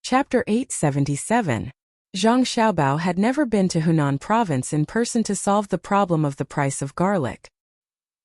Chapter 877. Zhang Xiaobao had never been to Hunan province in person to solve the problem of the price of garlic.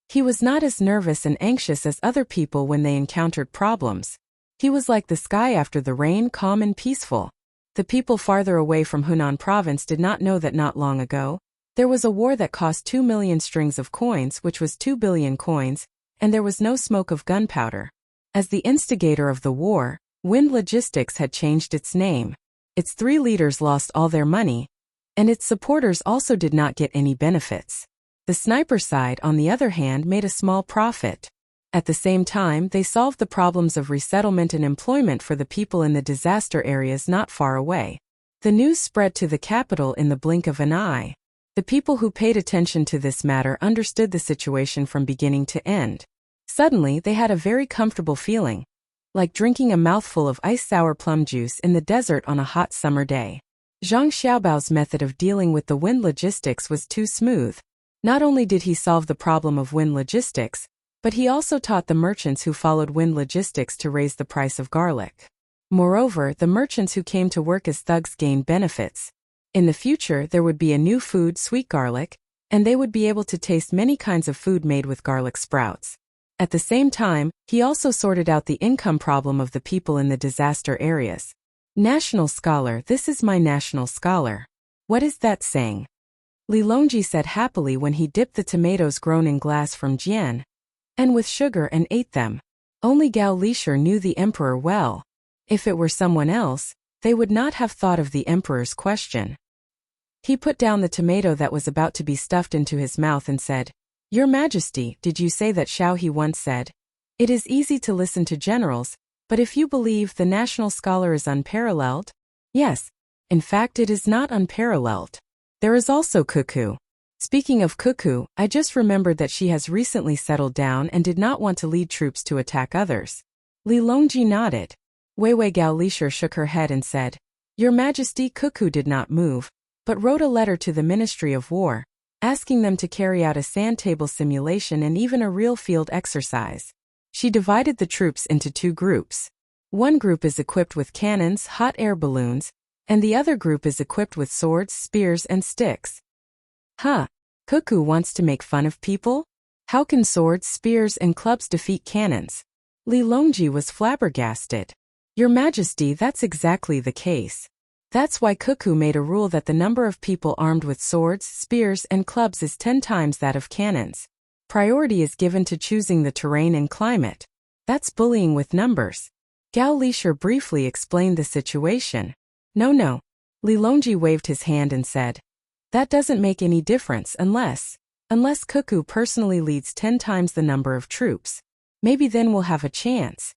He was not as nervous and anxious as other people when they encountered problems. He was like the sky after the rain, calm and peaceful. The people farther away from Hunan province did not know that not long ago, there was a war that cost 2 million strings of coins, which was 2 billion coins, and there was no smoke of gunpowder. As the instigator of the war, Wind Logistics had changed its name. Its 3 leaders lost all their money, and its supporters also did not get any benefits. The sniper side, on the other hand, made a small profit. At the same time, they solved the problems of resettlement and employment for the people in the disaster areas not far away. The news spread to the capital in the blink of an eye. The people who paid attention to this matter understood the situation from beginning to end. Suddenly, they had a very comfortable feeling, like drinking a mouthful of ice-sour plum juice in the desert on a hot summer day. Zhang Xiaobao's method of dealing with the Wind Logistics was too smooth. Not only did he solve the problem of Wind Logistics, but he also taught the merchants who followed Wind Logistics to raise the price of garlic. Moreover, the merchants who came to work as thugs gained benefits. In the future, there would be a new food, sweet garlic, and they would be able to taste many kinds of food made with garlic sprouts. At the same time, he also sorted out the income problem of the people in the disaster areas. National scholar, this is my national scholar. What is that saying? Li Longji said happily when he dipped the tomatoes grown in glass from Jian, and with sugar and ate them. Only Gao Lisher knew the emperor well. If it were someone else, they would not have thought of the emperor's question. He put down the tomato that was about to be stuffed into his mouth and said, "Your Majesty, did you say that Xiao He once said, 'It is easy to listen to generals, but if you believe the national scholar is unparalleled?' Yes, in fact it is not unparalleled. There is also Cuckoo. Speaking of Cuckoo, I just remembered that she has recently settled down and did not want to lead troops to attack others." Li Longji nodded. Wei Gao Lisher shook her head and said, "Your Majesty, Cuckoo did not move, but wrote a letter to the Ministry of War, asking them to carry out a sand table simulation and even a real field exercise. She divided the troops into 2 groups. One group is equipped with cannons, hot air balloons, and the other group is equipped with swords, spears, and sticks." Huh, Cuckoo wants to make fun of people? How can swords, spears, and clubs defeat cannons? Li Longji was flabbergasted. Your Majesty, that's exactly the case. That's why Cuckoo made a rule that the number of people armed with swords, spears, and clubs is 10 times that of cannons. Priority is given to choosing the terrain and climate. That's bullying with numbers. Gao Lisher briefly explained the situation. No. Li Longji waved his hand and said, "That doesn't make any difference unless Cuckoo personally leads 10 times the number of troops. Maybe then we'll have a chance."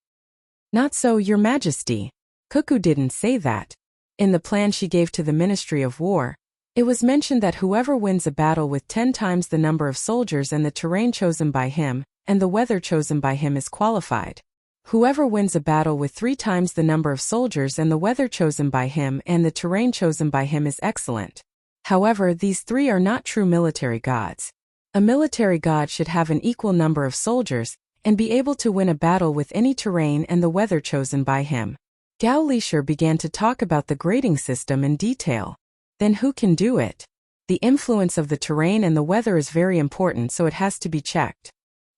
"Not so, Your Majesty. Cuckoo didn't say that. In the plan she gave to the Ministry of War, it was mentioned that whoever wins a battle with 10 times the number of soldiers and the terrain chosen by him, and the weather chosen by him is qualified. Whoever wins a battle with 3 times the number of soldiers and the weather chosen by him and the terrain chosen by him is excellent. However, these 3 are not true military gods. A military god should have an equal number of soldiers and be able to win a battle with any terrain and the weather chosen by him." Gao Lisher began to talk about the grading system in detail. Then who can do it? The influence of the terrain and the weather is very important, so it has to be checked.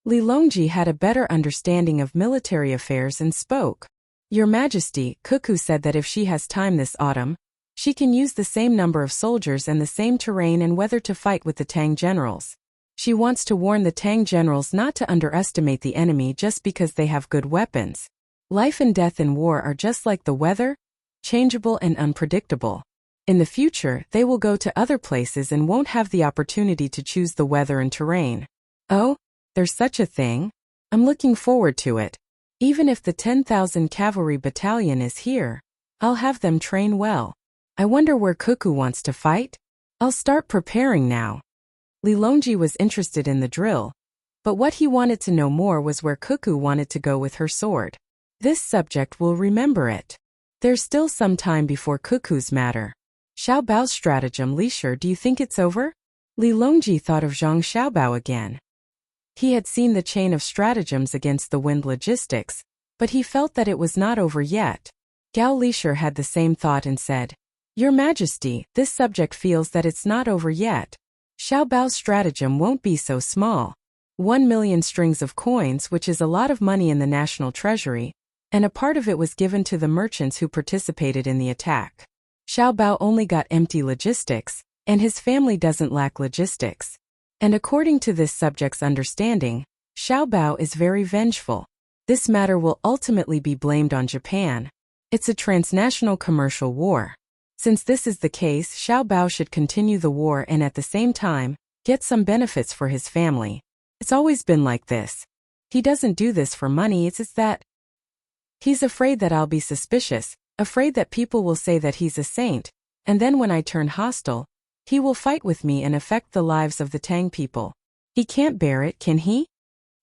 Li Longji had a better understanding of military affairs and spoke. "Your Majesty, Cuckoo said that if she has time this autumn, she can use the same number of soldiers and the same terrain and weather to fight with the Tang generals. She wants to warn the Tang generals not to underestimate the enemy just because they have good weapons. Life and death in war are just like the weather, changeable and unpredictable. In the future, they will go to other places and won't have the opportunity to choose the weather and terrain." "Oh, there's such a thing? I'm looking forward to it. Even if the 10,000 cavalry battalion is here, I'll have them train well. I wonder where Cuckoo wants to fight? I'll start preparing now." Li Longji was interested in the drill, but what he wanted to know more was where Cuckoo wanted to go with her sword. This subject will remember it. There's still some time before Cuckoo's matter. Xiaobao's stratagem, Lisher, do you think it's over? Li Longji thought of Zhang Xiaobao again. He had seen the chain of stratagems against the Wind Logistics, but he felt that it was not over yet. Gao Lisher had the same thought and said, Your Majesty, this subject feels that it's not over yet. Xiao Bao's stratagem won't be so small. 1 million strings of coins, which is a lot of money in the national treasury, and a part of it was given to the merchants who participated in the attack. Xiao Bao only got empty logistics, and his family doesn't lack logistics. And according to this subject's understanding, Xiao Bao is very vengeful. This matter will ultimately be blamed on Japan. It's a transnational commercial war. Since this is the case, Xiao Bao should continue the war and at the same time, get some benefits for his family. It's always been like this. He doesn't do this for money, it's that he's afraid that I'll be suspicious, afraid that people will say that he's a saint, and then when I turn hostile, he will fight with me and affect the lives of the Tang people. He can't bear it, can he?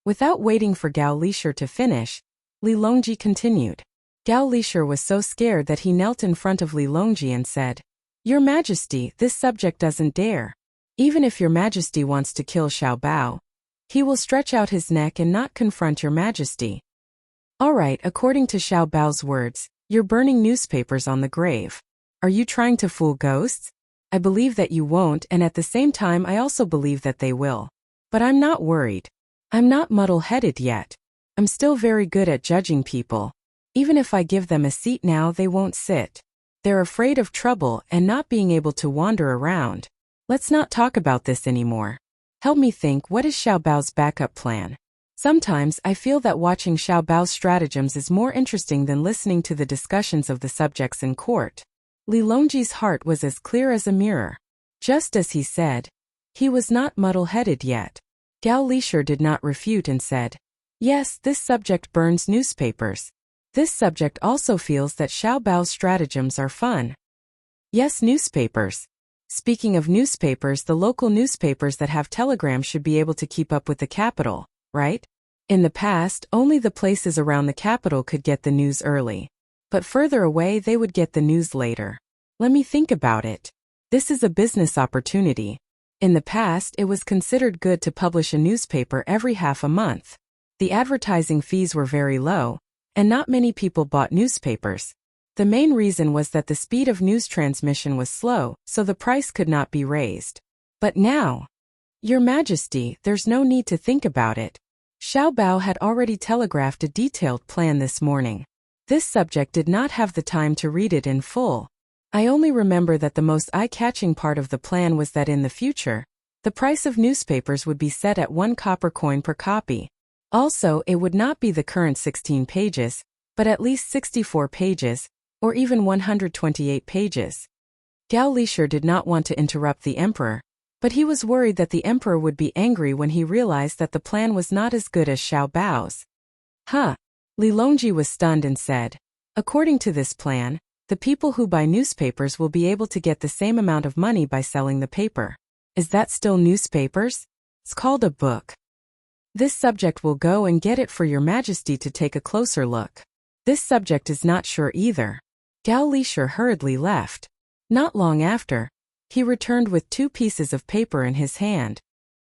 Without waiting for Gao Lisher to finish, Li Longji continued. Gao Lisher was so scared that he knelt in front of Li Longji and said, Your Majesty, this subject doesn't dare. Even if Your Majesty wants to kill Xiao Bao, he will stretch out his neck and not confront Your Majesty. All right, according to Xiao Bao's words, you're burning newspapers on the grave. Are you trying to fool ghosts? I believe that you won't, and at the same time I also believe that they will. But I'm not worried. I'm not muddle-headed yet. I'm still very good at judging people. Even if I give them a seat now, they won't sit. They're afraid of trouble and not being able to wander around. Let's not talk about this anymore. Help me think, what is Xiao Bao's backup plan? Sometimes I feel that watching Xiao Bao's stratagems is more interesting than listening to the discussions of the subjects in court. Li Longji's heart was as clear as a mirror. Just as he said, he was not muddle-headed yet. Gao Lisher did not refute and said, Yes, this subject burns newspapers. This subject also feels that Xiao Bao's stratagems are fun. Yes, newspapers. Speaking of newspapers, the local newspapers that have telegrams should be able to keep up with the capital, right? In the past, only the places around the capital could get the news early. But further away they would get the news later. Let me think about it. This is a business opportunity. In the past, it was considered good to publish a newspaper every half a month. The advertising fees were very low, and not many people bought newspapers. The main reason was that the speed of news transmission was slow, so the price could not be raised. But now, Your Majesty, there's no need to think about it. Xiao Bao had already telegraphed a detailed plan this morning. This subject did not have the time to read it in full. I only remember that the most eye-catching part of the plan was that in the future, the price of newspapers would be set at 1 copper coin per copy. Also, it would not be the current 16 pages, but at least 64 pages, or even 128 pages. Gao Lisher did not want to interrupt the emperor, but he was worried that the emperor would be angry when he realized that the plan was not as good as Xiao Bao's. Li Longji was stunned and said, According to this plan, the people who buy newspapers will be able to get the same amount of money by selling the paper. Is that still newspapers? It's called a book. This subject will go and get it for Your Majesty to take a closer look. This subject is not sure either. Gao Lisher hurriedly left. Not long after, he returned with 2 pieces of paper in his hand.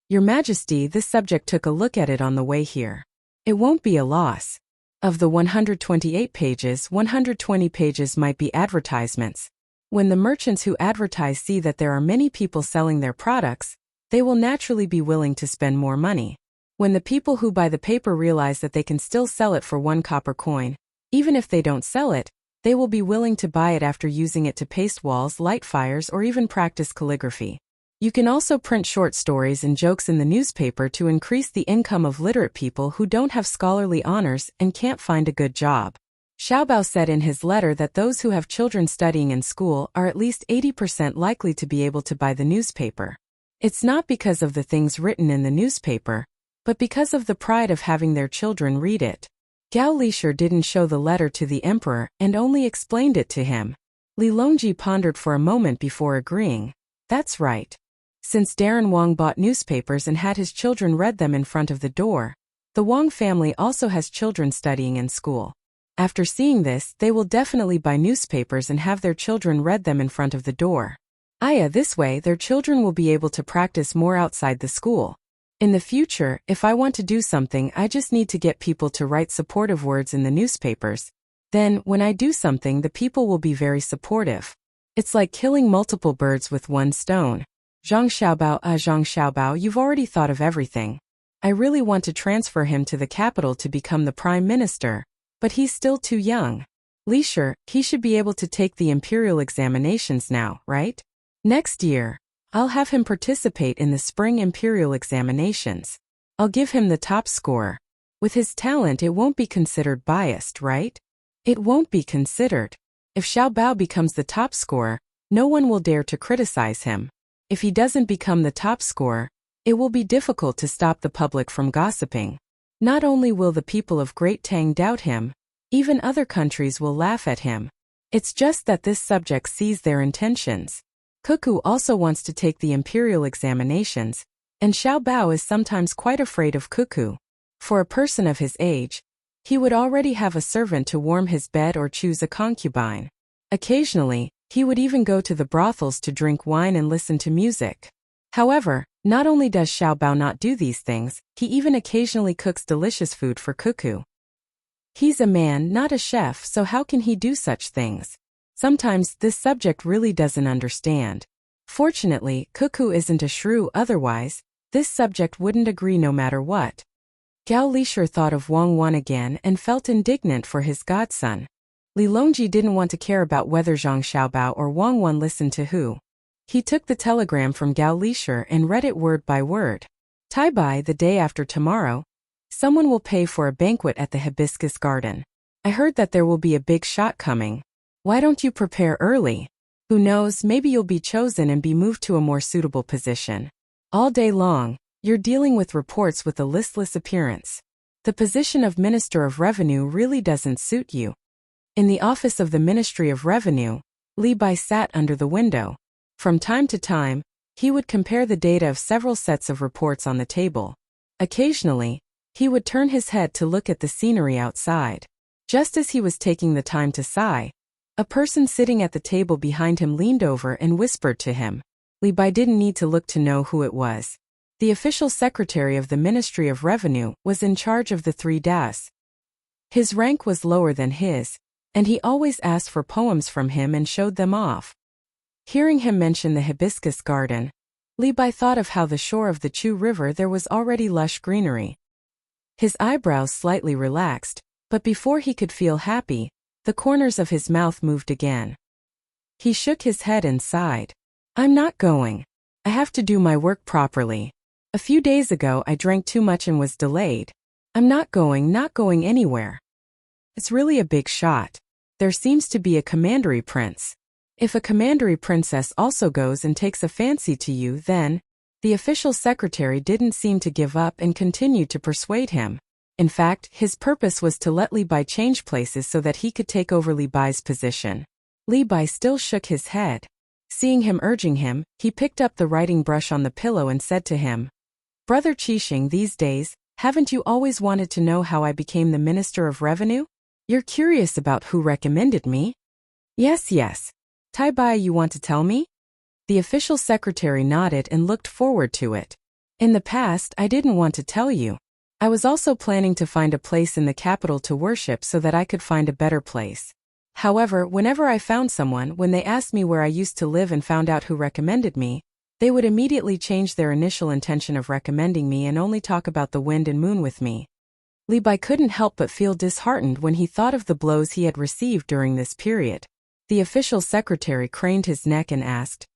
Your Majesty, this subject took a look at it on the way here. It won't be a loss. Of the 128 pages, 120 pages might be advertisements. When the merchants who advertise see that there are many people selling their products, they will naturally be willing to spend more money. When the people who buy the paper realize that they can still sell it for 1 copper coin, even if they don't sell it, they will be willing to buy it after using it to paste walls, light fires, or even practice calligraphy. You can also print short stories and jokes in the newspaper to increase the income of literate people who don't have scholarly honors and can't find a good job. Xiao Bao said in his letter that those who have children studying in school are at least 80% likely to be able to buy the newspaper. It's not because of the things written in the newspaper, but because of the pride of having their children read it. Gao Lisher didn't show the letter to the emperor and only explained it to him. Li Longji pondered for a moment before agreeing. That's right. Since Darren Wang bought newspapers and had his children read them in front of the door, the Wang family also has children studying in school. After seeing this, they will definitely buy newspapers and have their children read them in front of the door. This way their children will be able to practice more outside the school. In the future, if I want to do something, I just need to get people to write supportive words in the newspapers. Then, when I do something, the people will be very supportive. It's like killing multiple birds with one stone. Zhang Xiaobao, you've already thought of everything. I really want to transfer him to the capital to become the prime minister, but he's still too young. Li Shi, he should be able to take the imperial examinations now, right? Next year, I'll have him participate in the spring imperial examinations. I'll give him the top score. With his talent, it won't be considered biased, right? It won't be considered. If Xiaobao becomes the top scorer, no one will dare to criticize him. If he doesn't become the top scorer, it will be difficult to stop the public from gossiping. Not only will the people of Great Tang doubt him, even other countries will laugh at him. It's just that this subject sees their intentions. Cuckoo also wants to take the imperial examinations, and Xiaobao is sometimes quite afraid of Cuckoo. For a person of his age, he would already have a servant to warm his bed or choose a concubine. Occasionally, he would even go to the brothels to drink wine and listen to music. However, not only does Xiaobao not do these things, he even occasionally cooks delicious food for Cuckoo. He's a man, not a chef, so how can he do such things? Sometimes this subject really doesn't understand. Fortunately, Cuckoo isn't a shrew, otherwise, this subject wouldn't agree no matter what. Gao Lishir thought of Wang Wan again and felt indignant for his godson. Li Longji didn't want to care about whether Zhang Xiaobao or Wang Wan listened to who. He took the telegram from Gao Lishir and read it word by word. Taibai, the day after tomorrow, someone will pay for a banquet at the hibiscus garden. I heard that there will be a big shot coming. Why don't you prepare early? Who knows, maybe you'll be chosen and be moved to a more suitable position. All day long, you're dealing with reports with a listless appearance. The position of Minister of Revenue really doesn't suit you. In the office of the Ministry of Revenue, Li Bai sat under the window. From time to time, he would compare the data of several sets of reports on the table. Occasionally, he would turn his head to look at the scenery outside. Just as he was taking the time to sigh, a person sitting at the table behind him leaned over and whispered to him. Li Bai didn't need to look to know who it was. The official secretary of the Ministry of Revenue was in charge of the 3 Das. His rank was lower than his, and he always asked for poems from him and showed them off. Hearing him mention the hibiscus garden, Li Bai thought of how the shore of the Chu River there was already lush greenery. His eyebrows slightly relaxed, but before he could feel happy, the corners of his mouth moved again. He shook his head and sighed. I'm not going. I have to do my work properly. A few days ago I drank too much and was delayed. I'm not going anywhere. It's really a big shot. There seems to be a commandery prince. If a commandery princess also goes and takes a fancy to you, then... The official secretary didn't seem to give up and continued to persuade him. In fact, his purpose was to let Li Bai change places so that he could take over Li Bai's position. Li Bai still shook his head. Seeing him urging him, he picked up the writing brush on the pillow and said to him, Brother Qixing, these days, haven't you always wanted to know how I became the Minister of Revenue? You're curious about who recommended me? Yes. Taibai, you want to tell me? The official secretary nodded and looked forward to it. In the past, I didn't want to tell you. I was also planning to find a place in the capital to worship so that I could find a better place. However, whenever I found someone, when they asked me where I used to live and found out who recommended me, they would immediately change their initial intention of recommending me and only talk about the wind and moon with me. Li Bai couldn't help but feel disheartened when he thought of the blows he had received during this period. The official secretary craned his neck and asked,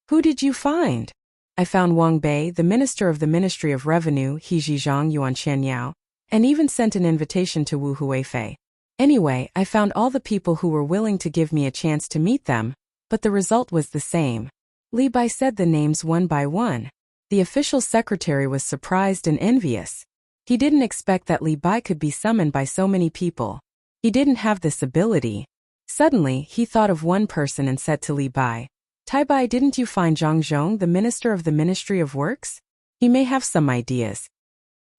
Who did you find? I found Wang Bei, the minister of the Ministry of Revenue, He Zhizhang Yuan Qianyao, and even sent an invitation to Wu Huifei. Anyway, I found all the people who were willing to give me a chance to meet them, but the result was the same. Li Bai said the names one by one. The official secretary was surprised and envious. He didn't expect that Li Bai could be summoned by so many people. He didn't have this ability. Suddenly, he thought of one person and said to Li Bai, Taibai, didn't you find Zhang Zhong, the minister of the Ministry of Works? He may have some ideas.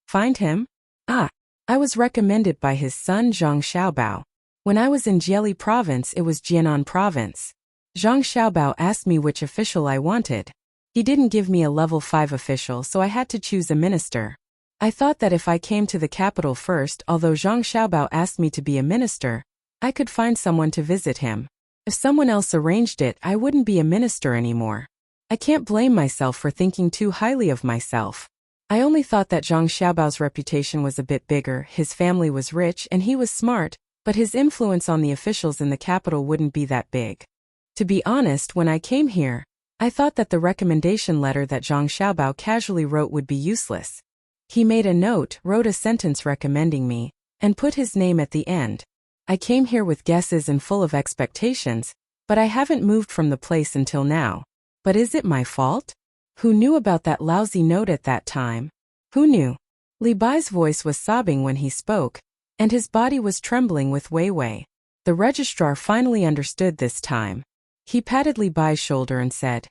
Find him? I was recommended by his son Zhang Xiaobao. When I was in Jieli province, it was Jianan province. Zhang Xiaobao asked me which official I wanted. He didn't give me a level 5 official, so I had to choose a minister. I thought that if I came to the capital first, although Zhang Xiaobao asked me to be a minister, I could find someone to visit him. If someone else arranged it, I wouldn't be a minister anymore. I can't blame myself for thinking too highly of myself. I only thought that Zhang Xiaobao's reputation was a bit bigger, his family was rich and he was smart, but his influence on the officials in the capital wouldn't be that big. To be honest, when I came here, I thought that the recommendation letter that Zhang Xiaobao casually wrote would be useless. He made a note, wrote a sentence recommending me, and put his name at the end. I came here with guesses and full of expectations, but I haven't moved from the place until now. But is it my fault? Who knew about that lousy note at that time? Who knew? Li Bai's voice was sobbing when he spoke, and his body was trembling with Wei Wei. The registrar finally understood this time. He patted Li Bai's shoulder and said,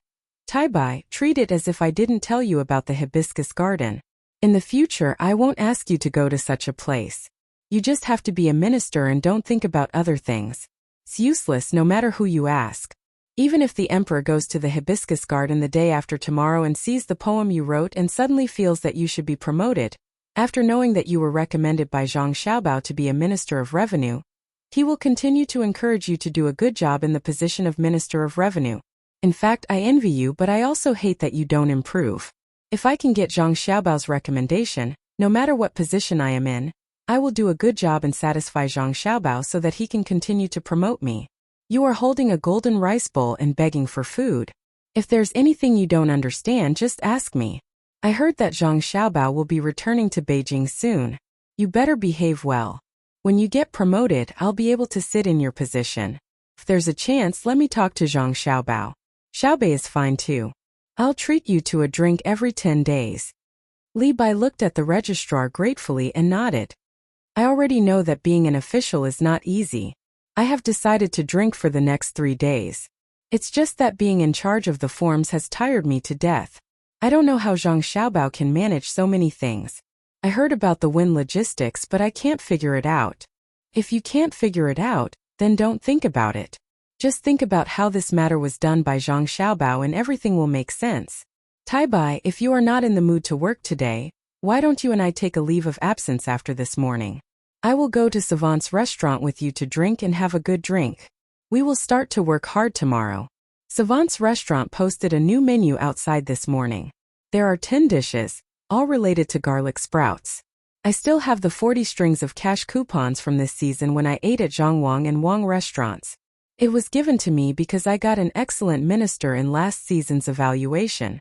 Tai Bai, treat it as if I didn't tell you about the hibiscus garden. In the future, I won't ask you to go to such a place. You just have to be a minister and don't think about other things. It's useless no matter who you ask. Even if the emperor goes to the hibiscus garden the day after tomorrow and sees the poem you wrote and suddenly feels that you should be promoted, after knowing that you were recommended by Zhang Xiaobao to be a minister of revenue, he will continue to encourage you to do a good job in the position of minister of revenue. In fact, I envy you, but I also hate that you don't improve. If I can get Zhang Xiaobao's recommendation, no matter what position I am in, I will do a good job and satisfy Zhang Xiaobao so that he can continue to promote me. You are holding a golden rice bowl and begging for food. If there's anything you don't understand, just ask me. I heard that Zhang Xiaobao will be returning to Beijing soon. You better behave well. When you get promoted, I'll be able to sit in your position. If there's a chance, let me talk to Zhang Xiaobao. Xiaobei is fine too. I'll treat you to a drink every 10 days. Li Bai looked at the registrar gratefully and nodded. I already know that being an official is not easy. I have decided to drink for the next 3 days. It's just that being in charge of the forms has tired me to death. I don't know how Zhang Xiaobao can manage so many things. I heard about the wind logistics, but I can't figure it out. If you can't figure it out, then don't think about it. Just think about how this matter was done by Zhang Xiaobao and everything will make sense. Tai Bai, if you are not in the mood to work today, why don't you and I take a leave of absence after this morning? I will go to Savant's restaurant with you to drink and have a good drink. We will start to work hard tomorrow. Savant's restaurant posted a new menu outside this morning. There are 10 dishes, all related to garlic sprouts. I still have the 40 strings of cash coupons from this season when I ate at Zhangwang and Wang restaurants. It was given to me because I got an excellent minister in last season's evaluation.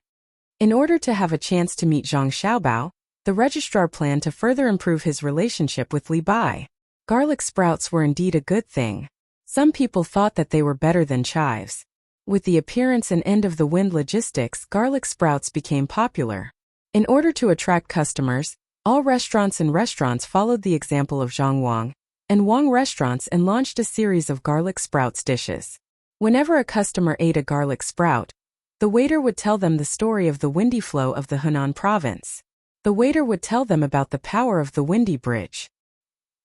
In order to have a chance to meet Zhang Xiaobao, the registrar planned to further improve his relationship with Li Bai. Garlic sprouts were indeed a good thing. Some people thought that they were better than chives. With the appearance and end of the wind logistics, garlic sprouts became popular. In order to attract customers, all restaurants followed the example of Zhangwang and Wang restaurants and launched a series of garlic sprouts dishes. Whenever a customer ate a garlic sprout, the waiter would tell them the story of the windy flow of the Hunan province. The waiter would tell them about the power of the windy bridge.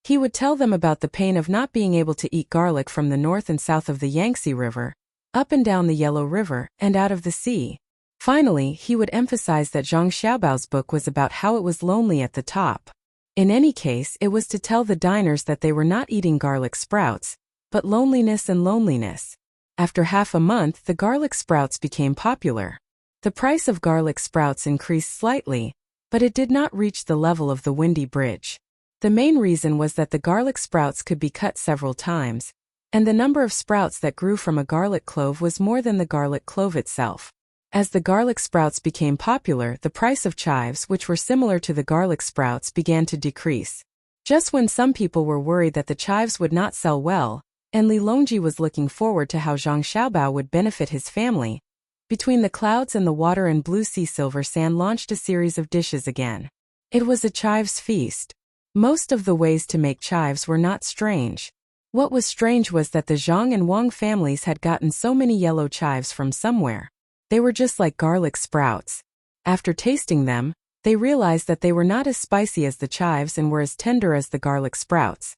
He would tell them about the pain of not being able to eat garlic from the north and south of the Yangtze River, up and down the Yellow River, and out of the sea. Finally, he would emphasize that Zhang Xiaobao's book was about how it was lonely at the top. In any case, it was to tell the diners that they were not eating garlic sprouts, but loneliness and loneliness. After half a month, the garlic sprouts became popular. The price of garlic sprouts increased slightly, but it did not reach the level of the windy bridge. The main reason was that the garlic sprouts could be cut several times, and the number of sprouts that grew from a garlic clove was more than the garlic clove itself. As the garlic sprouts became popular, the price of chives, which were similar to the garlic sprouts, began to decrease. Just when some people were worried that the chives would not sell well, and Li Longji was looking forward to how Zhang Xiaobao would benefit his family, Between the Clouds and the Water and Blue Sea Silver Sand launched a series of dishes again. It was a chives feast. Most of the ways to make chives were not strange. What was strange was that the Zhang and Wang families had gotten so many yellow chives from somewhere. They were just like garlic sprouts. After tasting them, they realized that they were not as spicy as the chives and were as tender as the garlic sprouts.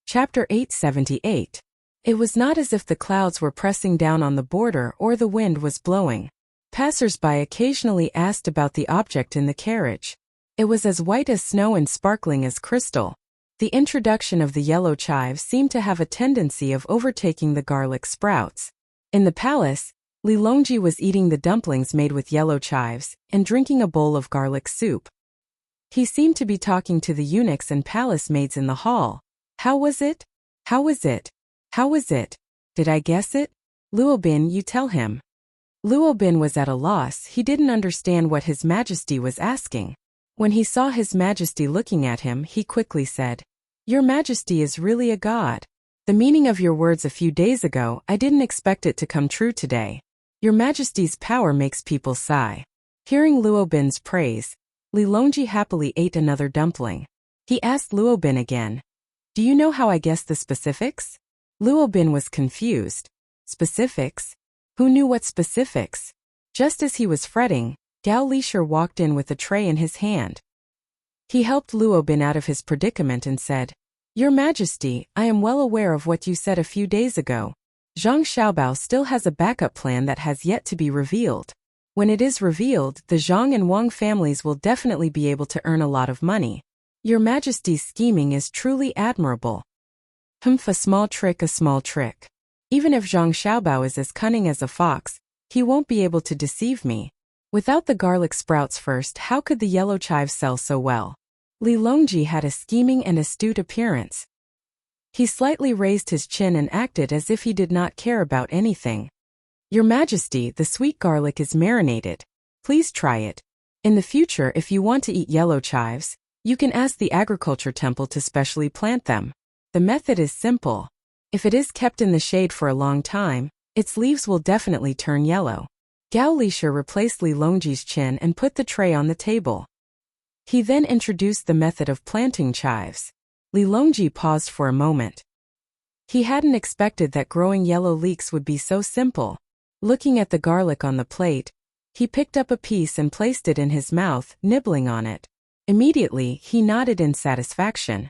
Chapter 878. It was not as if the clouds were pressing down on the border or the wind was blowing. Passers-by occasionally asked about the object in the carriage. It was as white as snow and sparkling as crystal. The introduction of the yellow chives seemed to have a tendency of overtaking the garlic sprouts. In the palace, Li Longji was eating the dumplings made with yellow chives and drinking a bowl of garlic soup. He seemed to be talking to the eunuchs and palace maids in the hall. How was it? How was it? How was it? Did I guess it? Luobin, you tell him. Luobin was at a loss. He didn't understand what His Majesty was asking. When he saw His Majesty looking at him, he quickly said, "Your Majesty is really a god. The meaning of your words a few days ago, I didn't expect it to come true today. Your Majesty's power makes people sigh." Hearing Luobin's praise, Li Longji happily ate another dumpling. He asked Luobin again, "Do you know how I guessed the specifics?" Luobin was confused. Specifics? Who knew what specifics? Just as he was fretting, Gao Lishir walked in with a tray in his hand. He helped Luobin out of his predicament and said, "Your Majesty, I am well aware of what you said a few days ago. Zhang Xiaobao still has a backup plan that has yet to be revealed. When it is revealed, the Zhang and Wang families will definitely be able to earn a lot of money. Your Majesty's scheming is truly admirable." A small trick, a small trick. Even if Zhang Xiaobao is as cunning as a fox, he won't be able to deceive me. Without the garlic sprouts first, how could the yellow chives sell so well? Li Longji had a scheming and astute appearance. He slightly raised his chin and acted as if he did not care about anything. "Your Majesty, the sweet garlic is marinated. Please try it. In the future, if you want to eat yellow chives, you can ask the agriculture temple to specially plant them. The method is simple. If it is kept in the shade for a long time, its leaves will definitely turn yellow." Gao Lishir replaced Li Longji's chin and put the tray on the table. He then introduced the method of planting chives. Li Longji paused for a moment. He hadn't expected that growing yellow leeks would be so simple. Looking at the garlic on the plate, he picked up a piece and placed it in his mouth, nibbling on it. Immediately, he nodded in satisfaction.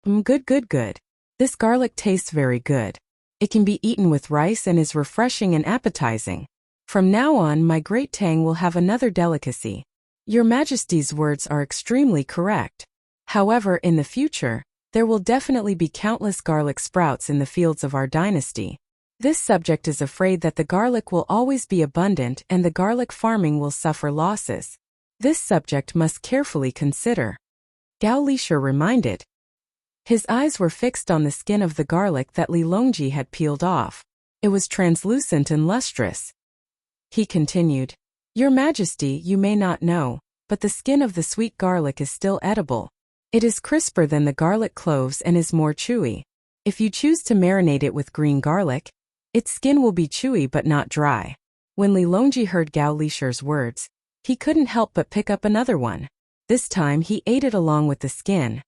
Good, good, good. This garlic tastes very good. It can be eaten with rice and is refreshing and appetizing. From now on, my great Tang will have another delicacy. Your Majesty's words are extremely correct. However, in the future, there will definitely be countless garlic sprouts in the fields of our dynasty. This subject is afraid that the garlic will always be abundant and the garlic farming will suffer losses. This subject must carefully consider. Gao Lishir reminded. His eyes were fixed on the skin of the garlic that Li Longji had peeled off. It was translucent and lustrous. He continued, "Your Majesty, you may not know, but the skin of the sweet garlic is still edible. It is crisper than the garlic cloves and is more chewy. If you choose to marinate it with green garlic, its skin will be chewy but not dry." When Li Longji heard Gao Lishir's words, he couldn't help but pick up another one. This time he ate it along with the skin.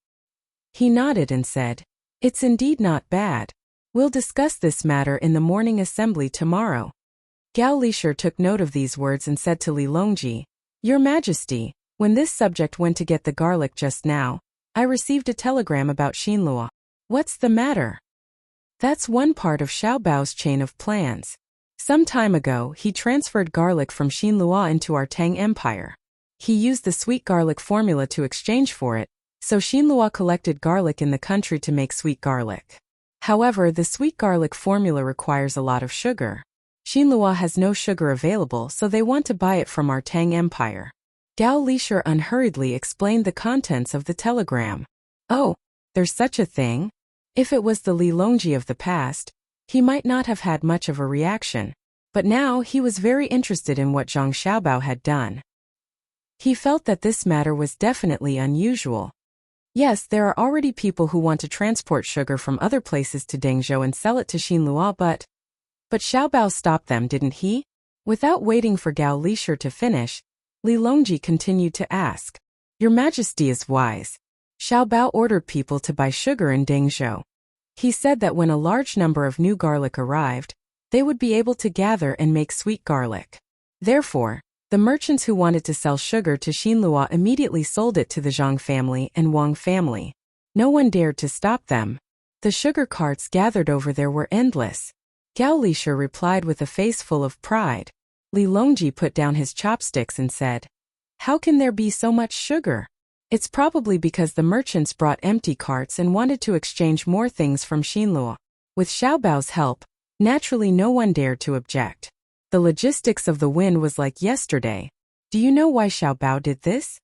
He nodded and said, "It's indeed not bad. We'll discuss this matter in the morning assembly tomorrow." Gao Lishir took note of these words and said to Li Longji, "Your Majesty, when this subject went to get the garlic just now, I received a telegram about Xinluo. What's the matter?" "That's one part of Xiaobao's chain of plans. Some time ago, he transferred garlic from Xinluo into our Tang Empire. He used the sweet garlic formula to exchange for it, so Xinluo collected garlic in the country to make sweet garlic. However, the sweet garlic formula requires a lot of sugar. Xinluo has no sugar available, so they want to buy it from our Tang Empire." Gao Lishir unhurriedly explained the contents of the telegram. "Oh, there's such a thing?" If it was the Li Longji of the past, he might not have had much of a reaction, but now he was very interested in what Zhang Xiaobao had done. He felt that this matter was definitely unusual. Yes, there are already people who want to transport sugar from other places to Dengzhou and sell it to Xinluo, but Xiaobao stopped them, didn't he? Without waiting for Gao Lishir to finish, Li Longji continued to ask, "Your Majesty is wise. Xiaobao ordered people to buy sugar in Dengzhou. He said that when a large number of new garlic arrived, they would be able to gather and make sweet garlic. Therefore, the merchants who wanted to sell sugar to Xinluo immediately sold it to the Zhang family and Wang family. No one dared to stop them. The sugar carts gathered over there were endless." Gao Lishir replied with a face full of pride. Li Longji put down his chopsticks and said, "How can there be so much sugar? It's probably because the merchants brought empty carts and wanted to exchange more things from Xinluo. With Xiaobao's help, naturally no one dared to object. The logistics of the wind was like yesterday. Do you know why Xiaobao did this?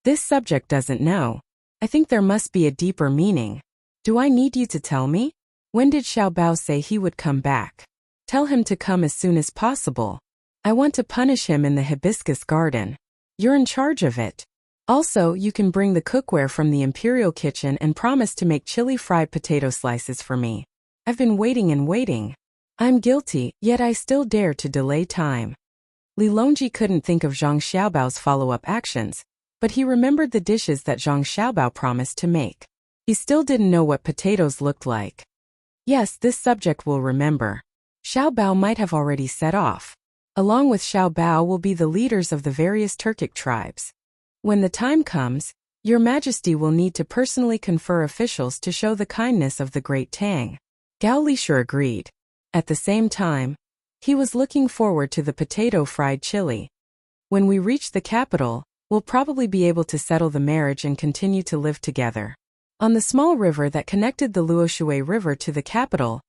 This subject doesn't know. I think there must be a deeper meaning. Do I need you to tell me? When did Xiaobao say he would come back? Tell him to come as soon as possible. I want to punish him in the hibiscus garden. You're in charge of it. Also, you can bring the cookware from the imperial kitchen and promise to make chili fried potato slices for me. I've been waiting and waiting. I'm guilty, yet I still dare to delay time. Li Longji couldn't think of Zhang Xiaobao's follow-up actions, but he remembered the dishes that Zhang Xiaobao promised to make. He still didn't know what potatoes looked like. Yes, this subject will remember. Xiaobao might have already set off. Along with Xiaobao will be the leaders of the various Turkic tribes. When the time comes, Your Majesty will need to personally confer officials to show the kindness of the great Tang. Gao Lisher agreed. At the same time, he was looking forward to the potato fried chili. When we reach the capital, we'll probably be able to settle the marriage and continue to live together. On the small river that connected the Luoshui River to the capital,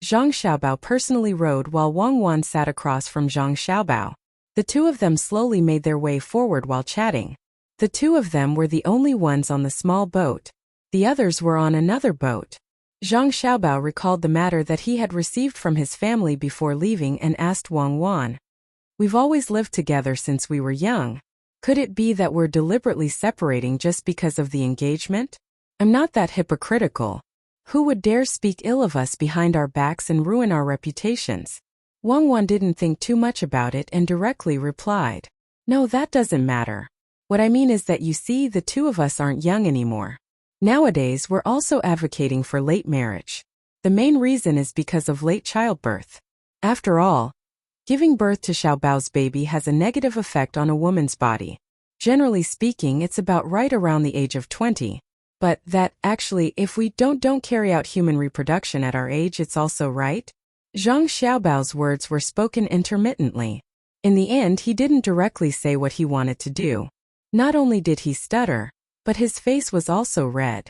Zhang Xiaobao personally rowed while Wang Wan sat across from Zhang Xiaobao. The two of them slowly made their way forward while chatting. The two of them were the only ones on the small boat. The others were on another boat. Zhang Xiaobao recalled the matter that he had received from his family before leaving and asked Wang Wan. We've always lived together since we were young. Could it be that we're deliberately separating just because of the engagement? I'm not that hypocritical. Who would dare speak ill of us behind our backs and ruin our reputations? Wang Wan didn't think too much about it and directly replied. No, that doesn't matter. What I mean is that you see, the two of us aren't young anymore. Nowadays, we're also advocating for late marriage. The main reason is because of late childbirth. After all, giving birth to Xiaobao's baby has a negative effect on a woman's body. Generally speaking, it's about right around the age of 20. But that, actually, if we don't carry out human reproduction at our age, it's also right? Zhang Xiaobao's words were spoken intermittently. In the end, he didn't directly say what he wanted to do. Not only did he stutter, but his face was also red.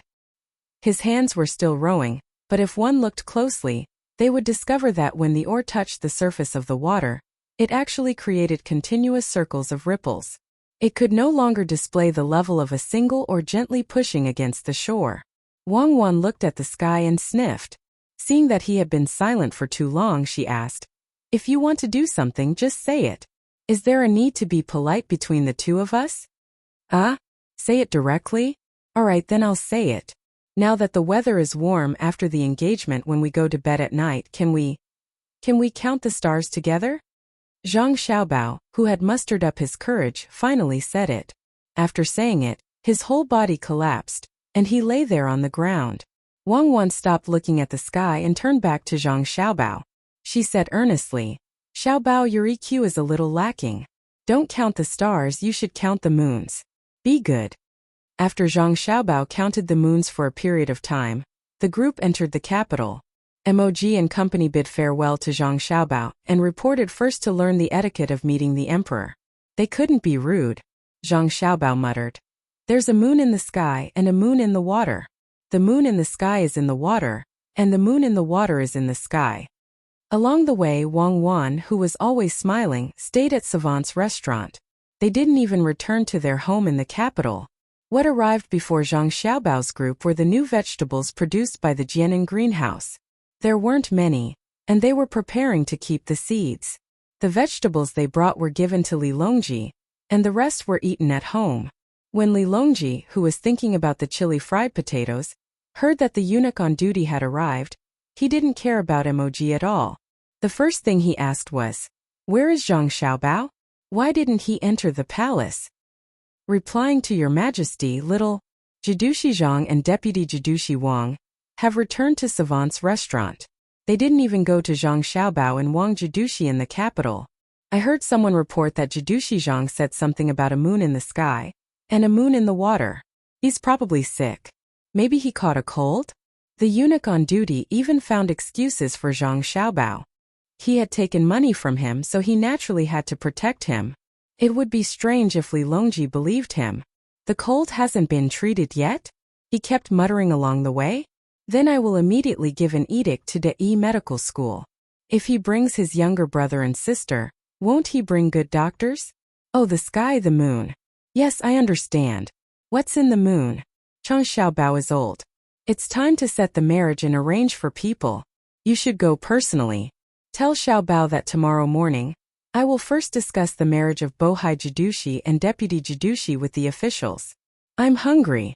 His hands were still rowing, but if one looked closely, they would discover that when the oar touched the surface of the water, it actually created continuous circles of ripples. It could no longer display the level of a single oar gently pushing against the shore. Wang Wan looked at the sky and sniffed. Seeing that he had been silent for too long, she asked, "If you want to do something, just say it. Is there a need to be polite between the two of us?" Say it directly? Alright, then I'll say it. Now that the weather is warm after the engagement, when we go to bed at night, can we count the stars together? Zhang Xiaobao, who had mustered up his courage, finally said it. After saying it, his whole body collapsed, and he lay there on the ground. Wang Wan stopped looking at the sky and turned back to Zhang Xiaobao. She said earnestly, "Xiaobao, your EQ is a little lacking. Don't count the stars, you should count the moons. Be good." After Zhang Xiaobao counted the moons for a period of time, the group entered the capital. Mog and company bid farewell to Zhang Xiaobao and reported first to learn the etiquette of meeting the emperor. They couldn't be rude. Zhang Xiaobao muttered. There's a moon in the sky and a moon in the water. The moon in the sky is in the water, and the moon in the water is in the sky. Along the way, Wang Wan, who was always smiling, stayed at Savant's restaurant. They didn't even return to their home in the capital. What arrived before Zhang Xiaobao's group were the new vegetables produced by the Jianan greenhouse. There weren't many, and they were preparing to keep the seeds. The vegetables they brought were given to Li Longji, and the rest were eaten at home. When Li Longji, who was thinking about the chili fried potatoes, heard that the eunuch on duty had arrived, he didn't care about Mog at all. The first thing he asked was, "Where is Zhang Xiaobao? Why didn't he enter the palace?" Replying to Your Majesty, little Jidushi Zhang and Deputy Jidushi Wang have returned to Savant's restaurant. They didn't even go to Zhang Xiaobao and Wang Jidushi in the capital. I heard someone report that Jidushi Zhang said something about a moon in the sky and a moon in the water. He's probably sick. Maybe he caught a cold? The eunuch on duty even found excuses for Zhang Xiaobao. He had taken money from him, so he naturally had to protect him. It would be strange if Li Longji believed him. The cold hasn't been treated yet? He kept muttering along the way. Then I will immediately give an edict to the medical school. If he brings his younger brother and sister, won't he bring good doctors? Oh, the sky, the moon. Yes, I understand. What's in the moon? Zhang Xiaobao is old. It's time to set the marriage and arrange for people. You should go personally. Tell Xiaobao that tomorrow morning, I will first discuss the marriage of Bohai Jidushi and Deputy Jidushi with the officials. I'm hungry.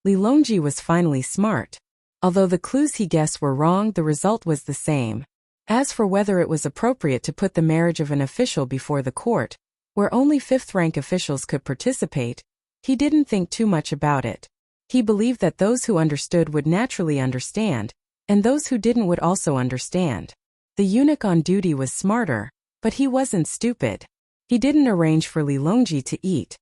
Li Longji was finally smart. Although the clues he guessed were wrong, the result was the same. As for whether it was appropriate to put the marriage of an official before the court, where only fifth-rank officials could participate, he didn't think too much about it. He believed that those who understood would naturally understand, and those who didn't would also understand. The eunuch on duty was smarter, but he wasn't stupid. He didn't arrange for Li Longji to eat.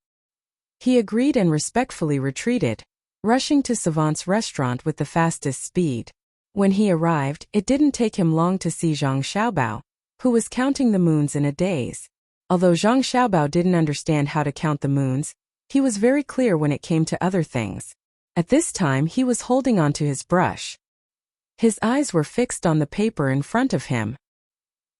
He agreed and respectfully retreated, rushing to Savant's restaurant with the fastest speed. When he arrived, it didn't take him long to see Zhang Xiaobao, who was counting the moons in a daze. Although Zhang Xiaobao didn't understand how to count the moons, he was very clear when it came to other things. At this time he was holding onto his brush. His eyes were fixed on the paper in front of him.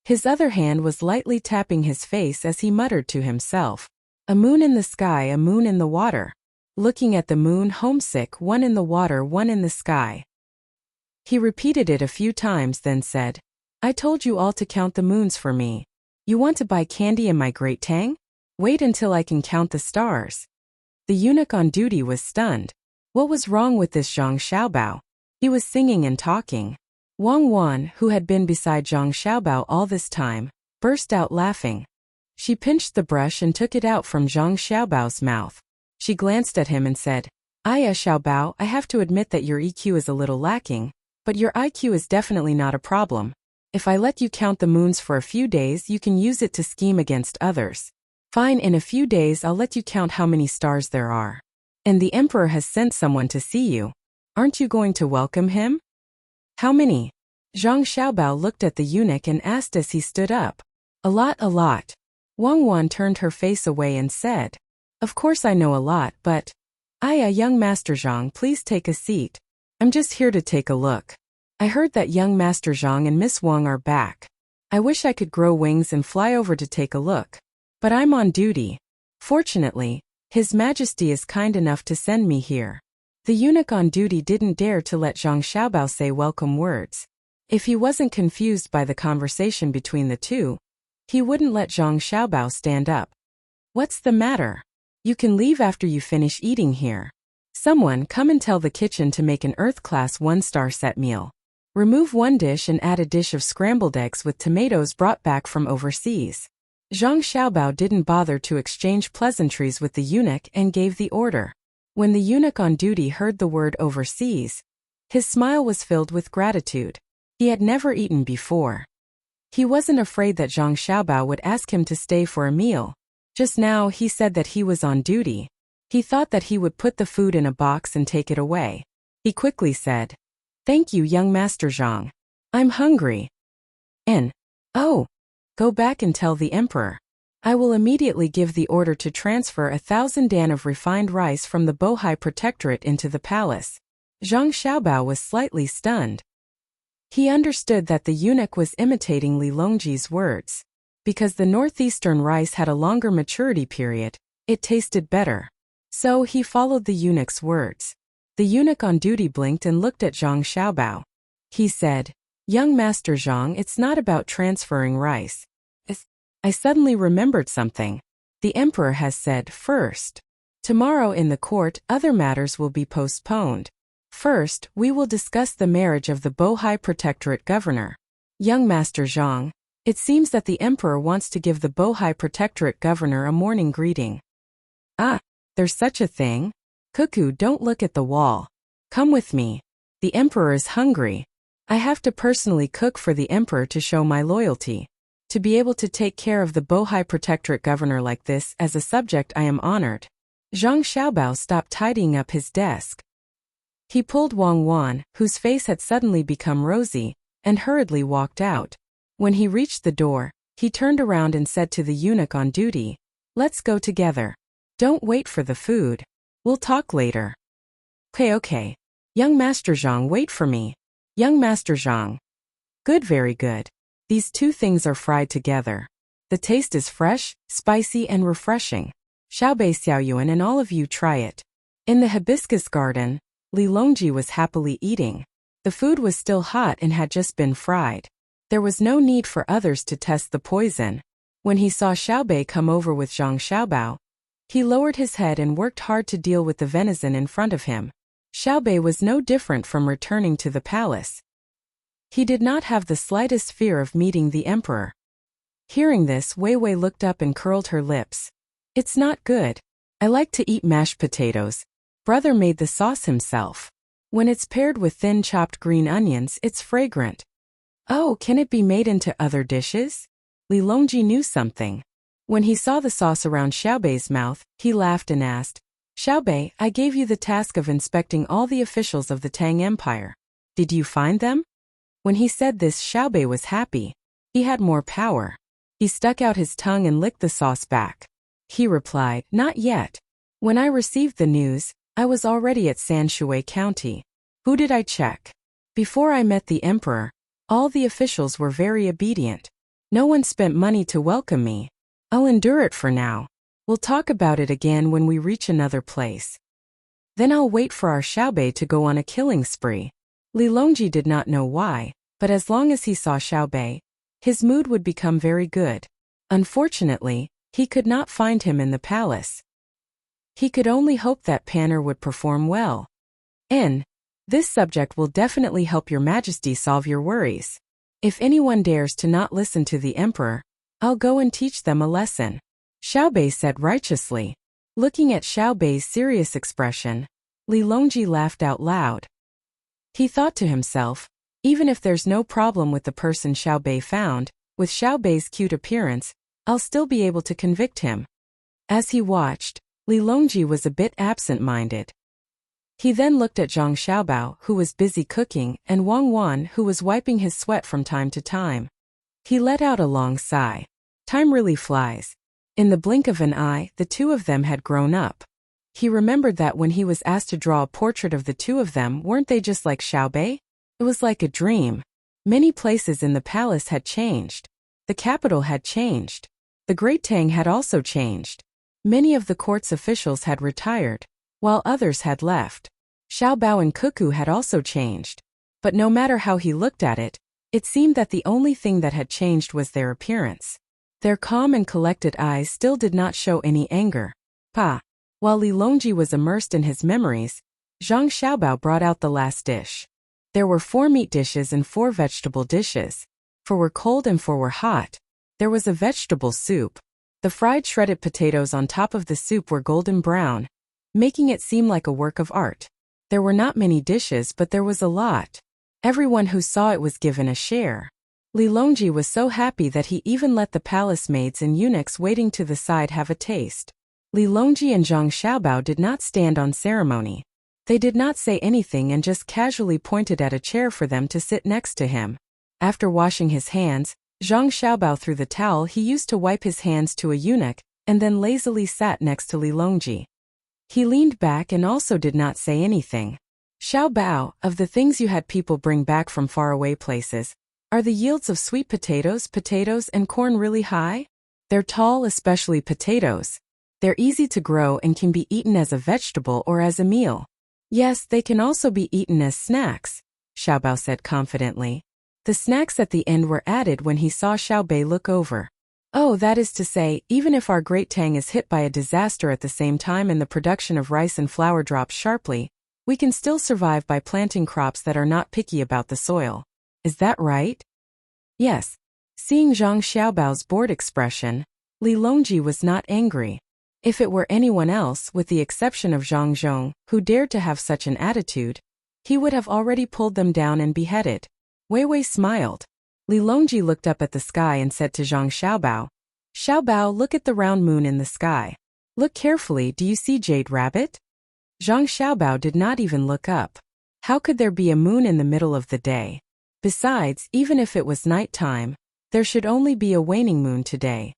His other hand was lightly tapping his face as he muttered to himself. A moon in the sky, a moon in the water. Looking at the moon, homesick, one in the water, one in the sky. He repeated it a few times, then said, I told you all to count the moons for me. You want to buy candy in my great Tang? Wait until I can count the stars. The eunuch on duty was stunned. What was wrong with this Zhang Xiaobao? He was singing and talking. Wang Wan, who had been beside Zhang Xiaobao all this time, burst out laughing. She pinched the brush and took it out from Zhang Xiaobao's mouth. She glanced at him and said, Aya Xiaobao, I have to admit that your EQ is a little lacking, but your IQ is definitely not a problem. If I let you count the moons for a few days, you can use it to scheme against others. Fine, in a few days I'll let you count how many stars there are. And the emperor has sent someone to see you. Aren't you going to welcome him? How many? Zhang Xiaobao looked at the eunuch and asked as he stood up. A lot, a lot. Wang Wan turned her face away and said, Of course I know a lot, but… young Master Zhang, please take a seat. I'm just here to take a look. I heard that young Master Zhang and Miss Wang are back. I wish I could grow wings and fly over to take a look. But I'm on duty. Fortunately, His Majesty is kind enough to send me here. The eunuch on duty didn't dare to let Zhang Xiaobao say welcome words. If he wasn't confused by the conversation between the two, he wouldn't let Zhang Xiaobao stand up. What's the matter? You can leave after you finish eating here. Someone come and tell the kitchen to make an Earth-class 1-star set meal. Remove one dish and add a dish of scrambled eggs with tomatoes brought back from overseas. Zhang Xiaobao didn't bother to exchange pleasantries with the eunuch and gave the order. When the eunuch on duty heard the word overseas, his smile was filled with gratitude. He had never eaten before. He wasn't afraid that Zhang Xiaobao would ask him to stay for a meal. Just now he said that he was on duty. He thought that he would put the food in a box and take it away. He quickly said, Thank you, young Master Zhang. I'm hungry. Oh, go back and tell the emperor. I will immediately give the order to transfer 1,000 dan of refined rice from the Bohai Protectorate into the palace. Zhang Xiaobao was slightly stunned. He understood that the eunuch was imitating Li Longji's words. Because the northeastern rice had a longer maturity period, it tasted better. So he followed the eunuch's words. The eunuch on duty blinked and looked at Zhang Xiaobao. He said, Young Master Zhang, it's not about transferring rice. I suddenly remembered something. The emperor has said, first. Tomorrow in the court, other matters will be postponed. First, we will discuss the marriage of the Bohai Protectorate governor. Young Master Zhang, it seems that the emperor wants to give the Bohai Protectorate governor a morning greeting. There's such a thing? Cuckoo, don't look at the wall. Come with me. The emperor is hungry. I have to personally cook for the emperor to show my loyalty. To be able to take care of the Bohai Protectorate governor like this as a subject, I am honored. Zhang Xiaobao stopped tidying up his desk. He pulled Wang Wan, whose face had suddenly become rosy, and hurriedly walked out. When he reached the door, he turned around and said to the eunuch on duty, Let's go together. Don't wait for the food. We'll talk later. Okay. Young Master Zhang, wait for me. Young Master Zhang. Good, very good. These two things are fried together. The taste is fresh, spicy and refreshing. Xiaobei Xiaoyuan and all of you try it. In the hibiscus garden, Li Longji was happily eating. The food was still hot and had just been fried. There was no need for others to test the poison. When he saw Xiaobei come over with Zhang Xiaobao, he lowered his head and worked hard to deal with the venison in front of him. Xiaobei was no different from returning to the palace. He did not have the slightest fear of meeting the emperor. Hearing this, Wei Wei looked up and curled her lips. It's not good. I like to eat mashed potatoes. Brother made the sauce himself. When it's paired with thin chopped green onions, it's fragrant. Oh, can it be made into other dishes? Li Longji knew something. When he saw the sauce around Xiaobei's mouth, he laughed and asked, Xiaobei, I gave you the task of inspecting all the officials of the Tang Empire. Did you find them? When he said this, Xiaobei was happy. He had more power. He stuck out his tongue and licked the sauce back. He replied, Not yet. When I received the news, I was already at Sanshui County. Who did I check? Before I met the emperor, all the officials were very obedient. No one spent money to welcome me. I'll endure it for now. We'll talk about it again when we reach another place. Then I'll wait for our Xiaobei to go on a killing spree. Li Longji did not know why, but as long as he saw Xiaobei, his mood would become very good. Unfortunately, he could not find him in the palace. He could only hope that Panner would perform well. This subject will definitely help your majesty solve your worries. If anyone dares to not listen to the emperor, I'll go and teach them a lesson. Xiaobei said righteously. Looking at Xiaobei's serious expression, Li Longji laughed out loud. He thought to himself, even if there's no problem with the person Xiaobei found, with Xiaobei's cute appearance, I'll still be able to convict him. As he watched, Li Longji was a bit absent-minded. He then looked at Zhang Xiaobao, who was busy cooking, and Wang Wan, who was wiping his sweat from time to time. He let out a long sigh. Time really flies. In the blink of an eye, the two of them had grown up. He remembered that when he was asked to draw a portrait of the two of them, weren't they just like Xiaobei? It was like a dream. Many places in the palace had changed. The capital had changed. The Great Tang had also changed. Many of the court's officials had retired, while others had left. Xiaobao and Cuckoo had also changed. But no matter how he looked at it, it seemed that the only thing that had changed was their appearance. Their calm and collected eyes still did not show any anger. While Li Longji was immersed in his memories, Zhang Xiaobao brought out the last dish. There were 4 meat dishes and 4 vegetable dishes. 4 were cold and 4 were hot. There was a vegetable soup. The fried shredded potatoes on top of the soup were golden brown, making it seem like a work of art. There were not many dishes, but there was a lot. Everyone who saw it was given a share. Li Longji was so happy that he even let the palace maids and eunuchs waiting to the side have a taste. Li Longji and Zhang Xiaobao did not stand on ceremony. They did not say anything and just casually pointed at a chair for them to sit next to him. After washing his hands, Zhang Xiaobao threw the towel he used to wipe his hands to a eunuch, and then lazily sat next to Li Longji. He leaned back and also did not say anything. Xiaobao, of the things you had people bring back from faraway places, are the yields of sweet potatoes, and corn really high? They're tall, especially potatoes. They're easy to grow and can be eaten as a vegetable or as a meal. Yes, they can also be eaten as snacks, Xiaobao said confidently. The snacks at the end were added when he saw Xiaobei look over. Oh, that is to say, even if our Great Tang is hit by a disaster at the same time and the production of rice and flour drops sharply, we can still survive by planting crops that are not picky about the soil. Is that right? Yes. Seeing Zhang Xiaobao's bored expression, Li Longji was not angry. If it were anyone else, with the exception of Zhang Zhong, who dared to have such an attitude, he would have already pulled them down and beheaded. Wei Wei smiled. Li Longji looked up at the sky and said to Zhang Xiaobao, Xiaobao, look at the round moon in the sky. Look carefully, do you see Jade Rabbit? Zhang Xiaobao did not even look up. How could there be a moon in the middle of the day? Besides, even if it was night time, there should only be a waning moon today.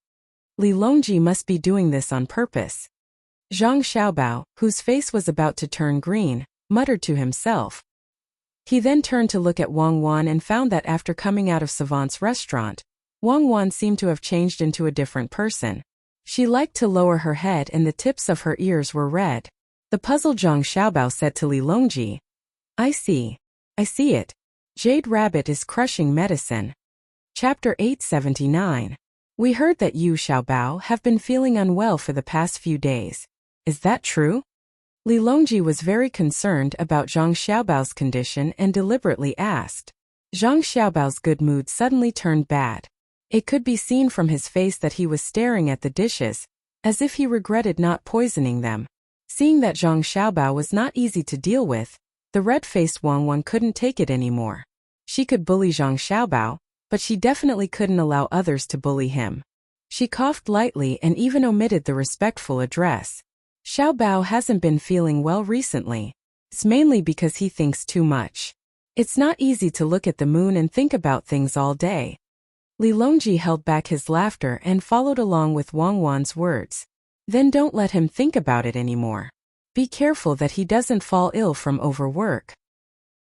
Li Longji must be doing this on purpose. Zhang Xiaobao, whose face was about to turn green, muttered to himself. He then turned to look at Wang Wan and found that after coming out of Savant's restaurant, Wang Wan seemed to have changed into a different person. She liked to lower her head and the tips of her ears were red. The puzzled Zhang Xiaobao said to Li Longji, I see it. Jade Rabbit is crushing medicine. Chapter 879. We heard that you, Xiaobao, have been feeling unwell for the past few days. Is that true? Li Longji was very concerned about Zhang Xiaobao's condition and deliberately asked. Zhang Xiaobao's good mood suddenly turned bad. It could be seen from his face that he was staring at the dishes, as if he regretted not poisoning them. Seeing that Zhang Xiaobao was not easy to deal with, the red-faced Wang Wan couldn't take it anymore. She could bully Zhang Xiaobao, but she definitely couldn't allow others to bully him. She coughed lightly and even omitted the respectful address. Xiaobao hasn't been feeling well recently. It's mainly because he thinks too much. It's not easy to look at the moon and think about things all day. Li Longji held back his laughter and followed along with Wang Wan's words. Then don't let him think about it anymore. Be careful that he doesn't fall ill from overwork.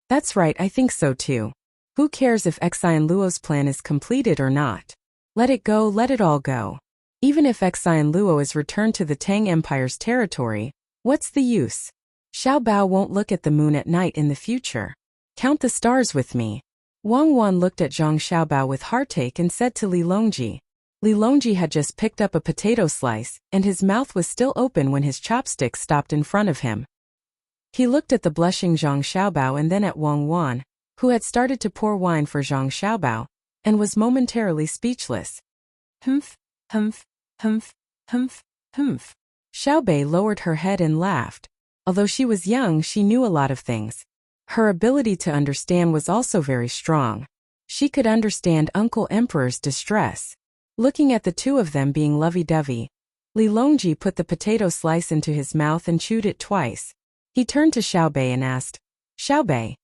That's right, I think so too. Who cares if Xian Luo's plan is completed or not? Let it go, let it all go. Even if Xian Luo is returned to the Tang Empire's territory, what's the use? Xiaobao won't look at the moon at night in the future. Count the stars with me. Wang Wan looked at Zhang Xiaobao with heartache and said to Li Longji. Li Longji had just picked up a potato slice, and his mouth was still open when his chopsticks stopped in front of him. He looked at the blushing Zhang Xiaobao and then at Wang Wan, who had started to pour wine for Zhang Xiaobao, and was momentarily speechless. Humph, humph, humph, humph, humph. Xiaobei lowered her head and laughed. Although she was young, she knew a lot of things. Her ability to understand was also very strong. She could understand Uncle Emperor's distress. Looking at the two of them being lovey-dovey, Li Longji put the potato slice into his mouth and chewed it twice. He turned to Xiaobei and asked, Xiaobei,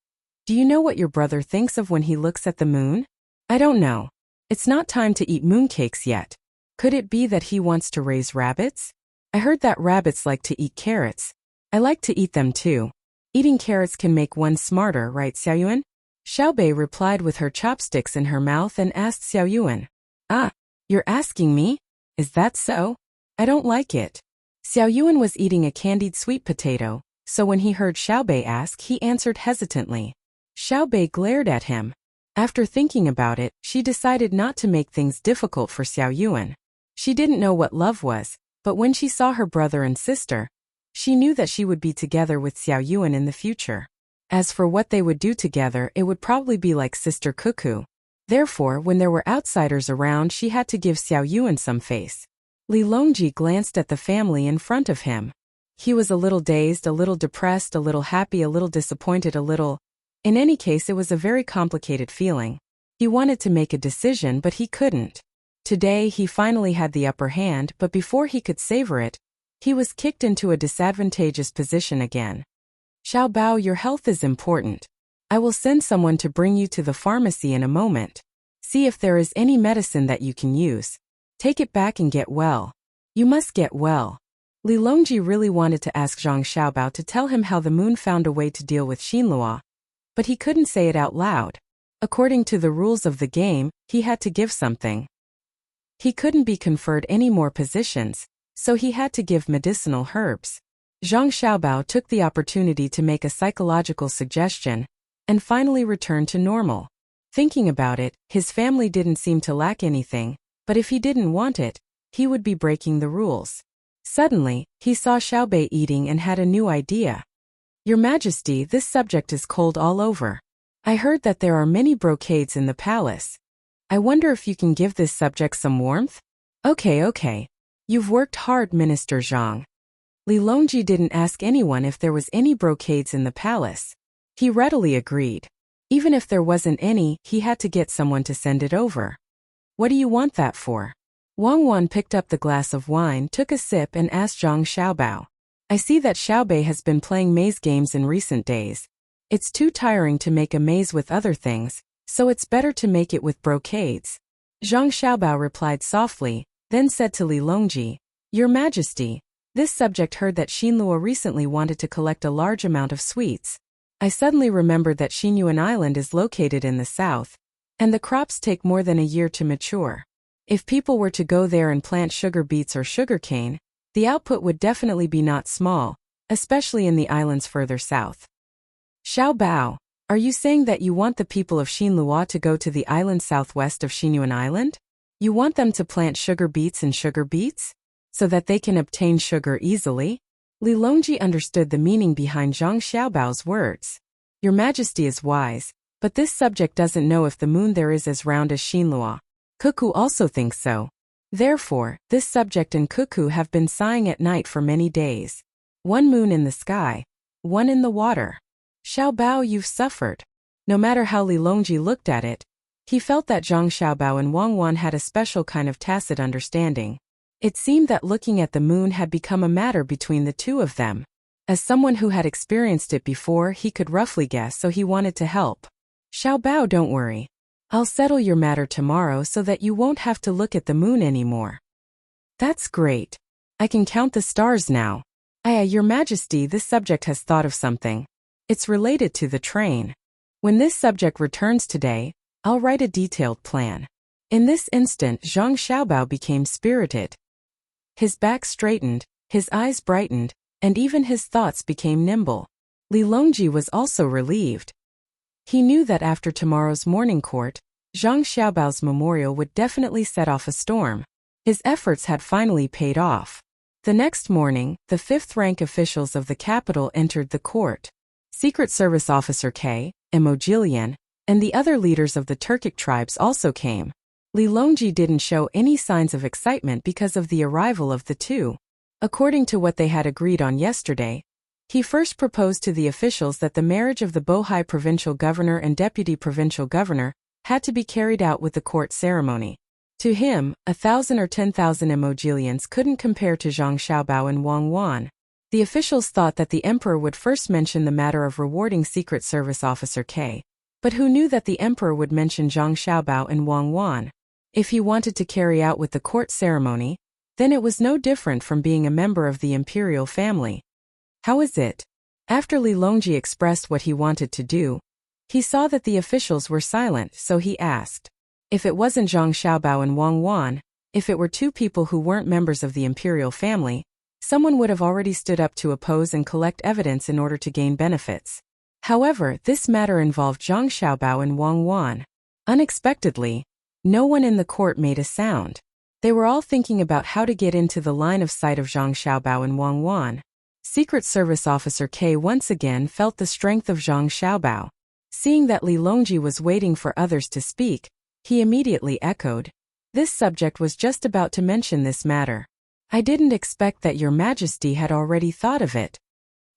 do you know what your brother thinks of when he looks at the moon? I don't know. It's not time to eat mooncakes yet. Could it be that he wants to raise rabbits? I heard that rabbits like to eat carrots. I like to eat them too. Eating carrots can make one smarter, right, Xiaoyuan? Xiaobei replied with her chopsticks in her mouth and asked Xiaoyuan. Ah, you're asking me? Is that so? I don't like it. Xiaoyuan was eating a candied sweet potato, so when he heard Xiaobei ask, he answered hesitantly. Xiaobei glared at him. After thinking about it, she decided not to make things difficult for Xiaoyuan. She didn't know what love was, but when she saw her brother and sister, she knew that she would be together with Xiaoyuan in the future. As for what they would do together, it would probably be like Sister Cuckoo. Therefore, when there were outsiders around, she had to give Xiaoyuan some face. Li Longji glanced at the family in front of him. He was a little dazed, a little depressed, a little happy, a little disappointed, a little... In any case, it was a very complicated feeling. He wanted to make a decision, but he couldn't. Today, he finally had the upper hand, but before he could savor it, he was kicked into a disadvantageous position again. Xiaobao, your health is important. I will send someone to bring you to the pharmacy in a moment. See if there is any medicine that you can use. Take it back and get well. You must get well. Li Longji really wanted to ask Zhang Xiaobao to tell him how the moon found a way to deal with Xinlua, but he couldn't say it out loud. According to the rules of the game, he had to give something. He couldn't be conferred any more positions, so he had to give medicinal herbs. Zhang Xiaobao took the opportunity to make a psychological suggestion, and finally returned to normal. Thinking about it, his family didn't seem to lack anything, but if he didn't want it, he would be breaking the rules. Suddenly, he saw Xiaobei eating and had a new idea. Your Majesty, this subject is cold all over. I heard that there are many brocades in the palace. I wonder if you can give this subject some warmth? Okay. You've worked hard, Minister Zhang. Li Longji didn't ask anyone if there was any brocades in the palace. He readily agreed. Even if there wasn't any, he had to get someone to send it over. What do you want that for? Wang Wan picked up the glass of wine, took a sip and asked Zhang Xiaobao. I see that Xiaobei has been playing maze games in recent days. It's too tiring to make a maze with other things, so it's better to make it with brocades. Zhang Xiaobao replied softly, then said to Li Longji, Your Majesty, This subject heard that Xinluo recently wanted to collect a large amount of sweets. I suddenly remembered that Xinyuan Island is located in the south, and the crops take more than a year to mature. If people were to go there and plant sugar beets or sugarcane, the output would definitely be not small, especially in the islands further south. Xiao Bao, are you saying that you want the people of Xinluo to go to the island southwest of Xinyuan Island? You want them to plant sugar beets and sugar beets? So that they can obtain sugar easily? Li Longji understood the meaning behind Zhang Xiaobao's words. Your Majesty is wise, but this subject doesn't know if the moon there is as round as Xinluo. Cuckoo also thinks so. Therefore, this subject and Cuckoo have been sighing at night for many days. One moon in the sky, one in the water. Xiao Bao, you've suffered. No matter how Li Longji looked at it, he felt that Zhang Xiaobao and Wang Wan had a special kind of tacit understanding. It seemed that looking at the moon had become a matter between the two of them. As someone who had experienced it before, he could roughly guess, so he wanted to help. Xiao Bao, don't worry. I'll settle your matter tomorrow so that you won't have to look at the moon anymore. That's great. I can count the stars now. Your Majesty, this subject has thought of something. It's related to the train. When this subject returns today, I'll write a detailed plan. In this instant, Zhang Xiaobao became spirited. His back straightened, his eyes brightened, and even his thoughts became nimble. Li Longji was also relieved. He knew that after tomorrow's morning court, Zhang Xiaobao's memorial would definitely set off a storm. His efforts had finally paid off. The next morning, the fifth-rank officials of the capital entered the court. Secret Service Officer K, Emojilian, and the other leaders of the Turkic tribes also came. Li Longji didn't show any signs of excitement because of the arrival of the two. According to what they had agreed on yesterday, he first proposed to the officials that the marriage of the Bohai provincial governor and deputy provincial governor had to be carried out with the court ceremony. To him, 1,000 or 10,000 Emojilians couldn't compare to Zhang Xiaobao and Wang Wan. The officials thought that the emperor would first mention the matter of rewarding Secret Service Officer K, but who knew that the emperor would mention Zhang Xiaobao and Wang Wan? If he wanted to carry out with the court ceremony, then it was no different from being a member of the imperial family. How is it? After Li Longji expressed what he wanted to do, he saw that the officials were silent, so he asked. If it wasn't Zhang Xiaobao and Wang Wan, if it were two people who weren't members of the imperial family, someone would have already stood up to oppose and collect evidence in order to gain benefits. However, this matter involved Zhang Xiaobao and Wang Wan. Unexpectedly, no one in the court made a sound. They were all thinking about how to get into the line of sight of Zhang Xiaobao and Wang Wan. Secret Service Officer K once again felt the strength of Zhang Xiaobao. Seeing that Li Longji was waiting for others to speak, he immediately echoed. This subject was just about to mention this matter. I didn't expect that your Majesty had already thought of it.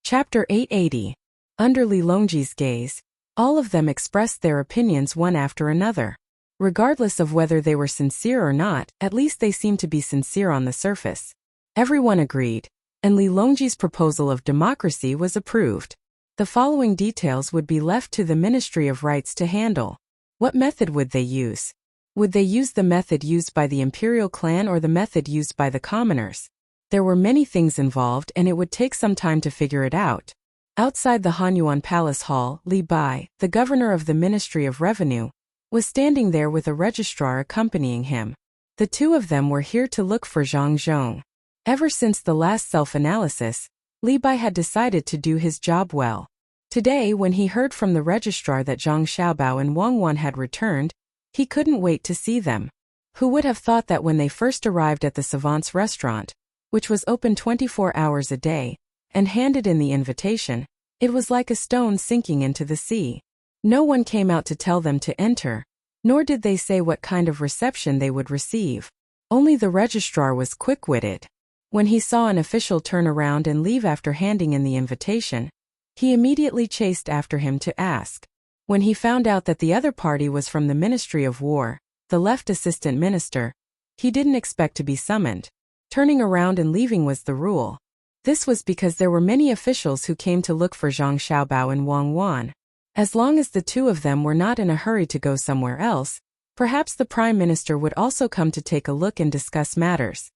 Chapter 880. Under Li Longji's gaze, all of them expressed their opinions one after another. Regardless of whether they were sincere or not, at least they seemed to be sincere on the surface. Everyone agreed, and Li Longji's proposal of democracy was approved. The following details would be left to the Ministry of Rights to handle. What method would they use? Would they use the method used by the imperial clan or the method used by the commoners? There were many things involved and it would take some time to figure it out. Outside the Hanyuan Palace Hall, Li Bai, the governor of the Ministry of Revenue, was standing there with a registrar accompanying him. The two of them were here to look for Zhang Zhong. Ever since the last self-analysis, Li Bai had decided to do his job well. Today, when he heard from the registrar that Zhang Xiaobao and Wang Wan had returned, he couldn't wait to see them. Who would have thought that when they first arrived at the Savant's restaurant, which was open 24 hours a day, and handed in the invitation, it was like a stone sinking into the sea. No one came out to tell them to enter, nor did they say what kind of reception they would receive. Only the registrar was quick-witted. When he saw an official turn around and leave after handing in the invitation, he immediately chased after him to ask. When he found out that the other party was from the Ministry of War, the left assistant minister, he didn't expect to be summoned. Turning around and leaving was the rule. This was because there were many officials who came to look for Zhang Xiaobao and Wang Wan. As long as the two of them were not in a hurry to go somewhere else, perhaps the Prime Minister would also come to take a look and discuss matters.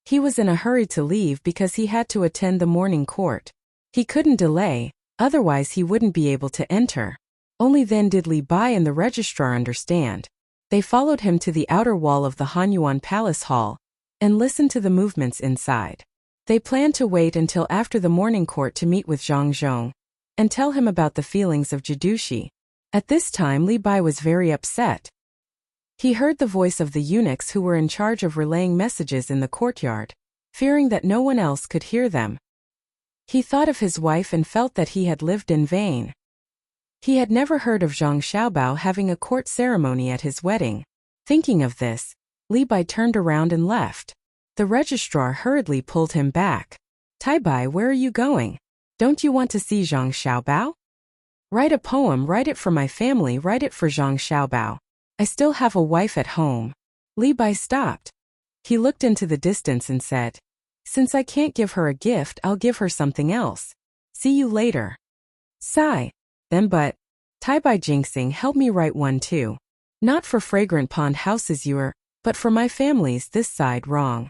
He was in a hurry to leave because he had to attend the morning court. He couldn't delay, otherwise he wouldn't be able to enter. Only then did Li Bai and the registrar understand. They followed him to the outer wall of the Hanyuan Palace Hall and listened to the movements inside. They planned to wait until after the morning court to meet with Zhang Zhong and tell him about the feelings of Jidushi. At this time Li Bai was very upset. He heard the voice of the eunuchs who were in charge of relaying messages in the courtyard, fearing that no one else could hear them. He thought of his wife and felt that he had lived in vain. He had never heard of Zhang Xiaobao having a court ceremony at his wedding. Thinking of this, Li Bai turned around and left. The registrar hurriedly pulled him back. "Tai Bai, where are you going? Don't you want to see Zhang Xiaobao? Write a poem, write it for my family, write it for Zhang Xiaobao. I still have a wife at home." Li Bai stopped. He looked into the distance and said, "Since I can't give her a gift, I'll give her something else. See you later." Sigh. Then but, "Tai Bai Jinxing, help me write one too. Not for Fragrant Pond houses but for my family's this side wrong."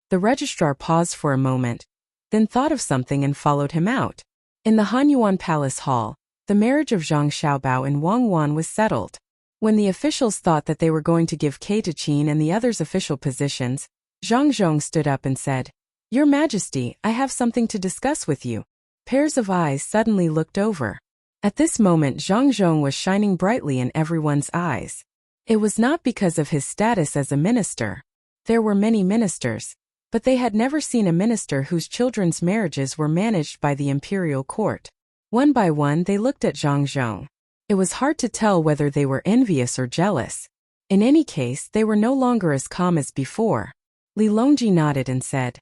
The registrar paused for a moment, then thought of something and followed him out. In the Hanyuan Palace Hall, the marriage of Zhang Xiaobao and Wang Wan was settled. When the officials thought that they were going to give Kei Tachin and the others official positions, Zhang Zhong stood up and said, "Your Majesty, I have something to discuss with you." Pairs of eyes suddenly looked over. At this moment Zhang Zhong was shining brightly in everyone's eyes. It was not because of his status as a minister. There were many ministers, but they had never seen a minister whose children's marriages were managed by the imperial court. One by one they looked at Zhang Zhong. It was hard to tell whether they were envious or jealous. In any case, they were no longer as calm as before. Li Longji nodded and said,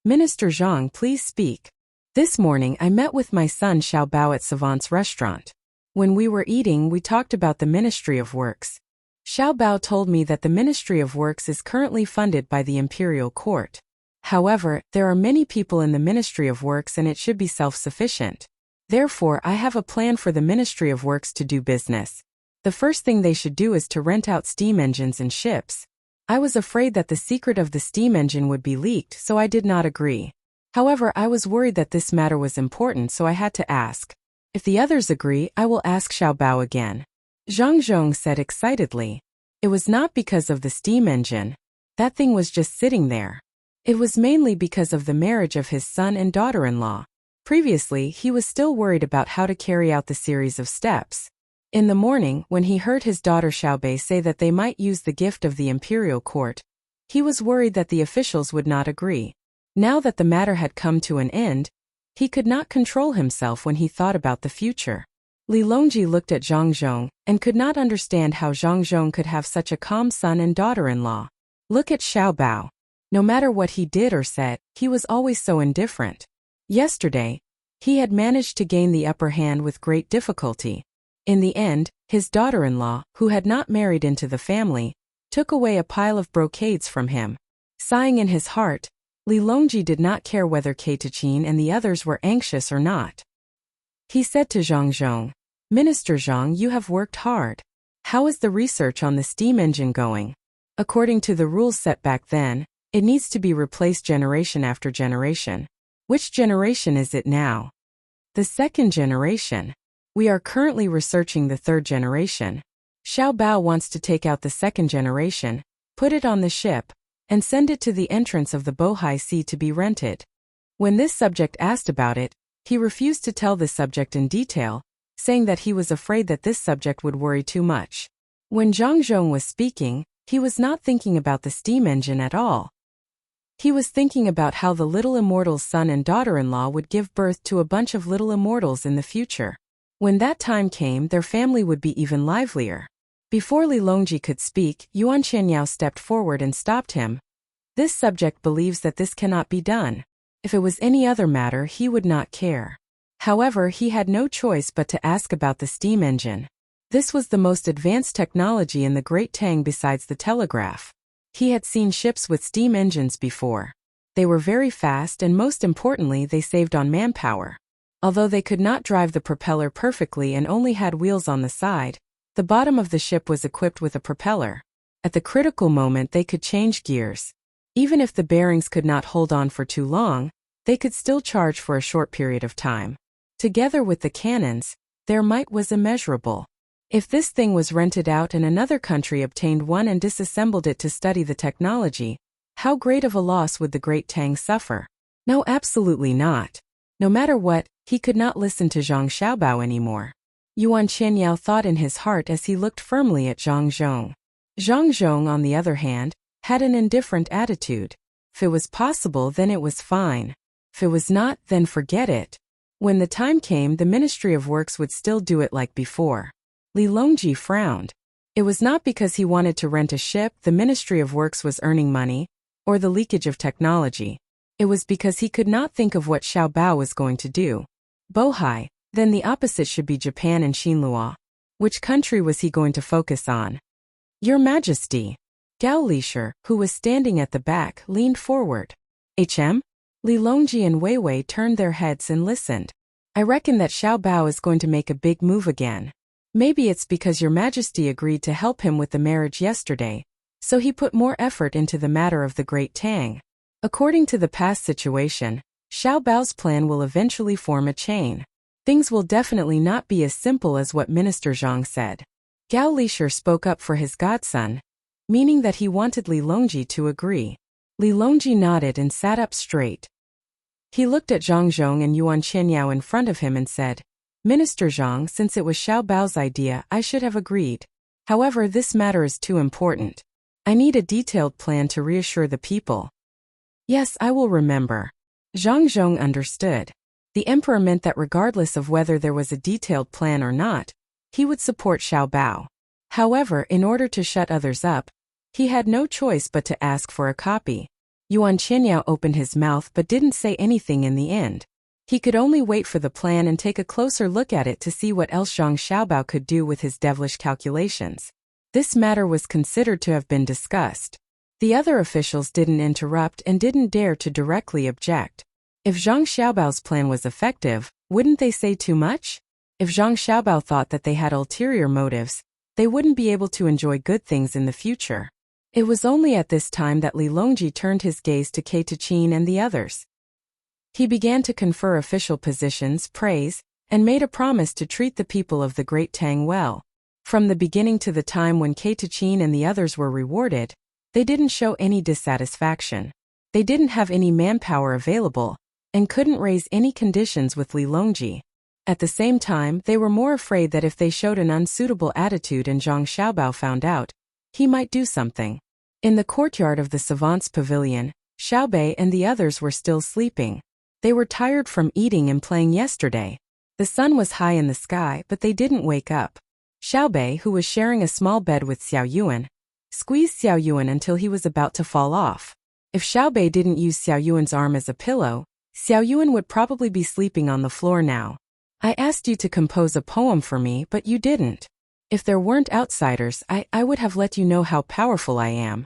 "Minister Zhang, please speak. This morning I met with my son Xiaobao at Savant's restaurant. When we were eating we talked about the Ministry of Works. Xiaobao told me that the Ministry of Works is currently funded by the Imperial Court. However, there are many people in the Ministry of Works and it should be self-sufficient. Therefore I have a plan for the Ministry of Works to do business. The first thing they should do is to rent out steam engines and ships. I was afraid that the secret of the steam engine would be leaked, so I did not agree. However, I was worried that this matter was important, so I had to ask. If the others agree, I will ask Xiaobao again." Zhang Zhong said excitedly. It was not because of the steam engine. That thing was just sitting there. It was mainly because of the marriage of his son and daughter-in-law. Previously, he was still worried about how to carry out the series of steps. In the morning, when he heard his daughter Xiaobei say that they might use the gift of the imperial court, he was worried that the officials would not agree. Now that the matter had come to an end, he could not control himself when he thought about the future. Li Longji looked at Zhang Zhong and could not understand how Zhang Zhong could have such a calm son and daughter-in-law. Look at Xiaobao. No matter what he did or said, he was always so indifferent. Yesterday, he had managed to gain the upper hand with great difficulty. In the end, his daughter-in-law, who had not married into the family, took away a pile of brocades from him. Sighing in his heart, Li Longji did not care whether Kei Tachin and the others were anxious or not. He said to Zhang Zhong, "Minister Zhang, you have worked hard. How is the research on the steam engine going? According to the rules set back then, it needs to be replaced generation after generation. Which generation is it now?" "The second generation. We are currently researching the third generation. Xiaobao wants to take out the second generation, put it on the ship, and send it to the entrance of the Bohai Sea to be rented." When this subject asked about it, he refused to tell this subject in detail, saying that he was afraid that this subject would worry too much. When Zhang Zhong was speaking, he was not thinking about the steam engine at all. He was thinking about how the little immortal's son and daughter-in-law would give birth to a bunch of little immortals in the future. When that time came, their family would be even livelier. Before Li Longji could speak, Yuan Qianyao stepped forward and stopped him. This subject believes that this cannot be done. If it was any other matter, he would not care. However, he had no choice but to ask about the steam engine. This was the most advanced technology in the Great Tang besides the telegraph. He had seen ships with steam engines before. They were very fast and most importantly they saved on manpower. Although they could not drive the propeller perfectly and only had wheels on the side, the bottom of the ship was equipped with a propeller. At the critical moment they could change gears. Even if the bearings could not hold on for too long, they could still charge for a short period of time. Together with the cannons, their might was immeasurable. If this thing was rented out and another country obtained one and disassembled it to study the technology, how great of a loss would the great Tang suffer? No, absolutely not. No matter what, he could not listen to Zhang Xiaobao anymore. Yuan Qianyao thought in his heart as he looked firmly at Zhang Zhong. Zhang Zhong, on the other hand, had an indifferent attitude. If it was possible, then it was fine. If it was not, then forget it. When the time came, the Ministry of Works would still do it like before. Li Longji frowned. It was not because he wanted to rent a ship the Ministry of Works was earning money, or the leakage of technology. It was because he could not think of what Xiaobao was going to do. Bohai, then the opposite should be Japan and Xinlua. Which country was he going to focus on? Your Majesty. Gao Lisher, who was standing at the back, leaned forward. Li Longji and Wei Wei turned their heads and listened. I reckon that Xiaobao is going to make a big move again. Maybe it's because Your Majesty agreed to help him with the marriage yesterday, so he put more effort into the matter of the great Tang. According to the past situation, Xiaobao's plan will eventually form a chain. Things will definitely not be as simple as what Minister Zhang said. Gao Lisher spoke up for his godson, meaning that he wanted Li Longji to agree. Li Longji nodded and sat up straight. He looked at Zhang Zhong and Yuan Qianyao in front of him and said, Minister Zhang, since it was Xiaobao's idea, I should have agreed. However, this matter is too important. I need a detailed plan to reassure the people. Yes, I will remember. Zhang Zhong understood. The emperor meant that regardless of whether there was a detailed plan or not, he would support Xiaobao. However, in order to shut others up, he had no choice but to ask for a copy. Yuan Qianyao opened his mouth but didn't say anything in the end. He could only wait for the plan and take a closer look at it to see what else Zhang Xiaobao could do with his devilish calculations. This matter was considered to have been discussed. The other officials didn't interrupt and didn't dare to directly object. If Zhang Xiaobao's plan was effective, wouldn't they say too much? If Zhang Xiaobao thought that they had ulterior motives, they wouldn't be able to enjoy good things in the future. It was only at this time that Li Longji turned his gaze to Kei Tuqin and the others. He began to confer official positions, praise, and made a promise to treat the people of the Great Tang well. From the beginning to the time when Kei Tuqin and the others were rewarded, they didn't show any dissatisfaction. They didn't have any manpower available, and couldn't raise any conditions with Li Longji. At the same time, they were more afraid that if they showed an unsuitable attitude and Zhang Xiaobao found out, he might do something. In the courtyard of the Savants' Pavilion, Xiaobei and the others were still sleeping. They were tired from eating and playing yesterday. The sun was high in the sky, but they didn't wake up. Xiaobei, who was sharing a small bed with Xiao Yuan, squeezed Xiao Yuan until he was about to fall off. If Xiaobei didn't use Xiao Yuan's arm as a pillow, Xiao Yuan would probably be sleeping on the floor now. I asked you to compose a poem for me, but you didn't. If there weren't outsiders, I would have let you know how powerful I am.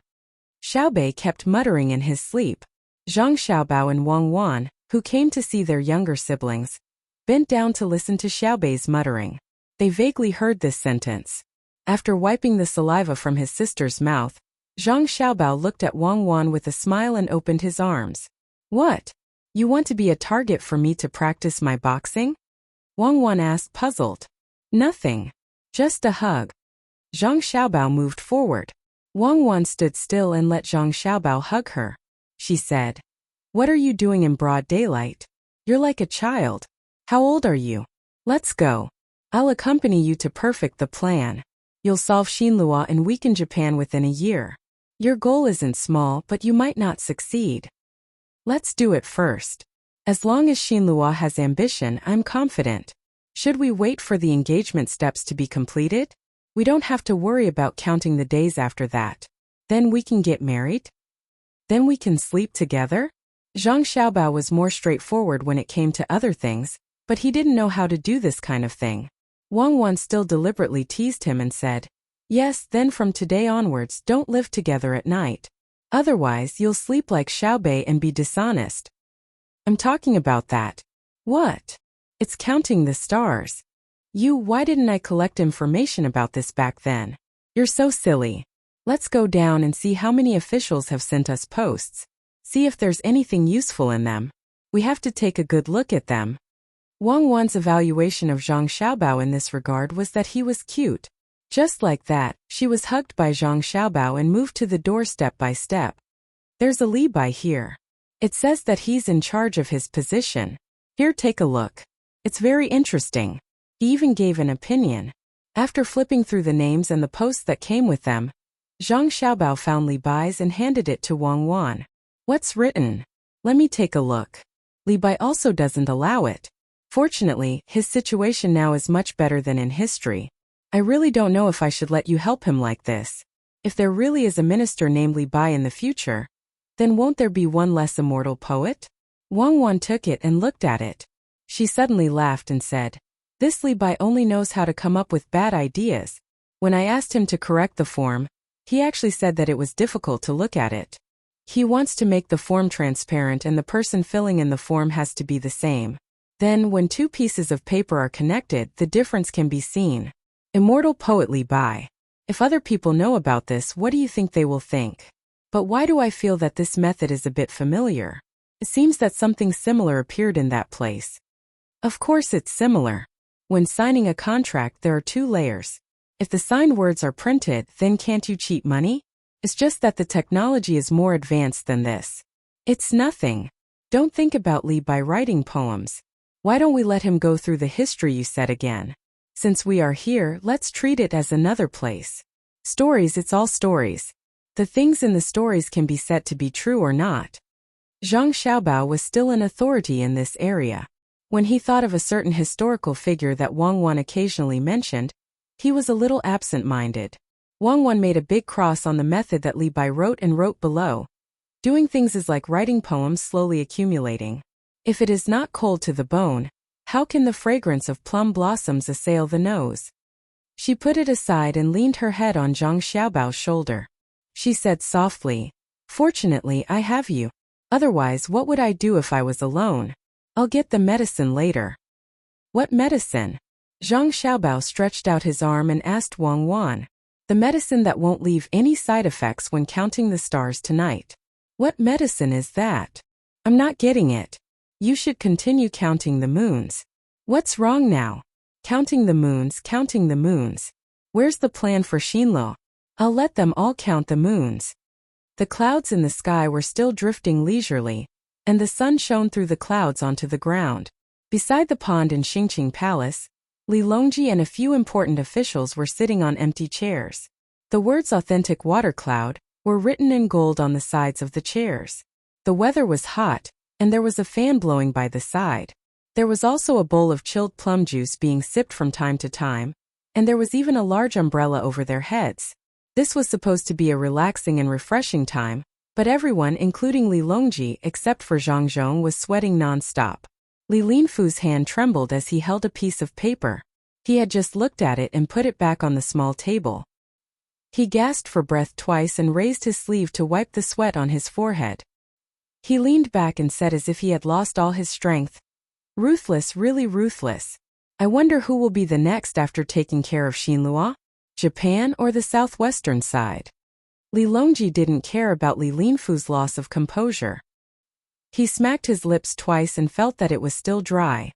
Xiaobei kept muttering in his sleep. Zhang Xiaobao and Wang Wan, who came to see their younger siblings, bent down to listen to Xiaobei's muttering. They vaguely heard this sentence. After wiping the saliva from his sister's mouth, Zhang Xiaobao looked at Wang Wan with a smile and opened his arms. What? You want to be a target for me to practice my boxing? Wang Wan asked, puzzled. Nothing. Just a hug. Zhang Xiaobao moved forward. Wang Wan stood still and let Zhang Xiaobao hug her. She said, What are you doing in broad daylight? You're like a child. How old are you? Let's go. I'll accompany you to perfect the plan. You'll solve Xinlua and weaken Japan within a year. Your goal isn't small, but you might not succeed. Let's do it first. As long as Xinlua has ambition, I'm confident. Should we wait for the engagement steps to be completed? We don't have to worry about counting the days after that. Then we can get married? Then we can sleep together? Zhang Xiaobao was more straightforward when it came to other things, but he didn't know how to do this kind of thing. Wang Wan still deliberately teased him and said, Yes, then from today onwards don't live together at night. Otherwise you'll sleep like Xiaobei and be dishonest. I'm talking about that. What? It's counting the stars. Why didn't I collect information about this back then? You're so silly. Let's go down and see how many officials have sent us posts. See if there's anything useful in them. We have to take a good look at them. Wang Wan's evaluation of Zhang Xiaobao in this regard was that he was cute. Just like that, she was hugged by Zhang Xiaobao and moved to the door step by step. There's a Li Bai here. It says that he's in charge of his position. Here, take a look. It's very interesting. He even gave an opinion. After flipping through the names and the posts that came with them, Zhang Xiaobao found Li Bai's and handed it to Wang Wan. What's written? Let me take a look. Li Bai also doesn't allow it. Fortunately, his situation now is much better than in history. I really don't know if I should let you help him like this. If there really is a minister named Li Bai in the future, then won't there be one less immortal poet? Wang Wan took it and looked at it. She suddenly laughed and said, "This Li Bai only knows how to come up with bad ideas. When I asked him to correct the form, he actually said that it was difficult to look at it. He wants to make the form transparent and the person filling in the form has to be the same. Then, when two pieces of paper are connected, the difference can be seen. Immortal poet Li Bai. If other people know about this, what do you think they will think? But why do I feel that this method is a bit familiar? It seems that something similar appeared in that place. Of course it's similar. When signing a contract, there are two layers. If the signed words are printed, then can't you cheat money? It's just that the technology is more advanced than this. It's nothing. Don't think about Li Bai writing poems. Why don't we let him go through the history you said again? Since we are here, let's treat it as another place. Stories, it's all stories. The things in the stories can be said to be true or not. Zhang Xiaobao was still an authority in this area. When he thought of a certain historical figure that Wang Wan occasionally mentioned, he was a little absent-minded. Wang Wan made a big cross on the method that Li Bai wrote and wrote below. Doing things is like writing poems slowly accumulating. If it is not cold to the bone, how can the fragrance of plum blossoms assail the nose? She put it aside and leaned her head on Zhang Xiaobao's shoulder. She said softly, "Fortunately, I have you. Otherwise, what would I do if I was alone? I'll get the medicine later." "What medicine?" Zhang Xiaobao stretched out his arm and asked Wang Wan. "The medicine that won't leave any side effects when counting the stars tonight." "What medicine is that? I'm not getting it." "You should continue counting the moons." "What's wrong now?" "Counting the moons, counting the moons. Where's the plan for Xinluo?" "I'll let them all count the moons." The clouds in the sky were still drifting leisurely, and the sun shone through the clouds onto the ground. Beside the pond in Xingqing Palace, Li Longji and a few important officials were sitting on empty chairs. The words "authentic water cloud" were written in gold on the sides of the chairs. The weather was hot, and there was a fan blowing by the side. There was also a bowl of chilled plum juice being sipped from time to time, and there was even a large umbrella over their heads. This was supposed to be a relaxing and refreshing time, but everyone, including Li Longji except for Zhang Zhong, was sweating non-stop. Li Linfu's hand trembled as he held a piece of paper. He had just looked at it and put it back on the small table. He gasped for breath twice and raised his sleeve to wipe the sweat on his forehead. He leaned back and said as if he had lost all his strength, "Ruthless, really ruthless. I wonder who will be the next after taking care of Xinluo? Japan or the southwestern side?" Li Longji didn't care about Li Linfu's loss of composure. He smacked his lips twice and felt that it was still dry.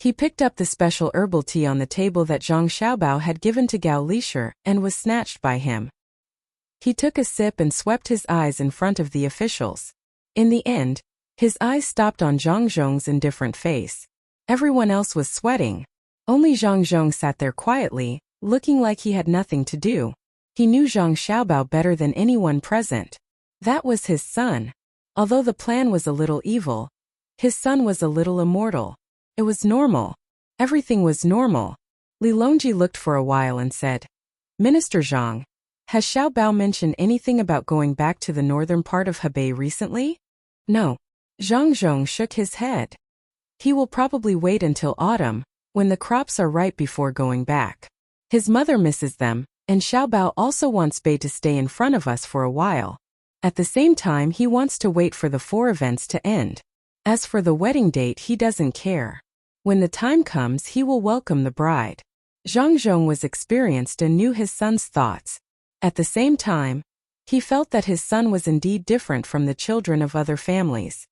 He picked up the special herbal tea on the table that Zhang Xiaobao had given to Gao Lisher and was snatched by him. He took a sip and swept his eyes in front of the officials. In the end, his eyes stopped on Zhang Zhong's indifferent face. Everyone else was sweating. Only Zhang Zhong sat there quietly, looking like he had nothing to do. He knew Zhang Xiaobao better than anyone present. That was his son. Although the plan was a little evil, his son was a little immortal. It was normal. Everything was normal. Li Longji looked for a while and said, "Minister Zhang, has Xiaobao mentioned anything about going back to the northern part of Hebei recently?" "No." Zhang Zhong shook his head. "He will probably wait until autumn, when the crops are ripe before going back. His mother misses them, and Xiaobao also wants Bei to stay in front of us for a while. At the same time, he wants to wait for the 4 events to end. As for the wedding date, he doesn't care. When the time comes, he will welcome the bride." Zhang Zhong was experienced and knew his son's thoughts. At the same time, he felt that his son was indeed different from the children of other families.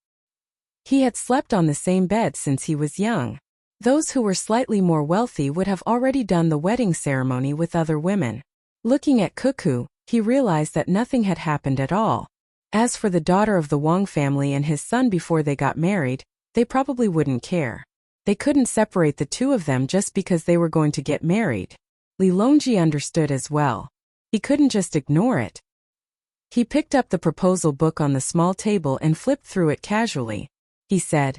He had slept on the same bed since he was young. Those who were slightly more wealthy would have already done the wedding ceremony with other women. Looking at Cuckoo, he realized that nothing had happened at all. As for the daughter of the Wang family and his son before they got married, they probably wouldn't care. They couldn't separate the two of them just because they were going to get married. Li Longji understood as well. He couldn't just ignore it. He picked up the proposal book on the small table and flipped through it casually. He said,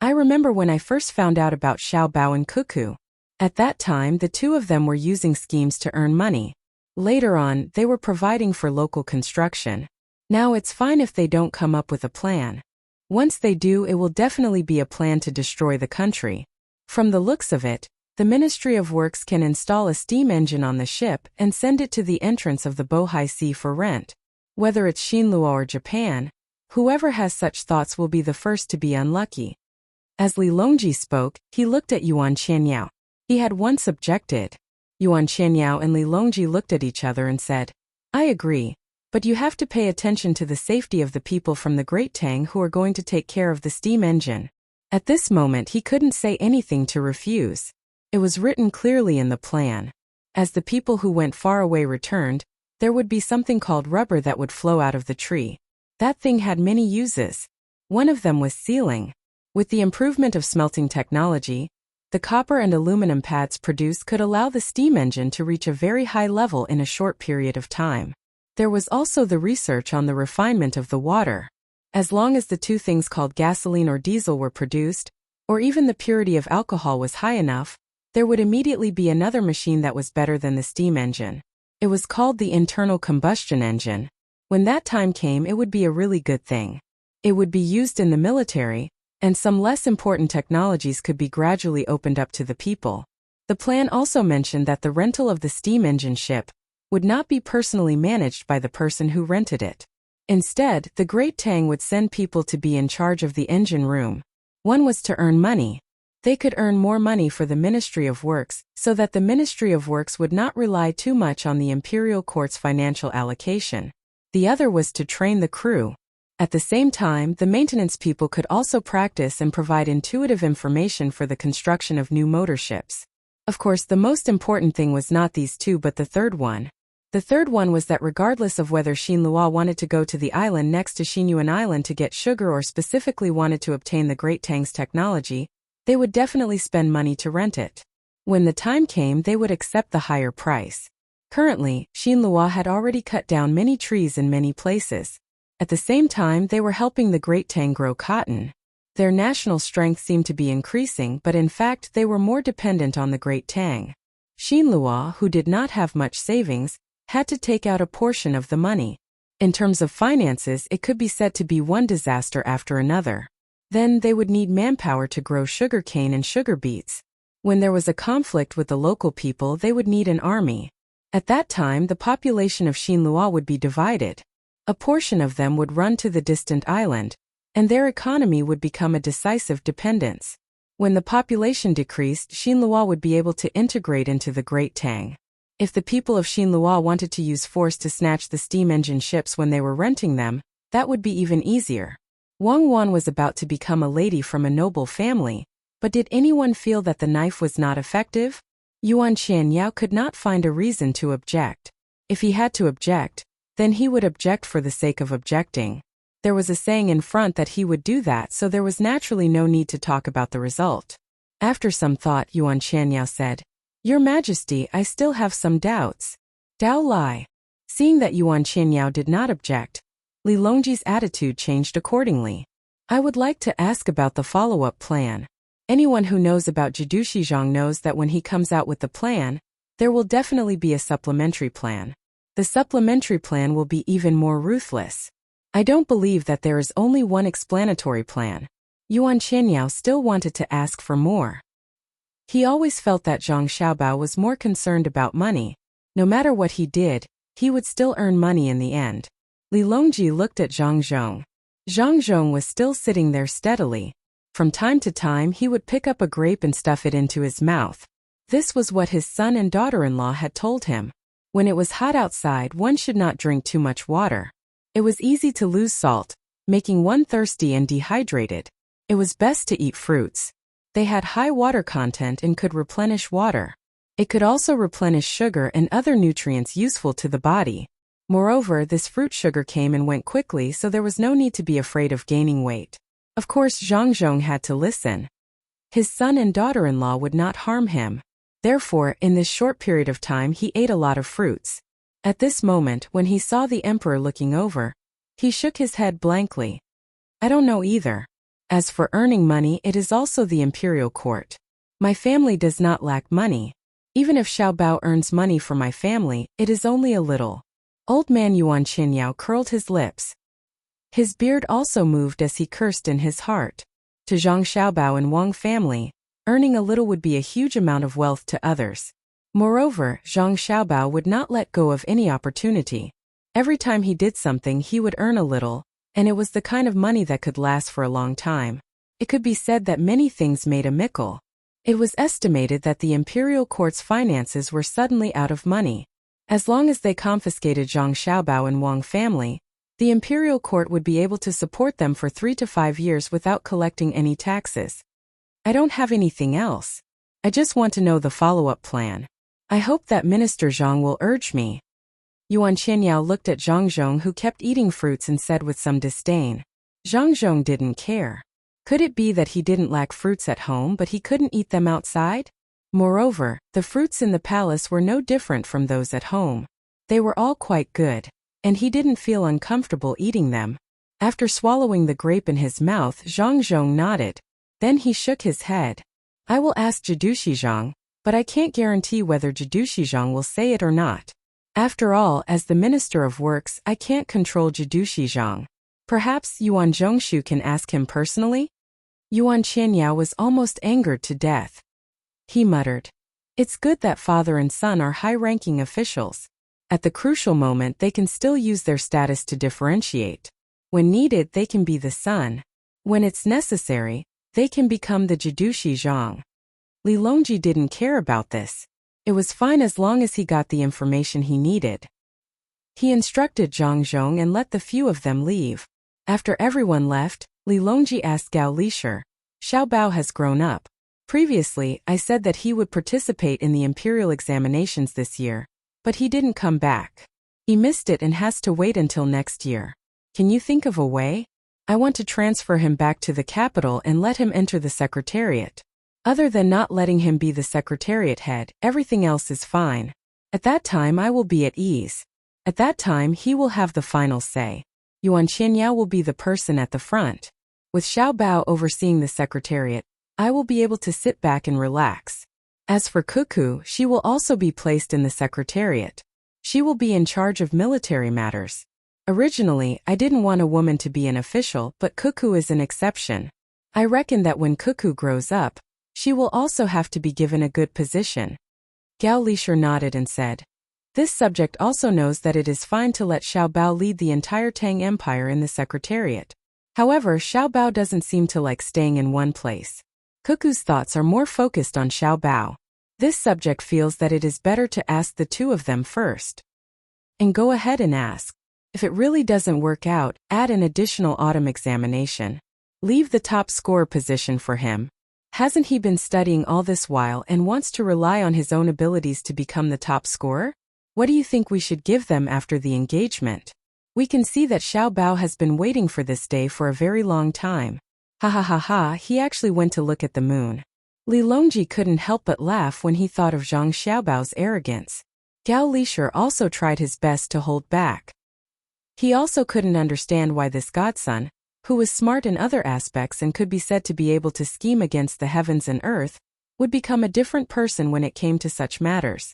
I remember when I first found out about Xiao Bao and Cuckoo. At that time, the two of them were using schemes to earn money. Later on, they were providing for local construction. Now it's fine if they don't come up with a plan. Once they do, it will definitely be a plan to destroy the country. From the looks of it, the Ministry of Works can install a steam engine on the ship and send it to the entrance of the Bohai Sea for rent. Whether it's Xinlua or Japan, whoever has such thoughts will be the first to be unlucky. As Li Longji spoke, he looked at Yuan Qianyao. He had once objected. Yuan Qianyao and Li Longji looked at each other and said, I agree, but you have to pay attention to the safety of the people from the Great Tang who are going to take care of the steam engine. At this moment he couldn't say anything to refuse. It was written clearly in the plan. As the people who went far away returned, there would be something called rubber that would flow out of the tree. That thing had many uses. One of them was sealing. With the improvement of smelting technology, the copper and aluminum pads produced could allow the steam engine to reach a very high level in a short period of time. There was also the research on the refinement of the water. As long as the two things called gasoline or diesel were produced, or even the purity of alcohol was high enough, there would immediately be another machine that was better than the steam engine. It was called the internal combustion engine. When that time came, it would be a really good thing. It would be used in the military, and some less important technologies could be gradually opened up to the people. The plan also mentioned that the rental of the steam engine ship would not be personally managed by the person who rented it. Instead, the Great Tang would send people to be in charge of the engine room. One was to earn money. They could earn more money for the Ministry of Works, so that the Ministry of Works would not rely too much on the imperial court's financial allocation. The other was to train the crew. At the same time, the maintenance people could also practice and provide intuitive information for the construction of new motor ships. Of course, the most important thing was not these two but the third one. The third one was that regardless of whether Xinlua wanted to go to the island next to Xinyuan Island to get sugar or specifically wanted to obtain the Great Tang's technology, they would definitely spend money to rent it. When the time came, they would accept the higher price. Currently, Xinlua had already cut down many trees in many places. At the same time, they were helping the Great Tang grow cotton. Their national strength seemed to be increasing, but in fact they were more dependent on the Great Tang. Xinlua, who did not have much savings, had to take out a portion of the money. In terms of finances, it could be said to be one disaster after another. Then they would need manpower to grow sugarcane and sugar beets. When there was a conflict with the local people, they would need an army. At that time, the population of Xinlua would be divided. A portion of them would run to the distant island, and their economy would become a decisive dependence. When the population decreased, Xinlua would be able to integrate into the Great Tang. If the people of Xinlua wanted to use force to snatch the steam engine ships when they were renting them, that would be even easier. Wang Wan was about to become a lady from a noble family, but did anyone feel that the knife was not effective? Yuan Qianyao could not find a reason to object. If he had to object, then he would object for the sake of objecting. There was a saying in front that he would do that, so there was naturally no need to talk about the result. After some thought, Yuan Qianyao said, Your Majesty, I still have some doubts. Dao Lai. Seeing that Yuan Qianyao did not object, Li Longji's attitude changed accordingly. I would like to ask about the follow-up plan. Anyone who knows about Jidushizhang knows that when he comes out with the plan, there will definitely be a supplementary plan. The supplementary plan will be even more ruthless. I don't believe that there is only one explanatory plan. Yuan Qianyao still wanted to ask for more. He always felt that Zhang Xiaobao was more concerned about money. No matter what he did, he would still earn money in the end. Li Longji looked at Zhang Zhong. Zhang Zhong was still sitting there steadily. From time to time he would pick up a grape and stuff it into his mouth. This was what his son and daughter-in-law had told him. When it was hot outside, one should not drink too much water. It was easy to lose salt, making one thirsty and dehydrated. It was best to eat fruits. They had high water content and could replenish water. It could also replenish sugar and other nutrients useful to the body. Moreover, this fruit sugar came and went quickly, so there was no need to be afraid of gaining weight. Of course, Zhang Zhong had to listen. His son and daughter-in-law would not harm him. Therefore, in this short period of time he ate a lot of fruits. At this moment, when he saw the emperor looking over, he shook his head blankly. I don't know either. As for earning money, it is also the imperial court. My family does not lack money. Even if Xiao Bao earns money for my family, it is only a little. Old man Yuan Qinyao curled his lips. His beard also moved as he cursed in his heart. To Zhang Xiaobao and Wang family, earning a little would be a huge amount of wealth to others. Moreover, Zhang Xiaobao would not let go of any opportunity. Every time he did something he would earn a little, and it was the kind of money that could last for a long time. It could be said that many things made a mickle. It was estimated that the imperial court's finances were suddenly out of money. As long as they confiscated Zhang Xiaobao and Wang family, the imperial court would be able to support them for 3 to 5 years without collecting any taxes. I don't have anything else. I just want to know the follow-up plan. I hope that Minister Zhang will urge me. Yuan Qianyao looked at Zhang Zhong, who kept eating fruits, and said with some disdain. Zhang Zhong didn't care. Could it be that he didn't lack fruits at home but he couldn't eat them outside? Moreover, the fruits in the palace were no different from those at home. They were all quite good, and he didn't feel uncomfortable eating them. After swallowing the grape in his mouth, Zhang Zhong nodded. Then he shook his head. I will ask Jidushi Zhang, but I can't guarantee whether Jidushi Zhang will say it or not. After all, as the Minister of Works, I can't control Jidushi Zhang. Perhaps Yuan Zhongshu can ask him personally? Yuan Qianyao was almost angered to death. He muttered, it's good that father and son are high-ranking officials. At the crucial moment they can still use their status to differentiate. When needed they can be the son. When it's necessary, they can become the Jidushi Zhang. Li Longji didn't care about this. It was fine as long as he got the information he needed. He instructed Zhang Zhong and let the few of them leave. After everyone left, Li Longji asked Gao Lisher, Xiao Bao has grown up. Previously, I said that he would participate in the imperial examinations this year, but he didn't come back. He missed it and has to wait until next year. Can you think of a way? I want to transfer him back to the capital and let him enter the secretariat. Other than not letting him be the secretariat head, everything else is fine. At that time I will be at ease. At that time he will have the final say. Yuan Qianyao will be the person at the front. With Xiao Bao overseeing the secretariat, I will be able to sit back and relax. As for Cuckoo, she will also be placed in the secretariat. She will be in charge of military matters. Originally, I didn't want a woman to be an official, but Cuckoo is an exception. I reckon that when Cuckoo grows up, she will also have to be given a good position. Gao Lisher nodded and said, this subject also knows that it is fine to let Xiao Bao lead the entire Tang Empire in the secretariat. However, Xiao Bao doesn't seem to like staying in one place. Cuckoo's thoughts are more focused on Xiao Bao. This subject feels that it is better to ask the two of them first. And go ahead and ask. If it really doesn't work out, add an additional autumn examination. Leave the top scorer position for him. Hasn't he been studying all this while and wants to rely on his own abilities to become the top scorer? What do you think we should give them after the engagement? We can see that Xiao Bao has been waiting for this day for a very long time. Ha ha ha ha, he actually went to look at the moon. Li Longji couldn't help but laugh when he thought of Zhang Xiaobao's arrogance. Gao Lisher also tried his best to hold back. He also couldn't understand why this godson, who was smart in other aspects and could be said to be able to scheme against the heavens and earth, would become a different person when it came to such matters.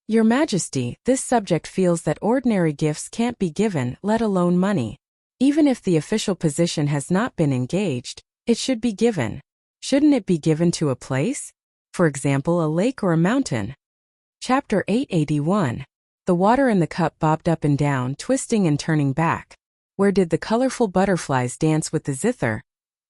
Your Majesty, this subject feels that ordinary gifts can't be given, let alone money. Even if the official position has not been engaged, it should be given. Shouldn't it be given to a place? For example, a lake or a mountain. Chapter 881. The water in the cup bobbed up and down, twisting and turning back. Where did the colorful butterflies dance with the zither,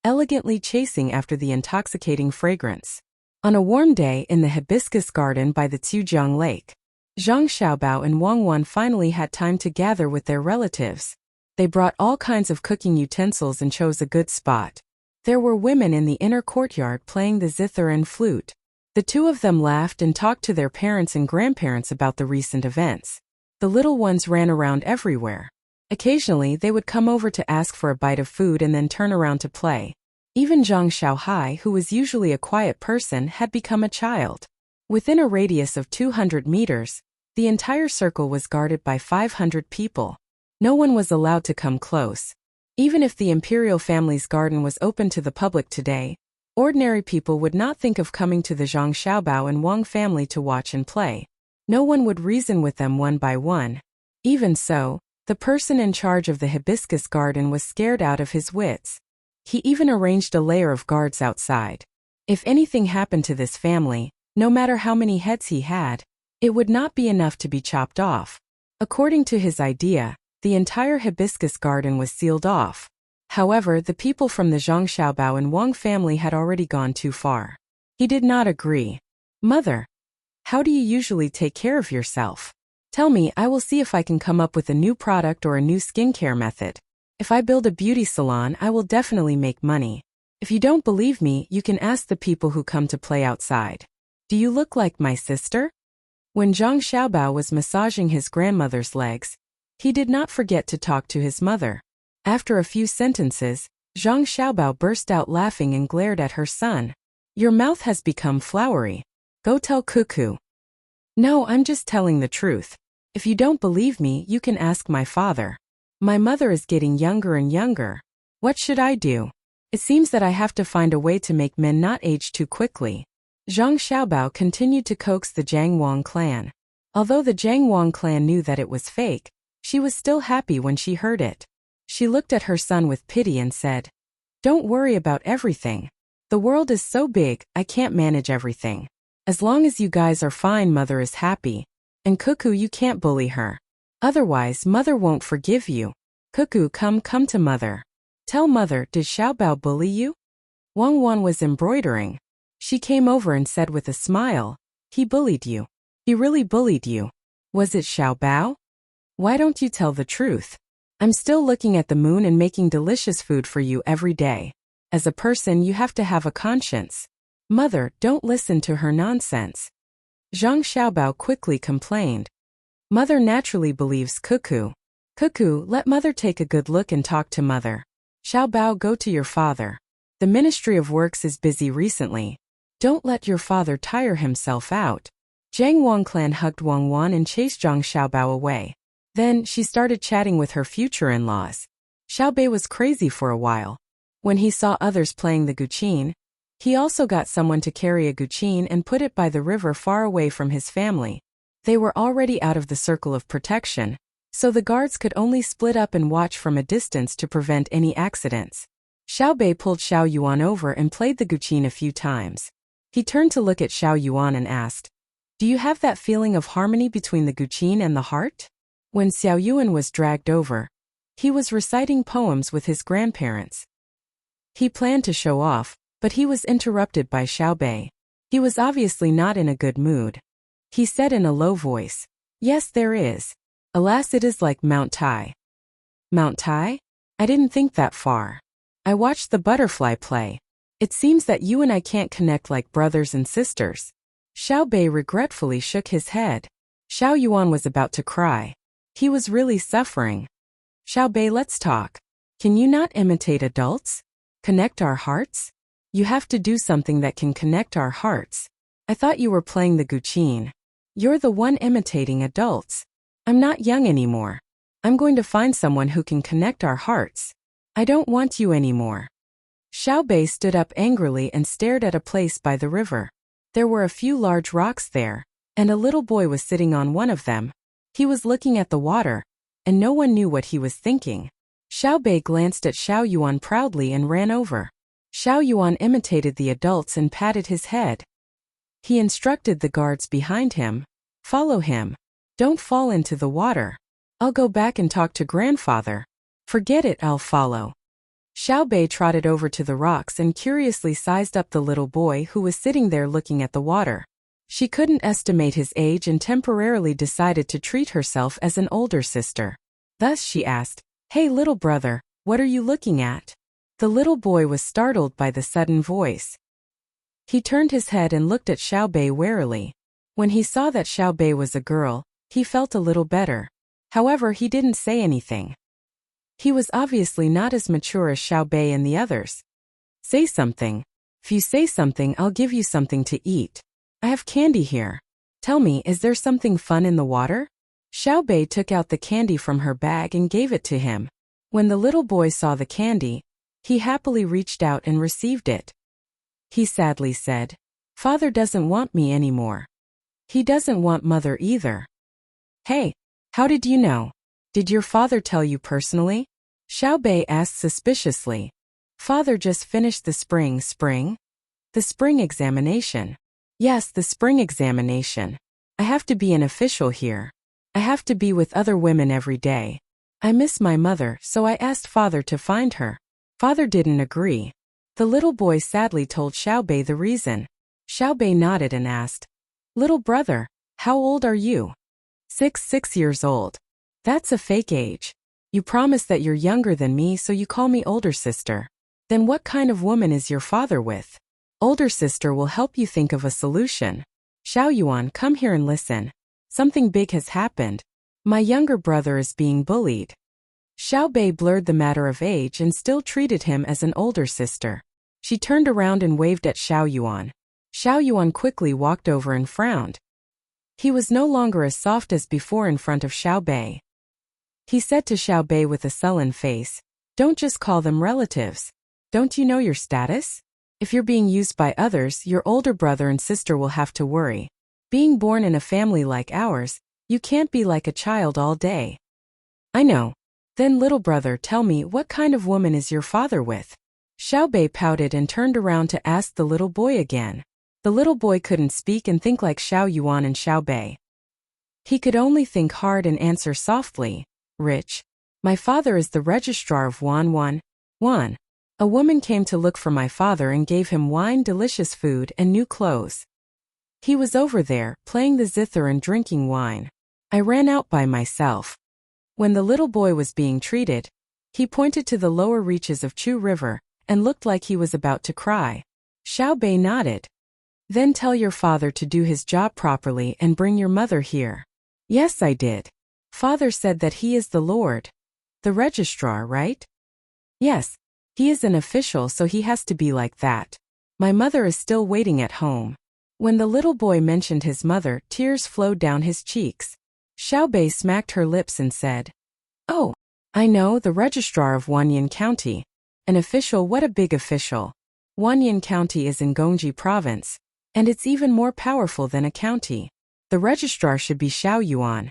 elegantly chasing after the intoxicating fragrance? On a warm day in the hibiscus garden by the Tsujiang Lake. Zhang Xiaobao and Wang Wan finally had time to gather with their relatives. They brought all kinds of cooking utensils and chose a good spot. There were women in the inner courtyard playing the zither and flute. The two of them laughed and talked to their parents and grandparents about the recent events. The little ones ran around everywhere. Occasionally they would come over to ask for a bite of food and then turn around to play. Even Zhang Xiaohai, who was usually a quiet person, had become a child. Within a radius of 200 meters, the entire circle was guarded by 500 people. No one was allowed to come close. Even if the imperial family's garden was open to the public today, ordinary people would not think of coming to the Zhang Xiaobao and Wang family to watch and play. No one would reason with them one by one. Even so, the person in charge of the hibiscus garden was scared out of his wits. He even arranged a layer of guards outside. If anything happened to this family, no matter how many heads he had, it would not be enough to be chopped off. According to his idea, the entire hibiscus garden was sealed off. However, the people from the Zhang Xiaobao and Wang family had already gone too far. He did not agree. "Mother, how do you usually take care of yourself? Tell me, I will see if I can come up with a new product or a new skincare method. If I build a beauty salon, I will definitely make money. If you don't believe me, you can ask the people who come to play outside. Do you look like my sister?" When Zhang Xiaobao was massaging his grandmother's legs, he did not forget to talk to his mother. After a few sentences, Zhang Xiaobao burst out laughing and glared at her son. "Your mouth has become flowery. Go tell Cuckoo." "No, I'm just telling the truth. If you don't believe me, you can ask my father. My mother is getting younger and younger. What should I do? It seems that I have to find a way to make men not age too quickly." Zhang Xiaobao continued to coax the Jiang Wang clan. Although the Jiang Wang clan knew that it was fake, she was still happy when she heard it. She looked at her son with pity and said, "Don't worry about everything. The world is so big, I can't manage everything. As long as you guys are fine, mother is happy. And Cuckoo, you can't bully her. Otherwise, mother won't forgive you. Cuckoo, come to mother. Tell mother, did Xiaobao bully you?" Wang Wan was embroidering. She came over and said with a smile, "He bullied you. He really bullied you. Was it Xiaobao? Why don't you tell the truth? I'm still looking at the moon and making delicious food for you every day. As a person, you have to have a conscience. Mother, don't listen to her nonsense." Zhang Xiaobao quickly complained. "Mother naturally believes Cuckoo. Cuckoo, let mother take a good look and talk to mother. Xiaobao, go to your father. The Ministry of Works is busy recently. Don't let your father tire himself out." Jiang Wang clan hugged Wang Wan and chased Zhang Xiaobao away. Then, she started chatting with her future in-laws. Xiaobei was crazy for a while. When he saw others playing the guqin, he also got someone to carry a guqin and put it by the river far away from his family. They were already out of the circle of protection, so the guards could only split up and watch from a distance to prevent any accidents. Xiaobei pulled Xiao Yuan over and played the guqin a few times. He turned to look at Xiao Yuan and asked, "Do you have that feeling of harmony between the guqin and the heart?" When Xiao Yuan was dragged over, he was reciting poems with his grandparents. He planned to show off, but he was interrupted by Xiaobei. He was obviously not in a good mood. He said in a low voice, "Yes, there is. Alas, it is like Mount Tai." "Mount Tai? I didn't think that far. I watched the butterfly play. It seems that you and I can't connect like brothers and sisters." Xiaobei regretfully shook his head. Xiao Yuan was about to cry. He was really suffering. "Xiaobei, let's talk. Can you not imitate adults? Connect our hearts? You have to do something that can connect our hearts. I thought you were playing the guqin. You're the one imitating adults. I'm not young anymore. I'm going to find someone who can connect our hearts. I don't want you anymore." Xiaobei stood up angrily and stared at a place by the river. There were a few large rocks there, and a little boy was sitting on one of them. He was looking at the water, and no one knew what he was thinking. Xiaobei glanced at Xiao Yuan proudly and ran over. Xiao Yuan imitated the adults and patted his head. He instructed the guards behind him, "Follow him. Don't fall into the water. I'll go back and talk to grandfather." "Forget it, I'll follow." Xiaobei trotted over to the rocks and curiously sized up the little boy who was sitting there looking at the water. She couldn't estimate his age and temporarily decided to treat herself as an older sister. Thus she asked, "Hey little brother, what are you looking at?" The little boy was startled by the sudden voice. He turned his head and looked at Xiaobei warily. When he saw that Xiaobei was a girl, he felt a little better. However, he didn't say anything. He was obviously not as mature as Xiaobei and the others. "Say something. If you say something, I'll give you something to eat. I have candy here. Tell me, is there something fun in the water?" Xiaobei took out the candy from her bag and gave it to him. When the little boy saw the candy, he happily reached out and received it. He sadly said, "Father doesn't want me anymore. He doesn't want mother either." "Hey, how did you know? Did your father tell you personally?" Xiaobei asked suspiciously. "Father just finished the spring? The spring examination." "Yes, the spring examination. I have to be an official here. I have to be with other women every day. I miss my mother, so I asked father to find her. Father didn't agree." The little boy sadly told Xiaobei the reason. Xiaobei nodded and asked, "Little brother, how old are you?" Six years old. That's a fake age. You promise that you're younger than me, so you call me older sister. Then what kind of woman is your father with? Older sister will help you think of a solution. Xiaoyuan, come here and listen. Something big has happened. My younger brother is being bullied. Xiaobei blurred the matter of age and still treated him as an older sister. She turned around and waved at Xiaoyuan. Xiaoyuan quickly walked over and frowned. He was no longer as soft as before in front of Xiaobei. He said to Xiaobei with a sullen face, "Don't just call them relatives. Don't you know your status? If you're being used by others, your older brother and sister will have to worry. Being born in a family like ours, you can't be like a child all day." "I know. Then little brother, tell me, what kind of woman is your father with?" Xiaobei pouted and turned around to ask the little boy again. The little boy couldn't speak and think like Xiaoyuan and Xiaobei. He could only think hard and answer softly, "Rich. My father is the registrar of Wan. A woman came to look for my father and gave him wine, delicious food, and new clothes. He was over there, playing the zither and drinking wine. I ran out by myself." When the little boy was being treated, he pointed to the lower reaches of Chu River and looked like he was about to cry. Xiaobei nodded. "Then tell your father to do his job properly and bring your mother here." "Yes, I did. Father said that he is the Lord. The registrar, right?" "Yes. He is an official, so he has to be like that. My mother is still waiting at home." When the little boy mentioned his mother, tears flowed down his cheeks. Xiaobei smacked her lips and said, "Oh, I know, the registrar of Wanyan County. An official, what a big official. Wanyan County is in Gongji Province, and it's even more powerful than a county. The registrar should be Xiaoyuan.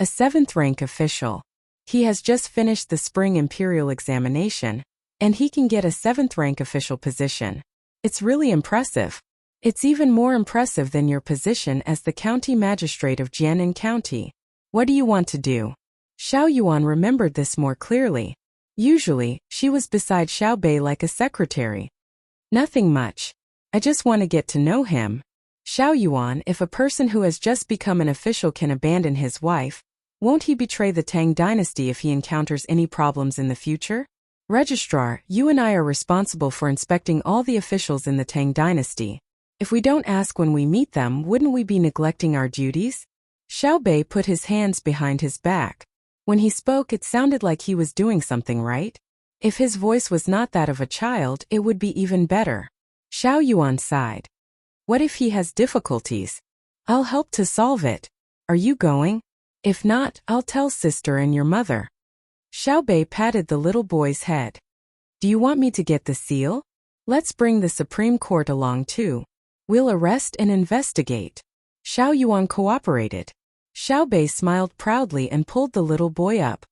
A 7th rank official. He has just finished the spring imperial examination, and he can get a 7th rank official position. It's really impressive. It's even more impressive than your position as the county magistrate of Jianan County. What do you want to do?" Xiaoyuan remembered this more clearly. Usually, she was beside Xiaobei like a secretary. "Nothing much. I just want to get to know him." Xiaoyuan, if a person who has just become an official can abandon his wife, won't he betray the Tang dynasty if he encounters any problems in the future? "Registrar, you and I are responsible for inspecting all the officials in the Tang dynasty. If we don't ask when we meet them, wouldn't we be neglecting our duties?" Xiaobei put his hands behind his back. When he spoke, it sounded like he was doing something right. If his voice was not that of a child, it would be even better. Xiaoyuan sighed. "What if he has difficulties? I'll help to solve it. Are you going? If not, I'll tell sister and your mother." Xiaobei patted the little boy's head. "Do you want me to get the seal? Let's bring the Supreme Court along too. We'll arrest and investigate." Xiaoyuan cooperated. Xiaobei smiled proudly and pulled the little boy up.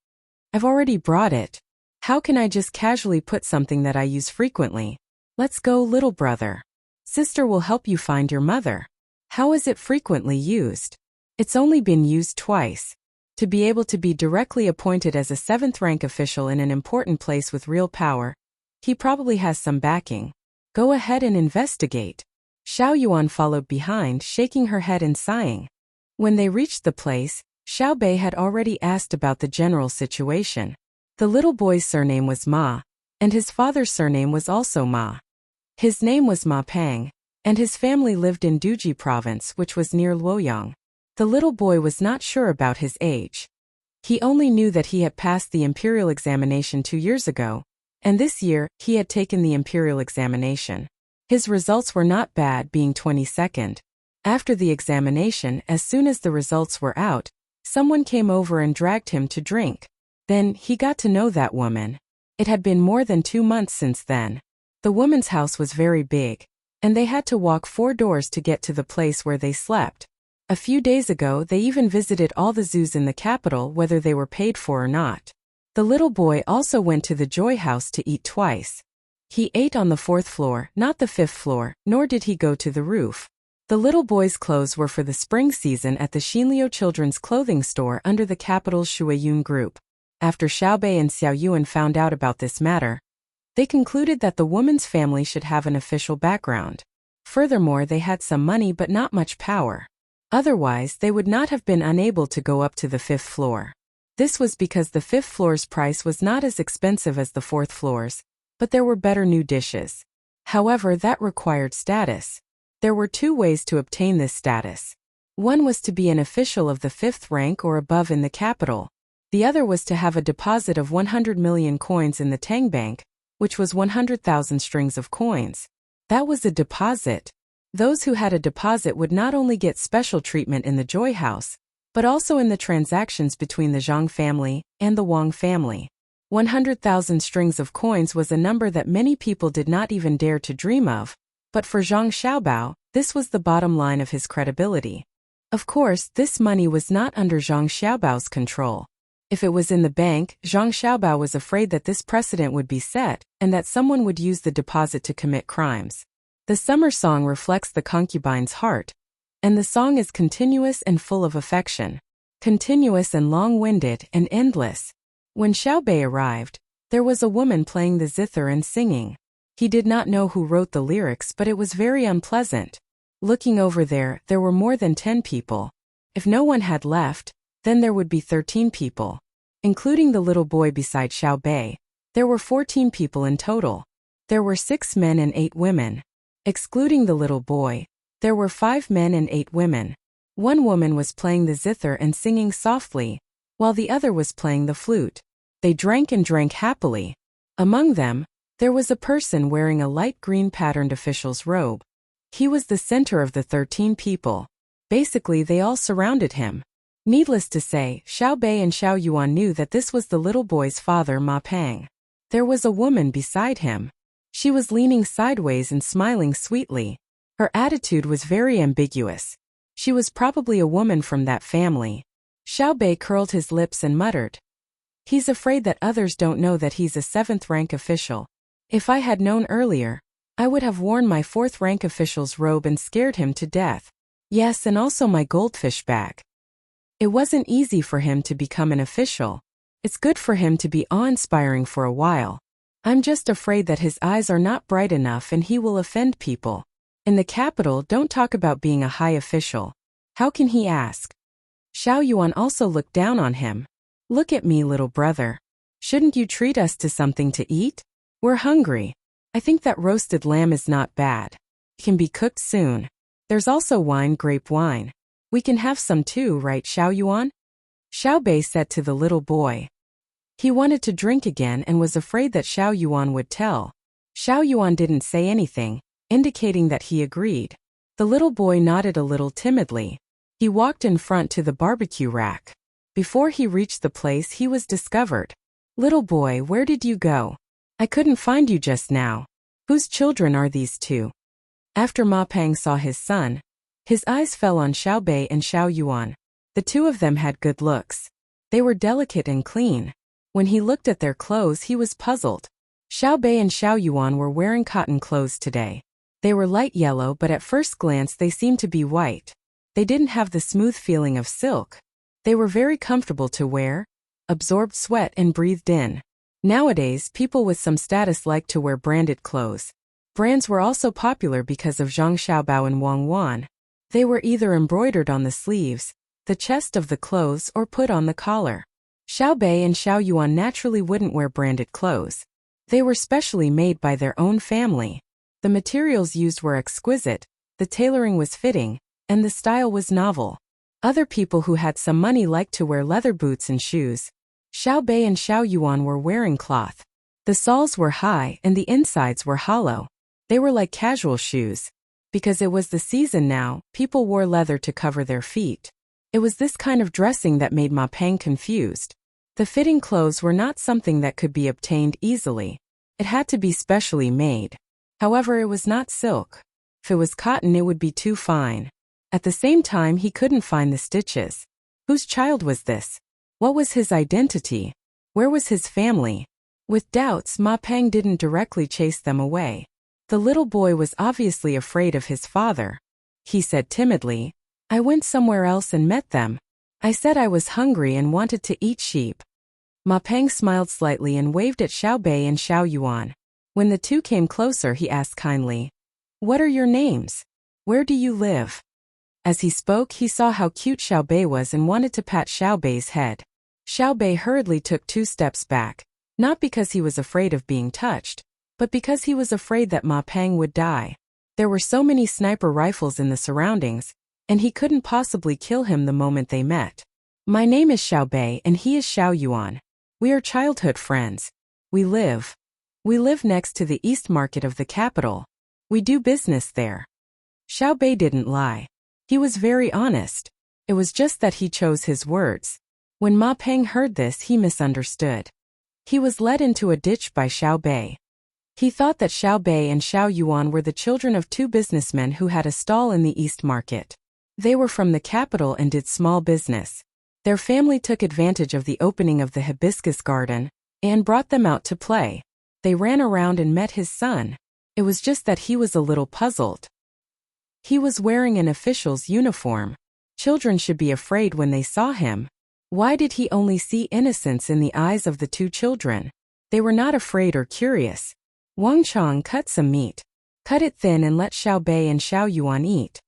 "I've already brought it. How can I just casually put something that I use frequently? Let's go, little brother. Sister will help you find your mother." "How is it frequently used?" "It's only been used twice. To be able to be directly appointed as a 7th rank official in an important place with real power, he probably has some backing. Go ahead and investigate." Xiao Yuan followed behind, shaking her head and sighing. When they reached the place, Xiao Bei had already asked about the general situation. The little boy's surname was Ma, and his father's surname was also Ma. His name was Ma Pang, and his family lived in Duji province, which was near Luoyang. The little boy was not sure about his age. He only knew that he had passed the imperial examination 2 years ago, and this year he had taken the imperial examination. His results were not bad, being 22nd. After the examination, as soon as the results were out, someone came over and dragged him to drink. Then, he got to know that woman. It had been more than 2 months since then. The woman's house was very big, and they had to walk 4 doors to get to the place where they slept. A few days ago they even visited all the zoos in the capital, whether they were paid for or not. The little boy also went to the Joy House to eat twice. He ate on the 4th floor, not the 5th floor, nor did he go to the roof. The little boy's clothes were for the spring season at the Xinliu Children's Clothing Store under the capital's Shuiyun Group. After Xiao Bei and Xiao Yuan found out about this matter, they concluded that the woman's family should have an official background. Furthermore, they had some money but not much power. Otherwise, they would not have been unable to go up to the 5th floor. This was because the 5th floor's price was not as expensive as the 4th floor's, but there were better new dishes. However, that required status. There were 2 ways to obtain this status. One was to be an official of the 5th rank or above in the capital. The other was to have a deposit of 100 million coins in the Tang Bank, which was 100,000 strings of coins. That was a deposit. Those who had a deposit would not only get special treatment in the Joy House, but also in the transactions between the Zhang family and the Wang family. 100,000 strings of coins was a number that many people did not even dare to dream of, but for Zhang Xiaobao, this was the bottom line of his credibility. Of course, this money was not under Zhang Xiaobao's control. If it was in the bank, Zhang Xiaobao was afraid that this precedent would be set, and that someone would use the deposit to commit crimes. The summer song reflects the concubine's heart, and the song is continuous and full of affection. Continuous and long-winded and endless. When Xiao Bei arrived, there was a woman playing the zither and singing. He did not know who wrote the lyrics, but it was very unpleasant. Looking over there were more than 10 people. If no one had left, then there would be 13 people. Including the little boy beside Xiao Bei, there were 14 people in total. There were 6 men and 8 women. Excluding the little boy, there were 5 men and 8 women. One woman was playing the zither and singing softly, while the other was playing the flute. They drank and drank happily. Among them, there was a person wearing a light green patterned official's robe. He was the center of the 13 people. Basically, they all surrounded him. Needless to say, Xiao Bei and Xiao Yuan knew that this was the little boy's father, Ma Pang. There was a woman beside him. She was leaning sideways and smiling sweetly. Her attitude was very ambiguous. She was probably a woman from that family. Xiao Bei curled his lips and muttered, "He's afraid that others don't know that he's a 7th rank official. If I had known earlier, I would have worn my 4th rank official's robe and scared him to death. Yes, and also my goldfish bag." It wasn't easy for him to become an official. It's good for him to be awe-inspiring for a while. I'm just afraid that his eyes are not bright enough and he will offend people. In the capital, don't talk about being a high official. How can he ask? Xiao Yuan also looked down on him. "Look at me, little brother. Shouldn't you treat us to something to eat? We're hungry. I think that roasted lamb is not bad. It can be cooked soon. There's also wine, grape wine. We can have some too, right, Xiao Yuan?" Xiao Bei said to the little boy. He wanted to drink again and was afraid that Xiao Yuan would tell. Xiao Yuan didn't say anything, indicating that he agreed. The little boy nodded a little timidly. He walked in front to the barbecue rack. Before he reached the place, he was discovered. "Little boy, where did you go? I couldn't find you just now. Whose children are these 2? After Ma Pang saw his son, his eyes fell on Xiao Bei and Xiao Yuan. The 2 of them had good looks. They were delicate and clean. When he looked at their clothes, he was puzzled. Xiao Bei and Xiao Yuan were wearing cotton clothes today. They were light yellow, but at first glance they seemed to be white. They didn't have the smooth feeling of silk. They were very comfortable to wear, absorbed sweat and breathed in. Nowadays, people with some status like to wear branded clothes. Brands were also popular because of Zhang Xiaobao and Wang Wan. They were either embroidered on the sleeves, the chest of the clothes, or put on the collar. Xiaobei and Xiaoyuan naturally wouldn't wear branded clothes. They were specially made by their own family. The materials used were exquisite, the tailoring was fitting, and the style was novel. Other people who had some money liked to wear leather boots and shoes. Xiaobei and Xiaoyuan were wearing cloth. The soles were high and the insides were hollow. They were like casual shoes. Because it was the season now, people wore leather to cover their feet. It was this kind of dressing that made Ma Peng confused. The fitting clothes were not something that could be obtained easily. It had to be specially made. However, it was not silk. If it was cotton, it would be too fine. At the same time, he couldn't find the stitches. Whose child was this? What was his identity? Where was his family? With doubts, Ma Peng didn't directly chase them away. The little boy was obviously afraid of his father. He said timidly, "I went somewhere else and met them. I said I was hungry and wanted to eat sheep." Ma Peng smiled slightly and waved at Xiaobei and Xiaoyuan. When the two came closer, he asked kindly, "What are your names? Where do you live?" As he spoke, he saw how cute Xiaobei was and wanted to pat Xiaobei's head. Xiaobei hurriedly took 2 steps back, not because he was afraid of being touched, but because he was afraid that Ma Peng would die. There were so many sniper rifles in the surroundings, and he couldn't possibly kill him the moment they met. "My name is Xiaobei and he is Xiaoyuan. We are childhood friends. We live next to the East Market of the capital. We do business there." Xiaobei didn't lie. He was very honest. It was just that he chose his words. When Ma Peng heard this, he misunderstood. He was led into a ditch by Xiaobei. He thought that Xiaobei and Xiaoyuan were the children of 2 businessmen who had a stall in the East Market. They were from the capital and did small business. Their family took advantage of the opening of the hibiscus garden and brought them out to play. They ran around and met his son. It was just that he was a little puzzled. He was wearing an official's uniform. Children should be afraid when they saw him. Why did he only see innocence in the eyes of the 2 children? They were not afraid or curious. Wang Chong cut some meat. Cut it thin and let Xiaobei and Xiaoyuan eat.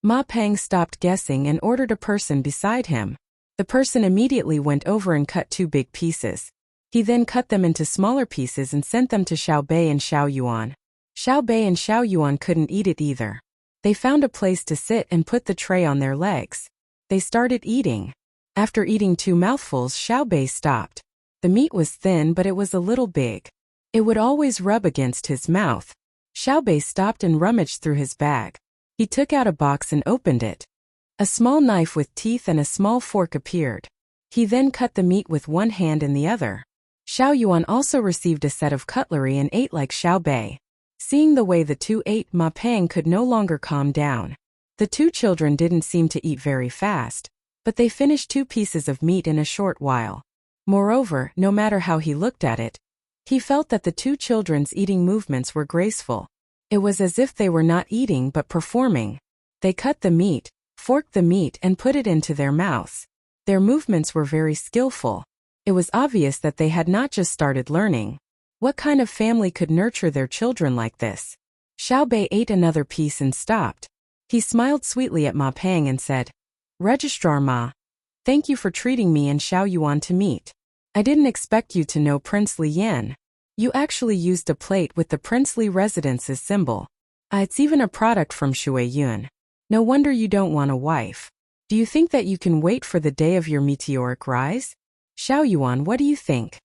Ma Peng stopped guessing and ordered a person beside him. The person immediately went over and cut 2 big pieces. He then cut them into smaller pieces and sent them to Xiaobei and Xiaoyuan. Xiaobei and Xiaoyuan couldn't eat it either. They found a place to sit and put the tray on their legs. They started eating. After eating 2 mouthfuls, Xiaobei stopped. The meat was thin, but it was a little big. It would always rub against his mouth. Xiaobei stopped and rummaged through his bag. He took out a box and opened it. A small knife with teeth and a small fork appeared. He then cut the meat with one hand and the other. Xiaoyuan also received a set of cutlery and ate like Xiaobei. Seeing the way the 2 ate, Ma Peng could no longer calm down. The 2 children didn't seem to eat very fast, but they finished 2 pieces of meat in a short while. Moreover, no matter how he looked at it, he felt that the 2 children's eating movements were graceful. It was as if they were not eating but performing. They cut the meat, forked the meat and put it into their mouths. Their movements were very skillful. It was obvious that they had not just started learning. What kind of family could nurture their children like this? Xiaobei ate another piece and stopped. He smiled sweetly at Ma Peng and said, "Registrar Ma, thank you for treating me and Xiaoyuan to meet. I didn't expect you to know Princely Yan. You actually used a plate with the princely residence's symbol. It's even a product from Shuiyun. No wonder you don't want a wife. Do you think that you can wait for the day of your meteoric rise? Xiaoyuan, what do you think?"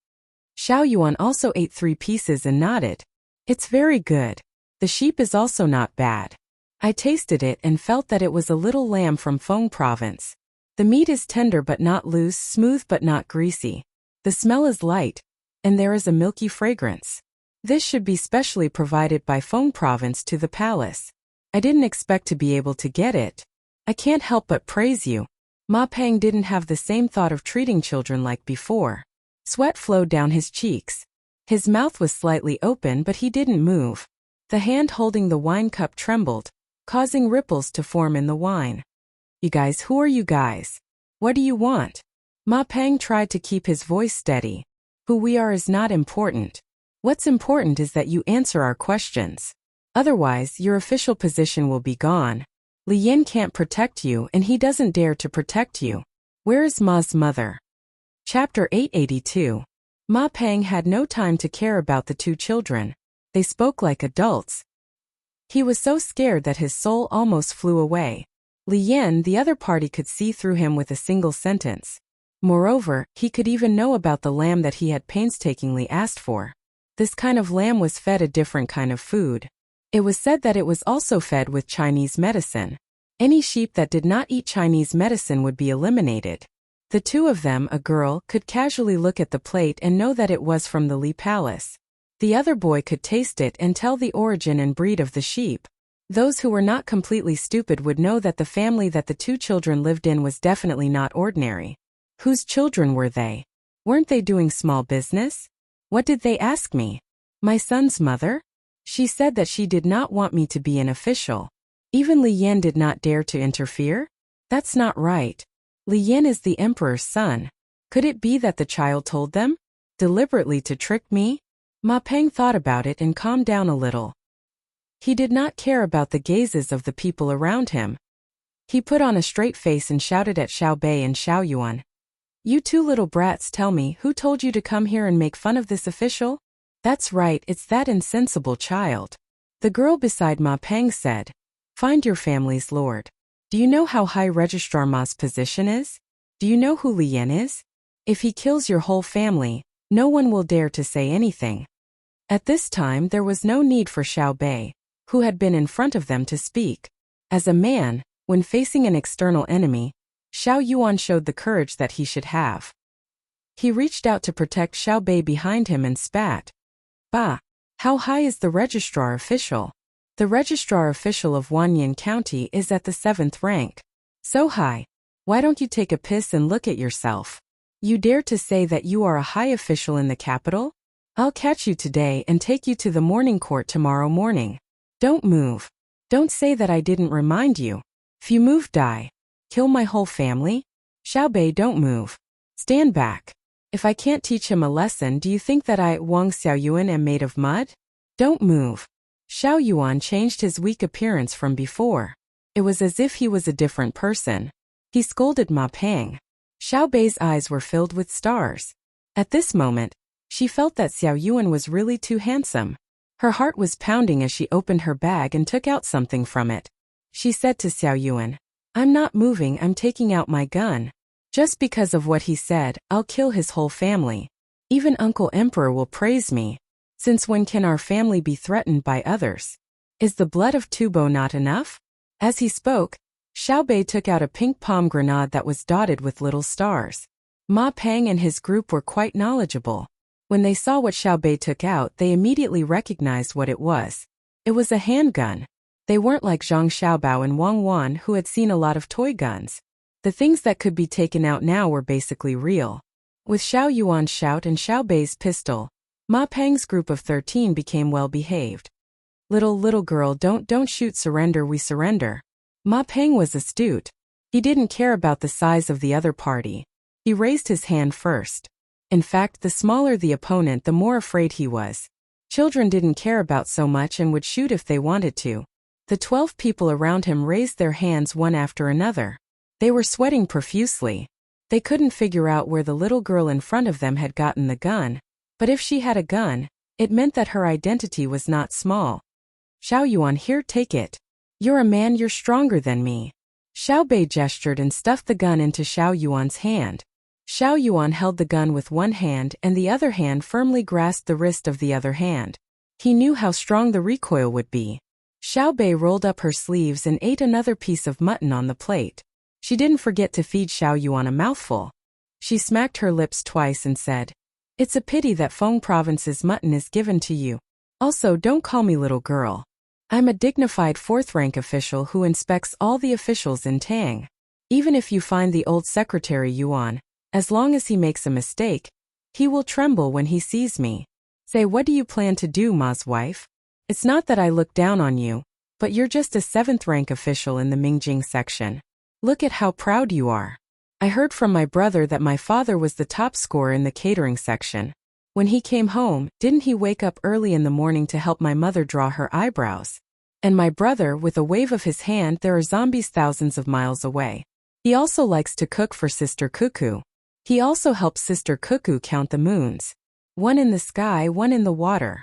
Xiaoyuan also ate 3 pieces and nodded. "It's very good. The sheep is also not bad. I tasted it and felt that it was a little lamb from Feng province. The meat is tender but not loose, smooth but not greasy. The smell is light, and there is a milky fragrance. This should be specially provided by Feng province to the palace. I didn't expect to be able to get it. I can't help but praise you." Ma Peng didn't have the same thought of treating children like before. Sweat flowed down his cheeks. His mouth was slightly open, but he didn't move. The hand holding the wine cup trembled, causing ripples to form in the wine. "You guys, who are you guys? What do you want?" Ma Peng tried to keep his voice steady. "Who we are is not important. What's important is that you answer our questions." Otherwise, your official position will be gone. Li Yin can't protect you and he doesn't dare to protect you. Where is Ma's mother? Chapter 882. Ma Peng had no time to care about the two children. They spoke like adults. He was so scared that his soul almost flew away. Li Yin, the other party, could see through him with a single sentence. Moreover, he could even know about the lamb that he had painstakingly asked for. This kind of lamb was fed a different kind of food. It was said that it was also fed with Chinese medicine. Any sheep that did not eat Chinese medicine would be eliminated. The two of them, a girl, could casually look at the plate and know that it was from the Li Palace. The other boy could taste it and tell the origin and breed of the sheep. Those who were not completely stupid would know that the family that the two children lived in was definitely not ordinary. Whose children were they? Weren't they doing small business? What did they ask me? My son's mother? She said that she did not want me to be an official. Even Li Yin did not dare to interfere? That's not right. Li Yin is the emperor's son. Could it be that the child told them? Deliberately to trick me? Ma Peng thought about it and calmed down a little. He did not care about the gazes of the people around him. He put on a straight face and shouted at Xiao Bei and Xiao Yuan. You two little brats, tell me, who told you to come here and make fun of this official? That's right, it's that insensible child. The girl beside Ma Peng said, Find your family's lord. Do you know how high Registrar Ma's position is? Do you know who Li Yin is? If he kills your whole family, no one will dare to say anything. At this time there was no need for Xiao Bei, who had been in front of them, to speak. As a man, when facing an external enemy, Xiao Yuan showed the courage that he should have. He reached out to protect Xiao Bei behind him and spat. Bah! How high is the registrar official? The registrar official of Wanyan County is at the 7th rank. So high. Why don't you take a piss and look at yourself? You dare to say that you are a high official in the capital? I'll catch you today and take you to the morning court tomorrow morning. Don't move. Don't say that I didn't remind you. If you move, die. Kill my whole family? Xiao Bei, don't move. Stand back. If I can't teach him a lesson, do you think that I, Wang Xiaoyuan, am made of mud? Don't move. Xiao Yuan changed his weak appearance from before. It was as if he was a different person. He scolded Ma Peng. Xiao Bei's eyes were filled with stars. At this moment, she felt that Xiao Yuan was really too handsome. Her heart was pounding as she opened her bag and took out something from it. She said to Xiao Yuan, I'm not moving, I'm taking out my gun. Just because of what he said, I'll kill his whole family. Even Uncle Emperor will praise me. Since when can our family be threatened by others? Is the blood of Tubo not enough? As he spoke, Xiao Bei took out a pink palm grenade that was dotted with little stars. Ma Peng and his group were quite knowledgeable. When they saw what Xiao Bei took out, they immediately recognized what it was. It was a handgun. They weren't like Zhang Xiaobao and Wang Wan, who had seen a lot of toy guns. The things that could be taken out now were basically real. With Xiao Yuan's shout and Xiao Bei's pistol, Ma Peng's group of 13 became well behaved. Little girl, don't shoot, surrender, we surrender. Ma Peng was astute. He didn't care about the size of the other party. He raised his hand first. In fact, the smaller the opponent, the more afraid he was. Children didn't care about so much and would shoot if they wanted to. The 12 people around him raised their hands one after another. They were sweating profusely. They couldn't figure out where the little girl in front of them had gotten the gun. But if she had a gun, it meant that her identity was not small. Xiao Yuan, here, take it. You're a man, you're stronger than me. Xiao Bei gestured and stuffed the gun into Xiao Yuan's hand. Xiao Yuan held the gun with one hand and the other hand firmly grasped the wrist of the other hand. He knew how strong the recoil would be. Xiao Bei rolled up her sleeves and ate another piece of mutton on the plate. She didn't forget to feed Xiao Yuan a mouthful. She smacked her lips twice and said, It's a pity that Feng Province's mutton is given to you. Also, don't call me little girl. I'm a dignified 4th-rank official who inspects all the officials in Tang. Even if you find the old secretary Yuan, as long as he makes a mistake, he will tremble when he sees me. Say, what do you plan to do, Ma's wife? It's not that I look down on you, but you're just a 7th-rank official in the Mingjing section. Look at how proud you are. I heard from my brother that my father was the top scorer in the catering section. When he came home, didn't he wake up early in the morning to help my mother draw her eyebrows? And my brother, with a wave of his hand, there are zombies thousands of miles away. He also likes to cook for Sister Cuckoo. He also helps Sister Cuckoo count the moons. One in the sky, one in the water.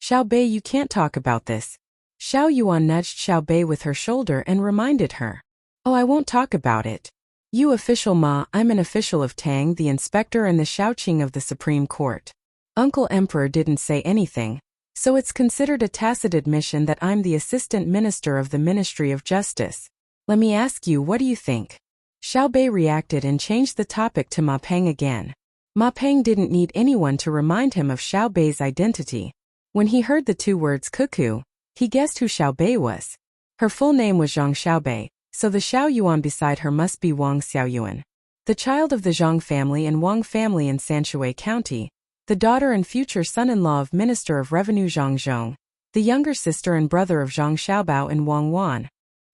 Xiao Bei, you can't talk about this. Xiao Yuan nudged Xiao Bei with her shoulder and reminded her. Oh, I won't talk about it. You official Ma, I'm an official of Tang, the inspector and the Shaoqing of the Supreme Court. Uncle Emperor didn't say anything, so it's considered a tacit admission that I'm the assistant minister of the Ministry of Justice. Let me ask you, what do you think? Xiao Bei reacted and changed the topic to Ma Peng again. Ma Peng didn't need anyone to remind him of Xiao Bei's identity. When he heard the two words cuckoo, he guessed who Xiao Bei was. Her full name was Zhang Xiaobei, so the Xiao Yuan beside her must be Wang Xiaoyuan. The child of the Zhang family and Wang family in Sanshui County, the daughter and future son-in-law of Minister of Revenue Zhang Zhong, the younger sister and brother of Zhang Xiaobao and Wang Wan.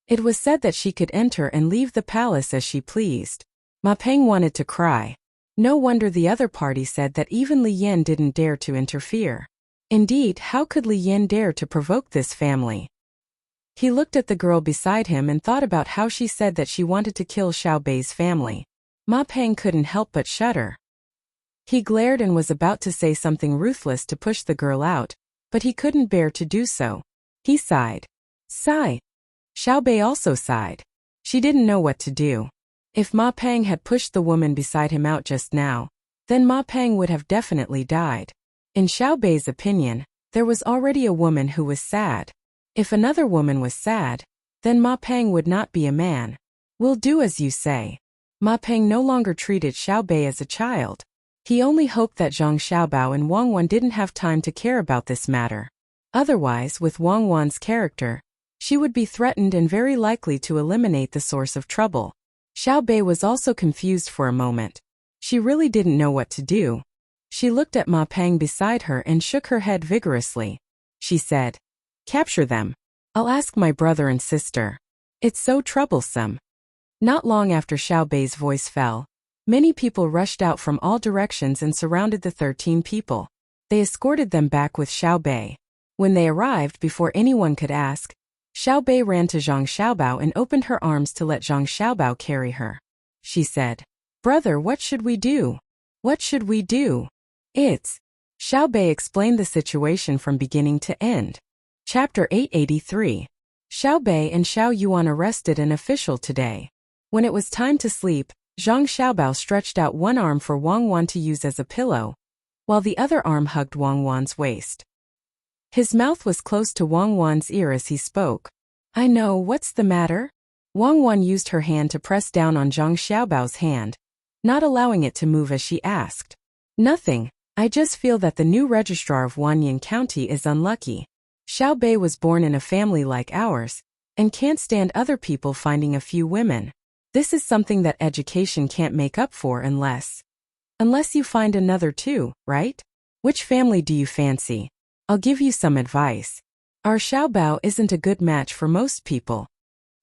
It was said that she could enter and leave the palace as she pleased. Ma Peng wanted to cry. No wonder the other party said that even Li Yan didn't dare to interfere. Indeed, how could Li Yan dare to provoke this family? He looked at the girl beside him and thought about how she said that she wanted to kill Xiao Bei's family. Ma Peng couldn't help but shudder. He glared and was about to say something ruthless to push the girl out, but he couldn't bear to do so. He sighed. Sigh. Xiao Bei also sighed. She didn't know what to do. If Ma Peng had pushed the woman beside him out just now, then Ma Peng would have definitely died. In Xiao Bei's opinion, there was already a woman who was sad. If another woman was sad, then Ma Peng would not be a man. We'll do as you say. Ma Peng no longer treated Xiao Bei as a child. He only hoped that Zhang Xiaobao and Wang Wan didn't have time to care about this matter. Otherwise, with Wang Wan's character, she would be threatened and very likely to eliminate the source of trouble. Xiao Bei was also confused for a moment. She really didn't know what to do. She looked at Ma Peng beside her and shook her head vigorously. She said, "Capture them. I'll ask my brother and sister. It's so troublesome." Not long after Xiao Bei's voice fell, many people rushed out from all directions and surrounded the 13 people. They escorted them back with Xiao Bei. When they arrived, before anyone could ask, Xiao Bei ran to Zhang Xiaobao and opened her arms to let Zhang Xiaobao carry her. She said, "Brother, what should we do? What should we do?" Xiao Bei explained the situation from beginning to end. Chapter 883. Xiao Bei and Xiao Yuan arrested an official today. When it was time to sleep, Zhang Xiaobao stretched out one arm for Wang Wan to use as a pillow, while the other arm hugged Wang Wan's waist. His mouth was close to Wang Wan's ear as he spoke. "I know, what's the matter?" Wang Wan used her hand to press down on Zhang Xiaobao's hand, not allowing it to move as she asked. "Nothing, I just feel that the new registrar of Wanyan County is unlucky. Xiao Bei was born in a family like ours, and can't stand other people finding a few women. This is something that education can't make up for unless you find another too, right? Which family do you fancy? I'll give you some advice. Our Xiaobao isn't a good match for most people."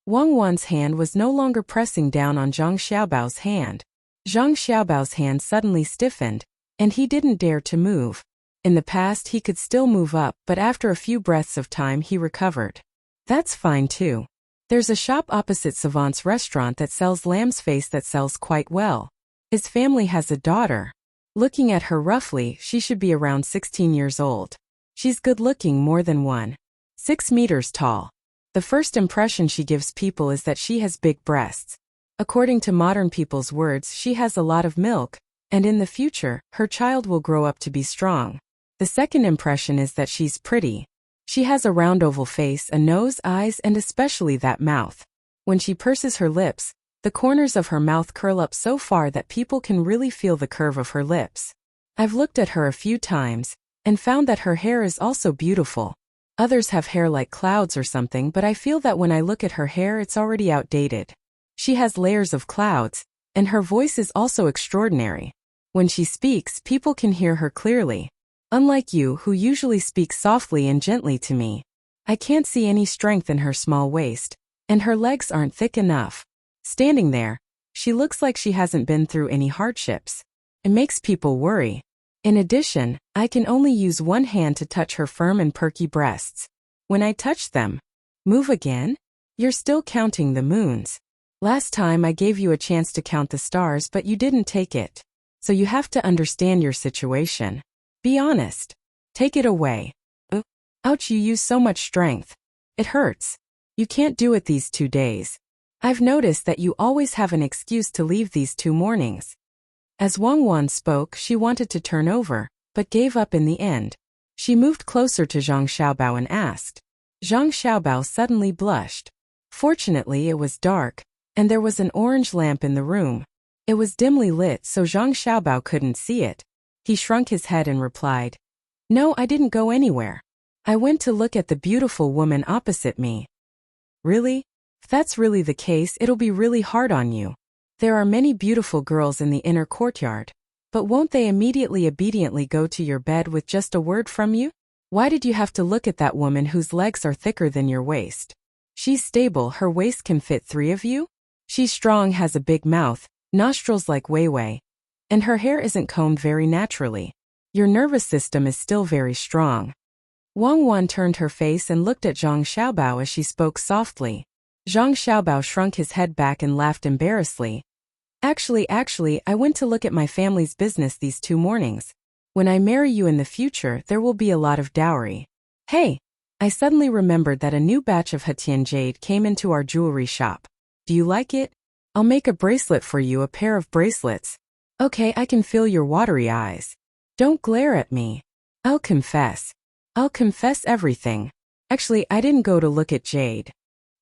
Wang Wan's hand was no longer pressing down on Zhang Xiaobao's hand. Zhang Xiaobao's hand suddenly stiffened, and he didn't dare to move. In the past he could still move up, but after a few breaths of time he recovered. "That's fine too. There's a shop opposite Savant's restaurant that sells lamb's face that sells quite well. His family has a daughter. Looking at her roughly, she should be around 16 years old. She's good-looking, more than 1.6 meters tall. The first impression she gives people is that she has big breasts. According to modern people's words, she has a lot of milk, and in the future, her child will grow up to be strong. The second impression is that she's pretty. She has a round oval face, a nose, eyes, and especially that mouth. When she purses her lips, the corners of her mouth curl up so far that people can really feel the curve of her lips. I've looked at her a few times, and found that her hair is also beautiful. Others have hair like clouds or something, but I feel that when I look at her hair it's already outdated. She has layers of clouds, and her voice is also extraordinary. When she speaks, people can hear her clearly. Unlike you, who usually speak softly and gently to me. I can't see any strength in her small waist, and her legs aren't thick enough. Standing there, she looks like she hasn't been through any hardships. It makes people worry. In addition, I can only use one hand to touch her firm and perky breasts. When I touch them, Move again? You're still counting the moons. Last time I gave you a chance to count the stars, but you didn't take it. So you have to understand your situation. Be honest. Take it away. Ouch, you use so much strength. It hurts. You can't do it these 2 days. I've noticed that you always have an excuse to leave these 2 mornings. As Wang Wan spoke, she wanted to turn over, but gave up in the end. She moved closer to Zhang Xiaobao and asked. Zhang Xiaobao suddenly blushed. Fortunately, it was dark, and there was an orange lamp in the room. It was dimly lit, so Zhang Xiaobao couldn't see it. He shrunk his head and replied, "No, I didn't go anywhere. I went to look at the beautiful woman opposite me." Really? If that's really the case, it'll be really hard on you. There are many beautiful girls in the inner courtyard. But won't they immediately obediently go to your bed with just a word from you? Why did you have to look at that woman whose legs are thicker than your waist? She's stable, her waist can fit 3 of you? She's strong, has a big mouth, nostrils like Weiwei. And her hair isn't combed very naturally. Your nervous system is still very strong. Wang Wan turned her face and looked at Zhang Xiaobao as she spoke softly. Zhang Xiaobao shrunk his head back and laughed embarrassedly. Actually, I went to look at my family's business these 2 mornings. When I marry you in the future, there will be a lot of dowry. Hey, I suddenly remembered that a new batch of Hetian jade came into our jewelry shop. Do you like it? I'll make a bracelet for you, a pair of bracelets. Okay, I can feel your watery eyes. Don't glare at me. I'll confess everything. Actually, I didn't go to look at jade.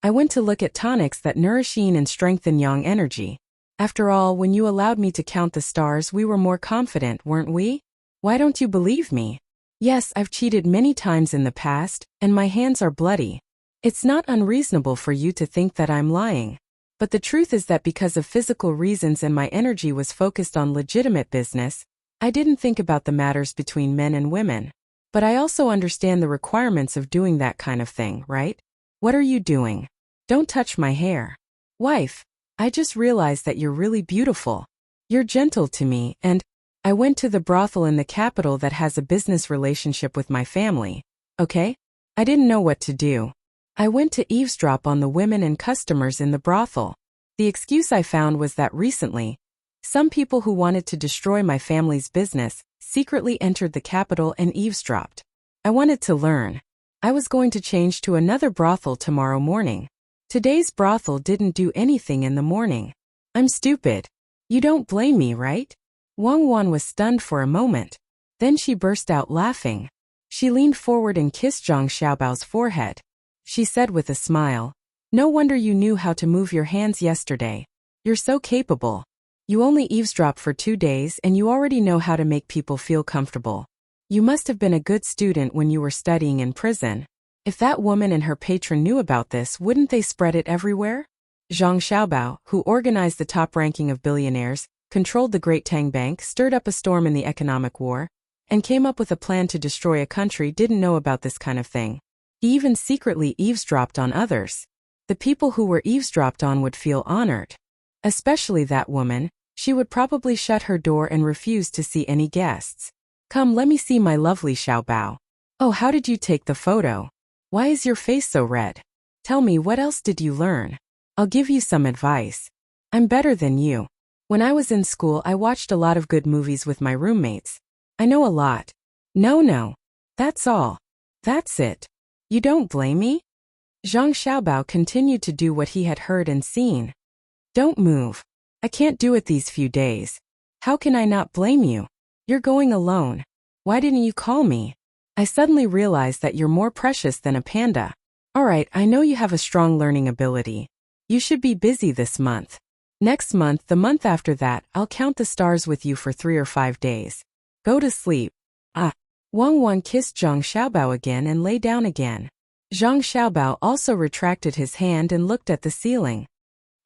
I went to look at tonics that nourish yin and strengthen yang energy. After all, when you allowed me to count the stars, we were more confident, weren't we? Why don't you believe me? Yes, I've cheated many times in the past, and my hands are bloody. It's not unreasonable for you to think that I'm lying. But the truth is that because of physical reasons and my energy was focused on legitimate business, I didn't think about the matters between men and women. But I also understand the requirements of doing that kind of thing, right? What are you doing? Don't touch my hair. Wife, I just realized that you're really beautiful. You're gentle to me, and I went to the brothel in the capital that has a business relationship with my family. Okay? I didn't know what to do. I went to eavesdrop on the women and customers in the brothel. The excuse I found was that recently, some people who wanted to destroy my family's business secretly entered the capital and eavesdropped. I wanted to learn. I was going to change to another brothel tomorrow morning. Today's brothel didn't do anything in the morning. I'm stupid. You don't blame me, right? Wang Wan was stunned for a moment. Then she burst out laughing. She leaned forward and kissed Zhang Xiaobao's forehead. She said with a smile, "No wonder you knew how to move your hands yesterday. You're so capable. You only eavesdropped for 2 days and you already know how to make people feel comfortable. You must have been a good student when you were studying in prison. If that woman and her patron knew about this, wouldn't they spread it everywhere?" Zhang Xiaobao, who organized the top ranking of billionaires, controlled the Great Tang Bank, stirred up a storm in the economic war, and came up with a plan to destroy a country, didn't know about this kind of thing. He even secretly eavesdropped on others. The people who were eavesdropped on would feel honored. Especially that woman, she would probably shut her door and refuse to see any guests. "Come, let me see my lovely Xiaobao. Oh, how did you take the photo? Why is your face so red? Tell me, what else did you learn? I'll give you some advice. I'm better than you. When I was in school, I watched a lot of good movies with my roommates. I know a lot. No. That's all. That's it. You don't blame me?" Zhang Xiaobao continued to do what he had heard and seen. "Don't move. I can't do it these few days. How can I not blame you? You're going alone. Why didn't you call me? I suddenly realized that you're more precious than a panda. Alright, I know you have a strong learning ability. You should be busy this month. Next month, the month after that, I'll count the stars with you for 3 or 5 days. Go to sleep." Wang Wan kissed Zhang Xiaobao again and lay down again. Zhang Xiaobao also retracted his hand and looked at the ceiling.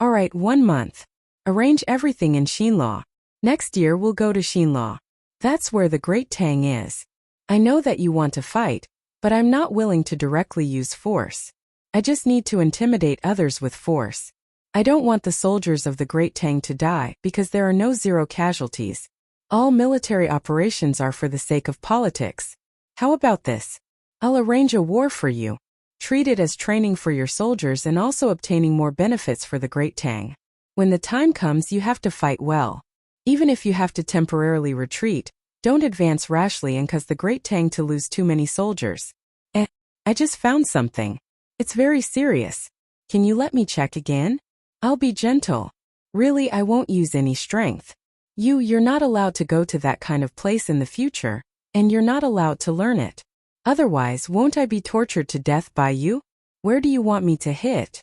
"Alright, 1 month. Arrange everything in Xinluo. Next year we'll go to Xinluo. That's where the Great Tang is. I know that you want to fight, but I'm not willing to directly use force. I just need to intimidate others with force. I don't want the soldiers of the Great Tang to die because there are no zero casualties. All military operations are for the sake of politics. How about this? I'll arrange a war for you. Treat it as training for your soldiers and also obtaining more benefits for the great Tang. When the time comes, you have to fight well. Even if you have to temporarily retreat, don't advance rashly and cause the great Tang to lose too many soldiers. I just found something. It's very serious. Can you let me check again? I'll be gentle. Really, I won't use any strength. You're not allowed to go to that kind of place in the future, and you're not allowed to learn it. Otherwise, won't I be tortured to death by you? Where do you want me to hit?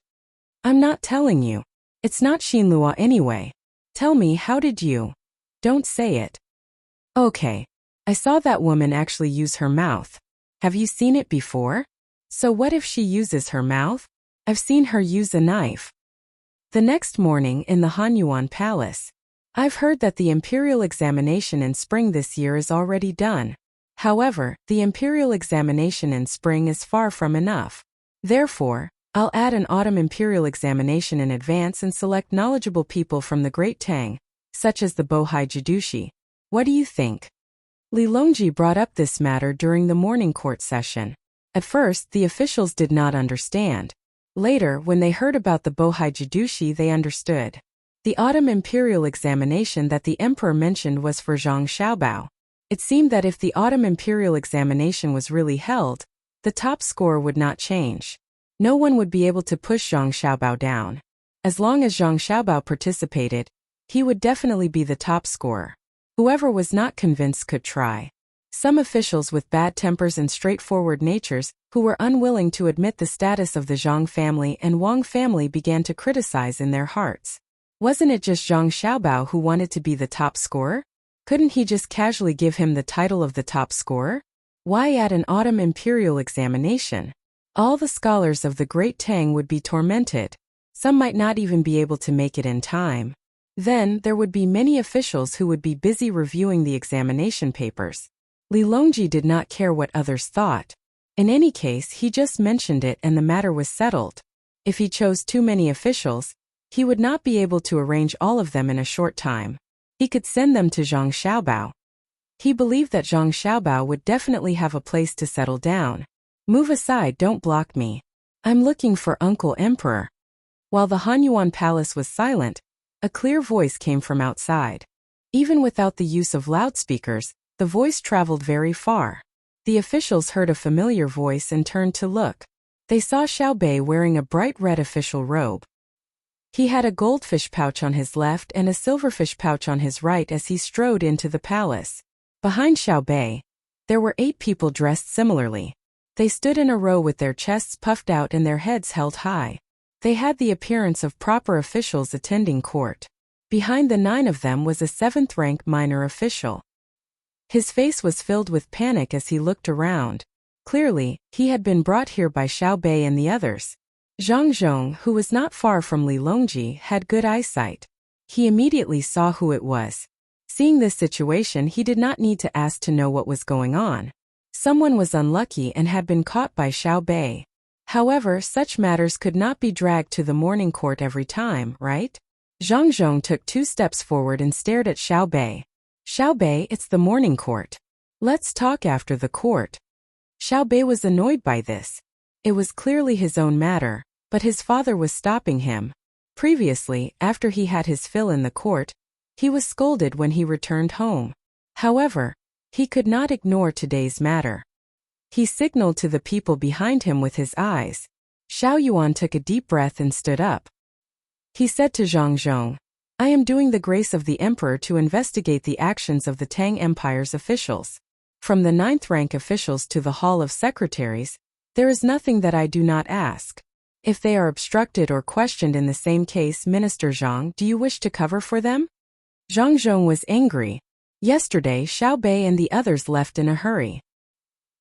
I'm not telling you. It's not Xinlua anyway. Tell me, how did you? Don't say it. Okay. I saw that woman actually use her mouth. Have you seen it before? So what if she uses her mouth? I've seen her use a knife. The next morning in the Hanyuan Palace. I've heard that the imperial examination in spring this year is already done. However, the imperial examination in spring is far from enough. Therefore, I'll add an autumn imperial examination in advance and select knowledgeable people from the Great Tang, such as the Bohai Jidushi. What do you think? Li Longji brought up this matter during the morning court session. At first, the officials did not understand. Later, when they heard about the Bohai Jidushi, they understood. The autumn imperial examination that the emperor mentioned was for Zhang Xiaobao. It seemed that if the autumn imperial examination was really held, the top score would not change. No one would be able to push Zhang Xiaobao down. As long as Zhang Xiaobao participated, he would definitely be the top scorer. Whoever was not convinced could try. Some officials with bad tempers and straightforward natures, who were unwilling to admit the status of the Zhang family and Wang family, began to criticize in their hearts. Wasn't it just Zhang Xiaobao who wanted to be the top scorer? Couldn't he just casually give him the title of the top scorer? Why add an autumn imperial examination? All the scholars of the Great Tang would be tormented. Some might not even be able to make it in time. Then, there would be many officials who would be busy reviewing the examination papers. Li Longji did not care what others thought. In any case, he just mentioned it and the matter was settled. If he chose too many officials, he would not be able to arrange all of them in a short time. He could send them to Zhang Xiaobao. He believed that Zhang Xiaobao would definitely have a place to settle down. Move aside, don't block me. I'm looking for Uncle Emperor. While the Hanyuan Palace was silent, a clear voice came from outside. Even without the use of loudspeakers, the voice traveled very far. The officials heard a familiar voice and turned to look. They saw Xiao Bei wearing a bright red official robe. He had a goldfish pouch on his left and a silverfish pouch on his right as he strode into the palace. Behind Xiao Bei, there were 8 people dressed similarly. They stood in a row with their chests puffed out and their heads held high. They had the appearance of proper officials attending court. Behind the 9 of them was a 7th-rank minor official. His face was filled with panic as he looked around. Clearly, he had been brought here by Xiao Bei and the others. Zhang Zhong, who was not far from Li Longji, had good eyesight. He immediately saw who it was. Seeing this situation, he did not need to ask to know what was going on. Someone was unlucky and had been caught by Xiao Bei. However, such matters could not be dragged to the morning court every time, right? Zhang Zhong took 2 steps forward and stared at Xiao Bei. Xiao Bei, it's the morning court. Let's talk after the court. Xiao Bei was annoyed by this. It was clearly his own matter, but his father was stopping him. Previously, after he had his fill in the court, he was scolded when he returned home. However, he could not ignore today's matter. He signaled to the people behind him with his eyes. Xiao Yuan took a deep breath and stood up. He said to Zhang Zhong, I am doing the grace of the emperor to investigate the actions of the Tang Empire's officials. From the 9th-rank officials to the Hall of Secretaries, there is nothing that I do not ask. If they are obstructed or questioned in the same case, Minister Zhang, do you wish to cover for them? Zhang Zhong was angry. Yesterday, Xiao Bei and the others left in a hurry.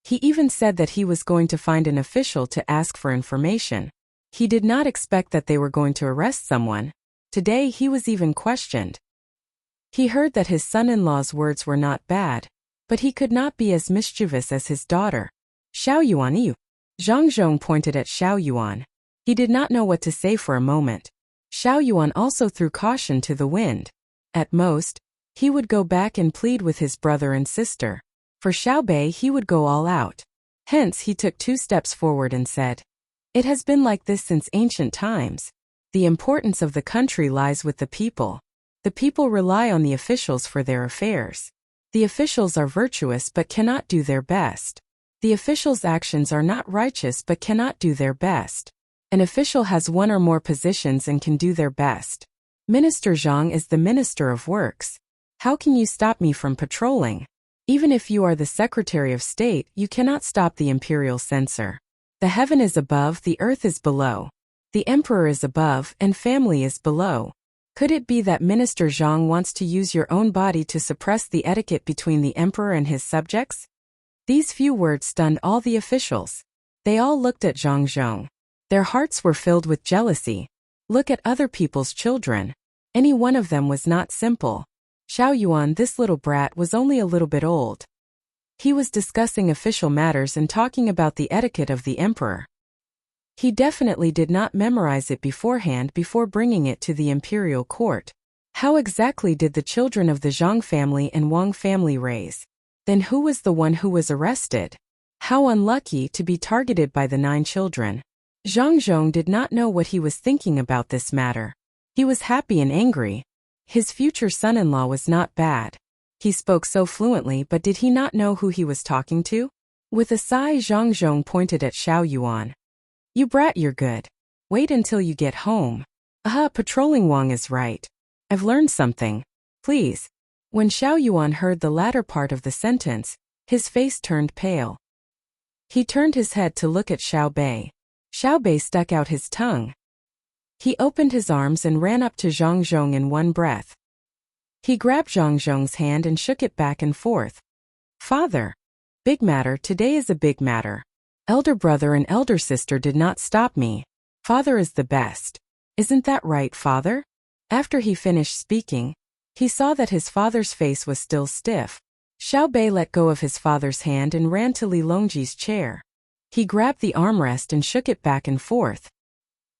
He even said that he was going to find an official to ask for information. He did not expect that they were going to arrest someone. Today he was even questioned. He heard that his son-in-law's words were not bad, but he could not be as mischievous as his daughter. Xiao Yuan you. Zhang Zhong pointed at Xiao Yuan. He did not know what to say for a moment. Xiao Yuan also threw caution to the wind. At most, he would go back and plead with his brother and sister. For Xiao Bei, he would go all out. Hence, he took 2 steps forward and said, It has been like this since ancient times. The importance of the country lies with the people. The people rely on the officials for their affairs. The officials are virtuous but cannot do their best. The officials' actions are not righteous but cannot do their best. An official has one or more positions and can do their best. Minister Zhang is the Minister of Works. How can you stop me from patrolling? Even if you are the Secretary of State, you cannot stop the imperial censor. The heaven is above, the earth is below. The emperor is above, and family is below. Could it be that Minister Zhang wants to use your own body to suppress the etiquette between the emperor and his subjects? These few words stunned all the officials. They all looked at Zhang Zhong. Their hearts were filled with jealousy. Look at other people's children. Any one of them was not simple. Xiao Yuan, this little brat, was only a little bit old. He was discussing official matters and talking about the etiquette of the emperor. He definitely did not memorize it beforehand before bringing it to the imperial court. How exactly did the children of the Zhang family and Wang family raise? Then who was the one who was arrested? How unlucky to be targeted by the 9 children. Zhang Zhong did not know what he was thinking about this matter. He was happy and angry. His future son-in-law was not bad. He spoke so fluently, but did he not know who he was talking to? With a sigh, Zhang Zhong pointed at Xiao Yuan. You brat, you're good. Wait until you get home. Patrolling Wang is right. I've learned something. Please. When Xiao Yuan heard the latter part of the sentence, his face turned pale. He turned his head to look at Xiao Bei. Xiao Bei stuck out his tongue. He opened his arms and ran up to Zhang Zhong in one breath. He grabbed Zhang Zhong's hand and shook it back and forth. Father. Big matter, today is a big matter. Elder brother and elder sister did not stop me. Father is the best. Isn't that right, father? After he finished speaking, he saw that his father's face was still stiff. Xiao Bei let go of his father's hand and ran to Li Longji's chair. He grabbed the armrest and shook it back and forth.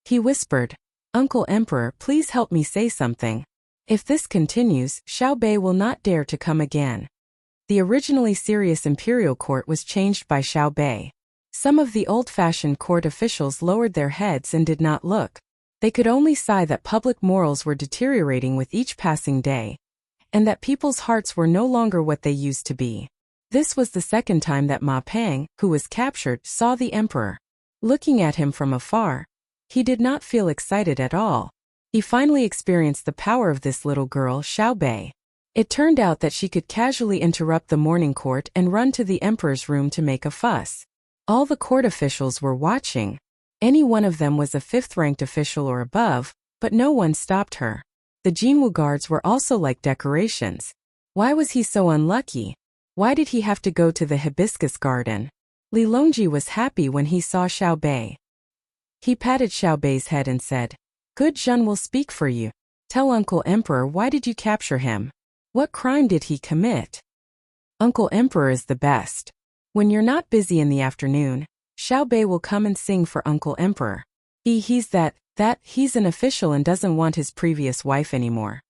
He whispered, Uncle Emperor, please help me say something. If this continues, Xiao Bei will not dare to come again. The originally serious imperial court was changed by Xiao Bei. Some of the old-fashioned court officials lowered their heads and did not look. They could only sigh that public morals were deteriorating with each passing day, and that people's hearts were no longer what they used to be. This was the second time that Ma Pang, who was captured, saw the emperor. Looking at him from afar, he did not feel excited at all. He finally experienced the power of this little girl, Xiao Bei. It turned out that she could casually interrupt the morning court and run to the emperor's room to make a fuss. All the court officials were watching. Any one of them was a 5th-ranked official or above, but no one stopped her. The Jinwu guards were also like decorations. Why was he so unlucky? Why did he have to go to the hibiscus garden? Li Longji was happy when he saw Xiao Bei. He patted Xiao Bei's head and said, Good Zhen will speak for you. Tell Uncle Emperor, why did you capture him? What crime did he commit? Uncle Emperor is the best. When you're not busy in the afternoon, Xiao Bei will come and sing for Uncle Emperor. He's he's an official and doesn't want his previous wife anymore.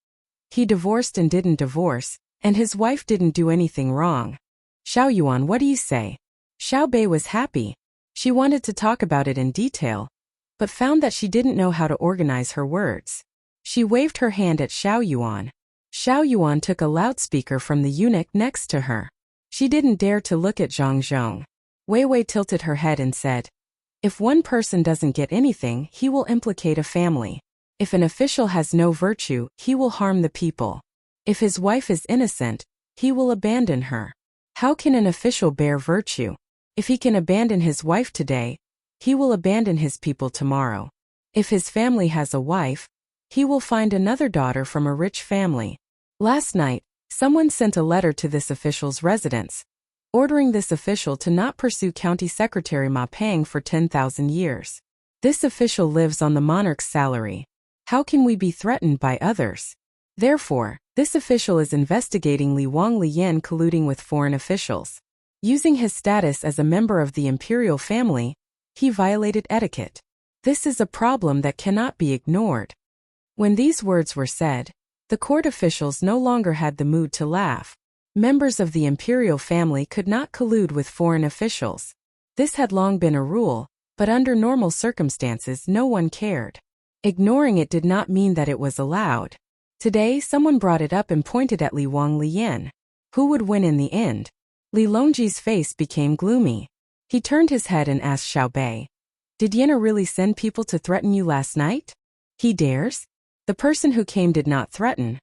He divorced and didn't divorce, and his wife didn't do anything wrong. Xiao Yuan, what do you say? Xiao Bei was happy. She wanted to talk about it in detail, but found that she didn't know how to organize her words. She waved her hand at Xiao Yuan. Xiao Yuan took a loudspeaker from the eunuch next to her. She didn't dare to look at Zhang Zhong. Wei Wei tilted her head and said, If one person doesn't get anything, he will implicate a family. If an official has no virtue, he will harm the people. If his wife is innocent, he will abandon her. How can an official bear virtue? If he can abandon his wife today, he will abandon his people tomorrow. If his family has a wife, he will find another daughter from a rich family. Last night, someone sent a letter to this official's residence, ordering this official to not pursue County Secretary Ma Pang for 10,000 years. This official lives on the monarch's salary. How can we be threatened by others? Therefore, this official is investigating Li Wang Liyan colluding with foreign officials. Using his status as a member of the imperial family, he violated etiquette. This is a problem that cannot be ignored. When these words were said, the court officials no longer had the mood to laugh. Members of the imperial family could not collude with foreign officials. This had long been a rule, but under normal circumstances no one cared. Ignoring it did not mean that it was allowed. Today someone brought it up and pointed at Li Wang Liyan. Who would win in the end? Li Longji's face became gloomy. He turned his head and asked Xiao Bei, "Did Yenna really send people to threaten you last night?" "He dares?" "The person who came did not threaten,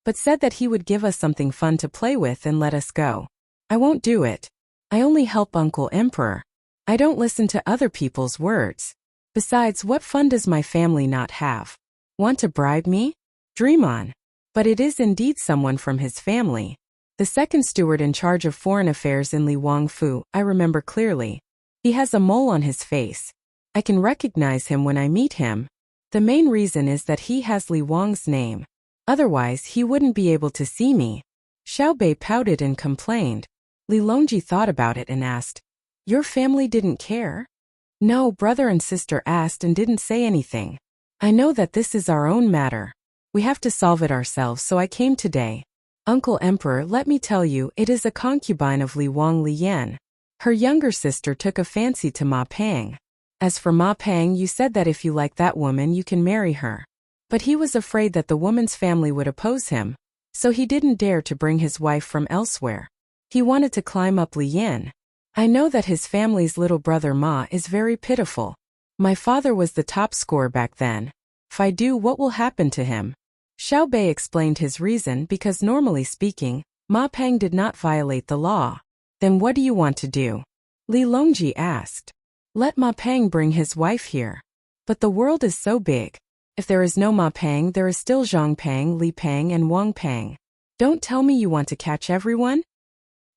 but said that he would give us something fun to play with and let us go. I won't do it. I only help Uncle Emperor. I don't listen to other people's words. Besides, what fun does my family not have? Want to bribe me? Dream on." But it is indeed someone from his family. The second steward in charge of foreign affairs in Li Wangfu, I remember clearly. He has a mole on his face. I can recognize him when I meet him. The main reason is that he has Li Wang's name. Otherwise, he wouldn't be able to see me. Xiao Bei pouted and complained. Li Longji thought about it and asked, "Your family didn't care?" "No, brother and sister asked and didn't say anything. I know that this is our own matter. We have to solve it ourselves, so I came today. Uncle Emperor, let me tell you, it is a concubine of Li Wang Liyan. Her younger sister took a fancy to Ma Pang. As for Ma Pang, you said that if you like that woman you can marry her. But he was afraid that the woman's family would oppose him, so he didn't dare to bring his wife from elsewhere. He wanted to climb up Liyan. I know that his family's little brother Ma is very pitiful. My father was the top scorer back then. If I do, what will happen to him?" Xiao Bei explained his reason because normally speaking, Ma Pang did not violate the law. "Then what do you want to do?" Li Longji asked. "Let Ma Pang bring his wife here." "But the world is so big. If there is no Ma Pang, there is still Zhang Pang, Li Pang and Wang Pang. Don't tell me you want to catch everyone?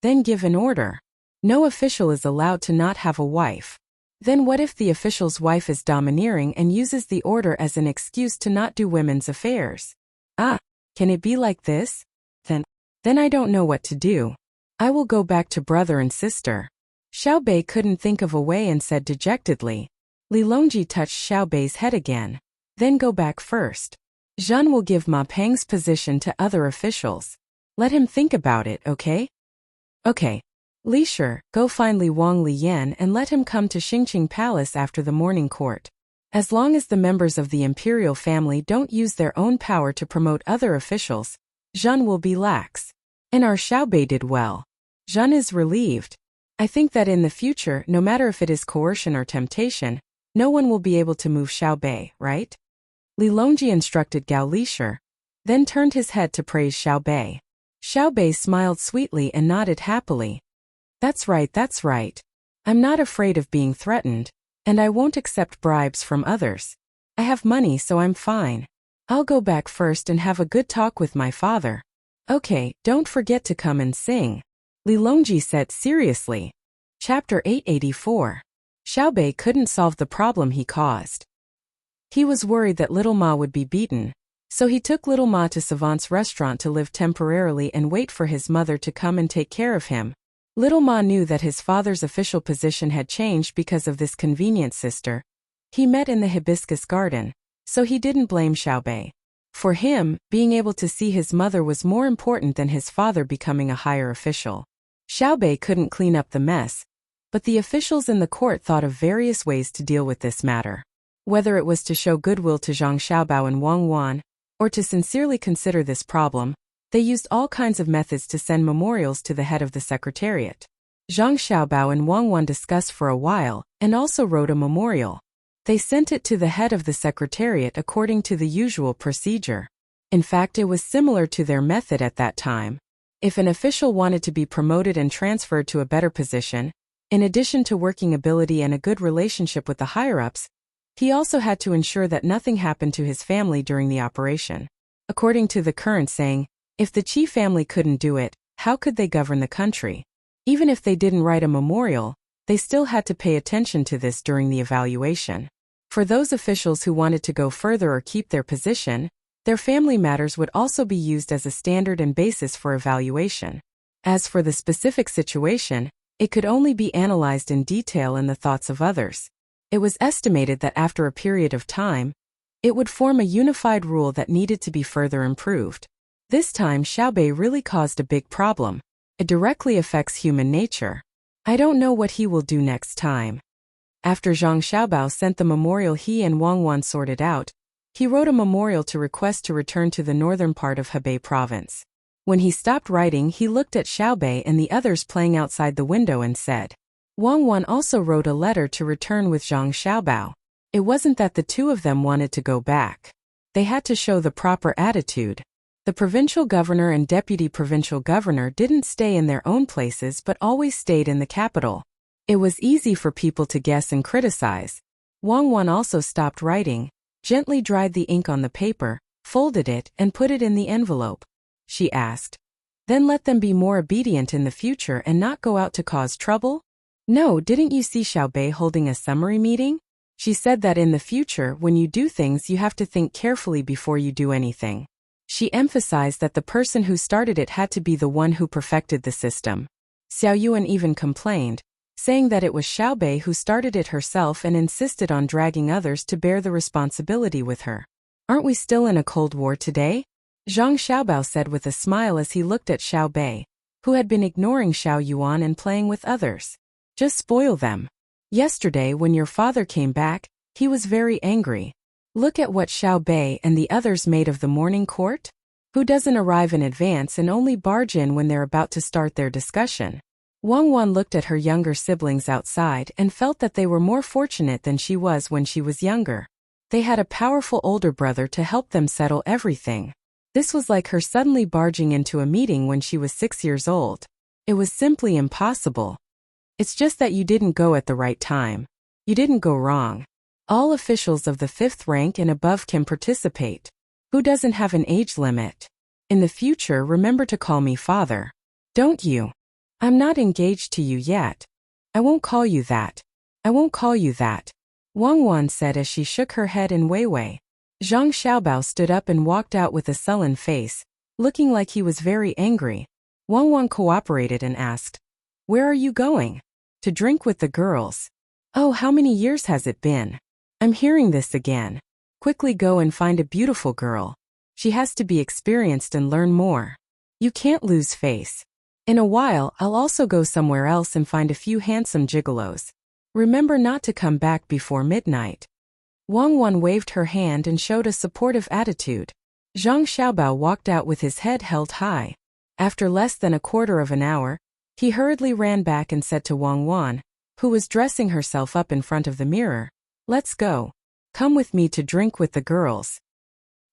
Then give an order. No official is allowed to not have a wife. Then what if the official's wife is domineering and uses the order as an excuse to not do women's affairs? Ah, can it be like this? Then I don't know what to do. I will go back to brother and sister." Xiao Bei couldn't think of a way and said dejectedly. Li Longji touched Xiao Bei's head again. "Then go back first. Zhan will give Ma Pang's position to other officials. Let him think about it, okay?" "Okay. Li Shi, go find Li Wang Liyan and let him come to Xingqing Palace after the morning court. As long as the members of the imperial family don't use their own power to promote other officials, Zhan will be lax." And our Xiao Bei did well. Zhan is relieved. I think that in the future, no matter if it is coercion or temptation, no one will be able to move Xiao Bei, right? Li Longji instructed Gao Lishi, then turned his head to praise Xiao Bei. Xiao Bei smiled sweetly and nodded happily. That's right. I'm not afraid of being threatened. And I won't accept bribes from others. I have money, so I'm fine. I'll go back first and have a good talk with my father. Okay, don't forget to come and sing. Li Longji said seriously. Chapter 884. Xiao Bei couldn't solve the problem he caused. He was worried that Little Ma would be beaten, so he took Little Ma to Savant's restaurant to live temporarily and wait for his mother to come and take care of him. Little Ma knew that his father's official position had changed because of this convenient sister. He met in the hibiscus garden, so he didn't blame Xiao Bei. For him, being able to see his mother was more important than his father becoming a higher official. Xiao Bei couldn't clean up the mess, but the officials in the court thought of various ways to deal with this matter. Whether it was to show goodwill to Zhang Xiaobao and Wang Wan, or to sincerely consider this problem, they used all kinds of methods to send memorials to the head of the secretariat. Zhang Xiaobao and Wang Wan discussed for a while, and also wrote a memorial. They sent it to the head of the secretariat according to the usual procedure. In fact, it was similar to their method at that time. If an official wanted to be promoted and transferred to a better position, in addition to working ability and a good relationship with the higher-ups, he also had to ensure that nothing happened to his family during the operation. According to the current saying, if the Qi family couldn't do it, how could they govern the country? Even if they didn't write a memorial, they still had to pay attention to this during the evaluation. For those officials who wanted to go further or keep their position, their family matters would also be used as a standard and basis for evaluation. As for the specific situation, it could only be analyzed in detail in the thoughts of others. It was estimated that after a period of time, it would form a unified rule that needed to be further improved. This time Xiao Bei really caused a big problem. It directly affects human nature. I don't know what he will do next time. After Zhang Xiaobao sent the memorial he and Wang Wan sorted out, he wrote a memorial to request to return to the northern part of Hebei province. When he stopped writing, he looked at Xiaobei and the others playing outside the window and said, Wang Wan also wrote a letter to return with Zhang Xiaobao. It wasn't that the two of them wanted to go back. They had to show the proper attitude. The provincial governor and deputy provincial governor didn't stay in their own places but always stayed in the capital. It was easy for people to guess and criticize. Wang Wan also stopped writing, gently dried the ink on the paper, folded it, and put it in the envelope. She asked, Then let them be more obedient in the future and not go out to cause trouble? No, didn't you see Xiaobei holding a summary meeting? She said that in the future, when you do things, you have to think carefully before you do anything. She emphasized that the person who started it had to be the one who perfected the system. Xiao Yuan even complained, saying that it was Xiaobei who started it herself and insisted on dragging others to bear the responsibility with her. Aren't we still in a Cold War today? Zhang Xiaobao said with a smile as he looked at Xiaobei, who had been ignoring Xiao Yuan and playing with others. Just spoil them. Yesterday when your father came back, he was very angry. Look at what Xiaobei and the others made of the morning court? Who doesn't arrive in advance and only barge in when they're about to start their discussion? Wang Wan looked at her younger siblings outside and felt that they were more fortunate than she was when she was younger. They had a powerful older brother to help them settle everything. This was like her suddenly barging into a meeting when she was 6 years old. It was simply impossible. It's just that you didn't go at the right time. You didn't go wrong. All officials of the 5th rank and above can participate. Who doesn't have an age limit? In the future, remember to call me father. Don't you? I'm not engaged to you yet. I won't call you that. I won't call you that. Wang Wan said as she shook her head in Weiwei. Zhang Xiaobao stood up and walked out with a sullen face, looking like he was very angry. Wang Wan cooperated and asked, Where are you going? To drink with the girls. Oh, how many years has it been? I'm hearing this again. Quickly go and find a beautiful girl. She has to be experienced and learn more. You can't lose face. In a while, I'll also go somewhere else and find a few handsome gigolos. Remember not to come back before midnight. Wang Wan waved her hand and showed a supportive attitude. Zhang Xiaobao walked out with his head held high. After less than a quarter of an hour, he hurriedly ran back and said to Wang Wan, who was dressing herself up in front of the mirror, Let's go. Come with me to drink with the girls.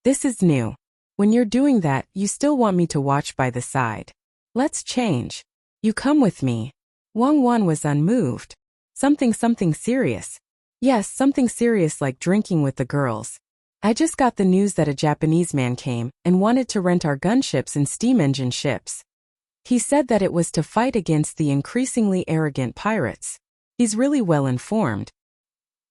This is new. When you're doing that, you still want me to watch by the side. Let's change. You come with me. Wang Wan was unmoved. Something serious. Yes, something serious like drinking with the girls. I just got the news that a Japanese man came and wanted to rent our gunships and steam engine ships. He said that it was to fight against the increasingly arrogant pirates. He's really well informed.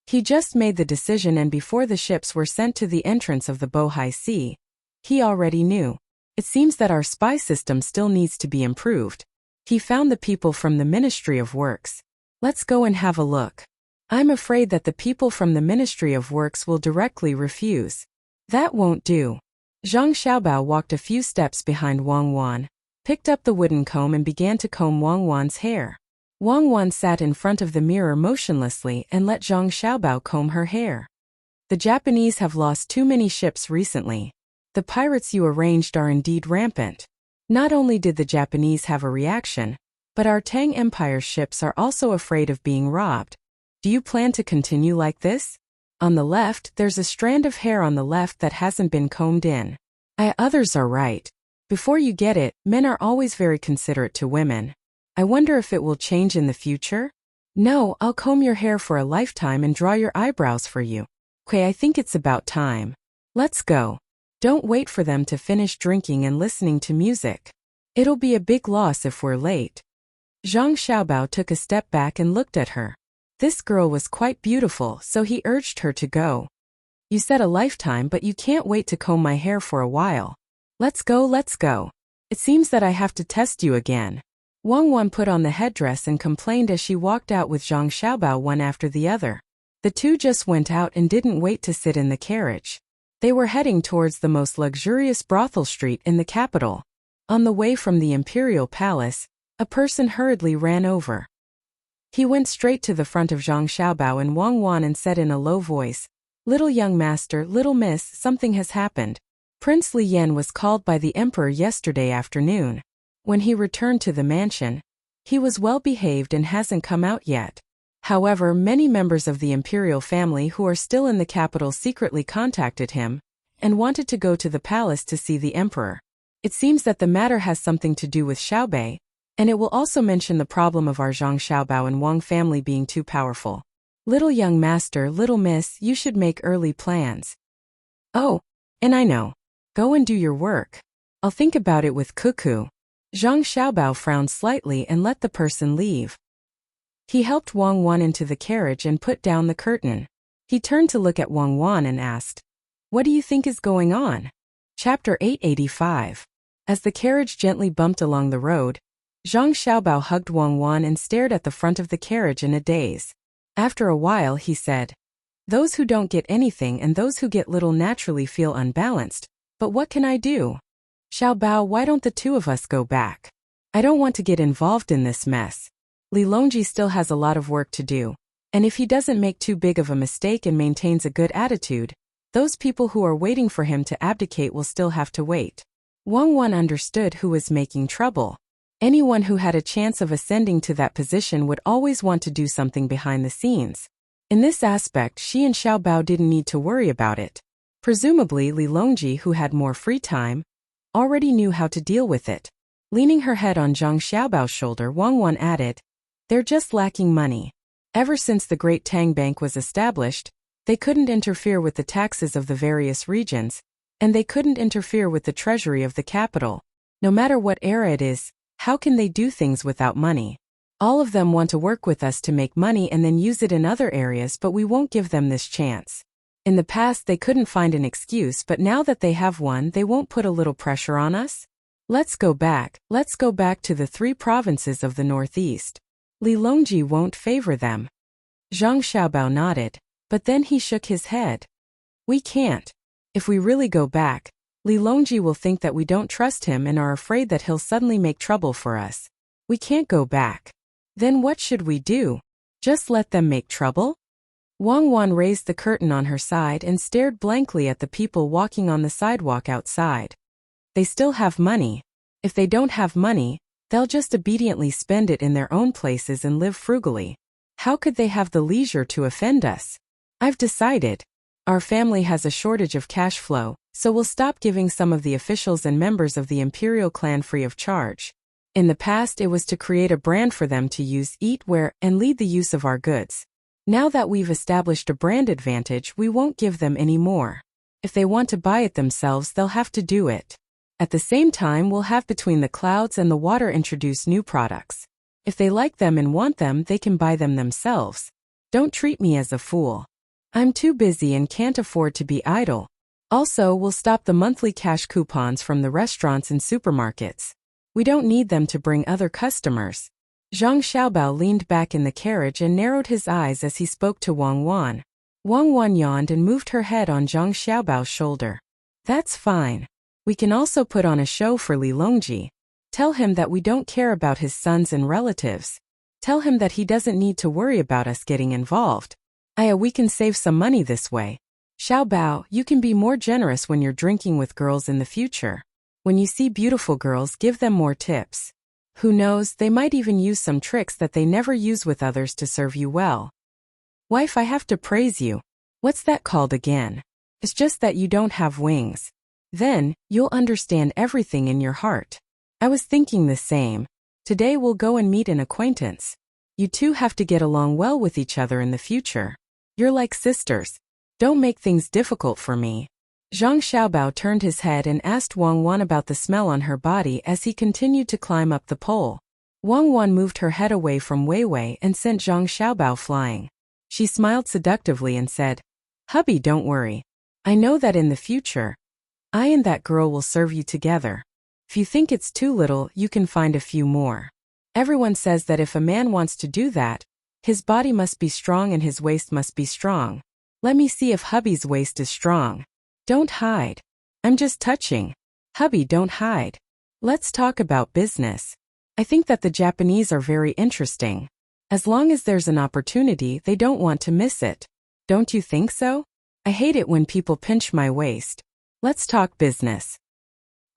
He just made the decision, and before the ships were sent to the entrance of the Bohai Sea, he already knew. It seems that our spy system still needs to be improved. He found the people from the Ministry of Works. Let's go and have a look. I'm afraid that the people from the Ministry of Works will directly refuse. That won't do. Zhang Xiaobao walked a few steps behind Wang Wan, picked up the wooden comb and began to comb Wang Wan's hair. Wang Wan sat in front of the mirror motionlessly and let Zhang Xiaobao comb her hair. The Japanese have lost too many ships recently. The pirates you arranged are indeed rampant. Not only did the Japanese have a reaction, but our Tang Empire's ships are also afraid of being robbed. Do you plan to continue like this? On the left, there's a strand of hair on the left that hasn't been combed in. Others are right. Before you get it, men are always very considerate to women. I wonder if it will change in the future? No, I'll comb your hair for a lifetime and draw your eyebrows for you. Okay, I think it's about time. Let's go. Don't wait for them to finish drinking and listening to music. It'll be a big loss if we're late. Zhang Xiaobao took a step back and looked at her. This girl was quite beautiful, so he urged her to go. You said a lifetime, but you can't wait to comb my hair for a while. Let's go, let's go. It seems that I have to test you again. Wang Wan put on the headdress and complained as she walked out with Zhang Xiaobao one after the other. The two just went out and didn't wait to sit in the carriage. They were heading towards the most luxurious brothel street in the capital. On the way from the imperial palace, a person hurriedly ran over. He went straight to the front of Zhang Xiaobao and Wang Wan and said in a low voice, "Little young master, little miss, something has happened. Prince Li Yan was called by the emperor yesterday afternoon. When he returned to the mansion, he was well behaved and hasn't come out yet. However, many members of the imperial family who are still in the capital secretly contacted him and wanted to go to the palace to see the emperor. It seems that the matter has something to do with Xiaobei, and it will also mention the problem of our Zhang Xiaobao and Wang family being too powerful. Little young master, little miss, you should make early plans." "Oh, and I know. Go and do your work. I'll think about it with Cuckoo." Zhang Xiaobao frowned slightly and let the person leave. He helped Wang Wan into the carriage and put down the curtain. He turned to look at Wang Wan and asked, "What do you think is going on?" Chapter 885. As the carriage gently bumped along the road, Zhang Xiaobao hugged Wang Wan and stared at the front of the carriage in a daze. After a while he said, "Those who don't get anything and those who get little naturally feel unbalanced, but what can I do? Xiaobao, why don't the two of us go back? I don't want to get involved in this mess. Li Longji still has a lot of work to do, and if he doesn't make too big of a mistake and maintains a good attitude, those people who are waiting for him to abdicate will still have to wait." Wang Wan understood who was making trouble. Anyone who had a chance of ascending to that position would always want to do something behind the scenes. In this aspect, she and Xiaobao didn't need to worry about it. Presumably, Li Longji, who had more free time, already knew how to deal with it. Leaning her head on Zhang Xiaobao's shoulder, Wang Wan added, "They're just lacking money. Ever since the Great Tang Bank was established, they couldn't interfere with the taxes of the various regions, and they couldn't interfere with the treasury of the capital. No matter what era it is, how can they do things without money? All of them want to work with us to make money and then use it in other areas, but we won't give them this chance. In the past they couldn't find an excuse, but now that they have one, they won't put a little pressure on us? Let's go back to the 3 provinces of the northeast. Li Longji won't favor them." Zhang Xiaobao nodded, but then he shook his head. "We can't. If we really go back, Li Longji will think that we don't trust him and are afraid that he'll suddenly make trouble for us. We can't go back. Then what should we do? Just let them make trouble?" Wang Wan raised the curtain on her side and stared blankly at the people walking on the sidewalk outside. They still have money. If they don't have money, they'll just obediently spend it in their own places and live frugally. How could they have the leisure to offend us? I've decided. Our family has a shortage of cash flow, so we'll stop giving some of the officials and members of the imperial clan free of charge. In the past, it was to create a brand for them to use, eat, wear, and lead the use of our goods. Now that we've established a brand advantage, we won't give them any more. If they want to buy it themselves, they'll have to do it. At the same time, we'll have Between the Clouds and the Water introduce new products. If they like them and want them, they can buy them themselves. Don't treat me as a fool. I'm too busy and can't afford to be idle. Also, we'll stop the monthly cash coupons from the restaurants and supermarkets. We don't need them to bring other customers." Zhang Xiaobao leaned back in the carriage and narrowed his eyes as he spoke to Wang Wan. Wang Wan yawned and moved her head on Zhang Xiaobao's shoulder. "That's fine. We can also put on a show for Li Longji. Tell him that we don't care about his sons and relatives. Tell him that he doesn't need to worry about us getting involved. We can save some money this way. Xiaobao, you can be more generous when you're drinking with girls in the future. When you see beautiful girls, give them more tips. Who knows, they might even use some tricks that they never use with others to serve you well." "Wife, I have to praise you. What's that called again? It's just that you don't have wings. Then, you'll understand everything in your heart. I was thinking the same. Today we'll go and meet an acquaintance. You two have to get along well with each other in the future. You're like sisters. Don't make things difficult for me." Zhang Xiaobao turned his head and asked Wang Wan about the smell on her body as he continued to climb up the pole. Wang Wan moved her head away from Wei Wei and sent Zhang Xiaobao flying. She smiled seductively and said, "Hubby, don't worry. I know that in the future, I and that girl will serve you together. If you think it's too little, you can find a few more. Everyone says that if a man wants to do that, his body must be strong and his waist must be strong. Let me see if hubby's waist is strong. Don't hide. I'm just touching. Hubby, don't hide. Let's talk about business. I think that the Japanese are very interesting. As long as there's an opportunity, they don't want to miss it. Don't you think so? I hate it when people pinch my waist. Let's talk business.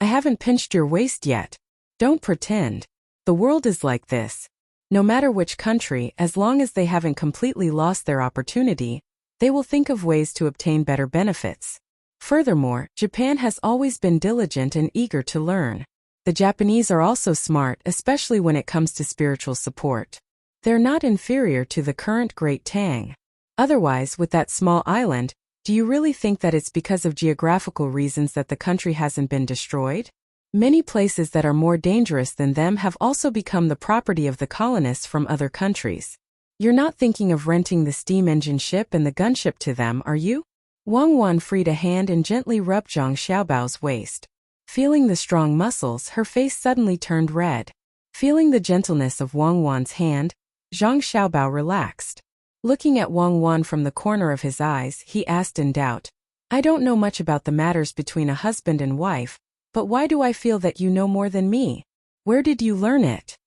I haven't pinched your waist yet. Don't pretend. The world is like this. No matter which country, as long as they haven't completely lost their opportunity, they will think of ways to obtain better benefits. Furthermore, Japan has always been diligent and eager to learn. The Japanese are also smart, especially when it comes to spiritual support. They're not inferior to the current Great Tang. Otherwise, with that small island, do you really think that it's because of geographical reasons that the country hasn't been destroyed? Many places that are more dangerous than them have also become the property of the colonists from other countries. You're not thinking of renting the steam engine ship and the gunship to them, are you? Wang Wan freed a hand and gently rubbed Zhang Xiaobao's waist. Feeling the strong muscles, her face suddenly turned red. Feeling the gentleness of Wang Wan's hand, Zhang Xiaobao relaxed. Looking at Wang Wan from the corner of his eyes, he asked in doubt, I don't know much about the matters between a husband and wife, but why do I feel that you know more than me? Where did you learn it?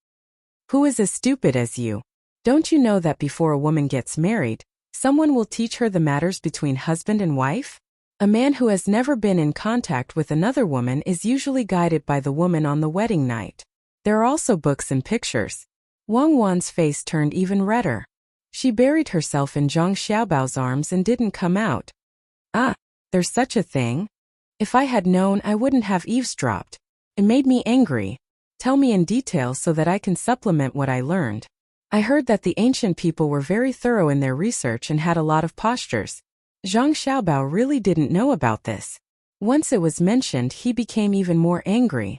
Who is as stupid as you? Don't you know that before a woman gets married, someone will teach her the matters between husband and wife? A man who has never been in contact with another woman is usually guided by the woman on the wedding night. There are also books and pictures. Wang Wan's face turned even redder. She buried herself in Zhang Xiaobao's arms and didn't come out. Ah, there's such a thing? If I had known, I wouldn't have eavesdropped. It made me angry. Tell me in detail so that I can supplement what I learned. I heard that the ancient people were very thorough in their research and had a lot of postures. Zhang Xiaobao really didn't know about this. Once it was mentioned, he became even more angry.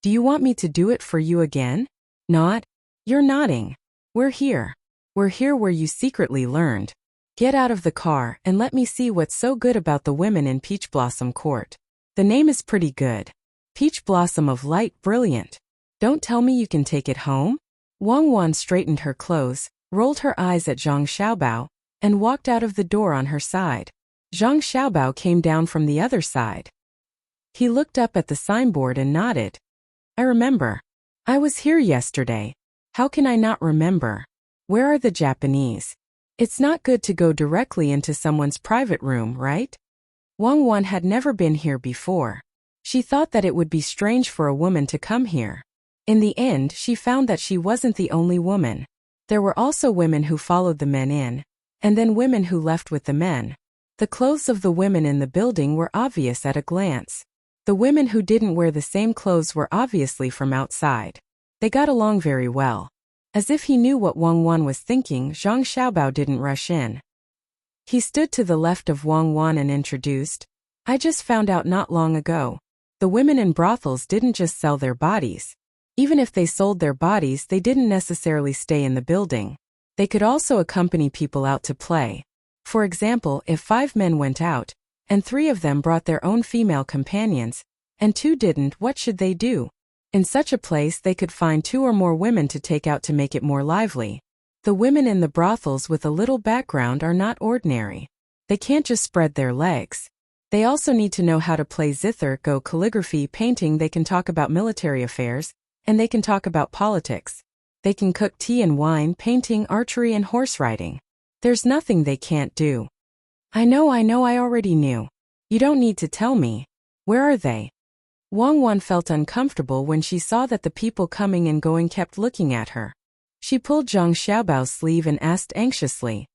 Do you want me to do it for you again? Not? You're nodding. We're here. We're here where you secretly learned. Get out of the car and let me see what's so good about the women in Peach Blossom Court. The name is pretty good. Peach Blossom of Light, brilliant. Don't tell me you can take it home? Wang Wan straightened her clothes, rolled her eyes at Zhang Xiaobao, and walked out of the door on her side. Zhang Xiaobao came down from the other side. He looked up at the signboard and nodded. I remember. I was here yesterday. How can I not remember? Where are the Japanese? It's not good to go directly into someone's private room, right? Wang Wan had never been here before. She thought that it would be strange for a woman to come here. In the end, she found that she wasn't the only woman. There were also women who followed the men in, and then women who left with the men. The clothes of the women in the building were obvious at a glance. The women who didn't wear the same clothes were obviously from outside. They got along very well. As if he knew what Wang Wan was thinking, Zhang Xiaobao didn't rush in. He stood to the left of Wang Wan and introduced, I just found out not long ago. The women in brothels didn't just sell their bodies. Even if they sold their bodies, they didn't necessarily stay in the building. They could also accompany people out to play. For example, if 5 men went out, and 3 of them brought their own female companions, and 2 didn't, what should they do? In such a place they could find 2 or more women to take out to make it more lively. The women in the brothels with a little background are not ordinary. They can't just spread their legs. They also need to know how to play zither, go calligraphy, painting, they can talk about military affairs, and they can talk about politics. They can cook tea and wine, painting, archery and horse riding. There's nothing they can't do. I know, I already knew. You don't need to tell me. Where are they? Wang Wan felt uncomfortable when she saw that the people coming and going kept looking at her. She pulled Zhang Xiaobao's sleeve and asked anxiously.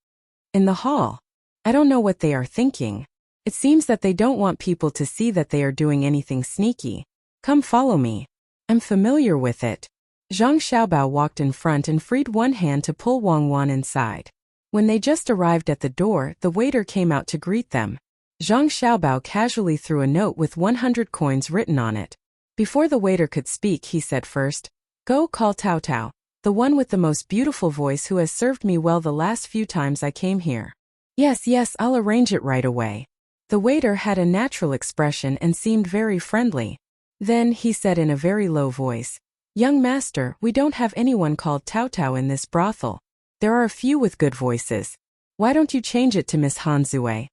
In the hall. I don't know what they are thinking. It seems that they don't want people to see that they are doing anything sneaky. Come follow me. I'm familiar with it. Zhang Xiaobao walked in front and freed one hand to pull Wang Wan inside. When they just arrived at the door, the waiter came out to greet them. Zhang Xiaobao casually threw a note with 100 coins written on it. Before the waiter could speak, he said first, Go call Tao Tao, the one with the most beautiful voice who has served me well the last few times I came here. Yes, I'll arrange it right away. The waiter had a natural expression and seemed very friendly. Then he said in a very low voice, Young master, we don't have anyone called Tao Tao in this brothel. There are a few with good voices. Why don't you change it to Miss Hanzue?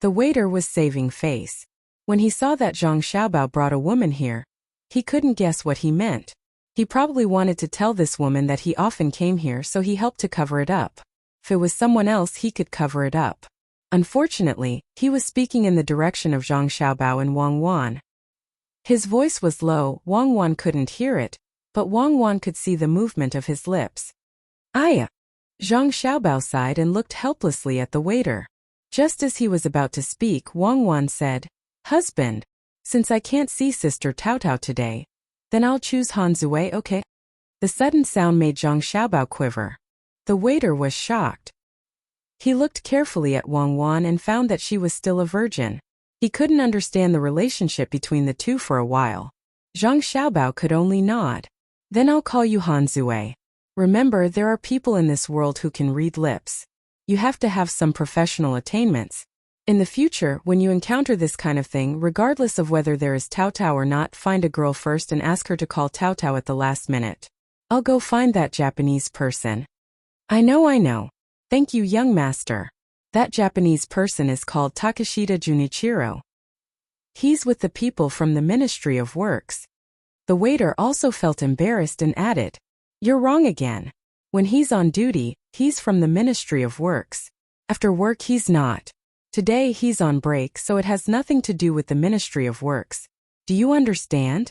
The waiter was saving face. When he saw that Zhang Xiaobao brought a woman here, he couldn't guess what he meant. He probably wanted to tell this woman that he often came here, so he helped to cover it up. If it was someone else, he could cover it up. Unfortunately, he was speaking in the direction of Zhang Xiaobao and Wang Wan. His voice was low, Wang Wan couldn't hear it, but Wang Wan could see the movement of his lips. Aya! Zhang Xiaobao sighed and looked helplessly at the waiter. Just as he was about to speak, Wang Wan said, "Husband, since I can't see Sister Tao Tao today, then I'll choose Han Zui, okay?" The sudden sound made Zhang Xiaobao quiver. The waiter was shocked. He looked carefully at Wang Wan and found that she was still a virgin. He couldn't understand the relationship between the two for a while. Zhang Xiaobao could only nod. "Then I'll call you Han Zui. Remember, there are people in this world who can read lips. You have to have some professional attainments. In the future, when you encounter this kind of thing, regardless of whether there is Tao Tao or not, find a girl first and ask her to call Tao Tao at the last minute. I'll go find that Japanese person." I know. Thank you, young master. That Japanese person is called Takeshita Junichiro. He's with the people from the Ministry of Works. The waiter also felt embarrassed and added, "You're wrong again. When he's on duty, he's from the Ministry of Works. After work, he's not. Today he's on break, so it has nothing to do with the Ministry of Works. Do you understand?"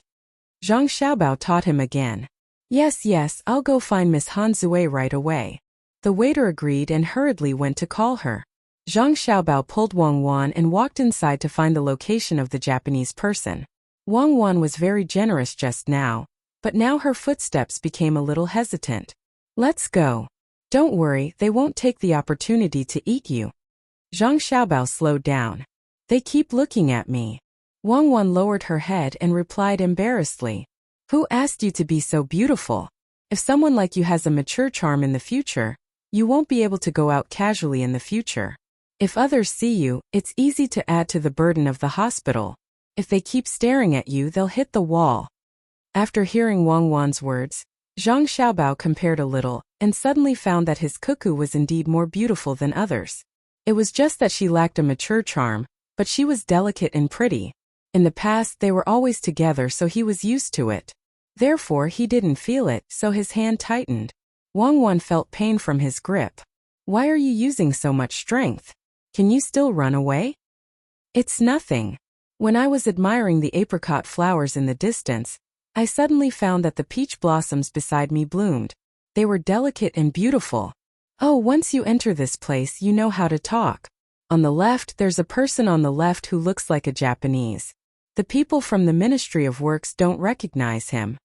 Zhang Xiaobao taught him again. Yes, I'll go find Miss Han Zui right away." The waiter agreed and hurriedly went to call her. Zhang Xiaobao pulled Wang Wan and walked inside to find the location of the Japanese person. Wang Wan was very generous just now, but now her footsteps became a little hesitant. "Let's go. Don't worry, they won't take the opportunity to eat you." Zhang Xiaobao slowed down. "They keep looking at me." Wang Wan lowered her head and replied embarrassedly, "Who asked you to be so beautiful? If someone like you has a mature charm in the future, you won't be able to go out casually in the future. If others see you, it's easy to add to the burden of the hospital. If they keep staring at you, they'll hit the wall." After hearing Wang Wan's words, Zhang Xiaobao compared a little, and suddenly found that his cuckoo was indeed more beautiful than others. It was just that she lacked a mature charm, but she was delicate and pretty. In the past, they were always together, so he was used to it. Therefore, he didn't feel it, so his hand tightened. Wang Wan felt pain from his grip. "Why are you using so much strength? Can you still run away?" "It's nothing. When I was admiring the apricot flowers in the distance, I suddenly found that the peach blossoms beside me bloomed. They were delicate and beautiful. Oh, once you enter this place, you know how to talk. On the left, there's a person on the left who looks like a Japanese. The people from the Ministry of Works don't recognize him."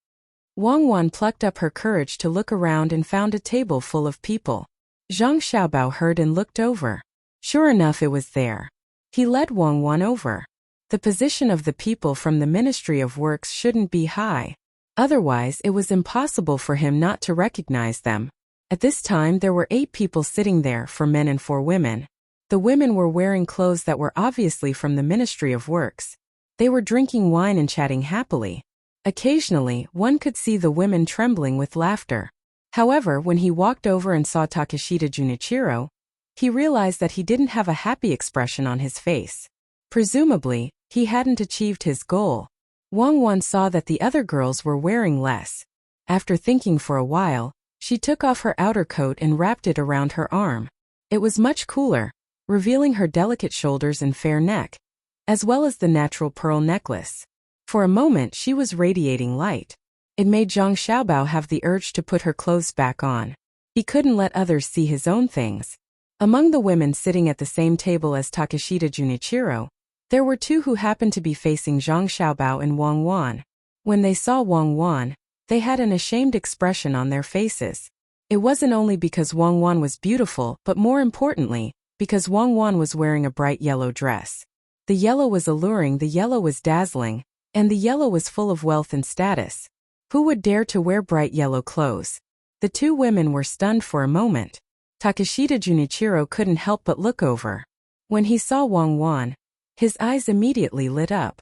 Wang Wan plucked up her courage to look around and found a table full of people. Zhang Xiaobao heard and looked over. Sure enough, it was there. He led Wang Wan over. The position of the people from the Ministry of Works shouldn't be high. Otherwise, it was impossible for him not to recognize them. At this time, there were 8 people sitting there, 4 men and 4 women. The women were wearing clothes that were obviously from the Ministry of Works. They were drinking wine and chatting happily. Occasionally, one could see the women trembling with laughter. However, when he walked over and saw Takeshita Junichiro, he realized that he didn't have a happy expression on his face. Presumably, he hadn't achieved his goal. Wang Wan saw that the other girls were wearing less. After thinking for a while, she took off her outer coat and wrapped it around her arm. It was much cooler, revealing her delicate shoulders and fair neck, as well as the natural pearl necklace. For a moment, she was radiating light. It made Zhang Xiaobao have the urge to put her clothes back on. He couldn't let others see his own things. Among the women sitting at the same table as Takeshita Junichiro, there were 2 who happened to be facing Zhang Xiaobao and Wang Wan. When they saw Wang Wan, they had an ashamed expression on their faces. It wasn't only because Wang Wan was beautiful, but more importantly, because Wang Wan was wearing a bright yellow dress. The yellow was alluring, the yellow was dazzling, and the yellow was full of wealth and status. Who would dare to wear bright yellow clothes? The 2 women were stunned for a moment. Takeshita Junichiro couldn't help but look over. When he saw Wang Wan, his eyes immediately lit up.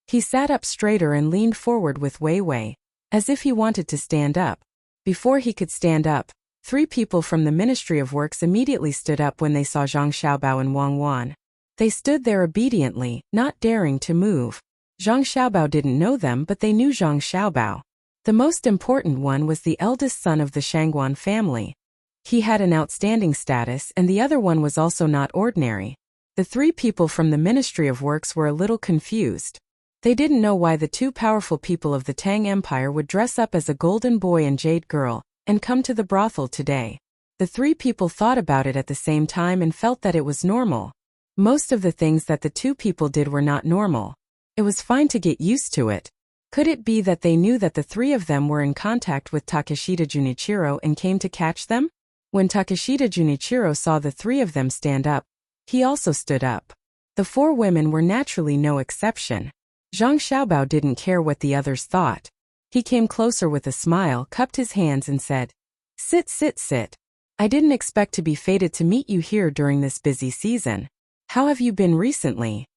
He sat up straighter and leaned forward with Wei Wei, as if he wanted to stand up. Before he could stand up, 3 people from the Ministry of Works immediately stood up when they saw Zhang Xiaobao and Wang Wan. They stood there obediently, not daring to move. Zhang Xiaobao didn't know them, but they knew Zhang Xiaobao. The most important one was the eldest son of the Shangguan family. He had an outstanding status, and the other one was also not ordinary. The three people from the Ministry of Works were a little confused. They didn't know why the two powerful people of the Tang Empire would dress up as a golden boy and jade girl and come to the brothel today. The three people thought about it at the same time and felt that it was normal. Most of the things that the two people did were not normal. It was fine to get used to it. Could it be that they knew that the three of them were in contact with Takeshita Junichiro and came to catch them? When Takeshita Junichiro saw the three of them stand up, he also stood up. The four women were naturally no exception. Zhang Xiaobao didn't care what the others thought. He came closer with a smile, cupped his hands and said, "Sit, sit, sit. I didn't expect to be fated to meet you here during this busy season. How have you been recently?"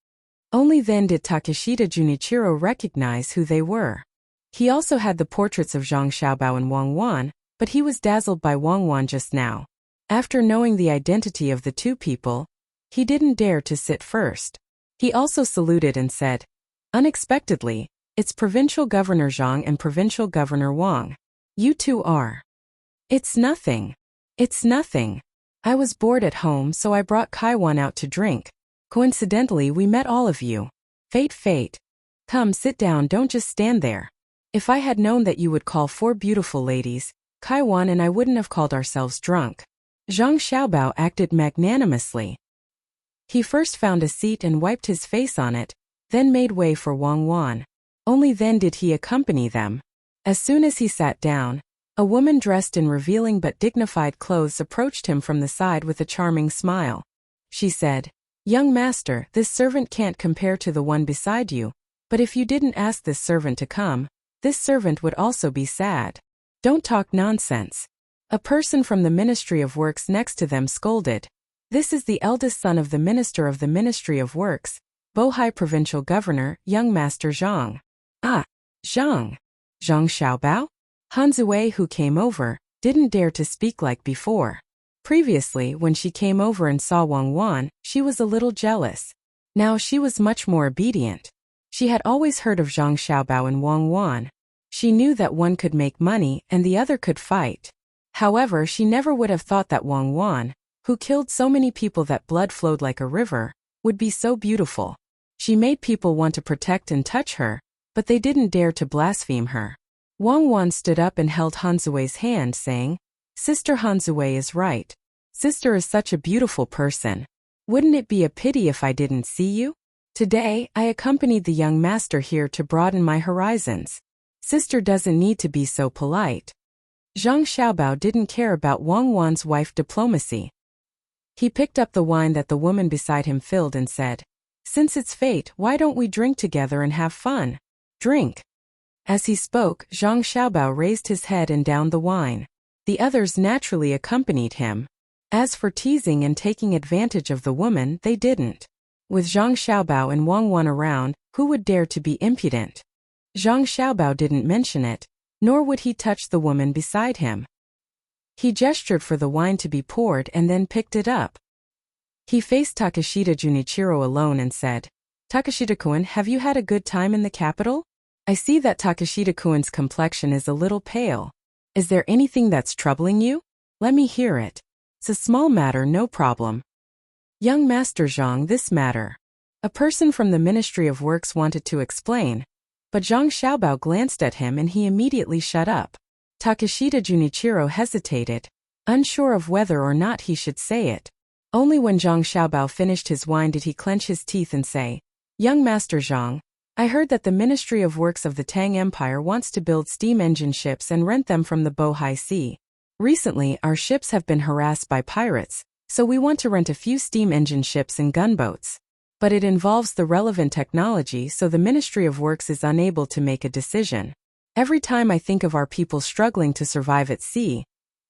Only then did Takeshita Junichiro recognize who they were. He also had the portraits of Zhang Xiaobao and Wang Wan, but he was dazzled by Wang Wan just now. After knowing the identity of the two people, he didn't dare to sit first. He also saluted and said, "Unexpectedly, it's Provincial Governor Zhang and Provincial Governor Wang. You two are." "It's nothing. It's nothing. I was bored at home, so I brought Kaiwan out to drink. Coincidentally, we met all of you. Fate. Come, sit down, don't just stand there. If I had known that you would call four beautiful ladies, Kaiwan and I wouldn't have called ourselves drunk." Zhang Xiaobao acted magnanimously. He first found a seat and wiped his face on it, then made way for Wang Wan. Only then did he accompany them. As soon as he sat down, a woman dressed in revealing but dignified clothes approached him from the side with a charming smile. She said, "Young master, this servant can't compare to the one beside you, but if you didn't ask this servant to come, this servant would also be sad. Don't talk nonsense." A person from the Ministry of Works next to them scolded. "This is the eldest son of the Minister of the Ministry of Works, Bohai Provincial Governor, young Master Zhang." "Ah, Zhang. Zhang Xiaobao?" Han Zui, who came over, didn't dare to speak like before. Previously, when she came over and saw Wang Wan, she was a little jealous. Now she was much more obedient. She had always heard of Zhang Xiaobao and Wang Wan. She knew that one could make money and the other could fight. However, she never would have thought that Wang Wan, who killed so many people that blood flowed like a river, would be so beautiful. She made people want to protect and touch her, but they didn't dare to blaspheme her. Wang Wan stood up and held Han Zui's hand, saying, "Sister, Han Zui is right. Sister is such a beautiful person. Wouldn't it be a pity if I didn't see you? Today, I accompanied the young master here to broaden my horizons. Sister doesn't need to be so polite." Zhang Xiaobao didn't care about Wang Wan's wife diplomacy. He picked up the wine that the woman beside him filled and said, "Since it's fate, why don't we drink together and have fun? Drink." As he spoke, Zhang Xiaobao raised his head and downed the wine. The others naturally accompanied him. As for teasing and taking advantage of the woman, they didn't. With Zhang Xiaobao and Wang Wan around, who would dare to be impudent? Zhang Xiaobao didn't mention it, nor would he touch the woman beside him. He gestured for the wine to be poured and then picked it up. He faced Takeshita Junichiro alone and said, "Takeshita-kun, have you had a good time in the capital? I see that Takeshita-kun's complexion is a little pale. Is there anything that's troubling you? Let me hear it. It's a small matter, no problem." "Young Master Zhang, this matter." A person from the Ministry of Works wanted to explain, but Zhang Xiaobao glanced at him and he immediately shut up. Takeshita Junichiro hesitated, unsure of whether or not he should say it. Only when Zhang Xiaobao finished his wine did he clench his teeth and say, "Young Master Zhang, I heard that the Ministry of Works of the Tang Empire wants to build steam engine ships and rent them from the Bohai Sea. Recently, our ships have been harassed by pirates, so we want to rent a few steam engine ships and gunboats. But it involves the relevant technology, so the Ministry of Works is unable to make a decision. Every time I think of our people struggling to survive at sea,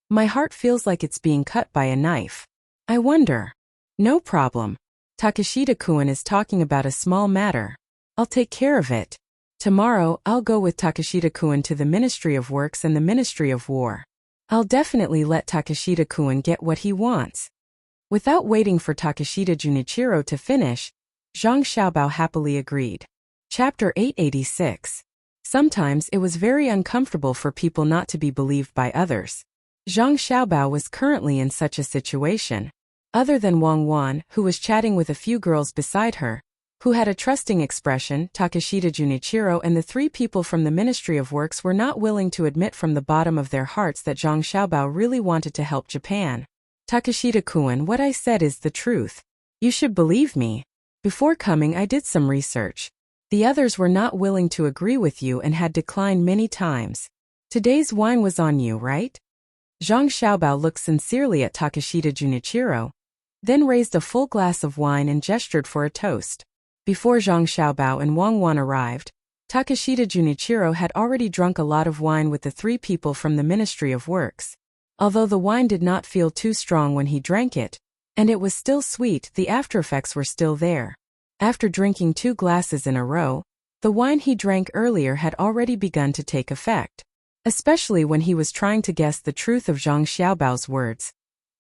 my heart feels like it's being cut by a knife. I wonder." "No problem. Takeshita-kun is talking about a small matter. I'll take care of it. Tomorrow, I'll go with Takeshita-kun to the Ministry of Works and the Ministry of War. I'll definitely let Takeshita-kun get what he wants." Without waiting for Takeshita Junichiro to finish, Zhang Xiaobao happily agreed. Chapter 886. Sometimes it was very uncomfortable for people not to be believed by others. Zhang Xiaobao was currently in such a situation. Other than Wang Wan, who was chatting with a few girls beside her, who had a trusting expression, Takeshita Junichiro and the three people from the Ministry of Works were not willing to admit from the bottom of their hearts that Zhang Xiaobao really wanted to help Japan. Takeshita-kun, what I said is the truth. You should believe me. Before coming I did some research. The others were not willing to agree with you and had declined many times. Today's wine was on you, right? Zhang Xiaobao looked sincerely at Takeshita Junichiro, then raised a full glass of wine and gestured for a toast. Before Zhang Xiaobao and Wang Wan arrived, Takeshita Junichiro had already drunk a lot of wine with the three people from the Ministry of Works. Although the wine did not feel too strong when he drank it, and it was still sweet, the aftereffects were still there. After drinking 2 glasses in a row, the wine he drank earlier had already begun to take effect. Especially when he was trying to guess the truth of Zhang Xiaobao's words.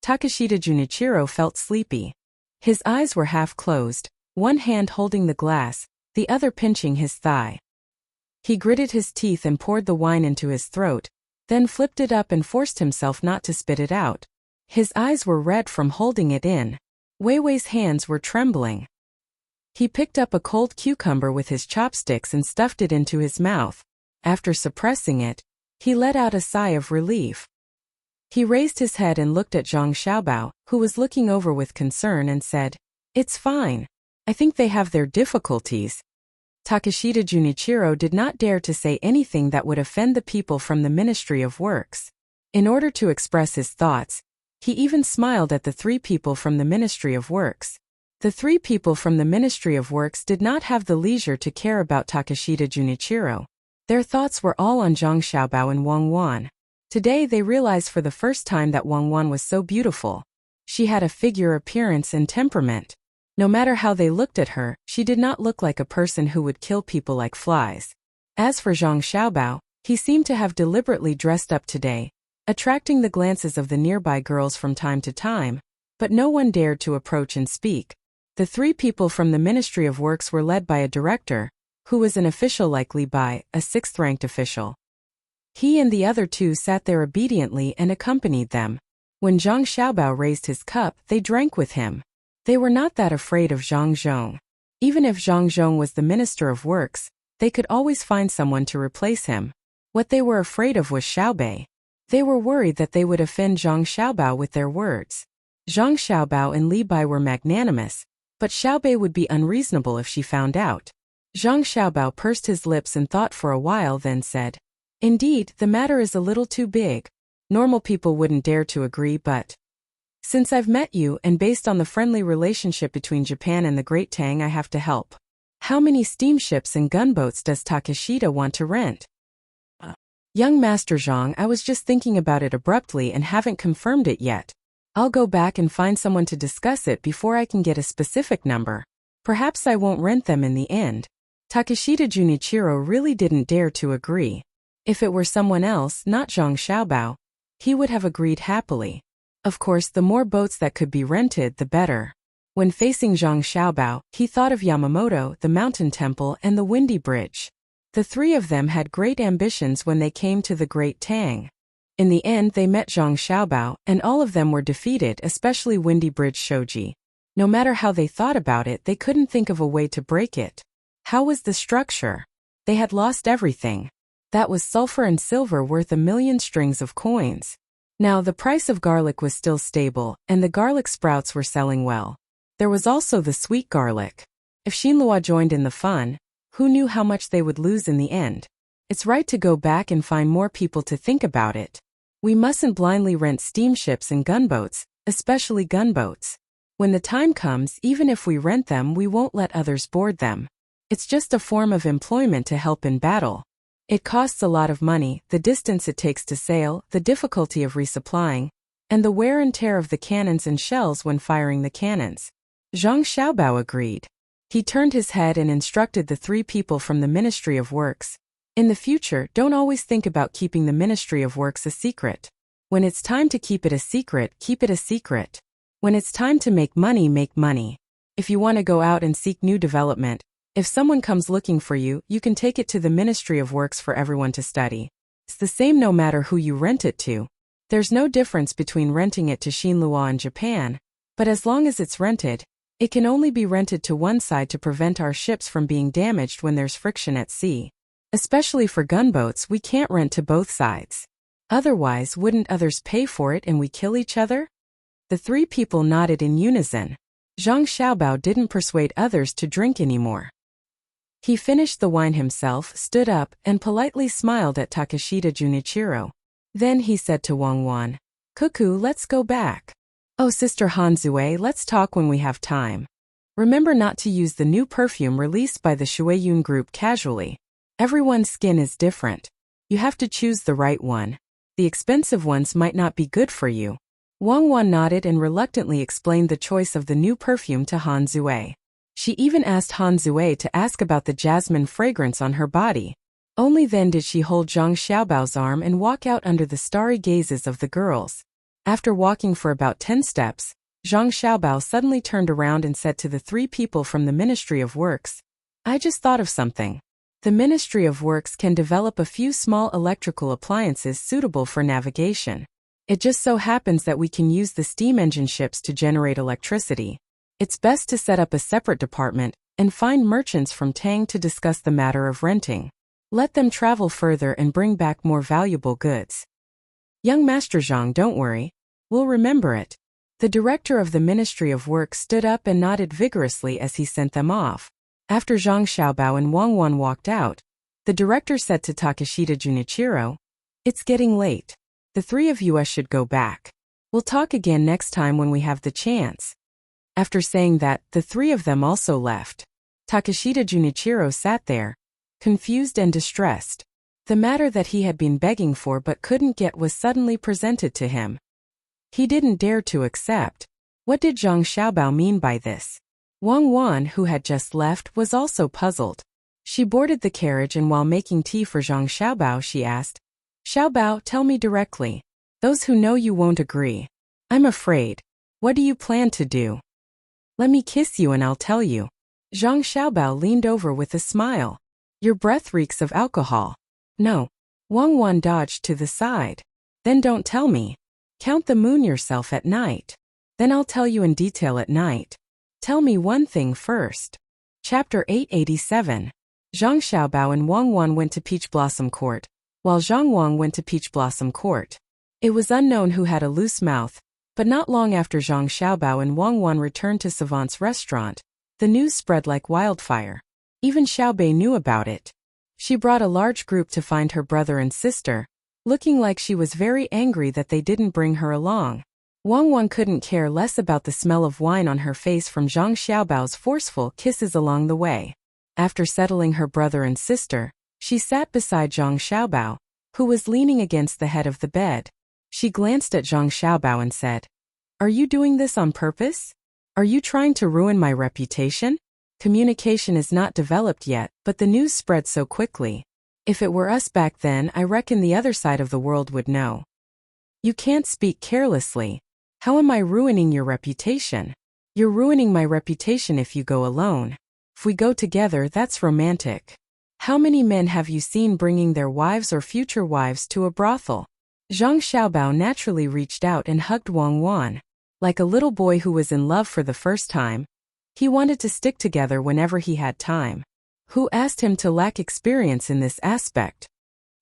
Takeshita Junichiro felt sleepy. His eyes were half closed, one hand holding the glass, the other pinching his thigh. He gritted his teeth and poured the wine into his throat, then flipped it up and forced himself not to spit it out. His eyes were red from holding it in. Weiwei's hands were trembling. He picked up a cold cucumber with his chopsticks and stuffed it into his mouth. After suppressing it, he let out a sigh of relief. He raised his head and looked at Zhang Xiaobao, who was looking over with concern, and said, "It's fine. I think they have their difficulties." Takeshita Junichiro did not dare to say anything that would offend the people from the Ministry of Works. In order to express his thoughts, he even smiled at the three people from the Ministry of Works. The three people from the Ministry of Works did not have the leisure to care about Takeshita Junichiro. Their thoughts were all on Zhang Xiaobao and Wang Wan. Today they realized for the first time that Wang Wan was so beautiful. She had a figure, appearance, and temperament. No matter how they looked at her, she did not look like a person who would kill people like flies. As for Zhang Xiaobao, he seemed to have deliberately dressed up today, attracting the glances of the nearby girls from time to time, but no one dared to approach and speak. The three people from the Ministry of Works were led by a director, who was an official, likely by a 6th-ranked official. He and the other 2 sat there obediently and accompanied them. When Zhang Xiaobao raised his cup, they drank with him. They were not that afraid of Zhang Zhong. Even if Zhang Zhong was the Minister of Works, they could always find someone to replace him. What they were afraid of was Xiaobei. They were worried that they would offend Zhang Xiaobao with their words. Zhang Xiaobao and Li Bai were magnanimous, but Xiaobei would be unreasonable if she found out. Zhang Xiaobao pursed his lips and thought for a while, then said, "Indeed, the matter is a little too big. Normal people wouldn't dare to agree, but since I've met you and based on the friendly relationship between Japan and the Great Tang, I have to help. How many steamships and gunboats does Takeshita want to rent?" "Young Master Zhang, I was just thinking about it abruptly and haven't confirmed it yet. I'll go back and find someone to discuss it before I can get a specific number. Perhaps I won't rent them in the end." Takeshita Junichiro really didn't dare to agree. If it were someone else, not Zhang Xiaobao, he would have agreed happily. Of course, the more boats that could be rented, the better. When facing Zhang Xiaobao, he thought of Yamamoto, the mountain temple, and the windy bridge. The 3 of them had great ambitions when they came to the Great Tang. In the end, they met Zhang Xiaobao, and all of them were defeated, especially Windy Bridge Shoji. No matter how they thought about it, they couldn't think of a way to break it. How was the structure? They had lost everything. That was sulfur and silver worth 1,000,000 strings of coins. Now the price of garlic was still stable, and the garlic sprouts were selling well. There was also the sweet garlic. If Xinlua joined in the fun, who knew how much they would lose in the end? It's right to go back and find more people to think about it. We mustn't blindly rent steamships and gunboats, especially gunboats. When the time comes, even if we rent them, we won't let others board them. It's just a form of employment to help in battle. It costs a lot of money, the distance it takes to sail, the difficulty of resupplying, and the wear and tear of the cannons and shells when firing the cannons. Zhang Xiaobao agreed. He turned his head and instructed the 3 people from the Ministry of Works. In the future, don't always think about keeping the Ministry of Works a secret. When it's time to keep it a secret, keep it a secret. When it's time to make money, make money. If you want to go out and seek new development, If someone comes looking for you, you can take it to the Ministry of Works for everyone to study. It's the same no matter who you rent it to. There's no difference between renting it to Shinlua in Japan, but as long as it's rented, it can only be rented to one side to prevent our ships from being damaged when there's friction at sea. Especially for gunboats, we can't rent to both sides. Otherwise, wouldn't others pay for it and we kill each other? The three people nodded in unison. Zhang Xiaobao didn't persuade others to drink anymore. He finished the wine himself, stood up, and politely smiled at Takeshita Junichiro. Then he said to Wang Wan, "Cuckoo, let's go back. Oh, Sister Hanzue, let's talk when we have time. Remember not to use the new perfume released by the Shueiyun group casually. Everyone's skin is different. You have to choose the right one. The expensive ones might not be good for you." Wang Wan nodded and reluctantly explained the choice of the new perfume to Hanzue. She even asked Hanzue to ask about the jasmine fragrance on her body. Only then did she hold Zhang Xiaobao's arm and walk out under the starry gazes of the girls. After walking for about 10 steps, Zhang Xiaobao suddenly turned around and said to the three people from the Ministry of Works, "I just thought of something. The Ministry of Works can develop a few small electrical appliances suitable for navigation. It just so happens that we can use the steam engine ships to generate electricity. It's best to set up a separate department and find merchants from Tang to discuss the matter of renting. Let them travel further and bring back more valuable goods. Young Master Zhang, don't worry. We'll remember it." The director of the Ministry of Works stood up and nodded vigorously as he sent them off. After Zhang Xiaobao and Wang Wan walked out, the director said to Takeshita Junichiro, "It's getting late. The three of you should go back. We'll talk again next time when we have the chance." After saying that, the three of them also left. Takeshita Junichiro sat there, confused and distressed. The matter that he had been begging for but couldn't get was suddenly presented to him. He didn't dare to accept. What did Zhang Xiaobao mean by this? Wang Wan, who had just left, was also puzzled. She boarded the carriage and while making tea for Zhang Xiaobao she asked, "Xiaobao, tell me directly. Those who know you won't agree. I'm afraid. What do you plan to do?" "Let me kiss you and I'll tell you." Zhang Xiaobao leaned over with a smile. "Your breath reeks of alcohol." "No." Wang Wan dodged to the side. "Then don't tell me. Count the moon yourself at night. Then I'll tell you in detail at night. Tell me one thing first." Chapter 887. Zhang Xiaobao and Wang Wan went to Peach Blossom Court, while Zhang Wang went to Peach Blossom Court. It was unknown who had a loose mouth, but not long after Zhang Xiaobao and Wang Wan returned to Savant's restaurant, the news spread like wildfire. Even Xiaobei knew about it. She brought a large group to find her brother and sister, looking like she was very angry that they didn't bring her along. Wang Wan couldn't care less about the smell of wine on her face from Zhang Xiaobao's forceful kisses along the way. After settling her brother and sister, she sat beside Zhang Xiaobao, who was leaning against the head of the bed. She glanced at Zhang Xiaobao and said, "Are you doing this on purpose? Are you trying to ruin my reputation? Communication is not developed yet, but the news spread so quickly. If it were us back then, I reckon the other side of the world would know. You can't speak carelessly. How am I ruining your reputation? You're ruining my reputation if you go alone. If we go together, that's romantic. How many men have you seen bringing their wives or future wives to a brothel?" Zhang Xiaobao naturally reached out and hugged Wang Wan. Like a little boy who was in love for the first time, he wanted to stick together whenever he had time. Who asked him to lack experience in this aspect?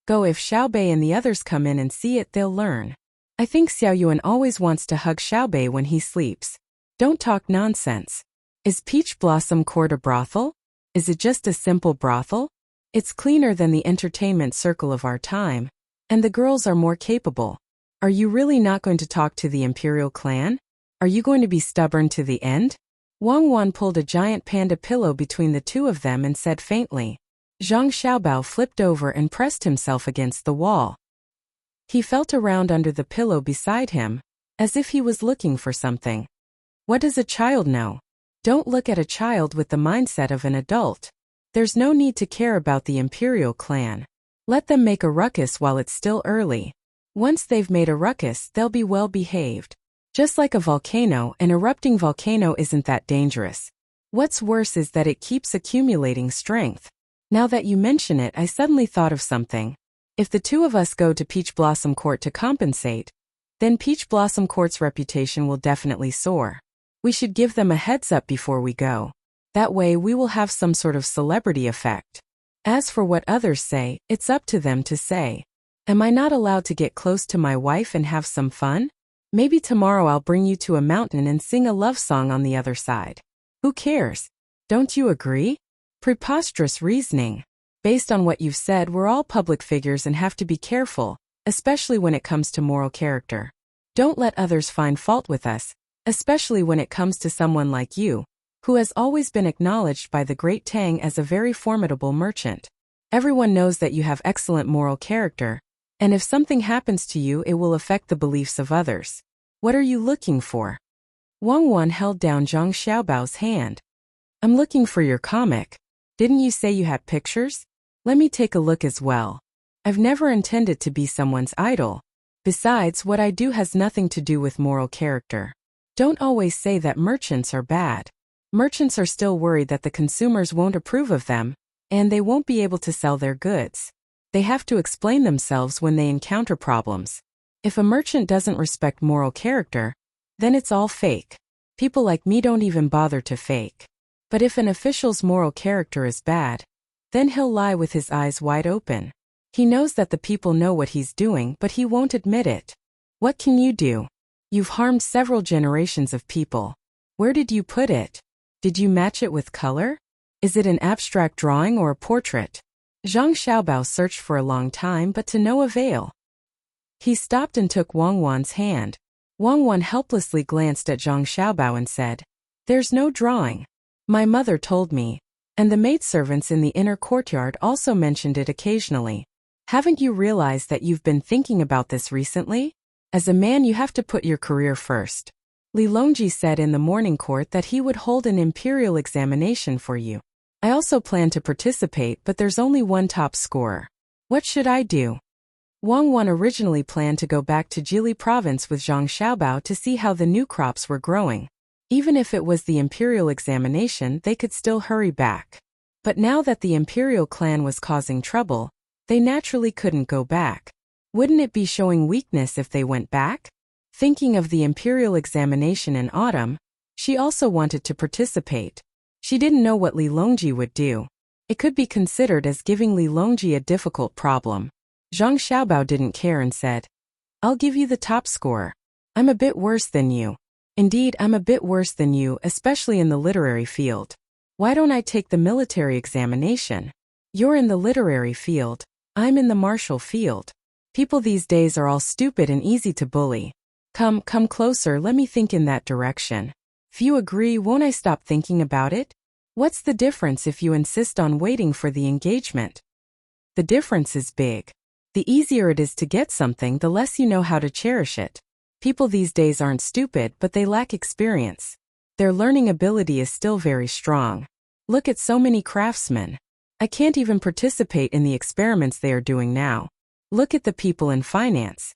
Go, if Xiaobei and the others come in and see it, they'll learn. I think Xiao Yuan always wants to hug Xiaobei when he sleeps. Don't talk nonsense. Is Peach Blossom Court a brothel? Is it just a simple brothel? It's cleaner than the entertainment circle of our time, and the girls are more capable. Are you really not going to talk to the imperial clan? Are you going to be stubborn to the end? Wang Wan pulled a giant panda pillow between the two of them and said faintly. Zhang Xiaobao flipped over and pressed himself against the wall. He felt around under the pillow beside him, as if he was looking for something. What does a child know? Don't look at a child with the mindset of an adult. There's no need to care about the imperial clan. Let them make a ruckus while it's still early. Once they've made a ruckus, they'll be well behaved. Just like a volcano, an erupting volcano isn't that dangerous. What's worse is that it keeps accumulating strength. Now that you mention it, I suddenly thought of something. If the two of us go to Peach Blossom Court to compensate, then Peach Blossom Court's reputation will definitely soar. We should give them a heads up before we go. That way we will have some sort of celebrity effect. As for what others say, it's up to them to say. Am I not allowed to get close to my wife and have some fun? Maybe tomorrow I'll bring you to a mountain and sing a love song on the other side. Who cares? Don't you agree? Preposterous reasoning. Based on what you've said, we're all public figures and have to be careful, especially when it comes to moral character. Don't let others find fault with us, especially when it comes to someone like you, who has always been acknowledged by the great Tang as a very formidable merchant. Everyone knows that you have excellent moral character, and if something happens to you, it will affect the beliefs of others. What are you looking for? Wang Wan held down Zhang Xiaobao's hand. I'm looking for your comic. Didn't you say you had pictures? Let me take a look as well. I've never intended to be someone's idol. Besides, what I do has nothing to do with moral character. Don't always say that merchants are bad. Merchants are still worried that the consumers won't approve of them, and they won't be able to sell their goods. They have to explain themselves when they encounter problems. If a merchant doesn't respect moral character, then it's all fake. People like me don't even bother to fake. But if an official's moral character is bad, then he'll lie with his eyes wide open. He knows that the people know what he's doing, but he won't admit it. What can you do? You've harmed several generations of people. Where did you put it? Did you match it with color? Is it an abstract drawing or a portrait? Zhang Xiaobao searched for a long time, but to no avail. He stopped and took Wang Wan's hand. Wang Wan helplessly glanced at Zhang Xiaobao and said, "There's no drawing. My mother told me, and the maidservants in the inner courtyard also mentioned it occasionally. Haven't you realized that you've been thinking about this recently? As a man, you have to put your career first." Li Longji said in the morning court that he would hold an imperial examination for you. I also plan to participate, but there's only one top scorer. What should I do? Wang Wan originally planned to go back to Jili province with Zhang Xiaobao to see how the new crops were growing. Even if it was the imperial examination, they could still hurry back. But now that the imperial clan was causing trouble, they naturally couldn't go back. Wouldn't it be showing weakness if they went back? Thinking of the imperial examination in autumn, she also wanted to participate. She didn't know what Li Longji would do. It could be considered as giving Li Longji a difficult problem. Zhang Xiaobao didn't care and said, "I'll give you the top score. I'm a bit worse than you. Indeed, I'm a bit worse than you, especially in the literary field. Why don't I take the military examination? You're in the literary field. I'm in the martial field. People these days are all stupid and easy to bully. Come closer, let me think in that direction. If you agree, won't I stop thinking about it? What's the difference if you insist on waiting for the engagement? The difference is big. The easier it is to get something, the less you know how to cherish it. People these days aren't stupid, but they lack experience. Their learning ability is still very strong. Look at so many craftsmen. I can't even participate in the experiments they are doing now. Look at the people in finance.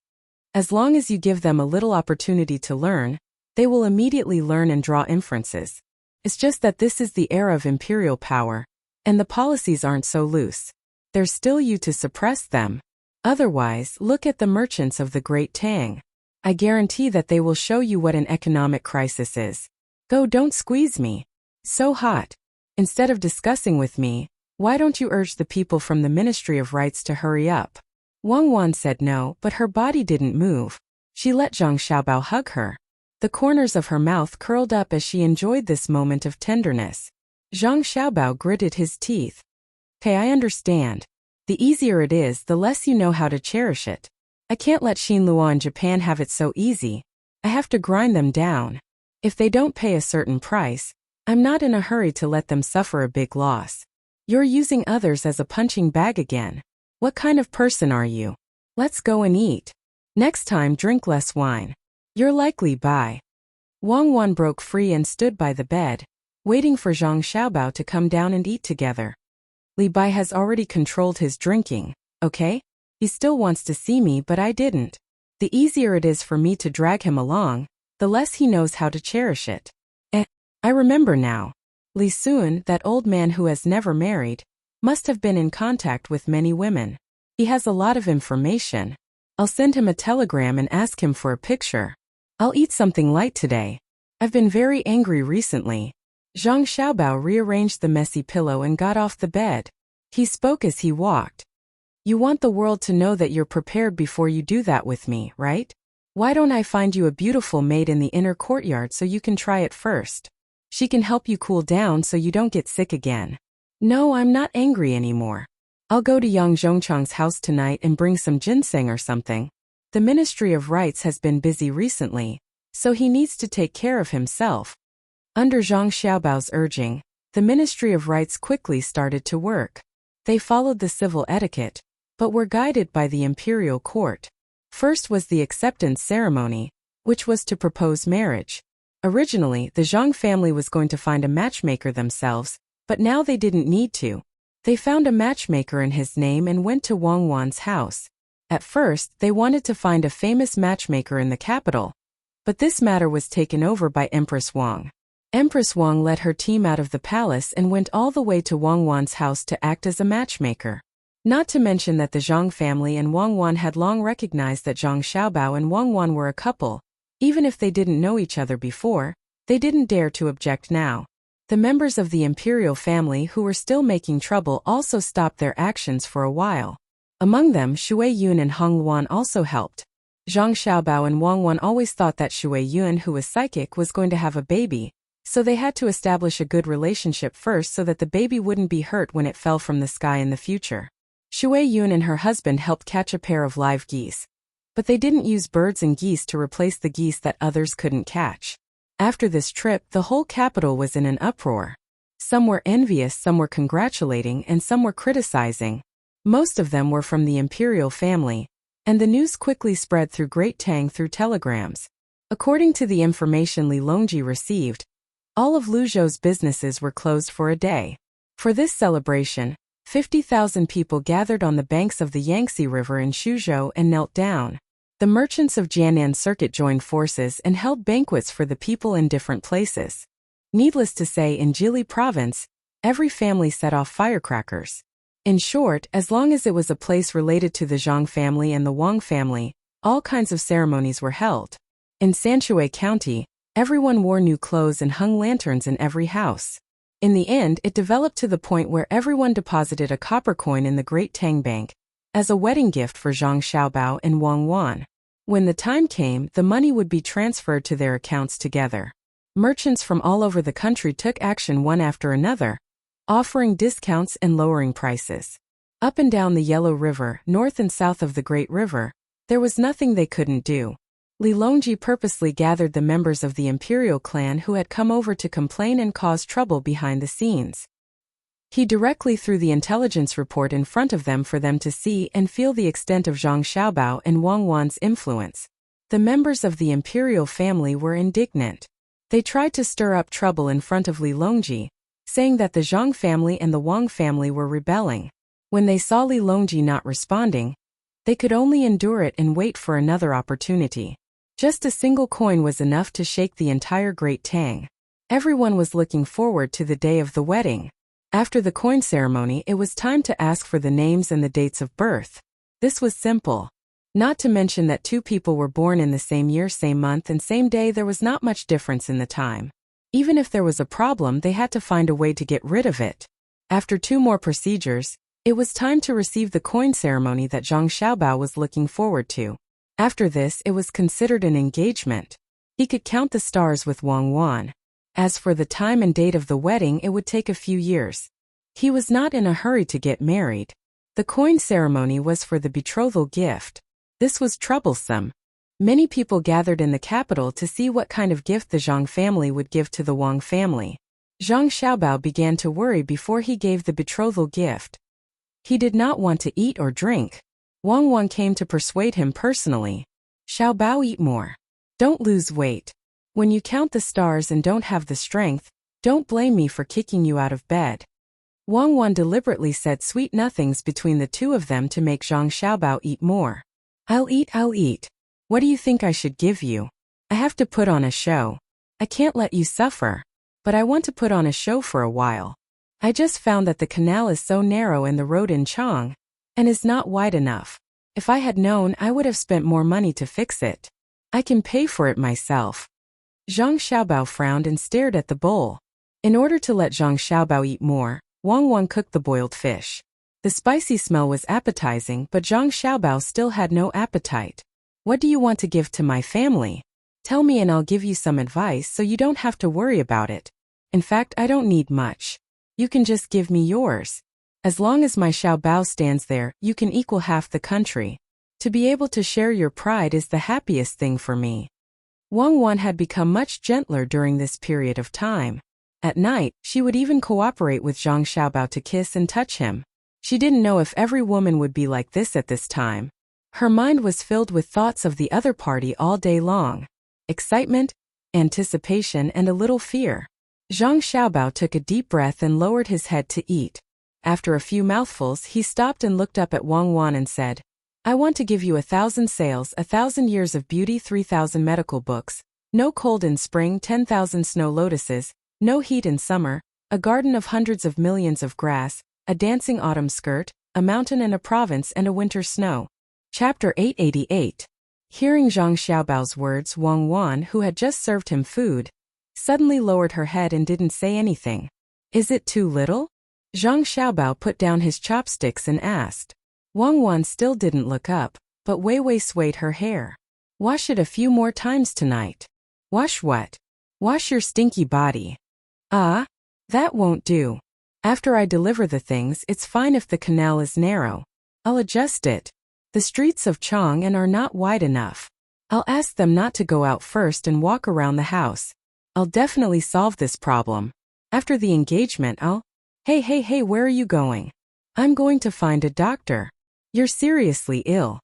As long as you give them a little opportunity to learn, they will immediately learn and draw inferences. It's just that this is the era of imperial power, and the policies aren't so loose. There's still you to suppress them. Otherwise, look at the merchants of the great Tang. I guarantee that they will show you what an economic crisis is. Go, don't squeeze me. So hot. Instead of discussing with me, why don't you urge the people from the Ministry of Rights to hurry up? Wang Wan said no, but her body didn't move. She let Zhang Xiaobao hug her. The corners of her mouth curled up as she enjoyed this moment of tenderness. Zhang Xiaobao gritted his teeth. "Okay, I understand. The easier it is, the less you know how to cherish it. I can't let Xinlua and Japan have it so easy. I have to grind them down. If they don't pay a certain price, I'm not in a hurry to let them suffer a big loss. You're using others as a punching bag again. What kind of person are you? Let's go and eat. Next time, drink less wine. You're likely bi." Wang Wan broke free and stood by the bed, waiting for Zhang Xiaobao to come down and eat together. Li Bai has already controlled his drinking, okay? He still wants to see me, but I didn't. The easier it is for me to drag him along, the less he knows how to cherish it. I remember now. Li Sun, that old man who has never married, must have been in contact with many women. He has a lot of information. I'll send him a telegram and ask him for a picture. I'll eat something light today. I've been very angry recently. Zhang Xiaobao rearranged the messy pillow and got off the bed. He spoke as he walked. You want the world to know that you're prepared before you do that with me, right? Why don't I find you a beautiful maid in the inner courtyard so you can try it first? She can help you cool down so you don't get sick again. No, I'm not angry anymore. I'll go to Yang Zhongchang's house tonight and bring some ginseng or something. The Ministry of Rights has been busy recently, so he needs to take care of himself. Under Zhang Xiaobao's urging, the Ministry of Rights quickly started to work. They followed the civil etiquette, but were guided by the imperial court. First was the acceptance ceremony, which was to propose marriage. Originally, the Zhang family was going to find a matchmaker themselves, but now they didn't need to. They found a matchmaker in his name and went to Wang Wan's house. At first, they wanted to find a famous matchmaker in the capital, but this matter was taken over by Empress Wang. Empress Wang led her team out of the palace and went all the way to Wang Wan's house to act as a matchmaker. Not to mention that the Zhang family and Wang Wan had long recognized that Zhang Xiaobao and Wang Wan were a couple. Even if they didn't know each other before, they didn't dare to object now. The members of the imperial family who were still making trouble also stopped their actions for a while. Among them, Shui Yun and Hong Luan also helped. Zhang Xiaobao and Wang Wan always thought that Shui Yun, who was psychic, was going to have a baby, so they had to establish a good relationship first so that the baby wouldn't be hurt when it fell from the sky in the future. Shui Yun and her husband helped catch a pair of live geese. But they didn't use birds and geese to replace the geese that others couldn't catch. After this trip, the whole capital was in an uproar. Some were envious, some were congratulating, and some were criticizing. Most of them were from the imperial family, and the news quickly spread through Great Tang through telegrams. According to the information Li Longji received, all of Luzhou's businesses were closed for a day. For this celebration, 50,000 people gathered on the banks of the Yangtze River in Suzhou and knelt down. The merchants of Jianan Circuit joined forces and held banquets for the people in different places. Needless to say, in Jili province, every family set off firecrackers. In short, as long as it was a place related to the Zhang family and the Wang family, all kinds of ceremonies were held. In Sanshui County, everyone wore new clothes and hung lanterns in every house. In the end, it developed to the point where everyone deposited a copper coin in the Great Tang Bank as a wedding gift for Zhang Xiaobao and Wang Wan. When the time came, the money would be transferred to their accounts together. Merchants from all over the country took action one after another, offering discounts and lowering prices. Up and down the Yellow River, north and south of the Great River, there was nothing they couldn't do. Li Longji purposely gathered the members of the imperial clan who had come over to complain and cause trouble behind the scenes. He directly threw the intelligence report in front of them for them to see and feel the extent of Zhang Xiaobao and Wang Wan's influence. The members of the imperial family were indignant. They tried to stir up trouble in front of Li Longji, saying that the Zhang family and the Wang family were rebelling. When they saw Li Longji not responding, they could only endure it and wait for another opportunity. Just a single coin was enough to shake the entire Great Tang. Everyone was looking forward to the day of the wedding. After the coin ceremony, it was time to ask for the names and the dates of birth. This was simple. Not to mention that two people were born in the same year, same month, and same day. There was not much difference in the time. Even if there was a problem, they had to find a way to get rid of it. After two more procedures, it was time to receive the coin ceremony that Zhang Xiaobao was looking forward to. After this, it was considered an engagement. He could count the stars with Wang Wan. As for the time and date of the wedding, it would take a few years. He was not in a hurry to get married. The coin ceremony was for the betrothal gift. This was troublesome. Many people gathered in the capital to see what kind of gift the Zhang family would give to the Wang family. Zhang Xiaobao began to worry before he gave the betrothal gift. He did not want to eat or drink. Wang Wan came to persuade him personally. Xiaobao, eat more. Don't lose weight. When you count the stars and don't have the strength, don't blame me for kicking you out of bed. Wang Wan deliberately said sweet nothings between the two of them to make Zhang Xiaobao eat more. I'll eat. What do you think I should give you? I have to put on a show. I can't let you suffer. but I want to put on a show for a while. I just found that the canal is so narrow and the road in Chang and is not wide enough. If I had known, I would have spent more money to fix it. I can pay for it myself." Zhang Xiaobao frowned and stared at the bowl. In order to let Zhang Xiaobao eat more, Wang Wan cooked the boiled fish. The spicy smell was appetizing, but Zhang Xiaobao still had no appetite. "What do you want to give to my family? Tell me and I'll give you some advice so you don't have to worry about it. In fact, I don't need much. You can just give me yours. As long as my Xiaobao stands there, you can equal half the country. To be able to share your pride is the happiest thing for me." Wang Wan had become much gentler during this period of time. At night, she would even cooperate with Zhang Xiaobao to kiss and touch him. She didn't know if every woman would be like this at this time. Her mind was filled with thoughts of the other party all day long. Excitement, anticipation, and a little fear. Zhang Xiaobao took a deep breath and lowered his head to eat. After a few mouthfuls, he stopped and looked up at Wang Wan and said, "I want to give you 1,000 sails, 1,000 years of beauty, 3,000 medical books, no cold in spring, 10,000 snow lotuses, no heat in summer, a garden of hundreds of millions of grass, a dancing autumn skirt, a mountain and a province and a winter snow." Chapter 888. Hearing Zhang Xiaobao's words, Wang Wan, who had just served him food, suddenly lowered her head and didn't say anything. "Is it too little?" Zhang Xiaobao put down his chopsticks and asked. Wang Wan still didn't look up, but Wei Wei swayed her hair. "Wash it a few more times tonight." "Wash what?" "Wash your stinky body." "Ah? That won't do. After I deliver the things, it's fine if the canal is narrow. I'll adjust it. The streets of Chang'an are not wide enough. I'll ask them not to go out first and walk around the house. I'll definitely solve this problem. After the engagement, I'll— Hey, where are you going?" "I'm going to find a doctor." "You're seriously ill."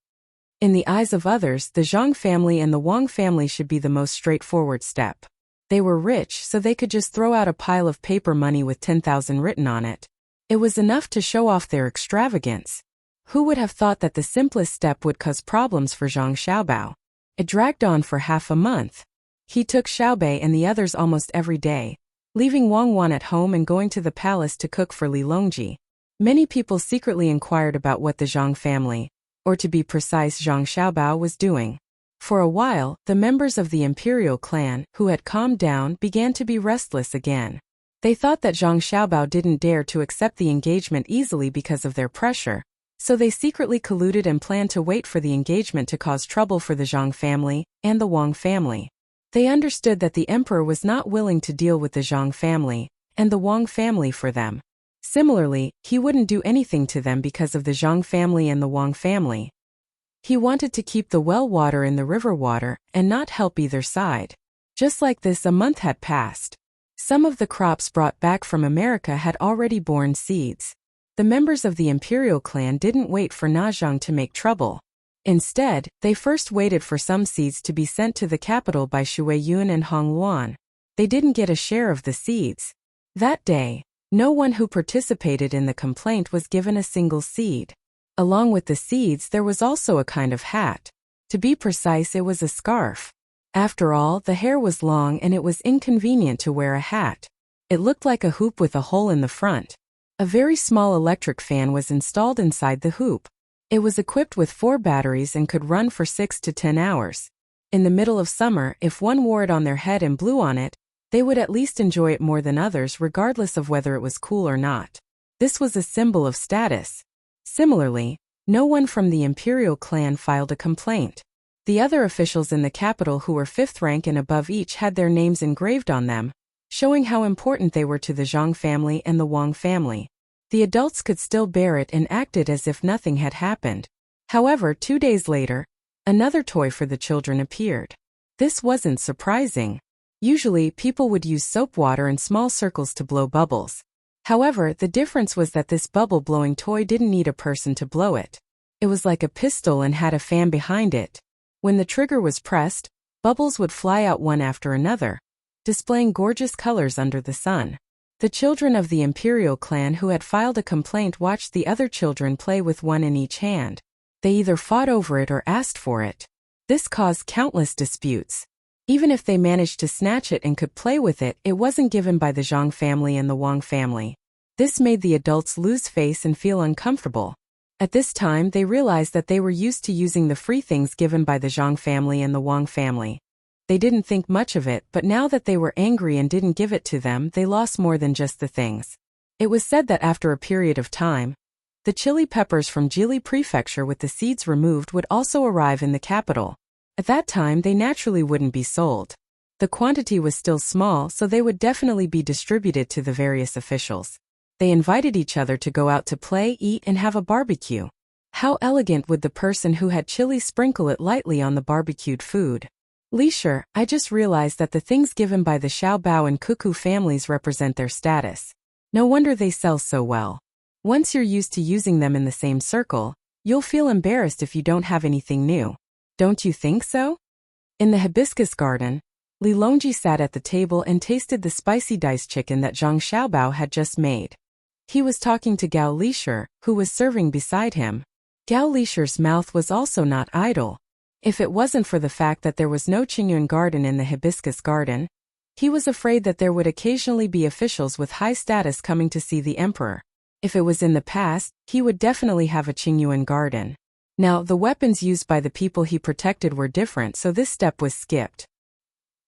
In the eyes of others, the Zhang family and the Wang family should be the most straightforward step. They were rich, so they could just throw out a pile of paper money with 10,000 written on it. It was enough to show off their extravagance. Who would have thought that the simplest step would cause problems for Zhang Xiaobao? It dragged on for half a month. He took Xiaobei and the others almost every day, leaving Wang Wan at home and going to the palace to cook for Li Longji. Many people secretly inquired about what the Zhang family, or to be precise Zhang Xiaobao, was doing. For a while, the members of the imperial clan, who had calmed down, began to be restless again. They thought that Zhang Xiaobao didn't dare to accept the engagement easily because of their pressure, so they secretly colluded and planned to wait for the engagement to cause trouble for the Zhang family and the Wang family. They understood that the emperor was not willing to deal with the Zhang family and the Wang family for them. Similarly, he wouldn't do anything to them because of the Zhang family and the Wang family. He wanted to keep the well water in the river water and not help either side. Just like this, a month had passed. Some of the crops brought back from America had already borne seeds. The members of the imperial clan didn't wait for Nazhang to make trouble. Instead, they first waited for some seeds to be sent to the capital by Shuiyun and Hongluan. They didn't get a share of the seeds. That day, no one who participated in the complaint was given a single seed. Along with the seeds, there was also a kind of hat. To be precise, it was a scarf. After all, the hair was long and it was inconvenient to wear a hat. It looked like a hoop with a hole in the front. A very small electric fan was installed inside the hoop. It was equipped with 4 batteries and could run for 6 to 10 hours. In the middle of summer, if one wore it on their head and blew on it, they would at least enjoy it more than others regardless of whether it was cool or not. This was a symbol of status. Similarly, no one from the imperial clan filed a complaint. The other officials in the capital who were 5th rank and above each had their names engraved on them, showing how important they were to the Zhang family and the Wang family. The adults could still bear it and acted as if nothing had happened. However, 2 days later, another toy for the children appeared. This wasn't surprising. Usually, people would use soap water and small circles to blow bubbles. However, the difference was that this bubble-blowing toy didn't need a person to blow it. It was like a pistol and had a fan behind it. When the trigger was pressed, bubbles would fly out one after another, displaying gorgeous colors under the sun. The children of the imperial clan who had filed a complaint watched the other children play with one in each hand. They either fought over it or asked for it. This caused countless disputes. Even if they managed to snatch it and could play with it, it wasn't given by the Zhang family and the Wang family. This made the adults lose face and feel uncomfortable. At this time, they realized that they were used to using the free things given by the Zhang family and the Wang family. They didn't think much of it, but now that they were angry and didn't give it to them, they lost more than just the things. It was said that after a period of time, the chili peppers from Jili Prefecture with the seeds removed would also arrive in the capital. At that time, they naturally wouldn't be sold. The quantity was still small, so they would definitely be distributed to the various officials. They invited each other to go out to play, eat, and have a barbecue. How elegant would the person who had chili sprinkle it lightly on the barbecued food. Leisure, I just realized that the things given by the Xiaobao and Cuckoo families represent their status. No wonder they sell so well. Once you're used to using them in the same circle, you'll feel embarrassed if you don't have anything new. Don't you think so? In the hibiscus garden, Li Longji sat at the table and tasted the spicy diced chicken that Zhang Xiaobao had just made. He was talking to Gao Lisher, who was serving beside him. Gao Lisher's mouth was also not idle. If it wasn't for the fact that there was no Qingyun garden in the hibiscus garden, he was afraid that there would occasionally be officials with high status coming to see the emperor. If it was in the past, he would definitely have a Qingyun garden. Now, the weapons used by the people he protected were different, so this step was skipped.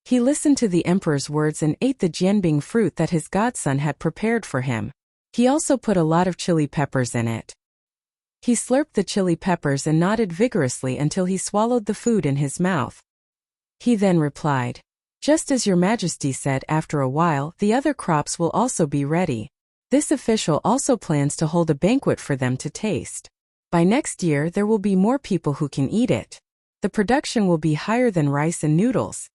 He listened to the emperor's words and ate the jianbing fruit that his godson had prepared for him. He also put a lot of chili peppers in it. He slurped the chili peppers and nodded vigorously until he swallowed the food in his mouth. He then replied, "Just as your majesty said, after a while, the other crops will also be ready. This official also plans to hold a banquet for them to taste. By next year, there will be more people who can eat it. The production will be higher than rice and noodles.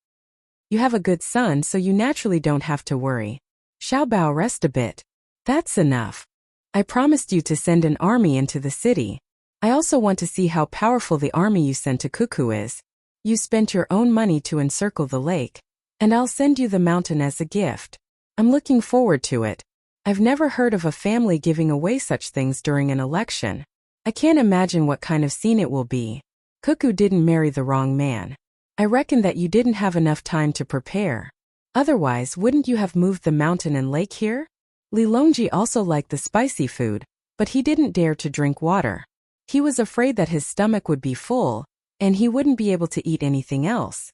You have a good son, so you naturally don't have to worry. Xiaobao, rest a bit. That's enough. I promised you to send an army into the city. I also want to see how powerful the army you sent to Cuckoo is. You spent your own money to encircle the lake, and I'll send you the mountain as a gift. I'm looking forward to it. I've never heard of a family giving away such things during an election. I can't imagine what kind of scene it will be. Cuckoo didn't marry the wrong man. I reckon that you didn't have enough time to prepare. Otherwise, wouldn't you have moved the mountain and lake here?" Li Longji also liked the spicy food, but he didn't dare to drink water. He was afraid that his stomach would be full, and he wouldn't be able to eat anything else.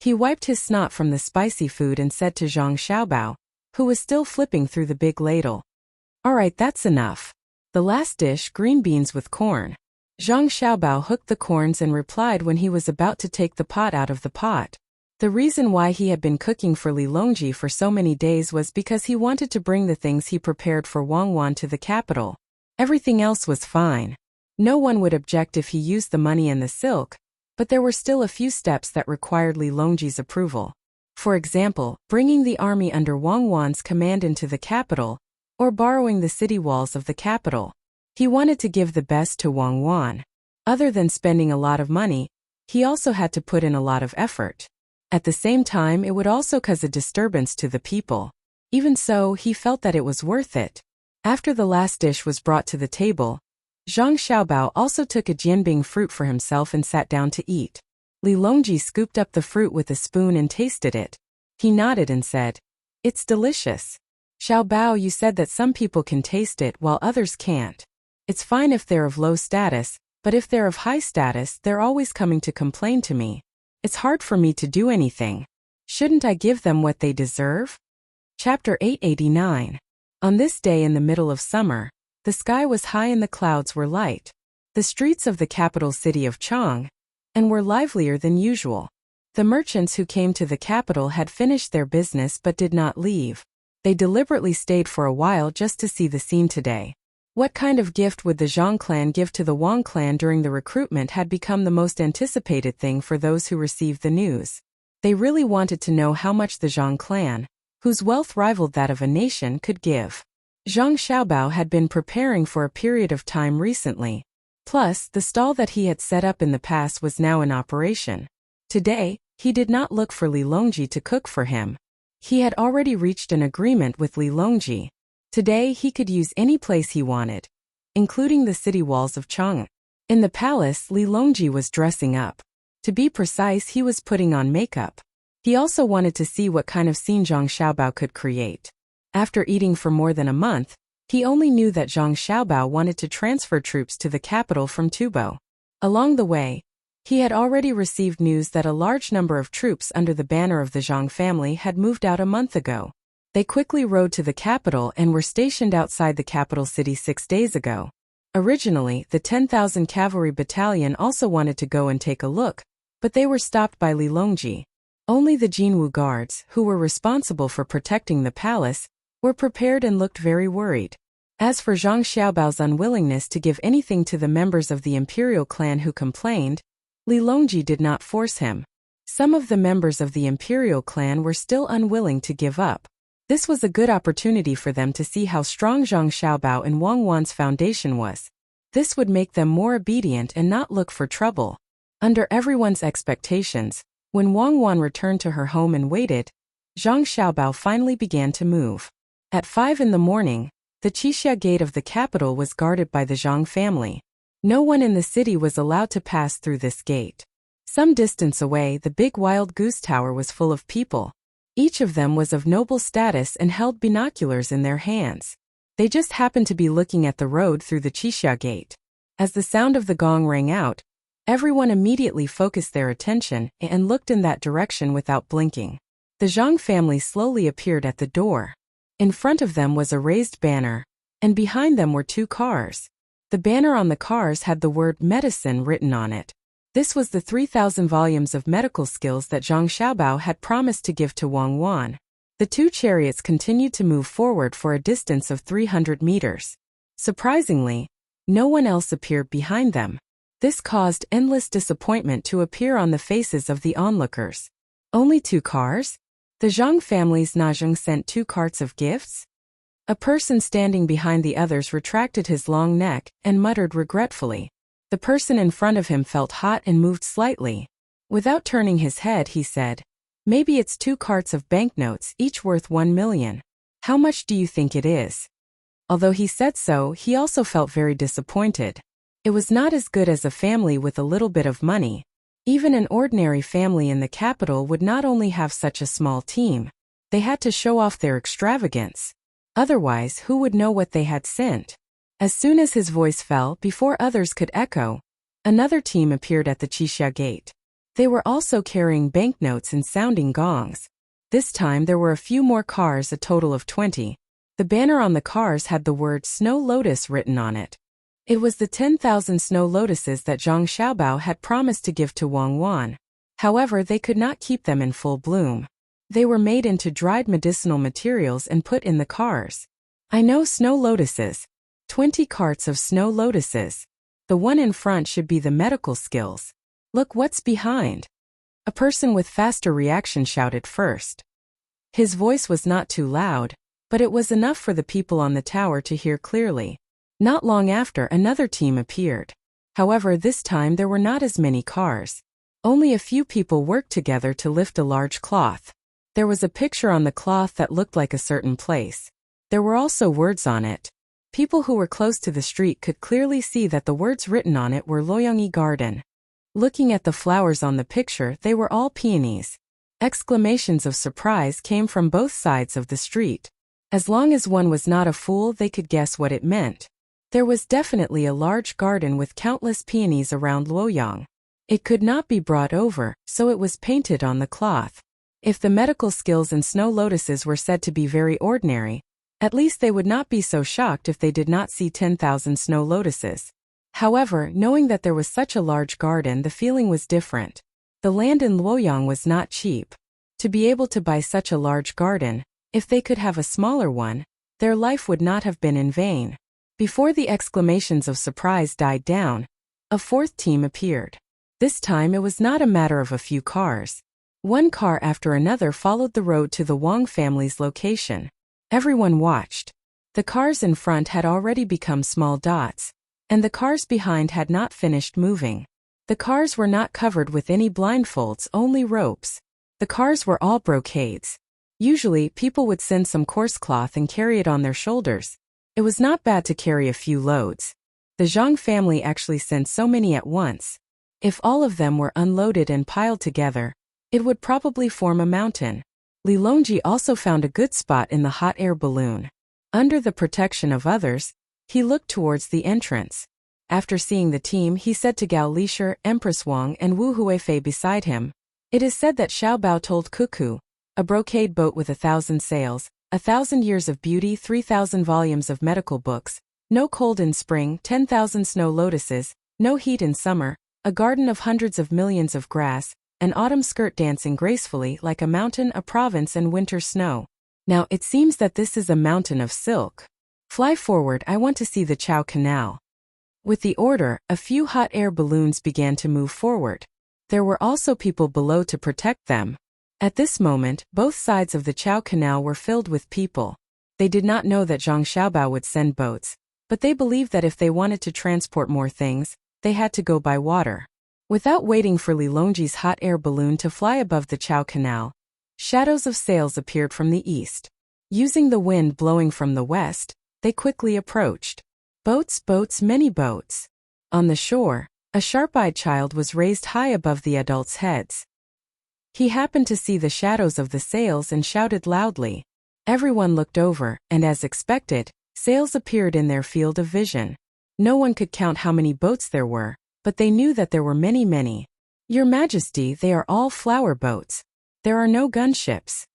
He wiped his snot from the spicy food and said to Zhang Xiaobao, who was still flipping through the big ladle, "All right, that's enough. The last dish, green beans with corn." Zhang Xiaobao hooked the corns and replied when he was about to take the pot out of the pot. The reason why he had been cooking for Li Longji for so many days was because he wanted to bring the things he prepared for Wang Wan to the capital. Everything else was fine. No one would object if he used the money and the silk, but there were still a few steps that required Li Longji's approval. For example, bringing the army under Wang Wan's command into the capital, or borrowing the city walls of the capital. He wanted to give the best to Wang Wan. Other than spending a lot of money, he also had to put in a lot of effort. At the same time, it would also cause a disturbance to the people. Even so, he felt that it was worth it. After the last dish was brought to the table, Zhang Xiaobao also took a jianbing fruit for himself and sat down to eat. Li Longji scooped up the fruit with a spoon and tasted it. He nodded and said, "It's delicious. Xiaobao, you said that some people can taste it while others can't. It's fine if they're of low status, but if they're of high status, they're always coming to complain to me. It's hard for me to do anything. Shouldn't I give them what they deserve?" Chapter 889. On this day in the middle of summer, the sky was high and the clouds were light. The streets of the capital city of Chang and were livelier than usual. The merchants who came to the capital had finished their business but did not leave. They deliberately stayed for a while just to see the scene today. What kind of gift would the Zhang clan give to the Wang clan during the recruitment had become the most anticipated thing for those who received the news. They really wanted to know how much the Zhang clan, whose wealth rivaled that of a nation, could give. Zhang Xiaobao had been preparing for a period of time recently. Plus, the stall that he had set up in the past was now in operation. Today, he did not look for Li Longji to cook for him. He had already reached an agreement with Li Longji. Today he could use any place he wanted, including the city walls of Chang. In the palace, Li Longji was dressing up. To be precise, he was putting on makeup. He also wanted to see what kind of scene Zhang Xiaobao could create. After eating for more than a month, he only knew that Zhang Xiaobao wanted to transfer troops to the capital from Tubo. Along the way, he had already received news that a large number of troops under the banner of the Zhang family had moved out a month ago. They quickly rode to the capital and were stationed outside the capital city 6 days ago. Originally, the 10,000 cavalry battalion also wanted to go and take a look, but they were stopped by Li Longji. Only the Jinwu guards, who were responsible for protecting the palace, were prepared and looked very worried. As for Zhang Xiaobao's unwillingness to give anything to the members of the imperial clan who complained, Li Longji did not force him. Some of the members of the imperial clan were still unwilling to give up. This was a good opportunity for them to see how strong Zhang Xiaobao and Wang Wan's foundation was. This would make them more obedient and not look for trouble. Under everyone's expectations, when Wang Wan returned to her home and waited, Zhang Xiaobao finally began to move. At 5 in the morning, the Qixia gate of the capital was guarded by the Zhang family. No one in the city was allowed to pass through this gate. Some distance away, the big wild goose tower was full of people. Each of them was of noble status and held binoculars in their hands. They just happened to be looking at the road through the Qixia gate. As the sound of the gong rang out, everyone immediately focused their attention and looked in that direction without blinking. The Zhang family slowly appeared at the door. In front of them was a raised banner, and behind them were 2 cars. The banner on the cars had the word medicine written on it. This was the 3,000 volumes of medical skills that Zhang Xiaobao had promised to give to Wang Wan. The 2 chariots continued to move forward for a distance of 300 meters. Surprisingly, no one else appeared behind them. This caused endless disappointment to appear on the faces of the onlookers. Only 2 cars? The Zhang family's Najong sent 2 carts of gifts? A person standing behind the others retracted his long neck and muttered regretfully. The person in front of him felt hot and moved slightly. Without turning his head, he said, "Maybe it's 2 carts of banknotes, each worth 1 million. How much do you think it is?" Although he said so, he also felt very disappointed. It was not as good as a family with a little bit of money. Even an ordinary family in the capital would not only have such a small team, they had to show off their extravagance. Otherwise, who would know what they had sent? As soon as his voice fell, before others could echo, another team appeared at the Qixia gate. They were also carrying banknotes and sounding gongs. This time there were a few more cars, a total of 20. The banner on the cars had the word Snow Lotus written on it. It was the 10,000 snow lotuses that Zhang Xiaobao had promised to give to Wang Wan. However, they could not keep them in full bloom. They were made into dried medicinal materials and put in the cars. I know snow lotuses. 20 carts of snow lotuses. The one in front should be the medical skills. Look what's behind. A person with faster reaction shouted first. His voice was not too loud, but it was enough for the people on the tower to hear clearly. Not long after, another team appeared. However, this time there were not as many cars. Only a few people worked together to lift a large cloth. There was a picture on the cloth that looked like a certain place. There were also words on it. People who were close to the street could clearly see that the words written on it were Loyangyi Garden. Looking at the flowers on the picture, they were all peonies. Exclamations of surprise came from both sides of the street. As long as one was not a fool, they could guess what it meant. There was definitely a large garden with countless peonies around Luoyang. It could not be brought over, so it was painted on the cloth. If the medical skills and snow lotuses were said to be very ordinary, at least they would not be so shocked if they did not see 10,000 snow lotuses. However, knowing that there was such a large garden, the feeling was different. The land in Luoyang was not cheap. To be able to buy such a large garden, if they could have a smaller one, their life would not have been in vain. Before the exclamations of surprise died down, a 4th team appeared. This time it was not a matter of a few cars. One car after another followed the road to the Wang family's location. Everyone watched. The cars in front had already become small dots, and the cars behind had not finished moving. The cars were not covered with any blindfolds, only ropes. The cars were all brocades. Usually, people would send some coarse cloth and carry it on their shoulders. It was not bad to carry a few loads. The Zhang family actually sent so many at once. If all of them were unloaded and piled together, It would probably form a mountain. Li Longji also found a good spot in the hot air balloon. Under the protection of others, he looked towards the entrance. After seeing the team, he said to Gao Lishir, Empress Wang and Wu Huifei beside him, "It is said that Xiaobao told Cuckoo, a brocade boat with 1,000 sails, 1,000 years of beauty, 3,000 volumes of medical books, no cold in spring, 10,000 snow lotuses, no heat in summer, a garden of hundreds of millions of grass, an autumn skirt dancing gracefully like a mountain, a province and winter snow. Now it seems that this is a mountain of silk. Fly forward, I want to see the Chao Canal." With the order, a few hot air balloons began to move forward. There were also people below to protect them. At this moment, both sides of the Chao Canal were filled with people. They did not know that Zhang Xiaobao would send boats, but they believed that if they wanted to transport more things, they had to go by water. Without waiting for Li Longji's hot air balloon to fly above the Chao Canal, shadows of sails appeared from the east. Using the wind blowing from the west, they quickly approached. Boats, boats, many boats. On the shore, a sharp-eyed child was raised high above the adults' heads. He happened to see the shadows of the sails and shouted loudly. Everyone looked over, and as expected, sails appeared in their field of vision. No one could count how many boats there were, but they knew that there were many, many. "Your Majesty, they are all flower boats. There are no gunships."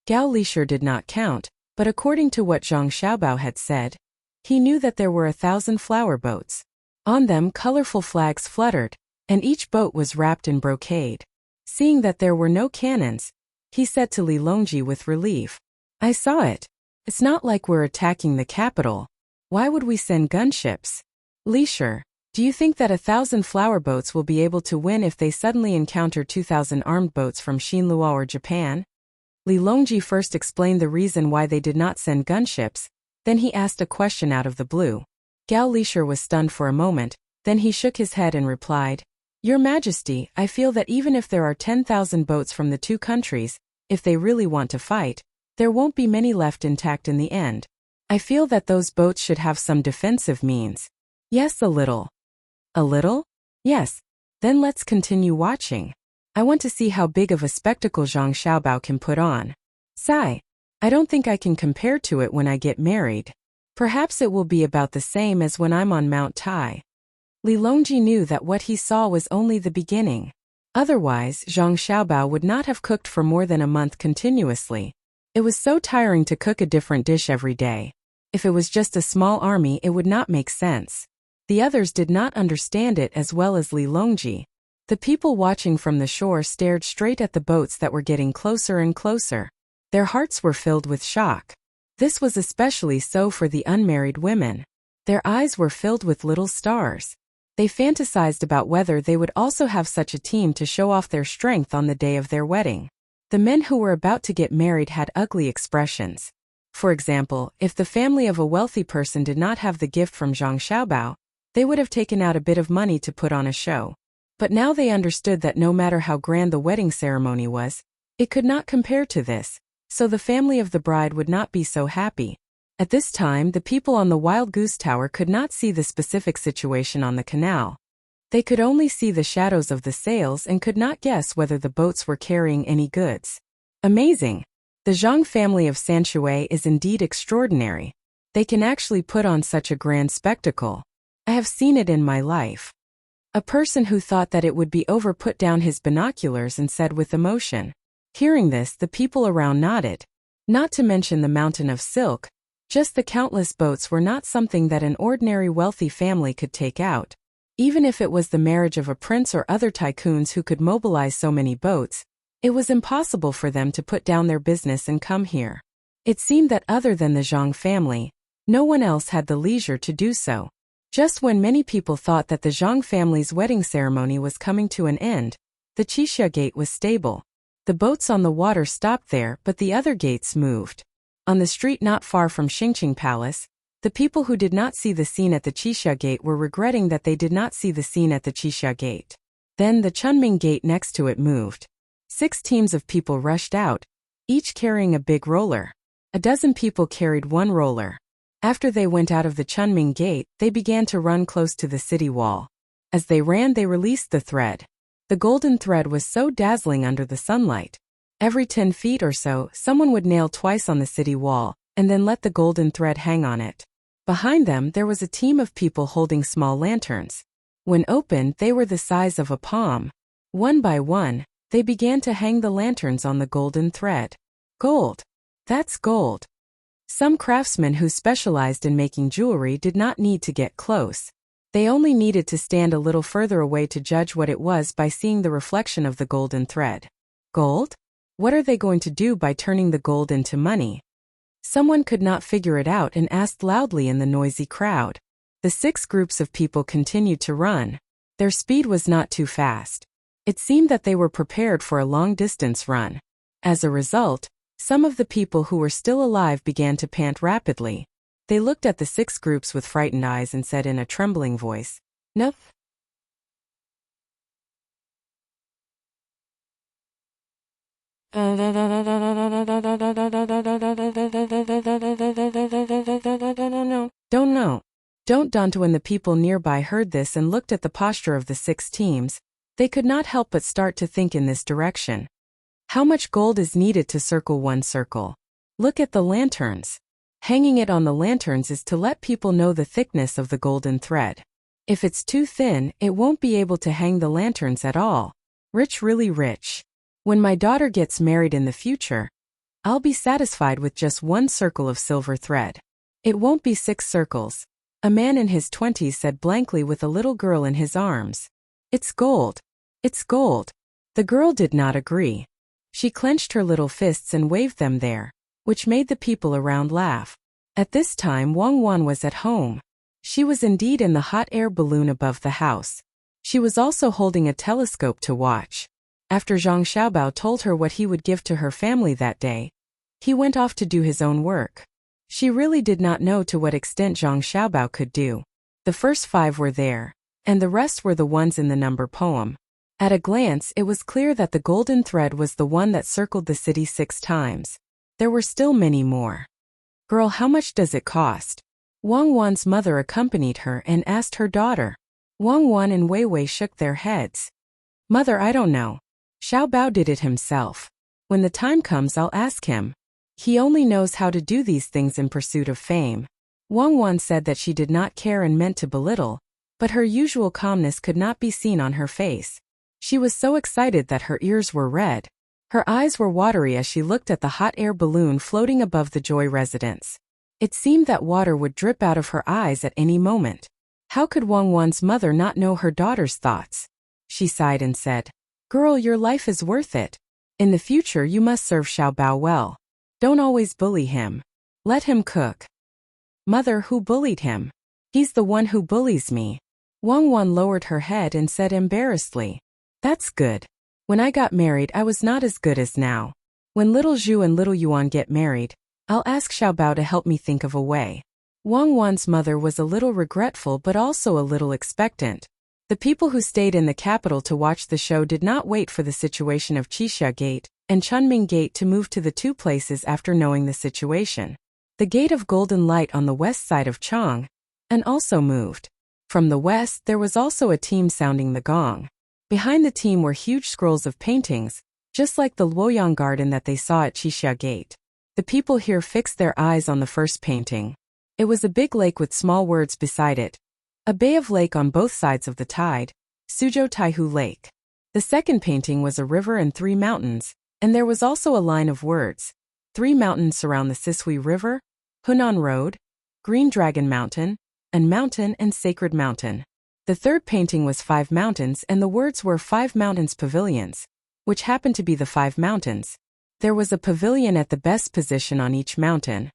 Gao Lishir did not count, but according to what Zhang Xiaobao had said, he knew that there were 1,000 flower boats. On them colorful flags fluttered, and each boat was wrapped in brocade. Seeing that there were no cannons, he said to Li Longji with relief, "I saw it. It's not like we're attacking the capital. Why would we send gunships? Lishir, do you think that 1,000 flower boats will be able to win if they suddenly encounter 2,000 armed boats from Xinluo or Japan?" Li Longji first explained the reason why they did not send gunships, then he asked a question out of the blue. Gao Lishir was stunned for a moment, then he shook his head and replied, "Your Majesty, I feel that even if there are 10,000 boats from the two countries, if they really want to fight, there won't be many left intact in the end. I feel that those boats should have some defensive means." "Yes, a little." "A little? Yes. Then let's continue watching. I want to see how big of a spectacle Zhang Xiaobao can put on. Sigh. I don't think I can compare to it when I get married. Perhaps it will be about the same as when I'm on Mount Tai." Li Longji knew that what he saw was only the beginning. Otherwise, Zhang Xiaobao would not have cooked for more than a month continuously. It was so tiring to cook a different dish every day. If it was just a small army, it would not make sense. The others did not understand it as well as Li Longji. The people watching from the shore stared straight at the boats that were getting closer and closer. Their hearts were filled with shock. This was especially so for the unmarried women. Their eyes were filled with little stars. They fantasized about whether they would also have such a team to show off their strength on the day of their wedding. The men who were about to get married had ugly expressions. For example, if the family of a wealthy person did not have the gift from Zhang Xiaobao, they would have taken out a bit of money to put on a show. But now they understood that no matter how grand the wedding ceremony was, it could not compare to this, so the family of the bride would not be so happy. At this time, the people on the Wild Goose Tower could not see the specific situation on the canal. They could only see the shadows of the sails and could not guess whether the boats were carrying any goods. Amazing! The Zhang family of Sanshui is indeed extraordinary. They can actually put on such a grand spectacle. I have seen it in my life. A person who thought that it would be over put down his binoculars and said with emotion. Hearing this, the people around nodded. Not to mention the mountain of silk, just the countless boats were not something that an ordinary wealthy family could take out. Even if it was the marriage of a prince or other tycoons who could mobilize so many boats, it was impossible for them to put down their business and come here. It seemed that other than the Zhang family, no one else had the leisure to do so. Just when many people thought that the Zhang family's wedding ceremony was coming to an end, the Qixia Gate was stable. The boats on the water stopped there, but the other gates moved. On the street not far from Xingqing Palace, the people who did not see the scene at the Qixia Gate were regretting that they did not see the scene at the Qixia Gate. Then the Chunming Gate next to it moved. 6 teams of people rushed out, each carrying a big roller. A dozen people carried one roller. After they went out of the Chunming Gate, they began to run close to the city wall. As they ran, they released the thread. The golden thread was so dazzling under the sunlight. Every 10 feet or so, someone would nail twice on the city wall, and then let the golden thread hang on it. Behind them there was a team of people holding small lanterns. When opened, they were the size of a palm. One by one, they began to hang the lanterns on the golden thread. Gold. That's gold. Some craftsmen who specialized in making jewelry did not need to get close. They only needed to stand a little further away to judge what it was by seeing the reflection of the golden thread. Gold? What are they going to do by turning the gold into money? Someone could not figure it out and asked loudly in the noisy crowd. The 6 groups of people continued to run. Their speed was not too fast. It seemed that they were prepared for a long-distance run. As a result, some of the people who were still alive began to pant rapidly. They looked at the 6 groups with frightened eyes and said in a trembling voice, "No." Don't know. Don't Dante. When the people nearby heard this and looked at the posture of the 6 teams, they could not help but start to think in this direction. How much gold is needed to circle one circle? Look at the lanterns. Hanging it on the lanterns is to let people know the thickness of the golden thread. If it's too thin, it won't be able to hang the lanterns at all. Rich, really rich. When my daughter gets married in the future, I'll be satisfied with just 1 circle of silver thread. It won't be 6 circles. A man in his 20s said blankly with a little girl in his arms. It's gold. It's gold. The girl did not agree. She clenched her little fists and waved them there, which made the people around laugh. At this time Wang Wan was at home. She was indeed in the hot air balloon above the house. She was also holding a telescope to watch. After Zhang Xiaobao told her what he would give to her family that day, he went off to do his own work. She really did not know to what extent Zhang Xiaobao could do. The first 5 were there, and the rest were the ones in the number poem. At a glance, it was clear that the golden thread was the one that circled the city 6 times. There were still many more. Girl, how much does it cost? Wang Wan's mother accompanied her and asked her daughter. Wang Wan and Wei Wei shook their heads. Mother, I don't know. Xiaobao did it himself. When the time comes, I'll ask him. He only knows how to do these things in pursuit of fame. Wang Wan said that she did not care and meant to belittle, but her usual calmness could not be seen on her face. She was so excited that her ears were red. Her eyes were watery as she looked at the hot air balloon floating above the Joy residence. It seemed that water would drip out of her eyes at any moment. How could Wang Wan's mother not know her daughter's thoughts? She sighed and said, "Girl, your life is worth it. In the future you must serve Xiaobao well. Don't always bully him. Let him cook." Mother, who bullied him? He's the one who bullies me. Wang Wan lowered her head and said embarrassedly, "That's good. When I got married I was not as good as now. When little Zhu and little Yuan get married, I'll ask Xiaobao to help me think of a way." Wang Wan's mother was a little regretful but also a little expectant. The people who stayed in the capital to watch the show did not wait for the situation of Qixia Gate and Chunming Gate to move to the 2 places after knowing the situation. The Gate of Golden Light on the west side of Chang, and also moved. From the west there was also a team sounding the gong. Behind the team were huge scrolls of paintings, just like the Luoyang Garden that they saw at Qixia Gate. The people here fixed their eyes on the first painting. It was a big lake with small words beside it. A bay of lake on both sides of the tide, Suzhou Taihu Lake. The second painting was a river and 3 mountains, and there was also a line of words. 3 mountains surround the Sisui River, Hunan Road, Green Dragon Mountain, and Sacred Mountain. The third painting was 5 mountains and the words were 5 mountains pavilions, which happened to be the 5 mountains. There was a pavilion at the best position on each mountain.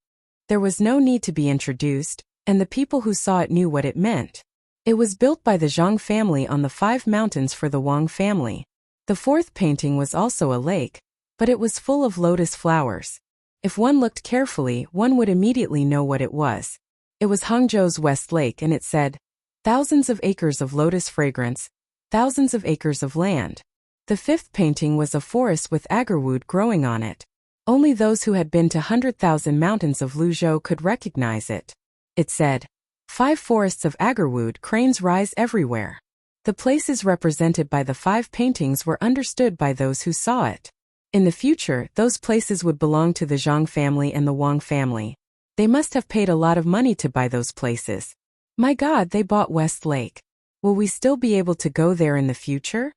There was no need to be introduced, and the people who saw it knew what it meant. It was built by the Zhang family on the 5 mountains for the Wang family. The fourth painting was also a lake, but it was full of lotus flowers. If one looked carefully, one would immediately know what it was. It was Hangzhou's West Lake and it said, "Thousands of acres of lotus fragrance, thousands of acres of land." The fifth painting was a forest with agarwood growing on it. Only those who had been to 100,000 mountains of Luzhou could recognize it. It said, 5 forests of agarwood, cranes rise everywhere. The places represented by the 5 paintings were understood by those who saw it. In the future, those places would belong to the Zhang family and the Wang family. They must have paid a lot of money to buy those places. My God, they bought West Lake. Will we still be able to go there in the future?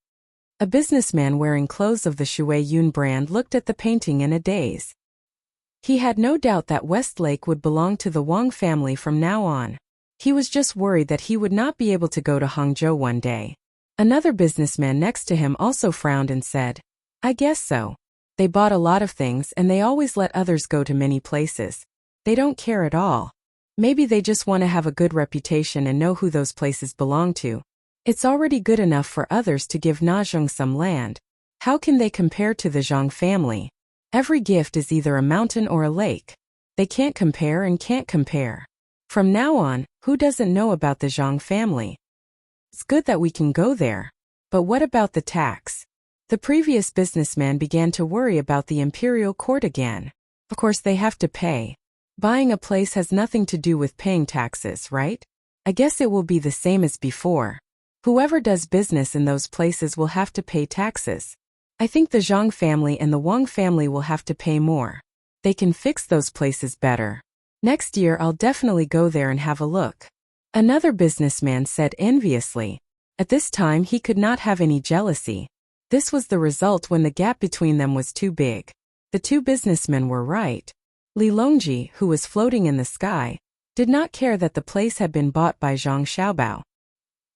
A businessman wearing clothes of the Shui Yun brand looked at the painting in a daze. He had no doubt that West Lake would belong to the Wang family from now on. He was just worried that he would not be able to go to Hangzhou one day. Another businessman next to him also frowned and said, I guess so. They bought a lot of things and they always let others go to many places. They don't care at all. Maybe they just want to have a good reputation and know who those places belong to. It's already good enough for others to give Na Zheng some land. How can they compare to the Zhang family? Every gift is either a mountain or a lake. They can't compare and can't compare. From now on, who doesn't know about the Zhang family? It's good that we can go there. But what about the tax? The previous businessman began to worry about the imperial court again. Of course they have to pay. Buying a place has nothing to do with paying taxes, right? I guess it will be the same as before. Whoever does business in those places will have to pay taxes. I think the Zhang family and the Wang family will have to pay more. They can fix those places better. Next year I'll definitely go there and have a look. Another businessman said enviously. At this time he could not have any jealousy. This was the result when the gap between them was too big. The 2 businessmen were right. Li Longji, who was floating in the sky, did not care that the place had been bought by Zhang Xiaobao.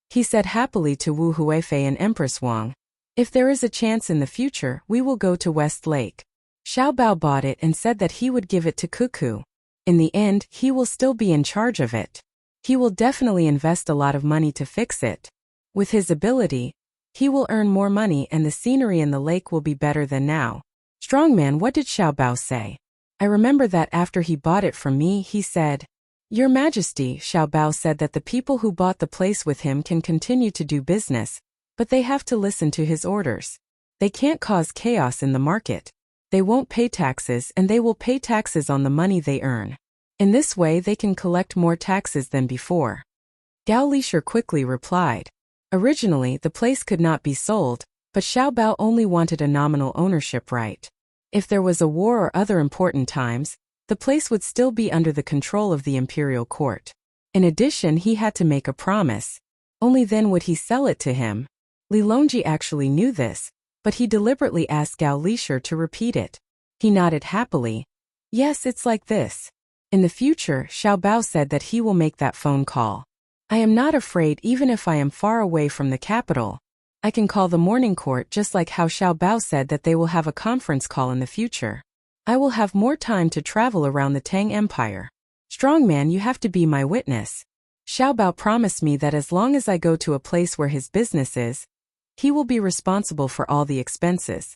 He said happily to Wu Huifei and Empress Wang, if there is a chance in the future, we will go to West Lake. Xiaobao bought it and said that he would give it to Cuckoo. In the end, he will still be in charge of it. He will definitely invest a lot of money to fix it. With his ability, he will earn more money and the scenery in the lake will be better than now. Strongman, what did Xiaobao say? I remember that after he bought it from me, he said, Your Majesty, Xiaobao said that the people who bought the place with him can continue to do business, but they have to listen to his orders. They can't cause chaos in the market. They won't pay taxes and they will pay taxes on the money they earn. In this way they can collect more taxes than before. Gao Lisher quickly replied. Originally the place could not be sold, but Xiaobao only wanted a nominal ownership right. If there was a war or other important times, the place would still be under the control of the imperial court. In addition, he had to make a promise. Only then would he sell it to him. Li Longji actually knew this, but he deliberately asked Gao Lisher to repeat it. He nodded happily. Yes, it's like this. In the future, Xiaobao said that he will make that phone call. I am not afraid even if I am far away from the capital. I can call the morning court just like how Xiaobao said that they will have a conference call in the future. I will have more time to travel around the Tang Empire. Strongman, you have to be my witness. Xiaobao promised me that as long as I go to a place where his business is, he will be responsible for all the expenses.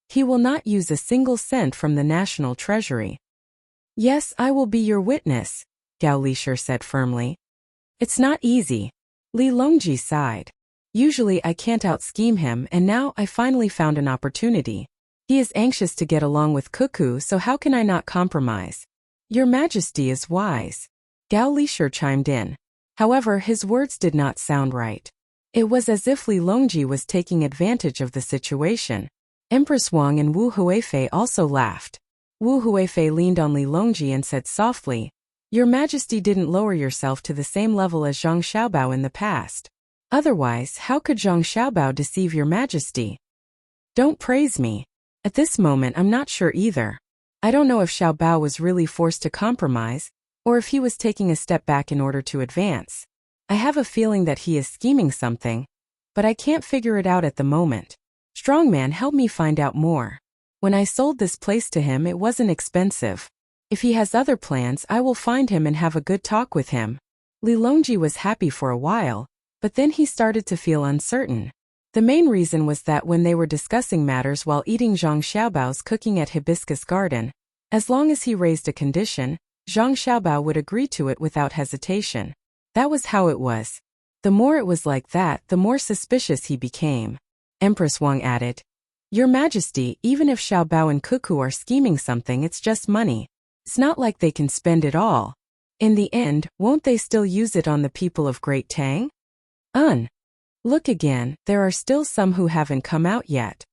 He will not use a single cent from the national treasury. Yes, I will be your witness, Gao Lisher said firmly. It's not easy. Li Longji sighed. Usually I can't out-scheme him and now I finally found an opportunity. He is anxious to get along with Cuckoo, so how can I not compromise? Your Majesty is wise. Gao Lisher chimed in. However, his words did not sound right. It was as if Li Longji was taking advantage of the situation. Empress Wang and Wu Huifei also laughed. Wu Huifei leaned on Li Longji and said softly, Your Majesty didn't lower yourself to the same level as Zhang Xiaobao in the past. Otherwise, how could Zhang Xiaobao deceive Your Majesty? Don't praise me. At this moment I'm not sure either. I don't know if Xiaobao was really forced to compromise, or if he was taking a step back in order to advance. I have a feeling that he is scheming something, but I can't figure it out at the moment. Strongman, help me find out more. When I sold this place to him it wasn't expensive. If he has other plans I will find him and have a good talk with him. Li Longji was happy for a while, but then he started to feel uncertain. The main reason was that when they were discussing matters while eating Zhang Xiaobao's cooking at Hibiscus Garden, as long as he raised a condition, Zhang Xiaobao would agree to it without hesitation. That was how it was. The more it was like that, the more suspicious he became. Empress Wang added, Your Majesty, even if Xiaobao and Cuckoo are scheming something, it's just money. It's not like they can spend it all. In the end, won't they still use it on the people of Great Tang? Look again, there are still some who haven't come out yet.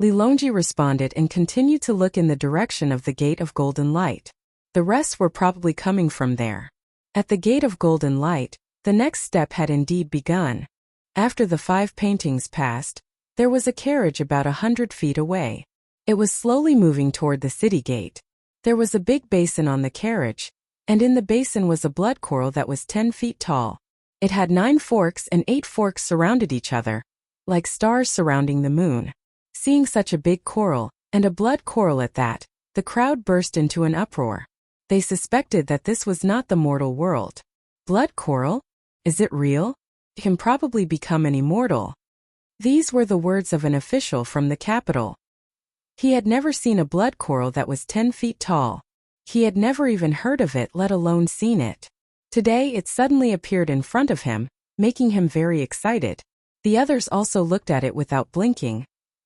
Lilongji responded and continued to look in the direction of the gate of golden light. The rest were probably coming from there. At the gate of golden light, the next step had indeed begun. After the 5 paintings passed, there was a carriage about 100 feet away. It was slowly moving toward the city gate. There was a big basin on the carriage, and in the basin was a blood coral that was 10 feet tall. It had 9 forks and 8 forks surrounded each other, like stars surrounding the moon. Seeing such a big coral, and a blood coral at that, the crowd burst into an uproar. They suspected that this was not the mortal world. Blood coral? Is it real? It can probably become an immortal. These were the words of an official from the capital. He had never seen a blood coral that was 10 feet tall. He had never even heard of it, let alone seen it. Today it suddenly appeared in front of him, making him very excited. The others also looked at it without blinking,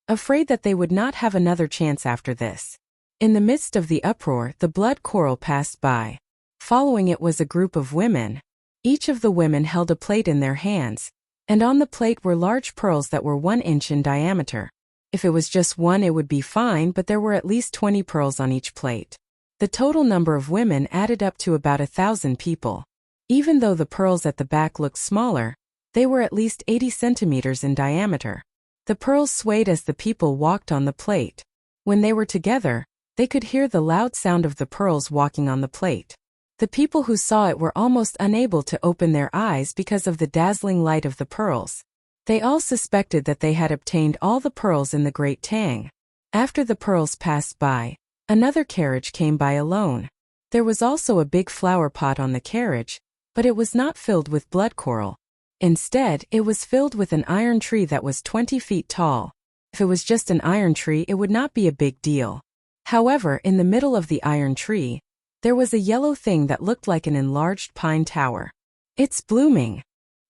afraid that they would not have another chance after this. In the midst of the uproar, the blood coral passed by. Following it was a group of women. Each of the women held a plate in their hands, and on the plate were large pearls that were 1 inch in diameter. If it was just one it would be fine, but there were at least 20 pearls on each plate. The total number of women added up to about 1,000 people. Even though the pearls at the back looked smaller, they were at least 80 centimeters in diameter. The pearls swayed as the people walked on the plate. When they were together, they could hear the loud sound of the pearls walking on the plate. The people who saw it were almost unable to open their eyes because of the dazzling light of the pearls. They all suspected that they had obtained all the pearls in the Great Tang. After the pearls passed by, another carriage came by alone. There was also a big flower pot on the carriage, but it was not filled with blood coral. Instead, it was filled with an iron tree that was 20 feet tall. If it was just an iron tree, it would not be a big deal. However, in the middle of the iron tree, there was a yellow thing that looked like an enlarged pine tower. It's blooming.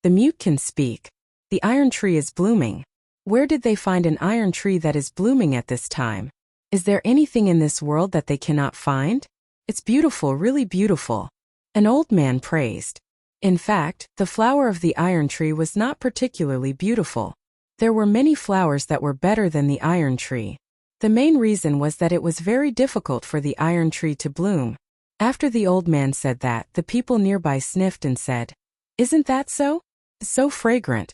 The mute can speak. The iron tree is blooming. Where did they find an iron tree that is blooming at this time? Is there anything in this world that they cannot find? It's beautiful, really beautiful. An old man praised. In fact, the flower of the iron tree was not particularly beautiful. There were many flowers that were better than the iron tree. The main reason was that it was very difficult for the iron tree to bloom. After the old man said that, the people nearby sniffed and said, "Isn't that so? So fragrant."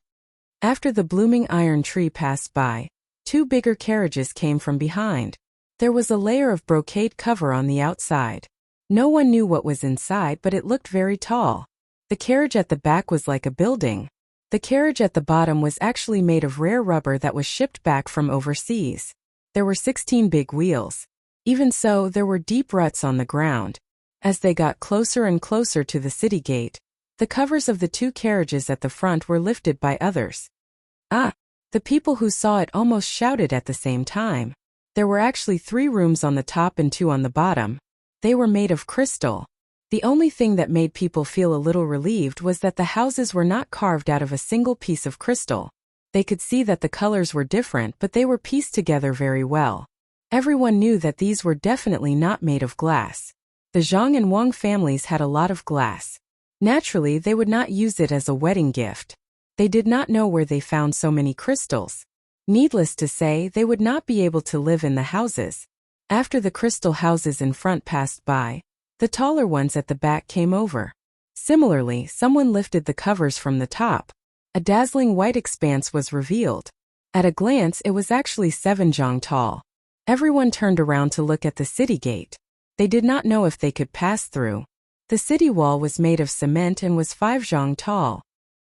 After the blooming iron tree passed by, 2 bigger carriages came from behind. There was a layer of brocade cover on the outside. No one knew what was inside, but it looked very tall. The carriage at the back was like a building. The carriage at the bottom was actually made of rare rubber that was shipped back from overseas. There were 16 big wheels. Even so, there were deep ruts on the ground. As they got closer and closer to the city gate, the covers of the 2 carriages at the front were lifted by others. Ah! The people who saw it almost shouted at the same time. There were actually 3 rooms on the top and 2 on the bottom. They were made of crystal. The only thing that made people feel a little relieved was that the houses were not carved out of a single piece of crystal. They could see that the colors were different, but they were pieced together very well. Everyone knew that these were definitely not made of glass. The Zhang and Wang families had a lot of glass. Naturally, they would not use it as a wedding gift. They did not know where they found so many crystals. Needless to say, they would not be able to live in the houses. After the crystal houses in front passed by, the taller ones at the back came over. Similarly, someone lifted the covers from the top. A dazzling white expanse was revealed. At a glance, it was actually 7 zhang tall. Everyone turned around to look at the city gate. They did not know if they could pass through. The city wall was made of cement and was 5 zhang tall.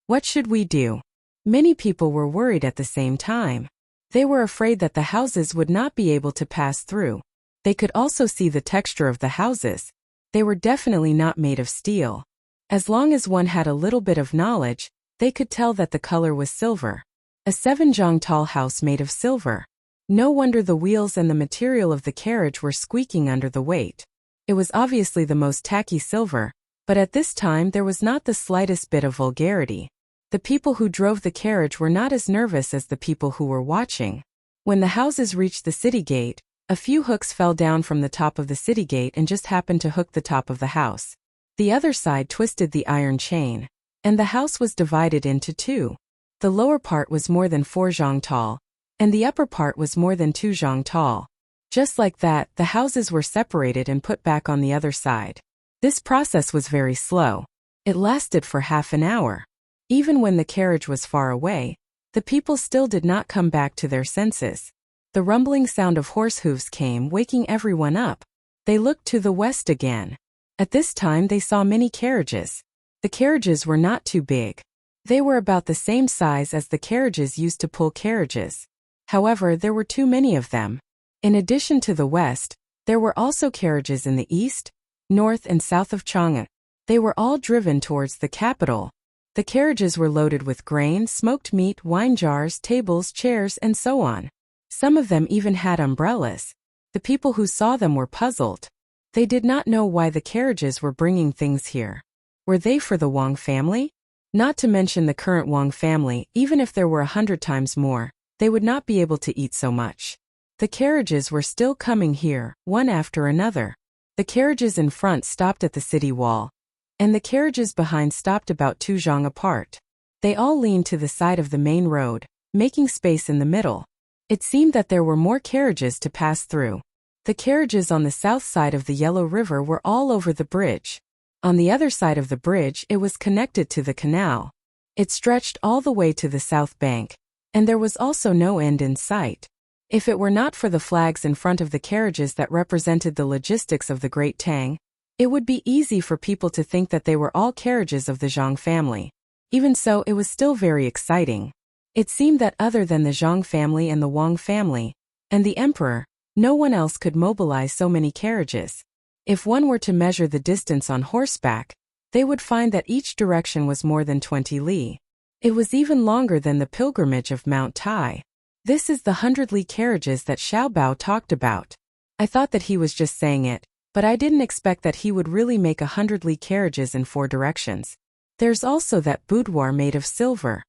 What should we do? Many people were worried at the same time. They were afraid that the houses would not be able to pass through. They could also see the texture of the houses. They were definitely not made of steel. As long as one had a little bit of knowledge, they could tell that the color was silver. A 7 zhang tall house made of silver. No wonder the wheels and the material of the carriage were squeaking under the weight. It was obviously the most tacky silver, but at this time there was not the slightest bit of vulgarity. The people who drove the carriage were not as nervous as the people who were watching. When the houses reached the city gate, a few hooks fell down from the top of the city gate and just happened to hook the top of the house. The other side twisted the iron chain, and the house was divided into 2. The lower part was more than 4 zhang tall, and the upper part was more than 2 zhang tall. Just like that, the houses were separated and put back on the other side. This process was very slow. It lasted for half an hour. Even when the carriage was far away, the people still did not come back to their senses. The rumbling sound of horse hooves came, waking everyone up. They looked to the west again. At this time they saw many carriages. The carriages were not too big. They were about the same size as the carriages used to pull carriages. However, there were too many of them. In addition to the west, there were also carriages in the east, north and south of Chang'an. They were all driven towards the capital. The carriages were loaded with grain, smoked meat, wine jars, tables, chairs, and so on. Some of them even had umbrellas. The people who saw them were puzzled. They did not know why the carriages were bringing things here. Were they for the Wang family? Not to mention the current Wang family, even if there were 100 times more, they would not be able to eat so much. The carriages were still coming here, one after another. The carriages in front stopped at the city wall, and the carriages behind stopped about 2 zhang apart. They all leaned to the side of the main road, making space in the middle. It seemed that there were more carriages to pass through. The carriages on the south side of the Yellow River were all over the bridge. On the other side of the bridge, it was connected to the canal. It stretched all the way to the south bank, and there was also no end in sight. If it were not for the flags in front of the carriages that represented the logistics of the Great Tang, it would be easy for people to think that they were all carriages of the Zhang family. Even so, it was still very exciting. It seemed that other than the Zhang family and the Wang family, and the emperor, no one else could mobilize so many carriages. If one were to measure the distance on horseback, they would find that each direction was more than 20 li. It was even longer than the pilgrimage of Mount Tai. This is the 100 li carriages that Xiao Bao talked about. I thought that he was just saying it, but I didn't expect that he would really make 100 li carriages in 4 directions. There's also that boudoir made of silver.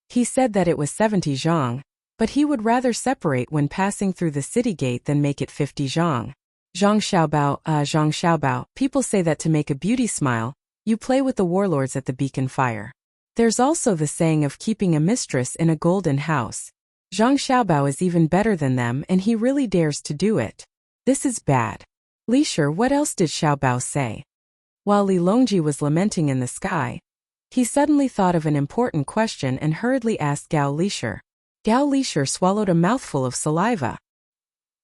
He said that it was 70 zhang, but he would rather separate when passing through the city gate than make it 50 zhang. Zhang Xiaobao, people say that to make a beauty smile, you play with the warlords at the beacon fire. There's also the saying of keeping a mistress in a golden house. Zhang Xiaobao is even better than them and he really dares to do it. This is bad. Li Shi, what else did Xiaobao say? While Li Longji was lamenting in the sky, he suddenly thought of an important question and hurriedly asked Gao Li Shi. Gao Li Shi swallowed a mouthful of saliva.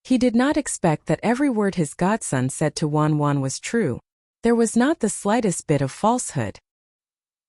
He did not expect that every word his godson said to Wan Wan was true. There was not the slightest bit of falsehood.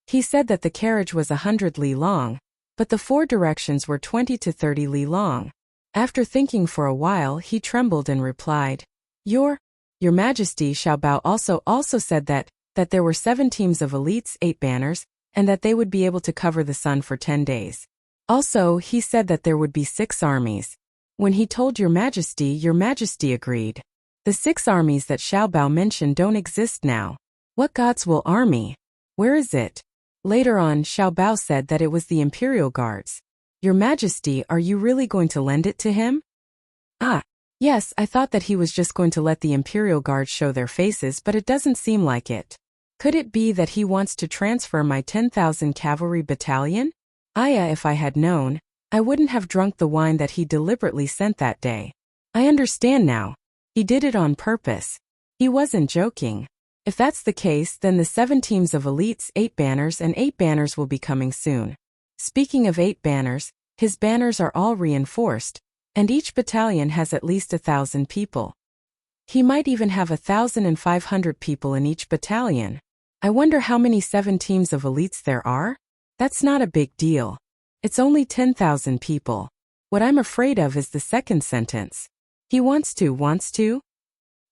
He said that the carriage was 100 li long, but the 4 directions were 20 to 30 li long. After thinking for a while, he trembled and replied, Your Majesty. Xiao Bao also said that there were 7 teams of elites, 8 banners, and that they would be able to cover the sun for 10 days. Also, he said that there would be 6 armies. When he told Your Majesty agreed. The 6 armies that Xiao Bao mentioned don't exist now. What gods will army? Where is it? Later on, Xiao Bao said that it was the Imperial Guards. Your Majesty, are you really going to lend it to him? Yes, I thought that he was just going to let the Imperial Guards show their faces, but it doesn't seem like it. Could it be that he wants to transfer my 10,000 cavalry battalion? If I had known, I wouldn't have drunk the wine that he deliberately sent that day. I understand now. He did it on purpose. He wasn't joking. If that's the case, then the 7 teams of elites, 8 banners and 8 banners will be coming soon. Speaking of 8 banners, his banners are all reinforced, and each battalion has at least 1,000 people. He might even have 1,500 people in each battalion. I wonder how many 7 teams of elites there are? That's not a big deal. It's only 10,000 people. What I'm afraid of is the second sentence. He wants to.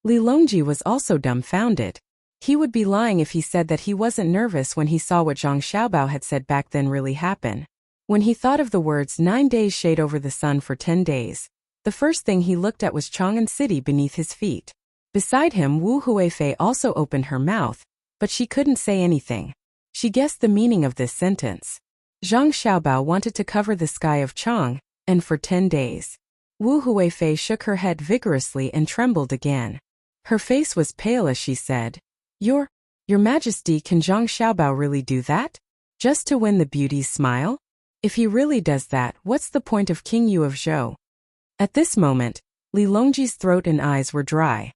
Li Longji was also dumbfounded. He would be lying if he said that he wasn't nervous when he saw what Zhang Xiaobao had said back then really happen. When he thought of the words 9 days shade over the sun for 10 days, the first thing he looked at was Chang'an City beneath his feet. Beside him, Wu Huifei also opened her mouth, but she couldn't say anything. She guessed the meaning of this sentence. Zhang Xiaobao wanted to cover the sky of Chang, and for 10 days. Wu Huifei shook her head vigorously and trembled again. Her face was pale as she said, Your Majesty, can Zhang Xiaobao really do that? Just to win the beauty's smile? If he really does that, what's the point of King Yu of Zhou? At this moment, Li Longji's throat and eyes were dry.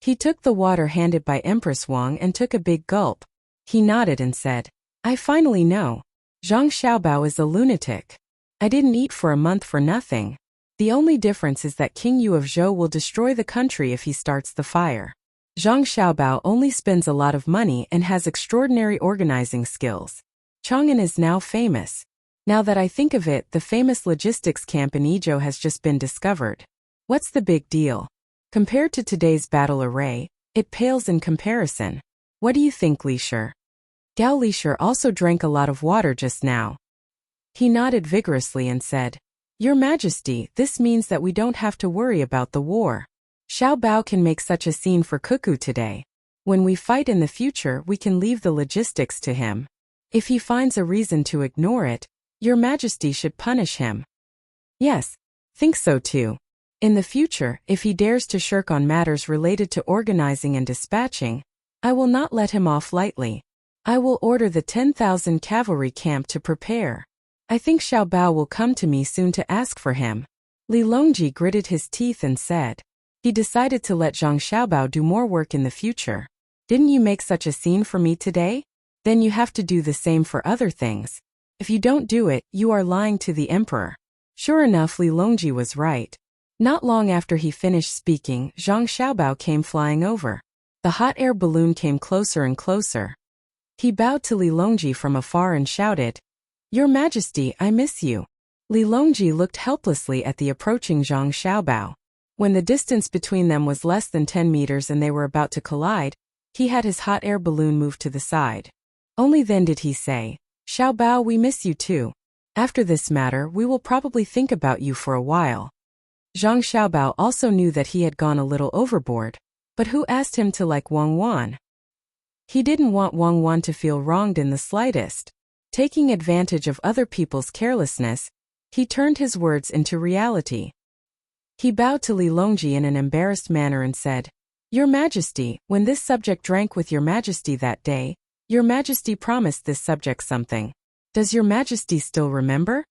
He took the water handed by Empress Wang and took a big gulp. He nodded and said, I finally know. Zhang Xiaobao is a lunatic. I didn't eat for a month for nothing. The only difference is that King Yu of Zhou will destroy the country if he starts the fire. Zhang Xiaobao only spends a lot of money and has extraordinary organizing skills. Chang'an is now famous. Now that I think of it, the famous logistics camp in Yizhou has just been discovered. What's the big deal? Compared to today's battle array, it pales in comparison. What do you think, Li Shi? Gao Li also drank a lot of water just now. He nodded vigorously and said, Your Majesty, this means that we don't have to worry about the war. Xiao Bao can make such a scene for Cuckoo today. When we fight in the future, we can leave the logistics to him. If he finds a reason to ignore it, Your Majesty should punish him. Yes, think so too. In the future, if he dares to shirk on matters related to organizing and dispatching, I will not let him off lightly. I will order the 10,000 cavalry camp to prepare. I think Xiao Bao will come to me soon to ask for him. Li Longji gritted his teeth and said. He decided to let Zhang Xiaobao do more work in the future. Didn't you make such a scene for me today? Then you have to do the same for other things. If you don't do it, you are lying to the emperor. Sure enough, Li Longji was right. Not long after he finished speaking, Zhang Xiaobao came flying over. The hot air balloon came closer and closer. He bowed to Li Longji from afar and shouted, Your Majesty, I miss you. Li Longji looked helplessly at the approaching Zhang Xiaobao. When the distance between them was less than 10 meters and they were about to collide, he had his hot air balloon moved to the side. Only then did he say, Xiao Bao, we miss you too. After this matter, we will probably think about you for a while. Zhang Xiaobao also knew that he had gone a little overboard, but who asked him to like Wang Wan? He didn't want Wang Wan to feel wronged in the slightest. Taking advantage of other people's carelessness, he turned his words into reality. He bowed to Li Longji in an embarrassed manner and said, Your Majesty, when this subject drank with Your Majesty that day, Your Majesty promised this subject something. Does Your Majesty still remember?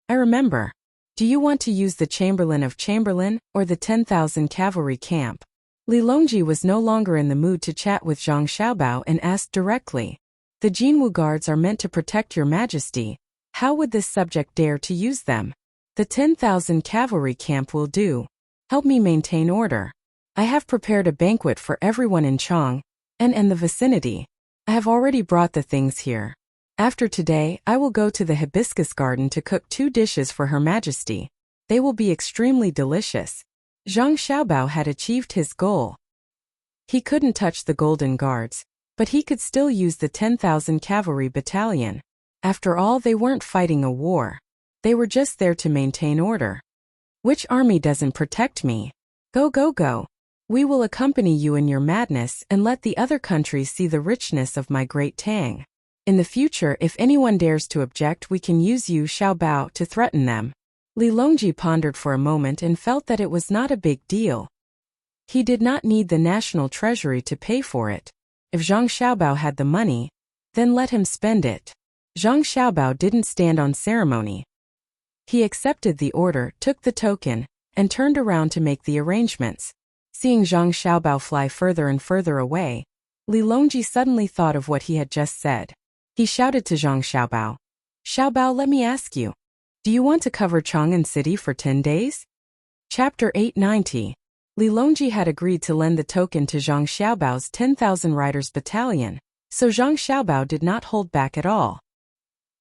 I remember. Do you want to use the Chamberlain of Chamberlain or the 10,000 cavalry camp? Li Longji was no longer in the mood to chat with Zhang Xiaobao and asked directly. The Jinwu guards are meant to protect Your Majesty. How would this subject dare to use them? The 10,000 cavalry camp will do. Help me maintain order. I have prepared a banquet for everyone in Chang and the vicinity. I have already brought the things here. After today, I will go to the hibiscus garden to cook 2 dishes for Her Majesty. They will be extremely delicious. Zhang Xiaobao had achieved his goal. He couldn't touch the Golden Guards, but he could still use the 10,000 cavalry battalion. After all, they weren't fighting a war. They were just there to maintain order. Which army doesn't protect me? Go, go, go. We will accompany you in your madness and let the other countries see the richness of my great Tang. In the future, if anyone dares to object, we can use you, Xiao Bao, to threaten them. Li Longji pondered for a moment and felt that it was not a big deal. He did not need the national treasury to pay for it. If Zhang Xiaobao had the money, then let him spend it. Zhang Xiaobao didn't stand on ceremony. He accepted the order, took the token, and turned around to make the arrangements. Seeing Zhang Xiaobao fly further and further away, Li Longji suddenly thought of what he had just said. He shouted to Zhang Xiaobao, Xiao Bao, let me ask you. Do you want to cover Chang'an City for 10 days? Chapter 890. Li Longji had agreed to lend the token to Zhang Xiaobao's 10,000 riders battalion, so Zhang Xiaobao did not hold back at all.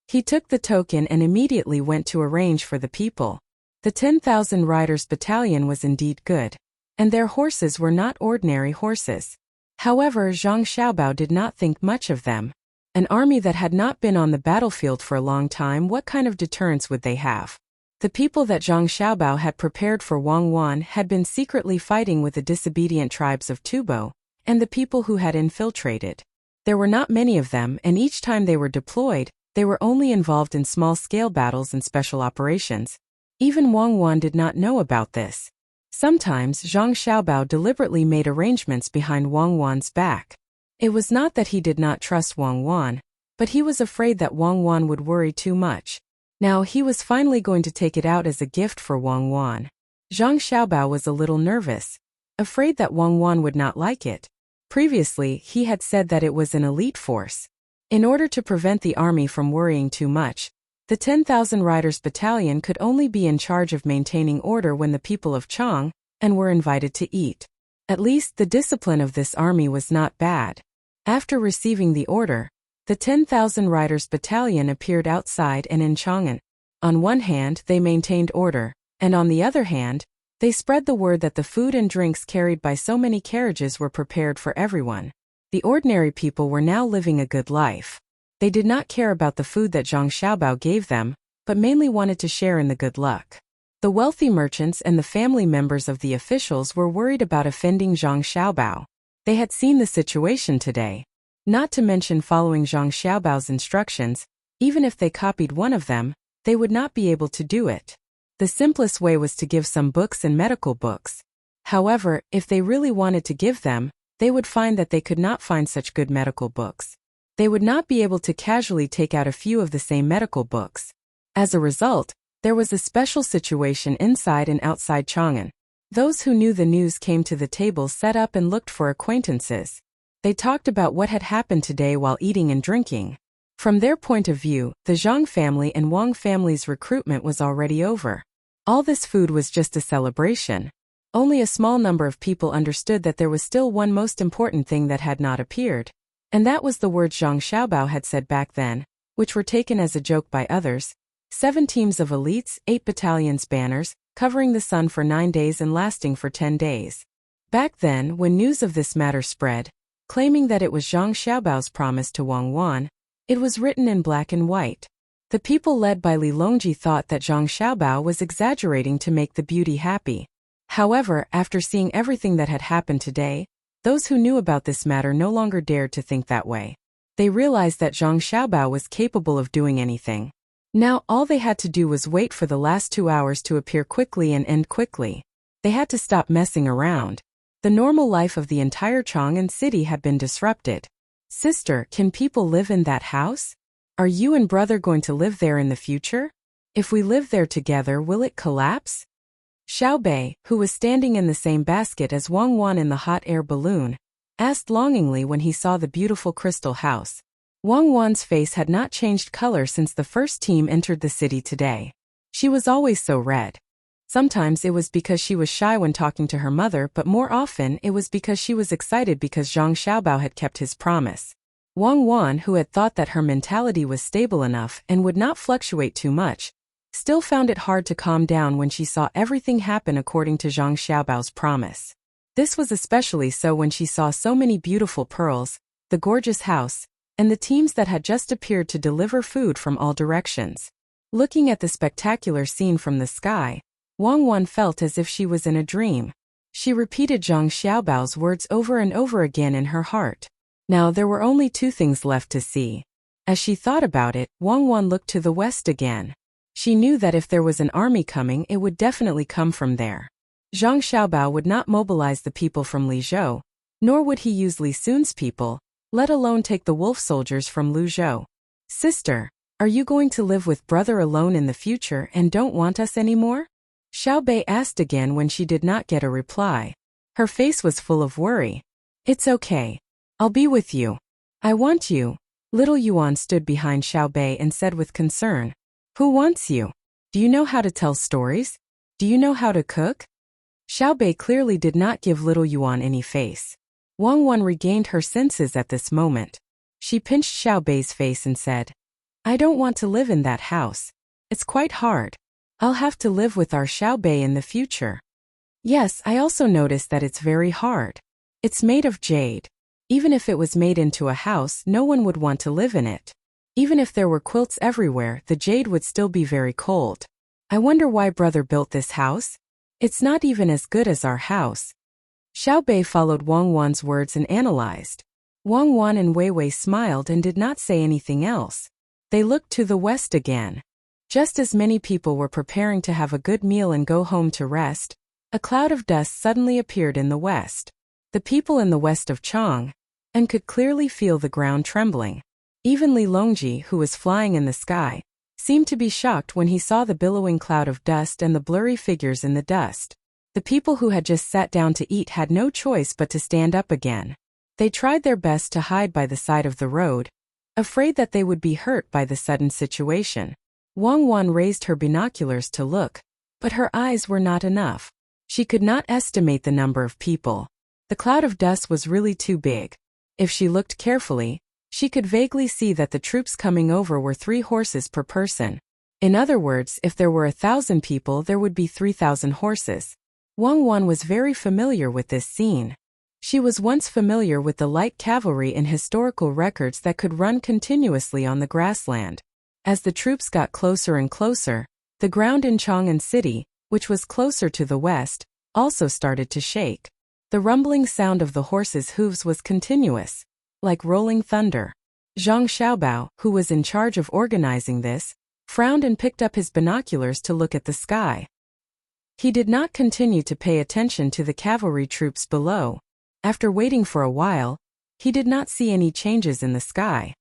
He took the token and immediately went to arrange for the people. The 10,000 riders battalion was indeed good, and their horses were not ordinary horses. However, Zhang Xiaobao did not think much of them. An army that had not been on the battlefield for a long time, what kind of deterrence would they have? The people that Zhang Xiaobao had prepared for Wang Wan had been secretly fighting with the disobedient tribes of Tubo, and the people who had infiltrated. There were not many of them, and each time they were deployed, they were only involved in small-scale battles and special operations. Even Wang Wan did not know about this. Sometimes Zhang Xiaobao deliberately made arrangements behind Wang Wan's back. It was not that he did not trust Wang Wan, but he was afraid that Wang Wan would worry too much. Now he was finally going to take it out as a gift for Wang Wan. Zhang Xiaobao was a little nervous, afraid that Wang Wan would not like it. Previously, he had said that it was an elite force. In order to prevent the army from worrying too much, the 10,000 riders battalion could only be in charge of maintaining order when the people of Chang and were invited to eat. At least the discipline of this army was not bad. After receiving the order, the 10,000 riders battalion appeared outside and in Chang'an. On one hand, they maintained order, and on the other hand, they spread the word that the food and drinks carried by so many carriages were prepared for everyone. The ordinary people were now living a good life. They did not care about the food that Zhang Xiaobao gave them, but mainly wanted to share in the good luck. The wealthy merchants and the family members of the officials were worried about offending Zhang Xiaobao. They had seen the situation today. Not to mention following Zhang Xiaobao's instructions, even if they copied one of them, they would not be able to do it. The simplest way was to give some books and medical books. However, if they really wanted to give them, they would find that they could not find such good medical books. They would not be able to casually take out a few of the same medical books. As a result, there was a special situation inside and outside Chang'an. Those who knew the news came to the table set up and looked for acquaintances. They talked about what had happened today while eating and drinking. From their point of view, the Zhang family and Wang family's recruitment was already over. All this food was just a celebration. Only a small number of people understood that there was still one most important thing that had not appeared. And that was the words Zhang Xiaobao had said back then, which were taken as a joke by others. 7 teams of elites, 8 battalions banners, covering the sun for 9 days and lasting for 10 days. Back then, when news of this matter spread, claiming that it was Zhang Xiaobao's promise to Wang Wan, it was written in black and white. The people led by Li Longji thought that Zhang Xiaobao was exaggerating to make the beauty happy. However, after seeing everything that had happened today, those who knew about this matter no longer dared to think that way. They realized that Zhang Xiaobao was capable of doing anything. Now all they had to do was wait for the last 2 hours to appear quickly and end quickly. They had to stop messing around. The normal life of the entire Chang'an city had been disrupted. Sister, can people live in that house? Are you and brother going to live there in the future? If we live there together, will it collapse? Xiao Bei, who was standing in the same basket as Wang Wan in the hot air balloon, asked longingly when he saw the beautiful crystal house. Wang Wan's face had not changed color since the first team entered the city today. She was always so red. Sometimes it was because she was shy when talking to her mother, but more often it was because she was excited because Zhang Xiaobao had kept his promise. Wang Wan, who had thought that her mentality was stable enough and would not fluctuate too much, still found it hard to calm down when she saw everything happen according to Zhang Xiaobao's promise. This was especially so when she saw so many beautiful pearls, the gorgeous house, and the teams that had just appeared to deliver food from all directions. Looking at the spectacular scene from the sky, Wang Wan felt as if she was in a dream. She repeated Zhang Xiaobao's words over and over again in her heart. Now there were only 2 things left to see. As she thought about it, Wang Wan looked to the west again. She knew that if there was an army coming, it would definitely come from there. Zhang Xiaobao would not mobilize the people from Lizhou, nor would he use Li Sun's people, let alone take the wolf soldiers from Luzhou. Sister, are you going to live with brother alone in the future and don't want us anymore? Xiao Bei asked again when she did not get a reply. Her face was full of worry. It's okay. I'll be with you. I want you. Little Yuan stood behind Xiao Bei and said with concern. Who wants you? Do you know how to tell stories? Do you know how to cook? Xiao Bei clearly did not give little Yuan any face. Wang Wan regained her senses at this moment. She pinched Xiao Bei's face and said, I don't want to live in that house. It's quite hard. I'll have to live with our Xiao Bei in the future. Yes, I also noticed that it's very hard. It's made of jade. Even if it was made into a house, no one would want to live in it. Even if there were quilts everywhere, the jade would still be very cold. I wonder why brother built this house? It's not even as good as our house. Xiao Bei followed Wang Wan's words and analyzed. Wang Wan and Wei Wei smiled and did not say anything else. They looked to the west again. Just as many people were preparing to have a good meal and go home to rest, a cloud of dust suddenly appeared in the west. The people in the west of Chang and could clearly feel the ground trembling. Even Li Longji, who was flying in the sky, seemed to be shocked when he saw the billowing cloud of dust and the blurry figures in the dust. The people who had just sat down to eat had no choice but to stand up again. They tried their best to hide by the side of the road, afraid that they would be hurt by the sudden situation. Wang Wan raised her binoculars to look, but her eyes were not enough. She could not estimate the number of people. The cloud of dust was really too big. If she looked carefully, she could vaguely see that the troops coming over were 3 horses per person. In other words, if there were 1,000 people, there would be 3,000 horses. Wang Wan was very familiar with this scene. She was once familiar with the light cavalry in historical records that could run continuously on the grassland. As the troops got closer and closer, the ground in Chang'an City, which was closer to the west, also started to shake. The rumbling sound of the horses' hooves was continuous, like rolling thunder. Zhang Xiaobao, who was in charge of organizing this, frowned and picked up his binoculars to look at the sky. He did not continue to pay attention to the cavalry troops below. After waiting for a while, he did not see any changes in the sky.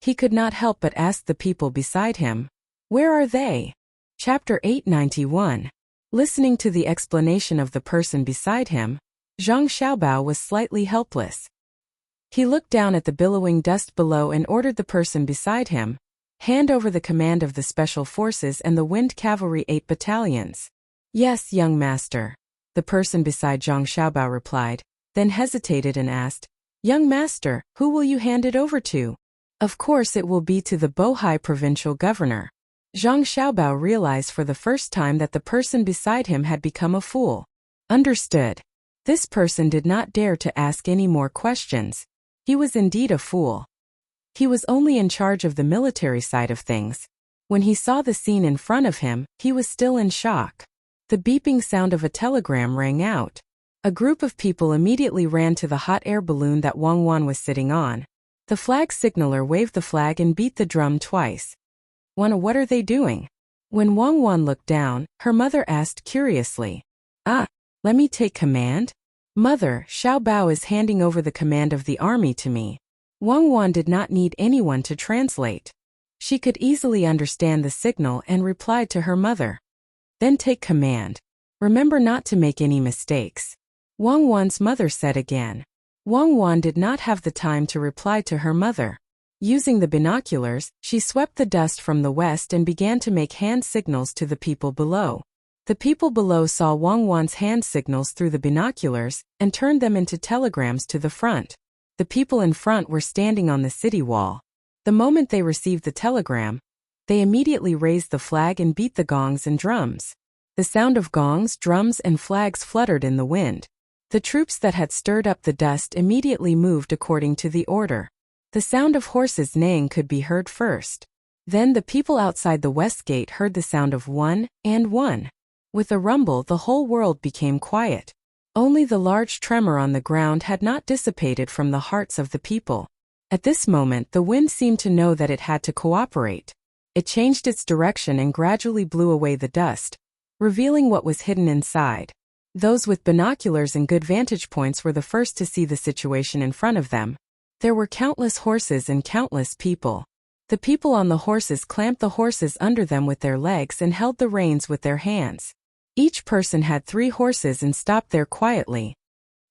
He could not help but ask the people beside him, "Where are they?" Chapter 891. Listening to the explanation of the person beside him, Zhang Xiaobao was slightly helpless. He looked down at the billowing dust below and ordered the person beside him, "Hand over the command of the Special Forces and the Wind Cavalry 8 battalions." "Yes, young master," the person beside Zhang Xiaobao replied, then hesitated and asked, "Young master, who will you hand it over to?" "Of course it will be to the Bohai provincial governor." Zhang Xiaobao realized for the first time that the person beside him had become a fool. Understood. This person did not dare to ask any more questions. He was indeed a fool. He was only in charge of the military side of things. When he saw the scene in front of him, he was still in shock. The beeping sound of a telegram rang out. A group of people immediately ran to the hot air balloon that Wang Wan was sitting on. The flag signaler waved the flag and beat the drum twice. What are they doing?" When Wang Wan looked down, her mother asked curiously, "Let me take command?" "Mother, Xiaobao is handing over the command of the army to me." Wang Wan did not need anyone to translate. She could easily understand the signal and replied to her mother, "Then take command. Remember not to make any mistakes," Wang Wan's mother said again. Wang Wan did not have the time to reply to her mother. Using the binoculars, she swept the dust from the west and began to make hand signals to the people below. The people below saw Wang Wan's hand signals through the binoculars and turned them into telegrams to the front. The people in front were standing on the city wall. The moment they received the telegram, they immediately raised the flag and beat the gongs and drums. The sound of gongs, drums, and flags fluttered in the wind. The troops that had stirred up the dust immediately moved according to the order. The sound of horses neighing could be heard first. Then the people outside the west gate heard the sound of one and one. With a rumble, the whole world became quiet. Only the large tremor on the ground had not dissipated from the hearts of the people. At this moment, the wind seemed to know that it had to cooperate. It changed its direction and gradually blew away the dust, revealing what was hidden inside. Those with binoculars and good vantage points were the first to see the situation in front of them. There were countless horses and countless people. The people on the horses clamped the horses under them with their legs and held the reins with their hands. Each person had 3 horses and stopped there quietly.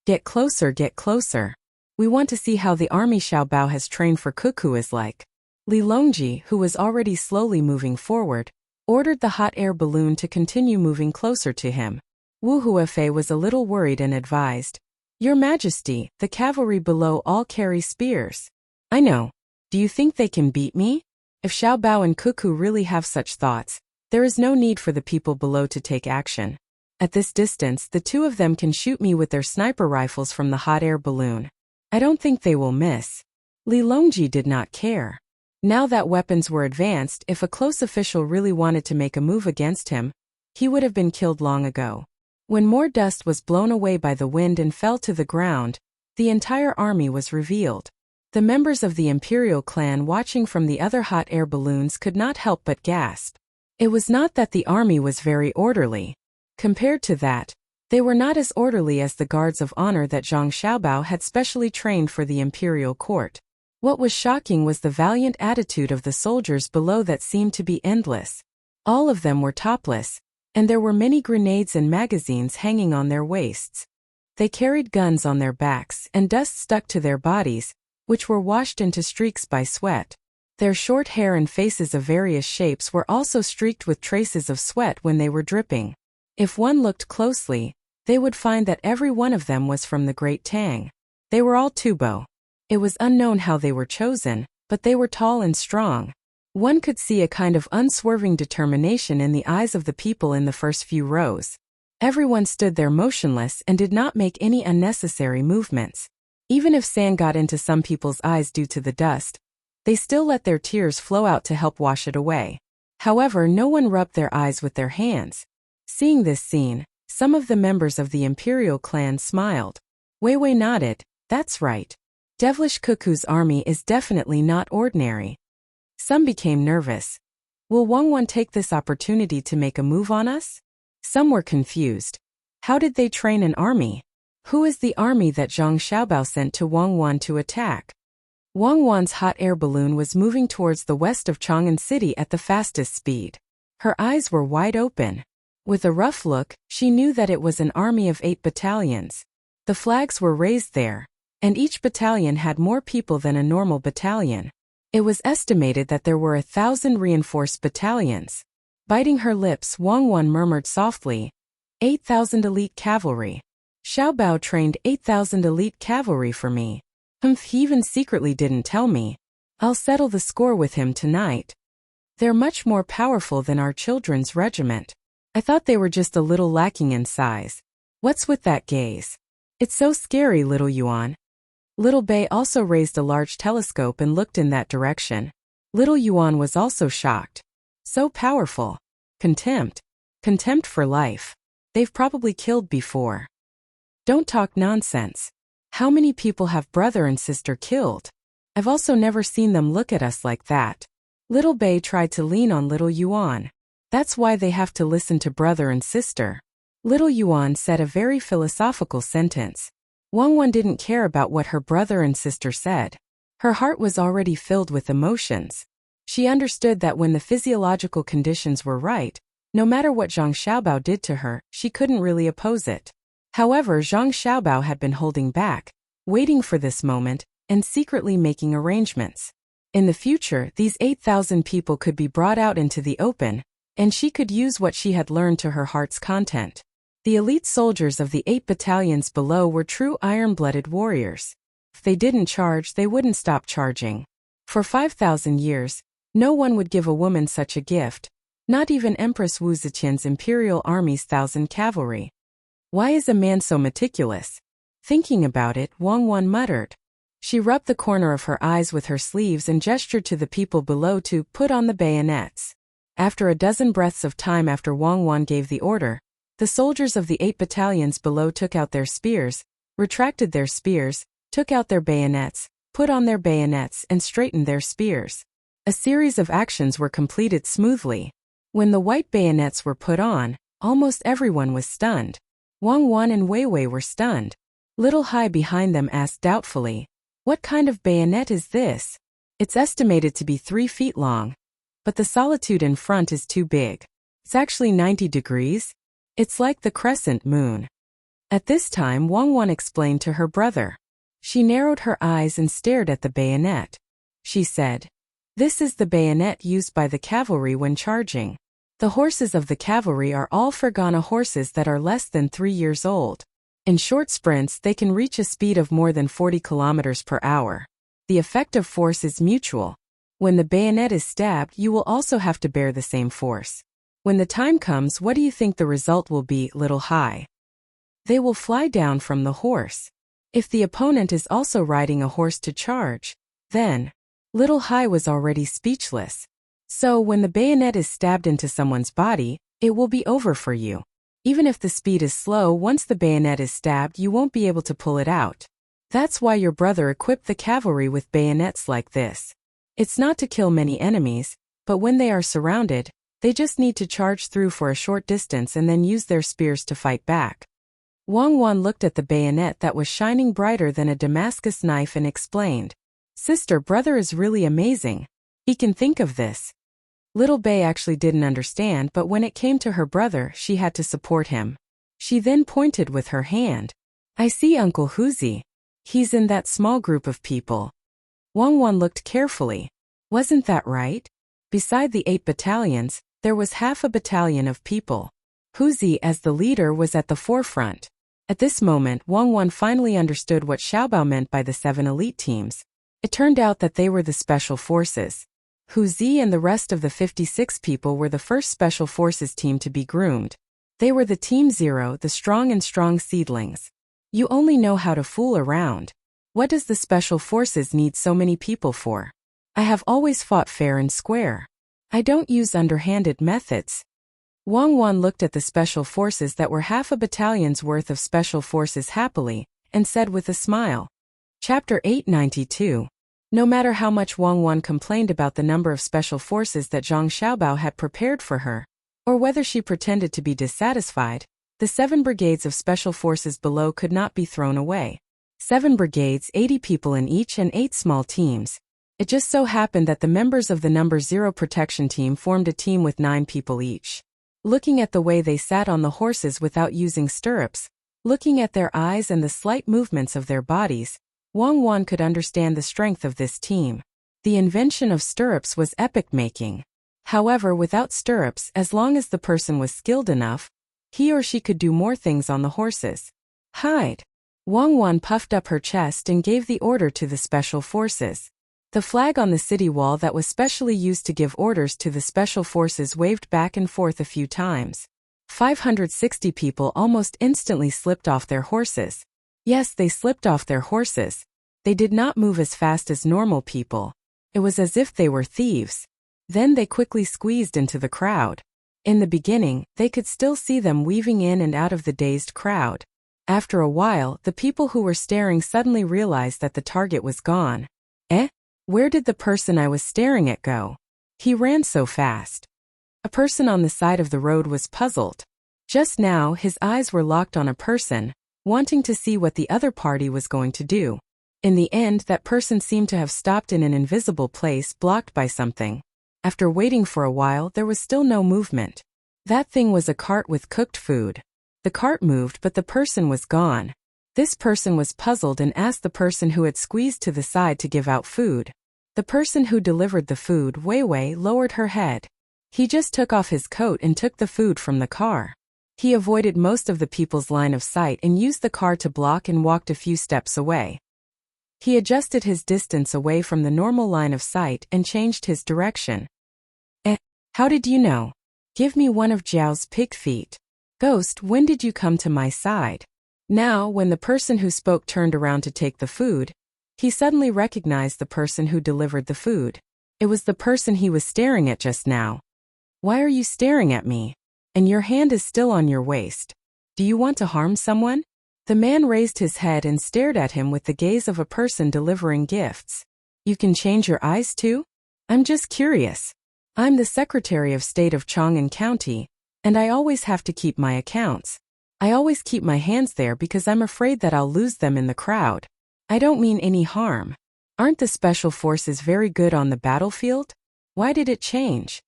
"Get closer, get closer. We want to see how the army Xiaobao has trained for cuckoo is like." Li Longji, who was already slowly moving forward, ordered the hot air balloon to continue moving closer to him. Wu Huafei was a little worried and advised, "Your Majesty, the cavalry below all carry spears." "I know. Do you think they can beat me?" If Xiaobao and Cuckoo really have such thoughts, there is no need for the people below to take action. At this distance, the 2 of them can shoot me with their sniper rifles from the hot air balloon. I don't think they will miss. Li Longji did not care. Now that weapons were advanced, if a close official really wanted to make a move against him, he would have been killed long ago. When more dust was blown away by the wind and fell to the ground, the entire army was revealed. The members of the imperial clan watching from the other hot air balloons could not help but gasp. It was not that the army was very orderly. Compared to that, they were not as orderly as the guards of honor that Zhang Xiaobao had specially trained for the imperial court. What was shocking was the valiant attitude of the soldiers below that seemed to be endless. All of them were topless, and there were many grenades and magazines hanging on their waists. They carried guns on their backs, and dust stuck to their bodies, which were washed into streaks by sweat. Their short hair and faces of various shapes were also streaked with traces of sweat when they were dripping. If one looked closely, they would find that every one of them was from the great Tang. They were all Tubo. It was unknown how they were chosen, but they were tall and strong. One could see a kind of unswerving determination in the eyes of the people in the first few rows. Everyone stood there motionless and did not make any unnecessary movements. Even if sand got into some people's eyes due to the dust, they still let their tears flow out to help wash it away. However, no one rubbed their eyes with their hands. Seeing this scene, some of the members of the imperial clan smiled. Wei Wei nodded. That's right. Devilish Cuckoo's army is definitely not ordinary. Some became nervous. Will Wangwan take this opportunity to make a move on us? Some were confused. How did they train an army? Who is the army that Zhang Xiaobao sent to Wangwan to attack? Wangwan's hot air balloon was moving towards the west of Chang'an City at the fastest speed. Her eyes were wide open. With a rough look, she knew that it was an army of 8 battalions. The flags were raised there, and each battalion had more people than a normal battalion. It was estimated that there were 1,000 reinforced battalions. Biting her lips, Wangwan murmured softly, 8,000 elite cavalry. Xiaobao trained 8,000 elite cavalry for me. He even secretly didn't tell me. I'll settle the score with him tonight. They're much more powerful than our children's regiment. I thought they were just a little lacking in size. What's with that gaze? It's so scary, little Yuan. Little Bei also raised a large telescope and looked in that direction. Little Yuan was also shocked. So powerful. Contempt. Contempt for life. They've probably killed before. Don't talk nonsense. How many people have brother and sister killed? I've also never seen them look at us like that. Little Bei tried to lean on Little Yuan. That's why they have to listen to brother and sister. Little Yuan said a very philosophical sentence. Wangwan didn't care about what her brother and sister said. Her heart was already filled with emotions. She understood that when the physiological conditions were right, no matter what Zhang Xiaobao did to her, she couldn't really oppose it. However, Zhang Xiaobao had been holding back, waiting for this moment, and secretly making arrangements. In the future, these 8,000 people could be brought out into the open, and she could use what she had learned to her heart's content. The elite soldiers of the 8 battalions below were true iron-blooded warriors. If they didn't charge, they wouldn't stop charging. For 5,000 years, no one would give a woman such a gift, not even Empress Wu Ziqian's imperial army's 1,000 cavalry. Why is a man so meticulous? Thinking about it, Wangwan muttered. She rubbed the corner of her eyes with her sleeves and gestured to the people below to put on the bayonets. After a dozen breaths of time after Wangwan gave the order, the soldiers of the 8 battalions below took out their spears, retracted their spears, took out their bayonets, put on their bayonets and straightened their spears. A series of actions were completed smoothly. When the white bayonets were put on, almost everyone was stunned. Wangwan and Wei Wei were stunned. Little Hai behind them asked doubtfully, "What kind of bayonet is this? It's estimated to be 3 feet long. But the solitude in front is too big. It's actually 90 degrees. It's like the crescent moon." At this time, Wangwan explained to her brother. She narrowed her eyes and stared at the bayonet. She said, "This is the bayonet used by the cavalry when charging. The horses of the cavalry are all Fergana horses that are less than 3 years old. In short sprints, they can reach a speed of more than 40 kilometers per hour. The effect of force is mutual. When the bayonet is stabbed, you will also have to bear the same force. When the time comes, what do you think the result will be, Little Hai? They will fly down from the horse. If the opponent is also riding a horse to charge, then..." Little Hai was already speechless. "So when the bayonet is stabbed into someone's body, it will be over for you. Even if the speed is slow, once the bayonet is stabbed, you won't be able to pull it out. That's why your brother equipped the cavalry with bayonets like this. It's not to kill many enemies, but when they are surrounded, they just need to charge through for a short distance and then use their spears to fight back." Wangwan looked at the bayonet that was shining brighter than a Damascus knife and explained, Sister, brother is really amazing. He can think of this. Little Bei actually didn't understand, but when it came to her brother, she had to support him. She then pointed with her hand. I see Uncle Huzi. He's in that small group of people. Wang Wan looked carefully. Wasn't that right? Beside the 8 battalions, there was half a battalion of people. Huzi, as the leader, was at the forefront. At this moment, Wang Wan finally understood what Xiaobao meant by the 7 elite teams. It turned out that they were the special forces. Huzi and the rest of the 56 people were the first special forces team to be groomed. They were the Team 0, the strong seedlings. You only know how to fool around. What does the special forces need so many people for? I have always fought fair and square. I don't use underhanded methods. Wang Wan looked at the special forces that were half a battalion's worth of special forces happily, and said with a smile. Chapter 892. No matter how much Wang Wan complained about the number of special forces that Zhang Xiaobao had prepared for her, or whether she pretended to be dissatisfied, the 7 brigades of special forces below could not be thrown away. 7 brigades, 80 people in each, and 8 small teams. It just so happened that the members of the number 0 protection team formed a team with 9 people each. Looking at the way they sat on the horses without using stirrups, looking at their eyes and the slight movements of their bodies, Wang Wan could understand the strength of this team. The invention of stirrups was epoch-making. However, without stirrups, as long as the person was skilled enough, he or she could do more things on the horses. Hide. Wang Wan puffed up her chest and gave the order to the special forces. The flag on the city wall that was specially used to give orders to the special forces waved back and forth a few times. 560 people almost instantly slipped off their horses. Yes, they slipped off their horses. They did not move as fast as normal people. It was as if they were thieves. Then they quickly squeezed into the crowd. In the beginning, they could still see them weaving in and out of the dazed crowd. After a while, the people who were staring suddenly realized that the target was gone. Where did the person I was staring at go? He ran so fast. A person on the side of the road was puzzled. Just now, his eyes were locked on a person, wanting to see what the other party was going to do. In the end, that person seemed to have stopped in an invisible place blocked by something. After waiting for a while, there was still no movement. That thing was a cart with cooked food. The cart moved, but the person was gone. This person was puzzled and asked the person who had squeezed to the side to give out food. The person who delivered the food, Wei Wei, lowered her head. He just took off his coat and took the food from the car. He avoided most of the people's line of sight and used the car to block and walked a few steps away. He adjusted his distance away from the normal line of sight and changed his direction. How did you know? Give me one of Jiao's pig feet. Ghost, when did you come to my side? Now, when the person who spoke turned around to take the food, he suddenly recognized the person who delivered the food. It was the person he was staring at just now. Why are you staring at me? And your hand is still on your waist. Do you want to harm someone? The man raised his head and stared at him with the gaze of a person delivering gifts. You can change your eyes too? I'm just curious. I'm the Secretary of State of Chang'an County, and I always have to keep my accounts. I always keep my hands there because I'm afraid that I'll lose them in the crowd. I don't mean any harm. Aren't the special forces very good on the battlefield? Why did it change?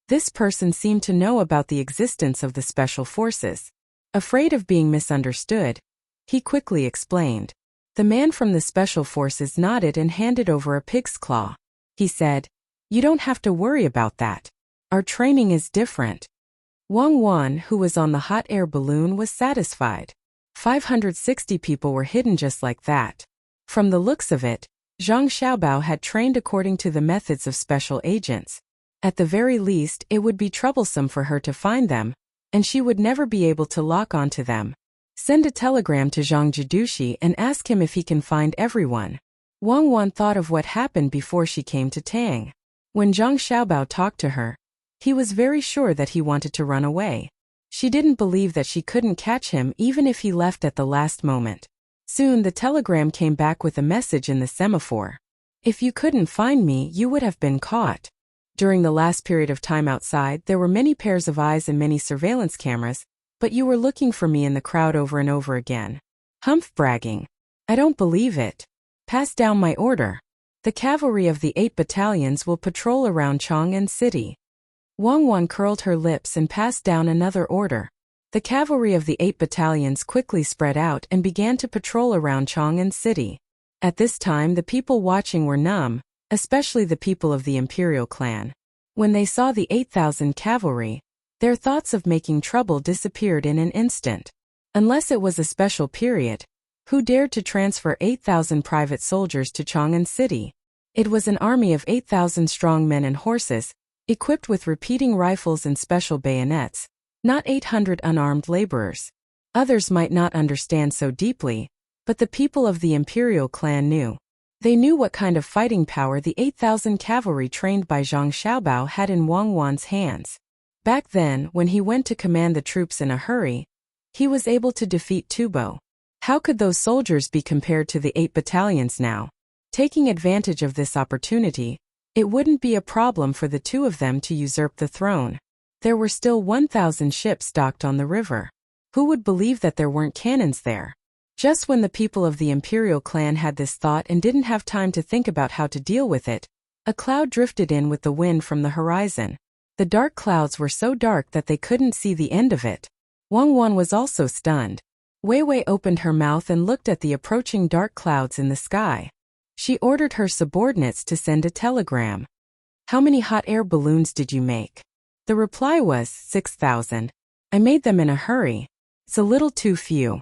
This person seemed to know about the existence of the special forces. Afraid of being misunderstood, he quickly explained. The man from the special forces nodded and handed over a pig's claw. He said, You don't have to worry about that. Our training is different. Wang Wan, who was on the hot air balloon, was satisfied. 560 people were hidden just like that. From the looks of it, Zhang Xiaobao had trained according to the methods of special agents. At the very least, it would be troublesome for her to find them, and she would never be able to lock onto them. Send a telegram to Zhang Jidushi and ask him if he can find everyone. Wang Wan thought of what happened before she came to Tang. When Zhang Xiaobao talked to her, he was very sure that he wanted to run away. She didn't believe that she couldn't catch him even if he left at the last moment. Soon the telegram came back with a message in the semaphore. If you couldn't find me, you would have been caught. During the last period of time outside, there were many pairs of eyes and many surveillance cameras, but you were looking for me in the crowd over and over again. Humph bragging. I don't believe it. Pass down my order. The cavalry of the 8 battalions will patrol around Chang'an City. Wang Wan curled her lips and passed down another order. The cavalry of the 8 battalions quickly spread out and began to patrol around Chang'an City. At this time the people watching were numb, especially the people of the imperial clan. When they saw the 8,000 cavalry, their thoughts of making trouble disappeared in an instant. Unless it was a special period, who dared to transfer 8,000 private soldiers to Chang'an City? It was an army of 8,000 strong men and horses, equipped with repeating rifles and special bayonets, not 800 unarmed laborers. Others might not understand so deeply, but the people of the imperial clan knew. They knew what kind of fighting power the 8,000 cavalry trained by Zhang Xiaobao had in Wang Wan's hands. Back then, when he went to command the troops in a hurry, he was able to defeat Tubo. How could those soldiers be compared to the 8 battalions now? Taking advantage of this opportunity, it wouldn't be a problem for the two of them to usurp the throne. There were still 1,000 ships docked on the river. Who would believe that there weren't cannons there? Just when the people of the imperial clan had this thought and didn't have time to think about how to deal with it, a cloud drifted in with the wind from the horizon. The dark clouds were so dark that they couldn't see the end of it. Wang Wan was also stunned. Wei Wei opened her mouth and looked at the approaching dark clouds in the sky. She ordered her subordinates to send a telegram. "How many hot air balloons did you make?" The reply was, 6,000. "I made them in a hurry. It's a little too few.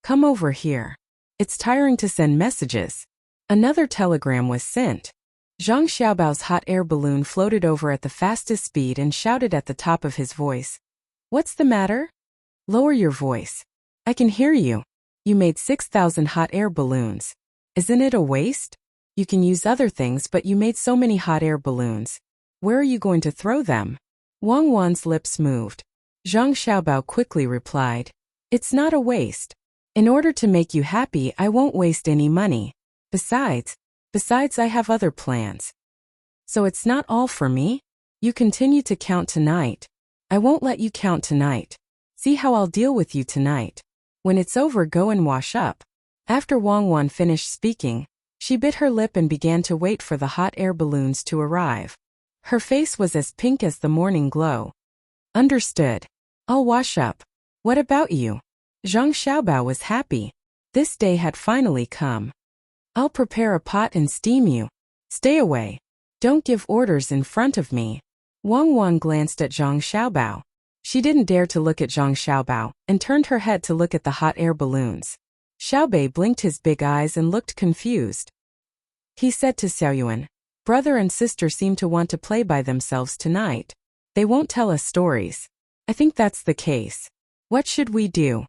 Come over here. It's tiring to send messages." Another telegram was sent. Zhang Xiaobao's hot air balloon floated over at the fastest speed and shouted at the top of his voice. "What's the matter? Lower your voice. I can hear you. You made 6,000 hot air balloons. Isn't it a waste? You can use other things, but you made so many hot air balloons. Where are you going to throw them?" Wang Wan's lips moved. Zhang Xiaobao quickly replied, "It's not a waste. In order to make you happy, I won't waste any money. Besides, I have other plans." "So it's not all for me? You continue to count tonight. I won't let you count tonight. See how I'll deal with you tonight. When it's over, go and wash up." After Wang Wan finished speaking, she bit her lip and began to wait for the hot air balloons to arrive. Her face was as pink as the morning glow. "Understood. I'll wash up. What about you?" Zhang Xiaobao was happy. This day had finally come. "I'll prepare a pot and steam you. Stay away. Don't give orders in front of me." Wang Wan glanced at Zhang Xiaobao. She didn't dare to look at Zhang Xiaobao and turned her head to look at the hot air balloons. Xiaobei blinked his big eyes and looked confused. He said to Xiaoyuan, "Brother and sister seem to want to play by themselves tonight. They won't tell us stories. I think that's the case. What should we do?"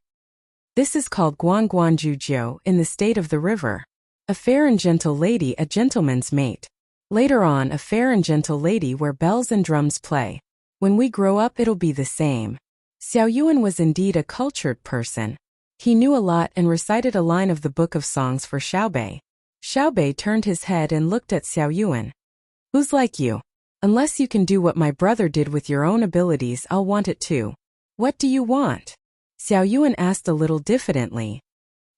This is called Guangguanjujiu in the state of the river. A fair and gentle lady, a gentleman's mate. Later on, a fair and gentle lady where bells and drums play. When we grow up, it'll be the same. Xiaoyuan was indeed a cultured person. He knew a lot and recited a line of the Book of Songs for Xiaobei. Xiaobei turned his head and looked at Xiaoyuan. "Who's like you? Unless you can do what my brother did with your own abilities, I'll want it too." "What do you want?" Xiaoyuan asked a little diffidently.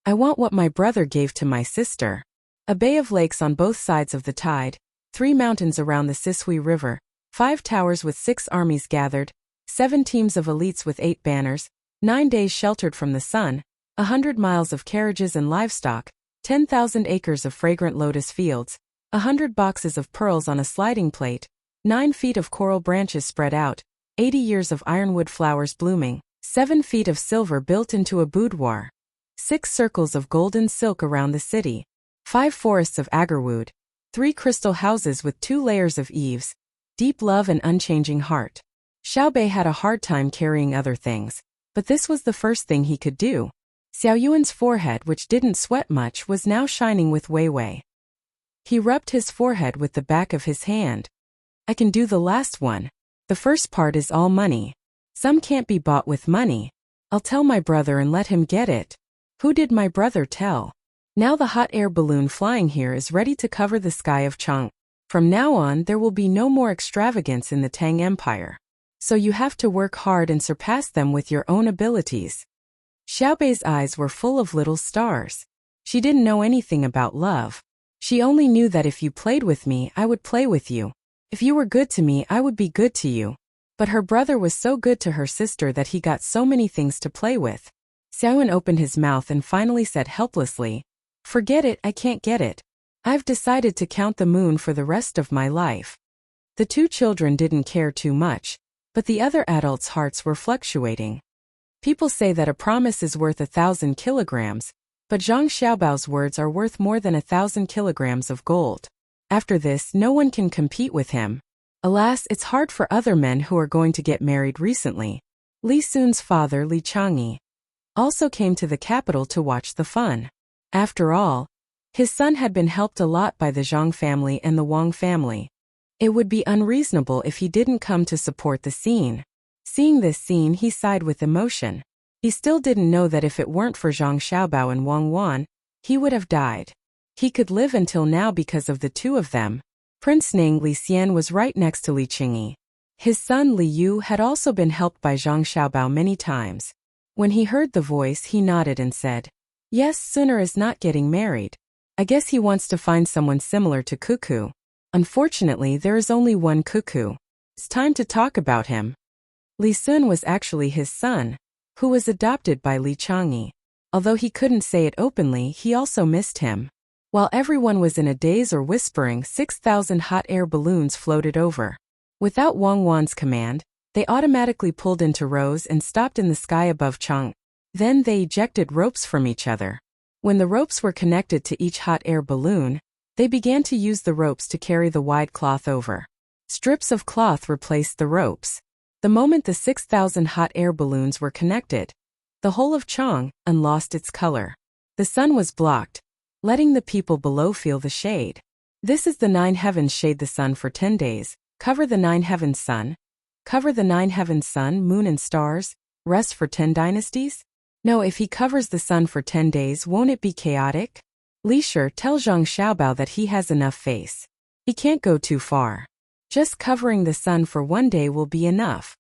"I want what my brother gave to my sister. A bay of lakes on both sides of the tide, 3 mountains around the Sisui River, 5 towers with 6 armies gathered, 7 teams of elites with 8 banners, 9 days sheltered from the sun, 100 miles of carriages and livestock, 10,000 acres of fragrant lotus fields, 100 boxes of pearls on a sliding plate, 9 feet of coral branches spread out, 80 years of ironwood flowers blooming, 7 feet of silver built into a boudoir, 6 circles of golden silk around the city, 5 forests of agarwood, 3 crystal houses with 2 layers of eaves, deep love and unchanging heart." Xiaobei had a hard time carrying other things, but this was the first thing he could do. Xiaoyuan's forehead, which didn't sweat much, was now shining with Wei Wei. He rubbed his forehead with the back of his hand. "I can do the last one. The first part is all money. Some can't be bought with money. I'll tell my brother and let him get it." Who did my brother tell? Now the hot air balloon flying here is ready to cover the sky of Chang. From now on, there will be no more extravagance in the Tang Empire. So you have to work hard and surpass them with your own abilities. Xiaobei's eyes were full of little stars. She didn't know anything about love. She only knew that if you played with me, I would play with you. If you were good to me, I would be good to you. But her brother was so good to her sister that he got so many things to play with. Xiaowen opened his mouth and finally said helplessly, "Forget it, I can't get it. I've decided to count the moon for the rest of my life." The two children didn't care too much, but the other adults' hearts were fluctuating. People say that a promise is worth 1,000 kilograms, but Zhang Xiaobao's words are worth more than 1,000 kilograms of gold. After this, no one can compete with him. Alas, it's hard for other men who are going to get married recently. Li Sun's father, Li Changyi, also came to the capital to watch the fun. After all, his son had been helped a lot by the Zhang family and the Wang family. It would be unreasonable if he didn't come to support the scene. Seeing this scene, he sighed with emotion. He still didn't know that if it weren't for Zhang Xiaobao and Wang Wan, he would have died. He could live until now because of the two of them. Prince Ning Li Xian was right next to Li Qingyi. His son Li Yu had also been helped by Zhang Xiaobao many times. When he heard the voice, he nodded and said, "Yes, Sooner is not getting married. I guess he wants to find someone similar to Cuckoo. Unfortunately, there is only one Cuckoo. It's time to talk about him." Li Sun was actually his son, who was adopted by Li Changyi. Although he couldn't say it openly, he also missed him. While everyone was in a daze or whispering, 6,000 hot air balloons floated over. Without Wang Wan's command, they automatically pulled into rows and stopped in the sky above Chang. Then they ejected ropes from each other. When the ropes were connected to each hot air balloon, they began to use the ropes to carry the wide cloth over. Strips of cloth replaced the ropes. The moment the 6,000 hot air balloons were connected, the whole of Chang lost its color. The sun was blocked, letting the people below feel the shade. This is the 9 heavens shade the sun for 10 days, cover the 9 heavens sun, cover the 9 heavens sun, moon and stars, rest for 10 dynasties? No, if he covers the sun for 10 days, won't it be chaotic? Li Shi, tell Zhang Xiaobao that he has enough face. He can't go too far. Just covering the sun for 1 day will be enough.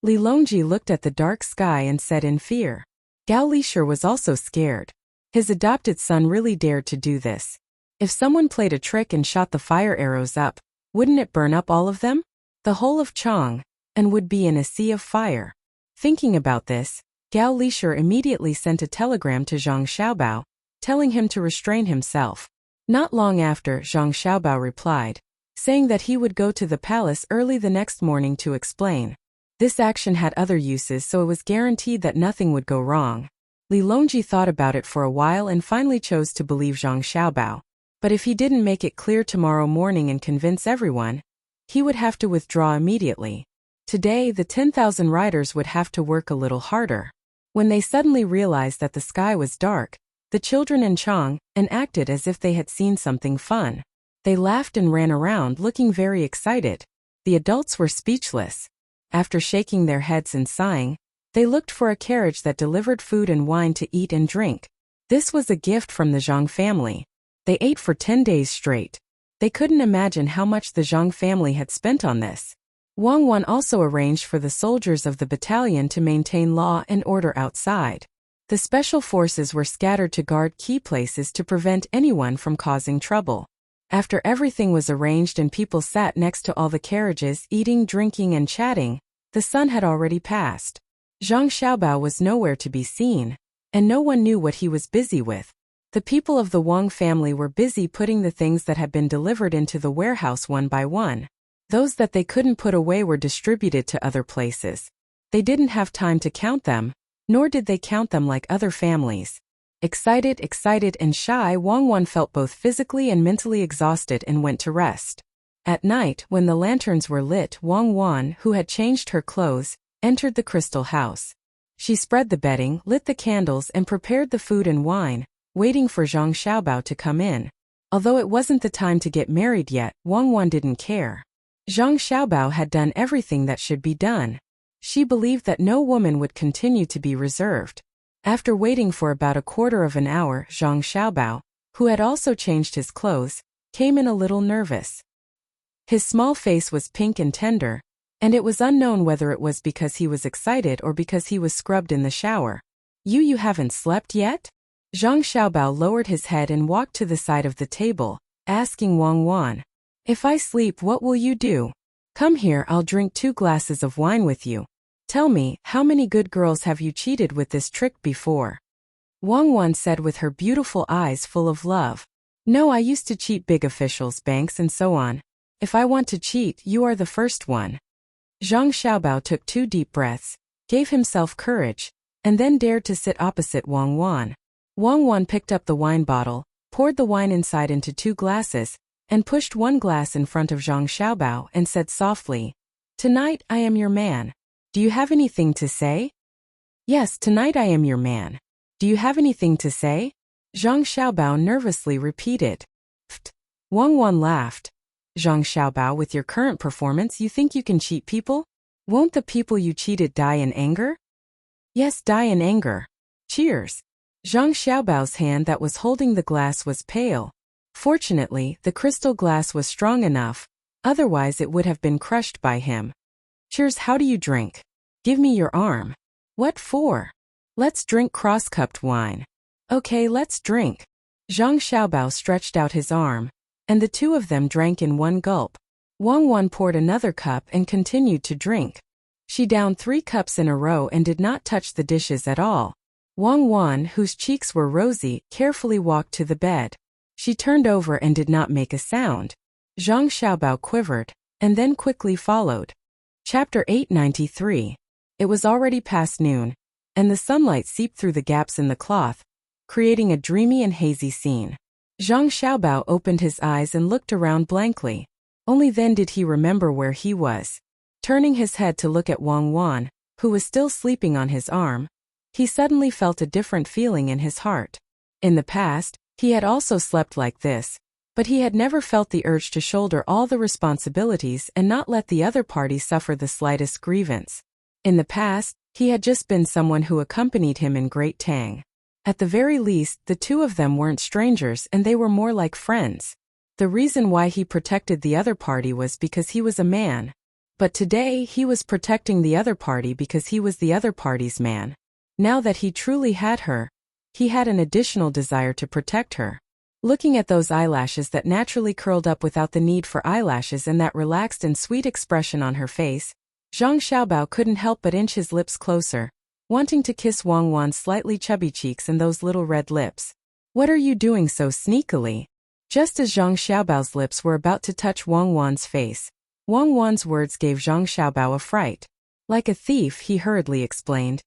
Li Longji looked at the dark sky and said in fear. Gao Li Shi was also scared. His adopted son really dared to do this. If someone played a trick and shot the fire arrows up, wouldn't it burn up all of them? The whole of Chang and would be in a sea of fire. Thinking about this, Gao Li Shi immediately sent a telegram to Zhang Xiaobao, telling him to restrain himself. Not long after, Zhang Xiaobao replied, saying that he would go to the palace early the next morning to explain. This action had other uses, so it was guaranteed that nothing would go wrong. Li Longji thought about it for a while and finally chose to believe Zhang Xiaobao. But if he didn't make it clear tomorrow morning and convince everyone, he would have to withdraw immediately. Today, the 10,000 riders would have to work a little harder. When they suddenly realized that the sky was dark, the children in Chang acted as if they had seen something fun. They laughed and ran around looking very excited. The adults were speechless. After shaking their heads and sighing, they looked for a carriage that delivered food and wine to eat and drink. This was a gift from the Zhang family. They ate for 10 days straight. They couldn't imagine how much the Zhang family had spent on this. Wang Wan also arranged for the soldiers of the battalion to maintain law and order outside. The special forces were scattered to guard key places to prevent anyone from causing trouble. After everything was arranged and people sat next to all the carriages eating, drinking and chatting, the sun had already passed. Zhang Xiaobao was nowhere to be seen, and no one knew what he was busy with. The people of the Wang family were busy putting the things that had been delivered into the warehouse one by one. Those that they couldn't put away were distributed to other places. They didn't have time to count them, nor did they count them like other families. Excited and shy, Wang Wan felt both physically and mentally exhausted and went to rest. At night, when the lanterns were lit, Wang Wan, who had changed her clothes, entered the crystal house. She spread the bedding, lit the candles and prepared the food and wine, waiting for Zhang Xiaobao to come in. Although it wasn't the time to get married yet, Wang Wan didn't care. Zhang Xiaobao had done everything that should be done. She believed that no woman would continue to be reserved. After waiting for about a quarter of an hour, Zhang Xiaobao, who had also changed his clothes, came in a little nervous. His small face was pink and tender, and it was unknown whether it was because he was excited or because he was scrubbed in the shower. You haven't slept yet?" Zhang Xiaobao lowered his head and walked to the side of the table, asking Wang Wan. If I sleep, what will you do? Come here, I'll drink 2 glasses of wine with you. Tell me, how many good girls have you cheated with this trick before? Wang Wan said with her beautiful eyes full of love. No, I used to cheat big officials, banks and so on. If I want to cheat, you are the first one. Zhang Xiaobao took 2 deep breaths, gave himself courage, and then dared to sit opposite Wang Wan. Wang Wan picked up the wine bottle, poured the wine inside into 2 glasses, and pushed 1 glass in front of Zhang Xiaobao and said softly, Tonight I am your man. Do you have anything to say? Yes, tonight I am your man. Do you have anything to say? Zhang Xiaobao nervously repeated. Pfft. Wang Wan laughed. Zhang Xiaobao, with your current performance, you think you can cheat people? Won't the people you cheated die in anger? Yes, die in anger. Cheers. Zhang Xiaobao's hand that was holding the glass was pale. Fortunately, the crystal glass was strong enough, otherwise it would have been crushed by him. Cheers, how do you drink? Give me your arm. What for? Let's drink cross-cupped wine. Okay, let's drink. Zhang Xiaobao stretched out his arm, and the 2 of them drank in 1 gulp. Wang Wan poured another cup and continued to drink. She downed 3 cups in a row and did not touch the dishes at all. Wang Wan, whose cheeks were rosy, carefully walked to the bed. She turned over and did not make a sound. Zhang Xiaobao quivered, and then quickly followed. Chapter 893. It was already past noon, and the sunlight seeped through the gaps in the cloth, creating a dreamy and hazy scene. Zhang Xiaobao opened his eyes and looked around blankly. Only then did he remember where he was. Turning his head to look at Wang Wan, who was still sleeping on his arm, he suddenly felt a different feeling in his heart. In the past, he had also slept like this, but he had never felt the urge to shoulder all the responsibilities and not let the other party suffer the slightest grievance. In the past, he had just been someone who accompanied him in Great Tang. At the very least, the 2 of them weren't strangers and they were more like friends. The reason why he protected the other party was because he was a man. But today, he was protecting the other party because he was the other party's man. Now that he truly had her, he had an additional desire to protect her. Looking at those eyelashes that naturally curled up without the need for eyelashes and that relaxed and sweet expression on her face, Zhang Xiaobao couldn't help but inch his lips closer, wanting to kiss Wang Wan's slightly chubby cheeks and those little red lips. What are you doing so sneakily? Just as Zhang Xiaobao's lips were about to touch Wang Wan's face, Wang Wan's words gave Zhang Xiaobao a fright. Like a thief, he hurriedly explained.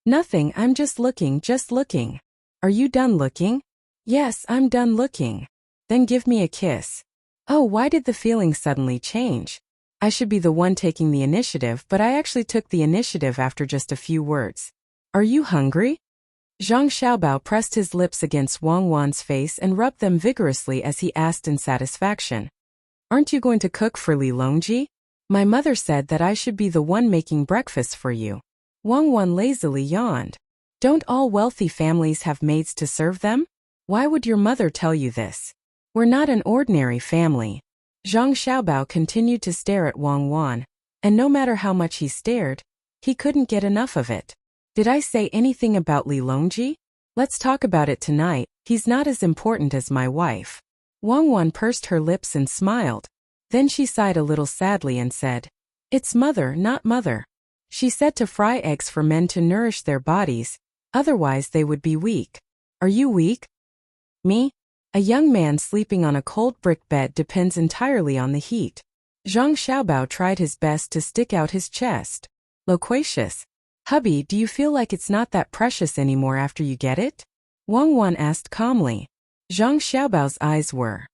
Nothing, I'm just looking, just looking. Are you done looking? Yes, I'm done looking. Then give me a kiss. Oh, why did the feeling suddenly change? I should be the one taking the initiative, but I actually took the initiative after just a few words. Are you hungry? Zhang Xiaobao pressed his lips against Wang Wan's face and rubbed them vigorously as he asked in satisfaction. Aren't you going to cook for Li Longji? My mother said that I should be the one making breakfast for you. Wang Wan lazily yawned. Don't all wealthy families have maids to serve them? Why would your mother tell you this? We're not an ordinary family. Zhang Xiaobao continued to stare at Wang Wan, and no matter how much he stared, he couldn't get enough of it. Did I say anything about Li Longji? Let's talk about it tonight, he's not as important as my wife. Wang Wan pursed her lips and smiled. Then she sighed a little sadly and said, It's mother, not mother. She said to fry eggs for men to nourish their bodies, otherwise they would be weak. Are you weak? Me? A young man sleeping on a cold brick bed depends entirely on the heat. Zhang Xiaobao tried his best to stick out his chest. Loquacious. Hubby, do you feel like it's not that precious anymore after you get it? Wang Wan asked calmly. Zhang Xiaobao's eyes were.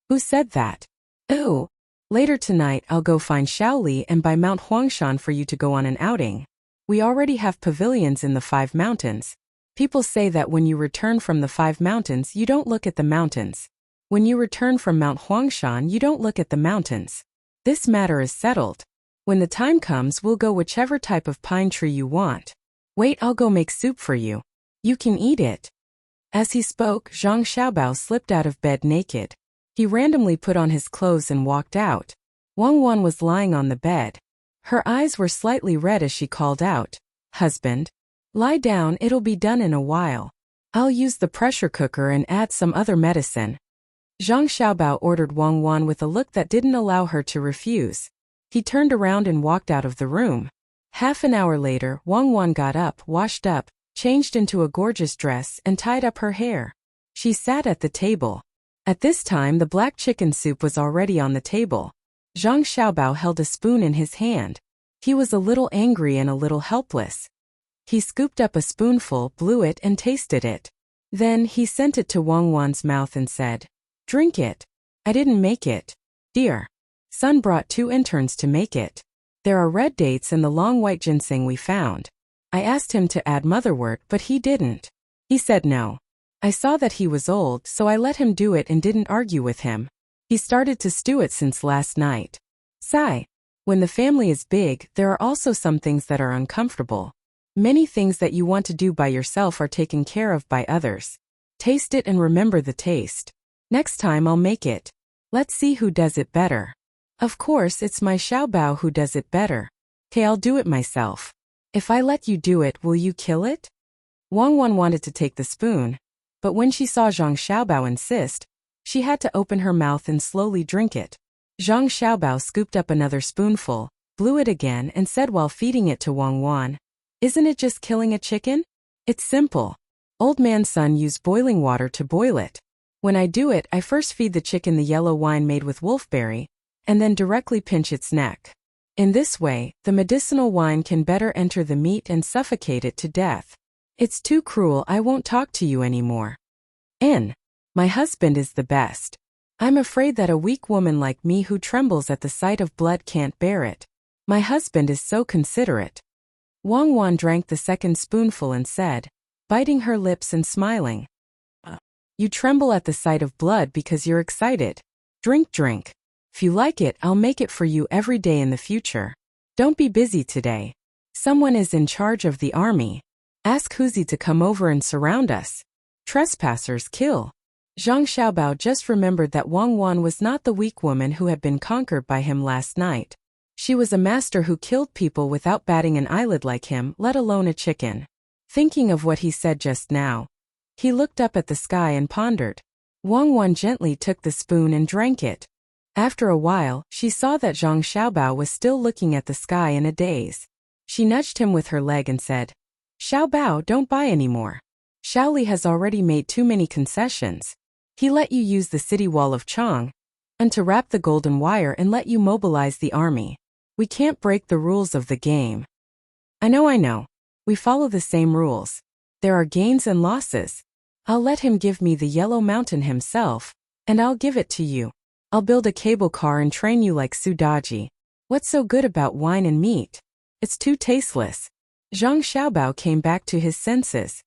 Who said that? Ooh. Later tonight I'll go find Shaoli and buy Mount Huangshan for you to go on an outing. We already have pavilions in the 5 mountains. People say that when you return from the 5 mountains you don't look at the mountains. When you return from Mount Huangshan you don't look at the mountains. This matter is settled. When the time comes we'll go whichever type of pine tree you want. Wait, I'll go make soup for you. You can eat it. As he spoke, Zhang Xiaobao slipped out of bed naked. He randomly put on his clothes and walked out. Wang Wan was lying on the bed. Her eyes were slightly red as she called out, Husband. Lie down, it'll be done in a while. I'll use the pressure cooker and add some other medicine. Zhang Xiaobao ordered Wang Wan with a look that didn't allow her to refuse. He turned around and walked out of the room. Half an hour later, Wang Wan got up, washed up, changed into a gorgeous dress, and tied up her hair. She sat at the table. At this time the black chicken soup was already on the table. Zhang Xiaobao held a spoon in his hand. He was a little angry and a little helpless. He scooped up a spoonful, blew it, and tasted it. Then he sent it to Wang Wan's mouth and said, "Drink it. I didn't make it. Dear Sun brought 2 interns to make it. There are red dates and the long white ginseng we found. I asked him to add motherwort, but he didn't. He said no. I saw that he was old, so I let him do it and didn't argue with him. He started to stew it since last night. Sigh. When the family is big, there are also some things that are uncomfortable. Many things that you want to do by yourself are taken care of by others. Taste it and remember the taste. Next time I'll make it. Let's see who does it better. Of course, it's my Xiaobao who does it better. Okay, I'll do it myself. If I let you do it, will you kill it?" Wang Wan wanted to take the spoon, but when she saw Zhang Xiaobao insist, she had to open her mouth and slowly drink it. Zhang Xiaobao scooped up another spoonful, blew it again, and said while feeding it to Wang Wan, "Isn't it just killing a chicken? It's simple. Old man Sun used boiling water to boil it. When I do it, I first feed the chicken the yellow wine made with wolfberry, and then directly pinch its neck. In this way, the medicinal wine can better enter the meat and suffocate it to death. It's too cruel, I won't talk to you anymore. My husband is the best. I'm afraid that a weak woman like me who trembles at the sight of blood can't bear it. My husband is so considerate." Wang Wan drank the second spoonful and said, biting her lips and smiling, "You tremble at the sight of blood because you're excited. Drink, drink. If you like it, I'll make it for you every day in the future. Don't be busy today. Someone is in charge of the army. Ask Huzi to come over and surround us. Trespassers kill." Zhang Xiaobao just remembered that Wang Wan was not the weak woman who had been conquered by him last night. She was a master who killed people without batting an eyelid like him, let alone a chicken. Thinking of what he said just now, he looked up at the sky and pondered. Wang Wan gently took the spoon and drank it. After a while, she saw that Zhang Xiaobao was still looking at the sky in a daze. She nudged him with her leg and said, "Xiaobao, don't buy anymore. Shaoli has already made too many concessions. He let you use the city wall of Chang, and to wrap the golden wire and let you mobilize the army. We can't break the rules of the game." I know. We follow the same rules. There are gains and losses. I'll let him give me the Yellow Mountain himself, and I'll give it to you. I'll build a cable car and train you like Sudaji. What's so good about wine and meat? It's too tasteless." Zhang Xiaobao came back to his senses.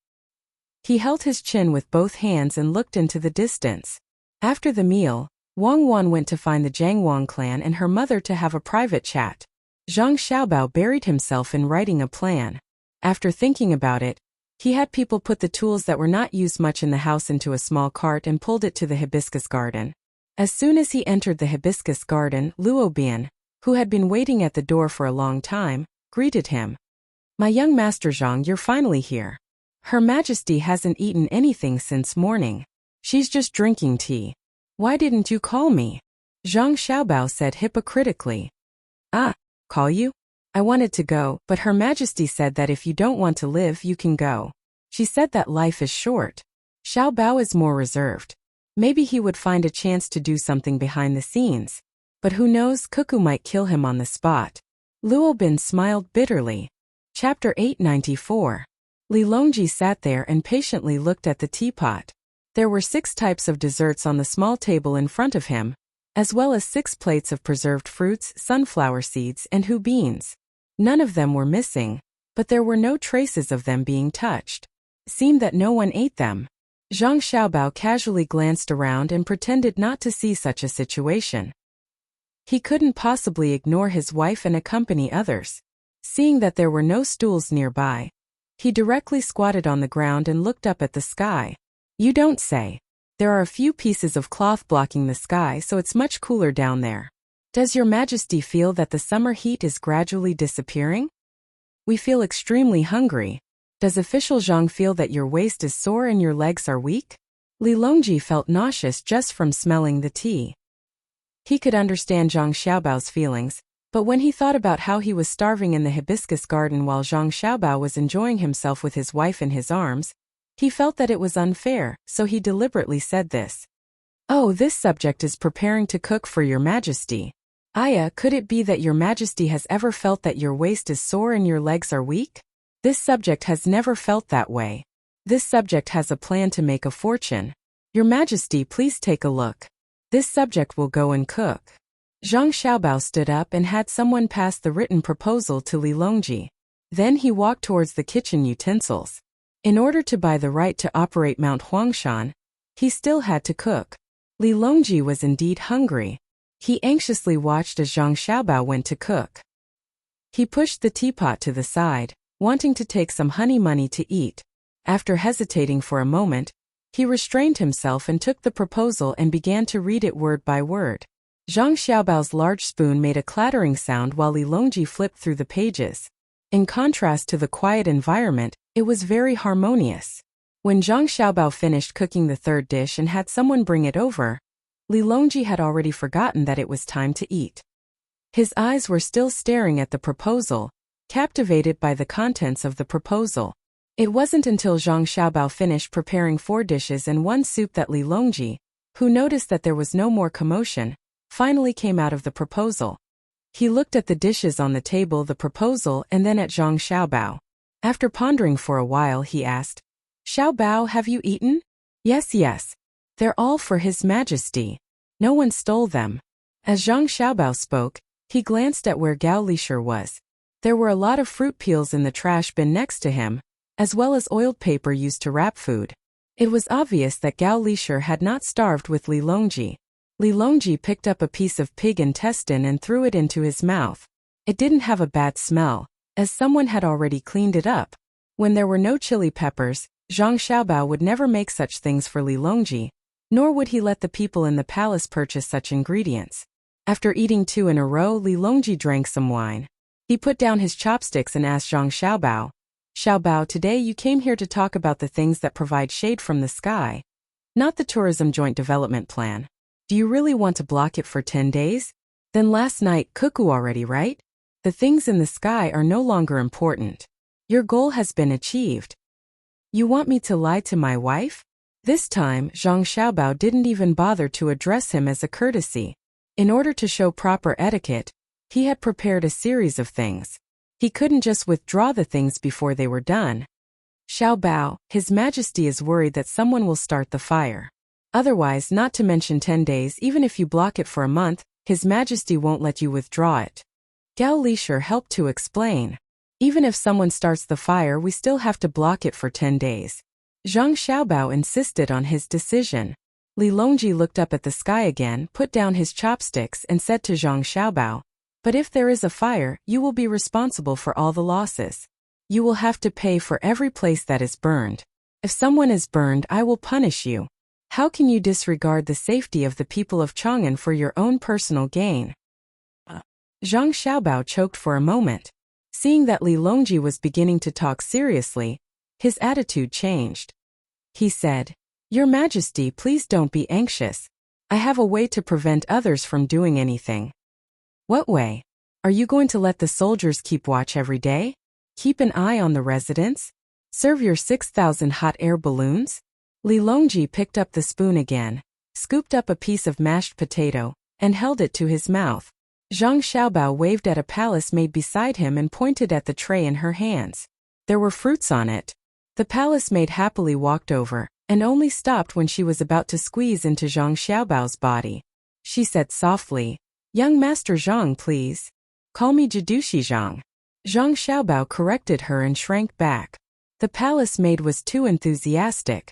He held his chin with both hands and looked into the distance. After the meal, Wang Wan went to find the Jiangwang clan and her mother to have a private chat. Zhang Xiaobao buried himself in writing a plan. After thinking about it, he had people put the tools that were not used much in the house into a small cart and pulled it to the hibiscus garden. As soon as he entered the hibiscus garden, Luo Bian, who had been waiting at the door for a long time, greeted him. "My young master Zhang, you're finally here. Her Majesty hasn't eaten anything since morning. She's just drinking tea. Why didn't you call me?" Zhang Xiaobao said hypocritically. Call you? I wanted to go, but Her Majesty said that if you don't want to live, you can go. She said that life is short. Xiaobao is more reserved. Maybe he would find a chance to do something behind the scenes. But who knows, Cuckoo might kill him on the spot. Luo Bin smiled bitterly. Chapter 894. Li Longji sat there and patiently looked at the teapot. There were 6 types of desserts on the small table in front of him, as well as 6 plates of preserved fruits, sunflower seeds, and hu beans. None of them were missing, but there were no traces of them being touched. It seemed that no one ate them. Zhang Xiaobao casually glanced around and pretended not to see such a situation. He couldn't possibly ignore his wife and accompany others. Seeing that there were no stools nearby, he directly squatted on the ground and looked up at the sky. You don't say. There are a few pieces of cloth blocking the sky, so it's much cooler down there. Does Your Majesty feel that the summer heat is gradually disappearing? We feel extremely hungry. Does official Zhang feel that your waist is sore and your legs are weak? Li Longji felt nauseous just from smelling the tea. He could understand Zhang Xiaobao's feelings, but when he thought about how he was starving in the hibiscus garden while Zhang Xiaobao was enjoying himself with his wife in his arms, he felt that it was unfair, so he deliberately said this. "Oh, this subject is preparing to cook for your majesty. Aya, could it be that your majesty has ever felt that your waist is sore and your legs are weak? This subject has never felt that way. This subject has a plan to make a fortune. Your majesty, please take a look. This subject will go and cook." Zhang Xiaobao stood up and had someone pass the written proposal to Li Longji. Then he walked towards the kitchen utensils. In order to buy the right to operate Mount Huangshan, he still had to cook. Li Longji was indeed hungry. He anxiously watched as Zhang Xiaobao went to cook. He pushed the teapot to the side, wanting to take some honey money to eat. After hesitating for a moment, he restrained himself and took the proposal and began to read it word by word. Zhang Xiaobao's large spoon made a clattering sound while Li Longji flipped through the pages. In contrast to the quiet environment, it was very harmonious. When Zhang Xiaobao finished cooking the third dish and had someone bring it over, Li Longji had already forgotten that it was time to eat. His eyes were still staring at the proposal, captivated by the contents of the proposal. It wasn't until Zhang Xiaobao finished preparing 4 dishes and 1 soup that Li Longji, who noticed that there was no more commotion, finally came out of the proposal. He looked at the dishes on the table, the proposal, and then at Zhang Xiaobao. After pondering for a while, he asked, "Xiaobao, have you eaten?" Yes. They're all for His Majesty. No one stole them." As Zhang Xiaobao spoke, he glanced at where Gao Lishir was. There were a lot of fruit peels in the trash bin next to him, as well as oiled paper used to wrap food. It was obvious that Gao Lishir had not starved with Li Longji. Li Longji picked up a piece of pig intestine and threw it into his mouth. It didn't have a bad smell, as someone had already cleaned it up. When there were no chili peppers, Zhang Xiaobao would never make such things for Li Longji, nor would he let the people in the palace purchase such ingredients. After eating 2 in a row, Li Longji drank some wine. He put down his chopsticks and asked Zhang Xiaobao, "Xiaobao, today you came here to talk about the things that provide shade from the sky, not the tourism joint development plan. Do you really want to block it for 10 days? Then last night, cuckoo already, right? The things in the sky are no longer important. Your goal has been achieved. You want me to lie to my wife?" This time, Zhang Xiaobao didn't even bother to address him as a courtesy. In order to show proper etiquette, he had prepared a series of things. He couldn't just withdraw the things before they were done. "Xiaobao, His Majesty is worried that someone will start the fire. Otherwise, not to mention 10 days, even if you block it for a month, His Majesty won't let you withdraw it." Gao Lishir helped to explain. "Even if someone starts the fire, we still have to block it for 10 days. Zhang Xiaobao insisted on his decision. Li Longji looked up at the sky again, put down his chopsticks, and said to Zhang Xiaobao, "But if there is a fire, you will be responsible for all the losses. You will have to pay for every place that is burned. If someone is burned, I will punish you. How can you disregard the safety of the people of Chang'an for your own personal gain?" Zhang Xiaobao choked for a moment. Seeing that Li Longji was beginning to talk seriously, his attitude changed. He said, "Your Majesty, please don't be anxious. I have a way to prevent others from doing anything." "What way? Are you going to let the soldiers keep watch every day? Keep an eye on the residents? Serve your 6,000 hot air balloons?" Li Longji picked up the spoon again, scooped up a piece of mashed potato, and held it to his mouth. Zhang Xiaobao waved at a palace maid beside him and pointed at the tray in her hands. There were fruits on it. The palace maid happily walked over, and only stopped when she was about to squeeze into Zhang Xiaobao's body. She said softly, "Young Master Zhang, please. Call me Jidushi Zhang." Zhang Xiaobao corrected her and shrank back. The palace maid was too enthusiastic.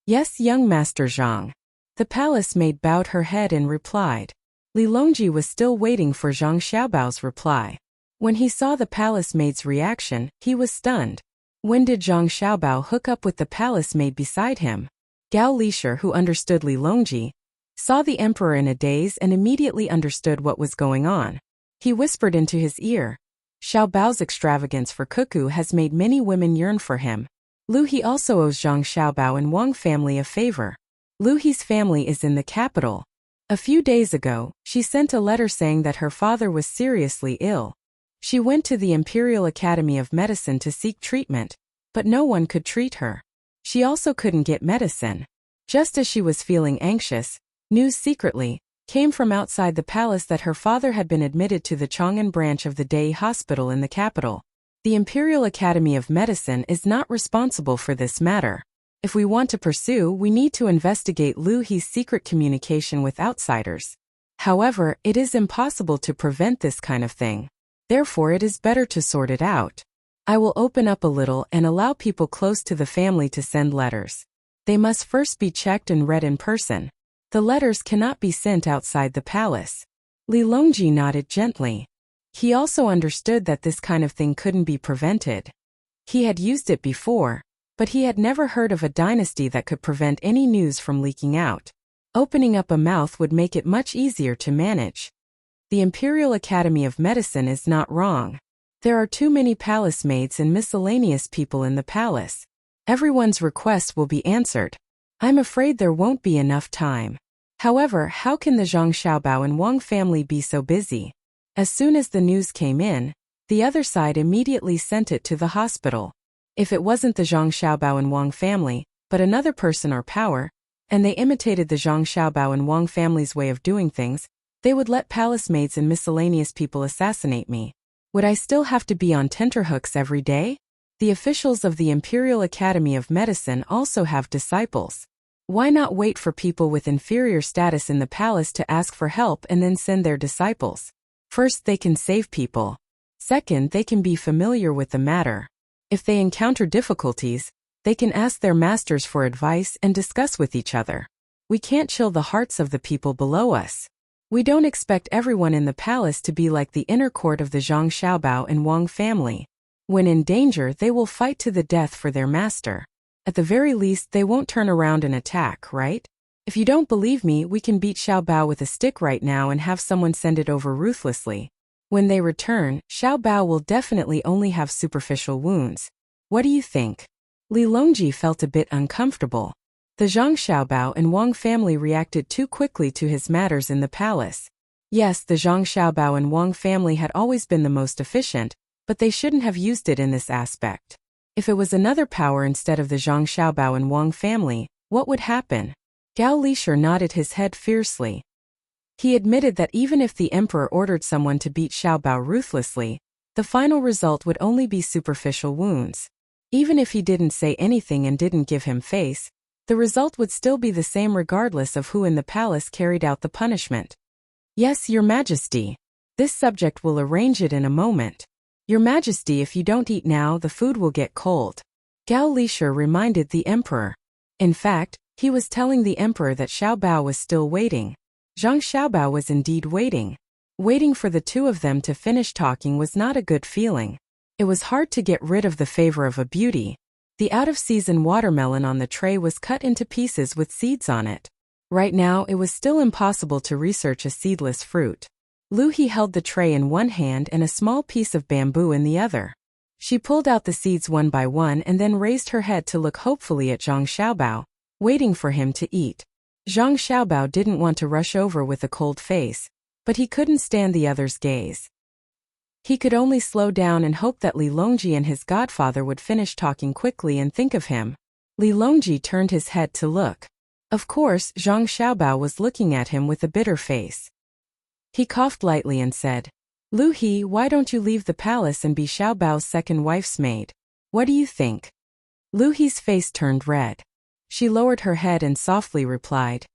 "Yes, young Master Zhang." The palace maid bowed her head and replied. Li Longji was still waiting for Zhang Xiaobao's reply. When he saw the palace maid's reaction, he was stunned. When did Zhang Xiaobao hook up with the palace maid beside him? Gao Lishir, who understood Li Longji, saw the emperor in a daze and immediately understood what was going on. He whispered into his ear, "Xiaobao's extravagance for cuckoo has made many women yearn for him. Lu He also owes Zhang Xiaobao and Wang family a favor. Lu He's family is in the capital. A few days ago, she sent a letter saying that her father was seriously ill. She went to the Imperial Academy of Medicine to seek treatment, but no one could treat her. She also couldn't get medicine. Just as she was feeling anxious, news secretly came from outside the palace that her father had been admitted to the Chang'an branch of the Dei Hospital in the capital. The Imperial Academy of Medicine is not responsible for this matter. If we want to pursue, we need to investigate Lu He's secret communication with outsiders. However, it is impossible to prevent this kind of thing. Therefore, it is better to sort it out. I will open up a little and allow people close to the family to send letters. They must first be checked and read in person. The letters cannot be sent outside the palace. Li Longji nodded gently. He also understood that this kind of thing couldn't be prevented. He had used it before, but he had never heard of a dynasty that could prevent any news from leaking out. Opening up a mouth would make it much easier to manage. The Imperial Academy of Medicine is not wrong. There are too many palace maids and miscellaneous people in the palace. Everyone's requests will be answered. I'm afraid there won't be enough time. However, how can the Zhang Xiaobao and Wang family be so busy? As soon as the news came in, the other side immediately sent it to the hospital. If it wasn't the Zhang Xiaobao and Wang family, but another person or power, and they imitated the Zhang Xiaobao and Wang family's way of doing things, they would let palace maids and miscellaneous people assassinate me. Would I still have to be on tenterhooks every day? The officials of the Imperial Academy of Medicine also have disciples. Why not wait for people with inferior status in the palace to ask for help and then send their disciples? First, they can save people. Second, they can be familiar with the matter. If they encounter difficulties, they can ask their masters for advice and discuss with each other. We can't chill the hearts of the people below us. We don't expect everyone in the palace to be like the inner court of the Zhang Xiaobao and Wang family. When in danger, they will fight to the death for their master. At the very least, they won't turn around and attack, right? If you don't believe me, we can beat Xiaobao with a stick right now and have someone send it over ruthlessly. When they return, Xiaobao will definitely only have superficial wounds. What do you think? Li Longji felt a bit uncomfortable. The Zhang Xiaobao and Wang family reacted too quickly to his matters in the palace. Yes, the Zhang Xiaobao and Wang family had always been the most efficient, but they shouldn't have used it in this aspect. If it was another power instead of the Zhang Xiaobao and Wang family, what would happen? Gao Lisher nodded his head fiercely. He admitted that even if the emperor ordered someone to beat Xiaobao ruthlessly, the final result would only be superficial wounds. Even if he didn't say anything and didn't give him face, the result would still be the same regardless of who in the palace carried out the punishment. Yes, Your Majesty. This subject will arrange it in a moment. Your Majesty, if you don't eat now, the food will get cold. Gao Lisher reminded the emperor. In fact, he was telling the emperor that Xiaobao was still waiting. Zhang Xiaobao was indeed waiting. Waiting for the two of them to finish talking was not a good feeling. It was hard to get rid of the favor of a beauty. The out-of-season watermelon on the tray was cut into pieces with seeds on it. Right now, it was still impossible to research a seedless fruit. Lu He held the tray in one hand and a small piece of bamboo in the other. She pulled out the seeds one by one and then raised her head to look hopefully at Zhang Xiaobao, waiting for him to eat. Zhang Xiaobao didn't want to rush over with a cold face, but he couldn't stand the other's gaze. He could only slow down and hope that Li Longji and his godfather would finish talking quickly and think of him. Li Longji turned his head to look. Of course, Zhang Xiaobao was looking at him with a bitter face. He coughed lightly and said, Lu He, why don't you leave the palace and be Xiaobao's second wife's maid? What do you think? Lu He's face turned red. She lowered her head and softly replied,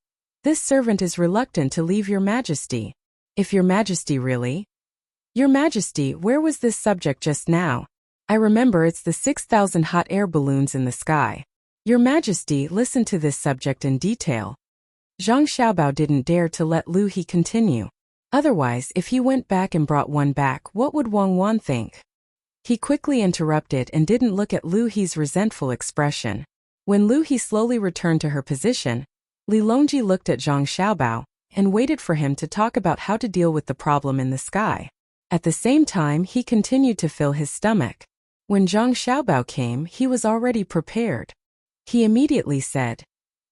This servant is reluctant to leave Your Majesty. If Your Majesty really? Your Majesty, where was this subject just now? I remember it's the 6,000 hot air balloons in the sky. Your Majesty, listen to this subject in detail. Zhang Xiaobao didn't dare to let Lu He continue. Otherwise, if he went back and brought one back, what would Wang Wan think? He quickly interrupted and didn't look at Lu He's resentful expression. When Lu He slowly returned to her position, Li Longji looked at Zhang Xiaobao and waited for him to talk about how to deal with the problem in the sky. At the same time, he continued to fill his stomach. When Zhang Xiaobao came, he was already prepared. He immediately said,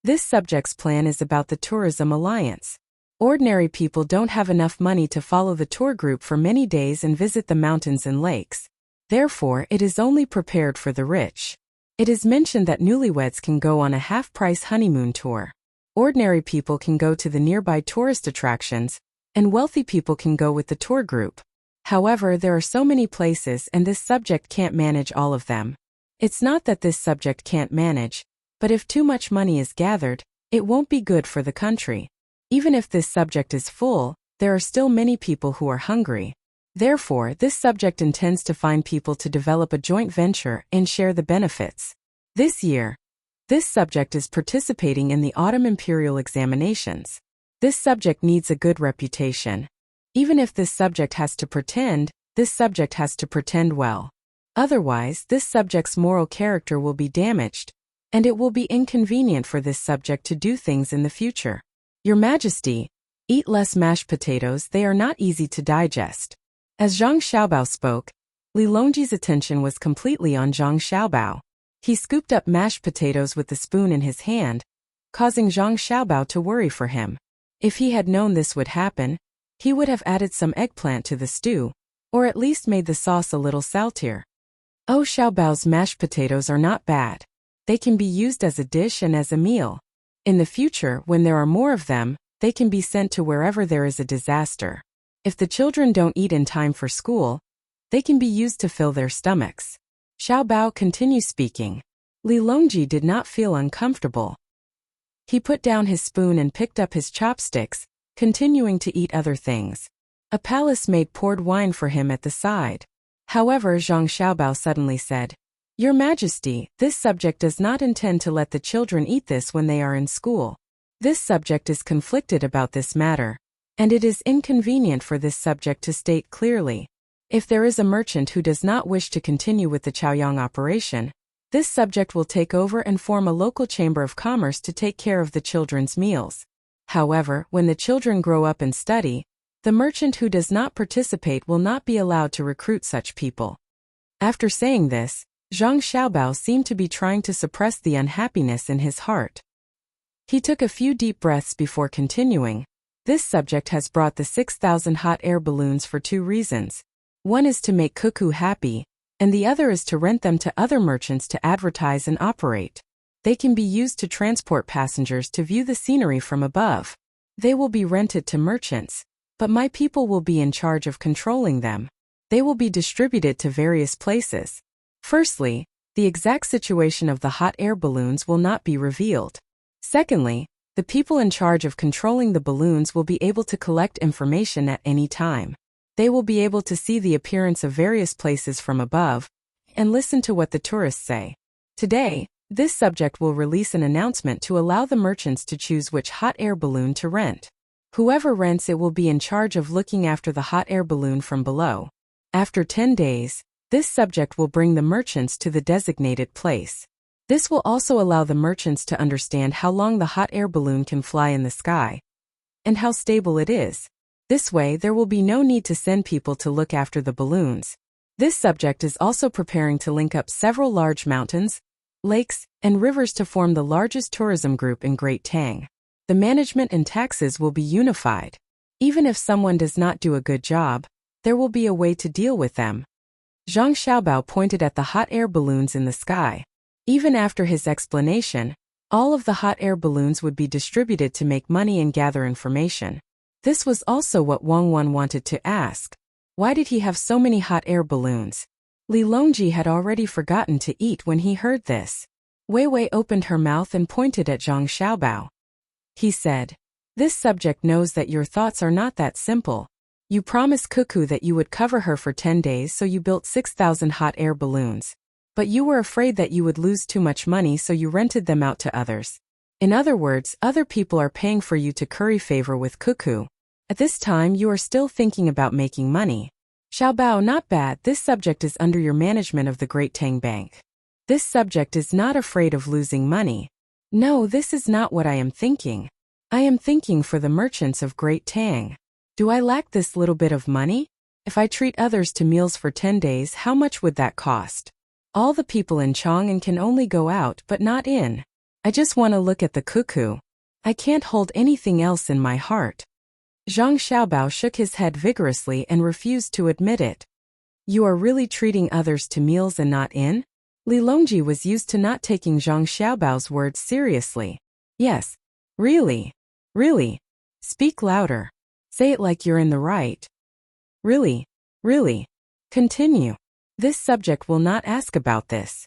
This subject's plan is about the tourism alliance. Ordinary people don't have enough money to follow the tour group for many days and visit the mountains and lakes. Therefore, it is only prepared for the rich. It is mentioned that newlyweds can go on a half-price honeymoon tour. Ordinary people can go to the nearby tourist attractions, and wealthy people can go with the tour group. However, there are so many places and this subject can't manage all of them. It's not that this subject can't manage, but if too much money is gathered, it won't be good for the country. Even if this subject is full, there are still many people who are hungry. Therefore, this subject intends to find people to develop a joint venture and share the benefits. This year, this subject is participating in the autumn imperial examinations. This subject needs a good reputation. Even if this subject has to pretend, this subject has to pretend well. Otherwise, this subject's moral character will be damaged, and it will be inconvenient for this subject to do things in the future. Your Majesty, eat less mashed potatoes, they are not easy to digest. As Zhang Xiaobao spoke, Li Longji's attention was completely on Zhang Xiaobao. He scooped up mashed potatoes with the spoon in his hand, causing Zhang Xiaobao to worry for him. If he had known this would happen, he would have added some eggplant to the stew, or at least made the sauce a little saltier. Oh, Xiaobao's mashed potatoes are not bad. They can be used as a dish and as a meal. In the future, when there are more of them, they can be sent to wherever there is a disaster. If the children don't eat in time for school, they can be used to fill their stomachs. Xiaobao continued speaking. Li Longji did not feel uncomfortable. He put down his spoon and picked up his chopsticks, continuing to eat other things. A palace maid poured wine for him at the side. However, Zhang Xiaobao suddenly said, "Your Majesty, this subject does not intend to let the children eat this when they are in school. This subject is conflicted about this matter, and it is inconvenient for this subject to state clearly. If there is a merchant who does not wish to continue with the Chaoyang operation, this subject will take over and form a local chamber of commerce to take care of the children's meals. However, when the children grow up and study, the merchant who does not participate will not be allowed to recruit such people." After saying this, Zhang Xiaobao seemed to be trying to suppress the unhappiness in his heart. He took a few deep breaths before continuing. This subject has brought the 6,000 hot air balloons for two reasons. One is to make Cuckoo happy, and the other is to rent them to other merchants to advertise and operate. They can be used to transport passengers to view the scenery from above. They will be rented to merchants, but my people will be in charge of controlling them. They will be distributed to various places. Firstly, the exact situation of the hot air balloons will not be revealed. Secondly, the people in charge of controlling the balloons will be able to collect information at any time. They will be able to see the appearance of various places from above and listen to what the tourists say. Today, this subject will release an announcement to allow the merchants to choose which hot air balloon to rent. Whoever rents it will be in charge of looking after the hot air balloon from below. After 10 days, this subject will bring the merchants to the designated place. This will also allow the merchants to understand how long the hot air balloon can fly in the sky and how stable it is. This way, there will be no need to send people to look after the balloons. This subject is also preparing to link up several large mountains, lakes, and rivers to form the largest tourism group in Great Tang. The management and taxes will be unified. Even if someone does not do a good job, there will be a way to deal with them. Zhang Xiaobao pointed at the hot air balloons in the sky. Even after his explanation, all of the hot air balloons would be distributed to make money and gather information. This was also what Wang Wan wanted to ask. Why did he have so many hot air balloons? Li Longji had already forgotten to eat when he heard this. Wei Wei opened her mouth and pointed at Zhang Xiaobao. He said, "This subject knows that your thoughts are not that simple. You promised Cuckoo that you would cover her for 10 days, so you built 6,000 hot air balloons. But you were afraid that you would lose too much money, so you rented them out to others. In other words, other people are paying for you to curry favor with Cuckoo. At this time you are still thinking about making money. Xiaobao, not bad. This subject is under your management of the Great Tang Bank. This subject is not afraid of losing money. No, this is not what I am thinking. I am thinking for the merchants of Great Tang. Do I lack this little bit of money? If I treat others to meals for 10 days, how much would that cost? All the people in Chang'an can only go out but not in. I just want to look at the cuckoo. I can't hold anything else in my heart. Zhang Xiaobao shook his head vigorously and refused to admit it. You are really treating others to meals and not in? Li Longji was used to not taking Zhang Xiaobao's words seriously. Yes. Really? Really? Speak louder. Say it like you're in the right. Really? Really? Continue. This subject will not ask about this.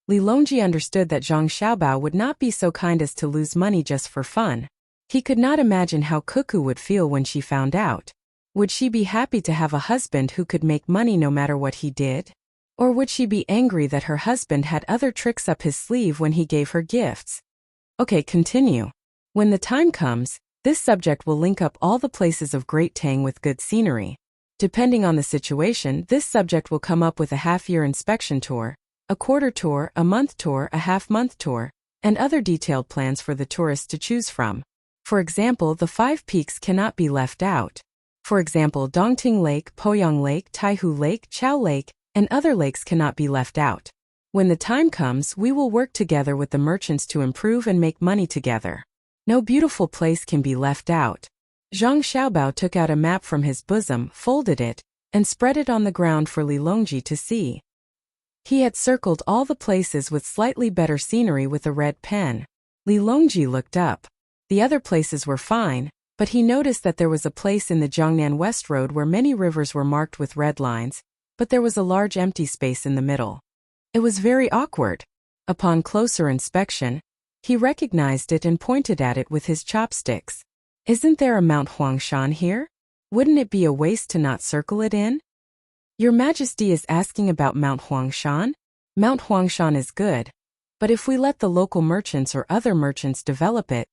Li Longji understood that Zhang Xiaobao would not be so kind as to lose money just for fun. He could not imagine how Cuckoo would feel when she found out. Would she be happy to have a husband who could make money no matter what he did? Or would she be angry that her husband had other tricks up his sleeve when he gave her gifts? Okay, continue. When the time comes, this subject will link up all the places of Great Tang with good scenery. Depending on the situation, this subject will come up with a half-year inspection tour, a quarter tour, a month tour, a half-month tour, and other detailed plans for the tourists to choose from. For example, the 5 peaks cannot be left out. For example, Dongting Lake, Poyang Lake, Taihu Lake, Chao Lake, and other lakes cannot be left out. When the time comes, we will work together with the merchants to improve and make money together. No beautiful place can be left out. Zhang Xiaobao took out a map from his bosom, folded it, and spread it on the ground for Li Longji to see. He had circled all the places with slightly better scenery with a red pen. Li Longji looked up. The other places were fine, but he noticed that there was a place in the Jiangnan West Road where many rivers were marked with red lines, but there was a large empty space in the middle. It was very awkward. Upon closer inspection, he recognized it and pointed at it with his chopsticks. Isn't there a Mount Huangshan here? Wouldn't it be a waste to not circle it in? Your Majesty is asking about Mount Huangshan? Mount Huangshan is good, but if we let the local merchants or other merchants develop it,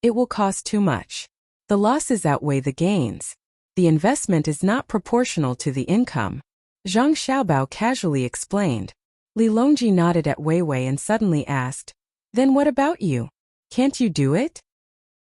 it will cost too much. The losses outweigh the gains. The investment is not proportional to the income. Zhang Xiaobao casually explained. Li Longji nodded at Weiwei and suddenly asked, Then what about you? Can't you do it?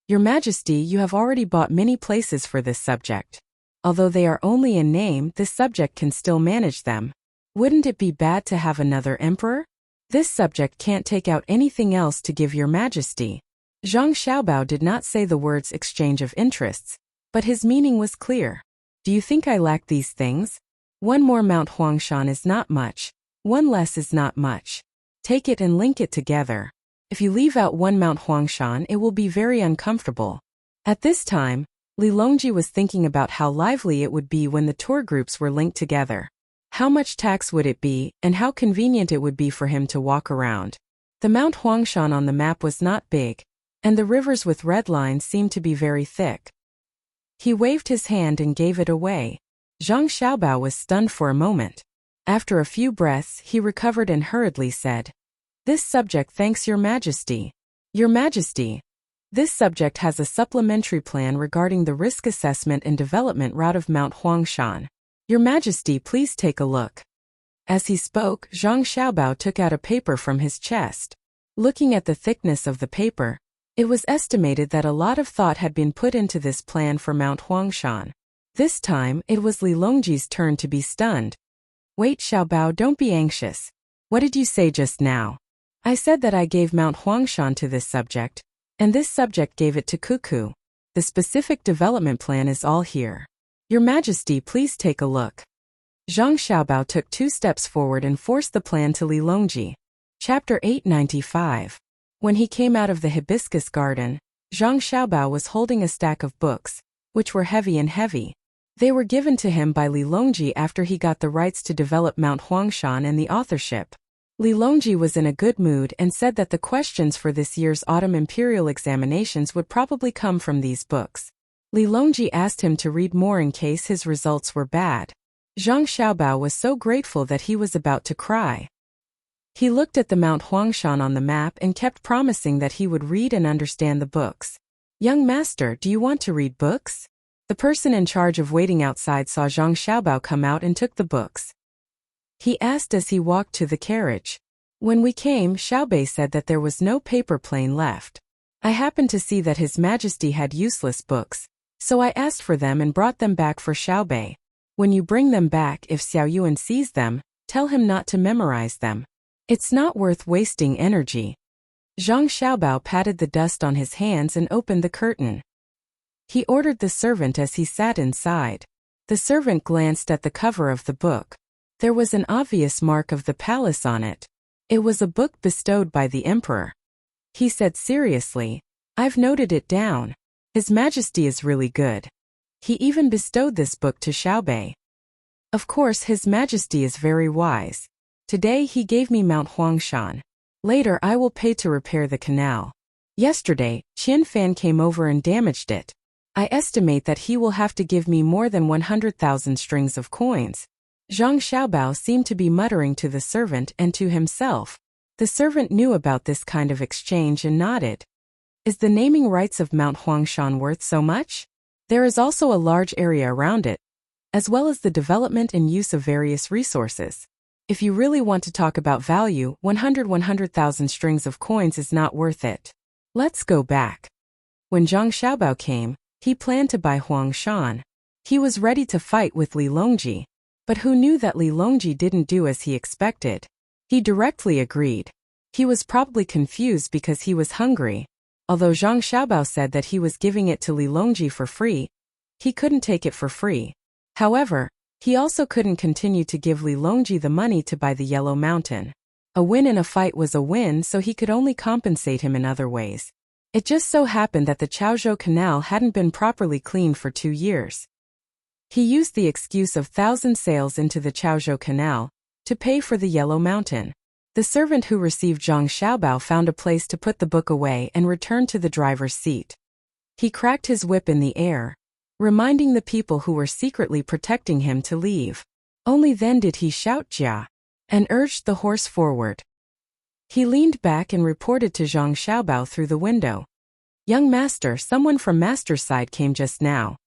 Your Majesty, you have already bought many places for this subject. Although they are only in name, this subject can still manage them. Wouldn't it be bad to have another emperor? This subject can't take out anything else to give your Majesty. Zhang Xiaobao did not say the words exchange of interests, but his meaning was clear. Do you think I lack these things? One more Mount Huangshan is not much. One less is not much. Take it and link it together. If you leave out one Mount Huangshan, it will be very uncomfortable. At this time, Li Longji was thinking about how lively it would be when the tour groups were linked together. How much tax would it be, and how convenient it would be for him to walk around. The Mount Huangshan on the map was not big, and the rivers with red lines seemed to be very thick. He waved his hand and gave it away. Zhang Xiaobao was stunned for a moment. After a few breaths, he recovered and hurriedly said, This subject thanks Your Majesty. Your Majesty. This subject has a supplementary plan regarding the risk assessment and development route of Mount Huangshan. Your Majesty, please take a look. As he spoke, Zhang Xiaobao took out a paper from his chest. Looking at the thickness of the paper, it was estimated that a lot of thought had been put into this plan for Mount Huangshan. This time, it was Li Longji's turn to be stunned. Wait, Xiaobao, don't be anxious. What did you say just now? I said that I gave Mount Huangshan to this subject, and this subject gave it to Cuckoo. The specific development plan is all here. Your Majesty, please take a look. Zhang Xiaobao took 2 steps forward and forced the plan to Li Longji. Chapter 895. When he came out of the hibiscus garden, Zhang Xiaobao was holding a stack of books, which were heavy and heavy. They were given to him by Li Longji after he got the rights to develop Mount Huangshan and the authorship. Li Longji was in a good mood and said that the questions for this year's autumn imperial examinations would probably come from these books. Li Longji asked him to read more in case his results were bad. Zhang Xiaobao was so grateful that he was about to cry. He looked at the Mount Huangshan on the map and kept promising that he would read and understand the books. Young master, do you want to read books? The person in charge of waiting outside saw Zhang Xiaobao come out and took the books. He asked as he walked to the carriage. When we came, Xiaobei said that there was no paper plane left. I happened to see that His Majesty had useless books, so I asked for them and brought them back for Xiaobei. When you bring them back, if Xiao Yuan sees them, tell him not to memorize them. It's not worth wasting energy. Zhang Xiaobao patted the dust on his hands and opened the curtain. He ordered the servant as he sat inside. The servant glanced at the cover of the book. There was an obvious mark of the palace on it. It was a book bestowed by the emperor. He said seriously, "I've noted it down. His Majesty is really good. He even bestowed this book to Xiaobei. Of course, His Majesty is very wise. Today he gave me Mount Huangshan. Later I will pay to repair the canal. Yesterday, Qian Fan came over and damaged it. I estimate that he will have to give me more than 100,000 strings of coins." Zhang Xiaobao seemed to be muttering to the servant and to himself. The servant knew about this kind of exchange and nodded. Is the naming rights of Mount Huangshan worth so much? There is also a large area around it, as well as the development and use of various resources. If you really want to talk about value, 100,000 strings of coins is not worth it. Let's go back. When Zhang Xiaobao came, he planned to buy Huangshan. He was ready to fight with Li Longji. But who knew that Li Longji didn't do as he expected? He directly agreed. He was probably confused because he was hungry. Although Zhang Xiaobao said that he was giving it to Li Longji for free, he couldn't take it for free. However, he also couldn't continue to give Li Longji the money to buy the Yellow Mountain. A win in a fight was a win, so he could only compensate him in other ways. It just so happened that the Chaozhou Canal hadn't been properly cleaned for 2 years. He used the excuse of 1,000 sails into the Chaozhou Canal to pay for the Yellow Mountain. The servant who received Zhang Xiaobao found a place to put the book away and returned to the driver's seat. He cracked his whip in the air, reminding the people who were secretly protecting him to leave. Only then did he shout "Jia!" and urged the horse forward. He leaned back and reported to Zhang Xiaobao through the window. "Young master, someone from master's side came just now.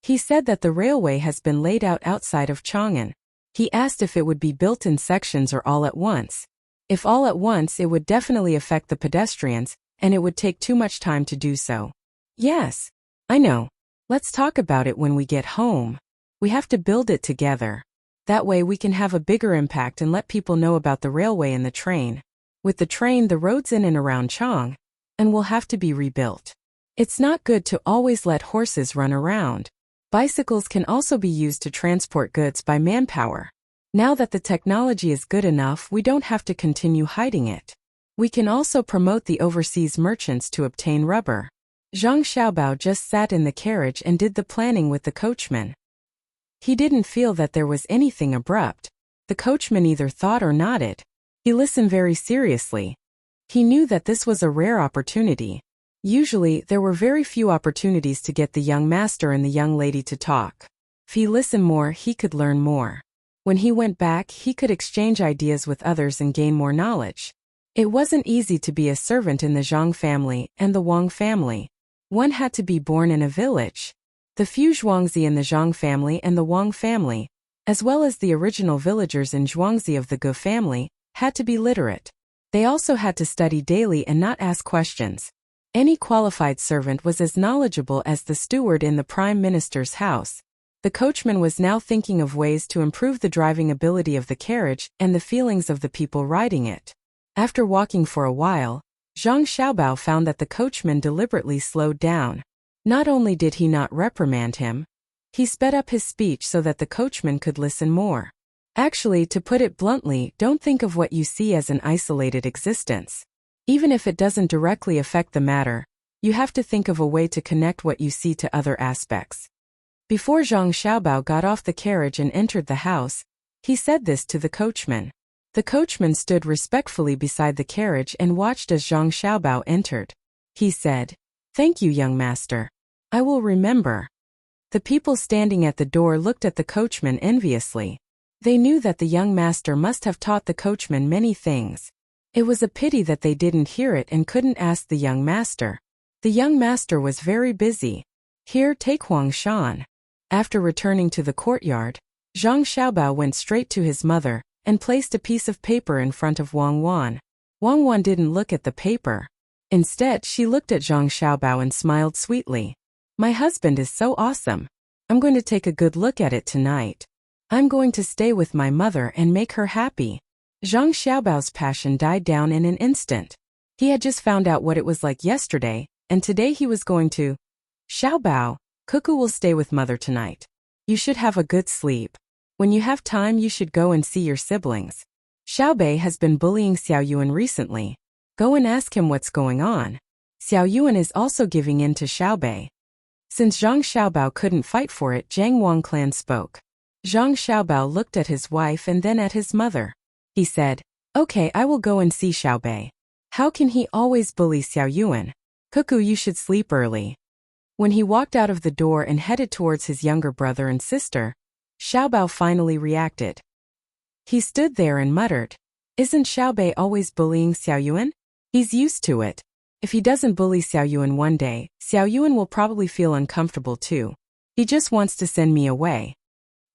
He said that the railway has been laid out outside of Chang'an. He asked if it would be built in sections or all at once. If all at once, it would definitely affect the pedestrians, and it would take too much time to do so." "Yes, I know. Let's talk about it when we get home. We have to build it together. That way we can have a bigger impact and let people know about the railway and the train. With the train, the roads in and around Chang, and will have to be rebuilt. It's not good to always let horses run around. Bicycles can also be used to transport goods by manpower. Now that the technology is good enough, we don't have to continue hiding it. We can also promote the overseas merchants to obtain rubber." Zhang Xiaobao just sat in the carriage and did the planning with the coachman. He didn't feel that there was anything abrupt. The coachman either thought or nodded. He listened very seriously. He knew that this was a rare opportunity. Usually, there were very few opportunities to get the young master and the young lady to talk. If he listened more, he could learn more. When he went back, he could exchange ideas with others and gain more knowledge. It wasn't easy to be a servant in the Zhang family and the Wang family. One had to be born in a village. The few Zhuangzi in the Zhang family and the Wang family, as well as the original villagers in Zhuangzi of the Gu family, had to be literate. They also had to study daily and not ask questions. Any qualified servant was as knowledgeable as the steward in the prime minister's house. The coachman was now thinking of ways to improve the driving ability of the carriage and the feelings of the people riding it. After walking for a while, Zhang Xiaobao found that the coachman deliberately slowed down. Not only did he not reprimand him, he sped up his speech so that the coachman could listen more. Actually, to put it bluntly, don't think of what you see as an isolated existence. Even if it doesn't directly affect the matter, you have to think of a way to connect what you see to other aspects. Before Zhang Xiaobao got off the carriage and entered the house, he said this to the coachman. The coachman stood respectfully beside the carriage and watched as Zhang Xiaobao entered. He said, "Thank you, young master. I will remember." The people standing at the door looked at the coachman enviously. They knew that the young master must have taught the coachman many things. It was a pity that they didn't hear it and couldn't ask the young master. The young master was very busy. "Here, take Huangshan." After returning to the courtyard, Zhang Xiaobao went straight to his mother and placed a piece of paper in front of Wang Wan. Wang Wan didn't look at the paper. Instead, she looked at Zhang Xiaobao and smiled sweetly. "My husband is so awesome. I'm going to take a good look at it tonight. I'm going to stay with my mother and make her happy." Zhang Xiaobao's passion died down in an instant. He had just found out what it was like yesterday, and today he was going to. Xiaobao, Cuckoo will stay with mother tonight. You should have a good sleep. When you have time you should go and see your siblings. Xiaobei has been bullying Xiao Yuan recently. Go and ask him what's going on. Xiao Yuan is also giving in to Xiaobei. Since Zhang Xiaobao couldn't fight for it, Zhang Wang clan spoke. Zhang Xiaobao looked at his wife and then at his mother. He said, "Okay, I will go and see Xiaobei. How can he always bully Xiao Yuan? Cuckoo, you should sleep early." When he walked out of the door and headed towards his younger brother and sister, Xiaobao finally reacted. He stood there and muttered, "Isn't Xiaobei always bullying Xiao Yuan? He's used to it. If he doesn't bully Xiao Yuan one day, Xiao Yuan will probably feel uncomfortable too. He just wants to send me away."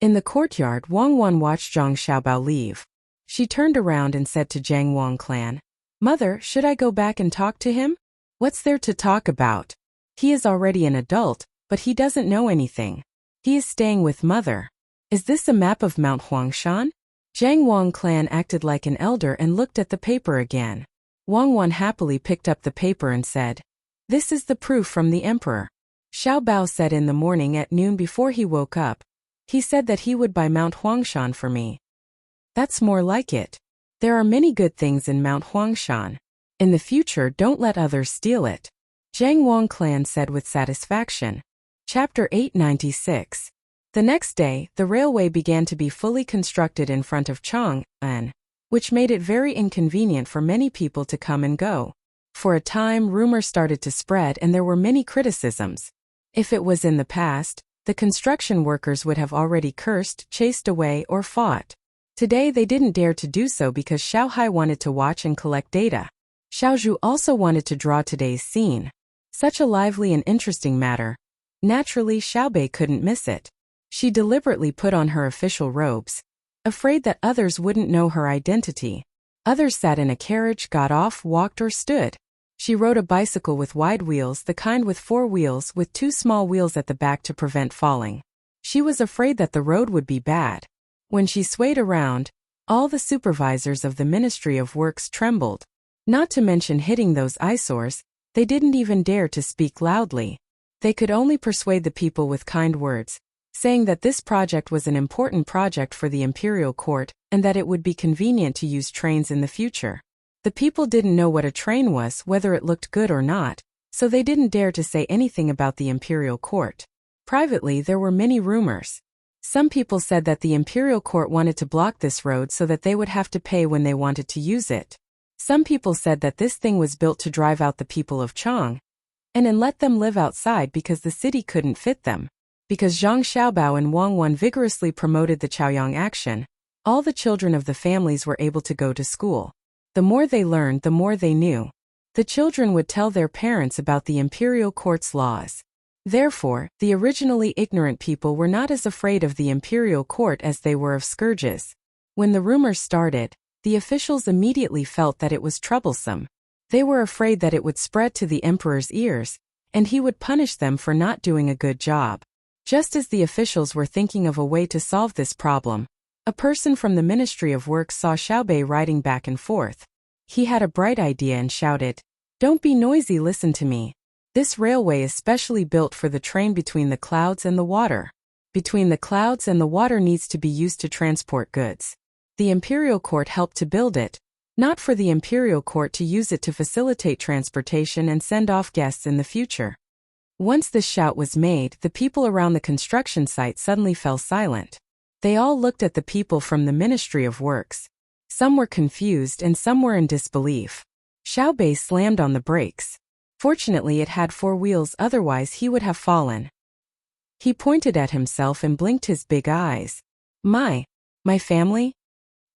In the courtyard, Wang Wan watched Zhang Xiaobao leave. She turned around and said to Zhang Wang clan, "Mother, should I go back and talk to him? What's there to talk about? He is already an adult, but he doesn't know anything. He is staying with mother. Is this a map of Mount Huangshan?" Zhang Wang clan acted like an elder and looked at the paper again. Wang Wan happily picked up the paper and said, "This is the proof from the emperor." Xiao Bao said in the morning at noon before he woke up. He said that he would buy Mount Huangshan for me. That's more like it. There are many good things in Mount Huangshan. In the future, don't let others steal it. Zhang Wang clan said with satisfaction. Chapter 896. The next day, the railway began to be fully constructed in front of Chang'an, which made it very inconvenient for many people to come and go. For a time, rumors started to spread and there were many criticisms. If it was in the past, the construction workers would have already cursed, chased away, or fought. Today they didn't dare to do so because Xiao Hai wanted to watch and collect data. Xiao Zhu also wanted to draw today's scene. Such a lively and interesting matter. Naturally, Xiaobei couldn't miss it. She deliberately put on her official robes, afraid that others wouldn't know her identity. Others sat in a carriage, got off, walked or stood. She rode a bicycle with wide wheels, the kind with 4 wheels with 2 small wheels at the back to prevent falling. She was afraid that the road would be bad. When she swayed around, all the supervisors of the Ministry of Works trembled. Not to mention hitting those eyesores, they didn't even dare to speak loudly. They could only persuade the people with kind words, saying that this project was an important project for the imperial court and that it would be convenient to use trains in the future. The people didn't know what a train was, whether it looked good or not, so they didn't dare to say anything about the imperial court. Privately, there were many rumors. Some people said that the imperial court wanted to block this road so that they would have to pay when they wanted to use it. Some people said that this thing was built to drive out the people of Chang and let them live outside because the city couldn't fit them. Because Zhang Xiaobao and Wang Wan vigorously promoted the Chaoyang action, all the children of the families were able to go to school. The more they learned, the more they knew. The children would tell their parents about the imperial court's laws. Therefore, the originally ignorant people were not as afraid of the imperial court as they were of scourges. When the rumors started, the officials immediately felt that it was troublesome. They were afraid that it would spread to the emperor's ears, and he would punish them for not doing a good job. Just as the officials were thinking of a way to solve this problem, a person from the Ministry of Works saw Xiaobei riding back and forth. He had a bright idea and shouted, "Don't be noisy, listen to me. This railway is specially built for the train between the clouds and the water. Between the clouds and the water needs to be used to transport goods. The imperial court helped to build it, not for the imperial court to use it to facilitate transportation and send off guests in the future." Once this shout was made, the people around the construction site suddenly fell silent. They all looked at the people from the Ministry of Works. Some were confused and some were in disbelief. Xiaobei slammed on the brakes. Fortunately, it had 4 wheels, otherwise he would have fallen. He pointed at himself and blinked his big eyes. My family?"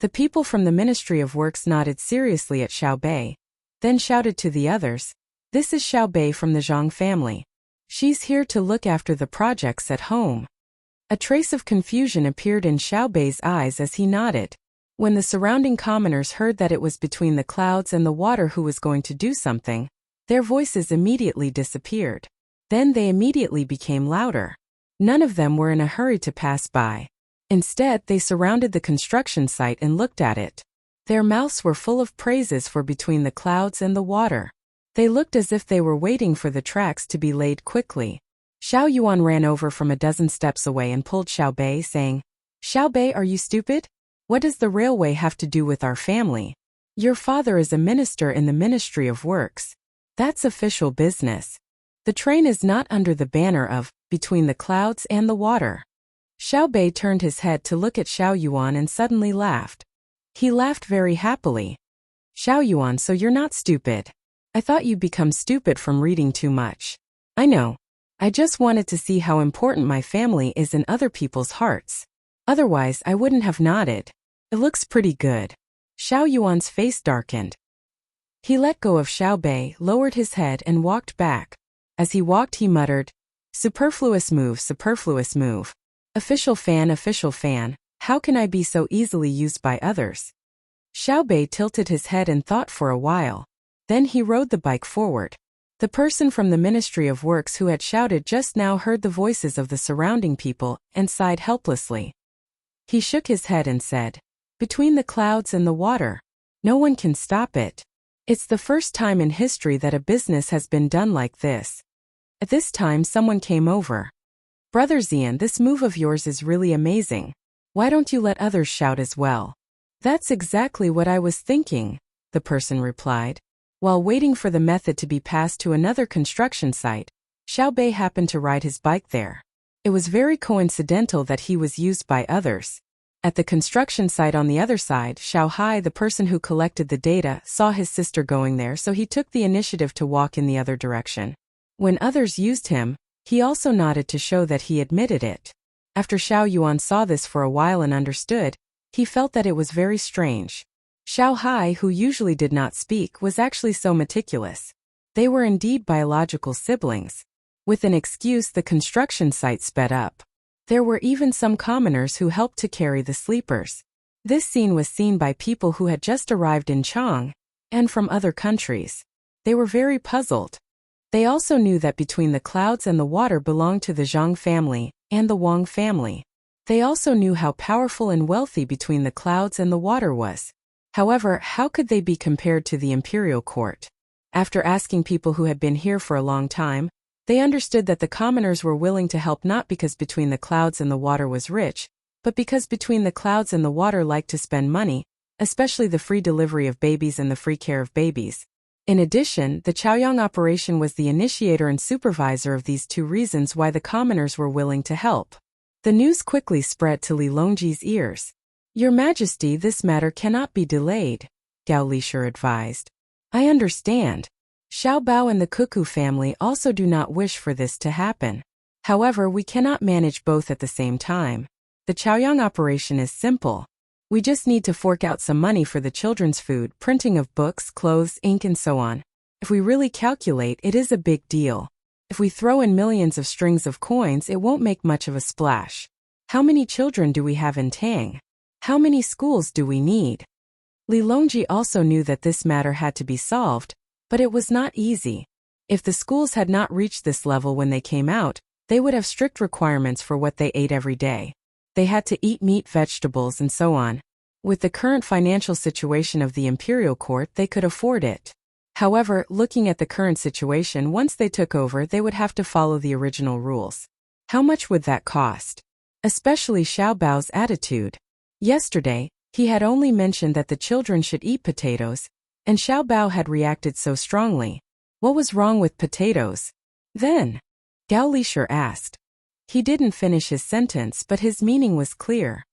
The people from the Ministry of Works nodded seriously at Xiaobei, then shouted to the others, "This is Xiaobei from the Zhang family. She's here to look after the projects at home." A trace of confusion appeared in Xiaobei's eyes as he nodded. When the surrounding commoners heard that it was between the clouds and the water who was going to do something, their voices immediately disappeared. Then they immediately became louder. None of them were in a hurry to pass by. Instead, they surrounded the construction site and looked at it. Their mouths were full of praises for between the clouds and the water. They looked as if they were waiting for the tracks to be laid quickly. Xiao Yuan ran over from a dozen steps away and pulled Xiao Bei, saying, "Xiao Bei, are you stupid? What does the railway have to do with our family? Your father is a minister in the Ministry of Works. That's official business. The train is not under the banner of between the clouds and the water." Xiao Bei turned his head to look at Xiao Yuan and suddenly laughed. He laughed very happily. "Xiao Yuan, so you're not stupid. I thought you'd become stupid from reading too much. I know. I just wanted to see how important my family is in other people's hearts. Otherwise, I wouldn't have nodded. It looks pretty good." Xiao Yuan's face darkened. He let go of Xiao Bei, lowered his head and walked back. As he walked he muttered, superfluous move, official fan, how can I be so easily used by others?" Xiao Bei tilted his head and thought for a while. Then he rode the bike forward. The person from the Ministry of Works who had shouted just now heard the voices of the surrounding people and sighed helplessly. He shook his head and said, "Between the clouds and the water. No one can stop it. It's the first time in history that a business has been done like this." At this time someone came over. "Brother Xian, this move of yours is really amazing. Why don't you let others shout as well?" "That's exactly what I was thinking," the person replied. While waiting for the method to be passed to another construction site, Xiao Bei happened to ride his bike there. It was very coincidental that he was used by others. At the construction site on the other side, Xiao Hai, the person who collected the data, saw his sister going there, so he took the initiative to walk in the other direction. When others used him, he also nodded to show that he admitted it. After Xiao Yuan saw this for a while and understood, he felt that it was very strange. Xiao Hai, who usually did not speak, was actually so meticulous. They were indeed biological siblings. With an excuse, the construction site sped up. There were even some commoners who helped to carry the sleepers. This scene was seen by people who had just arrived in Chang, and from other countries. They were very puzzled. They also knew that between the clouds and the water belonged to the Zhang family and the Wang family. They also knew how powerful and wealthy between the clouds and the water was. However, how could they be compared to the imperial court? After asking people who had been here for a long time, they understood that the commoners were willing to help not because between the clouds and the water was rich, but because between the clouds and the water liked to spend money, especially the free delivery of babies and the free care of babies. In addition, the Chaoyang operation was the initiator and supervisor of these two reasons why the commoners were willing to help. The news quickly spread to Li Longji's ears. "Your Majesty, this matter cannot be delayed," Gao Lisher advised. "I understand. Xiao Bao and the Cuckoo family also do not wish for this to happen. However, we cannot manage both at the same time. The Chaoyang operation is simple. We just need to fork out some money for the children's food, printing of books, clothes, ink and so on. If we really calculate, it is a big deal. If we throw in millions of strings of coins, it won't make much of a splash. How many children do we have in Tang? How many schools do we need?" Li Longji also knew that this matter had to be solved, but it was not easy. If the schools had not reached this level when they came out, they would have strict requirements for what they ate every day. They had to eat meat, vegetables, and so on. With the current financial situation of the imperial court, they could afford it. However, looking at the current situation, once they took over, they would have to follow the original rules. How much would that cost? Especially Xiao Bao's attitude. Yesterday, he had only mentioned that the children should eat potatoes, and Xiao Bao had reacted so strongly. What was wrong with potatoes? Then, Gao Lisher asked. He didn't finish his sentence, but his meaning was clear.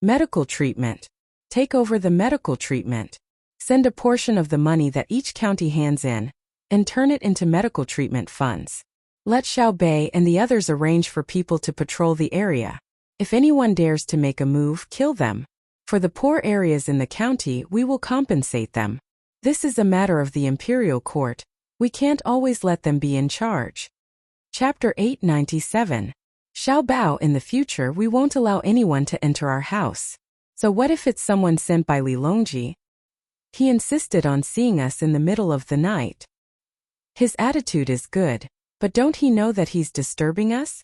Medical treatment. Take over the medical treatment. Send a portion of the money that each county hands in, and turn it into medical treatment funds. Let Xiao Bei and the others arrange for people to patrol the area. If anyone dares to make a move, kill them. For the poor areas in the county, we will compensate them. This is a matter of the imperial court. We can't always let them be in charge. Chapter 897. Xiao Bao, in the future we won't allow anyone to enter our house. So what if it's someone sent by Li Longji? He insisted on seeing us in the middle of the night. His attitude is good, but don't he know that he's disturbing us?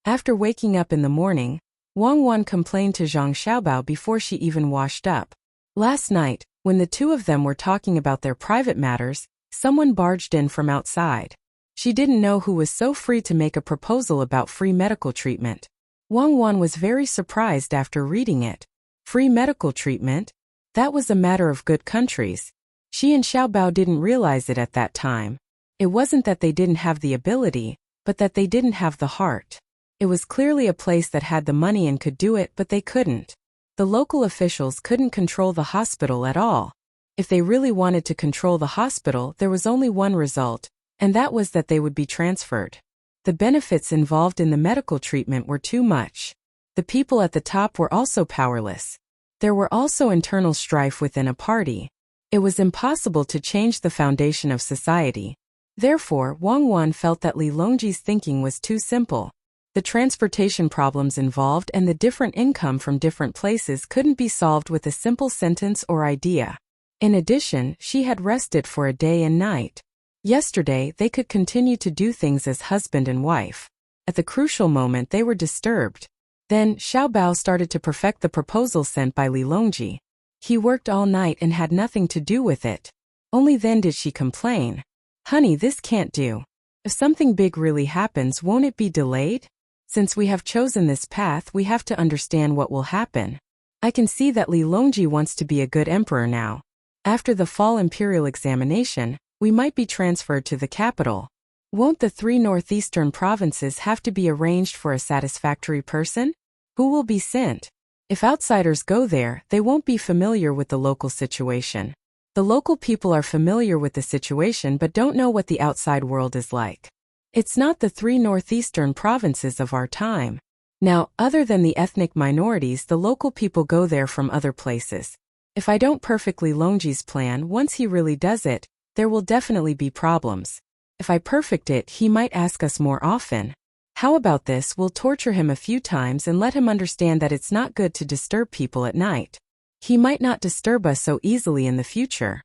After waking up in the morning, Wang Wan complained to Zhang Xiaobao before she even washed up. Last night, When the two of them were talking about their private matters, someone barged in from outside. She didn't know who was so free to make a proposal about free medical treatment. Wang Wan was very surprised after reading it. Free medical treatment? That was a matter of good countries. She and Xiaobao didn't realize it at that time. It wasn't that they didn't have the ability, but that they didn't have the heart. It was clearly a place that had the money and could do it, but they couldn't. The local officials couldn't control the hospital at all. If they really wanted to control the hospital, there was only one result, and that was that they would be transferred. The benefits involved in the medical treatment were too much. The people at the top were also powerless. There were also internal strife within a party. It was impossible to change the foundation of society. Therefore, Wang Wan felt that Li Longji's thinking was too simple. The transportation problems involved and the different income from different places couldn't be solved with a simple sentence or idea. In addition, she had rested for a day and night. Yesterday, they could continue to do things as husband and wife. At the crucial moment, they were disturbed. Then, Xiaobao started to perfect the proposal sent by Li Longji. He worked all night and had nothing to do with it. Only then did she complain. Honey, this can't do. If something big really happens, won't it be delayed? Since we have chosen this path, we have to understand what will happen. I can see that Li Longji wants to be a good emperor now. After the fall imperial examination, we might be transferred to the capital. Won't the 3 northeastern provinces have to be arranged for a satisfactory person? Who will be sent? If outsiders go there, they won't be familiar with the local situation. The local people are familiar with the situation but don't know what the outside world is like. It's not the 3 northeastern provinces of our time. Now, other than the ethnic minorities, the local people go there from other places. If I don't perfectly Longji's plan, once he really does it, there will definitely be problems. If I perfect it, he might ask us more often. How about this? We'll torture him a few times and let him understand that it's not good to disturb people at night. He might not disturb us so easily in the future.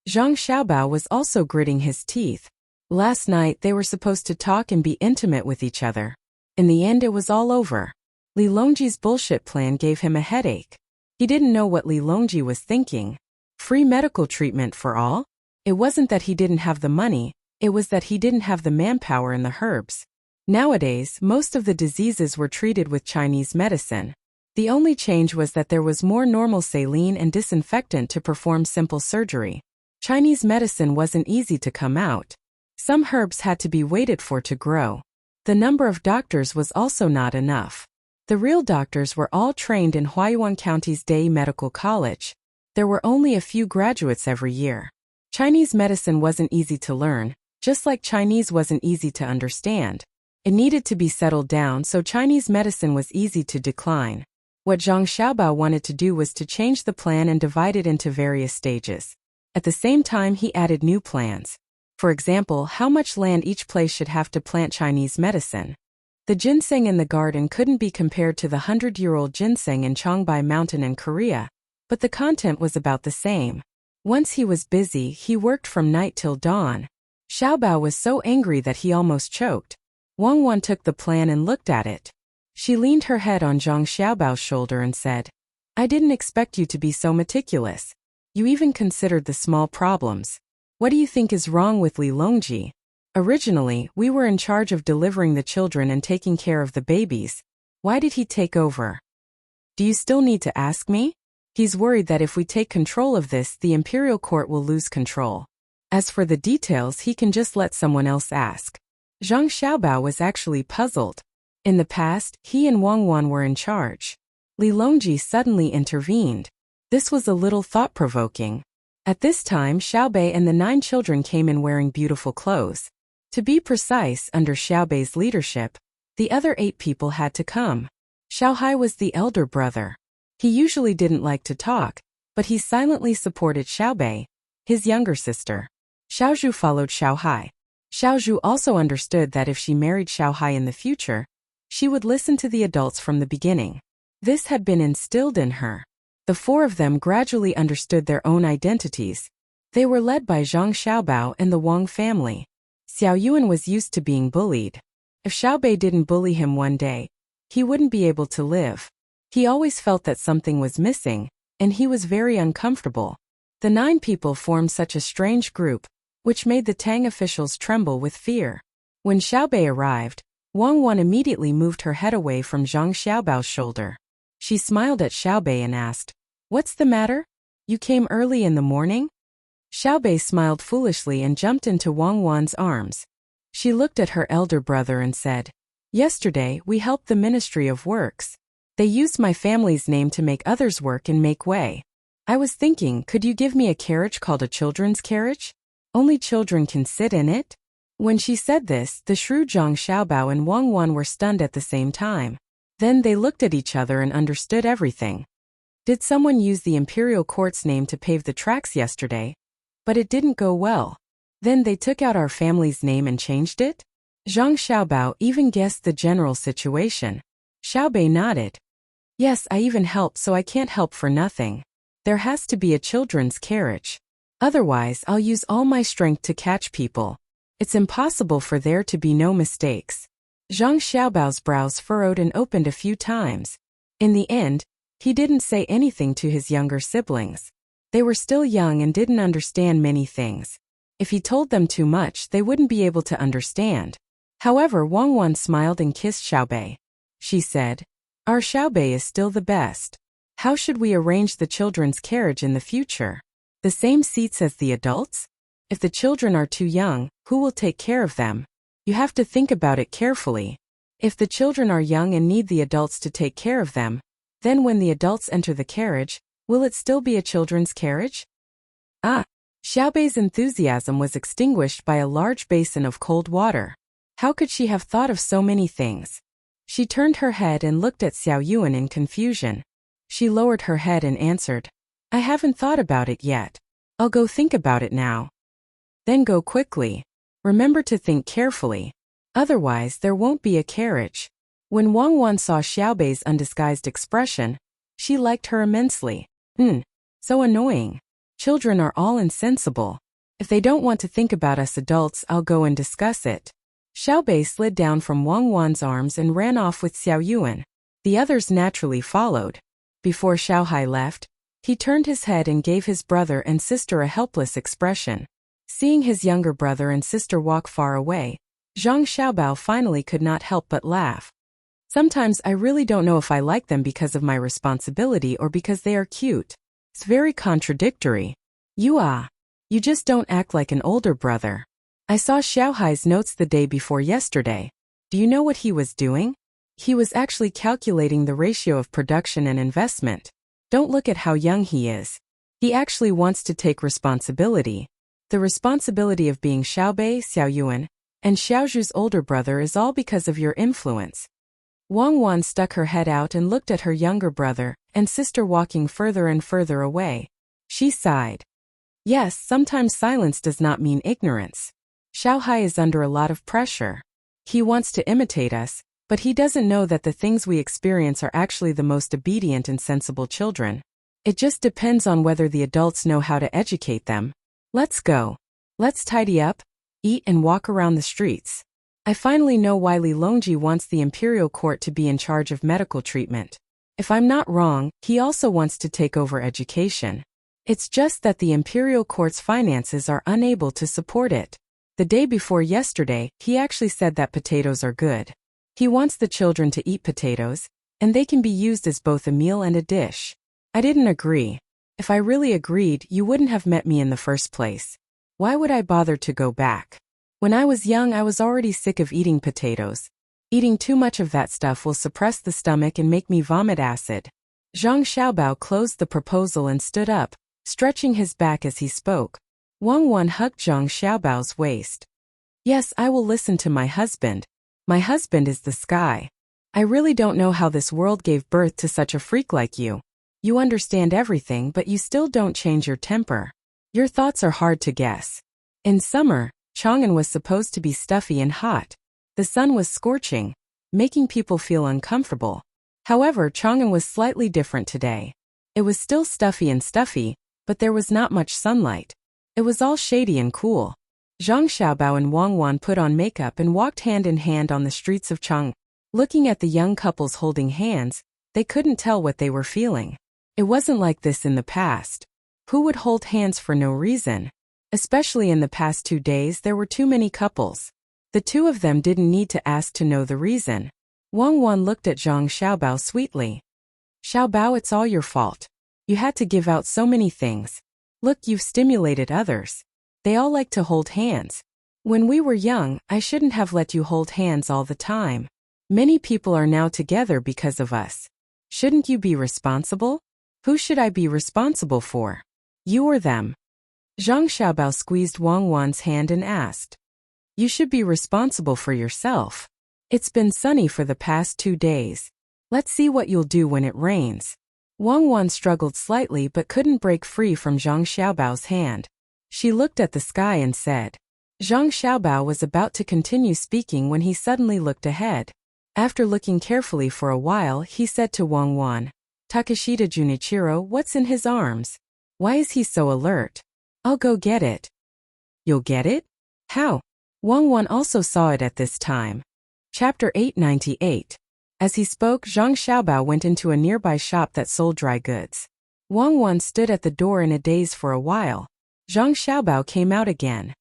Zhang Xiaobao was also gritting his teeth. Last night they were supposed to talk and be intimate with each other. In the end it was all over. Li Longji's bullshit plan gave him a headache. He didn't know what Li Longji was thinking. Free medical treatment for all? It wasn't that he didn't have the money, it was that he didn't have the manpower and the herbs. Nowadays, most of the diseases were treated with Chinese medicine. The only change was that there was more normal saline and disinfectant to perform simple surgery. Chinese medicine wasn't easy to come out. Some herbs had to be waited for to grow. The number of doctors was also not enough. The real doctors were all trained in Huaiyuan County's Day Medical College. There were only a few graduates every year. Chinese medicine wasn't easy to learn, just like Chinese wasn't easy to understand. It needed to be settled down, so Chinese medicine was easy to decline. What Zhang Xiaobao wanted to do was to change the plan and divide it into various stages. At the same time, he added new plans. For example, how much land each place should have to plant Chinese medicine. The ginseng in the garden couldn't be compared to the 100-year-old ginseng in Chongbai Mountain in Korea, but the content was about the same. Once he was busy, he worked from night till dawn. Xiaobao was so angry that he almost choked. Wang Wan took the plan and looked at it. She leaned her head on Zhang Xiaobao's shoulder and said, I didn't expect you to be so meticulous. You even considered the small problems. What do you think is wrong with Li Longji? Originally, we were in charge of delivering the children and taking care of the babies. Why did he take over? Do you still need to ask me? He's worried that if we take control of this, the imperial court will lose control. As for the details, he can just let someone else ask. Zhang Xiaobao was actually puzzled. In the past, he and Wang Wan were in charge. Li Longji suddenly intervened. This was a little thought-provoking. At this time, Xiaobei and the 9 children came in wearing beautiful clothes. To be precise, under Xiaobei's leadership, the other 8 people had to come. Xiaohai was the elder brother. He usually didn't like to talk, but he silently supported Xiaobei, his younger sister. Xiaozhu followed Xiaohai. Xiaozhu also understood that if she married Xiaohai in the future, she would listen to the adults from the beginning. This had been instilled in her. The 4 of them gradually understood their own identities. They were led by Zhang Xiaobao and the Wang family. Xiao Yuan was used to being bullied. If Xiaobei didn't bully him one day, he wouldn't be able to live. He always felt that something was missing, and he was very uncomfortable. The 9 people formed such a strange group, which made the Tang officials tremble with fear. When Xiaobei arrived, Wang Wan immediately moved her head away from Zhang Xiaobao's shoulder. She smiled at Xiaobei and asked, "What's the matter? You came early in the morning?" Xiaobei smiled foolishly and jumped into Wang Wan's arms. She looked at her elder brother and said, "Yesterday we helped the Ministry of Works. They used my family's name to make others work and make way. I was thinking, could you give me a carriage called a children's carriage? Only children can sit in it?" When she said this, the shrewd Zhang Xiaobao and Wang Wan were stunned at the same time. Then they looked at each other and understood everything. Did someone use the imperial court's name to pave the tracks yesterday? But it didn't go well. Then they took out our family's name and changed it? Zhang Xiaobao even guessed the general situation. Xiaobei nodded. "Yes, I even helped, so I can't help for nothing. There has to be a children's carriage. Otherwise, I'll use all my strength to catch people. It's impossible for there to be no mistakes." Zhang Xiaobao's brows furrowed and opened a few times. In the end, he didn't say anything to his younger siblings. They were still young and didn't understand many things. If he told them too much, they wouldn't be able to understand. However, Wang Wan smiled and kissed Xiaobei. She said, "Our Xiaobei is still the best. How should we arrange the children's carriage in the future? The same seats as the adults? If the children are too young, who will take care of them? You have to think about it carefully. If the children are young and need the adults to take care of them, then when the adults enter the carriage, will it still be a children's carriage?" Xiaobei's enthusiasm was extinguished by a large basin of cold water. How could she have thought of so many things? She turned her head and looked at Xiao Yuan in confusion. She lowered her head and answered, "I haven't thought about it yet. I'll go think about it now." "Then go quickly. Remember to think carefully. Otherwise there won't be a carriage." When Wang Wan saw Xiaobei's undisguised expression, she liked her immensely. So annoying. Children are all insensible. If they don't want to think about us adults, I'll go and discuss it. Xiaobei slid down from Wang Wan's arms and ran off with Xiao Yuan. The others naturally followed. Before Xiaohai left, he turned his head and gave his brother and sister a helpless expression. Seeing his younger brother and sister walk far away, Zhang Xiaobao finally could not help but laugh. "Sometimes I really don't know if I like them because of my responsibility or because they are cute. It's very contradictory. You just don't act like an older brother." I saw Xiaohai's notes the day before yesterday. Do you know what he was doing? He was actually calculating the ratio of production and investment. Don't look at how young he is. He actually wants to take responsibility. The responsibility of being Xiaobei, Xiao Yuan, and Xiaozhu's older brother is all because of your influence. Wang Wan stuck her head out and looked at her younger brother and sister walking further and further away. She sighed. Yes, sometimes silence does not mean ignorance. Xiaohai is under a lot of pressure. He wants to imitate us, but he doesn't know that the things we experience are actually the most obedient and sensible children. It just depends on whether the adults know how to educate them. Let's go. Let's tidy up, eat and walk around the streets. I finally know why Li Longji wants the imperial court to be in charge of medical treatment. If I'm not wrong, he also wants to take over education. It's just that the imperial court's finances are unable to support it. The day before yesterday, he actually said that potatoes are good. He wants the children to eat potatoes, and they can be used as both a meal and a dish. I didn't agree. If I really agreed, you wouldn't have met me in the first place. Why would I bother to go back? When I was young, I was already sick of eating potatoes. Eating too much of that stuff will suppress the stomach and make me vomit acid. Zhang Xiaobao closed the proposal and stood up, stretching his back as he spoke. Wang Wan hugged Zhang Xiaobao's waist. Yes, I will listen to my husband. My husband is the sky. I really don't know how this world gave birth to such a freak like you. You understand everything, but you still don't change your temper. Your thoughts are hard to guess. In summer, Chang'an was supposed to be stuffy and hot. The sun was scorching, making people feel uncomfortable. However, Chang'an was slightly different today. It was still stuffy, but there was not much sunlight. It was all shady and cool. Zhang Xiaobao and Wang Wan put on makeup and walked hand in hand on the streets of Chang'an. Looking at the young couples holding hands, they couldn't tell what they were feeling. It wasn't like this in the past. Who would hold hands for no reason? Especially in the past 2 days there were too many couples. The two of them didn't need to ask to know the reason. Wang Wan looked at Zhang Xiaobao sweetly. Xiaobao, it's all your fault. You had to give out so many things. Look, you've stimulated others. They all like to hold hands. When we were young, I shouldn't have let you hold hands all the time. Many people are now together because of us. Shouldn't you be responsible? Who should I be responsible for? You or them? Zhang Xiaobao squeezed Wang Wan's hand and asked. You should be responsible for yourself. It's been sunny for the past 2 days. Let's see what you'll do when it rains. Wang Wan struggled slightly but couldn't break free from Zhang Xiaobao's hand. She looked at the sky and said. Zhang Xiaobao was about to continue speaking when he suddenly looked ahead. After looking carefully for a while, he said to Wang Wan, Takeshita Junichiro, what's in his arms? Why is he so alert? I'll go get it. You'll get it? How? Wang Wan also saw it at this time. Chapter 898. As he spoke, Zhang Xiaobao went into a nearby shop that sold dry goods. Wang Wan stood at the door in a daze for a while. Zhang Xiaobao came out again.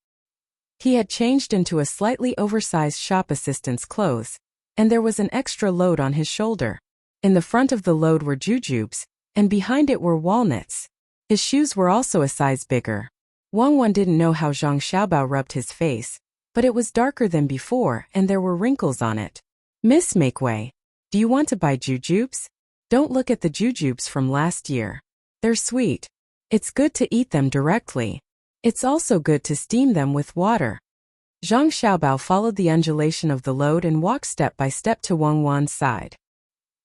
He had changed into a slightly oversized shop assistant's clothes, and there was an extra load on his shoulder. In the front of the load were jujubes, and behind it were walnuts. His shoes were also a size bigger. Wang Wan didn't know how Zhang Xiaobao rubbed his face, but it was darker than before and there were wrinkles on it. Miss Makeway, do you want to buy jujubes? Don't look at the jujubes from last year. They're sweet. It's good to eat them directly. It's also good to steam them with water. Zhang Xiaobao followed the undulation of the load and walked step by step to Wang Wan's side.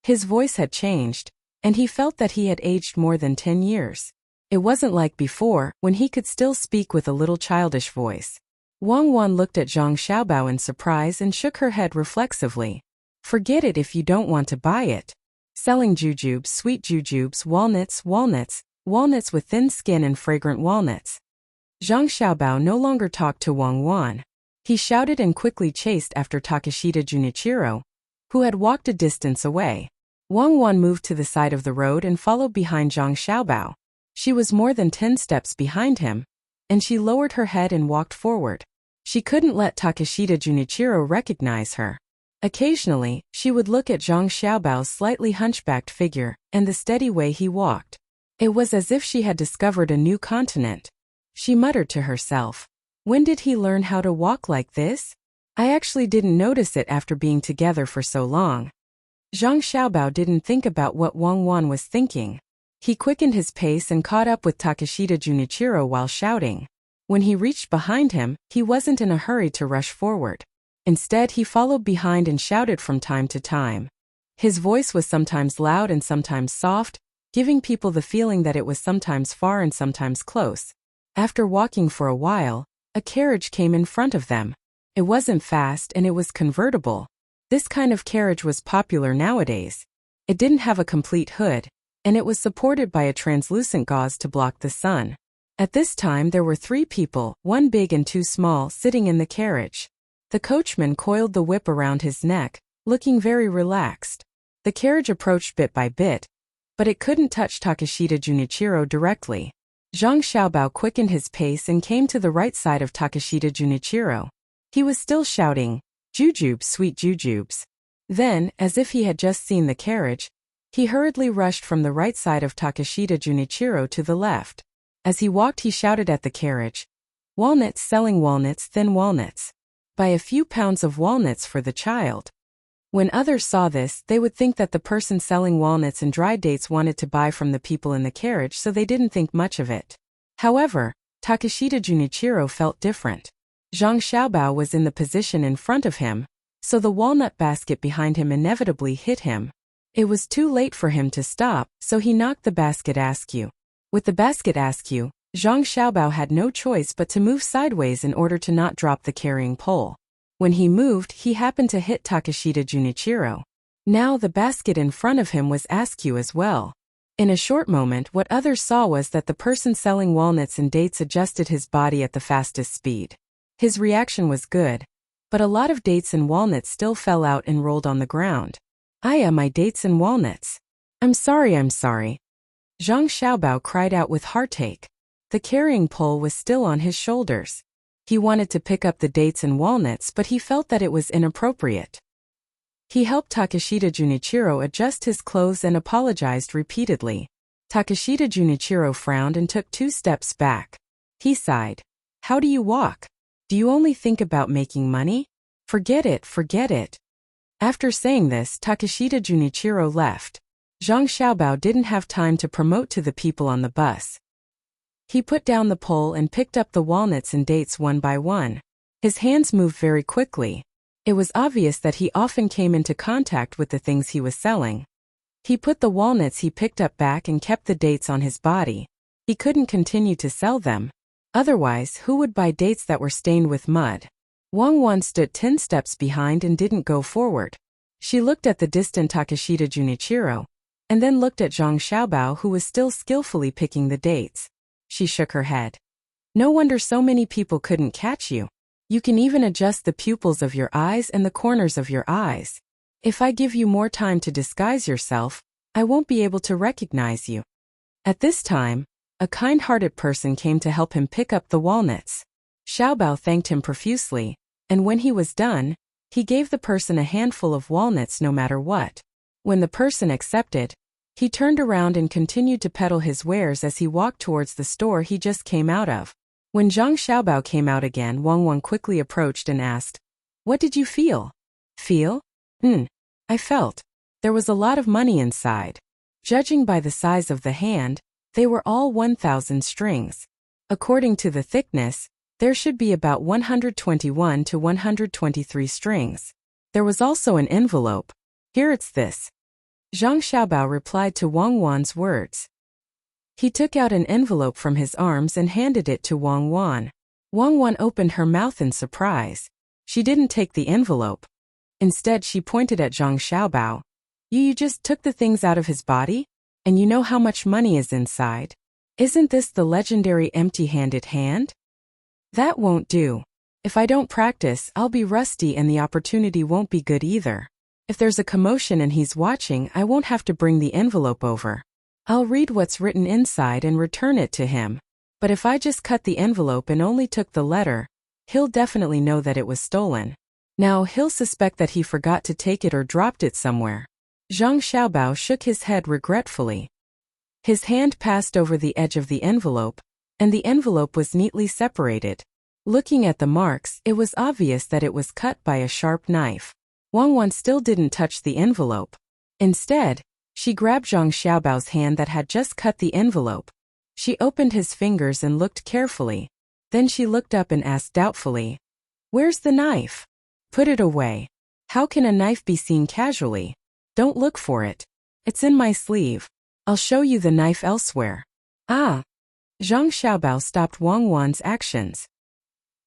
His voice had changed, and he felt that he had aged more than 10 years. It wasn't like before, when he could still speak with a little childish voice. Wang Wan looked at Zhang Xiaobao in surprise and shook her head reflexively. Forget it if you don't want to buy it. Selling jujubes, sweet jujubes, walnuts with thin skin and fragrant walnuts. Zhang Xiaobao no longer talked to Wang Wan. He shouted and quickly chased after Takeshita Junichiro, who had walked a distance away. Wang Wan moved to the side of the road and followed behind Zhang Xiaobao. She was more than 10 steps behind him, and she lowered her head and walked forward. She couldn't let Takeshita Junichiro recognize her. Occasionally, she would look at Zhang Xiaobao's slightly hunchbacked figure and the steady way he walked. It was as if she had discovered a new continent. She muttered to herself, when did he learn how to walk like this? I actually didn't notice it after being together for so long. Zhang Xiaobao didn't think about what Wang Wan was thinking. He quickened his pace and caught up with Takeshita Junichiro while shouting. When he reached behind him, he wasn't in a hurry to rush forward. Instead, he followed behind and shouted from time to time. His voice was sometimes loud and sometimes soft, giving people the feeling that it was sometimes far and sometimes close. After walking for a while, a carriage came in front of them. It wasn't fast and it was convertible. This kind of carriage was popular nowadays. It didn't have a complete hood, and it was supported by a translucent gauze to block the sun. At this time there were 3 people, 1 big and 2 small, sitting in the carriage. The coachman coiled the whip around his neck, looking very relaxed. The carriage approached bit by bit, but it couldn't touch Takeshita Junichiro directly. Zhang Xiaobao quickened his pace and came to the right side of Takeshita Junichiro. He was still shouting, "Jujubes, sweet jujubes." Then, as if he had just seen the carriage, he hurriedly rushed from the right side of Takeshita Junichiro to the left. As he walked, he shouted at the carriage, "Walnuts, selling walnuts, thin walnuts. Buy a few pounds of walnuts for the child." When others saw this, they would think that the person selling walnuts and dried dates wanted to buy from the people in the carriage, so they didn't think much of it. However, Takeshita Junichiro felt different. Zhang Xiaobao was in the position in front of him, so the walnut basket behind him inevitably hit him. It was too late for him to stop, so he knocked the basket askew. With the basket askew, Zhang Xiaobao had no choice but to move sideways in order to not drop the carrying pole. When he moved, he happened to hit Takeshita Junichiro. Now the basket in front of him was askew as well. In a short moment, what others saw was that the person selling walnuts and dates adjusted his body at the fastest speed. His reaction was good, but a lot of dates and walnuts still fell out and rolled on the ground. My dates and walnuts. I'm sorry. Zhang Xiaobao cried out with heartache. The carrying pole was still on his shoulders. He wanted to pick up the dates and walnuts, but he felt that it was inappropriate. He helped Takeshita Junichiro adjust his clothes and apologized repeatedly. Takeshita Junichiro frowned and took 2 steps back. He sighed. How do you walk? Do you only think about making money? Forget it, forget it. After saying this, Takeshita Junichiro left. Zhang Xiaobao didn't have time to promote to the people on the bus. He put down the pole and picked up the walnuts and dates one by one. His hands moved very quickly. It was obvious that he often came into contact with the things he was selling. He put the walnuts he picked up back and kept the dates on his body. He couldn't continue to sell them. Otherwise, who would buy dates that were stained with mud? Wang Wan stood 10 steps behind and didn't go forward. She looked at the distant Takeshita Junichiro, and then looked at Zhang Xiaobao, who was still skillfully picking the dates. She shook her head. No wonder so many people couldn't catch you. You can even adjust the pupils of your eyes and the corners of your eyes. If I give you more time to disguise yourself, I won't be able to recognize you. At this time, a kind-hearted person came to help him pick up the walnuts. Xiaobao thanked him profusely, and when he was done, he gave the person a handful of walnuts no matter what. When the person accepted, he turned around and continued to peddle his wares as he walked towards the store he just came out of. When Zhang Xiaobao came out again, Wang Wan quickly approached and asked, "What did you feel?" "Feel? I felt. There was a lot of money inside. Judging by the size of the hand, they were all 1,000 strings. According to the thickness, there should be about 121 to 123 strings. There was also an envelope. Here it's this." Zhang Xiaobao replied to Wang Wan's words. He took out an envelope from his arms and handed it to Wang Wan. Wang Wan opened her mouth in surprise. She didn't take the envelope. Instead, she pointed at Zhang Xiaobao. You just took the things out of his body? And you know how much money is inside? Isn't this the legendary empty-handed hand? That won't do. If I don't practice, I'll be rusty and the opportunity won't be good either. If there's a commotion and he's watching, I won't have to bring the envelope over. I'll read what's written inside and return it to him. But if I just cut the envelope and only took the letter, he'll definitely know that it was stolen. Now he'll suspect that he forgot to take it or dropped it somewhere. Zhang Xiaobao shook his head regretfully. His hand passed over the edge of the envelope, and the envelope was neatly separated. Looking at the marks, it was obvious that it was cut by a sharp knife. Wang Wan still didn't touch the envelope. Instead, she grabbed Zhang Xiaobao's hand that had just cut the envelope. She opened his fingers and looked carefully. Then she looked up and asked doubtfully, "Where's the knife?" "Put it away. How can a knife be seen casually? Don't look for it. It's in my sleeve. I'll show you the knife elsewhere." "Ah." Zhang Xiaobao stopped Wang Wan's actions.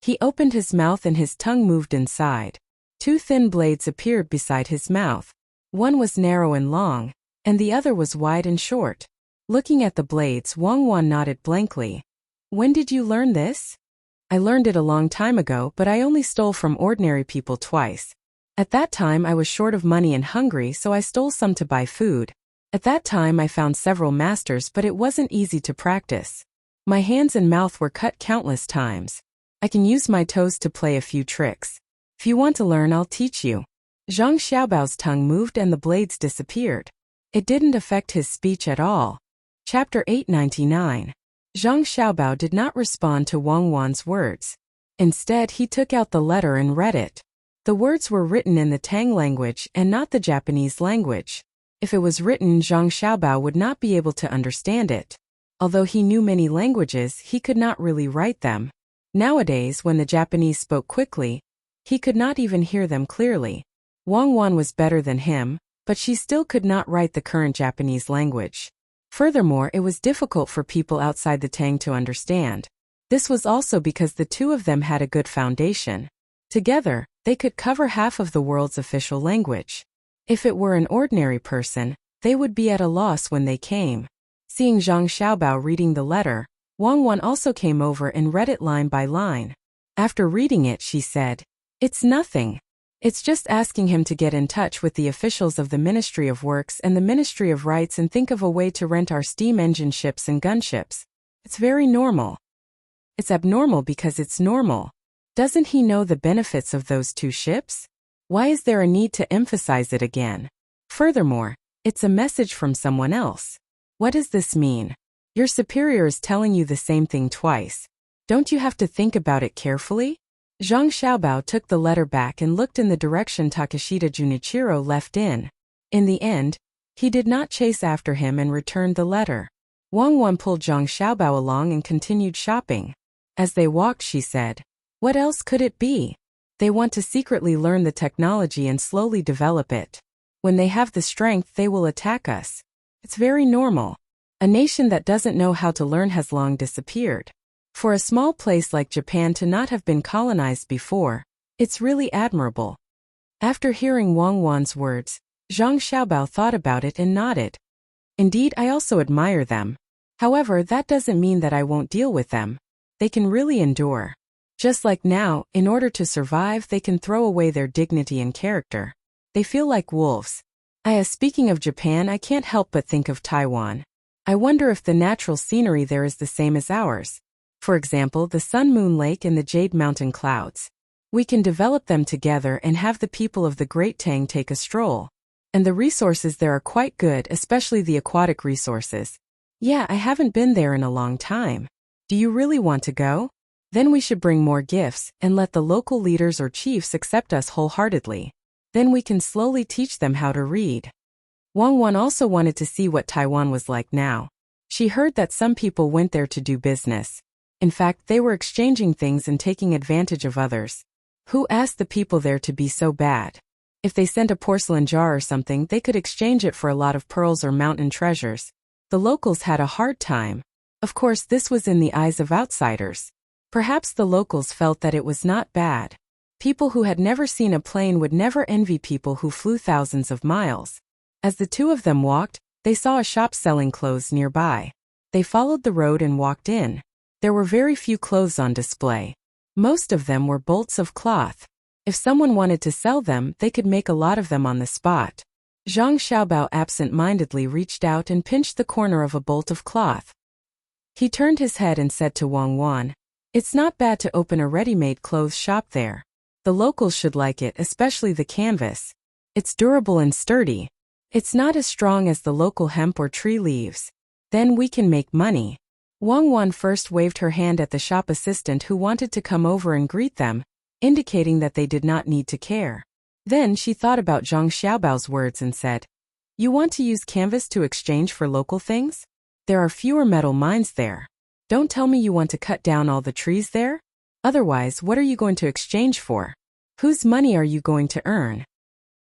He opened his mouth and his tongue moved inside. 2 thin blades appeared beside his mouth. One was narrow and long, and the other was wide and short. Looking at the blades, Wang Wan nodded blankly. "When did you learn this?" "I learned it a long time ago, but I only stole from ordinary people twice. At that time I was short of money and hungry, so I stole some to buy food. At that time I found several masters, but it wasn't easy to practice. My hands and mouth were cut countless times. I can use my toes to play a few tricks. If you want to learn, I'll teach you." Zhang Xiaobao's tongue moved and the blades disappeared. It didn't affect his speech at all. Chapter 899. Zhang Xiaobao did not respond to Wang Wan's words. Instead, he took out the letter and read it. The words were written in the Tang language and not the Japanese language. If it was written, Zhang Xiaobao would not be able to understand it. Although he knew many languages, he could not really write them. Nowadays, when the Japanese spoke quickly, he could not even hear them clearly. Wang Wan was better than him, but she still could not write the current Japanese language. Furthermore, it was difficult for people outside the Tang to understand. This was also because the two of them had a good foundation. Together, they could cover half of the world's official language. If it were an ordinary person, they would be at a loss when they came. Seeing Zhang Xiaobao reading the letter, Wang Wan also came over and read it line by line. After reading it, she said, "It's nothing. It's just asking him to get in touch with the officials of the Ministry of Works and the Ministry of Rights and think of a way to rent our steam engine ships and gunships. It's very normal. It's abnormal because it's normal. Doesn't he know the benefits of those two ships? Why is there a need to emphasize it again? Furthermore, it's a message from someone else. What does this mean? Your superior is telling you the same thing twice. Don't you have to think about it carefully? Zhang Xiaobao took the letter back and looked in the direction Takeshita Junichiro left in. In the end, he did not chase after him and returned the letter. Wang Wan pulled Zhang Xiaobao along and continued shopping. As they walked, she said, "What else could it be? They want to secretly learn the technology and slowly develop it. When they have the strength, they will attack us. It's very normal. A nation that doesn't know how to learn has long disappeared. For a small place like Japan to not have been colonized before, it's really admirable." After hearing Wang Wan's words, Zhang Xiaobao thought about it and nodded. "Indeed, I also admire them. However, that doesn't mean that I won't deal with them. They can really endure. Just like now, in order to survive, they can throw away their dignity and character. They feel like wolves. Speaking of Japan, I can't help but think of Taiwan. I wonder if the natural scenery there is the same as ours. For example, the Sun-Moon Lake and the Jade Mountain clouds. We can develop them together and have the people of the Great Tang take a stroll. And the resources there are quite good, especially the aquatic resources. Yeah, I haven't been there in a long time. Do you really want to go? Then we should bring more gifts and let the local leaders or chiefs accept us wholeheartedly. Then we can slowly teach them how to read." Wang Wan also wanted to see what Taiwan was like now. She heard that some people went there to do business. In fact, they were exchanging things and taking advantage of others. Who asked the people there to be so bad? If they sent a porcelain jar or something, they could exchange it for a lot of pearls or mountain treasures. The locals had a hard time. Of course, this was in the eyes of outsiders. Perhaps the locals felt that it was not bad. People who had never seen a plane would never envy people who flew thousands of miles. As the two of them walked, they saw a shop selling clothes nearby. They followed the road and walked in. There were very few clothes on display. Most of them were bolts of cloth. If someone wanted to sell them, they could make a lot of them on the spot. Zhang Xiaobao absent-mindedly reached out and pinched the corner of a bolt of cloth. He turned his head and said to Wang Wan, "It's not bad to open a ready-made clothes shop there. The locals should like it, especially the canvas. It's durable and sturdy. It's not as strong as the local hemp or tree leaves. Then we can make money." Wang Wan first waved her hand at the shop assistant who wanted to come over and greet them, indicating that they did not need to care. Then she thought about Zhang Xiaobao's words and said, "You want to use canvas to exchange for local things? There are fewer metal mines there. Don't tell me you want to cut down all the trees there? Otherwise, what are you going to exchange for? Whose money are you going to earn?"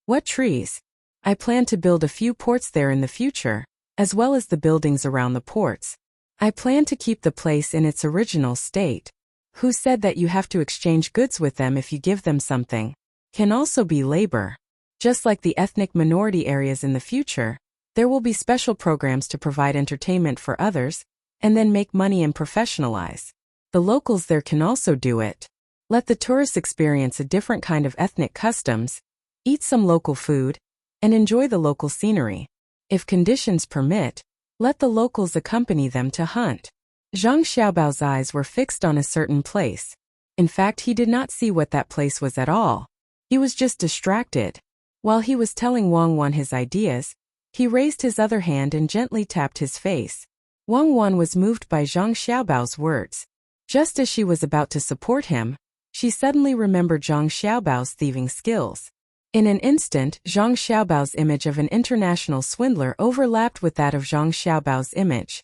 "What trees? I plan to build a few ports there in the future, as well as the buildings around the ports. I plan to keep the place in its original state. Who said that you have to exchange goods with them if you give them something? Can also be labor. Just like the ethnic minority areas in the future, there will be special programs to provide entertainment for others, and then make money and professionalize. The locals there can also do it. Let the tourists experience a different kind of ethnic customs, eat some local food, and enjoy the local scenery. If conditions permit, let the locals accompany them to hunt." Zhang Xiaobao's eyes were fixed on a certain place. In fact, he did not see what that place was at all. He was just distracted. While he was telling Wang Wan his ideas, he raised his other hand and gently tapped his face. Wang Wan was moved by Zhang Xiaobao's words. Just as she was about to support him, she suddenly remembered Zhang Xiaobao's thieving skills. In an instant, Zhang Xiaobao's image of an international swindler overlapped with that of Zhang Xiaobao's image.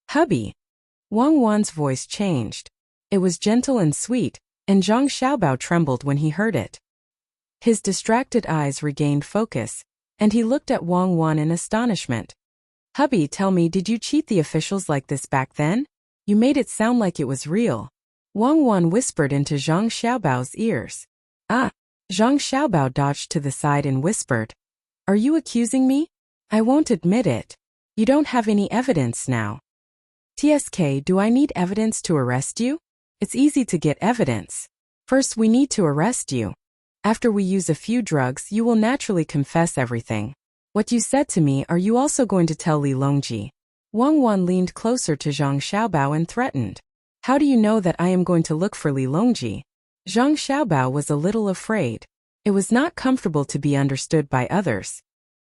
"Hubby." Wang Wan's voice changed. It was gentle and sweet, and Zhang Xiaobao trembled when he heard it. His distracted eyes regained focus, and he looked at Wang Wan in astonishment. "Hubby, tell me, did you cheat the officials like this back then? You made it sound like it was real." Wang Wan whispered into Zhang Xiaobao's ears. "Ah." Zhang Xiaobao dodged to the side and whispered, "Are you accusing me? I won't admit it. You don't have any evidence now." "TSK, do I need evidence to arrest you? It's easy to get evidence. First we need to arrest you." After we use a few drugs, you will naturally confess everything. What you said to me, are you also going to tell Li Longji? Wang Wan leaned closer to Zhang Xiaobao and threatened. How do you know that I am going to look for Li Longji? Zhang Xiaobao was a little afraid. It was not comfortable to be understood by others.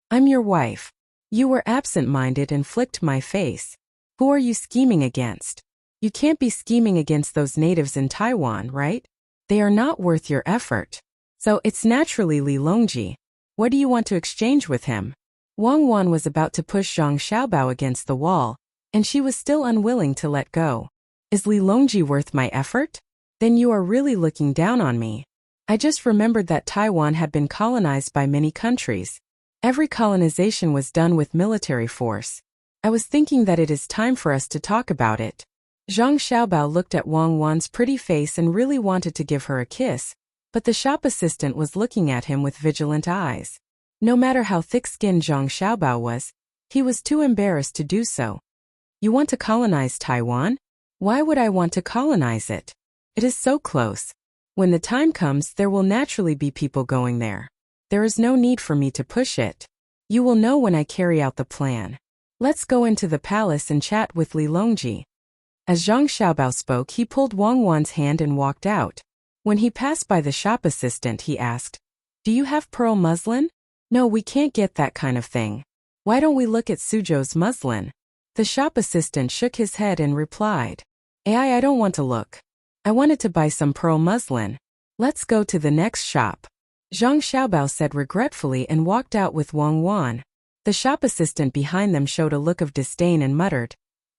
I'm your wife. You were absent-minded and flicked my face. Who are you scheming against? You can't be scheming against those natives in Taiwan, right? They are not worth your effort. So it's naturally Li Longji. What do you want to exchange with him? Wang Wan was about to push Zhang Xiaobao against the wall, and she was still unwilling to let go. Is Li Longji worth my effort? Then you are really looking down on me. I just remembered that Taiwan had been colonized by many countries. Every colonization was done with military force. I was thinking that it is time for us to talk about it. Zhang Xiaobao looked at Wang Wan's pretty face and really wanted to give her a kiss, but the shop assistant was looking at him with vigilant eyes. No matter how thick-skinned Zhang Xiaobao was, he was too embarrassed to do so. You want to colonize Taiwan? Why would I want to colonize it? It is so close. When the time comes, there will naturally be people going there. There is no need for me to push it. You will know when I carry out the plan. Let's go into the palace and chat with Li Longji. As Zhang Xiaobao spoke, he pulled Wang Wan's hand and walked out. When he passed by the shop assistant, he asked, Do you have pearl muslin? No, we can't get that kind of thing. Why don't we look at Suzhou's muslin? The shop assistant shook his head and replied, I don't want to look. I wanted to buy some pearl muslin. Let's go to the next shop. Zhang Xiaobao said regretfully and walked out with Wang Wan. The shop assistant behind them showed a look of disdain and muttered,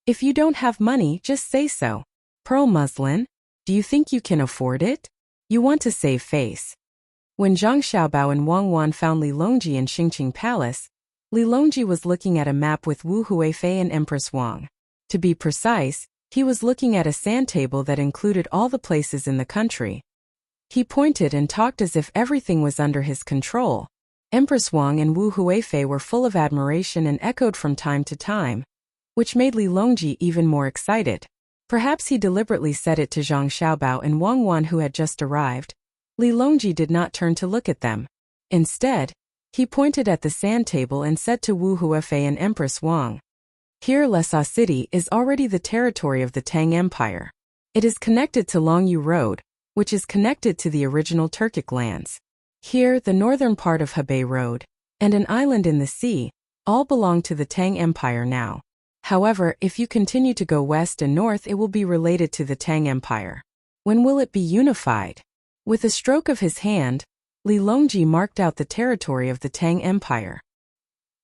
If you don't have money, just say so. Pearl muslin? Do you think you can afford it? You want to save face. When Zhang Xiaobao and Wang Wan found Li Longji in Xingqing Palace, Li Longji was looking at a map with Wu Huifei and Empress Wang. To be precise, he was looking at a sand table that included all the places in the country. He pointed and talked as if everything was under his control. Empress Wang and Wu Huifei were full of admiration and echoed from time to time, which made Li Longji even more excited. Perhaps he deliberately said it to Zhang Xiaobao and Wang Wan who had just arrived. Li Longji did not turn to look at them. Instead, he pointed at the sand table and said to Wu Huifei and Empress Wang, Here Lhasa City is already the territory of the Tang Empire. It is connected to Longyu Road, which is connected to the original Turkic lands. Here, the northern part of Hebei Road, and an island in the sea, all belong to the Tang Empire now. However, if you continue to go west and north, it will be related to the Tang Empire. When will it be unified? With a stroke of his hand, Li Longji marked out the territory of the Tang Empire.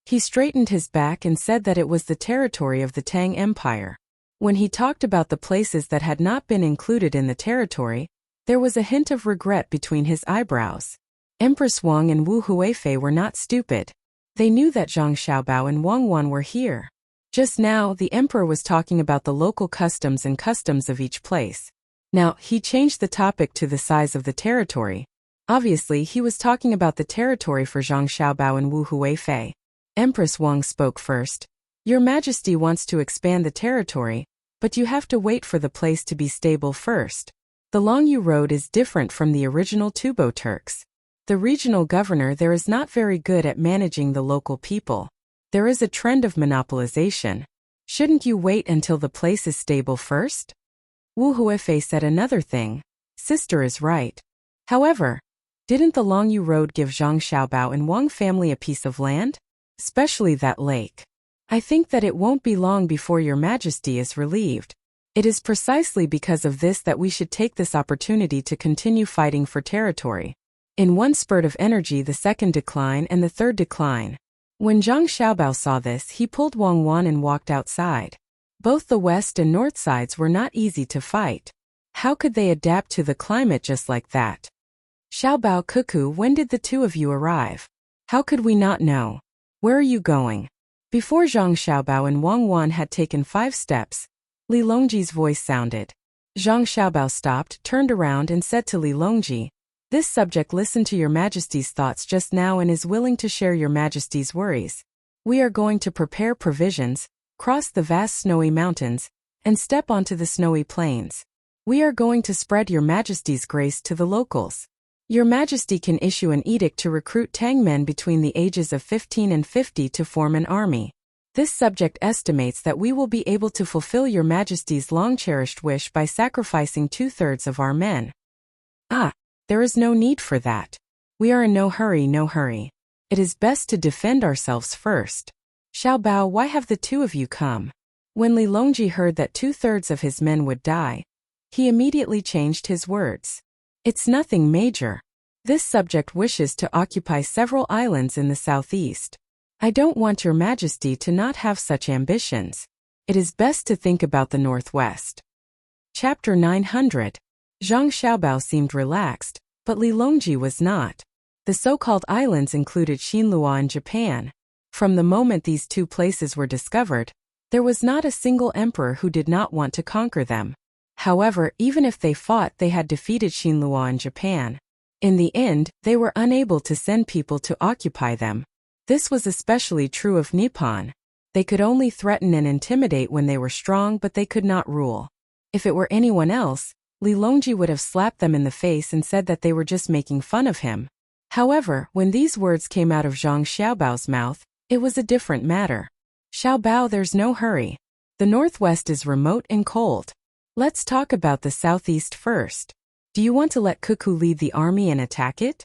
He straightened his back and said that it was the territory of the Tang Empire. When he talked about the places that had not been included in the territory, there was a hint of regret between his eyebrows. Empress Wang and Wu Huifei were not stupid. They knew that Zhang Xiaobao and Wang Wan were here. Just now, the emperor was talking about the local customs and customs of each place. Now, he changed the topic to the size of the territory. Obviously, he was talking about the territory for Zhang Xiaobao and Wu Huifei. Empress Wang spoke first. Your Majesty wants to expand the territory, but you have to wait for the place to be stable first. The Longyu Road is different from the original Tubo Turks. The regional governor there is not very good at managing the local people. There is a trend of monopolization. Shouldn't you wait until the place is stable first? Wu Huifei said another thing. Sister is right. However, didn't the Longyu Road give Zhang Xiaobao and Wang family a piece of land? Especially that lake. I think that it won't be long before your Majesty is relieved. It is precisely because of this that we should take this opportunity to continue fighting for territory. In one spurt of energy, the second decline and the third decline. When Zhang Xiaobao saw this, he pulled Wang Wan and walked outside. Both the west and north sides were not easy to fight. How could they adapt to the climate just like that? Xiaobao Cuckoo, when did the two of you arrive? How could we not know? Where are you going? Before Zhang Xiaobao and Wang Wan had taken 5 steps, Li Longji's voice sounded. Zhang Xiaobao stopped, turned around and said to Li Longji, This subject listened to your Majesty's thoughts just now and is willing to share your Majesty's worries. We are going to prepare provisions, cross the vast snowy mountains, and step onto the snowy plains. We are going to spread your Majesty's grace to the locals. Your Majesty can issue an edict to recruit Tang men between the ages of 15 and 50 to form an army. This subject estimates that we will be able to fulfill Your Majesty's long-cherished wish by sacrificing 2/3 of our men. Ah, there is no need for that. We are in no hurry, no hurry. It is best to defend ourselves first. Xiaobao, why have the two of you come? When Li Longji heard that 2/3 of his men would die, he immediately changed his words. It's nothing major. This subject wishes to occupy several islands in the southeast. I don't want Your Majesty to not have such ambitions. It is best to think about the northwest. Chapter 900. Zhang Xiaobao seemed relaxed, but Li Longji was not. The so-called islands included Xinlua and Japan. From the moment these two places were discovered, there was not a single emperor who did not want to conquer them. However, even if they fought, they had defeated Xinlua and Japan. In the end, they were unable to send people to occupy them. This was especially true of Nippon. They could only threaten and intimidate when they were strong, but they could not rule. If it were anyone else, Li Longji would have slapped them in the face and said that they were just making fun of him. However, when these words came out of Zhang Xiaobao's mouth, it was a different matter. Xiaobao, there's no hurry. The northwest is remote and cold. Let's talk about the southeast first. Do you want to let Cuckoo lead the army and attack it?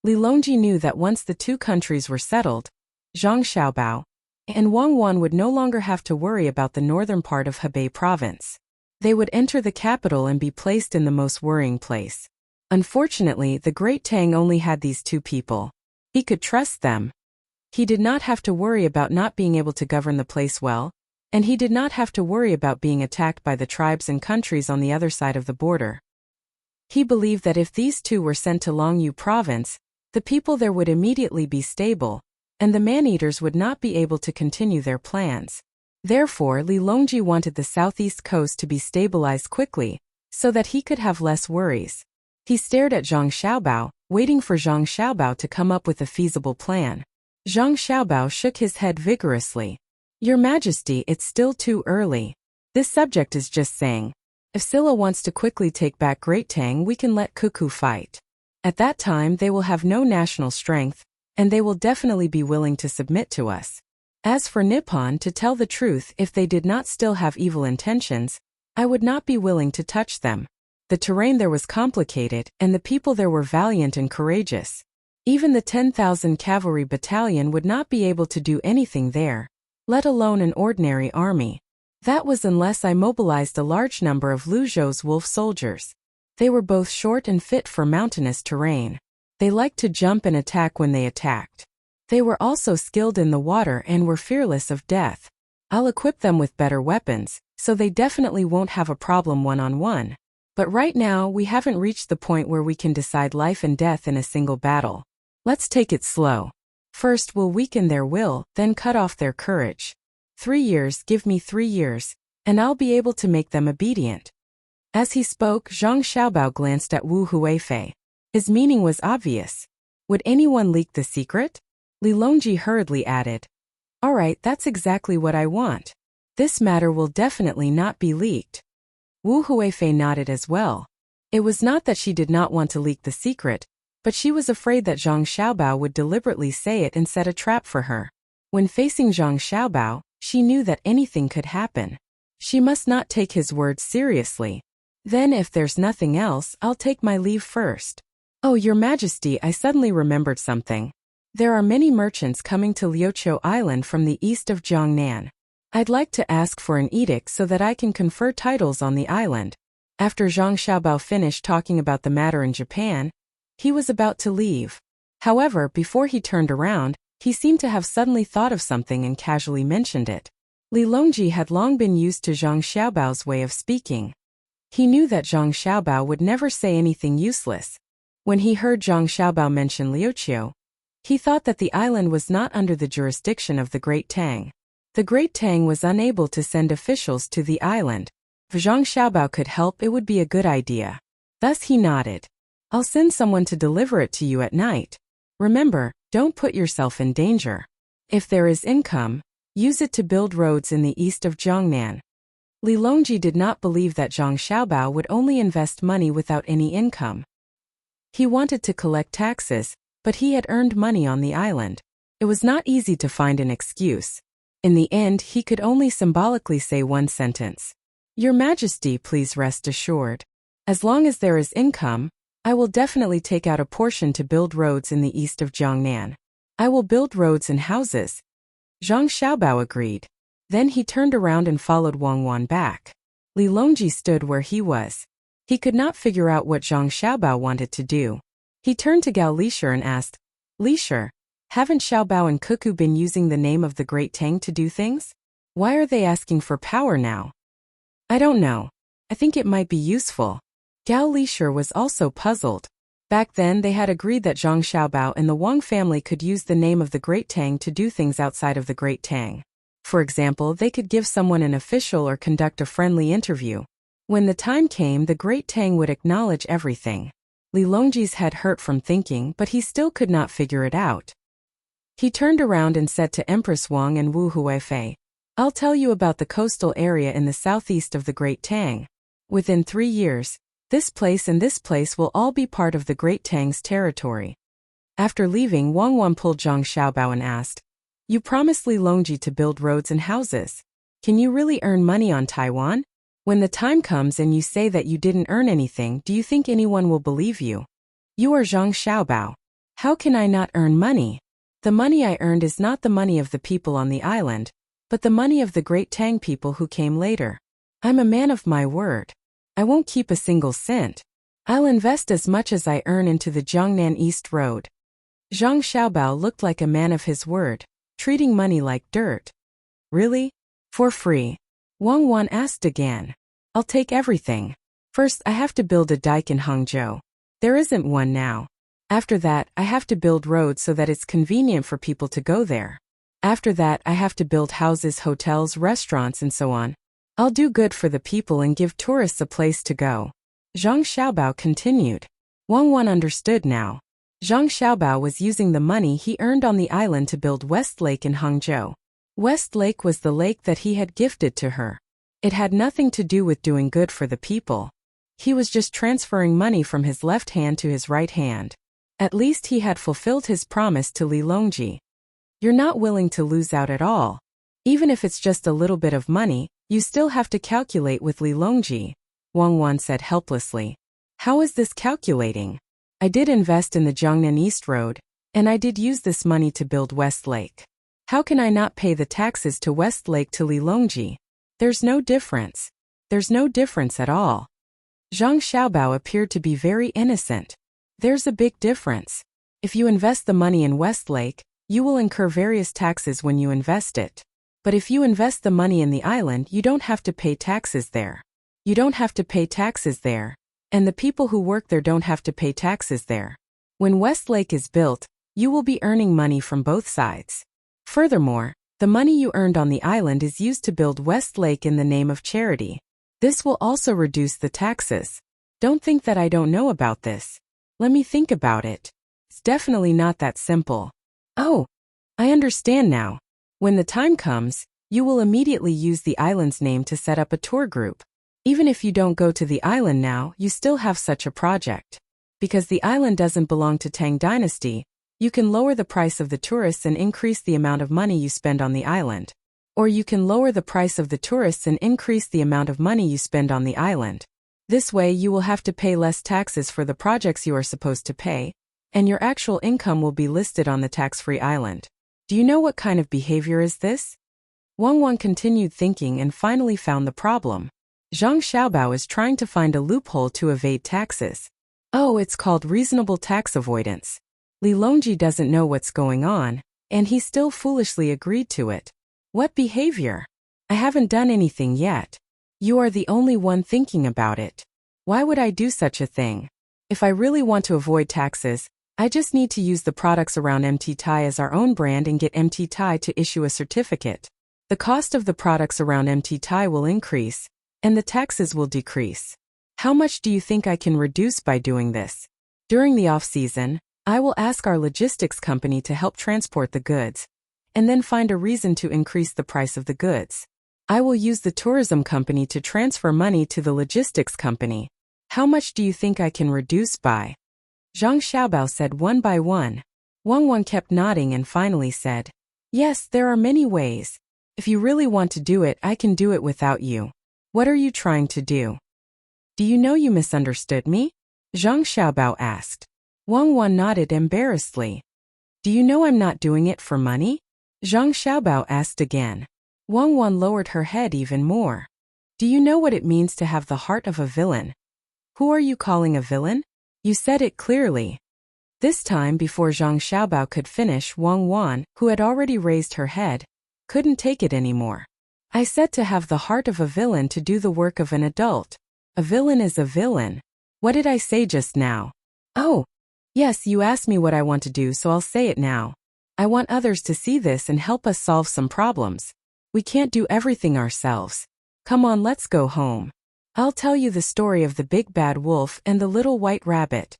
Li Longji knew that once the two countries were settled, Zhang Xiaobao and Wang Wan would no longer have to worry about the northern part of Hebei province. They would enter the capital and be placed in the most worrying place. Unfortunately, the great Tang only had these two people. He could trust them. He did not have to worry about not being able to govern the place well, and he did not have to worry about being attacked by the tribes and countries on the other side of the border. He believed that if these two were sent to Longyu province, the people there would immediately be stable, and the man-eaters would not be able to continue their plans. Therefore, Li Longji wanted the southeast coast to be stabilized quickly, so that he could have less worries. He stared at Zhang Xiaobao, waiting for Zhang Xiaobao to come up with a feasible plan. Zhang Xiaobao shook his head vigorously. Your Majesty, it's still too early. This subject is just saying. If Silla wants to quickly take back Great Tang, we can let Cuckoo fight. At that time they will have no national strength, and they will definitely be willing to submit to us. As for Nippon, to tell the truth, if they did not still have evil intentions, I would not be willing to touch them. The terrain there was complicated, and the people there were valiant and courageous. Even the 10,000 cavalry battalion would not be able to do anything there, let alone an ordinary army. That was unless I mobilized a large number of Lu Zhou's wolf soldiers. They were both short and fit for mountainous terrain. They liked to jump and attack when they attacked. They were also skilled in the water and were fearless of death. I'll equip them with better weapons, so they definitely won't have a problem one-on-one. But right now, we haven't reached the point where we can decide life and death in a single battle. Let's take it slow. First we'll weaken their will, then cut off their courage. 3 years, give me 3 years, and I'll be able to make them obedient. As he spoke, Zhang Xiaobao glanced at Wu Huifei. His meaning was obvious. Would anyone leak the secret? Li Longji hurriedly added. Alright, that's exactly what I want. This matter will definitely not be leaked. Wu Huifei nodded as well. It was not that she did not want to leak the secret, but she was afraid that Zhang Xiaobao would deliberately say it and set a trap for her. When facing Zhang Xiaobao, she knew that anything could happen. She must not take his words seriously. Then if there's nothing else, I'll take my leave first. Oh, Your Majesty, I suddenly remembered something. There are many merchants coming to Liuqiu Island from the east of Jiangnan. I'd like to ask for an edict so that I can confer titles on the island. After Zhang Xiaobao finished talking about the matter in Japan, he was about to leave. However, before he turned around, he seemed to have suddenly thought of something and casually mentioned it. Li Longji had long been used to Zhang Xiaobao's way of speaking. He knew that Zhang Xiaobao would never say anything useless. When he heard Zhang Xiaobao mention Liuqiu, he thought that the island was not under the jurisdiction of the Great Tang. The Great Tang was unable to send officials to the island. If Zhang Xiaobao could help, it would be a good idea. Thus he nodded. I'll send someone to deliver it to you at night. Remember, don't put yourself in danger. If there is income, use it to build roads in the east of Jiangnan. Li Longji did not believe that Zhang Xiaobao would only invest money without any income. He wanted to collect taxes, but he had earned money on the island. It was not easy to find an excuse. In the end, he could only symbolically say one sentence. Your Majesty, please rest assured. As long as there is income, I will definitely take out a portion to build roads in the east of Jiangnan. I will build roads and houses. Zhang Xiaobao agreed. Then he turned around and followed Wang Wan back. Li Longji stood where he was. He could not figure out what Zhang Xiaobao wanted to do. He turned to Gao Lishir and asked, Lishir, haven't Xiaobao and Cuckoo been using the name of the great Tang to do things? Why are they asking for power now? I don't know. I think it might be useful. Gao Lishir was also puzzled. Back then they had agreed that Zhang Xiaobao and the Wang family could use the name of the great Tang to do things outside of the great Tang. For example, they could give someone an official or conduct a friendly interview. When the time came, the great Tang would acknowledge everything. Li Longji's head hurt from thinking, but he still could not figure it out. He turned around and said to Empress Wang and Wu Huifei, I'll tell you about the coastal area in the southeast of the great Tang. Within 3 years, this place and this place will all be part of the great Tang's territory. After leaving, Wang Wan pulled Zhang Xiaobao and asked, You promised Li Longji to build roads and houses. Can you really earn money on Taiwan? When the time comes and you say that you didn't earn anything, do you think anyone will believe you? You are Zhang Xiaobao. How can I not earn money? The money I earned is not the money of the people on the island, but the money of the great Tang people who came later. I'm a man of my word. I won't keep a single cent. I'll invest as much as I earn into the Jiangnan East Road. Zhang Xiaobao looked like a man of his word, treating money like dirt. Really? For free? Wang Wan asked again. I'll take everything. First, I have to build a dike in Hangzhou. There isn't one now. After that, I have to build roads so that it's convenient for people to go there. After that, I have to build houses, hotels, restaurants, and so on. I'll do good for the people and give tourists a place to go. Zhang Xiaobao continued. Wang Wan understood now. Zhang Xiaobao was using the money he earned on the island to build West Lake in Hangzhou. West Lake was the lake that he had gifted to her. It had nothing to do with doing good for the people. He was just transferring money from his left hand to his right hand. At least he had fulfilled his promise to Li Longji. You're not willing to lose out at all. Even if it's just a little bit of money, you still have to calculate with Li Longji, Wang Wan said helplessly. How is this calculating? I did invest in the Jiangnan East Road, and I did use this money to build West Lake. How can I not pay the taxes to West Lake to Li Longji? There's no difference. There's no difference at all. Zhang Xiaobao appeared to be very innocent. There's a big difference. If you invest the money in West Lake, you will incur various taxes when you invest it. But if you invest the money in the island, you don't have to pay taxes there. You don't have to pay taxes there. And the people who work there don't have to pay taxes there. When West Lake is built, you will be earning money from both sides. Furthermore, the money you earned on the island is used to build West Lake in the name of charity. This will also reduce the taxes. Don't think that I don't know about this. Let me think about it. It's definitely not that simple. Oh, I understand now. When the time comes, you will immediately use the island's name to set up a tour group. Even if you don't go to the island now, you still have such a project. Because the island doesn't belong to Tang Dynasty, you can lower the price of the tourists and increase the amount of money you spend on the island. Or you can lower the price of the tourists and increase the amount of money you spend on the island. This way you will have to pay less taxes for the projects you are supposed to pay, and your actual income will be listed on the tax-free island. Do you know what kind of behavior is this? Wang Wan continued thinking and finally found the problem. Zhang Xiaobao is trying to find a loophole to evade taxes. Oh, it's called reasonable tax avoidance. Li Longji doesn't know what's going on, and he still foolishly agreed to it. What behavior? I haven't done anything yet. You are the only one thinking about it. Why would I do such a thing? If I really want to avoid taxes, I just need to use the products around MT Tai as our own brand and get MT Tai to issue a certificate. The cost of the products around MT Tai will increase, and the taxes will decrease. How much do you think I can reduce by doing this? During the off-season, I will ask our logistics company to help transport the goods, and then find a reason to increase the price of the goods. I will use the tourism company to transfer money to the logistics company. How much do you think I can reduce by? Zhang Xiaobao said one by one. Wang Wan kept nodding and finally said, "Yes, there are many ways. If you really want to do it, I can do it without you. What are you trying to do?" "Do you know you misunderstood me?" Zhang Xiaobao asked. Wang Wan nodded embarrassedly. "Do you know I'm not doing it for money?" Zhang Xiaobao asked again. Wang Wan lowered her head even more. "Do you know what it means to have the heart of a villain?" "Who are you calling a villain?" "You said it clearly." This time, before Zhang Xiaobao could finish, Wang Wan, who had already raised her head, couldn't take it anymore. "I said to have the heart of a villain, to do the work of an adult. A villain is a villain. What did I say just now?" "Oh, yes, you asked me what I want to do, so I'll say it now. I want others to see this and help us solve some problems. We can't do everything ourselves. Come on, let's go home. I'll tell you the story of the big bad wolf and the little white rabbit."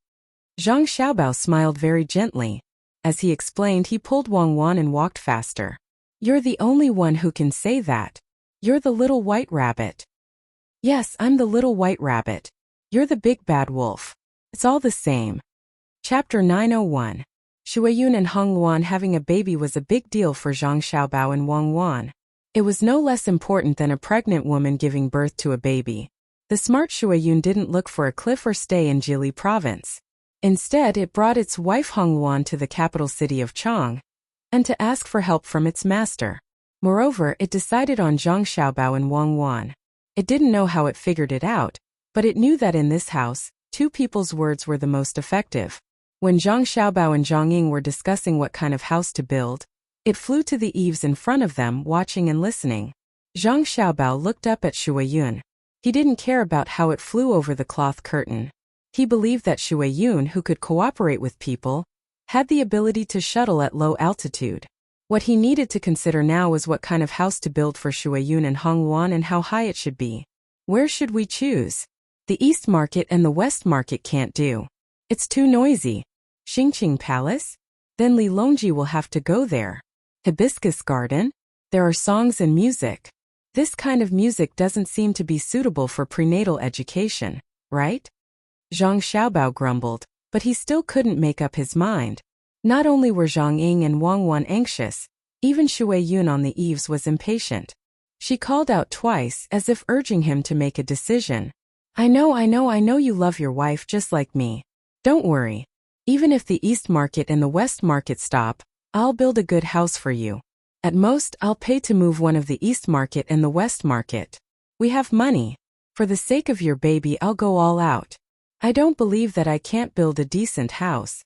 Zhang Xiaobao smiled very gently. As he explained, he pulled Wang Wan and walked faster. "You're the only one who can say that. You're the little white rabbit." "Yes, I'm the little white rabbit. You're the big bad wolf. It's all the same." Chapter 901. Shuayun and Hong Luan having a baby was a big deal for Zhang Xiaobao and Wang Wan. It was no less important than a pregnant woman giving birth to a baby. The smart Shuayun didn't look for a cliff or stay in Jili province. Instead, it brought its wife Hong Luan to the capital city of Chang, and to ask for help from its master. Moreover, it decided on Zhang Xiaobao and Wang Wan. It didn't know how it figured it out, but it knew that in this house, two people's words were the most effective. When Zhang Xiaobao and Zhang Ying were discussing what kind of house to build, it flew to the eaves in front of them, watching and listening. Zhang Xiaobao looked up at Shuayun. He didn't care about how it flew over the cloth curtain. He believed that Shuayun, who could cooperate with people, had the ability to shuttle at low altitude. What he needed to consider now was what kind of house to build for Shuayun and Hong Luan and how high it should be. "Where should we choose? The East Market and the West Market can't do. It's too noisy. Xingqing Palace? Then Li Longji will have to go there. Hibiscus Garden? There are songs and music. This kind of music doesn't seem to be suitable for prenatal education, right?" Zhang Xiaobao grumbled, but he still couldn't make up his mind. Not only were Zhang Ying and Wang Wan anxious, even Shuayun on the eaves was impatient. She called out twice, as if urging him to make a decision. I know you love your wife just like me. Don't worry. Even if the East Market and the West Market stop, I'll build a good house for you. At most, I'll pay to move one of the East Market and the West Market. We have money. For the sake of your baby, I'll go all out. I don't believe that I can't build a decent house,"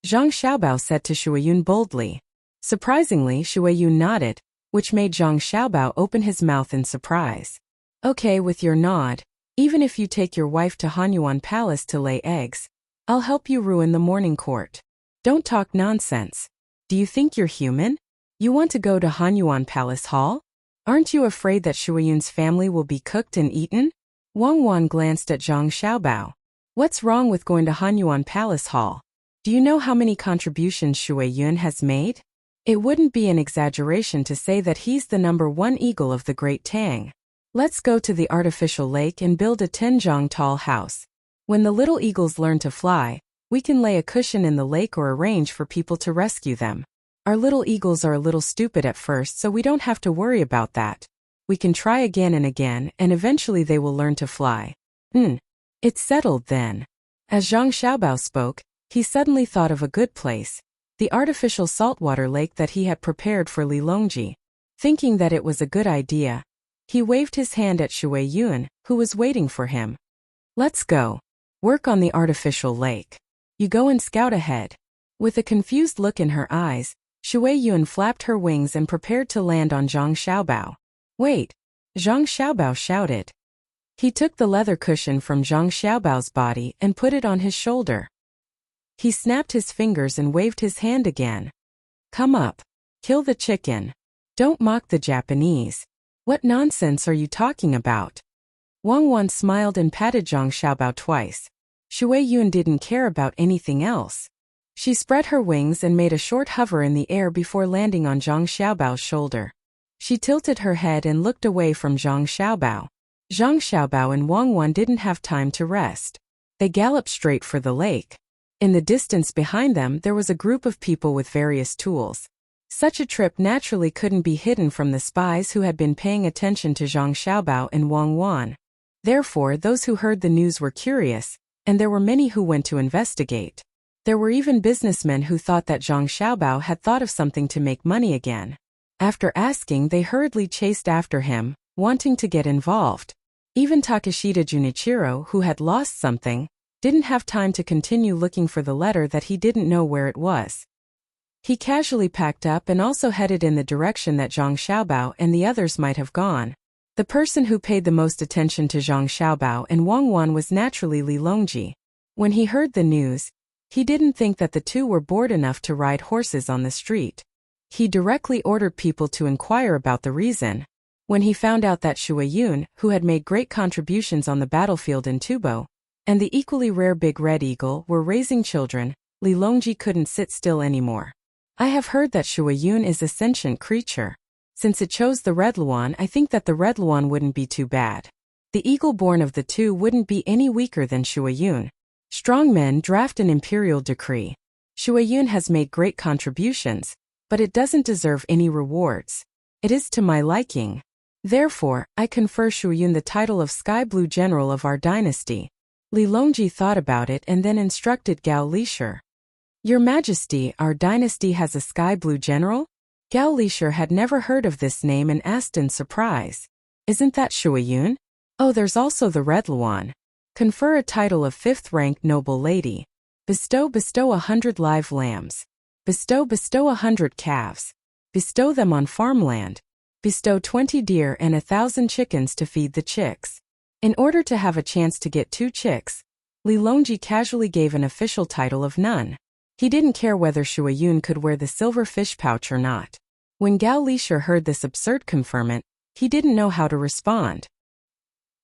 Zhang Xiaobao said to Shuayun boldly. Surprisingly, Shuayun nodded, which made Zhang Xiaobao open his mouth in surprise. "Okay, with your nod, even if you take your wife to Hanyuan Palace to lay eggs, I'll help you ruin the morning court. Don't talk nonsense. Do you think you're human? You want to go to Hanyuan Palace Hall? Aren't you afraid that Shuayun's family will be cooked and eaten?" Wang Wan glanced at Zhang Xiaobao. "What's wrong with going to Hanyuan Palace Hall? Do you know how many contributions Shuayun has made? It wouldn't be an exaggeration to say that he's the #1 eagle of the great Tang. Let's go to the artificial lake and build a 10-zhang tall house. When the little eagles learn to fly, we can lay a cushion in the lake or arrange for people to rescue them. Our little eagles are a little stupid at first, so we don't have to worry about that. We can try again and again, and eventually they will learn to fly. It's settled then." As Zhang Xiaobao spoke, he suddenly thought of a good place, the artificial saltwater lake that he had prepared for Li Longji. Thinking that it was a good idea, he waved his hand at Shuayun, who was waiting for him. "Let's go. Work on the artificial lake. You go and scout ahead." With a confused look in her eyes, Shuayun flapped her wings and prepared to land on Zhang Xiaobao. "Wait!" Zhang Xiaobao shouted. He took the leather cushion from Zhang Xiaobao's body and put it on his shoulder. He snapped his fingers and waved his hand again. "Come up. Kill the chicken. Don't mock the Japanese. What nonsense are you talking about?" Wang Wan smiled and patted Zhang Xiaobao twice. Shuayun didn't care about anything else. She spread her wings and made a short hover in the air before landing on Zhang Xiaobao's shoulder. She tilted her head and looked away from Zhang Xiaobao. Zhang Xiaobao and Wang Wan didn't have time to rest. They galloped straight for the lake. In the distance behind them there was a group of people with various tools. Such a trip naturally couldn't be hidden from the spies who had been paying attention to Zhang Xiaobao and Wang Wan. Therefore those who heard the news were curious, and there were many who went to investigate. There were even businessmen who thought that Zhang Xiaobao had thought of something to make money again. After asking, they hurriedly chased after him, wanting to get involved. Even Takeshita Junichiro, who had lost something, didn't have time to continue looking for the letter that he didn't know where it was. He casually packed up and also headed in the direction that Zhang Xiaobao and the others might have gone. The person who paid the most attention to Zhang Xiaobao and Wang Wan was naturally Li Longji. When he heard the news, he didn't think that the two were bored enough to ride horses on the street. He directly ordered people to inquire about the reason. When he found out that Shui Yun, who had made great contributions on the battlefield in Tubo, and the equally rare Big Red Eagle were raising children, Li Longji couldn't sit still anymore. I have heard that Shui Yun is a sentient creature. Since it chose the Red Luan, I think that the Red Luan wouldn't be too bad. The eagle born of the two wouldn't be any weaker than Shui Yun. Strong men draft an imperial decree. Shui Yun has made great contributions, but it doesn't deserve any rewards. It is to my liking. Therefore, I confer Shui Yun the title of Sky Blue General of our dynasty. Li Longji thought about it and then instructed Gao Lishur. Your Majesty, our dynasty has a Sky Blue General? Gao Lishur had never heard of this name and asked in surprise. Isn't that Shui Yun? Oh, there's also the Red Luan. Confer a title of 5th rank noble lady. Bestow 100 live lambs. Bestow 100 calves. Bestow them on farmland. Bestow 20 deer and 1,000 chickens to feed the chicks. In order to have a chance to get 2 chicks, Li Longji casually gave an official title of none. He didn't care whether Shui Yun could wear the silver fish pouch or not. When Gao Lishur heard this absurd conferment, he didn't know how to respond.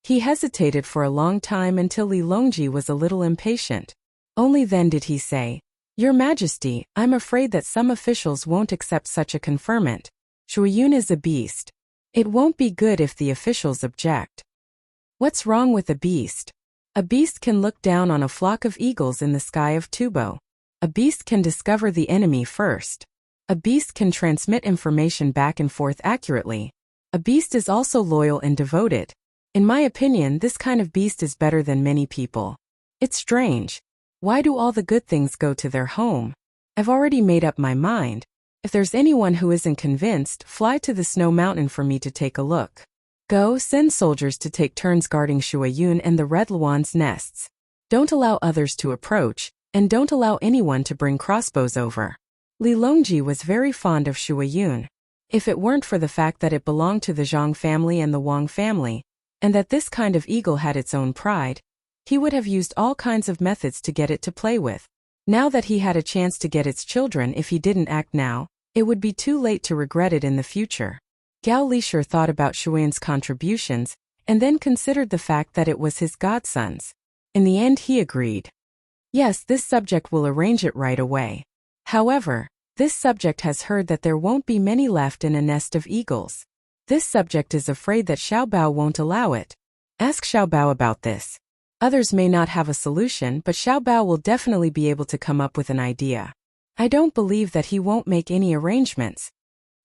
He hesitated for a long time until Li Longji was a little impatient. Only then did he say, Your Majesty, I'm afraid that some officials won't accept such a conferment. Shui Yun is a beast. It won't be good if the officials object. What's wrong with a beast? A beast can look down on a flock of eagles in the sky of Tubo. A beast can discover the enemy first. A beast can transmit information back and forth accurately. A beast is also loyal and devoted. In my opinion, this kind of beast is better than many people. It's strange. Why do all the good things go to their home? I've already made up my mind. If there's anyone who isn't convinced, fly to the snow mountain for me to take a look. Go, send soldiers to take turns guarding Shui Yun and the Red Luan's nests. Don't allow others to approach, and don't allow anyone to bring crossbows over. Li Longji was very fond of Shui Yun. If it weren't for the fact that it belonged to the Zhang family and the Wang family, and that this kind of eagle had its own pride, he would have used all kinds of methods to get it to play with. Now that he had a chance to get its children, if he didn't act now, it would be too late to regret it in the future. Gao Lishur thought about Shui Yun's contributions, and then considered the fact that it was his godsons. In the end he agreed. Yes, this subject will arrange it right away. However, this subject has heard that there won't be many left in a nest of eagles. This subject is afraid that Xiaobao won't allow it. Ask Xiaobao about this. Others may not have a solution, but Xiaobao will definitely be able to come up with an idea. I don't believe that he won't make any arrangements.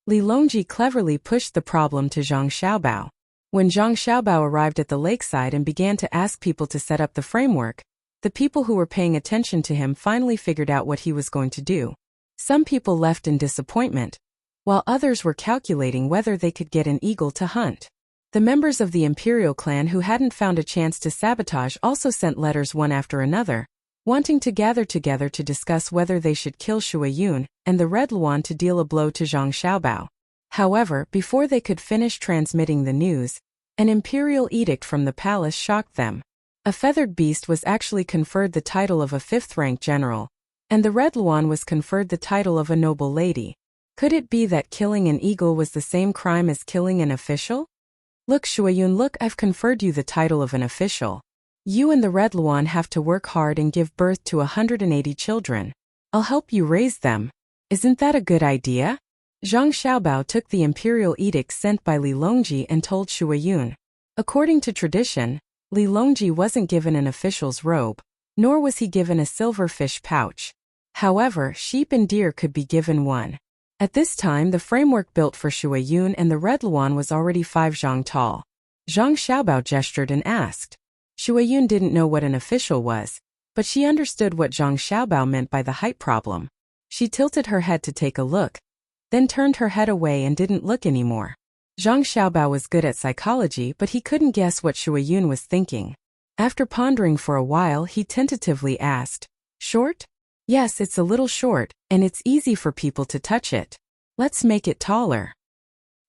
Li Longji cleverly pushed the problem to Zhang Xiaobao. When Zhang Xiaobao arrived at the lakeside and began to ask people to set up the framework, the people who were paying attention to him finally figured out what he was going to do. Some people left in disappointment, while others were calculating whether they could get an eagle to hunt. The members of the imperial clan who hadn't found a chance to sabotage also sent letters one after another, wanting to gather together to discuss whether they should kill Shui Yun and the Red Luan to deal a blow to Zhang Xiaobao. However, before they could finish transmitting the news, an imperial edict from the palace shocked them. A feathered beast was actually conferred the title of a 5th rank general, and the Red Luan was conferred the title of a noble lady. Could it be that killing an eagle was the same crime as killing an official? Look, Shui Yun, look, I've conferred you the title of an official. You and the Red Luan have to work hard and give birth to 180 children. I'll help you raise them. Isn't that a good idea? Zhang Xiaobao took the imperial edict sent by Li Longji and told Shui Yun. According to tradition, Li Longji wasn't given an official's robe. nor was he given a silver fish pouch. However, sheep and deer could be given one. At this time the framework built for Shuai-yun and the red luan was already 5 zhang tall. Zhang Xiaobao gestured and asked. Shuai-yun didn't know what an official was, but she understood what Zhang Xiaobao meant by the height problem. She tilted her head to take a look, then turned her head away and didn't look anymore. Zhang Xiaobao was good at psychology, but he couldn't guess what Shuai-yun was thinking. After pondering for a while, he tentatively asked, "Short?" "Yes, it's a little short, and it's easy for people to touch it. Let's make it taller.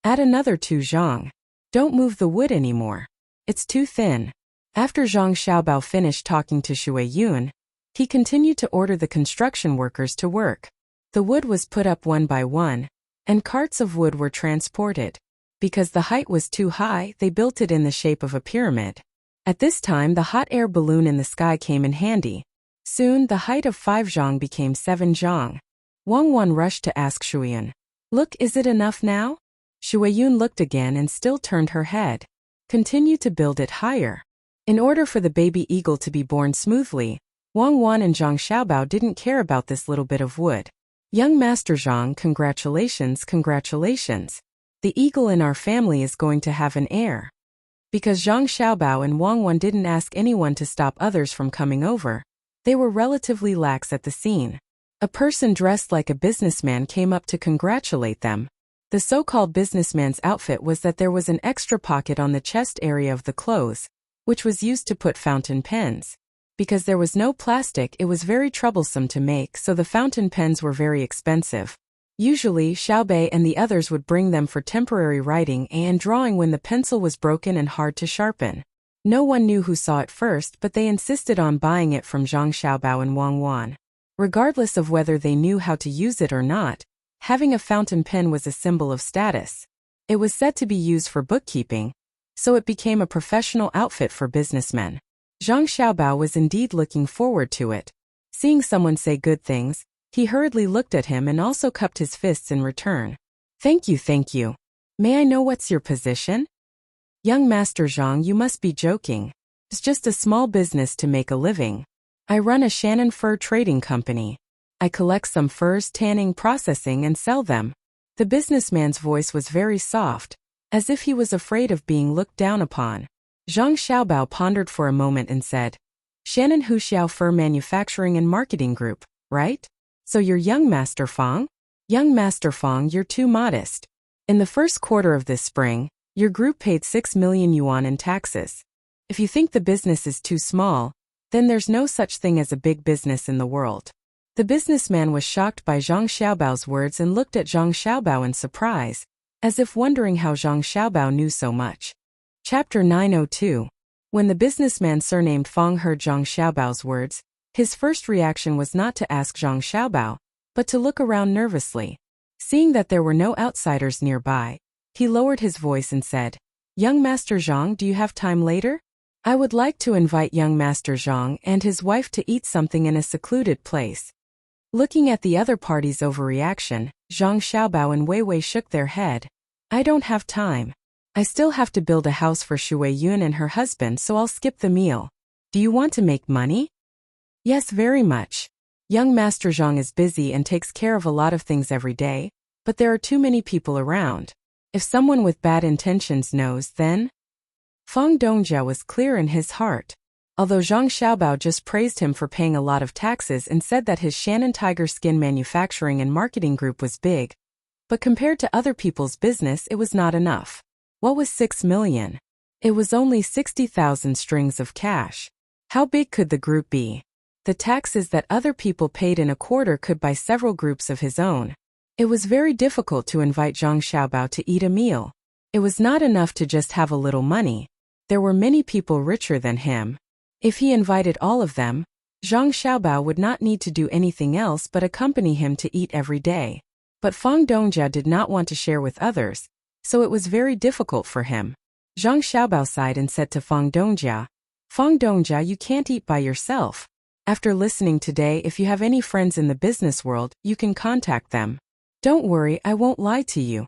Add another 2 zhang. Don't move the wood anymore. It's too thin." After Zhang Xiaobao finished talking to Shuai-yun, he continued to order the construction workers to work. The wood was put up one by one, and carts of wood were transported. Because the height was too high, they built it in the shape of a pyramid. At this time the hot air balloon in the sky came in handy. Soon the height of 5 zhang became 7 zhang. Wang Wan rushed to ask Shuai-yun, "Look, is it enough now?" Shuai-yun looked again and still turned her head. Continue to build it higher. In order for the baby eagle to be born smoothly, Wang Wan and Zhang Xiaobao didn't care about this little bit of wood. "Young Master Zhang, congratulations, congratulations. The eagle in our family is going to have an heir." Because Zhang Xiaobao and Wang Wan didn't ask anyone to stop others from coming over, they were relatively lax at the scene. A person dressed like a businessman came up to congratulate them. The so-called businessman's outfit was that there was an extra pocket on the chest area of the clothes, which was used to put fountain pens. Because there was no plastic, it was very troublesome to make, so the fountain pens were very expensive. Usually, Xiaobei and the others would bring them for temporary writing and drawing when the pencil was broken and hard to sharpen. No one knew who saw it first, but they insisted on buying it from Zhang Xiaobao and Wang Wan. Regardless of whether they knew how to use it or not, having a fountain pen was a symbol of status. It was said to be used for bookkeeping, so it became a professional outfit for businessmen. Zhang Xiaobao was indeed looking forward to it. Seeing someone say good things, he hurriedly looked at him and also cupped his fists in return. Thank you, thank you. May I know what's your position?" "Young Master Zhang, you must be joking. It's just a small business to make a living. I run a Shannon fur trading company. I collect some furs, tanning, processing, and sell them." The businessman's voice was very soft, as if he was afraid of being looked down upon. Zhang Xiaobao pondered for a moment and said, "Shannon Huxiao Fur Manufacturing and Marketing Group, right? So you're young Master Fang?" "Young Master Fang, you're too modest. In the first quarter of this spring, your group paid 6 million yuan in taxes. If you think the business is too small, then there's no such thing as a big business in the world." The businessman was shocked by Zhang Xiaobao's words and looked at Zhang Xiaobao in surprise, as if wondering how Zhang Xiaobao knew so much. Chapter 902. When the businessman surnamed Fang heard Zhang Xiaobao's words, his first reaction was not to ask Zhang Xiaobao, but to look around nervously. Seeing that there were no outsiders nearby, he lowered his voice and said, "Young Master Zhang, do you have time later? I would like to invite young Master Zhang and his wife to eat something in a secluded place." Looking at the other party's overreaction, Zhang Xiaobao and Wei Wei shook their head. "I don't have time. I still have to build a house for Shuai-yun and her husband, so I'll skip the meal. Do you want to make money?" "Yes, very much. Young Master Zhang is busy and takes care of a lot of things every day, but there are too many people around. If someone with bad intentions knows, then—" Fang Dongjia was clear in his heart. Although Zhang Xiaobao just praised him for paying a lot of taxes and said that his Shannon Tiger Skin Manufacturing and Marketing Group was big, but compared to other people's business it was not enough. What was 6 million? It was only 60,000 strings of cash. How big could the group be? The taxes that other people paid in a quarter could buy several groups of his own. It was very difficult to invite Zhang Xiaobao to eat a meal. It was not enough to just have a little money. There were many people richer than him. If he invited all of them, Zhang Xiaobao would not need to do anything else but accompany him to eat every day. But Fang Dongjia did not want to share with others, so it was very difficult for him. Zhang Xiaobao sighed and said to Fang Dongjia, "Fang Dongjia, you can't eat by yourself. After listening today, if you have any friends in the business world, you can contact them. Don't worry, I won't lie to you."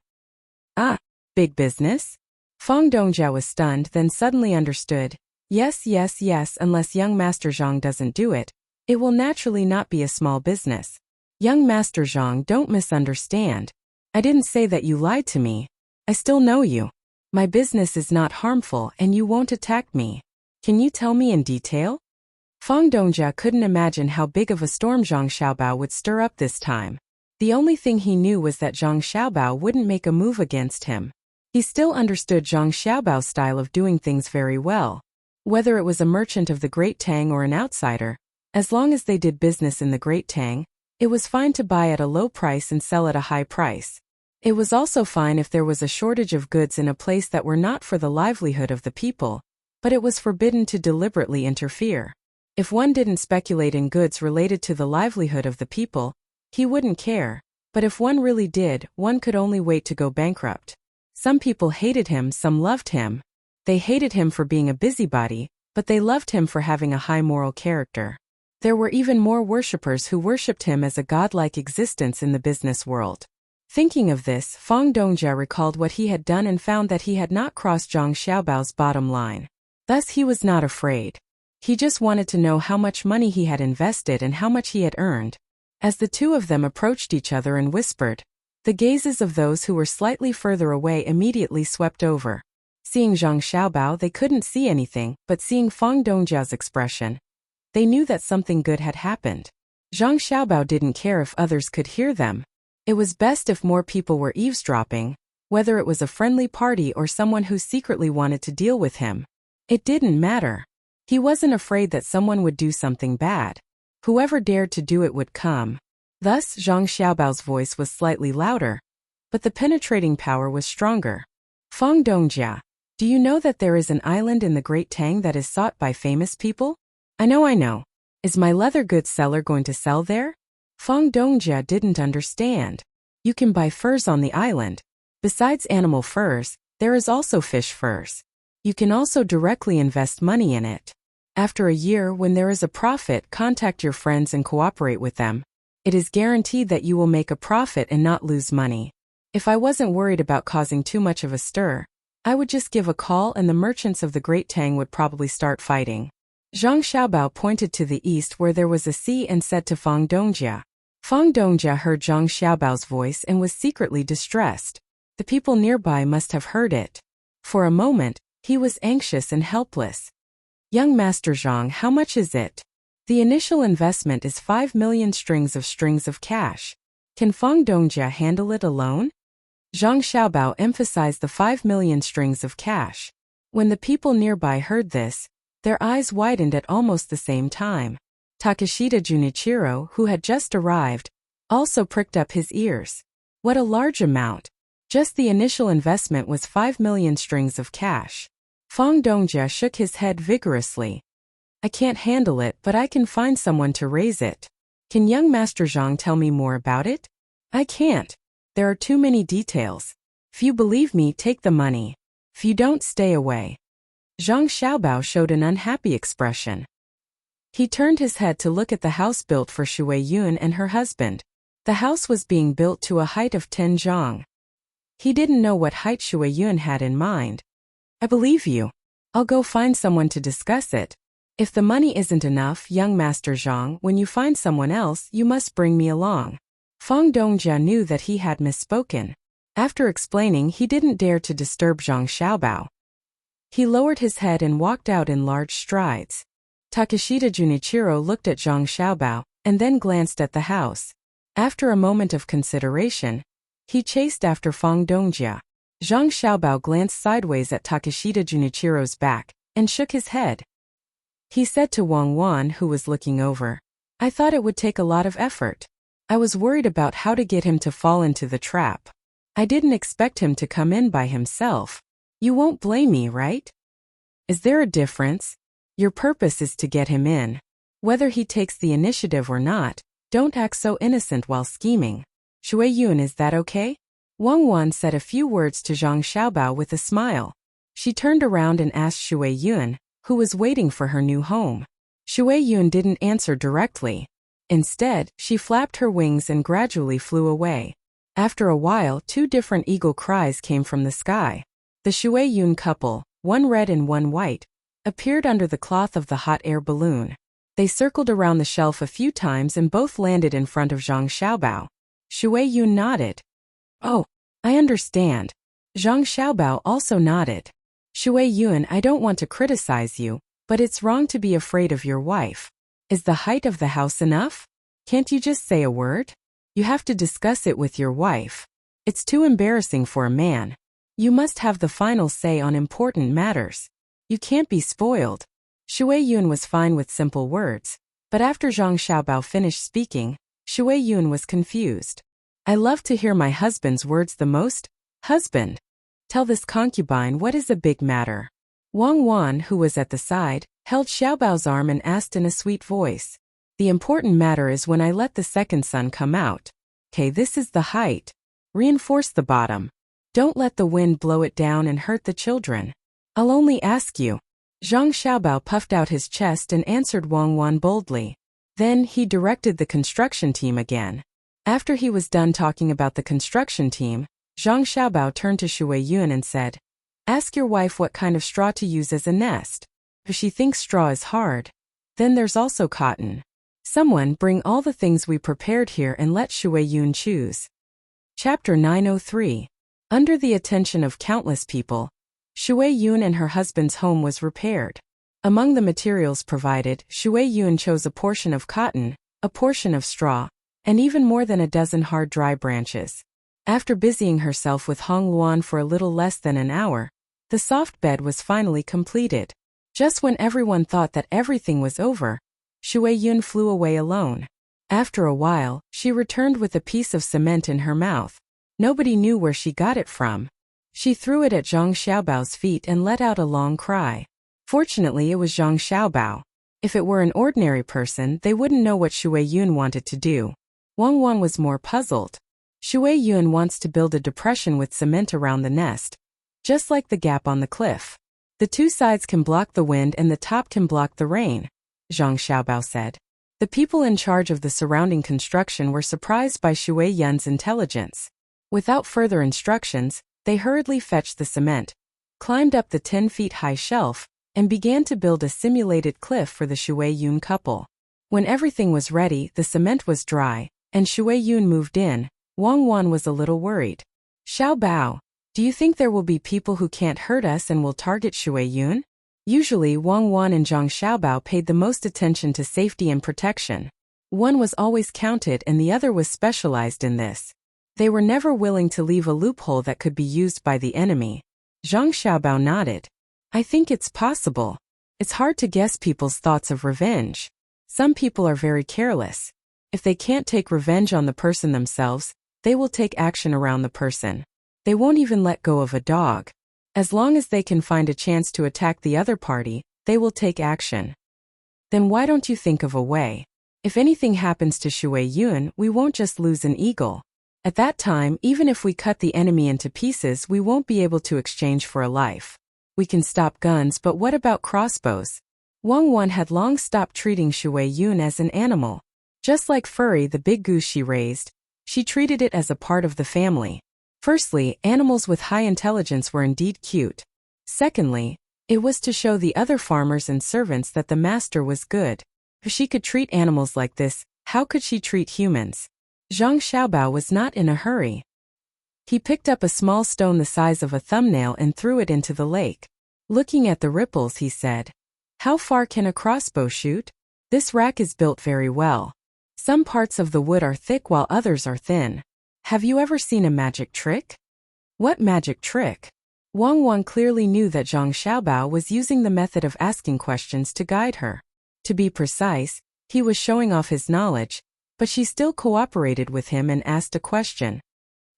"Ah, big business?" Fang Dongjia was stunned, then suddenly understood. Yes, yes, yes, unless young Master Zhang doesn't do it, it will naturally not be a small business. Young Master Zhang, don't misunderstand. I didn't say that you lied to me. I still know you. My business is not harmful and you won't attack me. Can you tell me in detail? Fang Dongjia couldn't imagine how big of a storm Zhang Xiaobao would stir up this time. The only thing he knew was that Zhang Xiaobao wouldn't make a move against him. He still understood Zhang Xiaobao's style of doing things very well. Whether it was a merchant of the Great Tang or an outsider, as long as they did business in the Great Tang, it was fine to buy at a low price and sell at a high price. It was also fine if there was a shortage of goods in a place that were not for the livelihood of the people, but it was forbidden to deliberately interfere. If one didn't speculate in goods related to the livelihood of the people, he wouldn't care, but if one really did, one could only wait to go bankrupt. Some people hated him, some loved him. They hated him for being a busybody, but they loved him for having a high moral character. There were even more worshippers who worshipped him as a godlike existence in the business world. Thinking of this, Fang Dongjia recalled what he had done and found that he had not crossed Zhang Xiaobao's bottom line. Thus he was not afraid. He just wanted to know how much money he had invested and how much he had earned. As the two of them approached each other and whispered, the gazes of those who were slightly further away immediately swept over. Seeing Zhang Xiaobao, they couldn't see anything, but seeing Fang Dongjia's expression, they knew that something good had happened. Zhang Xiaobao didn't care if others could hear them. It was best if more people were eavesdropping, whether it was a friendly party or someone who secretly wanted to deal with him. It didn't matter. He wasn't afraid that someone would do something bad. Whoever dared to do it would come. Thus, Zhang Xiaobao's voice was slightly louder, but the penetrating power was stronger. Fang Dongjia, do you know that there is an island in the Great Tang that is sought by famous people? I know. Is my leather goods seller going to sell there? Fang Dongjia didn't understand. You can buy furs on the island. Besides animal furs, there is also fish furs. You can also directly invest money in it. After a year, when there is a profit, contact your friends and cooperate with them. It is guaranteed that you will make a profit and not lose money. If I wasn't worried about causing too much of a stir, I would just give a call and the merchants of the Great Tang would probably start fighting. Zhang Xiaobao pointed to the east where there was a sea and said to Fang Dongjia. Fang Dongjia heard Zhang Xiaobao's voice and was secretly distressed. The people nearby must have heard it. For a moment, he was anxious and helpless. Young Master Zhang, how much is it? The initial investment is 5 million strings of cash. Can Fang Dongjia handle it alone? Zhang Xiaobao emphasized the 5 million strings of cash. When the people nearby heard this, their eyes widened at almost the same time. Takeshita Junichiro, who had just arrived, also pricked up his ears. What a large amount! Just the initial investment was 5 million strings of cash. Fang Dongjia shook his head vigorously. I can't handle it, but I can find someone to raise it. Can young Master Zhang tell me more about it? I can't. There are too many details. If you believe me, take the money. If you don't, stay away. Zhang Xiaobao showed an unhappy expression. He turned his head to look at the house built for Shui Yun and her husband. The house was being built to a height of 10 zhang. He didn't know what height Shui Yun had in mind. I believe you. I'll go find someone to discuss it. If the money isn't enough, young Master Zhang, when you find someone else, you must bring me along. Fang Dongjia knew that he had misspoken. After explaining, he didn't dare to disturb Zhang Xiaobao. He lowered his head and walked out in large strides. Takeshita Junichiro looked at Zhang Xiaobao, and then glanced at the house. After a moment of consideration, he chased after Fang Dongjia. Zhang Xiaobao glanced sideways at Takeshita Junichiro's back, and shook his head. He said to Wang Wan, who was looking over, I thought it would take a lot of effort. I was worried about how to get him to fall into the trap. I didn't expect him to come in by himself. You won't blame me, right? Is there a difference? Your purpose is to get him in. Whether he takes the initiative or not, don't act so innocent while scheming. Shui Yun, is that okay? Wang Wan said a few words to Zhang Xiaobao with a smile. She turned around and asked Shui Yun, who was waiting for her new home. Shui Yun didn't answer directly. Instead, she flapped her wings and gradually flew away. After a while, 2 different eagle cries came from the sky. The Shui Yun couple, one red and one white, appeared under the cloth of the hot air balloon. They circled around the shelf a few times and both landed in front of Zhang Xiaobao. Shui Yun nodded. "Oh, I understand." Zhang Xiaobao also nodded. "Shui Yun, I don't want to criticize you, but it's wrong to be afraid of your wife. Is the height of the house enough? Can't you just say a word? You have to discuss it with your wife. It's too embarrassing for a man. You must have the final say on important matters. You can't be spoiled." Shui Yun was fine with simple words, but after Zhang Xiaobao finished speaking, Shui Yun was confused. "I love to hear my husband's words the most. Husband, tell this concubine what is a big matter." Wang Wan, who was at the side, held Xiaobao's arm and asked in a sweet voice. "The important matter is when I let the second son come out. Okay, this is the height. Reinforce the bottom. Don't let the wind blow it down and hurt the children. I'll only ask you." Zhang Xiaobao puffed out his chest and answered Wang Wan boldly. Then he directed the construction team again. After he was done talking about the construction team, Zhang Xiaobao turned to Shui Yun and said, "Ask your wife what kind of straw to use as a nest. If she thinks straw is hard, then there's also cotton. Someone bring all the things we prepared here and let Shui Yun choose." Chapter 903. Under the attention of countless people, Shui Yun and her husband's home was repaired. Among the materials provided, Shui Yun chose a portion of cotton, a portion of straw, and even more than a dozen hard dry branches. After busying herself with Hong Luan for a little less than an hour, the soft bed was finally completed. Just when everyone thought that everything was over, Shui Yun flew away alone. After a while, she returned with a piece of cement in her mouth. Nobody knew where she got it from. She threw it at Zhang Xiaobao's feet and let out a long cry. Fortunately, it was Zhang Xiaobao. If it were an ordinary person, they wouldn't know what Shui Yun wanted to do. Wang Wan was more puzzled. Shui Yun wants to build a depression with cement around the nest, just like the gap on the cliff. The two sides can block the wind and the top can block the rain, Zhang Xiaobao said. The people in charge of the surrounding construction were surprised by Shui Yun's intelligence. Without further instructions, they hurriedly fetched the cement, climbed up the 10-feet-high shelf, and began to build a simulated cliff for the Shui Yun couple. When everything was ready, the cement was dry, and Shui Yun moved in. Wang Wan was a little worried. "Xiaobao, do you think there will be people who can't hurt us and will target Shui Yun?" Usually, Wang Wan and Zhang Xiaobao paid the most attention to safety and protection. One was always counted and the other was specialized in this. They were never willing to leave a loophole that could be used by the enemy. Zhang Xiaobao nodded. "I think it's possible. It's hard to guess people's thoughts of revenge. Some people are very careless. If they can't take revenge on the person themselves, they will take action around the person. They won't even let go of a dog. As long as they can find a chance to attack the other party, they will take action. Then why don't you think of a way? If anything happens to Shui Yun, we won't just lose an eagle. At that time, even if we cut the enemy into pieces, we won't be able to exchange for a life. We can stop guns, but what about crossbows?" Wang Wan had long stopped treating Shui Yun as an animal. Just like Furry, the big goose she raised, she treated it as a part of the family. Firstly, animals with high intelligence were indeed cute. Secondly, it was to show the other farmers and servants that the master was good. If she could treat animals like this, how could she treat humans? Zhang Xiaobao was not in a hurry. He picked up a small stone the size of a thumbnail and threw it into the lake. Looking at the ripples, he said, "How far can a crossbow shoot? This rack is built very well. Some parts of the wood are thick while others are thin. Have you ever seen a magic trick?" "What magic trick?" Wang Wan clearly knew that Zhang Xiaobao was using the method of asking questions to guide her. To be precise, he was showing off his knowledge, but she still cooperated with him and asked a question.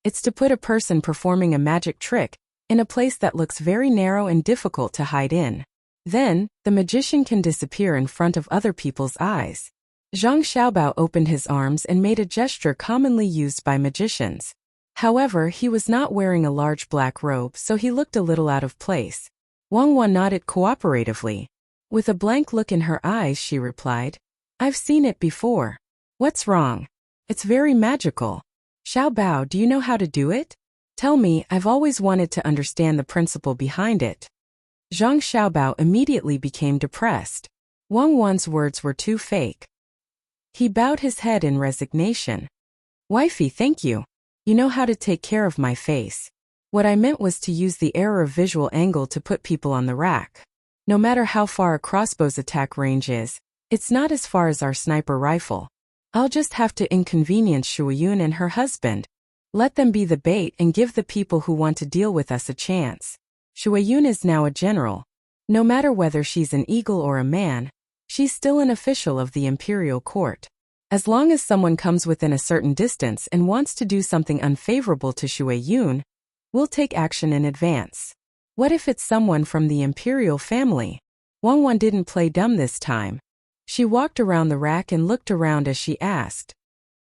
"It's to put a person performing a magic trick in a place that looks very narrow and difficult to hide in. Then, the magician can disappear in front of other people's eyes." Zhang Xiaobao opened his arms and made a gesture commonly used by magicians. However, he was not wearing a large black robe, so he looked a little out of place. Wang Wan nodded cooperatively. With a blank look in her eyes, she replied, "I've seen it before. What's wrong? It's very magical. Xiaobao, do you know how to do it? Tell me, I've always wanted to understand the principle behind it." Zhang Xiaobao immediately became depressed. Wang Wan's words were too fake. He bowed his head in resignation. Wifey, thank you. You know how to take care of my face. What I meant was to use the error of visual angle to put people on the rack. No matter how far a crossbow's attack range is, it's not as far as our sniper rifle. I'll just have to inconvenience Shuayun and her husband. Let them be the bait and give the people who want to deal with us a chance. Shuayun is now a general. No matter whether she's an eagle or a man, she's still an official of the imperial court. As long as someone comes within a certain distance and wants to do something unfavorable to Shuayun, we'll take action in advance. What if it's someone from the imperial family? Wang Wan didn't play dumb this time. She walked around the rack and looked around as she asked.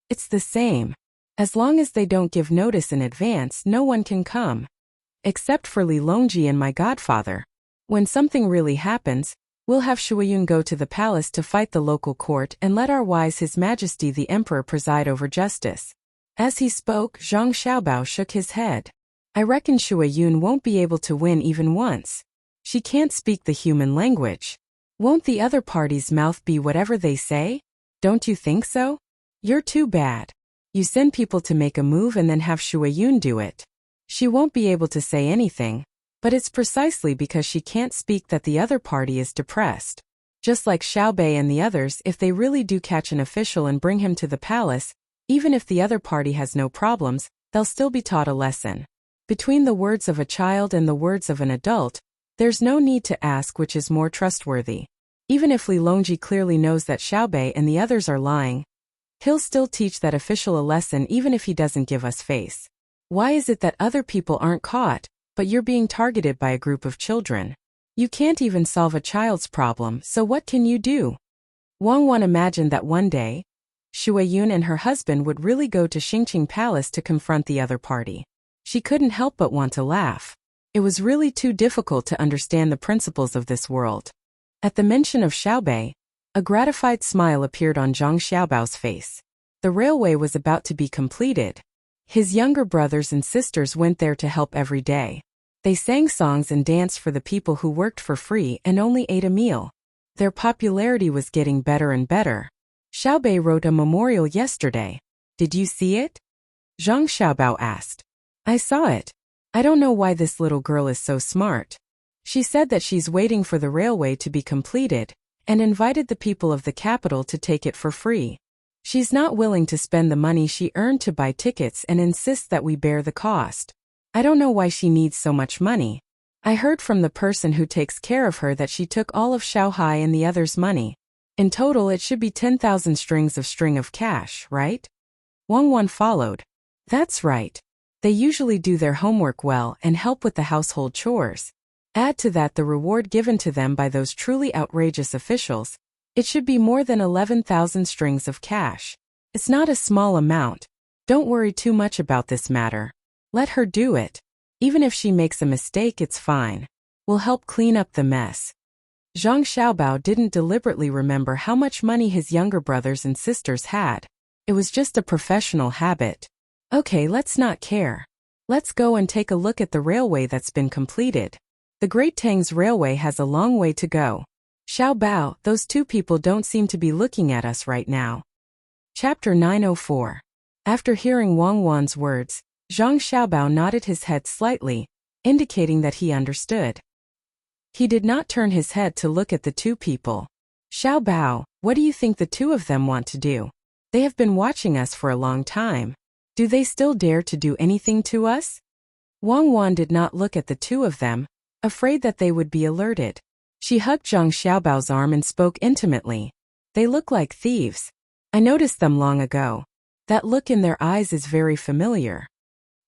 It's the same. As long as they don't give notice in advance, no one can come. Except for Li Longji and my godfather. When something really happens, we'll have Shuayun go to the palace to fight the local court and let our wise His Majesty the Emperor preside over justice. As he spoke, Zhang Xiaobao shook his head. I reckon Shuayun won't be able to win even once. She can't speak the human language. Won't the other party's mouth be whatever they say? Don't you think so? You're too bad. You send people to make a move and then have Shuayun do it. She won't be able to say anything, but it's precisely because she can't speak that the other party is depressed. Just like Xiaobei and the others, if they really do catch an official and bring him to the palace, even if the other party has no problems, they'll still be taught a lesson. Between the words of a child and the words of an adult, there's no need to ask which is more trustworthy. Even if Li Longji clearly knows that Xiaobei and the others are lying, he'll still teach that official a lesson even if he doesn't give us face. Why is it that other people aren't caught, but you're being targeted by a group of children? You can't even solve a child's problem, so what can you do? Wang Wan imagined that one day, Shuayun and her husband would really go to Xingqing Palace to confront the other party. She couldn't help but want to laugh. It was really too difficult to understand the principles of this world. At the mention of Xiaobei, a gratified smile appeared on Zhang Xiaobao's face. The railway was about to be completed. His younger brothers and sisters went there to help every day. They sang songs and danced for the people who worked for free and only ate a meal. Their popularity was getting better and better. Xiaobei wrote a memorial yesterday. Did you see it? Zhang Xiaobao asked. I saw it. I don't know why this little girl is so smart. She said that she's waiting for the railway to be completed, and invited the people of the capital to take it for free. She's not willing to spend the money she earned to buy tickets and insists that we bear the cost. I don't know why she needs so much money. I heard from the person who takes care of her that she took all of Shanghai and the others' money. In total it should be 10,000 strings of cash, right? Wang Wan followed. That's right. They usually do their homework well and help with the household chores. Add to that the reward given to them by those truly outrageous officials. It should be more than 11,000 strings of cash. It's not a small amount. Don't worry too much about this matter. Let her do it. Even if she makes a mistake, it's fine. We'll help clean up the mess. Zhang Xiaobao didn't deliberately remember how much money his younger brothers and sisters had. It was just a professional habit. Okay, let's not care. Let's go and take a look at the railway that's been completed. The Great Tang's railway has a long way to go. Xiaobao, those two people don't seem to be looking at us right now. Chapter 904. After hearing Wang Wan's words, Zhang Xiaobao nodded his head slightly, indicating that he understood. He did not turn his head to look at the two people. Xiaobao, what do you think the two of them want to do? They have been watching us for a long time. Do they still dare to do anything to us? Wang Wan did not look at the two of them, afraid that they would be alerted. She hugged Zhang Xiaobao's arm and spoke intimately. They look like thieves. I noticed them long ago. That look in their eyes is very familiar.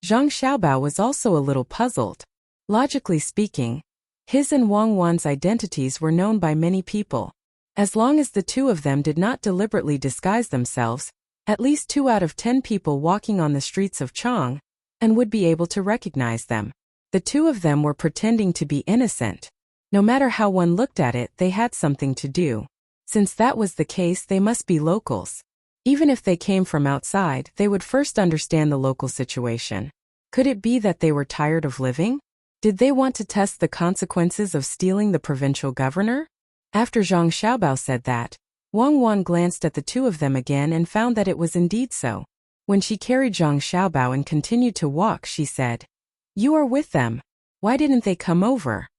Zhang Xiaobao was also a little puzzled. Logically speaking, his and Wang Wan's identities were known by many people. As long as the two of them did not deliberately disguise themselves, at least 2 out of 10 people walking on the streets of Chang and would be able to recognize them. The two of them were pretending to be innocent. No matter how one looked at it, they had something to do. Since that was the case, they must be locals. Even if they came from outside, they would first understand the local situation. Could it be that they were tired of living? Did they want to test the consequences of stealing the provincial governor? After Zhang Xiaobao said that, Wang Wan glanced at the two of them again and found that it was indeed so. When she carried Zhang Xiaobao and continued to walk, she said, "You are with them. Why didn't they come over?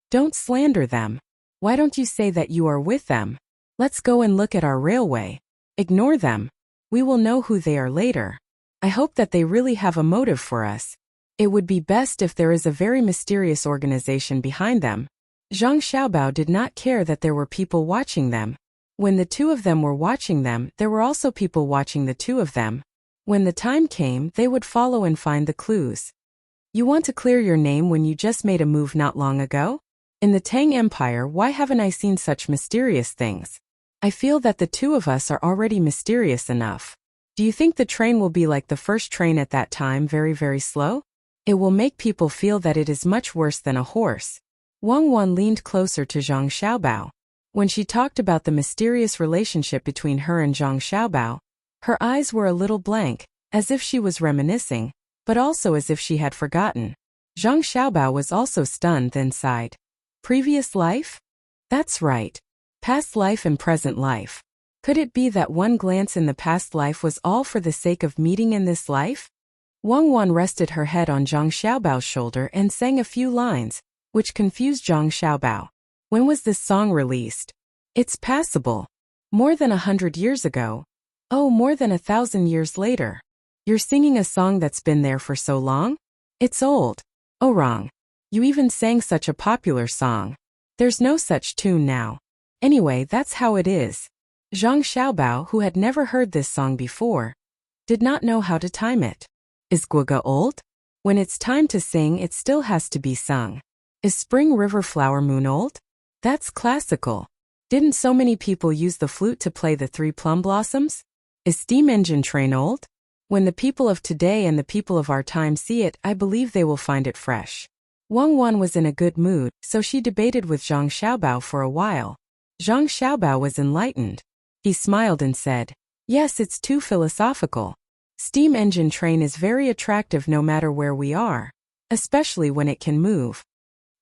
Don't slander them. Why don't you say that you are with them? Let's go and look at our railway. Ignore them. We will know who they are later. I hope that they really have a motive for us. It would be best if there is a very mysterious organization behind them." Zhang Xiaobao did not care that there were people watching them. When the two of them were watching them, there were also people watching the two of them. When the time came, they would follow and find the clues. You want to clear your name when you just made a move not long ago? In the Tang Empire, why haven't I seen such mysterious things? I feel that the two of us are already mysterious enough. Do you think the train will be like the first train at that time, very, very slow? It will make people feel that it is much worse than a horse. Wang Wan leaned closer to Zhang Xiaobao. When she talked about the mysterious relationship between her and Zhang Xiaobao, her eyes were a little blank, as if she was reminiscing, but also as if she had forgotten. Zhang Xiaobao was also stunned, then sighed. Previous life? That's right. Past life and present life. Could it be that one glance in the past life was all for the sake of meeting in this life? Wang Wan rested her head on Zhang Xiaobao's shoulder and sang a few lines, which confused Zhang Xiaobao. When was this song released? It's passable. More than 100 years ago. Oh, more than 1,000 years later. You're singing a song that's been there for so long? It's old. Oh, wrong. You even sang such a popular song. There's no such tune now. Anyway, that's how it is. Zhang Xiaobao, who had never heard this song before, did not know how to time it. Is Guoga old? When it's time to sing, it still has to be sung. Is Spring River Flower Moon old? That's classical. Didn't so many people use the flute to play the Three Plum Blossoms? Is Steam Engine Train old? When the people of today and the people of our time see it, I believe they will find it fresh. Wang Wan was in a good mood, so she debated with Zhang Xiaobao for a while. Zhang Xiaobao was enlightened. He smiled and said, "Yes, it's too philosophical. Steam engine train is very attractive no matter where we are, especially when it can move."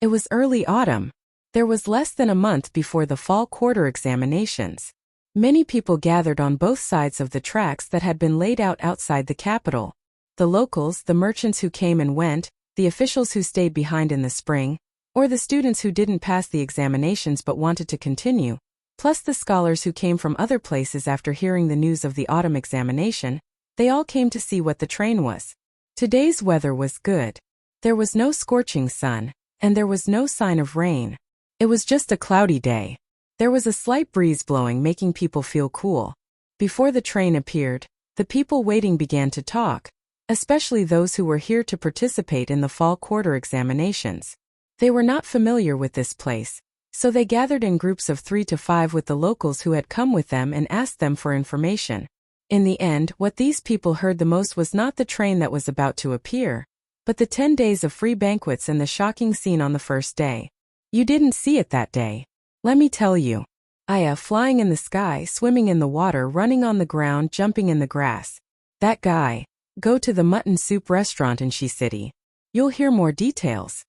It was early autumn. There was less than a month before the fall quarter examinations. Many people gathered on both sides of the tracks that had been laid out outside the capital. The locals, the merchants who came and went, the officials who stayed behind in the spring, or the students who didn't pass the examinations but wanted to continue, plus the scholars who came from other places after hearing the news of the autumn examination, they all came to see what the train was. Today's weather was good. There was no scorching sun, and there was no sign of rain. It was just a cloudy day. There was a slight breeze blowing, making people feel cool. Before the train appeared, the people waiting began to talk, especially those who were here to participate in the fall quarter examinations. They were not familiar with this place, so they gathered in groups of 3 to 5 with the locals who had come with them and asked them for information. In the end, what these people heard the most was not the train that was about to appear, but the 10 days of free banquets and the shocking scene on the first day. You didn't see it that day. Let me tell you. Aya, flying in the sky, swimming in the water, running on the ground, jumping in the grass. That guy. Go to the mutton soup restaurant in Shi City. You'll hear more details.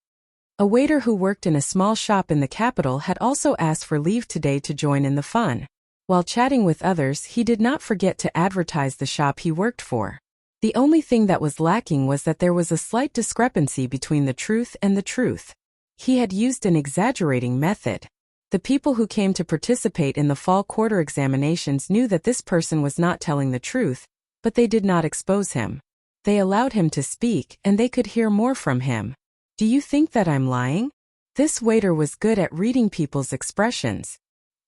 A waiter who worked in a small shop in the capital had also asked for leave today to join in the fun. While chatting with others, he did not forget to advertise the shop he worked for. The only thing that was lacking was that there was a slight discrepancy between the truth and the truth. He had used an exaggerating method. The people who came to participate in the fall quarter examinations knew that this person was not telling the truth, but they did not expose him. They allowed him to speak, and they could hear more from him. Do you think that I'm lying? This waiter was good at reading people's expressions.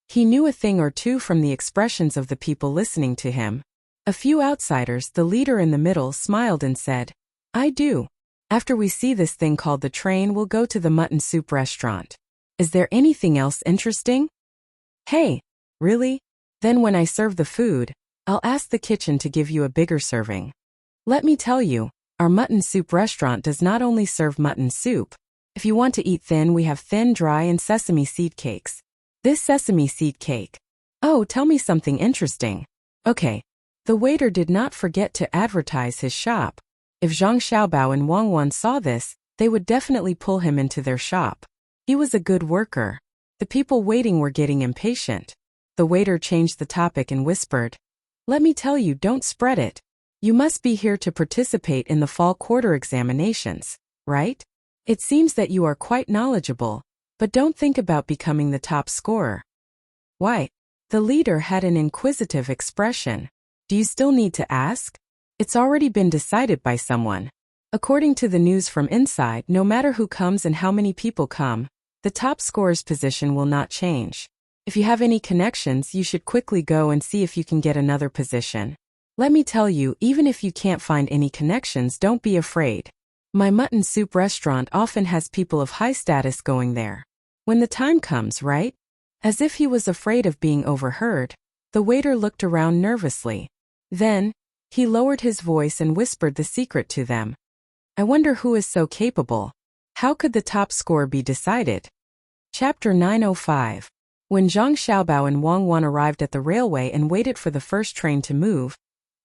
He knew a thing or two from the expressions of the people listening to him. A few outsiders, the leader in the middle, smiled and said, "I do. After we see this thing called the train, we'll go to the mutton soup restaurant. Is there anything else interesting?" "Hey, really? Then when I serve the food, I'll ask the kitchen to give you a bigger serving. Let me tell you, our mutton soup restaurant does not only serve mutton soup. If you want to eat thin, we have thin, dry, and sesame seed cakes. This sesame seed cake. Oh, tell me something interesting." Okay. The waiter did not forget to advertise his shop. If Zhang Xiaobao and Wang Wan saw this, they would definitely pull him into their shop. He was a good worker. The people waiting were getting impatient. The waiter changed the topic and whispered, "Let me tell you, don't spread it. You must be here to participate in the fall quarter examinations, right? It seems that you are quite knowledgeable, but don't think about becoming the top scorer." "Why?" The leader had an inquisitive expression. "Do you still need to ask? It's already been decided by someone. According to the news from inside, no matter who comes and how many people come, the top scorer's position will not change. If you have any connections, you should quickly go and see if you can get another position. Let me tell you, even if you can't find any connections, don't be afraid. My mutton soup restaurant often has people of high status going there. When the time comes, right?" As if he was afraid of being overheard, the waiter looked around nervously. Then, he lowered his voice and whispered the secret to them. "I wonder who is so capable. How could the top score be decided?" Chapter 905. When Zhang Xiaobao and Wang Wan arrived at the railway and waited for the first train to move,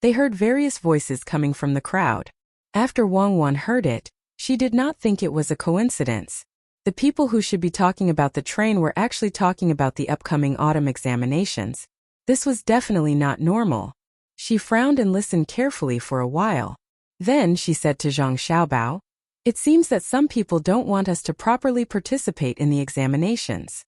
they heard various voices coming from the crowd. After Wang Wan heard it, she did not think it was a coincidence. The people who should be talking about the train were actually talking about the upcoming autumn examinations. This was definitely not normal. She frowned and listened carefully for a while. Then she said to Zhang Xiaobao, "It seems that some people don't want us to properly participate in the examinations.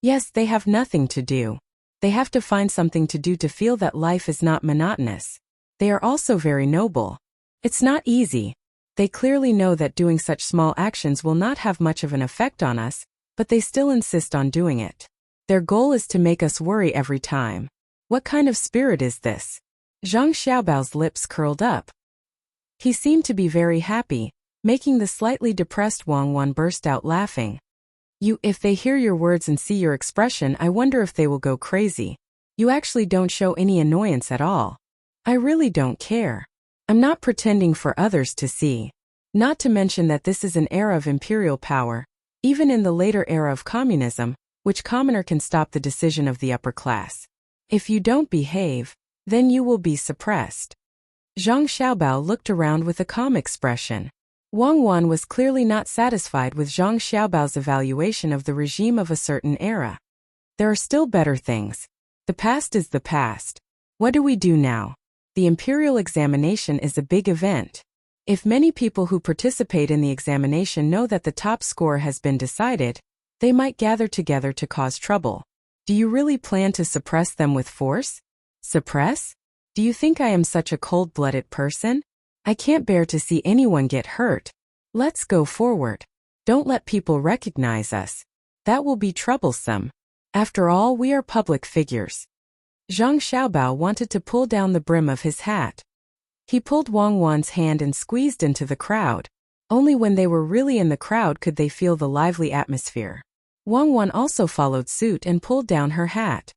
Yes, they have nothing to do. They have to find something to do to feel that life is not monotonous. They are also very noble. It's not easy. They clearly know that doing such small actions will not have much of an effect on us, but they still insist on doing it. Their goal is to make us worry every time. What kind of spirit is this?" Zhang Xiaobao's lips curled up. He seemed to be very happy, making the slightly depressed Wang Wan burst out laughing. If they hear your words and see your expression, I wonder if they will go crazy. You actually don't show any annoyance at all. I really don't care. I'm not pretending for others to see. Not to mention that this is an era of imperial power, even in the later era of communism, which commoner can stop the decision of the upper class. If you don't behave, then you will be suppressed. Zhang Xiaobao looked around with a calm expression. Wang Wan was clearly not satisfied with Zhang Xiaobao's evaluation of the regime of a certain era. There are still better things. The past is the past. What do we do now? The imperial examination is a big event. If many people who participate in the examination know that the top score has been decided, they might gather together to cause trouble. Do you really plan to suppress them with force? Suppress? Do you think I am such a cold-blooded person? I can't bear to see anyone get hurt. Let's go forward. Don't let people recognize us. That will be troublesome. After all, we are public figures. Zhang Xiaobao wanted to pull down the brim of his hat. He pulled Wang Wan's hand and squeezed into the crowd. Only when they were really in the crowd could they feel the lively atmosphere. Wang Wan also followed suit and pulled down her hat.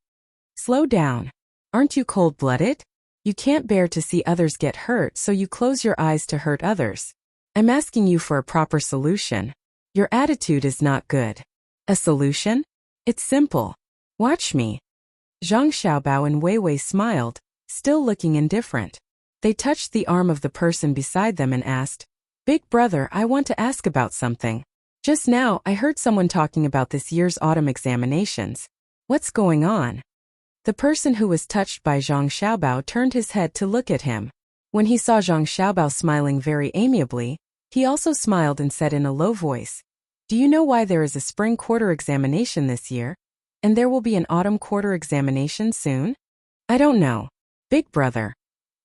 Slow down. Aren't you cold-blooded? You can't bear to see others get hurt, so you close your eyes to hurt others. I'm asking you for a proper solution. Your attitude is not good. A solution? It's simple. Watch me. Zhang Xiaobao and Wei Wei smiled, still looking indifferent. They touched the arm of the person beside them and asked, "Big brother, I want to ask about something. Just now, I heard someone talking about this year's autumn examinations. What's going on?" The person who was touched by Zhang Xiaobao turned his head to look at him. When he saw Zhang Xiaobao smiling very amiably, he also smiled and said in a low voice, "Do you know why there is a spring quarter examination this year? And there will be an autumn quarter examination soon?" "I don't know. Big brother.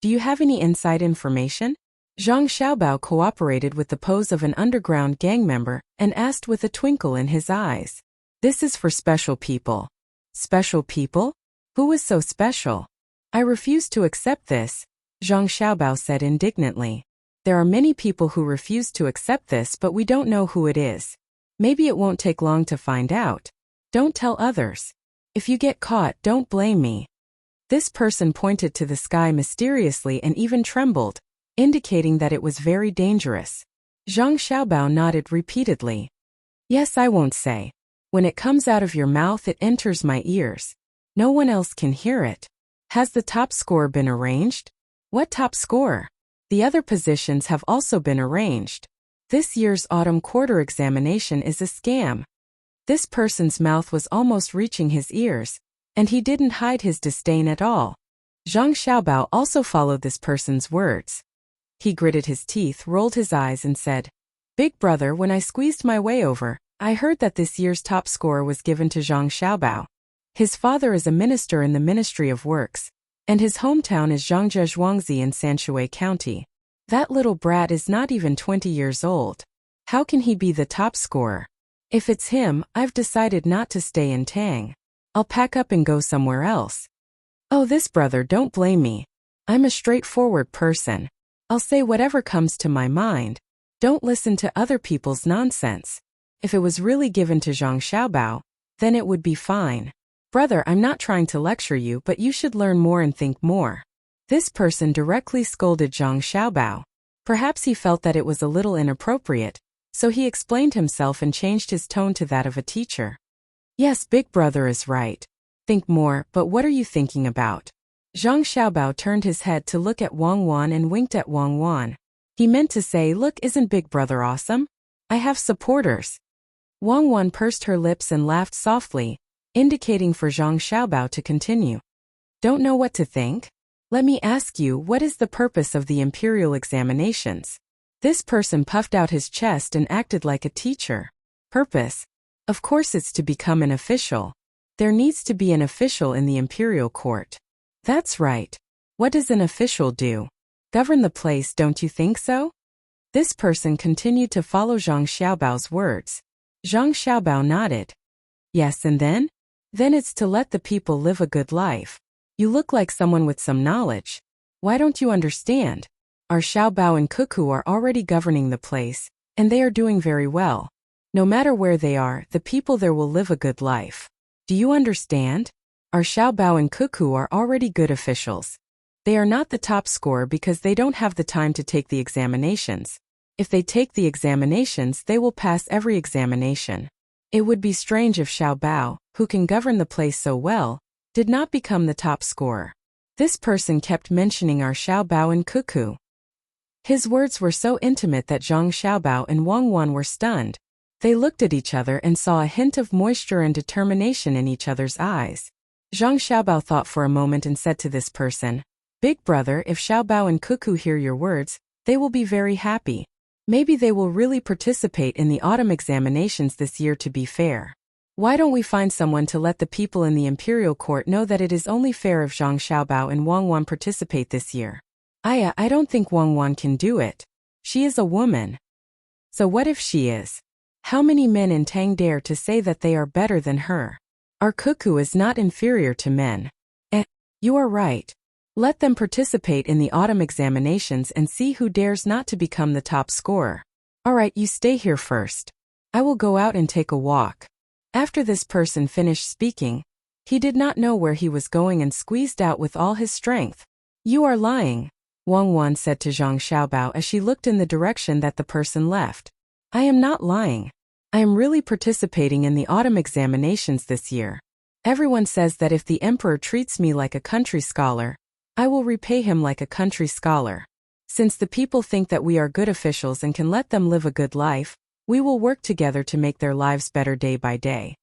Do you have any inside information?" Zhang Xiaobao cooperated with the pose of an underground gang member and asked with a twinkle in his eyes. "This is for special people." "Special people? Who is so special?" "I refuse to accept this," Zhang Xiaobao said indignantly. "There are many people who refuse to accept this, but we don't know who it is. Maybe it won't take long to find out. Don't tell others. If you get caught, don't blame me." This person pointed to the sky mysteriously and even trembled, indicating that it was very dangerous. Zhang Xiaobao nodded repeatedly. "Yes, I won't say. When it comes out of your mouth, it enters my ears. No one else can hear it. Has the top score been arranged?" "What top score? The other positions have also been arranged. This year's autumn quarter examination is a scam. This person's mouth was almost reaching his ears, and he didn't hide his disdain at all. Zhang Xiaobao also followed this person's words. He gritted his teeth, rolled his eyes and said, "Big brother, when I squeezed my way over, I heard that this year's top scorer was given to Zhang Xiaobao. His father is a minister in the Ministry of Works, and his hometown is Zhangzhe Zhuangzi in Sanshui County. That little brat is not even 20 years old. How can he be the top scorer? If it's him, I've decided not to stay in Tang. I'll pack up and go somewhere else." "Oh, this brother, don't blame me. I'm a straightforward person. I'll say whatever comes to my mind. Don't listen to other people's nonsense. If it was really given to Zhang Xiaobao, then it would be fine. Brother, I'm not trying to lecture you, but you should learn more and think more." This person directly scolded Zhang Xiaobao. Perhaps he felt that it was a little inappropriate, so he explained himself and changed his tone to that of a teacher. "Yes, big brother is right. Think more, but what are you thinking about?" Zhang Xiaobao turned his head to look at Wang Wan and winked at Wang Wan. He meant to say, "Look, isn't big brother awesome? I have supporters." Wang Wan pursed her lips and laughed softly, indicating for Zhang Xiaobao to continue. "Don't know what to think? Let me ask you, what is the purpose of the imperial examinations?" This person puffed out his chest and acted like a teacher. "Purpose? Of course it's to become an official. There needs to be an official in the imperial court." "That's right. What does an official do? Govern the place, don't you think so?" This person continued to follow Zhang Xiaobao's words. Zhang Xiaobao nodded. "Yes, and then? Then it's to let the people live a good life. You look like someone with some knowledge. Why don't you understand? Our Xiaobao and Cuckoo are already governing the place, and they are doing very well. No matter where they are, the people there will live a good life. Do you understand? Our Xiaobao and Cuckoo are already good officials. They are not the top scorer because they don't have the time to take the examinations. If they take the examinations, they will pass every examination. It would be strange if Xiaobao, who can govern the place so well, did not become the top scorer." This person kept mentioning our Xiaobao and Cuckoo. His words were so intimate that Zhang Xiaobao and Wang Wan were stunned. They looked at each other and saw a hint of moisture and determination in each other's eyes. Zhang Xiaobao thought for a moment and said to this person, "Big brother, if Xiaobao and Cuckoo hear your words, they will be very happy. Maybe they will really participate in the autumn examinations this year to be fair. Why don't we find someone to let the people in the imperial court know that it is only fair if Zhang Xiaobao and Wang Wan participate this year?" I don't think Wang Wan can do it. She is a woman." "So what if she is? How many men in Tang dare to say that they are better than her? Our Cuckoo is not inferior to men." You are right. Let them participate in the autumn examinations and see who dares not to become the top scorer. All right, you stay here first. I will go out and take a walk." After this person finished speaking, he did not know where he was going and squeezed out with all his strength. "You are lying," Wang Wan said to Zhang Xiaobao as she looked in the direction that the person left. "I am not lying. I am really participating in the autumn examinations this year. Everyone says that if the emperor treats me like a country scholar, I will repay him like a country scholar. Since the people think that we are good officials and can let them live a good life, we will work together to make their lives better day by day."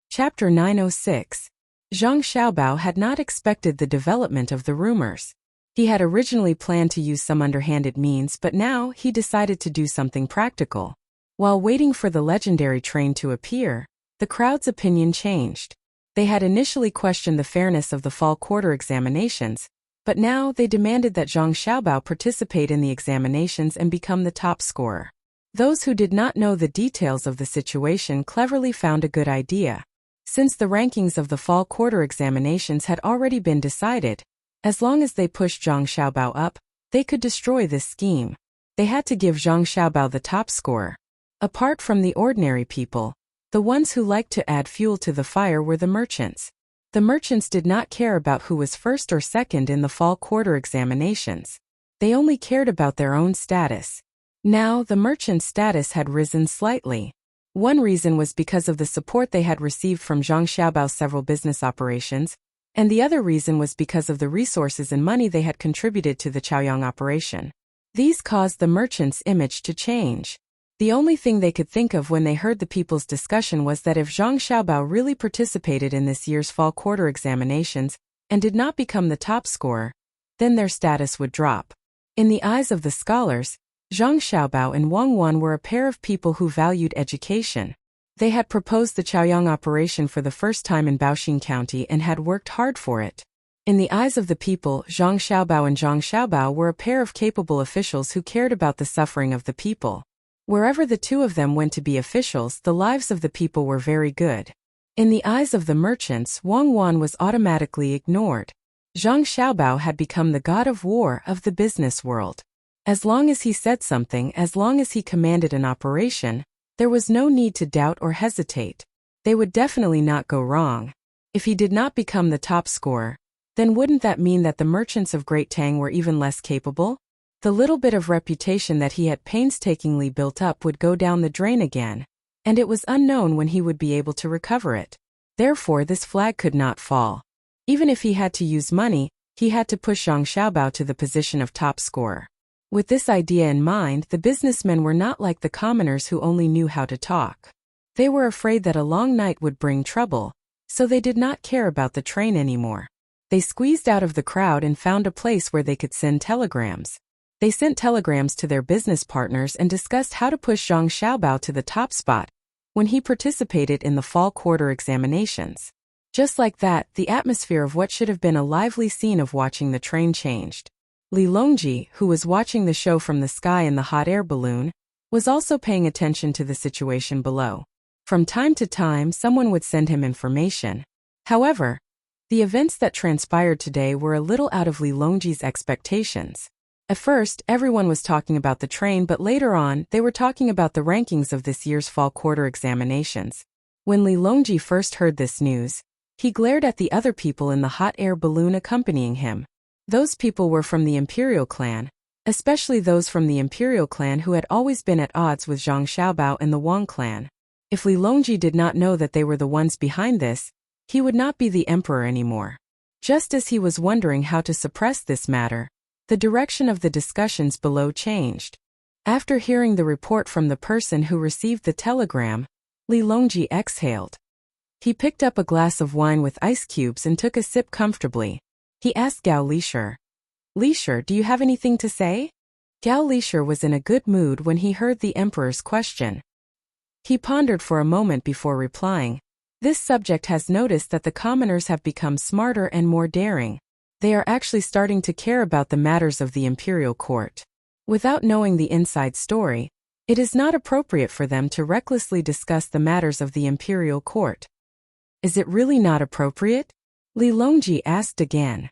Chapter 906. Zhang Xiaobao had not expected the development of the rumors. He had originally planned to use some underhanded means, but now he decided to do something practical. While waiting for the legendary train to appear, the crowd's opinion changed. They had initially questioned the fairness of the fall quarter examinations, but now they demanded that Zhang Xiaobao participate in the examinations and become the top scorer. Those who did not know the details of the situation cleverly found a good idea. Since the rankings of the fall quarter examinations had already been decided, as long as they pushed Zhang Xiaobao up, they could destroy this scheme. They had to give Zhang Xiaobao the top scorer. Apart from the ordinary people, the ones who liked to add fuel to the fire were the merchants. The merchants did not care about who was first or second in the fall quarter examinations. They only cared about their own status. Now, the merchants' status had risen slightly. One reason was because of the support they had received from Zhang Xiaobao's several business operations, and the other reason was because of the resources and money they had contributed to the Chaoyang operation. These caused the merchants' image to change. The only thing they could think of when they heard the people's discussion was that if Zhang Xiaobao really participated in this year's fall quarter examinations and did not become the top scorer, then their status would drop. In the eyes of the scholars, Zhang Xiaobao and Wang Wan were a pair of people who valued education. They had proposed the Chaoyang operation for the first time in Baoxing County and had worked hard for it. In the eyes of the people, Zhang Xiaobao and Zhang Xiaobao were a pair of capable officials who cared about the suffering of the people. Wherever the two of them went to be officials, the lives of the people were very good. In the eyes of the merchants, Wang Wan was automatically ignored. Zhang Xiaobao had become the god of war of the business world. As long as he said something, as long as he commanded an operation, there was no need to doubt or hesitate. They would definitely not go wrong. If he did not become the top scorer, then wouldn't that mean that the merchants of Great Tang were even less capable? The little bit of reputation that he had painstakingly built up would go down the drain again, and it was unknown when he would be able to recover it. Therefore, this flag could not fall. Even if he had to use money, he had to push Zhang Xiaobao to the position of top scorer. With this idea in mind, the businessmen were not like the commoners who only knew how to talk. They were afraid that a long night would bring trouble, so they did not care about the train anymore. They squeezed out of the crowd and found a place where they could send telegrams. They sent telegrams to their business partners and discussed how to push Zhang Xiaobao to the top spot when he participated in the fall quarter examinations. Just like that, the atmosphere of what should have been a lively scene of watching the train changed. Li Longji, who was watching the show from the sky in the hot air balloon, was also paying attention to the situation below. From time to time, someone would send him information. However, the events that transpired today were a little out of Li Longji's expectations. At first, everyone was talking about the train, but later on, they were talking about the rankings of this year's fall quarter examinations. When Li Longji first heard this news, he glared at the other people in the hot air balloon accompanying him. Those people were from the Imperial clan, especially those from the Imperial clan who had always been at odds with Zhang Xiaobao and the Wang clan. If Li Longji did not know that they were the ones behind this, he would not be the emperor anymore. Just as he was wondering how to suppress this matter, the direction of the discussions below changed. After hearing the report from the person who received the telegram, Li Longji exhaled. He picked up a glass of wine with ice cubes and took a sip comfortably. He asked Gao Lishir, "Lishir, do you have anything to say?" Gao Lishir was in a good mood when he heard the emperor's question. He pondered for a moment before replying. This subject has noticed that the commoners have become smarter and more daring. They are actually starting to care about the matters of the imperial court. Without knowing the inside story, it is not appropriate for them to recklessly discuss the matters of the imperial court. Is it really not appropriate? Li Longji asked again.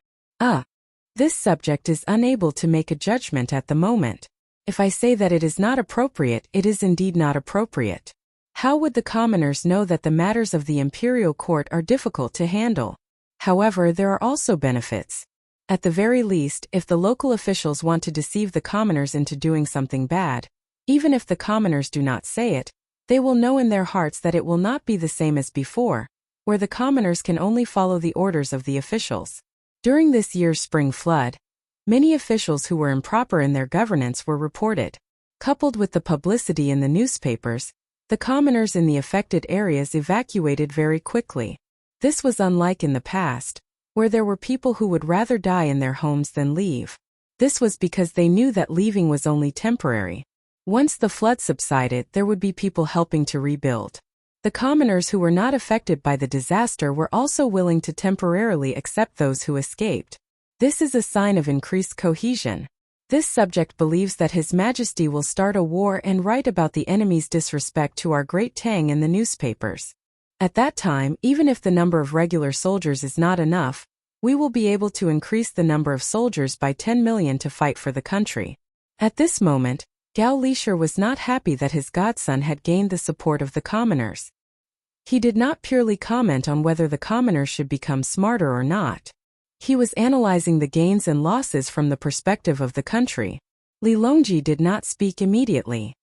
This subject is unable to make a judgment at the moment. If I say that it is not appropriate, it is indeed not appropriate. How would the commoners know that the matters of the imperial court are difficult to handle? However, there are also benefits. At the very least, if the local officials want to deceive the commoners into doing something bad, even if the commoners do not say it, they will know in their hearts that it will not be the same as before, where the commoners can only follow the orders of the officials. During this year's spring flood, many officials who were improper in their governance were reported. Coupled with the publicity in the newspapers, the commoners in the affected areas evacuated very quickly. This was unlike in the past, where there were people who would rather die in their homes than leave. This was because they knew that leaving was only temporary. Once the flood subsided, there would be people helping to rebuild. The commoners who were not affected by the disaster were also willing to temporarily accept those who escaped. This is a sign of increased cohesion. This subject believes that His Majesty will start a war and write about the enemy's disrespect to our great Tang in the newspapers. At that time, even if the number of regular soldiers is not enough, we will be able to increase the number of soldiers by 10 million to fight for the country. At this moment, Gao Lishir was not happy that his godson had gained the support of the commoners. He did not purely comment on whether the commoners should become smarter or not. He was analyzing the gains and losses from the perspective of the country. Li Longji did not speak immediately.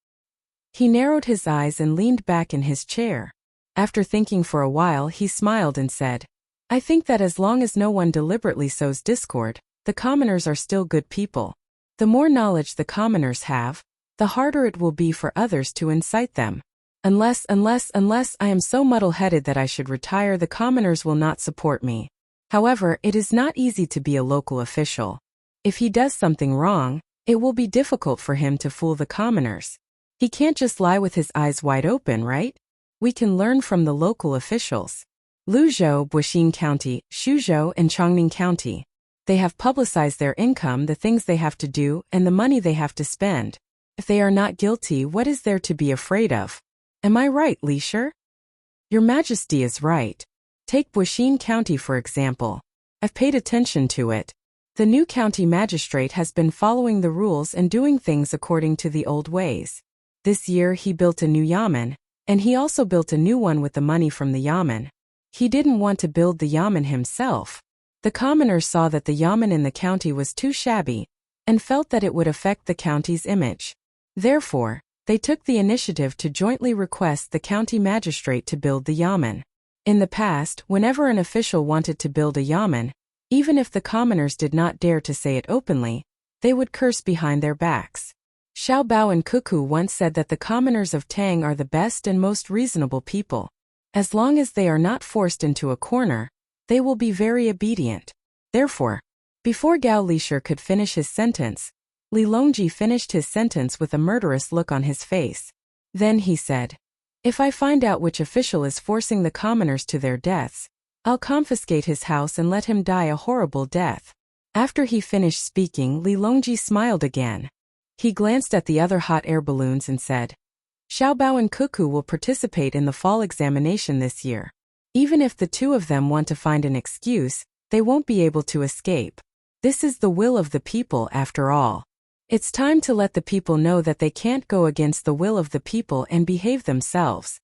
He narrowed his eyes and leaned back in his chair. After thinking for a while, he smiled and said, "I think that as long as no one deliberately sows discord, the commoners are still good people. The more knowledge the commoners have, the harder it will be for others to incite them. Unless I am so muddle-headed that I should retire, the commoners will not support me. However, it is not easy to be a local official. If he does something wrong, it will be difficult for him to fool the commoners. He can't just lie with his eyes wide open, right? We can learn from the local officials. Luzhou, Buixin County, Shuzhou, and Chongning County. They have publicized their income, the things they have to do, and the money they have to spend. If they are not guilty, what is there to be afraid of? Am I right, Li Shi? Your Majesty is right. Take Buixin County for example. I've paid attention to it. The new county magistrate has been following the rules and doing things according to the old ways. This year he built a new yamen, and he also built a new one with the money from the yamen. He didn't want to build the yamen himself. The commoners saw that the yamen in the county was too shabby, and felt that it would affect the county's image. Therefore, they took the initiative to jointly request the county magistrate to build the yamen. In the past, whenever an official wanted to build a yamen, even if the commoners did not dare to say it openly, they would curse behind their backs. Xiao Bao and Cuckoo once said that the commoners of Tang are the best and most reasonable people. As long as they are not forced into a corner, they will be very obedient. Therefore, before Gao Lishir could finish his sentence, Li Longji finished his sentence with a murderous look on his face. Then he said, "If I find out which official is forcing the commoners to their deaths, I'll confiscate his house and let him die a horrible death." After he finished speaking, Li Longji smiled again. He glanced at the other hot air balloons and said, "Xiao Bao and Cuckoo will participate in the fall examination this year. Even if the two of them want to find an excuse, they won't be able to escape. This is the will of the people after all. It's time to let the people know that they can't go against the will of the people and behave themselves."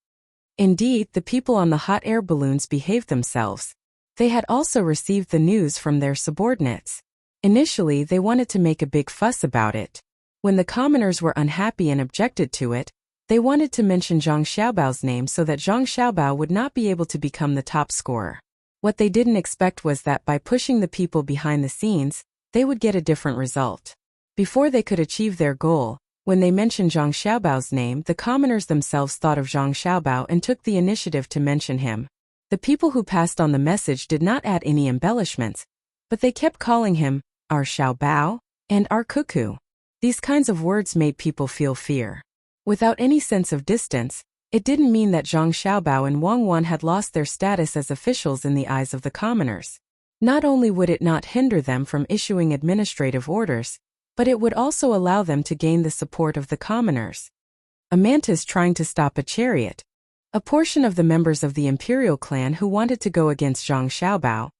Indeed, the people on the hot air balloons behaved themselves. They had also received the news from their subordinates. Initially, they wanted to make a big fuss about it. When the commoners were unhappy and objected to it, they wanted to mention Zhang Xiaobao's name so that Zhang Xiaobao would not be able to become the top scorer. What they didn't expect was that by pushing the people behind the scenes, they would get a different result. Before they could achieve their goal, when they mentioned Zhang Xiaobao's name, the commoners themselves thought of Zhang Xiaobao and took the initiative to mention him. The people who passed on the message did not add any embellishments, but they kept calling him our Xiaobao and our Cuckoo. These kinds of words made people feel fear. Without any sense of distance, it didn't mean that Zhang Xiaobao and Wang Wan had lost their status as officials in the eyes of the commoners. Not only would it not hinder them from issuing administrative orders, but it would also allow them to gain the support of the commoners. A mantis trying to stop a chariot. A portion of the members of the imperial clan who wanted to go against Zhang Xiaobao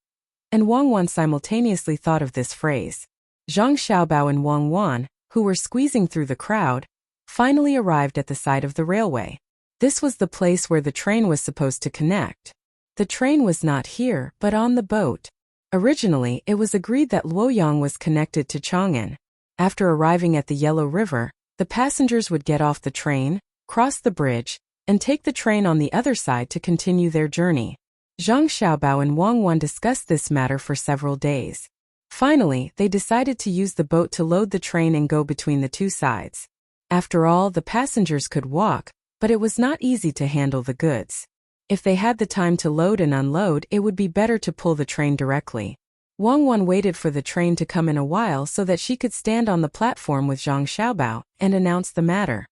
and Wang Wan simultaneously thought of this phrase. Zhang Xiaobao and Wang Wan, who were squeezing through the crowd, finally arrived at the side of the railway. This was the place where the train was supposed to connect. The train was not here, but on the boat. Originally, it was agreed that Luoyang was connected to Chang'an. After arriving at the Yellow River, the passengers would get off the train, cross the bridge, and take the train on the other side to continue their journey. Zhang Xiaobao and Wang Wan discussed this matter for several days. Finally, they decided to use the boat to load the train and go between the two sides. After all, the passengers could walk, but it was not easy to handle the goods. If they had the time to load and unload, it would be better to pull the train directly. Wang Wan waited for the train to come in a while so that she could stand on the platform with Zhang Xiaobao and announce the matter.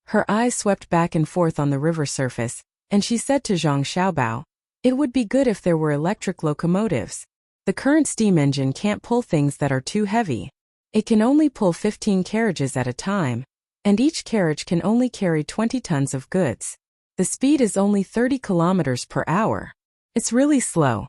Her eyes swept back and forth on the river surface, and she said to Zhang Xiaobao, "It would be good if there were electric locomotives. The current steam engine can't pull things that are too heavy. It can only pull 15 carriages at a time, and each carriage can only carry 20 tons of goods. The speed is only 30 kilometers per hour. It's really slow.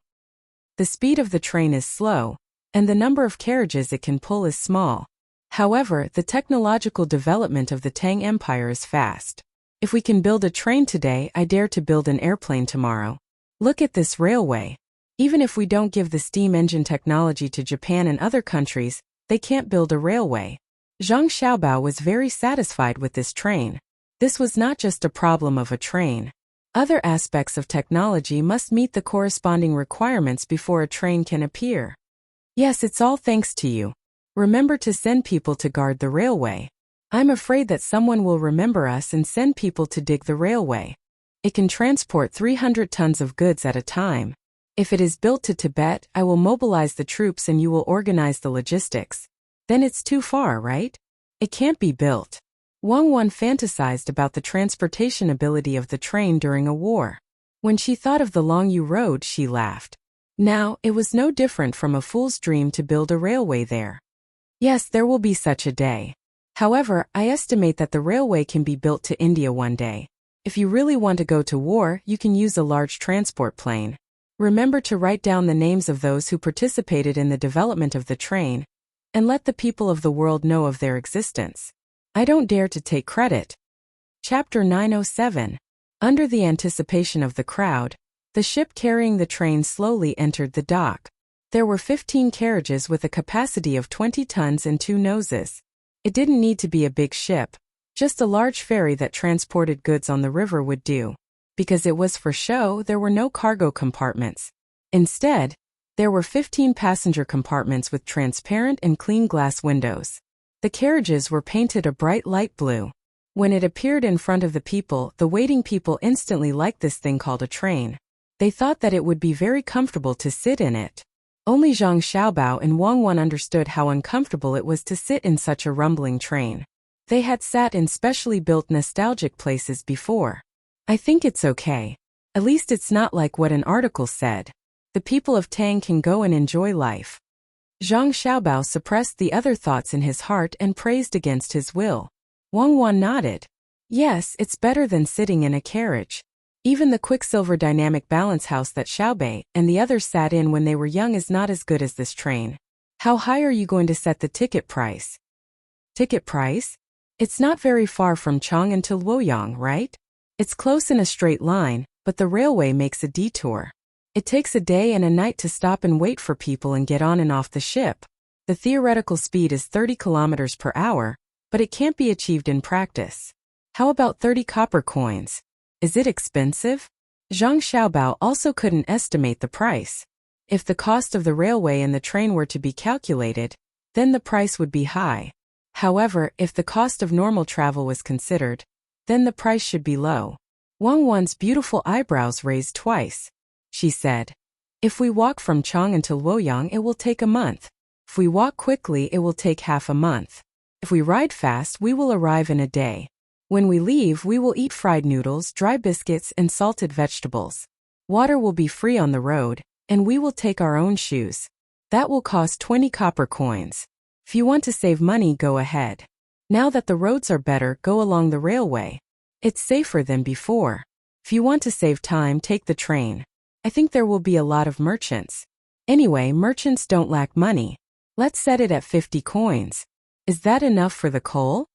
The speed of the train is slow, and the number of carriages it can pull is small. However, the technological development of the Tang Empire is fast. If we can build a train today, I dare to build an airplane tomorrow. Look at this railway. Even if we don't give the steam engine technology to Japan and other countries, they can't build a railway." Zhang Xiaobao was very satisfied with this train. This was not just a problem of a train. Other aspects of technology must meet the corresponding requirements before a train can appear. "Yes, it's all thanks to you. Remember to send people to guard the railway. I'm afraid that someone will remember us and send people to dig the railway. It can transport 300 tons of goods at a time. If it is built to Tibet, I will mobilize the troops and you will organize the logistics. Then it's too far, right? It can't be built. Wang Wan fantasized about the transportation ability of the train during a war. When she thought of the Longyu Road, she laughed. Now, it was no different from a fool's dream to build a railway there. Yes, there will be such a day. However, I estimate that the railway can be built to India one day. If you really want to go to war, you can use a large transport plane. Remember to write down the names of those who participated in the development of the train, and let the people of the world know of their existence. I don't dare to take credit. Chapter 907. Under the anticipation of the crowd, the ship carrying the train slowly entered the dock. There were 15 carriages with a capacity of 20 tons and 2 noses. It didn't need to be a big ship. Just a large ferry that transported goods on the river would do. Because it was for show, there were no cargo compartments. Instead, there were 15 passenger compartments with transparent and clean glass windows. The carriages were painted a bright light blue. When it appeared in front of the people, the waiting people instantly liked this thing called a train. They thought that it would be very comfortable to sit in it. Only Zhang Xiaobao and Wang Wan understood how uncomfortable it was to sit in such a rumbling train. They had sat in specially built nostalgic places before. I think it's okay. At least it's not like what an article said. The people of Tang can go and enjoy life. Zhang Xiaobao suppressed the other thoughts in his heart and praised against his will. Wang Wan nodded. Yes, it's better than sitting in a carriage. Even the Quicksilver dynamic balance house that Xiaobei and the others sat in when they were young is not as good as this train. How high are you going to set the ticket price? Ticket price? It's not very far from Chang'an to Luoyang, right? It's close in a straight line, but the railway makes a detour. It takes a day and a night to stop and wait for people and get on and off the ship. The theoretical speed is 30 kilometers per hour, but it can't be achieved in practice. How about 30 copper coins? Is it expensive? Zhang Xiaobao also couldn't estimate the price. If the cost of the railway and the train were to be calculated, then the price would be high. However, if the cost of normal travel was considered, then the price should be low. Wang Wan's beautiful eyebrows raised twice. She said, if we walk from Chang'an to Luoyang, it will take a month. If we walk quickly, it will take half a month. If we ride fast, we will arrive in a day. When we leave, we will eat fried noodles, dry biscuits, and salted vegetables. Water will be free on the road, and we will take our own shoes. That will cost 20 copper coins. If you want to save money, go ahead. Now that the roads are better, go along the railway. It's safer than before. If you want to save time, take the train. I think there will be a lot of merchants. Anyway, merchants don't lack money. Let's set it at 50 coins. Is that enough for the coal?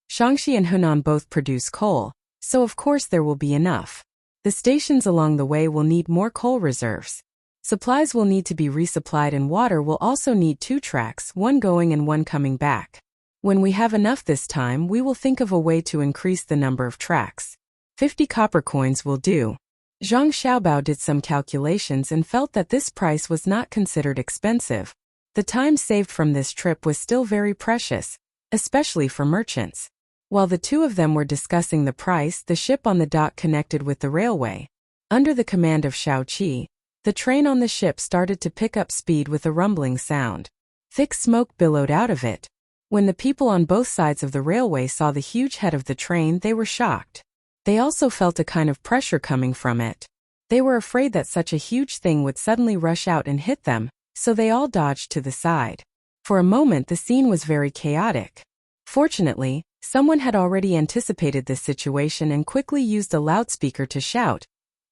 Shaanxi and Hunan both produce coal, so of course there will be enough. The stations along the way will need more coal reserves. Supplies will need to be resupplied and water will also need 2 tracks, one going and one coming back. When we have enough this time, we will think of a way to increase the number of tracks. 50 copper coins will do. Zhang Xiaobao did some calculations and felt that this price was not considered expensive. The time saved from this trip was still very precious, especially for merchants. While the two of them were discussing the price, the ship on the dock connected with the railway. Under the command of Shao Qi, the train on the ship started to pick up speed with a rumbling sound. Thick smoke billowed out of it. When the people on both sides of the railway saw the huge head of the train, they were shocked. They also felt a kind of pressure coming from it. They were afraid that such a huge thing would suddenly rush out and hit them, so they all dodged to the side. For a moment, the scene was very chaotic. Fortunately, someone had already anticipated this situation and quickly used a loudspeaker to shout,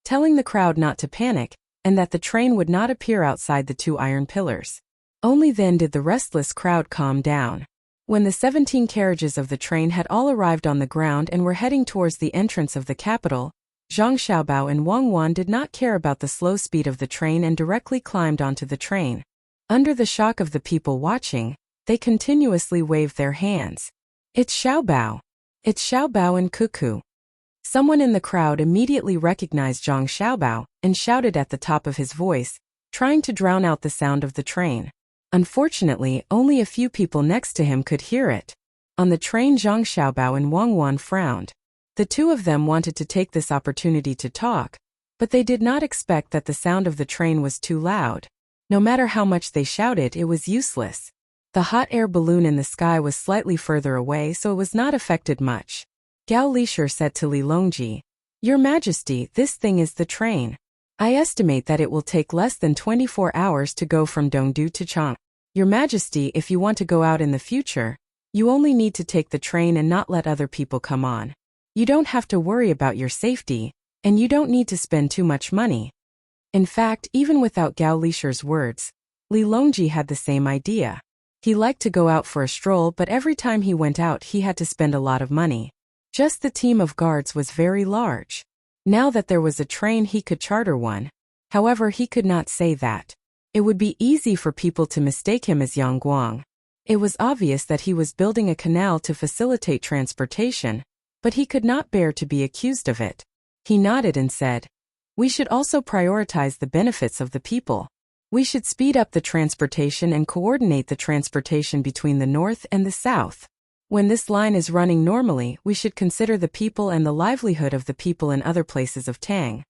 telling the crowd not to panic, and that the train would not appear outside the 2 iron pillars. Only then did the restless crowd calm down. When the 17 carriages of the train had all arrived on the ground and were heading towards the entrance of the capital, Zhang Xiaobao and Wang Wan did not care about the slow speed of the train and directly climbed onto the train. Under the shock of the people watching, they continuously waved their hands. It's Xiaobao. It's Xiaobao and Cuckoo. Someone in the crowd immediately recognized Zhang Xiaobao and shouted at the top of his voice, trying to drown out the sound of the train. Unfortunately, only a few people next to him could hear it. On the train, Zhang Xiaobao and Wang Wan frowned. The two of them wanted to take this opportunity to talk, but they did not expect that the sound of the train was too loud. No matter how much they shouted, it was useless. The hot air balloon in the sky was slightly further away, so it was not affected much. Gao Lishur said to Li Longji, "Your Majesty, this thing is the train. I estimate that it will take less than 24 hours to go from Dongdu to Chang. Your Majesty, if you want to go out in the future, you only need to take the train and not let other people come on. You don't have to worry about your safety, and you don't need to spend too much money." In fact, even without Gao Lishur's words, Li Longji had the same idea. He liked to go out for a stroll, but every time he went out he had to spend a lot of money. Just the team of guards was very large. Now that there was a train, he could charter one. However, he could not say that. It would be easy for people to mistake him as Yang Guang. It was obvious that he was building a canal to facilitate transportation, but he could not bear to be accused of it. He nodded and said, "We should also prioritize the benefits of the people. We should speed up the transportation and coordinate the transportation between the north and the south. When this line is running normally, we should consider the people and the livelihood of the people in other places of Tang."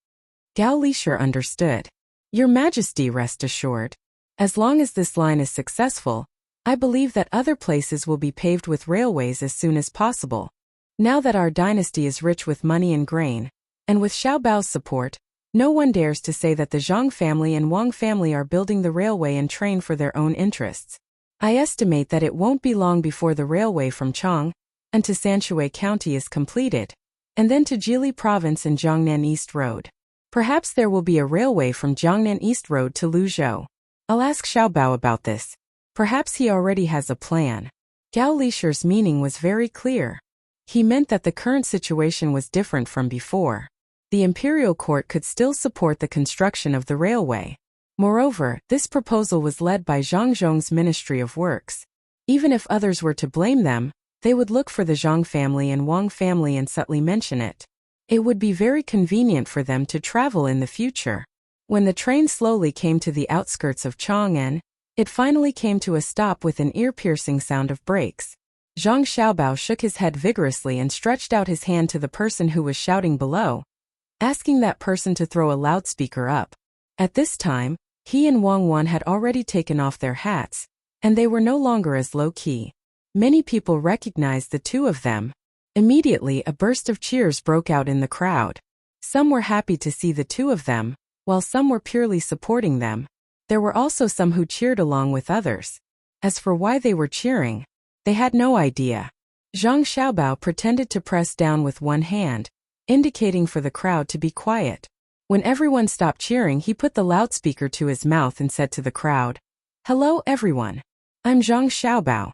Gao Lishur understood. "Your Majesty, rest assured. As long as this line is successful, I believe that other places will be paved with railways as soon as possible. Now that our dynasty is rich with money and grain, and with Xiaobao's support, no one dares to say that the Zhang family and Wang family are building the railway and train for their own interests. I estimate that it won't be long before the railway from Chang and to Sanshui County is completed, and then to Jili Province and Jiangnan East Road. Perhaps there will be a railway from Jiangnan East Road to Luzhou. I'll ask Xiaobao about this. Perhaps he already has a plan." Gao Lishur's meaning was very clear. He meant that the current situation was different from before. The imperial court could still support the construction of the railway. Moreover, this proposal was led by Zhang Zhong's Ministry of Works. Even if others were to blame them, they would look for the Zhang family and Wang family and subtly mention it. It would be very convenient for them to travel in the future. When the train slowly came to the outskirts of Chang'an, it finally came to a stop with an ear-piercing sound of brakes. Zhang Xiaobao shook his head vigorously and stretched out his hand to the person who was shouting below, asking that person to throw a loudspeaker up. At this time, he and Wang Wan had already taken off their hats, and they were no longer as low-key. Many people recognized the two of them. Immediately, a burst of cheers broke out in the crowd. Some were happy to see the two of them, while some were purely supporting them. There were also some who cheered along with others. As for why they were cheering, they had no idea. Zhang Xiaobao pretended to press down with one hand, indicating for the crowd to be quiet. When everyone stopped cheering, he put the loudspeaker to his mouth and said to the crowd, "Hello everyone. I'm Zhang Xiaobao."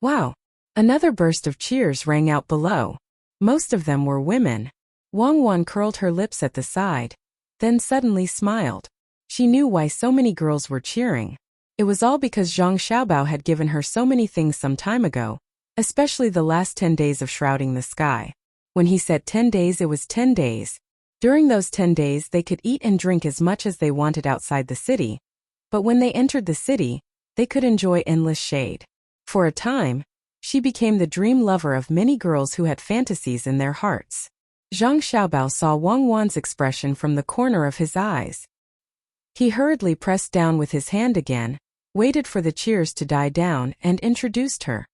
Wow! Another burst of cheers rang out below. Most of them were women. Wang Wan curled her lips at the side, then suddenly smiled. She knew why so many girls were cheering. It was all because Zhang Xiaobao had given her so many things some time ago, especially the last 10 days of shrouding the sky. When he said 10 days, it was 10 days. During those 10 days they could eat and drink as much as they wanted outside the city. But when they entered the city, they could enjoy endless shade. For a time, she became the dream lover of many girls who had fantasies in their hearts. Zhang Xiaobao saw Wang Wan's expression from the corner of his eyes. He hurriedly pressed down with his hand again, waited for the cheers to die down, and introduced her.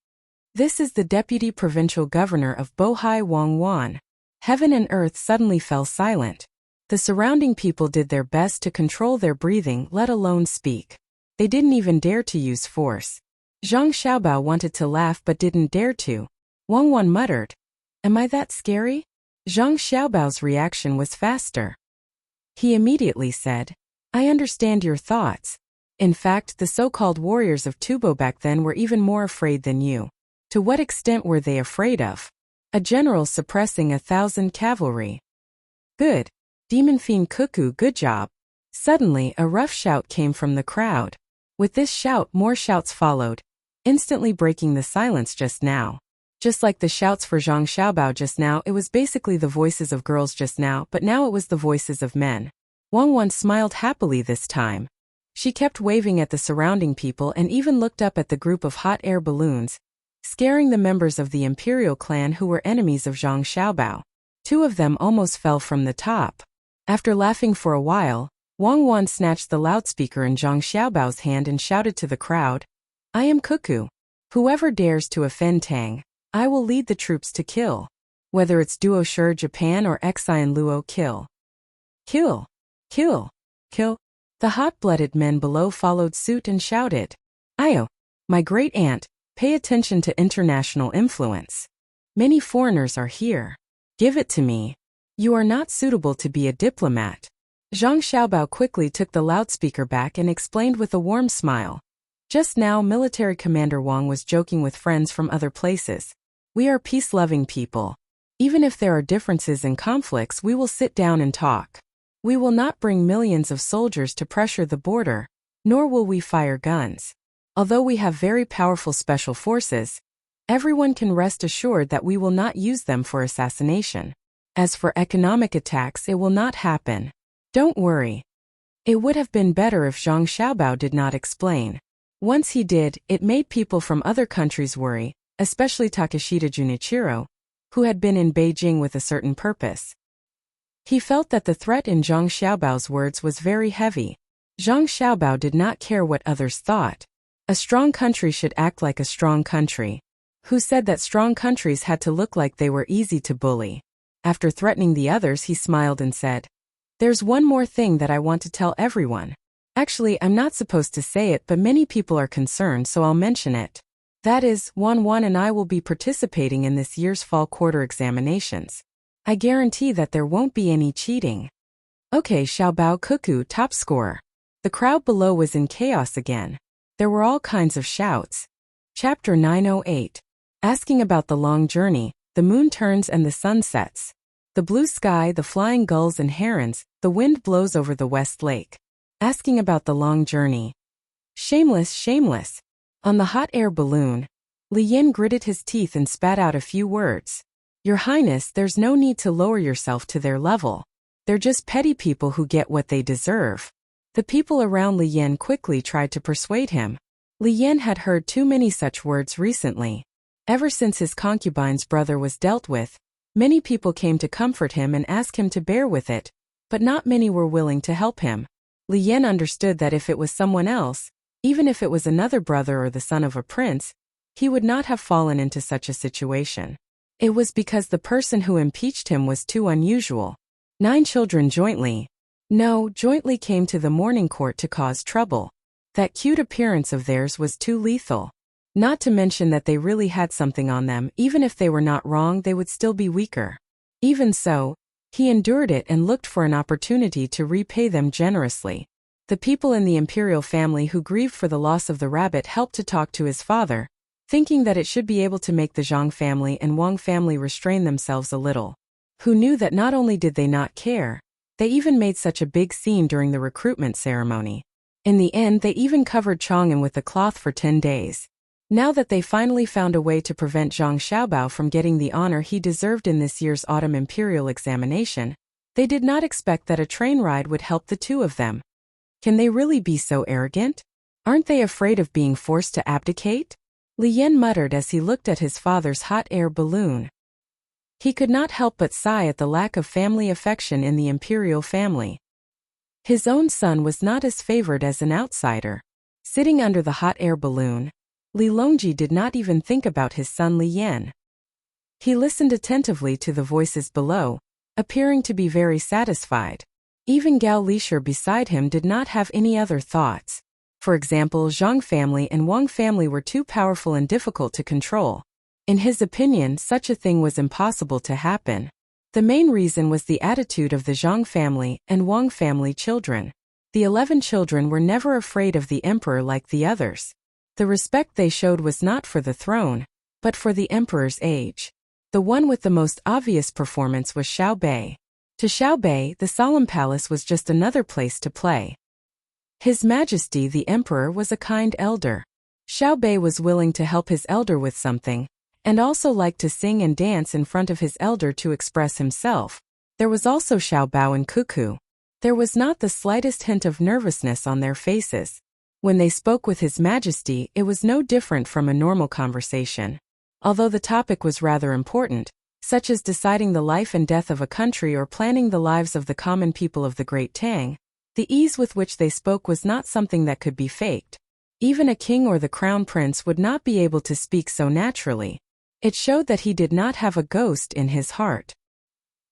"This is the Deputy Provincial Governor of Bohai, Wang Wan." Heaven and earth suddenly fell silent. The surrounding people did their best to control their breathing, let alone speak. They didn't even dare to use force. Zhang Xiaobao wanted to laugh but didn't dare to. Wang Wan muttered, "Am I that scary?" Zhang Xiaobao's reaction was faster. He immediately said, "I understand your thoughts. In fact, the so-called warriors of Tubo back then were even more afraid than you. To what extent were they afraid of? A general suppressing 1,000 cavalry. Good. Demon Fiend Cuckoo, good job." Suddenly, a rough shout came from the crowd. With this shout, more shouts followed, instantly breaking the silence just now. Just like the shouts for Zhang Xiaobao just now, it was basically the voices of girls just now, but now it was the voices of men. Wang Wan smiled happily this time. She kept waving at the surrounding people and even looked up at the group of hot air balloons, scaring the members of the imperial clan who were enemies of Zhang Xiaobao. Two of them almost fell from the top. After laughing for a while, Wang Wan snatched the loudspeaker in Zhang Xiaobao's hand and shouted to the crowd, "I am Cuckoo. Whoever dares to offend Tang, I will lead the troops to kill. Whether it's Duo Shi Japan or Xian Luo, kill. Kill. Kill. Kill." The hot-blooded men below followed suit and shouted, "Io, my great aunt, pay attention to international influence. Many foreigners are here. Give it to me. You are not suitable to be a diplomat." Zhang Xiaobao quickly took the loudspeaker back and explained with a warm smile. Just now, Military Commander Wang was joking with friends from other places. "We are peace-loving people. Even if there are differences and conflicts, we will sit down and talk. We will not bring millions of soldiers to pressure the border, nor will we fire guns. Although we have very powerful special forces, everyone can rest assured that we will not use them for assassination. As for economic attacks, it will not happen. Don't worry." It would have been better if Zhang Xiaobao did not explain. Once he did, it made people from other countries worry, especially Takeshita Junichiro, who had been in Beijing with a certain purpose. He felt that the threat in Zhang Xiaobao's words was very heavy. Zhang Xiaobao did not care what others thought. A strong country should act like a strong country. Who said that strong countries had to look like they were easy to bully? After threatening the others, he smiled and said, "There's one more thing that I want to tell everyone. Actually, I'm not supposed to say it, but many people are concerned, so I'll mention it. That is, Wan and I will be participating in this year's fall quarter examinations. I guarantee that there won't be any cheating." "Okay, Xiaobao Cuckoo, top scorer." The crowd below was in chaos again. There were all kinds of shouts. Chapter 908. Asking about the long journey, the moon turns and the sun sets. The blue sky, the flying gulls and herons, the wind blows over the West Lake. Asking about the long journey. Shameless, shameless. On the hot air balloon, Li Yin gritted his teeth and spat out a few words. "Your Highness, there's no need to lower yourself to their level. They're just petty people who get what they deserve." The people around Li Yin quickly tried to persuade him. Li Yin had heard too many such words recently. Ever since his concubine's brother was dealt with, many people came to comfort him and ask him to bear with it, but not many were willing to help him. Li Yin understood that if it was someone else, even if it was another brother or the son of a prince, he would not have fallen into such a situation. It was because the person who impeached him was too unusual. 9 children jointly came to the morning court to cause trouble. That cute appearance of theirs was too lethal. Not to mention that they really had something on them. Even if they were not wrong, they would still be weaker. Even so, he endured it and looked for an opportunity to repay them generously. The people in the imperial family who grieved for the loss of the rabbit helped to talk to his father, thinking that it should be able to make the Zhang family and Wang family restrain themselves a little. Who knew that not only did they not care, they even made such a big scene during the recruitment ceremony. In the end, they even covered Chang'an with a cloth for 10 days. Now that they finally found a way to prevent Zhang Xiaobao from getting the honor he deserved in this year's autumn imperial examination, they did not expect that a train ride would help the two of them. Can they really be so arrogant? Aren't they afraid of being forced to abdicate? Li Yin muttered as he looked at his father's hot air balloon. He could not help but sigh at the lack of family affection in the imperial family. His own son was not as favored as an outsider. Sitting under the hot air balloon, Li Longji did not even think about his son Li Yan. He listened attentively to the voices below, appearing to be very satisfied. Even Gao Lishir beside him did not have any other thoughts. For example, Zhang family and Wang family were too powerful and difficult to control. In his opinion, such a thing was impossible to happen. The main reason was the attitude of the Zhang family and Wang family children. The 11 children were never afraid of the emperor like the others. The respect they showed was not for the throne, but for the emperor's age. The one with the most obvious performance was Xiao Bei. To Xiao Bei, the solemn palace was just another place to play. His Majesty the Emperor was a kind elder. Xiao Bei was willing to help his elder with something, and also liked to sing and dance in front of his elder to express himself. There was also Xiao Bao and Cuckoo. There was not the slightest hint of nervousness on their faces. When they spoke with His Majesty, it was no different from a normal conversation. Although the topic was rather important, such as deciding the life and death of a country or planning the lives of the common people of the Great Tang, the ease with which they spoke was not something that could be faked. Even a king or the crown prince would not be able to speak so naturally. It showed that he did not have a ghost in his heart.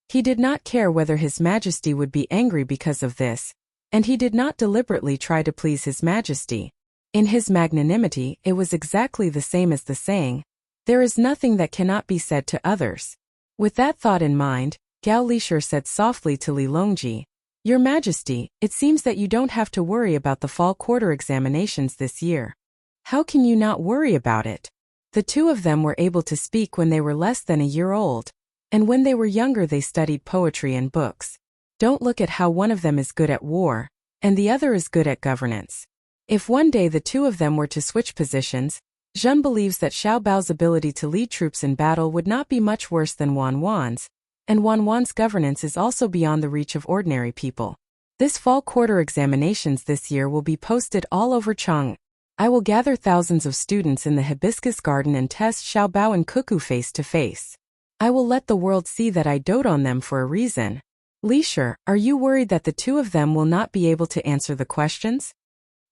He did not care whether His Majesty would be angry because of this, and he did not deliberately try to please His Majesty. In his magnanimity, it was exactly the same as the saying, "There is nothing that cannot be said to others." With that thought in mind, Gao Lishur said softly to Li Longji, "Your Majesty, it seems that you don't have to worry about the fall quarter examinations this year." "How can you not worry about it? The two of them were able to speak when they were less than a year old, and when they were younger they studied poetry and books. Don't look at how one of them is good at war, and the other is good at governance. If one day the two of them were to switch positions, Zhen believes that Xiao Bao's ability to lead troops in battle would not be much worse than Wan Wan's, and Wan Wan's governance is also beyond the reach of ordinary people. This fall quarter examinations this year will be posted all over Chang. I will gather thousands of students in the hibiscus garden and test Xiao Bao and Cuckoo face to face. I will let the world see that I dote on them for a reason. Lishur, are you worried that the two of them will not be able to answer the questions?"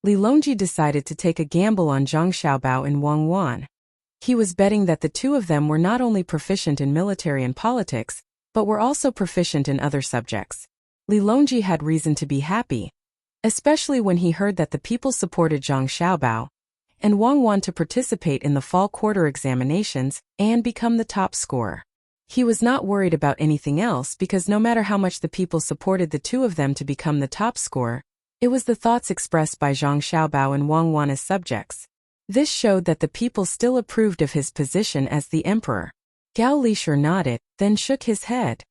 Li Longji decided to take a gamble on Zhang Xiaobao and Wang Wan. He was betting that the two of them were not only proficient in military and politics, but were also proficient in other subjects. Li Longji had reason to be happy, especially when he heard that the people supported Zhang Xiaobao and Wang Wan to participate in the fall quarter examinations and become the top scorer. He was not worried about anything else because no matter how much the people supported the two of them to become the top scorer, it was the thoughts expressed by Zhang Xiaobao and Wang Wan as subjects. This showed that the people still approved of his position as the emperor. Gao Lishur nodded, then shook his head.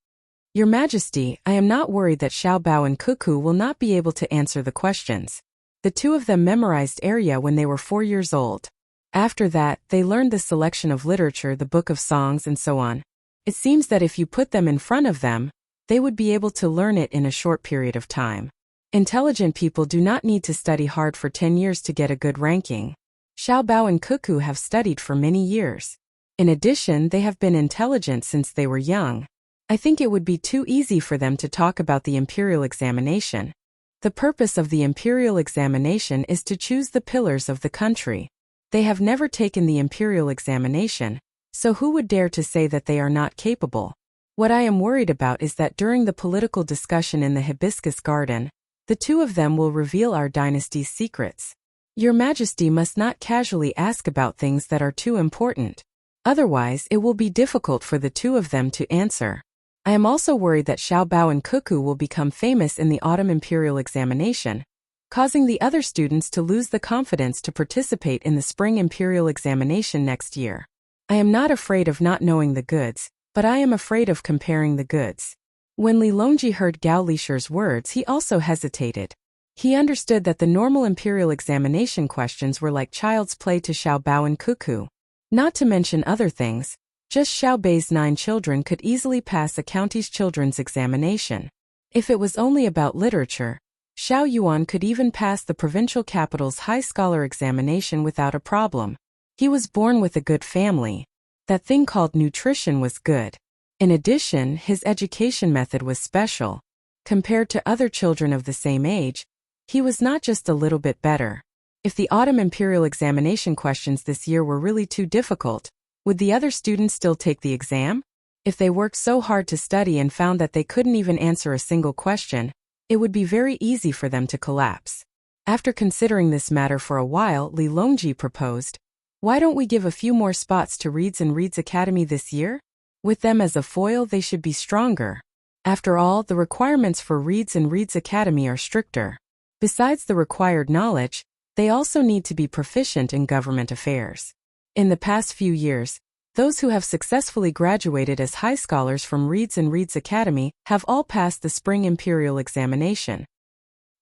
"Your Majesty, I am not worried that Xiao Bao and Cuckoo will not be able to answer the questions. The two of them memorized Arya when they were 4 years old. After that, they learned the selection of literature, the book of songs, and so on. It seems that if you put them in front of them, they would be able to learn it in a short period of time. Intelligent people do not need to study hard for 10 years to get a good ranking. Xiao Bao and Cuckoo have studied for many years. In addition, they have been intelligent since they were young. I think it would be too easy for them to talk about the imperial examination. The purpose of the imperial examination is to choose the pillars of the country. They have never taken the imperial examination, so who would dare to say that they are not capable? What I am worried about is that during the political discussion in the hibiscus garden, the two of them will reveal our dynasty's secrets. Your Majesty must not casually ask about things that are too important. Otherwise, it will be difficult for the two of them to answer. I am also worried that Xiao Bao and Cuckoo will become famous in the autumn imperial examination, causing the other students to lose the confidence to participate in the spring imperial examination next year. I am not afraid of not knowing the goods, but I am afraid of comparing the goods." When Li Longji heard Gao Lishur's words, he also hesitated. He understood that the normal imperial examination questions were like child's play to Xiao Bao and Cuckoo. Not to mention other things, just Xiao Bei's 9 children could easily pass a county's children's examination. If it was only about literature, Xiao Yuan could even pass the provincial capital's high scholar examination without a problem. He was born with a good family. That thing called nutrition was good. In addition, his education method was special. Compared to other children of the same age, he was not just a little bit better. If the autumn imperial examination questions this year were really too difficult, would the other students still take the exam? If they worked so hard to study and found that they couldn't even answer a single question, it would be very easy for them to collapse. After considering this matter for a while, Li Longji proposed, "Why don't we give a few more spots to Reeds and Reeds Academy this year? With them as a foil, they should be stronger. After all, the requirements for Reeds and Reeds Academy are stricter. Besides the required knowledge, they also need to be proficient in government affairs. In the past few years, those who have successfully graduated as high scholars from Reeds and Reeds Academy have all passed the spring imperial examination."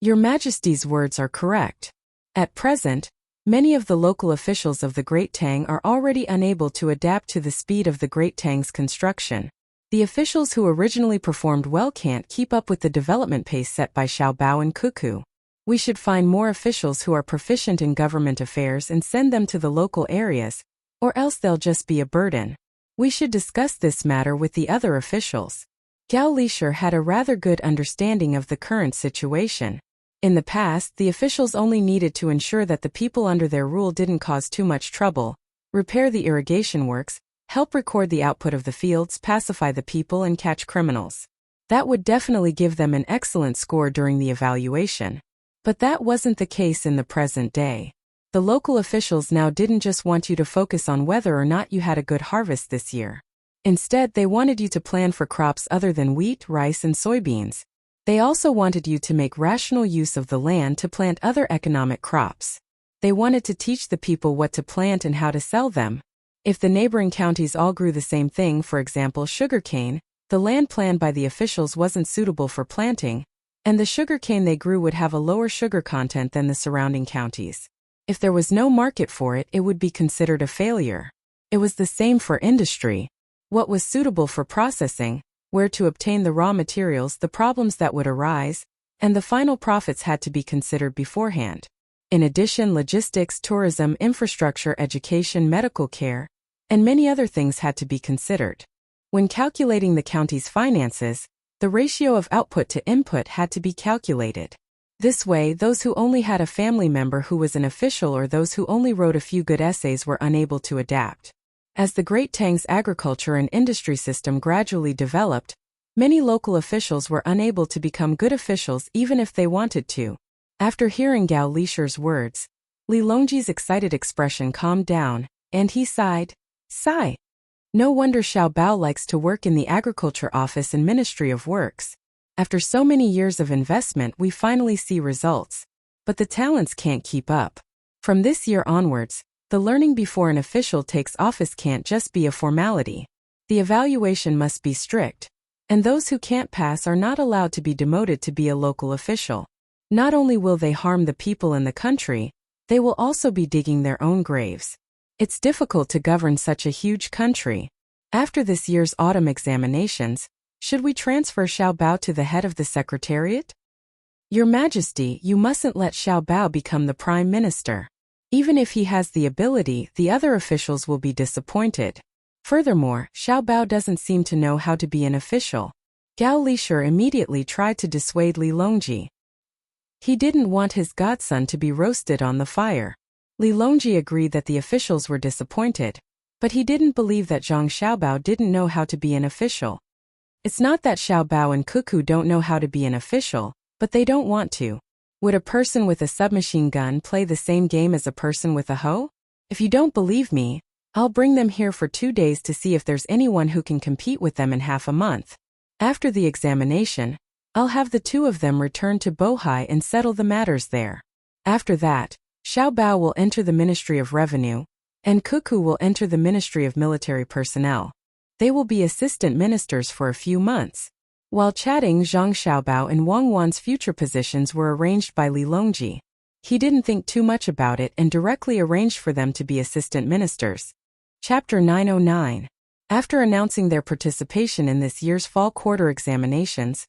Your Majesty's words are correct. At present, many of the local officials of the Great Tang are already unable to adapt to the speed of the Great Tang's construction. The officials who originally performed well can't keep up with the development pace set by Xiao Bao and Cuckoo. We should find more officials who are proficient in government affairs and send them to the local areas, or else they'll just be a burden. We should discuss this matter with the other officials. Gao Lisher had a rather good understanding of the current situation. In the past, the officials only needed to ensure that the people under their rule didn't cause too much trouble, repair the irrigation works, help record the output of the fields, pacify the people, and catch criminals. That would definitely give them an excellent score during the evaluation. But that wasn't the case in the present day. The local officials now didn't just want you to focus on whether or not you had a good harvest this year. Instead, they wanted you to plan for crops other than wheat, rice, and soybeans. They also wanted you to make rational use of the land to plant other economic crops. They wanted to teach the people what to plant and how to sell them. If the neighboring counties all grew the same thing, for example sugarcane, the land planned by the officials wasn't suitable for planting, and the sugarcane they grew would have a lower sugar content than the surrounding counties. If there was no market for it, it would be considered a failure. It was the same for industry. What was suitable for processing, where to obtain the raw materials, the problems that would arise, and the final profits had to be considered beforehand. In addition, logistics, tourism, infrastructure, education, medical care, and many other things had to be considered. When calculating the county's finances, the ratio of output to input had to be calculated. This way, those who only had a family member who was an official or those who only wrote a few good essays were unable to adapt. As the Great Tang's agriculture and industry system gradually developed, many local officials were unable to become good officials even if they wanted to. After hearing Gao Lisher's words, Li Longji's excited expression calmed down, and he sighed. Sigh. No wonder Xiao Bao likes to work in the Agriculture Office and Ministry of Works. After so many years of investment, we finally see results. But the talents can't keep up. From this year onwards, the learning before an official takes office can't just be a formality. The evaluation must be strict, and those who can't pass are not allowed to be demoted to be a local official. Not only will they harm the people in the country, they will also be digging their own graves. It's difficult to govern such a huge country. After this year's autumn examinations, should we transfer Xiao Bao to the head of the Secretariat? Your Majesty, you mustn't let Xiao Bao become the Prime Minister. Even if he has the ability, the other officials will be disappointed. Furthermore, Xiao Bao doesn't seem to know how to be an official. Gao Lisher immediately tried to dissuade Li Longji. He didn't want his godson to be roasted on the fire. Li Longji agreed that the officials were disappointed, but he didn't believe that Zhang Xiaobao didn't know how to be an official. It's not that Xiaobao and Cuckoo don't know how to be an official, but they don't want to. Would a person with a submachine gun play the same game as a person with a hoe? If you don't believe me, I'll bring them here for 2 days to see if there's anyone who can compete with them in half a month. After the examination, I'll have the two of them return to Bohai and settle the matters there. After that, Xiao Bao will enter the Ministry of Revenue, and Cuckoo will enter the Ministry of Military Personnel. They will be assistant ministers for a few months. While chatting, Zhang Xiaobao and Wang Wan's future positions were arranged by Li Longji. He didn't think too much about it and directly arranged for them to be assistant ministers. Chapter 909. After announcing their participation in this year's fall quarter examinations,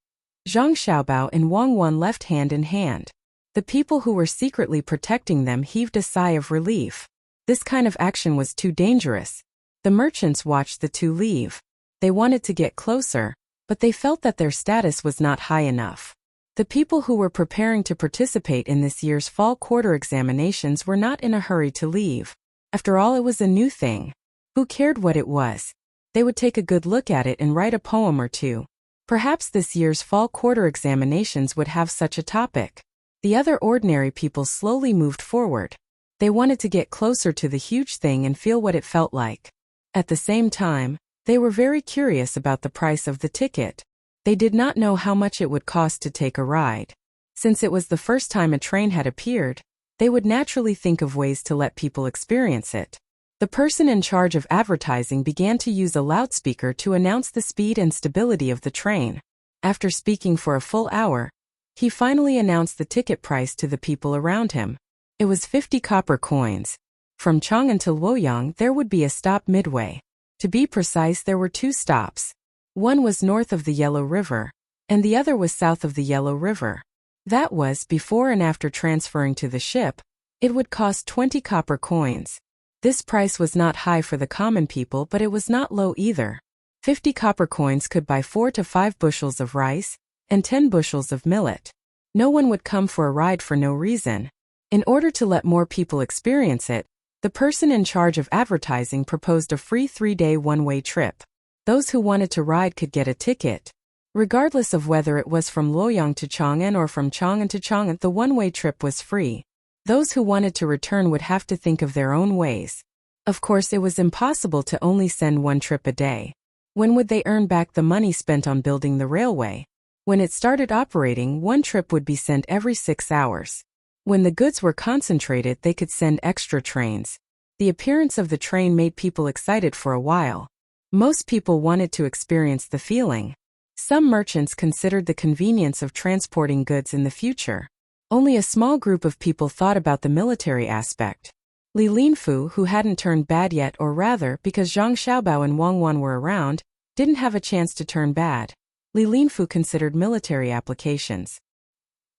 Zhang Xiaobao and Wang Wan left hand in hand. The people who were secretly protecting them heaved a sigh of relief. This kind of action was too dangerous. The merchants watched the two leave. They wanted to get closer, but they felt that their status was not high enough. The people who were preparing to participate in this year's fall quarter examinations were not in a hurry to leave. After all, it was a new thing. Who cared what it was? They would take a good look at it and write a poem or two. Perhaps this year's fall quarter examinations would have such a topic. The other ordinary people slowly moved forward. They wanted to get closer to the huge thing and feel what it felt like. At the same time, they were very curious about the price of the ticket. They did not know how much it would cost to take a ride. Since it was the first time a train had appeared, they would naturally think of ways to let people experience it. The person in charge of advertising began to use a loudspeaker to announce the speed and stability of the train. After speaking for a full hour, he finally announced the ticket price to the people around him. It was 50 copper coins. From Chang until Luoyang, there would be a stop midway. To be precise, there were 2 stops. One was north of the Yellow River, and the other was south of the Yellow River. That was before and after transferring to the ship. It would cost 20 copper coins. This price was not high for the common people, but it was not low either. 50 copper coins could buy 4 to 5 bushels of rice and 10 bushels of millet. No one would come for a ride for no reason. In order to let more people experience it, the person in charge of advertising proposed a free 3-day one-way trip. Those who wanted to ride could get a ticket. Regardless of whether it was from Luoyang to Chang'an or from Chang'an to Chang'an, the one-way trip was free. Those who wanted to return would have to think of their own ways. Of course, it was impossible to only send one trip a day. When would they earn back the money spent on building the railway? When it started operating, one trip would be sent every 6 hours. When the goods were concentrated, they could send extra trains. The appearance of the train made people excited for a while. Most people wanted to experience the feeling. Some merchants considered the convenience of transporting goods in the future. Only a small group of people thought about the military aspect. Li Linfu, who hadn't turned bad yet, or rather, because Zhang Xiaobao and Wang Wan were around, didn't have a chance to turn bad. Li Linfu considered military applications.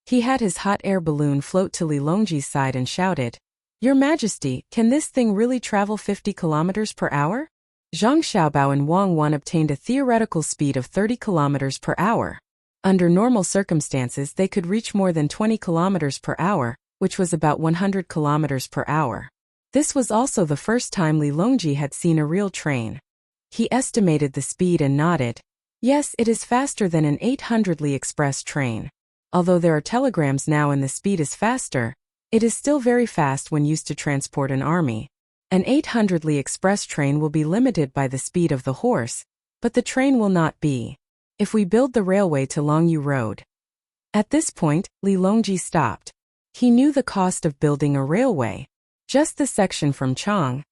He had his hot air balloon float to Li Longji's side and shouted, "Your Majesty, can this thing really travel 50 kilometers per hour?" Zhang Xiaobao and Wang Wan obtained a theoretical speed of 30 kilometers per hour. Under normal circumstances, they could reach more than 20 kilometers per hour, which was about 100 kilometers per hour. This was also the first time Li Longji had seen a real train. He estimated the speed and nodded. Yes, it is faster than an 800 Li express train. Although there are telegrams now and the speed is faster, it is still very fast when used to transport an army. An 800 Li express train will be limited by the speed of the horse, but the train will not be. If we build the railway to Longyu Road. At this point, Li Longji stopped. He knew the cost of building a railway. Just the section from Chang'an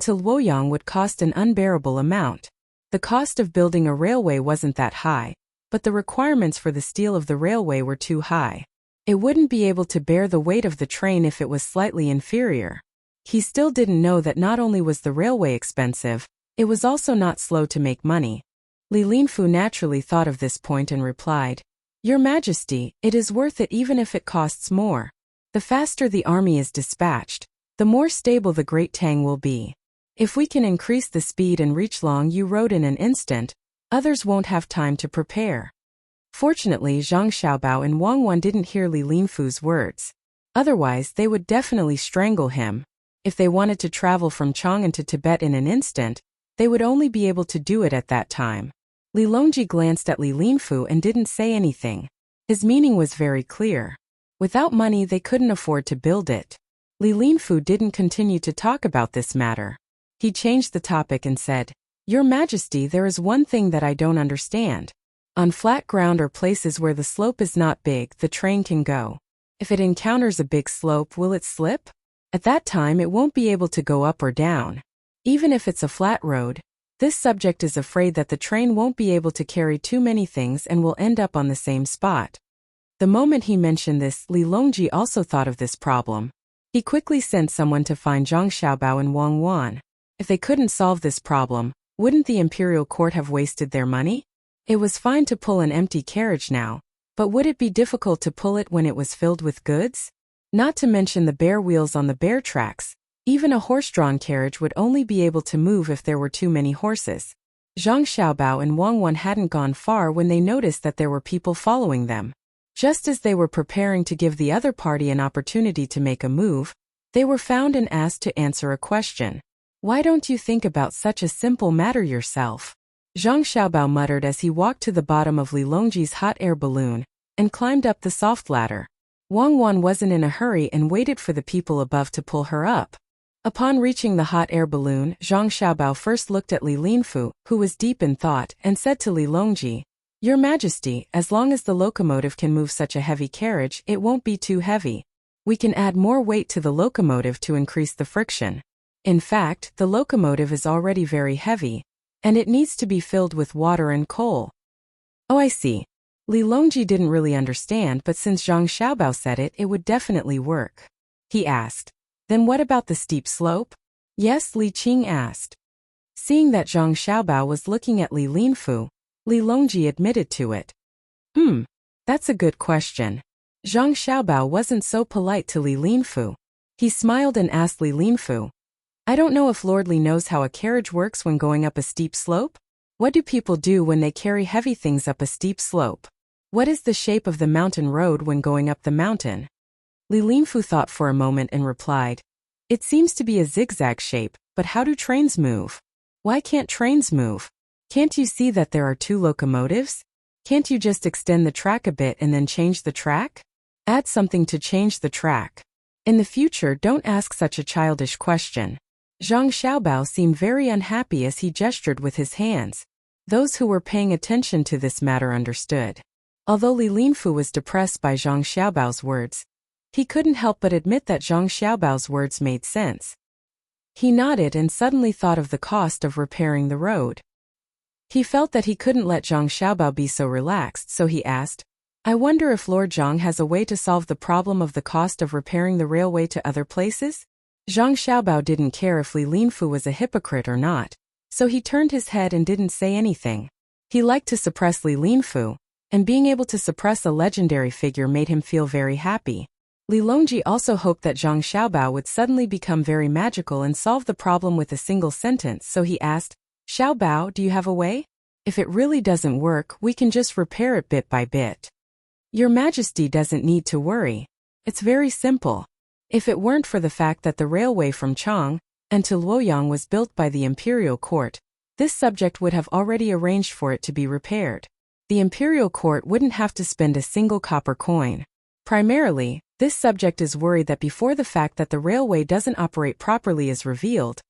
to Luoyang would cost an unbearable amount. The cost of building a railway wasn't that high, but the requirements for the steel of the railway were too high. It wouldn't be able to bear the weight of the train if it was slightly inferior. He still didn't know that not only was the railway expensive, it was also not slow to make money. Li Linfu naturally thought of this point and replied, "Your Majesty, it is worth it even if it costs more. The faster the army is dispatched, the more stable the Great Tang will be. If we can increase the speed and reach Longyu Road in an instant, others won't have time to prepare." Fortunately, Zhang Xiaobao and Wang Wan didn't hear Li Linfu's words. Otherwise, they would definitely strangle him. If they wanted to travel from Chang'an to Tibet in an instant, they would only be able to do it at that time. Li Longji glanced at Li Linfu and didn't say anything. His meaning was very clear. Without money, they couldn't afford to build it. Li Linfu didn't continue to talk about this matter. He changed the topic and said, "Your Majesty, there is one thing that I don't understand. On flat ground or places where the slope is not big, the train can go. If it encounters a big slope, will it slip? At that time, it won't be able to go up or down. Even if it's a flat road, this subject is afraid that the train won't be able to carry too many things and will end up on the same spot." The moment he mentioned this, Li Longji also thought of this problem. He quickly sent someone to find Zhang Xiaobao and Wang Wan. If they couldn't solve this problem, wouldn't the imperial court have wasted their money? It was fine to pull an empty carriage now, but would it be difficult to pull it when it was filled with goods? Not to mention the bare wheels on the bare tracks. Even a horse-drawn carriage would only be able to move if there were too many horses. Zhang Xiaobao and Wang Wan hadn't gone far when they noticed that there were people following them. Just as they were preparing to give the other party an opportunity to make a move, they were found and asked to answer a question. "Why don't you think about such a simple matter yourself?" Zhang Xiaobao muttered as he walked to the bottom of Li Longji's hot air balloon and climbed up the soft ladder. Wang Wan wasn't in a hurry and waited for the people above to pull her up. Upon reaching the hot air balloon, Zhang Xiaobao first looked at Li Linfu, who was deep in thought, and said to Li Longji, "Your Majesty, as long as the locomotive can move such a heavy carriage, it won't be too heavy. We can add more weight to the locomotive to increase the friction. In fact, the locomotive is already very heavy, and it needs to be filled with water and coal." "Oh, I see." Li Longji didn't really understand, but since Zhang Xiaobao said it, it would definitely work. He asked, "Then what about the steep slope?" "Yes," Li Qing asked. Seeing that Zhang Xiaobao was looking at Li Linfu, Li Longji admitted to it. That's a good question." Zhang Xiaobao wasn't so polite to Li Linfu. He smiled and asked Li Linfu, I don't know if Lord Li knows how a carriage works when going up a steep slope? What do people do when they carry heavy things up a steep slope? What is the shape of the mountain road when going up the mountain? Li Linfu thought for a moment and replied, It seems to be a zigzag shape, but how do trains move? Why can't trains move? Can't you see that there are two locomotives? Can't you just extend the track a bit and then change the track? Add something to change the track. In the future, don't ask such a childish question. Zhang Xiaobao seemed very unhappy as he gestured with his hands. Those who were paying attention to this matter understood. Although Li Linfu was depressed by Zhang Xiaobao's words, he couldn't help but admit that Zhang Xiaobao's words made sense. He nodded and suddenly thought of the cost of repairing the road. He felt that he couldn't let Zhang Xiaobao be so relaxed, so he asked, I wonder if Lord Zhang has a way to solve the problem of the cost of repairing the railway to other places? Zhang Xiaobao didn't care if Li Linfu was a hypocrite or not, so he turned his head and didn't say anything. He liked to suppress Li Linfu, and being able to suppress a legendary figure made him feel very happy. Li Longji also hoped that Zhang Xiaobao would suddenly become very magical and solve the problem with a single sentence, so he asked, Xiaobao, do you have a way? If it really doesn't work, we can just repair it bit by bit. Your Majesty doesn't need to worry. It's very simple. If it weren't for the fact that the railway from Chang and to Luoyang was built by the imperial court, this subject would have already arranged for it to be repaired. The imperial court wouldn't have to spend a single copper coin. Primarily, this subject is worried that before the fact that the railway doesn't operate properly is revealed,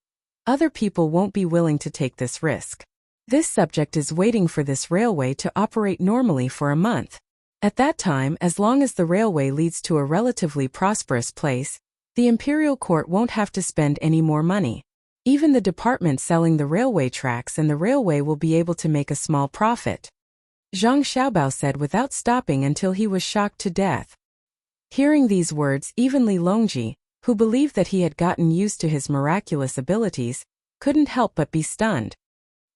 other people won't be willing to take this risk. This subject is waiting for this railway to operate normally for a month. At that time, as long as the railway leads to a relatively prosperous place, the imperial court won't have to spend any more money. Even the department selling the railway tracks and the railway will be able to make a small profit. Zhang Xiaobao said without stopping until he was shocked to death. Hearing these words, even Li Longji, who believed that he had gotten used to his miraculous abilities, couldn't help but be stunned.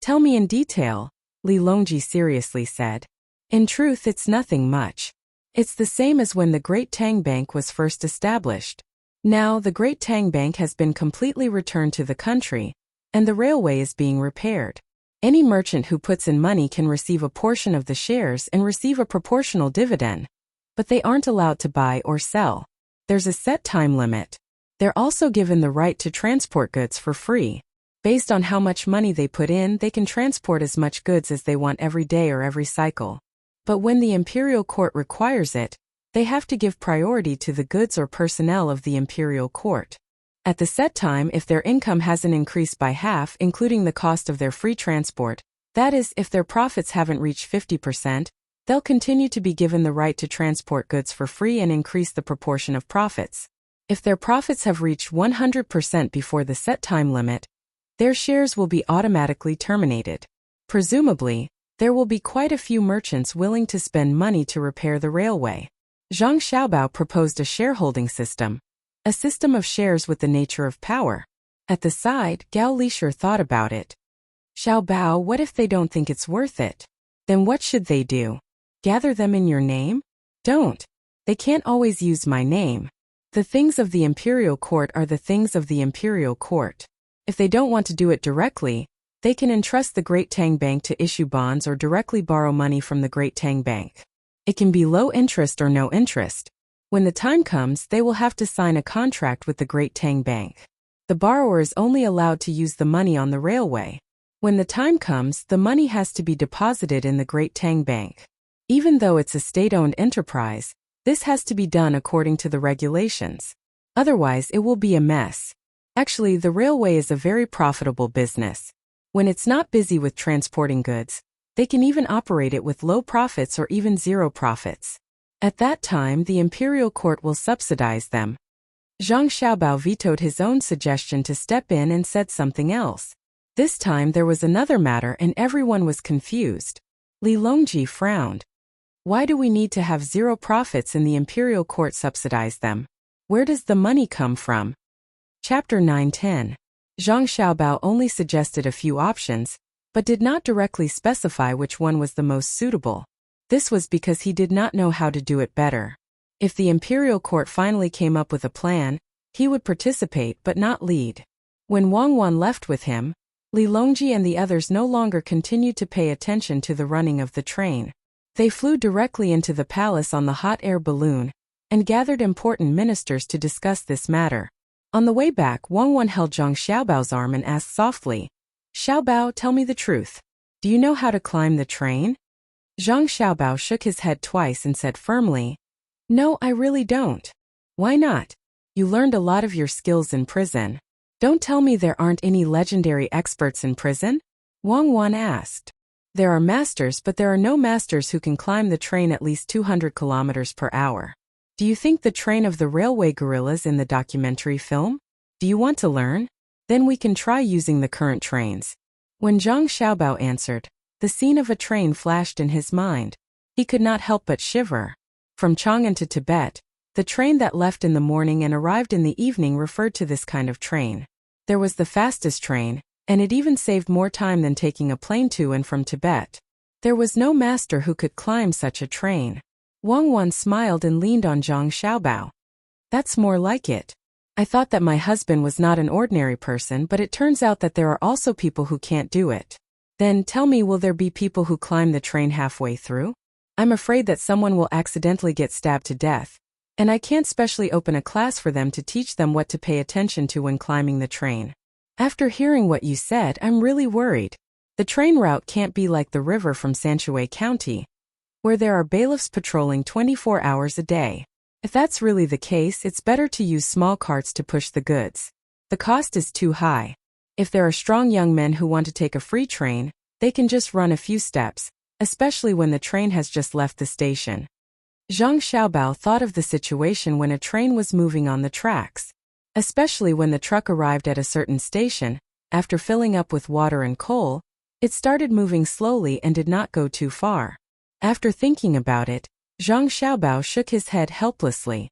Tell me in detail, Li Longji seriously said. In truth, it's nothing much. It's the same as when the Great Tang Bank was first established. Now, the Great Tang Bank has been completely returned to the country, and the railway is being repaired. Any merchant who puts in money can receive a portion of the shares and receive a proportional dividend. But they aren't allowed to buy or sell. There's a set time limit. They're also given the right to transport goods for free. Based on how much money they put in, they can transport as much goods as they want every day or every cycle. But when the imperial court requires it, they have to give priority to the goods or personnel of the imperial court. At the set time, if their income hasn't increased by half, including the cost of their free transport, that is, if their profits haven't reached 50%, they'll continue to be given the right to transport goods for free and increase the proportion of profits. If their profits have reached 100% before the set time limit, their shares will be automatically terminated. Presumably, there will be quite a few merchants willing to spend money to repair the railway. Zhang Xiaobao proposed a shareholding system, a system of shares with the nature of power. At the side, Gao Lishur thought about it. Xiaobao, what if they don't think it's worth it? Then what should they do? Gather them in your name? Don't. They can't always use my name. The things of the imperial court are the things of the imperial court. If they don't want to do it directly, they can entrust the Great Tang Bank to issue bonds or directly borrow money from the Great Tang Bank. It can be low interest or no interest. When the time comes, they will have to sign a contract with the Great Tang Bank. The borrower is only allowed to use the money on the railway. When the time comes, the money has to be deposited in the Great Tang Bank. Even though it's a state-owned enterprise, this has to be done according to the regulations. Otherwise, it will be a mess. Actually, the railway is a very profitable business. When it's not busy with transporting goods, they can even operate it with low profits or even zero profits. At that time, the imperial court will subsidize them. Zhang Xiaobao vetoed his own suggestion to step in and said something else. This time there was another matter and everyone was confused. Li Longji frowned. Why do we need to have zero profits and the imperial court subsidize them? Where does the money come from? Chapter 9-10. Zhang Xiaobao only suggested a few options, but did not directly specify which one was the most suitable. This was because he did not know how to do it better. If the imperial court finally came up with a plan, he would participate but not lead. When Wang Wan left with him, Li Longji and the others no longer continued to pay attention to the running of the train. They flew directly into the palace on the hot air balloon and gathered important ministers to discuss this matter. On the way back, Wang Wan held Zhang Xiaobao's arm and asked softly, "Xiaobao, tell me the truth. Do you know how to climb the train?" Zhang Xiaobao shook his head twice and said firmly, "No, I really don't." "Why not? You learned a lot of your skills in prison. Don't tell me there aren't any legendary experts in prison?" Wang Wan asked. "There are masters, but there are no masters who can climb the train at least 200 kilometers per hour. Do you think the train of the railway gorillas in the documentary film? Do you want to learn? Then we can try using the current trains." When Zhang Xiaobao answered, the scene of a train flashed in his mind. He could not help but shiver. From Chang'an to Tibet, the train that left in the morning and arrived in the evening referred to this kind of train. There was the fastest train, and it even saved more time than taking a plane to and from Tibet. There was no master who could climb such a train. Wang Wan smiled and leaned on Zhang Xiaobao. "That's more like it. I thought that my husband was not an ordinary person, but it turns out that there are also people who can't do it. Then tell me, will there be people who climb the train halfway through? I'm afraid that someone will accidentally get stabbed to death, and I can't specially open a class for them to teach them what to pay attention to when climbing the train. After hearing what you said, I'm really worried. The train route can't be like the river from Sanshui County, where there are bailiffs patrolling 24 hours a day. If that's really the case, it's better to use small carts to push the goods. The cost is too high. If there are strong young men who want to take a free train, they can just run a few steps, especially when the train has just left the station." Zhang Xiaobao thought of the situation when a train was moving on the tracks. Especially when the truck arrived at a certain station, after filling up with water and coal, it started moving slowly and did not go too far. After thinking about it, Zhang Xiaobao shook his head helplessly.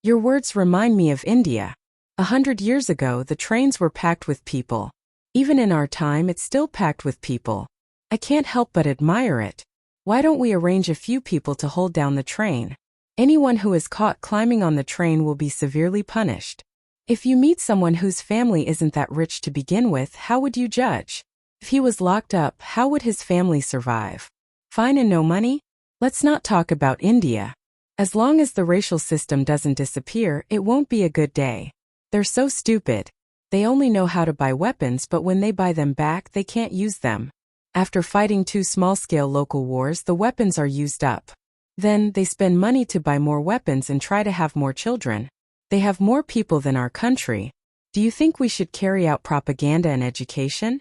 "Your words remind me of India. 100 years ago, the trains were packed with people. Even in our time, it's still packed with people. I can't help but admire it. Why don't we arrange a few people to hold down the train? Anyone who is caught climbing on the train will be severely punished. If you meet someone whose family isn't that rich to begin with, how would you judge? If he was locked up, how would his family survive? Fine and no money? Let's not talk about India. As long as the racial system doesn't disappear, it won't be a good day. They're so stupid. They only know how to buy weapons, but when they buy them back, they can't use them. After fighting 2 small-scale local wars, the weapons are used up. Then, they spend money to buy more weapons and try to have more children. They have more people than our country. Do you think we should carry out propaganda and education?"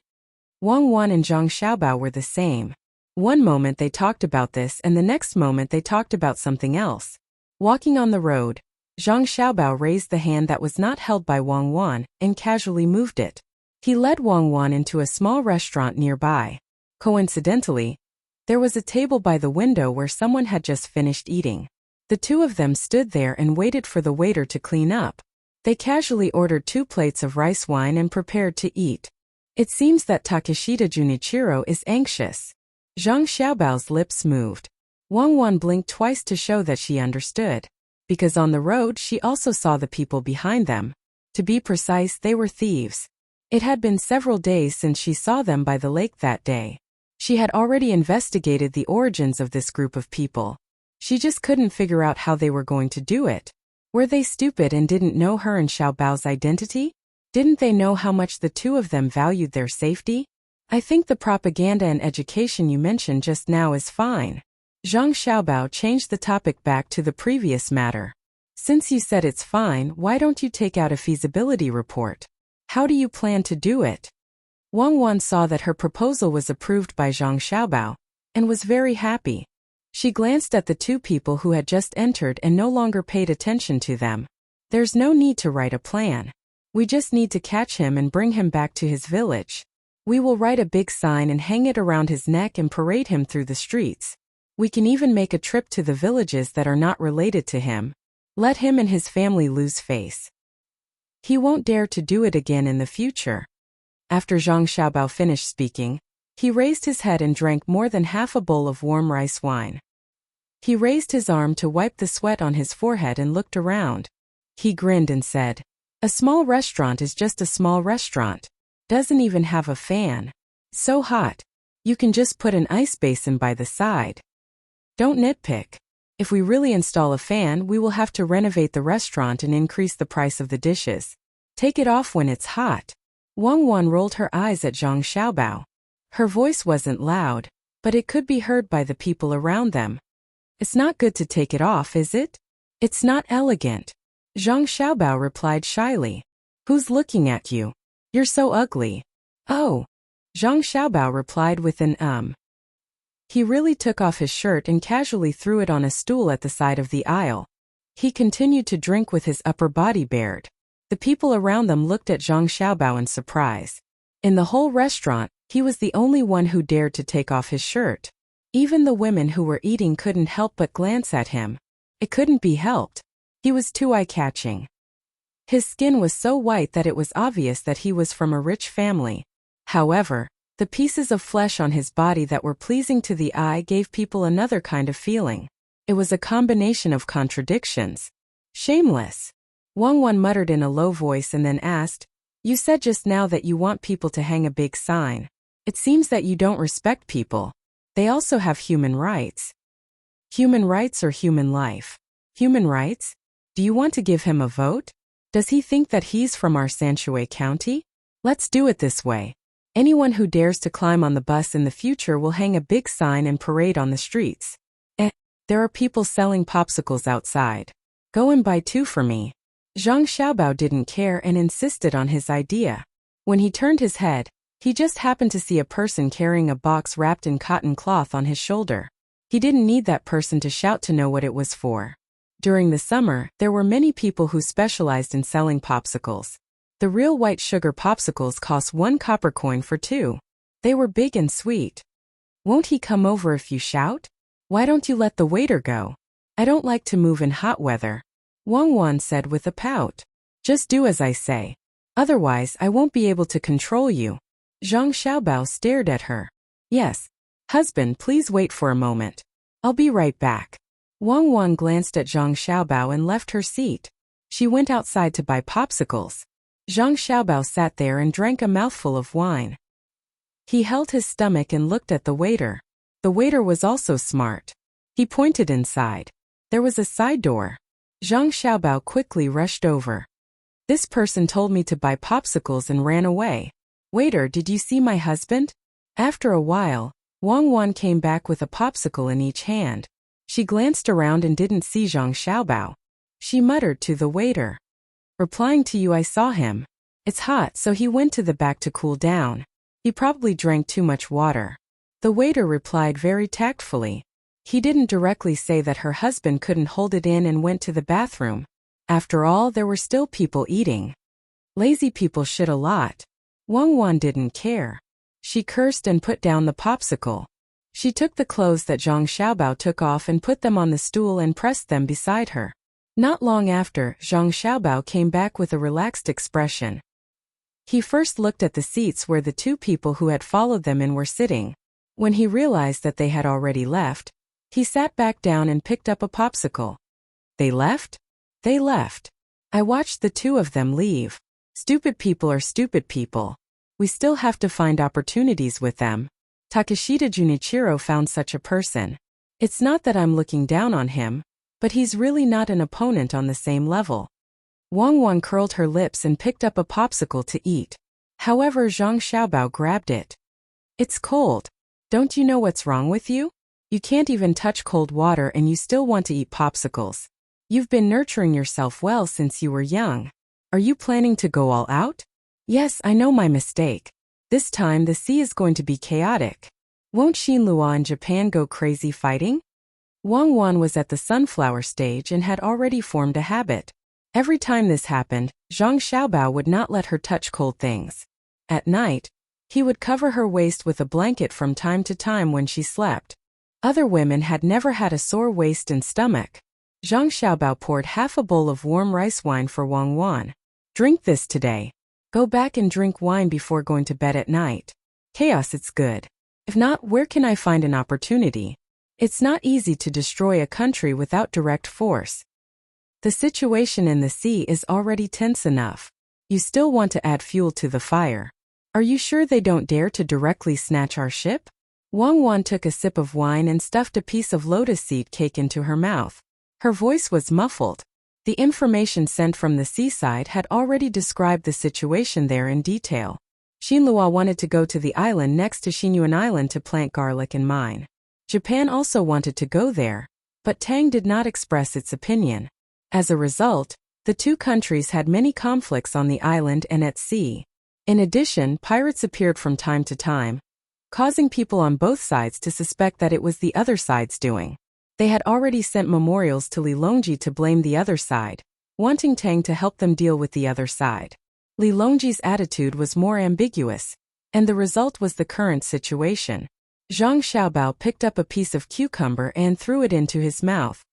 Wang Wan and Zhang Xiaobao were the same. One moment they talked about this and the next moment they talked about something else. Walking on the road, Zhang Xiaobao raised the hand that was not held by Wang Wan and casually moved it. He led Wang Wan into a small restaurant nearby. Coincidentally, there was a table by the window where someone had just finished eating. The two of them stood there and waited for the waiter to clean up. They casually ordered 2 plates of rice wine and prepared to eat. It seems that Takeshita Junichiro is anxious. Zhang Xiaobao's lips moved. Wang Wan blinked twice to show that she understood. Because on the road she also saw the people behind them. To be precise, they were thieves. It had been several days since she saw them by the lake that day. She had already investigated the origins of this group of people. She just couldn't figure out how they were going to do it. Were they stupid and didn't know her and Xiaobao's identity? Didn't they know how much the two of them valued their safety? "I think the propaganda and education you mentioned just now is fine." Zhang Xiaobao changed the topic back to the previous matter. "Since you said it's fine, why don't you take out a feasibility report? How do you plan to do it?" Wang Wan saw that her proposal was approved by Zhang Xiaobao, and was very happy. She glanced at the 2 people who had just entered and no longer paid attention to them. "There's no need to write a plan. We just need to catch him and bring him back to his village. We will write a big sign and hang it around his neck and parade him through the streets. We can even make a trip to the villages that are not related to him. Let him and his family lose face. He won't dare to do it again in the future." After Zhang Xiaobao finished speaking, he raised his head and drank more than half a bowl of warm rice wine. He raised his arm to wipe the sweat on his forehead and looked around. He grinned and said, A small restaurant is just a small restaurant. Doesn't even have a fan. So hot. You can just put an ice basin by the side. Don't nitpick. If we really install a fan, we will have to renovate the restaurant and increase the price of the dishes. Take it off when it's hot. Wang Wan rolled her eyes at Zhang Xiaobao. Her voice wasn't loud, but it could be heard by the people around them. It's not good to take it off, is it? It's not elegant. Zhang Xiaobao replied shyly. Who's looking at you? You're so ugly. Oh. Zhang Xiaobao replied with an He really took off his shirt and casually threw it on a stool at the side of the aisle. He continued to drink with his upper body bared. The people around them looked at Zhang Xiaobao in surprise. In the whole restaurant, he was the only one who dared to take off his shirt. Even the women who were eating couldn't help but glance at him. It couldn't be helped. He was too eye-catching. His skin was so white that it was obvious that he was from a rich family. However, the pieces of flesh on his body that were pleasing to the eye gave people another kind of feeling. It was a combination of contradictions. Shameless. Wang Wan muttered in a low voice and then asked, You said just now that you want people to hang a big sign. It seems that you don't respect people. They also have human rights. Human rights or human life? Human rights? Do you want to give him a vote? Does he think that he's from our Sanshui County? Let's do it this way. Anyone who dares to climb on the bus in the future will hang a big sign and parade on the streets. There are people selling popsicles outside. Go and buy 2 for me. Zhang Xiaobao didn't care and insisted on his idea. When he turned his head, he just happened to see a person carrying a box wrapped in cotton cloth on his shoulder. He didn't need that person to shout to know what it was for. During the summer, there were many people who specialized in selling popsicles. The real white sugar popsicles cost 1 copper coin for 2. They were big and sweet. Won't he come over if you shout? Why don't you let the waiter go? I don't like to move in hot weather. Wang Wan said with a pout. Just do as I say. Otherwise, I won't be able to control you. Zhang Xiaobao stared at her. Yes. Husband, please wait for a moment. I'll be right back. Wang Wan glanced at Zhang Xiaobao and left her seat. She went outside to buy popsicles. Zhang Xiaobao sat there and drank a mouthful of wine. He held his stomach and looked at the waiter. The waiter was also smart. He pointed inside. There was a side door. Zhang Xiaobao quickly rushed over. This person told me to buy popsicles and ran away. Waiter, did you see my husband? After a while, Wang Wan came back with a popsicle in each hand. She glanced around and didn't see Zhang Xiaobao. She muttered to the waiter. Replying to you, I saw him. It's hot, so he went to the back to cool down. He probably drank too much water. The waiter replied very tactfully. He didn't directly say that her husband couldn't hold it in and went to the bathroom. After all, there were still people eating. Lazy people shit a lot. Wang Wan didn't care. She cursed and put down the popsicle. She took the clothes that Zhang Xiaobao took off and put them on the stool and pressed them beside her. Not long after, Zhang Xiaobao came back with a relaxed expression. He first looked at the seats where the 2 people who had followed them in were sitting. When he realized that they had already left, he sat back down and picked up a popsicle. They left? They left. I watched the 2 of them leave. Stupid people are stupid people. We still have to find opportunities with them. Takeshita Junichiro found such a person. It's not that I'm looking down on him, but he's really not an opponent on the same level. Wang Wan curled her lips and picked up a popsicle to eat. However, Zhang Xiaobao grabbed it. It's cold. Don't you know what's wrong with you? You can't even touch cold water and you still want to eat popsicles. You've been nurturing yourself well since you were young. Are you planning to go all out? Yes, I know my mistake. This time the sea is going to be chaotic. Won't Xinlua in Japan go crazy fighting? Wang Wan was at the sunflower stage and had already formed a habit. Every time this happened, Zhang Xiaobao would not let her touch cold things. At night, he would cover her waist with a blanket from time to time when she slept. Other women had never had a sore waist and stomach. Zhang Xiaobao poured half a bowl of warm rice wine for Wang Wan. Drink this today. Go back and drink wine before going to bed at night. Chaos, it's good. If not, where can I find an opportunity? It's not easy to destroy a country without direct force. The situation in the sea is already tense enough. You still want to add fuel to the fire. Are you sure they don't dare to directly snatch our ship? Wang Wan took a sip of wine and stuffed a piece of lotus seed cake into her mouth. Her voice was muffled. The information sent from the seaside had already described the situation there in detail. Xinhua wanted to go to the island next to Xinyuan Island to plant garlic and mine. Japan also wanted to go there, but Tang did not express its opinion. As a result, the two countries had many conflicts on the island and at sea. In addition, pirates appeared from time to time, causing people on both sides to suspect that it was the other side's doing. They had already sent memorials to Li Longji to blame the other side, wanting Tang to help them deal with the other side. Li Longji's attitude was more ambiguous, and the result was the current situation. Zhang Xiaobao picked up a piece of cucumber and threw it into his mouth.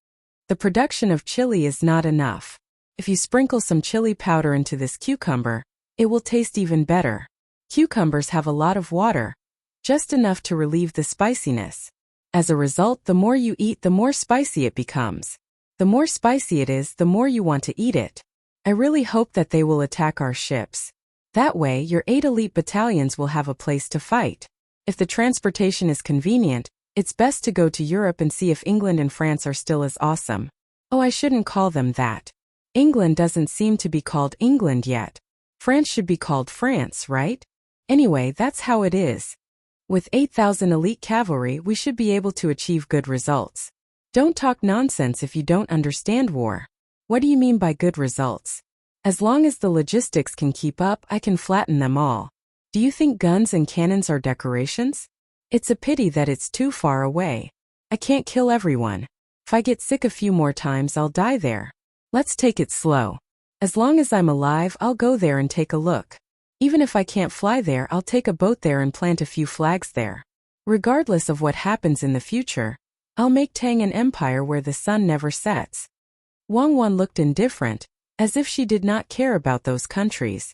The production of chili is not enough. If you sprinkle some chili powder into this cucumber, it will taste even better. Cucumbers have a lot of water, just enough to relieve the spiciness. As a result, the more you eat, the more spicy it becomes. The more spicy it is, the more you want to eat it. I really hope that they will attack our ships. That way, your 8 elite battalions will have a place to fight. If the transportation is convenient, it's best to go to Europe and see if England and France are still as awesome. Oh, I shouldn't call them that. England doesn't seem to be called England yet. France should be called France, right? Anyway, that's how it is. With 8,000 elite cavalry, we should be able to achieve good results. Don't talk nonsense if you don't understand war. What do you mean by good results? As long as the logistics can keep up, I can flatten them all. Do you think guns and cannons are decorations? It's a pity that it's too far away. I can't kill everyone. If I get sick a few more times, I'll die there. Let's take it slow. As long as I'm alive, I'll go there and take a look. Even if I can't fly there, I'll take a boat there and plant a few flags there. Regardless of what happens in the future, I'll make Tang an empire where the sun never sets. Wang Wan looked indifferent, as if she did not care about those countries.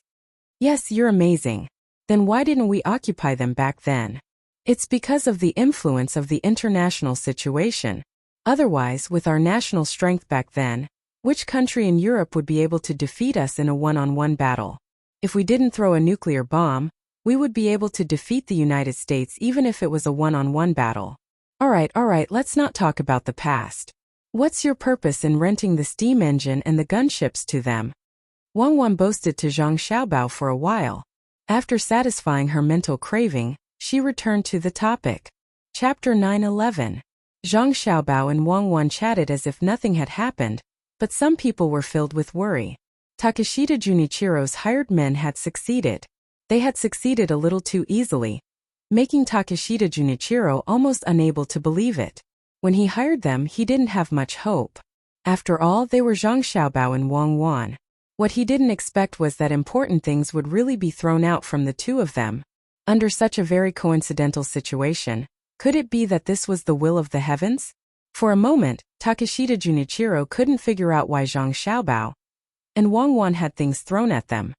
Yes, you're amazing. Then why didn't we occupy them back then? It's because of the influence of the international situation. Otherwise, with our national strength back then, which country in Europe would be able to defeat us in a one-on-one battle? If we didn't throw a nuclear bomb, we would be able to defeat the United States even if it was a one-on-one battle. All right, let's not talk about the past. What's your purpose in renting the steam engine and the gunships to them? Wang Wan boasted to Zhang Xiaobao for a while. After satisfying her mental craving, she returned to the topic. Chapter 9:11. Zhang Xiaobao and Wang Wan chatted as if nothing had happened, but some people were filled with worry. Takeshita Junichiro's hired men had succeeded. They had succeeded a little too easily, making Takeshita Junichiro almost unable to believe it. When he hired them, he didn't have much hope. After all, they were Zhang Xiaobao and Wang Wan. What he didn't expect was that important things would really be thrown out from the two of them. Under such a very coincidental situation, could it be that this was the will of the heavens? For a moment, Takeshita Junichiro couldn't figure out why Zhang Xiaobao and Wang Wan had things thrown at them.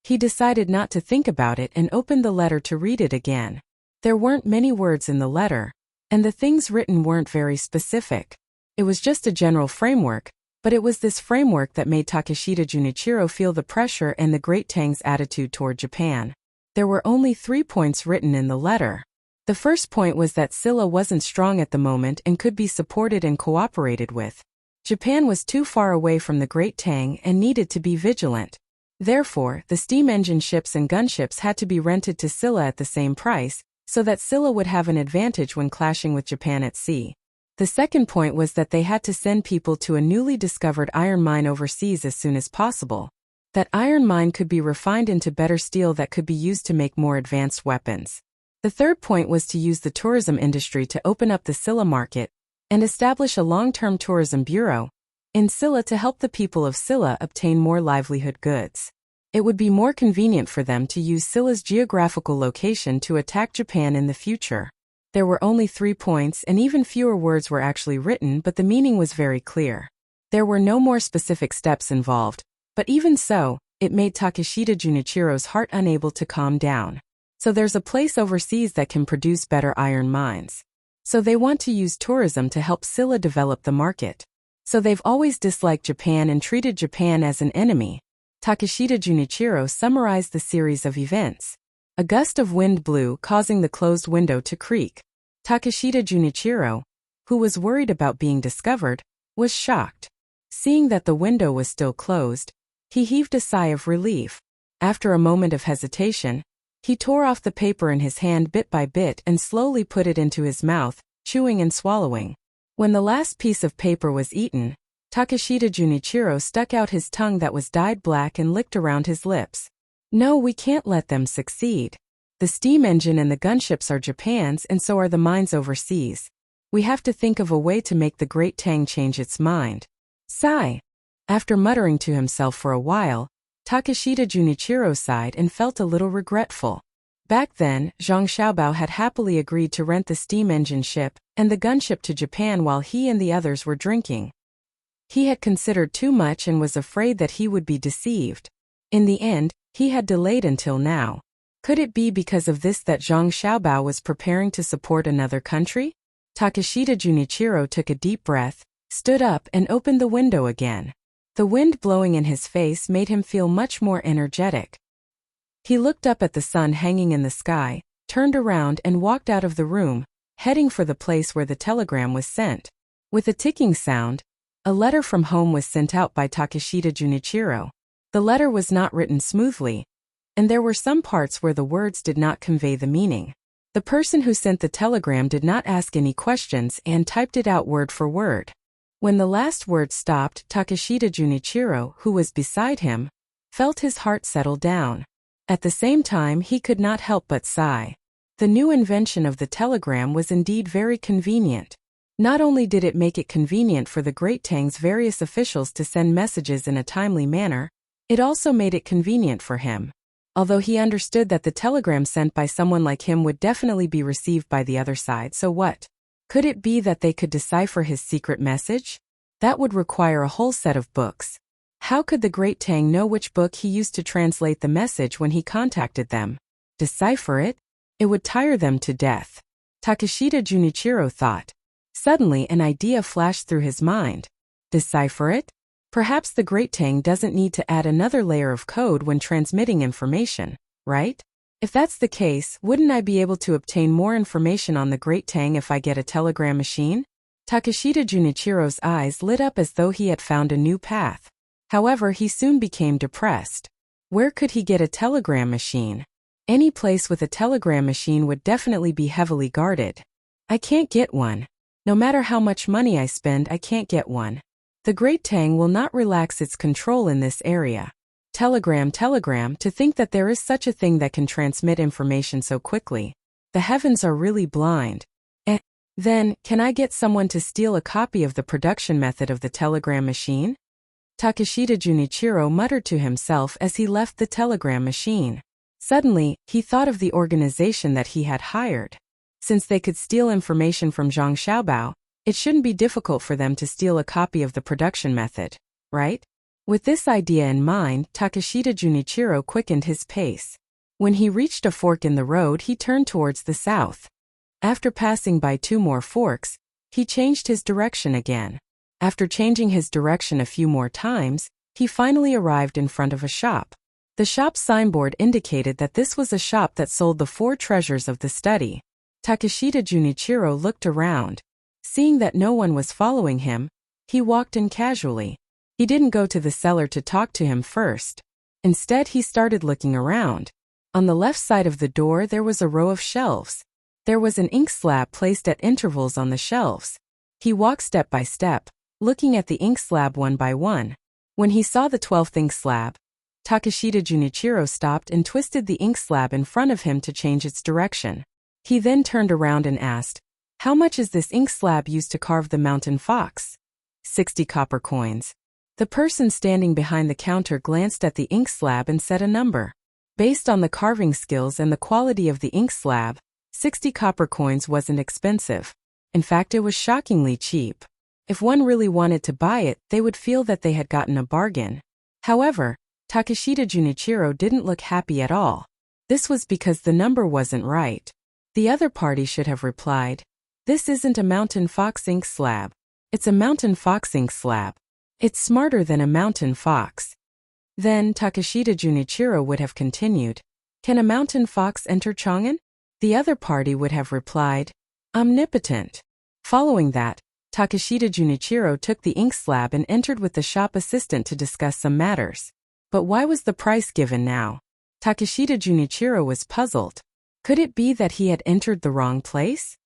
He decided not to think about it and opened the letter to read it again. There weren't many words in the letter, and the things written weren't very specific. It was just a general framework, but it was this framework that made Takeshita Junichiro feel the pressure and the great Tang's attitude toward Japan. There were only 3 points written in the letter. The first point was that Silla wasn't strong at the moment and could be supported and cooperated with. Japan was too far away from the Great Tang and needed to be vigilant. Therefore, the steam engine ships and gunships had to be rented to Silla at the same price, so that Silla would have an advantage when clashing with Japan at sea. The second point was that they had to send people to a newly discovered iron mine overseas as soon as possible. That iron mine could be refined into better steel that could be used to make more advanced weapons. The third point was to use the tourism industry to open up the Silla market and establish a long-term tourism bureau in Silla to help the people of Silla obtain more livelihood goods. It would be more convenient for them to use Silla's geographical location to attack Japan in the future. There were only 3 points and even fewer words were actually written, but the meaning was very clear. There were no more specific steps involved, but even so, it made Takeshita Junichiro's heart unable to calm down. So there's a place overseas that can produce better iron mines. So they want to use tourism to help Silla develop the market. So they've always disliked Japan and treated Japan as an enemy. Takeshita Junichiro summarized the series of events. A gust of wind blew, causing the closed window to creak. Takeshita Junichiro, who was worried about being discovered, was shocked. Seeing that the window was still closed, he heaved a sigh of relief. After a moment of hesitation, he tore off the paper in his hand bit by bit and slowly put it into his mouth, chewing and swallowing. When the last piece of paper was eaten, Takeshita Junichiro stuck out his tongue that was dyed black and licked around his lips. No, we can't let them succeed. The steam engine and the gunships are Japan's and so are the mines overseas. We have to think of a way to make the Great Tang change its mind. Sigh. After muttering to himself for a while, Takeshita Junichiro sighed and felt a little regretful. Back then, Zhang Xiaobao had happily agreed to rent the steam engine ship and the gunship to Japan while he and the others were drinking. He had considered too much and was afraid that he would be deceived. In the end, he had delayed until now. Could it be because of this that Zhang Xiaobao was preparing to support another country? Takeshita Junichiro took a deep breath, stood up and opened the window again. The wind blowing in his face made him feel much more energetic. He looked up at the sun hanging in the sky, turned around and walked out of the room, heading for the place where the telegram was sent. With a ticking sound, a letter from home was sent out by Takeshita Junichiro. The letter was not written smoothly, and there were some parts where the words did not convey the meaning. The person who sent the telegram did not ask any questions and typed it out word for word. When the last word stopped, Takeshita Junichiro, who was beside him, felt his heart settle down. At the same time, he could not help but sigh. The new invention of the telegram was indeed very convenient. Not only did it make it convenient for the Great Tang's various officials to send messages in a timely manner, it also made it convenient for him. Although he understood that the telegram sent by someone like him would definitely be received by the other side, so what? Could it be that they could decipher his secret message? That would require a whole set of books. How could the Great Tang know which book he used to translate the message when he contacted them? Decipher it? It would tire them to death. Takeshita Junichiro thought. Suddenly an idea flashed through his mind. Decipher it? Perhaps the Great Tang doesn't need to add another layer of code when transmitting information, right? If that's the case, wouldn't I be able to obtain more information on the Great Tang if I get a telegram machine? Takeshita Junichiro's eyes lit up as though he had found a new path. However, he soon became depressed. Where could he get a telegram machine? Any place with a telegram machine would definitely be heavily guarded. I can't get one. No matter how much money I spend, I can't get one. The Great Tang will not relax its control in this area. Telegram, to think that there is such a thing that can transmit information so quickly. The heavens are really blind. Then, can I get someone to steal a copy of the production method of the telegram machine? Takeshita Junichiro muttered to himself as he left the telegram machine. Suddenly, he thought of the organization that he had hired. Since they could steal information from Zhang Xiaobao, it shouldn't be difficult for them to steal a copy of the production method, right? With this idea in mind, Takeshita Junichiro quickened his pace. When he reached a fork in the road, he turned towards the south. After passing by 2 more forks, he changed his direction again. After changing his direction a few more times, he finally arrived in front of a shop. The shop's signboard indicated that this was a shop that sold the 4 treasures of the study. Takeshita Junichiro looked around. Seeing that no one was following him, he walked in casually. He didn't go to the seller to talk to him first. Instead, he started looking around. On the left side of the door there was a row of shelves. There was an ink slab placed at intervals on the shelves. He walked step by step, looking at the ink slab one by one. When he saw the 12th ink slab, Takeshita Junichiro stopped and twisted the ink slab in front of him to change its direction. He then turned around and asked, "How much is this ink slab used to carve the mountain fox?" 60 copper coins. The person standing behind the counter glanced at the ink slab and said a number. Based on the carving skills and the quality of the ink slab, 60 copper coins wasn't expensive. In fact, it was shockingly cheap. If one really wanted to buy it, they would feel that they had gotten a bargain. However, Takeshita Junichiro didn't look happy at all. This was because the number wasn't right. The other party should have replied, "This isn't a mountain fox ink slab. It's a mountain fox ink slab. It's smarter than a mountain fox. Then Takeshita Junichiro would have continued, can a mountain fox enter Chang'an? The other party would have replied, omnipotent. Following that, Takeshita Junichiro took the ink slab and entered with the shop assistant to discuss some matters. But why was the price given now? Takeshita Junichiro was puzzled. Could it be that he had entered the wrong place?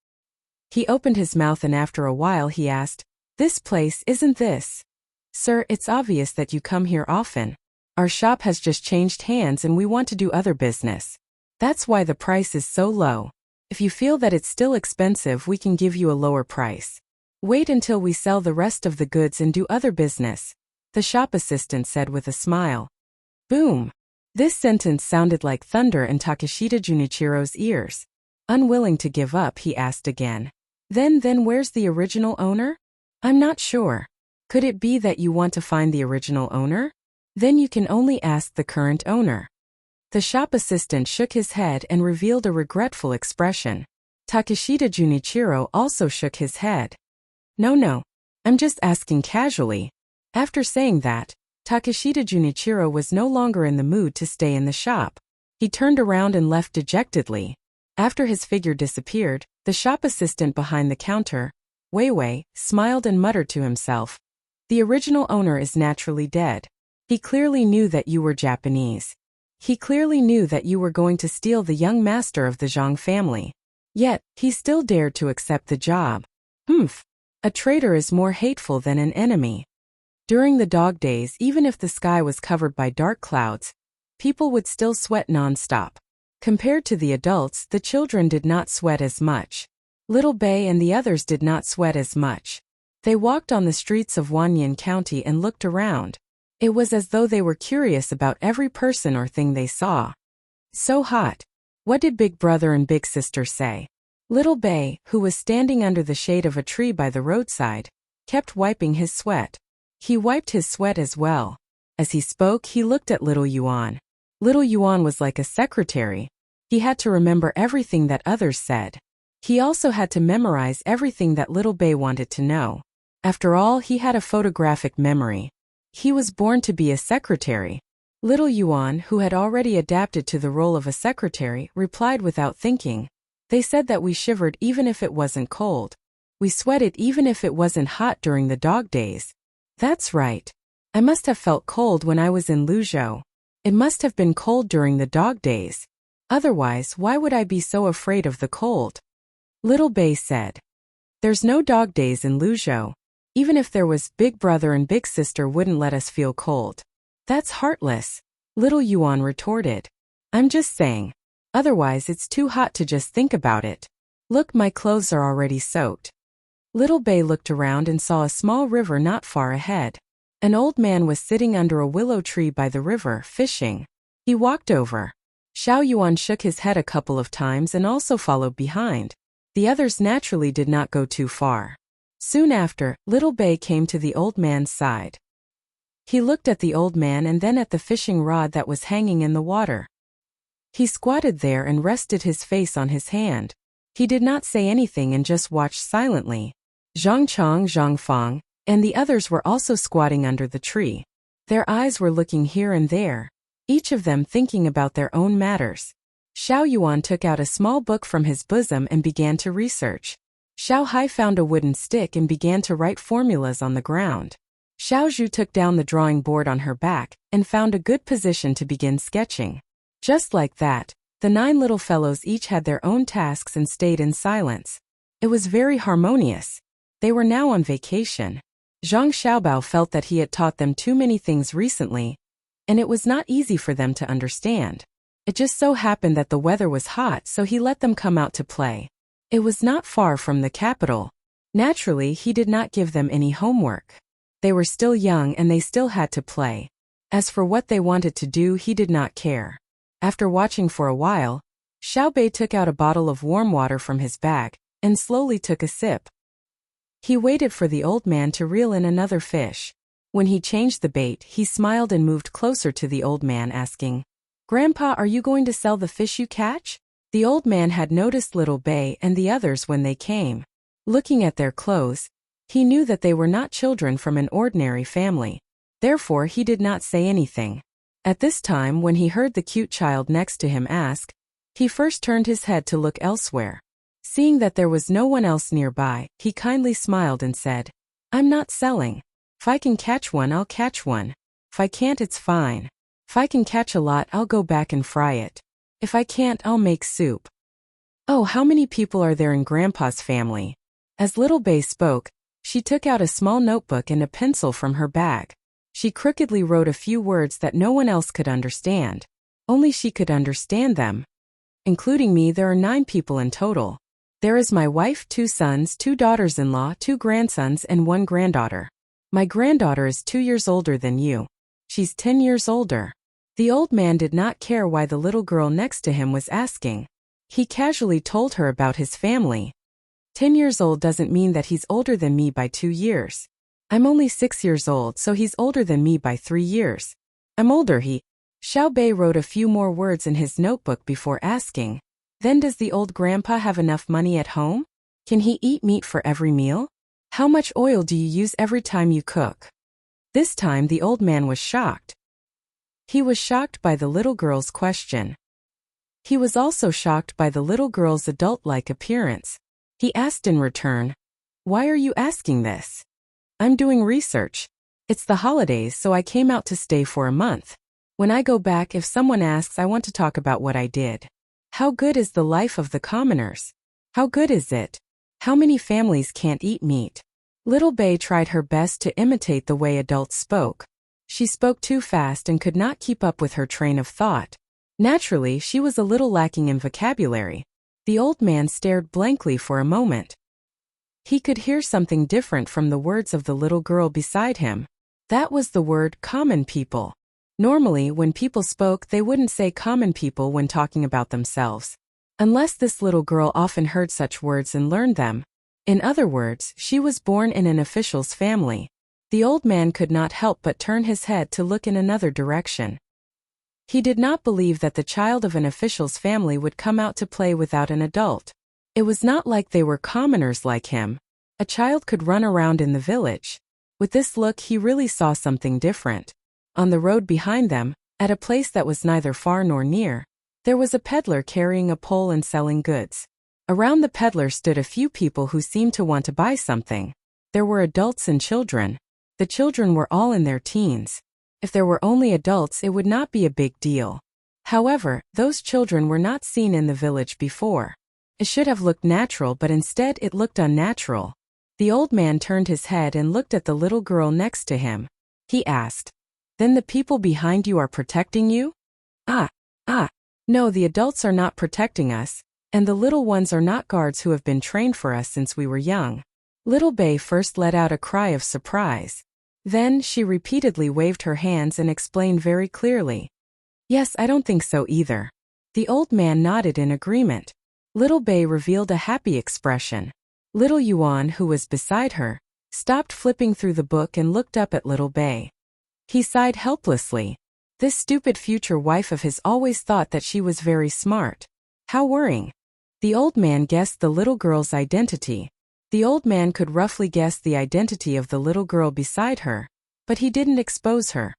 He opened his mouth and after a while he asked, this place, isn't this? Sir, it's obvious that you come here often. Our shop has just changed hands and we want to do other business. That's why the price is so low. If you feel that it's still expensive, we can give you a lower price. Wait until we sell the rest of the goods and do other business, the shop assistant said with a smile. Boom! This sentence sounded like thunder in Takeshita Junichiro's ears. Unwilling to give up, he asked again. Then where's the original owner? I'm not sure. Could it be that you want to find the original owner? Then you can only ask the current owner. The shop assistant shook his head and revealed a regretful expression. Takeshita Junichiro also shook his head. No, I'm just asking casually. After saying that, Takeshita Junichiro was no longer in the mood to stay in the shop. He turned around and left dejectedly. After his figure disappeared, the shop assistant behind the counter, Weiwei, smiled and muttered to himself. The original owner is naturally dead. He clearly knew that you were Japanese. He clearly knew that you were going to steal the young master of the Zhang family. Yet, he still dared to accept the job. A traitor is more hateful than an enemy. During the dog days, even if the sky was covered by dark clouds, people would still sweat non-stop. Compared to the adults, the children did not sweat as much. Little Bei and the others did not sweat as much. They walked on the streets of Wanyan County and looked around. It was as though they were curious about every person or thing they saw. So hot. What did Big Brother and Big Sister say? Little Bei, who was standing under the shade of a tree by the roadside, kept wiping his sweat. He wiped his sweat as well. As he spoke, he looked at Little Yuan. Little Yuan was like a secretary. He had to remember everything that others said. He also had to memorize everything that Little Bei wanted to know. After all, he had a photographic memory. He was born to be a secretary. Little Yuan, who had already adapted to the role of a secretary, replied without thinking. They said that we shivered even if it wasn't cold. We sweated even if it wasn't hot during the dog days. That's right. I must have felt cold when I was in Luzhou. It must have been cold during the dog days. Otherwise, why would I be so afraid of the cold? Little Bei said. There's no dog days in Luzhou. Even if there was, Big Brother and Big Sister wouldn't let us feel cold. That's heartless, Little Yuan retorted. I'm just saying. Otherwise it's too hot to just think about it. Look, my clothes are already soaked. Little Bei looked around and saw a small river not far ahead. An old man was sitting under a willow tree by the river, fishing. He walked over. Xiao Yuan shook his head a couple of times and also followed behind. The others naturally did not go too far. Soon after, Little Bei came to the old man's side. He looked at the old man and then at the fishing rod that was hanging in the water. He squatted there and rested his face on his hand. He did not say anything and just watched silently. Zhang Chang, Zhang Fang, and the others were also squatting under the tree. Their eyes were looking here and there, each of them thinking about their own matters. Xiao Yuan took out a small book from his bosom and began to research. Xiao Hai found a wooden stick and began to write formulas on the ground. Xiao Zhu took down the drawing board on her back and found a good position to begin sketching. Just like that, the 9 little fellows each had their own tasks and stayed in silence. It was very harmonious. They were now on vacation. Zhang Xiaobao felt that he had taught them too many things recently, and it was not easy for them to understand. It just so happened that the weather was hot, so he let them come out to play. It was not far from the capital. Naturally, he did not give them any homework. They were still young and they still had to play. As for what they wanted to do, he did not care. After watching for a while, Xiao Bei took out a bottle of warm water from his bag and slowly took a sip. He waited for the old man to reel in another fish. When he changed the bait, he smiled and moved closer to the old man, asking, "Grandpa, are you going to sell the fish you catch?" The old man had noticed Little Bei and the others when they came. Looking at their clothes, He knew that they were not children from an ordinary family. Therefore he did not say anything. At this time, when he heard the cute child next to him ask, he first turned his head to look elsewhere. Seeing that there was no one else nearby, he kindly smiled and said, "I'm not selling. If I can catch one, I'll catch one. If I can't, it's fine. If I can catch a lot, I'll go back and fry it. If I can't, I'll make soup." "Oh, how many people are there in Grandpa's family?" As Little Bay spoke, she took out a small notebook and a pencil from her bag. She crookedly wrote a few words that no one else could understand. Only she could understand them. "Including me, there are 9 people in total. There is my wife, 2 sons, 2 daughters-in-law, 2 grandsons, and 1 granddaughter. My granddaughter is 2 years older than you. She's 10 years older." The old man did not care why the little girl next to him was asking. He casually told her about his family. 10 years old doesn't mean that he's older than me by 2 years. I'm only 6 years old, so he's older than me by 3 years. I'm older. Xiao Bei wrote a few more words in his notebook before asking, "Then does the old grandpa have enough money at home? Can he eat meat for every meal? How much oil do you use every time you cook?" This time the old man was shocked. He was shocked by the little girl's question. He was also shocked by the little girl's adult-like appearance. He asked in return, "Why are you asking this?" "I'm doing research. It's the holidays, so I came out to stay for a month. When I go back, if someone asks, I want to talk about what I did. How good is the life of the commoners? How good is it? How many families can't eat meat?" Little Bay tried her best to imitate the way adults spoke. She spoke too fast and could not keep up with her train of thought. Naturally, she was a little lacking in vocabulary. The old man stared blankly for a moment. He could hear something different from the words of the little girl beside him. That was the word common people. Normally, when people spoke, they wouldn't say common people when talking about themselves. Unless this little girl often heard such words and learned them. In other words, she was born in an official's family. The old man could not help but turn his head to look in another direction. He did not believe that the child of an official's family would come out to play without an adult. It was not like they were commoners like him. A child could run around in the village. With this look, he really saw something different. On the road behind them, at a place that was neither far nor near, there was a peddler carrying a pole and selling goods. Around the peddler stood a few people who seemed to want to buy something. There were adults and children. The children were all in their teens. If there were only adults, it would not be a big deal. However, those children were not seen in the village before. It should have looked natural, but instead it looked unnatural. The old man turned his head and looked at the little girl next to him. He asked, "Then the people behind you are protecting you?" No, the adults are not protecting us, and the little ones are not guards who have been trained for us since we were young." Little Bay first let out a cry of surprise. Then she repeatedly waved her hands and explained very clearly, "Yes, I don't think so either." The old man nodded in agreement. Little Bay revealed a happy expression. Little Yuan, who was beside her, stopped flipping through the book and looked up at Little Bay. He sighed helplessly. This stupid future wife of his always thought that she was very smart. How worrying. The old man guessed the little girl's identity. The old man could roughly guess the identity of the little girl beside her, but he didn't expose her.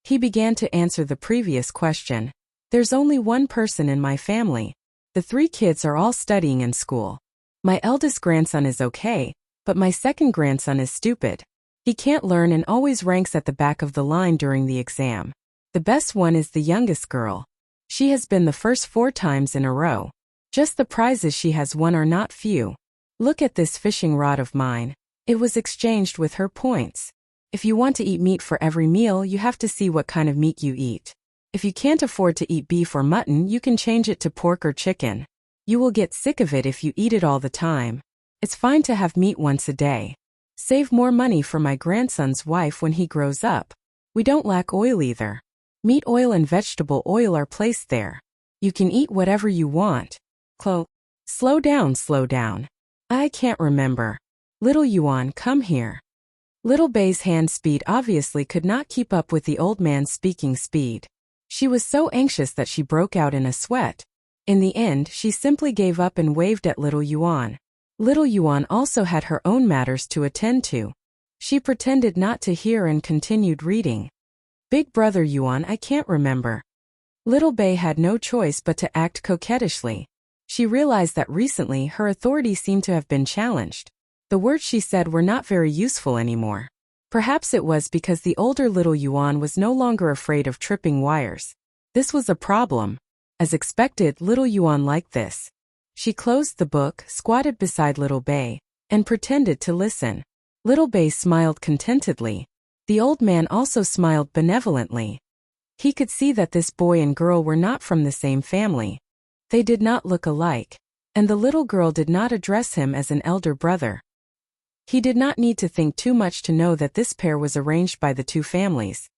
He began to answer the previous question. "There's only one person in my family. The 3 kids are all studying in school. My eldest grandson is okay, but my second grandson is stupid. He can't learn and always ranks at the back of the line during the exam. The best one is the youngest girl. She has been the first 4 times in a row. Just the prizes she has won are not few. Look at this fishing rod of mine. It was exchanged with her points. If you want to eat meat for every meal, you have to see what kind of meat you eat. If you can't afford to eat beef or mutton, you can change it to pork or chicken. You will get sick of it if you eat it all the time. It's fine to have meat once a day. Save more money for my grandson's wife when he grows up. We don't lack oil either. Meat oil and vegetable oil are placed there. You can eat whatever you want." Slow down. I can't remember. Little Yuan, come here. Little Bay's hand speed obviously could not keep up with the old man's speaking speed. She was so anxious that she broke out in a sweat. In the end, she simply gave up and waved at Little Yuan. Little Yuan also had her own matters to attend to. She pretended not to hear and continued reading. Big brother Yuan, I can't remember. Little Bei had no choice but to act coquettishly. She realized that recently her authority seemed to have been challenged. The words she said were not very useful anymore. Perhaps it was because the older Little Yuan was no longer afraid of tripping wires. This was a problem. As expected, Little Yuan liked this. She closed the book, squatted beside Little Bei, and pretended to listen. Little Bei smiled contentedly. The old man also smiled benevolently. He could see that this boy and girl were not from the same family. They did not look alike, and the little girl did not address him as an elder brother. He did not need to think too much to know that this pair was arranged by the two families.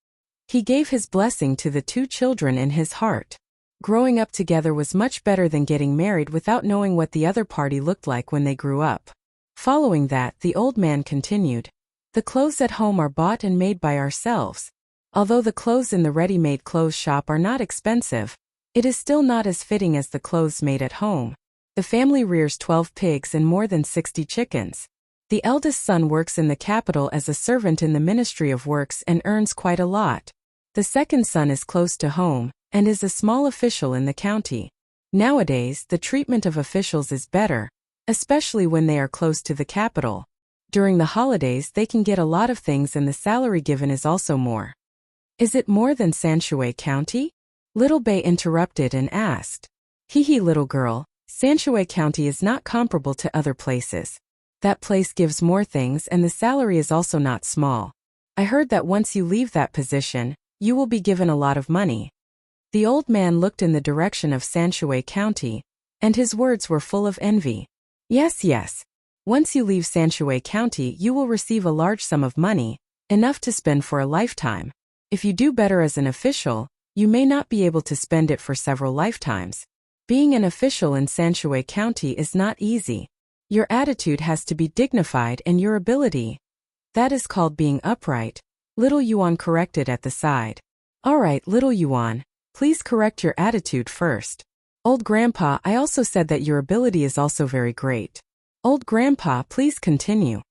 He gave his blessing to the two children in his heart. Growing up together was much better than getting married without knowing what the other party looked like when they grew up. Following that, the old man continued. The clothes at home are bought and made by ourselves. Although the clothes in the ready-made clothes shop are not expensive, it is still not as fitting as the clothes made at home. The family rears 12 pigs and more than 60 chickens. The eldest son works in the capital as a servant in the Ministry of Works and earns quite a lot. The second son is close to home and is a small official in the county. Nowadays, the treatment of officials is better, especially when they are close to the capital. During the holidays they can get a lot of things and the salary given is also more. Is it more than Sanshui County? Little Bei interrupted and asked. Hee little girl, Sanshui County is not comparable to other places. That place gives more things and the salary is also not small. I heard that once you leave that position, you will be given a lot of money. The old man looked in the direction of Sanshui County, and his words were full of envy. Yes. Once you leave Sanshui County you will receive a large sum of money, enough to spend for a lifetime. If you do better as an official, you may not be able to spend it for several lifetimes. Being an official in Sanshui County is not easy. Your attitude has to be dignified and your ability. That is called being upright, Little Yuan corrected at the side. Alright, Little Yuan, please correct your attitude first. Old Grandpa, I also said that your ability is also very great. Old Grandpa, please continue.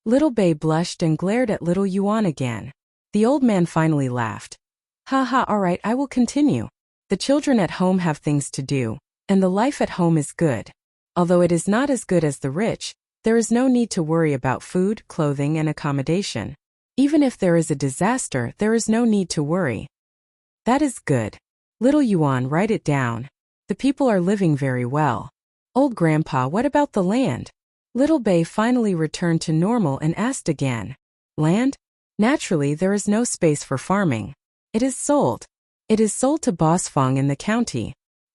Little Bei blushed and glared at Little Yuan again. The old man finally laughed. Haha, alright, I will continue. The children at home have things to do, and the life at home is good. Although it is not as good as the rich, there is no need to worry about food, clothing, and accommodation. Even if there is a disaster, there is no need to worry. That is good. Little Yuan, write it down. The people are living very well. Old Grandpa, what about the land? Little Bei finally returned to normal and asked again. Land? Naturally, there is no space for farming. It is sold. It is sold to Boss Fong in the county.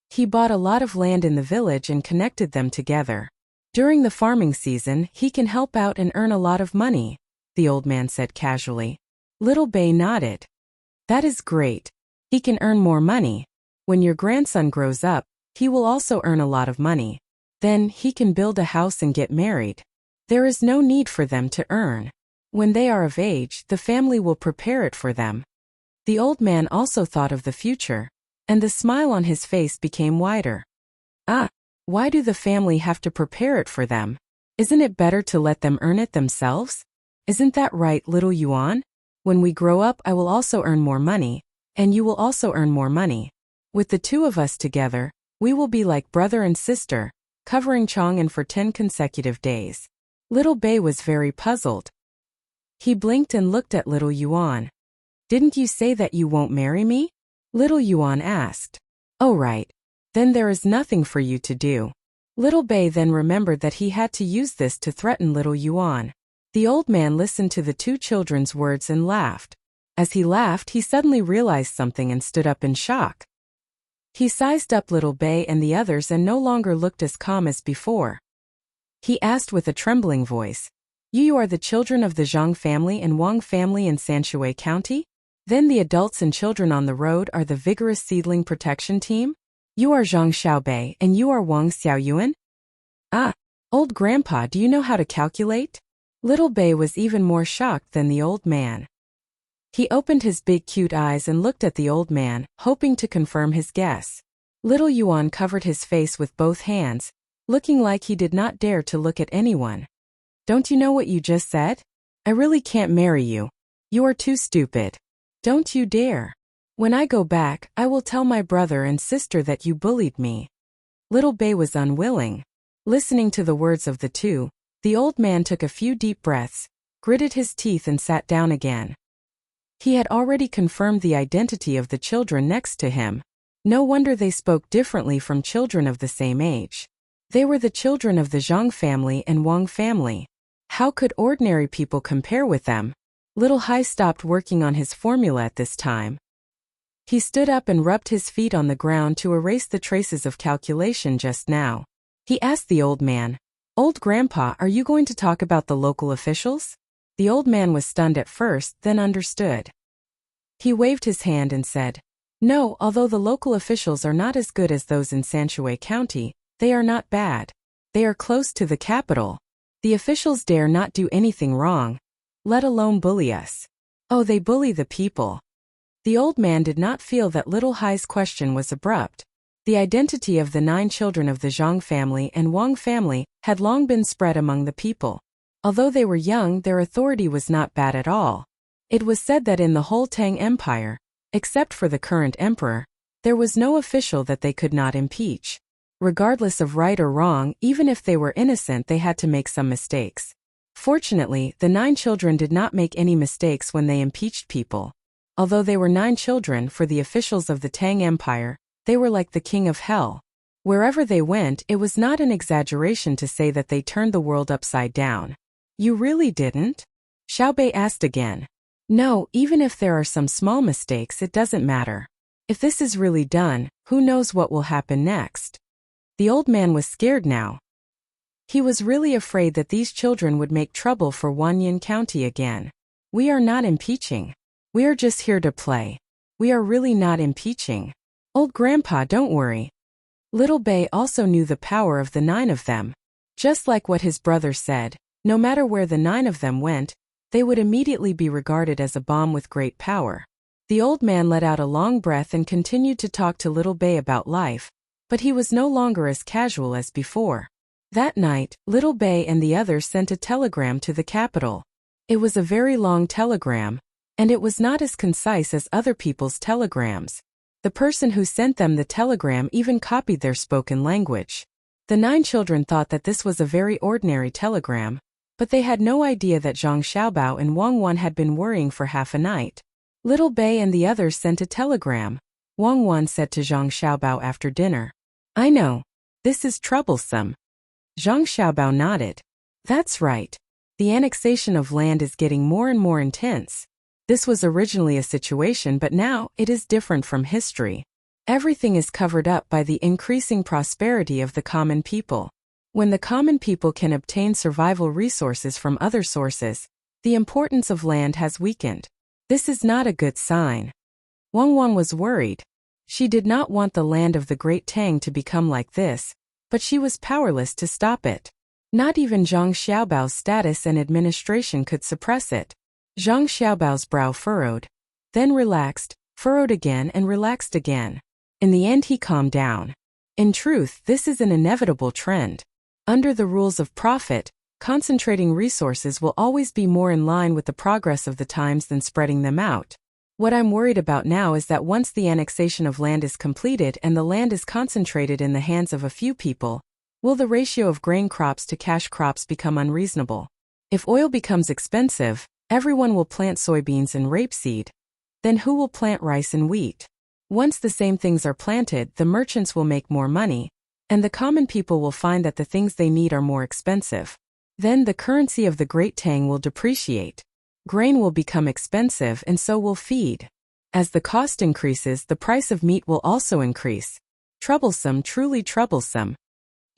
He bought a lot of land in the village and connected them together. During the farming season, he can help out and earn a lot of money, the old man said casually. Little Bei nodded. That is great. He can earn more money. When your grandson grows up, he will also earn a lot of money. Then, he can build a house and get married. There is no need for them to earn. When they are of age, the family will prepare it for them. The old man also thought of the future, and the smile on his face became wider. Why do the family have to prepare it for them? Isn't it better to let them earn it themselves? Isn't that right, Little Yuan? When we grow up, I will also earn more money, and you will also earn more money. With the two of us together, we will be like brother and sister, covering Chang'an for 10 consecutive days. Little Bei was very puzzled. He blinked and looked at Little Yuan. Didn't you say that you won't marry me? Little Yuan asked. Oh right. Then there is nothing for you to do. Little Bei then remembered that he had to use this to threaten Little Yuan. The old man listened to the two children's words and laughed. As he laughed, he suddenly realized something and stood up in shock. He sized up Little Bei and the others and no longer looked as calm as before. He asked with a trembling voice, You are the children of the Zhang family and Wang family in Sanshui County? Then the adults and children on the road are the vigorous seedling protection team? You are Zhang Xiaobei and you are Wang Xiaoyuan? Old Grandpa, do you know how to calculate? Little Bei was even more shocked than the old man. He opened his big cute eyes and looked at the old man, hoping to confirm his guess. Little Yuan covered his face with both hands, looking like he did not dare to look at anyone. Don't you know what you just said? I really can't marry you. You are too stupid. Don't you dare. When I go back, I will tell my brother and sister that you bullied me. Little Bei was unwilling. Listening to the words of the two, the old man took a few deep breaths, gritted his teeth and sat down again. He had already confirmed the identity of the children next to him. No wonder they spoke differently from children of the same age. They were the children of the Zhang family and Wang family. How could ordinary people compare with them? Little Hai stopped working on his formula at this time. He stood up and rubbed his feet on the ground to erase the traces of calculation just now. He asked the old man, "Old Grandpa, are you going to talk about the local officials?" The old man was stunned at first, then understood. He waved his hand and said, "No, although the local officials are not as good as those in Sanshui County, they are not bad. They are close to the capital. The officials dare not do anything wrong, let alone bully us. Oh, they bully the people." The old man did not feel that Little Hai's question was abrupt. The identity of the 9 children of the Zhang family and Wang family had long been spread among the people. Although they were young, their authority was not bad at all. It was said that in the whole Tang Empire, except for the current emperor, there was no official that they could not impeach. Regardless of right or wrong, even if they were innocent, they had to make some mistakes. Fortunately, the 9 children did not make any mistakes when they impeached people. Although they were 9 children, for the officials of the Tang Empire, they were like the king of hell. Wherever they went, it was not an exaggeration to say that they turned the world upside down. You really didn't? Xiaobei asked again. No, even if there are some small mistakes, it doesn't matter. If this is really done, who knows what will happen next? The old man was scared now. He was really afraid that these children would make trouble for Wanyan County again. We are not impeaching. We are just here to play. We are really not impeaching. Old Grandpa, don't worry. Little Bei also knew the power of the 9 of them. Just like what his brother said, no matter where the 9 of them went, they would immediately be regarded as a bomb with great power. The old man let out a long breath and continued to talk to Little Bei about life, but he was no longer as casual as before. That night, Little Bei and the others sent a telegram to the capital. It was a very long telegram, and it was not as concise as other people's telegrams. The person who sent them the telegram even copied their spoken language. The 9 children thought that this was a very ordinary telegram, but they had no idea that Zhang Xiaobao and Wang Wan had been worrying for half a night. Little Bei and the others sent a telegram. Wang Wan said to Zhang Xiaobao after dinner, "I know. This is troublesome." Zhang Xiaobao nodded. That's right. The annexation of land is getting more and more intense. This was originally a situation, but now it is different from history. Everything is covered up by the increasing prosperity of the common people. When the common people can obtain survival resources from other sources, the importance of land has weakened. This is not a good sign. Wang Wan was worried. She did not want the land of the Great Tang to become like this, but she was powerless to stop it. Not even Zhang Xiaobao's status and administration could suppress it. Zhang Xiaobao's brow furrowed, then relaxed, furrowed again and relaxed again. In the end he calmed down. In truth, this is an inevitable trend. Under the rules of profit, concentrating resources will always be more in line with the progress of the times than spreading them out. What I'm worried about now is that once the annexation of land is completed and the land is concentrated in the hands of a few people, will the ratio of grain crops to cash crops become unreasonable? If oil becomes expensive, everyone will plant soybeans and rapeseed. Then who will plant rice and wheat? Once the same things are planted, the merchants will make more money, and the common people will find that the things they need are more expensive. Then the currency of the Great Tang will depreciate. Grain will become expensive and so will feed. As the cost increases, the price of meat will also increase. Troublesome, truly troublesome.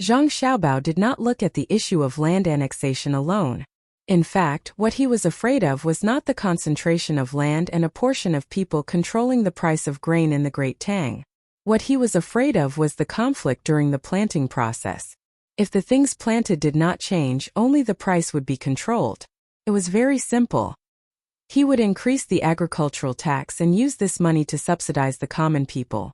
Zhang Xiaobao did not look at the issue of land annexation alone. In fact, what he was afraid of was not the concentration of land and a portion of people controlling the price of grain in the Great Tang. What he was afraid of was the conflict during the planting process. If the things planted did not change, only the price would be controlled. It was very simple. He would increase the agricultural tax and use this money to subsidize the common people.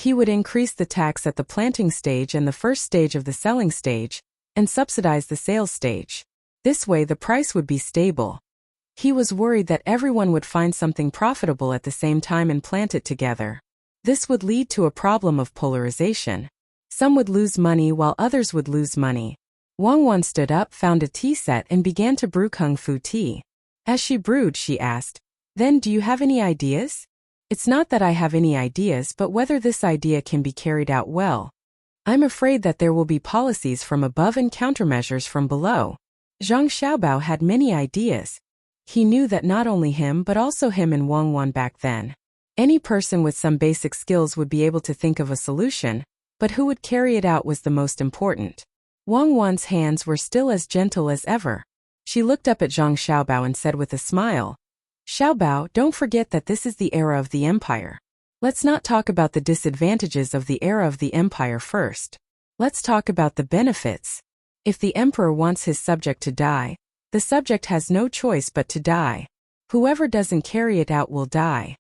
He would increase the tax at the planting stage and the first stage of the selling stage, and subsidize the sales stage. This way the price would be stable. He was worried that everyone would find something profitable at the same time and plant it together. This would lead to a problem of polarization. Some would lose money while others would lose money. Wang Wan stood up, found a tea set, and began to brew kung fu tea. As she brewed, she asked, "Then do you have any ideas?" "It's not that I have any ideas, but whether this idea can be carried out well. I'm afraid that there will be policies from above and countermeasures from below." Zhang Xiaobao had many ideas. He knew that not only him but also him and Wang Wan back then. Any person with some basic skills would be able to think of a solution, but who would carry it out was the most important. Wang Wan's hands were still as gentle as ever. She looked up at Zhang Xiaobao and said with a smile, "Xiaobao, don't forget that this is the era of the empire. Let's not talk about the disadvantages of the era of the empire first. Let's talk about the benefits. If the emperor wants his subject to die, the subject has no choice but to die. Whoever doesn't carry it out will die."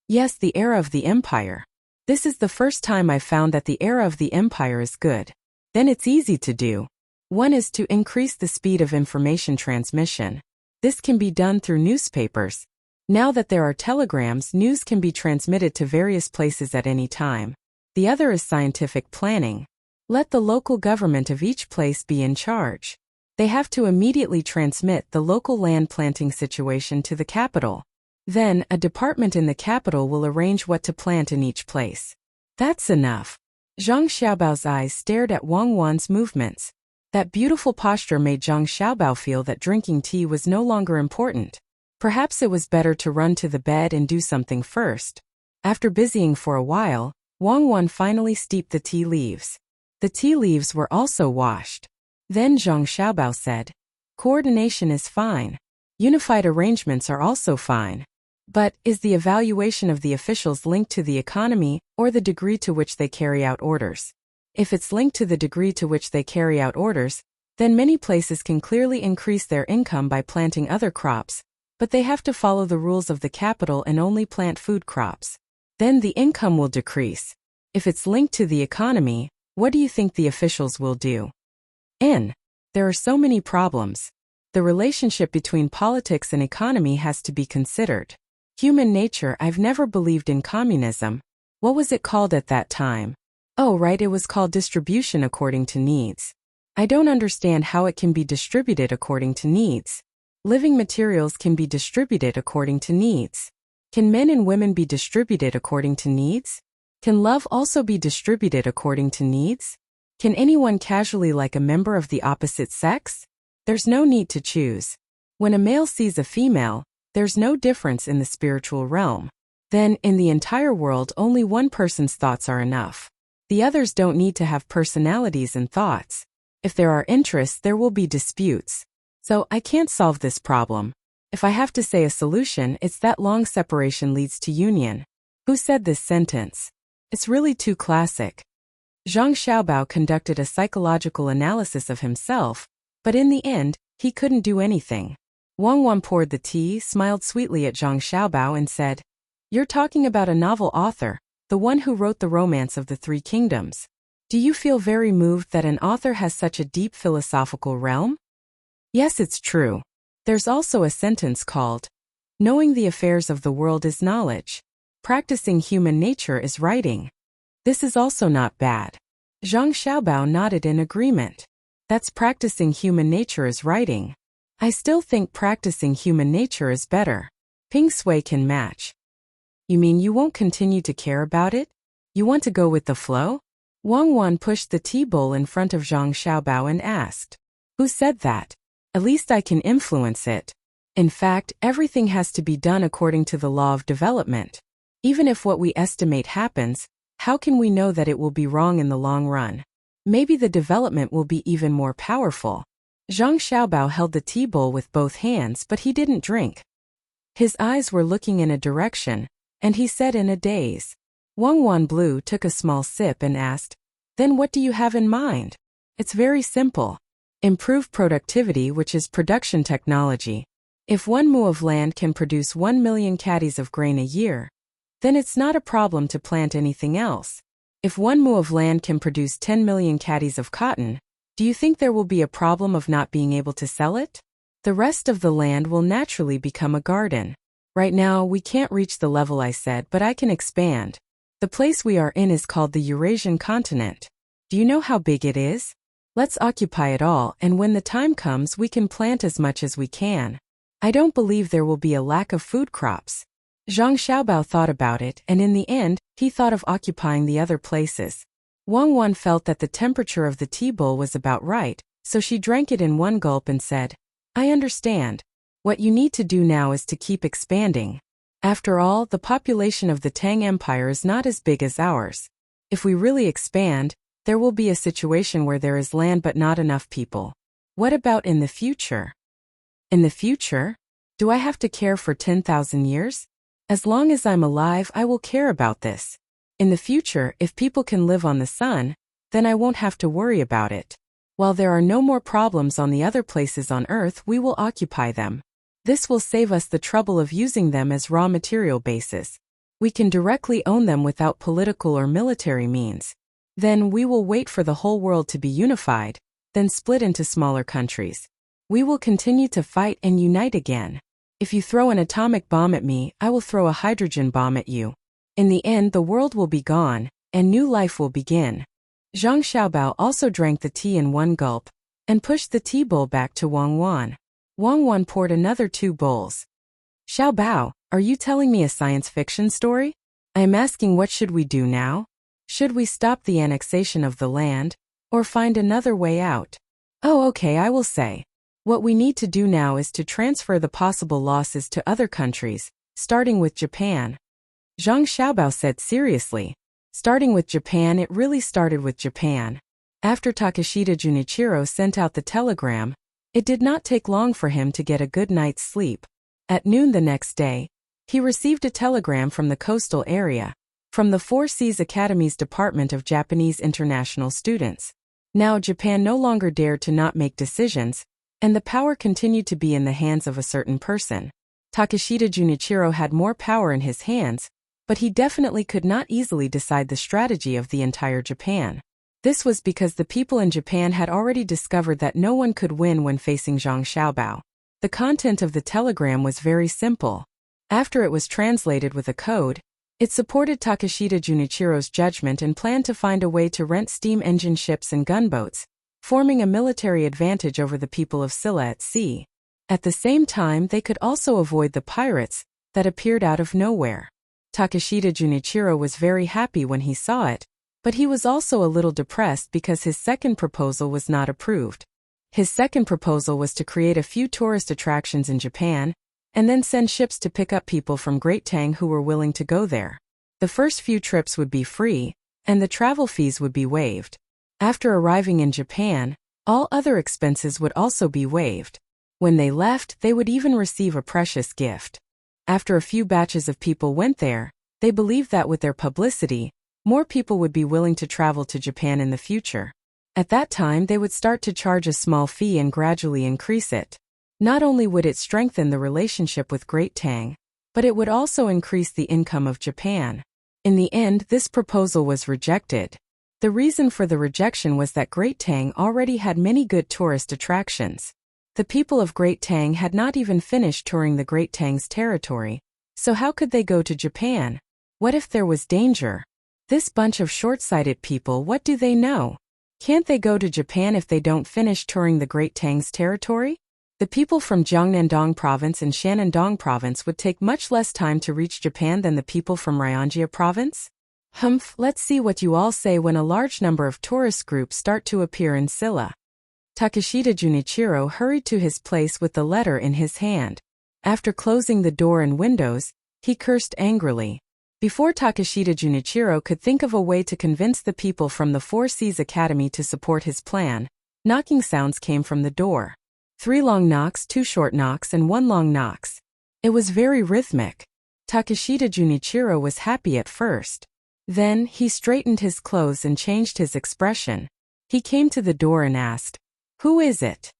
Yes, the era of the empire. This is the first time I've found that the era of the empire is good. Then it's easy to do. One is to increase the speed of information transmission. This can be done through newspapers. Now that there are telegrams, news can be transmitted to various places at any time. The other is scientific planning. Let the local government of each place be in charge. They have to immediately transmit the local land planting situation to the capital. Then, a department in the capital will arrange what to plant in each place. That's enough. Zhang Xiaobao's eyes stared at Wang Wan's movements. That beautiful posture made Zhang Xiaobao feel that drinking tea was no longer important. Perhaps it was better to run to the bed and do something first. After busying for a while, Wang Wan finally steeped the tea leaves. The tea leaves were also washed. Then Zhang Xiaobao said, "Coordination is fine. Unified arrangements are also fine. But, is the evaluation of the officials linked to the economy, or the degree to which they carry out orders? If it's linked to the degree to which they carry out orders, then many places can clearly increase their income by planting other crops, but they have to follow the rules of the capital and only plant food crops. Then the income will decrease. If it's linked to the economy, what do you think the officials will do?" There are so many problems. The relationship between politics and economy has to be considered. Human nature. I've never believed in communism. What was it called at that time? Oh, right, it was called distribution according to needs. I don't understand how it can be distributed according to needs. Living materials can be distributed according to needs. Can men and women be distributed according to needs? Can love also be distributed according to needs? Can anyone casually like a member of the opposite sex? There's no need to choose. When a male sees a female, there's no difference in the spiritual realm. Then, in the entire world, only one person's thoughts are enough. The others don't need to have personalities and thoughts. If there are interests, there will be disputes. So, I can't solve this problem. If I have to say a solution, it's that long separation leads to union. Who said this sentence? It's really too classic. Zhang Xiaobao conducted a psychological analysis of himself, but in the end, he couldn't do anything. Wang Wan poured the tea, smiled sweetly at Zhang Xiaobao and said, "You're talking about a novel author, the one who wrote the Romance of the Three Kingdoms. Do you feel very moved that an author has such a deep philosophical realm?" Yes, it's true. There's also a sentence called, "Knowing the affairs of the world is knowledge. Practicing human nature is writing." This is also not bad. Zhang Xiaobao nodded in agreement. That's practicing human nature is writing. I still think practicing human nature is better. Ping Sui can match. You mean you won't continue to care about it? You want to go with the flow? Wang Wan pushed the tea bowl in front of Zhang Xiaobao and asked, "Who said that? At least I can influence it. In fact, everything has to be done according to the law of development. Even if what we estimate happens, how can we know that it will be wrong in the long run? Maybe the development will be even more powerful." Zhang Xiaobao held the tea bowl with both hands, but he didn't drink. His eyes were looking in a direction, and he said in a daze. Wang Wanblue took a small sip and asked, "Then what do you have in mind?" It's very simple. Improve productivity, which is production technology. If 1 mu of land can produce 1 million caddies of grain a year, then it's not a problem to plant anything else. If 1 mu of land can produce 10 million caddies of cotton, do you think there will be a problem of not being able to sell it? The rest of the land will naturally become a garden. Right now, we can't reach the level I said, but I can expand. The place we are in is called the Eurasian continent. Do you know how big it is? Let's occupy it all, and when the time comes, we can plant as much as we can. I don't believe there will be a lack of food crops. Zhang Xiaobao thought about it, and in the end, he thought of occupying the other places. Wang Wan felt that the temperature of the tea bowl was about right, so she drank it in one gulp and said, I understand. What you need to do now is to keep expanding. After all, the population of the Tang Empire is not as big as ours. If we really expand, there will be a situation where there is land but not enough people. What about in the future? In the future? Do I have to care for 10,000 years? As long as I'm alive, I will care about this. In the future, if people can live on the sun, then I won't have to worry about it. While there are no more problems on the other places on Earth, we will occupy them. This will save us the trouble of using them as raw material bases. We can directly own them without political or military means. Then we will wait for the whole world to be unified, then split into smaller countries. We will continue to fight and unite again. If you throw an atomic bomb at me, I will throw a hydrogen bomb at you. In the end, the world will be gone, and new life will begin. Zhang Xiaobao also drank the tea in one gulp, and pushed the tea bowl back to Wang Wan. Wang Wan poured another 2 bowls. Xiaobao, are you telling me a science fiction story? I am asking, what should we do now? Should we stop the annexation of the land, or find another way out? Oh, okay, I will say. What we need to do now is to transfer the possible losses to other countries, starting with Japan. Zhang Xiaobao said seriously. Starting with Japan, it really started with Japan. After Takeshita Junichiro sent out the telegram, it did not take long for him to get a good night's sleep. At noon the next day, he received a telegram from the coastal area, from the Four Seas Academy's Department of Japanese International Students. Now Japan no longer dared to not make decisions, and the power continued to be in the hands of a certain person. Takeshita Junichiro had more power in his hands, but he definitely could not easily decide the strategy of the entire Japan. This was because the people in Japan had already discovered that no one could win when facing Zhang Xiaobao. The content of the telegram was very simple. After it was translated with a code, it supported Takeshita Junichiro's judgment and planned to find a way to rent steam engine ships and gunboats, forming a military advantage over the people of Silla at sea. At the same time, they could also avoid the pirates that appeared out of nowhere. Takeshita Junichiro was very happy when he saw it, but he was also a little depressed because his second proposal was not approved. His second proposal was to create a few tourist attractions in Japan, and then send ships to pick up people from Great Tang who were willing to go there. The first few trips would be free, and the travel fees would be waived. After arriving in Japan, all other expenses would also be waived. When they left, they would even receive a precious gift. After a few batches of people went there, they believed that with their publicity, more people would be willing to travel to Japan in the future. At that time, they would start to charge a small fee and gradually increase it. Not only would it strengthen the relationship with Great Tang, but it would also increase the income of Japan. In the end, this proposal was rejected. The reason for the rejection was that Great Tang already had many good tourist attractions. The people of Great Tang had not even finished touring the Great Tang's territory, so how could they go to Japan? What if there was danger? This bunch of short-sighted people, what do they know? Can't they go to Japan if they don't finish touring the Great Tang's territory? The people from Jiangnandong Province and Shanandong Province would take much less time to reach Japan than the people from Ryangja Province? Humph, let's see what you all say when a large number of tourist groups start to appear in Silla. Takeshita Junichiro hurried to his place with the letter in his hand. After closing the door and windows, he cursed angrily. Before Takeshita Junichiro could think of a way to convince the people from the Four Seas Academy to support his plan, knocking sounds came from the door. 3 long knocks, 2 short knocks, and 1 long knocks. It was very rhythmic. Takeshita Junichiro was happy at first. Then, he straightened his clothes and changed his expression. He came to the door and asked, "Who is it?"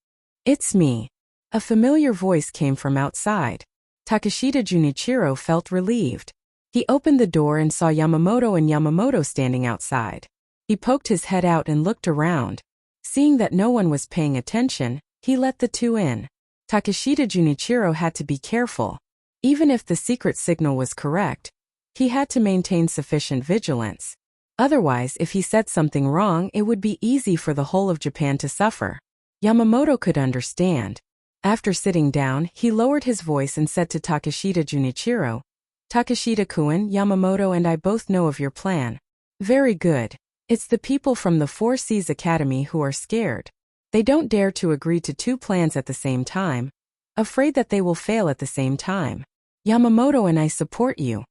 "It's me." A familiar voice came from outside. Takeshita Junichiro felt relieved. He opened the door and saw Yamamoto standing outside. He poked his head out and looked around. Seeing that no one was paying attention, he let the two in. Takeshita Junichiro had to be careful. Even if the secret signal was correct, he had to maintain sufficient vigilance. Otherwise, if he said something wrong, it would be easy for the whole of Japan to suffer. Yamamoto could understand. After sitting down, he lowered his voice and said to Takeshita Junichiro, "Takeshita-kun, Yamamoto and I both know of your plan." "Very good. It's the people from the Four Seas Academy who are scared. They don't dare to agree to two plans at the same time, afraid that they will fail at the same time. Yamamoto and I support you."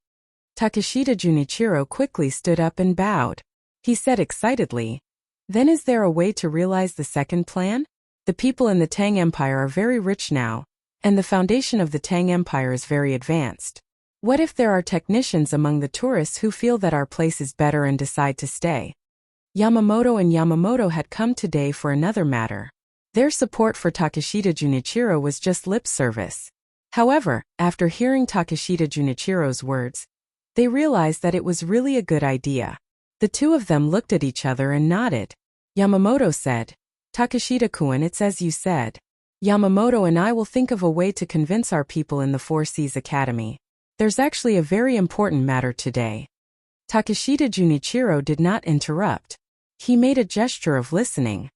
Takeshita Junichiro quickly stood up and bowed. He said excitedly, "Then is there a way to realize the second plan? The people in the Tang Empire are very rich now, and the foundation of the Tang Empire is very advanced. What if there are technicians among the tourists who feel that our place is better and decide to stay?" Yamamoto had come today for another matter. Their support for Takeshita Junichiro was just lip service. However, after hearing Takeshita Junichiro's words, they realized that it was really a good idea. The two of them looked at each other and nodded. Yamamoto said, "Takeshita-kun, it's as you said. Yamamoto and I will think of a way to convince our people in the Four Seas Academy. There's actually a very important matter today." Takeshita Junichiro did not interrupt. He made a gesture of listening.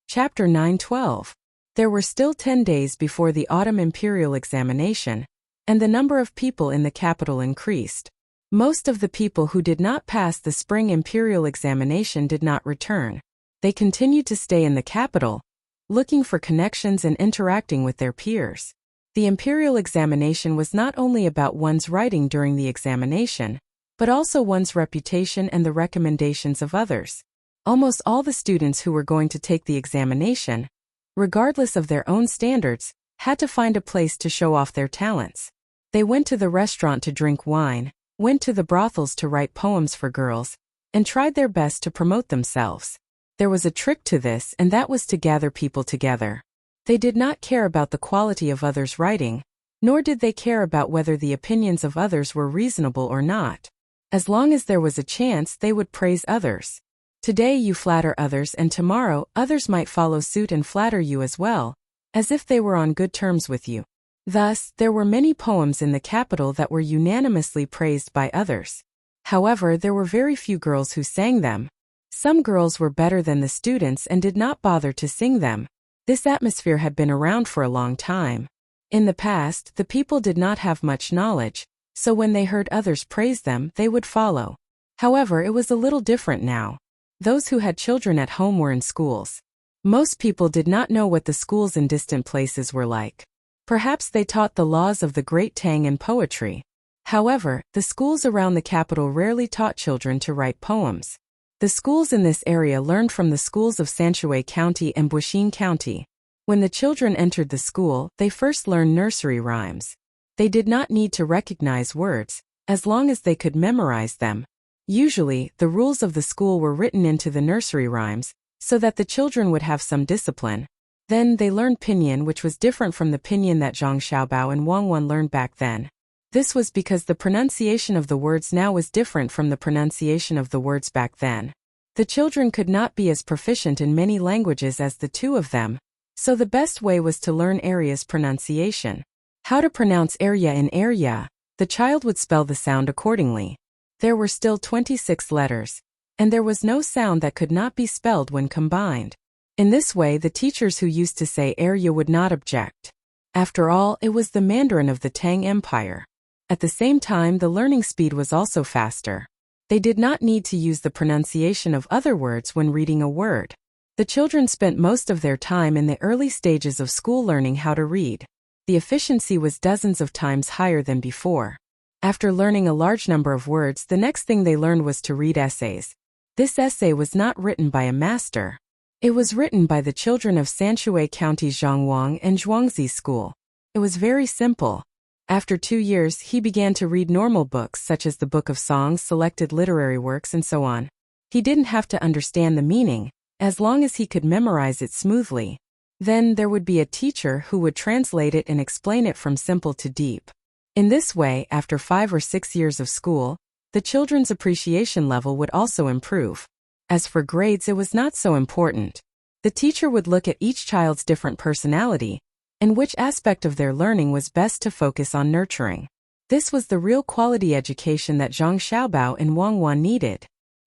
Chapter 9:12. There were still 10 days before the autumn imperial examination, and the number of people in the capital increased. Most of the people who did not pass the spring imperial examination did not return. They continued to stay in the capital, looking for connections and interacting with their peers. The imperial examination was not only about one's writing during the examination, but also one's reputation and the recommendations of others. Almost all the students who were going to take the examination, regardless of their own standards, had to find a place to show off their talents. They went to the restaurant to drink wine, went to the brothels to write poems for girls, and tried their best to promote themselves. There was a trick to this, and that was to gather people together. They did not care about the quality of others' writing, nor did they care about whether the opinions of others were reasonable or not. As long as there was a chance, they would praise others. Today you flatter others, and tomorrow others might follow suit and flatter you as well, as if they were on good terms with you. Thus, there were many poems in the capital that were unanimously praised by others. However, there were very few girls who sang them. Some girls were better than the students and did not bother to sing them. This atmosphere had been around for a long time. In the past, the people did not have much knowledge, so when they heard others praise them, they would follow. However, it was a little different now. Those who had children at home were in schools. Most people did not know what the schools in distant places were like. Perhaps they taught the laws of the great Tang and poetry. However, the schools around the capital rarely taught children to write poems. The schools in this area learned from the schools of Sanshui County and Buishin County. When the children entered the school, they first learned nursery rhymes. They did not need to recognize words, as long as they could memorize them. Usually, the rules of the school were written into the nursery rhymes, so that the children would have some discipline. Then they learned pinyin, which was different from the pinyin that Zhang Xiaobao and Wang Wan learned back then. This was because the pronunciation of the words now was different from the pronunciation of the words back then. The children could not be as proficient in many languages as the two of them, so the best way was to learn Arya's pronunciation. How to pronounce Arya in Arya, the child would spell the sound accordingly. There were still 26 letters, and there was no sound that could not be spelled when combined. In this way, the teachers who used to say Arya would not object. After all, it was the Mandarin of the Tang Empire. At the same time, the learning speed was also faster. They did not need to use the pronunciation of other words when reading a word. The children spent most of their time in the early stages of school learning how to read. The efficiency was dozens of times higher than before. After learning a large number of words, the next thing they learned was to read essays. This essay was not written by a master. It was written by the children of Sanshui County Zhangwang and Zhuangzi School. It was very simple. After 2 years, he began to read normal books such as the Book of Songs, selected literary works, and so on. He didn't have to understand the meaning, as long as he could memorize it smoothly. Then there would be a teacher who would translate it and explain it from simple to deep. In this way, after 5 or 6 years of school, the children's appreciation level would also improve. As for grades, it was not so important. The teacher would look at each child's different personality, and which aspect of their learning was best to focus on nurturing. This was the real quality education that Zhang Xiaobao and Wang Wan needed.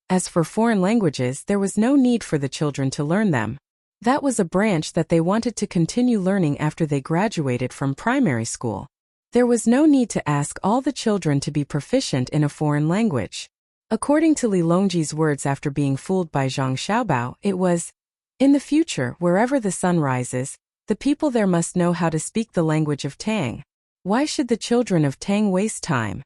As for foreign languages, there was no need for the children to learn them. That was a branch that they wanted to continue learning after they graduated from primary school. There was no need to ask all the children to be proficient in a foreign language. According to Li Longji's words after being fooled by Zhang Xiaobao, it was, "In the future, wherever the sun rises, the people there must know how to speak the language of Tang. Why should the children of Tang waste time?"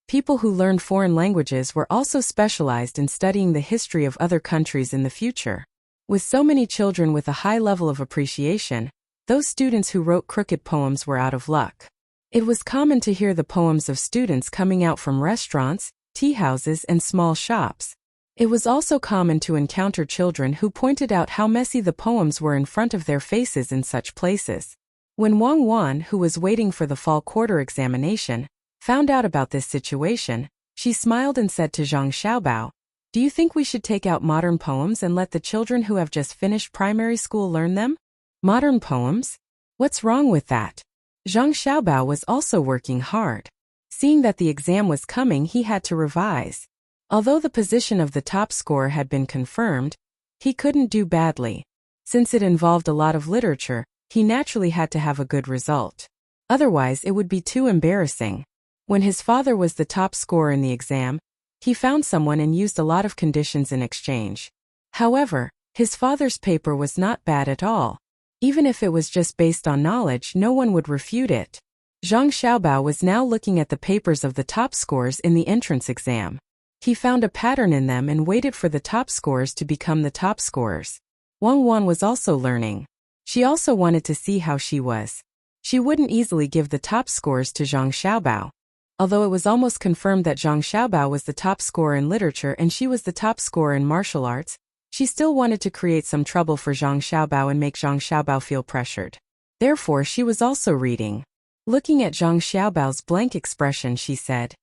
People who learned foreign languages were also specialized in studying the history of other countries in the future. With so many children with a high level of appreciation, those students who wrote crooked poems were out of luck. It was common to hear the poems of students coming out from restaurants, tea houses, and small shops. It was also common to encounter children who pointed out how messy the poems were in front of their faces in such places. When Wang Wan, who was waiting for the fall quarter examination, found out about this situation, she smiled and said to Zhang Xiaobao, "Do you think we should take out modern poems and let the children who have just finished primary school learn them?" Modern poems? What's wrong with that? Zhang Xiaobao was also working hard. Seeing that the exam was coming, he had to revise. Although the position of the top scorer had been confirmed, he couldn't do badly. Since it involved a lot of literature, he naturally had to have a good result. Otherwise, it would be too embarrassing. When his father was the top scorer in the exam, he found someone and used a lot of conditions in exchange. However, his father's paper was not bad at all. Even if it was just based on knowledge, no one would refute it. Zhang Xiaobao was now looking at the papers of the top scores in the entrance exam. He found a pattern in them and waited for the top scores to become the top scorers. Wang Wan was also learning. She also wanted to see how she was. She wouldn't easily give the top scores to Zhang Xiaobao. Although it was almost confirmed that Zhang Xiaobao was the top scorer in literature and she was the top scorer in martial arts, she still wanted to create some trouble for Zhang Xiaobao and make Zhang Xiaobao feel pressured. Therefore, she was also reading. Looking at Zhang Xiaobao's blank expression, she said,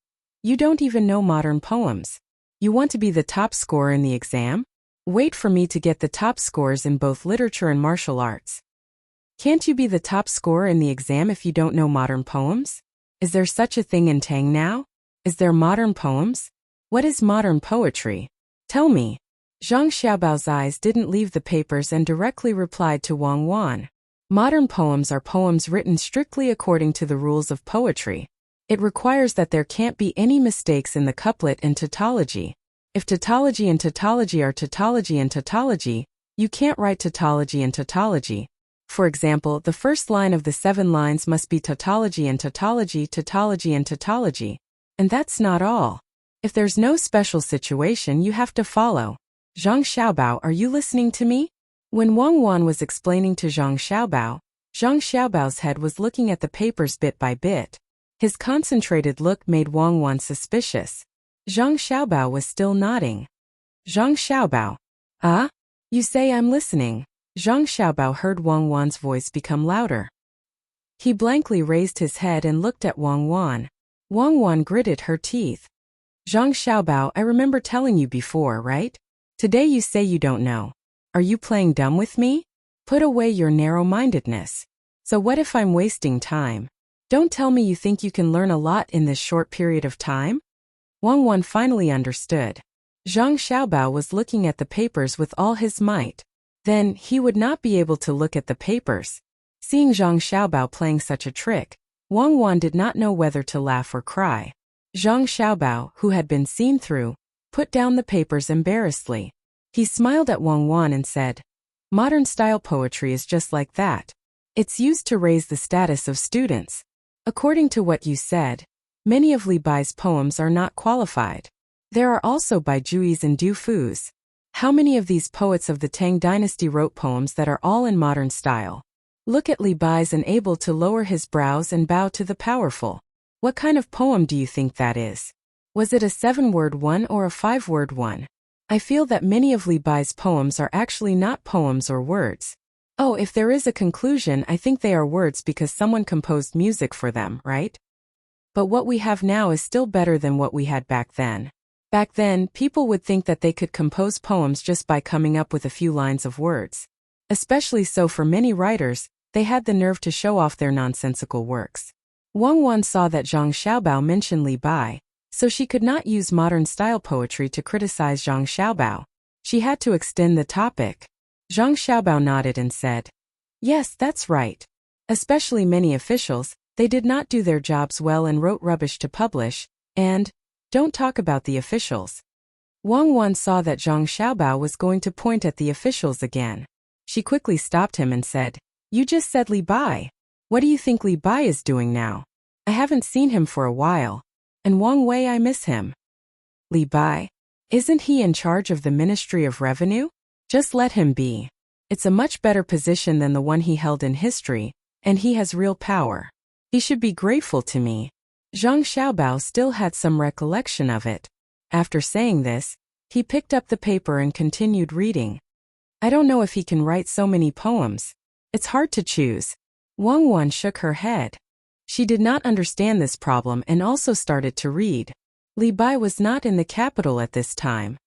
"You don't even know modern poems. You want to be the top scorer in the exam? Wait for me to get the top scores in both literature and martial arts. Can't you be the top scorer in the exam if you don't know modern poems? Is there such a thing in Tang now? Is there modern poems? What is modern poetry? Tell me." Zhang Xiaobao's eyes didn't leave the papers and directly replied to Wang Wan. Modern poems are poems written strictly according to the rules of poetry. It requires that there can't be any mistakes in the couplet and tautology. If tautology and tautology are tautology and tautology, you can't write tautology and tautology. For example, the first line of the 7 lines must be tautology and tautology, tautology and tautology. And that's not all. If there's no special situation, you have to follow. Zhang Xiaobao, are you listening to me? When Wang Wan was explaining to Zhang Xiaobao's head was looking at the papers bit by bit. His concentrated look made Wang Wan suspicious. Zhang Xiaobao was still nodding. Zhang Xiaobao. Ah? You say I'm listening. Zhang Xiaobao heard Wang Wan's voice become louder. He blankly raised his head and looked at Wang Wan. Wang Wan gritted her teeth. Zhang Xiaobao, I remember telling you before, right? Today you say you don't know. Are you playing dumb with me? Put away your narrow-mindedness. So what if I'm wasting time? Don't tell me you think you can learn a lot in this short period of time? Wang Wan finally understood. Zhang Xiaobao was looking at the papers with all his might. Then, he would not be able to look at the papers. Seeing Zhang Xiaobao playing such a trick, Wang Wan did not know whether to laugh or cry. Zhang Xiaobao, who had been seen through, put down the papers embarrassedly. He smiled at Wang Wan and said, "Modern-style poetry is just like that. It's used to raise the status of students. According to what you said, many of Li Bai's poems are not qualified. There are also Bai Jui's and Du Fu's. How many of these poets of the Tang dynasty wrote poems that are all in modern style? Look at Li Bai's and able to lower his brows and bow to the powerful. What kind of poem do you think that is? Was it a 7-word one or a 5-word one? I feel that many of Li Bai's poems are actually not poems or words. Oh, if there is a conclusion, I think they are words because someone composed music for them, right? But what we have now is still better than what we had back then. Back then, people would think that they could compose poems just by coming up with a few lines of words. Especially so for many writers, they had the nerve to show off their nonsensical works. Wang Wan saw that Zhang Xiaobao mentioned Li Bai, so she could not use modern-style poetry to criticize Zhang Xiaobao. She had to extend the topic. Zhang Xiaobao nodded and said, "Yes, that's right. Especially many officials, they did not do their jobs well and wrote rubbish to publish, and don't talk about the officials." Wang Wan saw that Zhang Xiaobao was going to point at the officials again. She quickly stopped him and said, "You just said Li Bai. What do you think Li Bai is doing now? I haven't seen him for a while. And Wang Wei, I miss him." "Li Bai? Isn't he in charge of the Ministry of Revenue? Just let him be. It's a much better position than the one he held in history, and he has real power. He should be grateful to me." Zhang Xiaobao still had some recollection of it. After saying this, he picked up the paper and continued reading. "I don't know if he can write so many poems. It's hard to choose." Wang Wan shook her head. She did not understand this problem and also started to read. Li Bai was not in the capital at this time.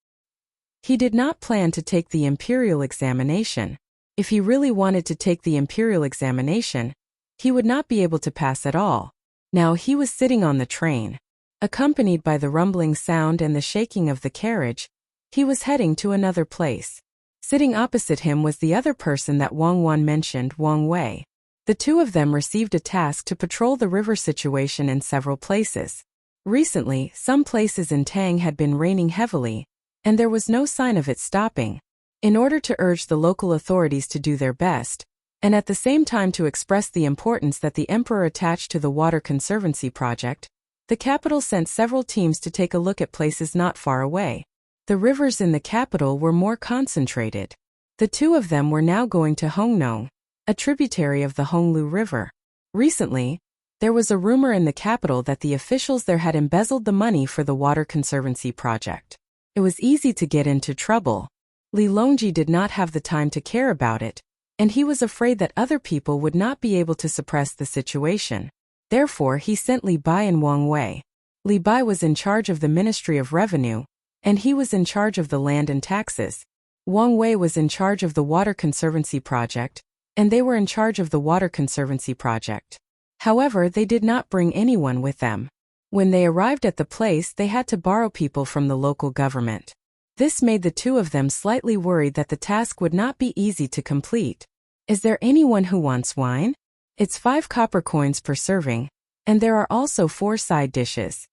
He did not plan to take the imperial examination. If he really wanted to take the imperial examination, he would not be able to pass at all. Now he was sitting on the train. Accompanied by the rumbling sound and the shaking of the carriage, he was heading to another place. Sitting opposite him was the other person that Wang Wan mentioned, Wang Wei. The two of them received a task to patrol the river situation in several places. Recently, some places in Tang had been raining heavily, and there was no sign of it stopping. In order to urge the local authorities to do their best, and at the same time to express the importance that the emperor attached to the water conservancy project, the capital sent several teams to take a look at places not far away. The rivers in the capital were more concentrated. The two of them were now going to Hongnong, a tributary of the Honglu River. Recently, there was a rumor in the capital that the officials there had embezzled the money for the water conservancy project. It was easy to get into trouble. Li Longji did not have the time to care about it, and he was afraid that other people would not be able to suppress the situation. Therefore, he sent Li Bai and Wang Wei. Li Bai was in charge of the Ministry of Revenue, and he was in charge of the land and taxes. Wang Wei was in charge of the water conservancy project, and they were in charge of the water conservancy project. However, they did not bring anyone with them. When they arrived at the place, they had to borrow people from the local government. This made the two of them slightly worried that the task would not be easy to complete. "Is there anyone who wants wine? It's 5 copper coins per serving, and there are also 4 side dishes."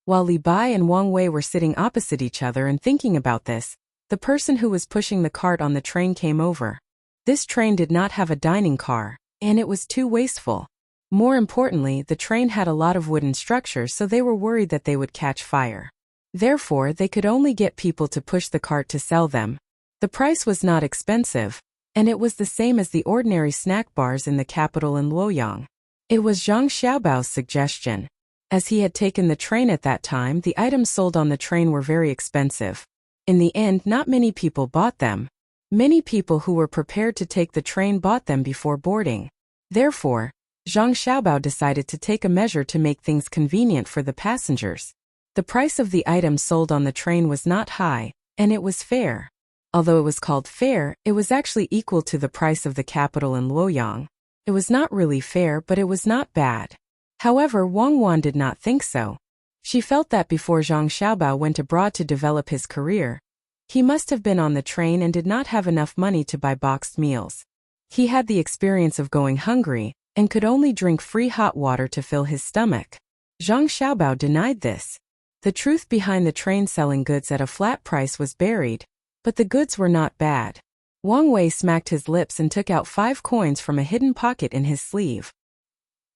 While Li Bai and Wang Wei were sitting opposite each other and thinking about this, the person who was pushing the cart on the train came over. This train did not have a dining car, and it was too wasteful. More importantly, the train had a lot of wooden structures, so they were worried that they would catch fire. Therefore, they could only get people to push the cart to sell them. The price was not expensive, and it was the same as the ordinary snack bars in the capital in Luoyang. It was Zhang Xiaobao's suggestion. As he had taken the train at that time, the items sold on the train were very expensive. In the end, not many people bought them. Many people who were prepared to take the train bought them before boarding. Therefore, Zhang Xiaobao decided to take a measure to make things convenient for the passengers. The price of the items sold on the train was not high, and it was fair. Although it was called fair, it was actually equal to the price of the capital in Luoyang. It was not really fair, but it was not bad. However, Wang Wan did not think so. She felt that before Zhang Xiaobao went abroad to develop his career, he must have been on the train and did not have enough money to buy boxed meals. He had the experience of going hungry, and could only drink free hot water to fill his stomach. Zhang Xiaobao denied this. The truth behind the train selling goods at a flat price was buried, but the goods were not bad. Wang Wei smacked his lips and took out 5 coins from a hidden pocket in his sleeve.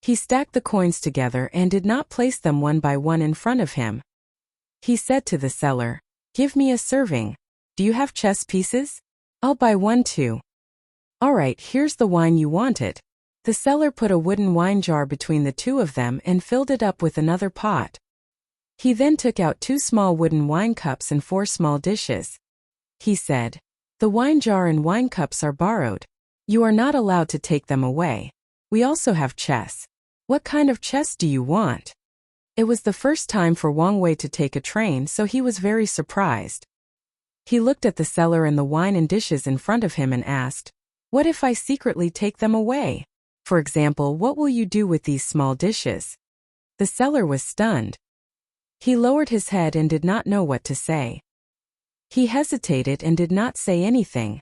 He stacked the coins together and did not place them one by one in front of him. He said to the seller, "Give me a serving. Do you have chess pieces? I'll buy one too." "All right, here's the wine you wanted." The seller put a wooden wine jar between the two of them and filled it up with another pot. He then took out 2 small wooden wine cups and 4 small dishes. He said, "The wine jar and wine cups are borrowed. You are not allowed to take them away. We also have chess. What kind of chess do you want?" It was the first time for Wang Wei to take a train, so he was very surprised. He looked at the seller and the wine and dishes in front of him and asked, "What if I secretly take them away? For example, what will you do with these small dishes?" The seller was stunned. He lowered his head and did not know what to say. He hesitated and did not say anything.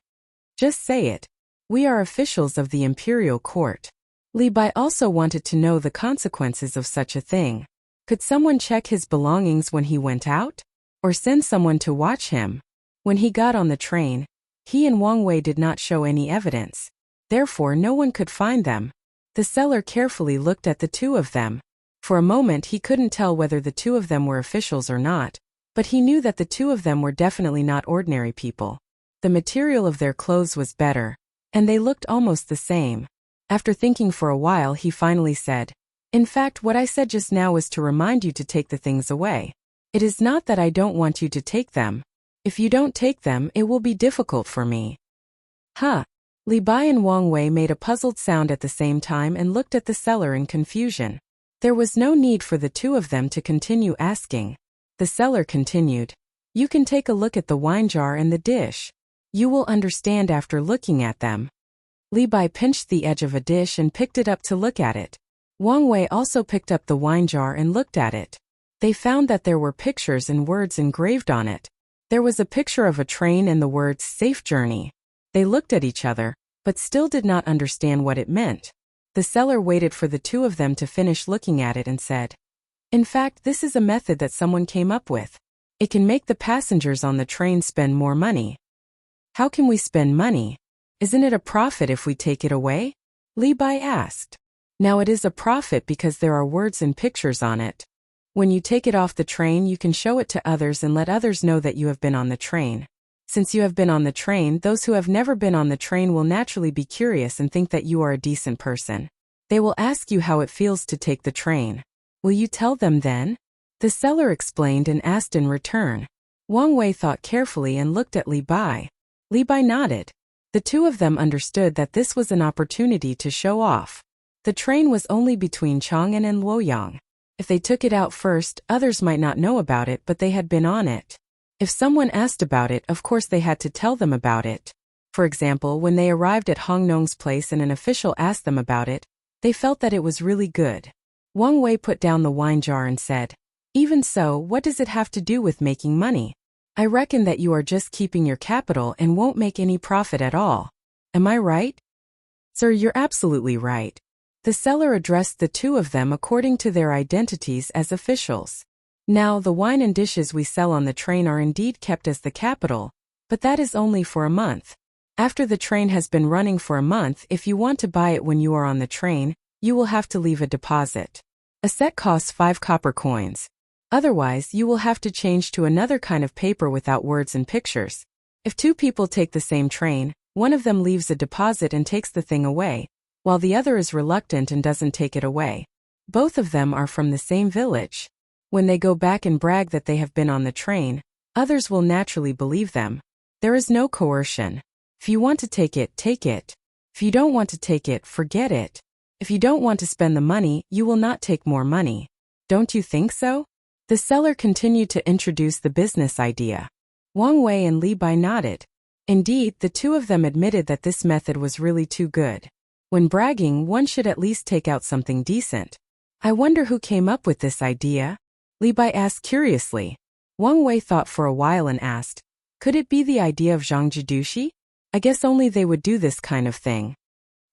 "Just say it. We are officials of the imperial court." Li Bai also wanted to know the consequences of such a thing. Could someone check his belongings when he went out? Or send someone to watch him? When he got on the train, he and Wang Wei did not show any evidence. Therefore, no one could find them. The seller carefully looked at the two of them. For a moment he couldn't tell whether the two of them were officials or not, but he knew that the two of them were definitely not ordinary people. The material of their clothes was better, and they looked almost the same. After thinking for a while, he finally said, "In fact, what I said just now was to remind you to take the things away. It is not that I don't want you to take them. If you don't take them, it will be difficult for me." Huh. Li Bai and Wang Wei made a puzzled sound at the same time and looked at the seller in confusion. There was no need for the two of them to continue asking. The seller continued, "You can take a look at the wine jar and the dish. You will understand after looking at them." Li Bai pinched the edge of a dish and picked it up to look at it. Wang Wei also picked up the wine jar and looked at it. They found that there were pictures and words engraved on it. There was a picture of a train and the words "Safe Journey." They looked at each other, but still did not understand what it meant. The seller waited for the two of them to finish looking at it and said, "In fact, this is a method that someone came up with. It can make the passengers on the train spend more money." "How can we spend money? Isn't it a profit if we take it away?" Li Bai asked. "Now it is a profit because there are words and pictures on it. When you take it off the train, you can show it to others and let others know that you have been on the train. Since you have been on the train, those who have never been on the train will naturally be curious and think that you are a decent person. They will ask you how it feels to take the train. Will you tell them then?" The seller explained and asked in return. Wang Wei thought carefully and looked at Li Bai. Li Bai nodded. The two of them understood that this was an opportunity to show off. The train was only between Chang'an and Luoyang. If they took it out first, others might not know about it, but they had been on it. If someone asked about it, of course they had to tell them about it. For example, when they arrived at Hong Nong's place and an official asked them about it, they felt that it was really good. Wang Wei put down the wine jar and said, "Even so, what does it have to do with making money? I reckon that you are just keeping your capital and won't make any profit at all. Am I right?" "Sir, you're absolutely right." The seller addressed the two of them according to their identities as officials. "Now, the wine and dishes we sell on the train are indeed kept as the capital, but that is only for a month. After the train has been running for a month, if you want to buy it when you are on the train, you will have to leave a deposit. A set costs 5 copper coins. Otherwise, you will have to change to another kind of paper without words and pictures. If two people take the same train, one of them leaves a deposit and takes the thing away, while the other is reluctant and doesn't take it away. Both of them are from the same village. When they go back and brag that they have been on the train, others will naturally believe them. There is no coercion. If you want to take it, take it. If you don't want to take it, forget it. If you don't want to spend the money, you will not take more money. Don't you think so?" The seller continued to introduce the business idea. Wang Wei and Li Bai nodded. Indeed, the two of them admitted that this method was really too good. When bragging, one should at least take out something decent. "I wonder who came up with this idea?" Li Bai asked curiously. Wang Wei thought for a while and asked, "Could it be the idea of Zhang Jidushi? I guess only they would do this kind of thing."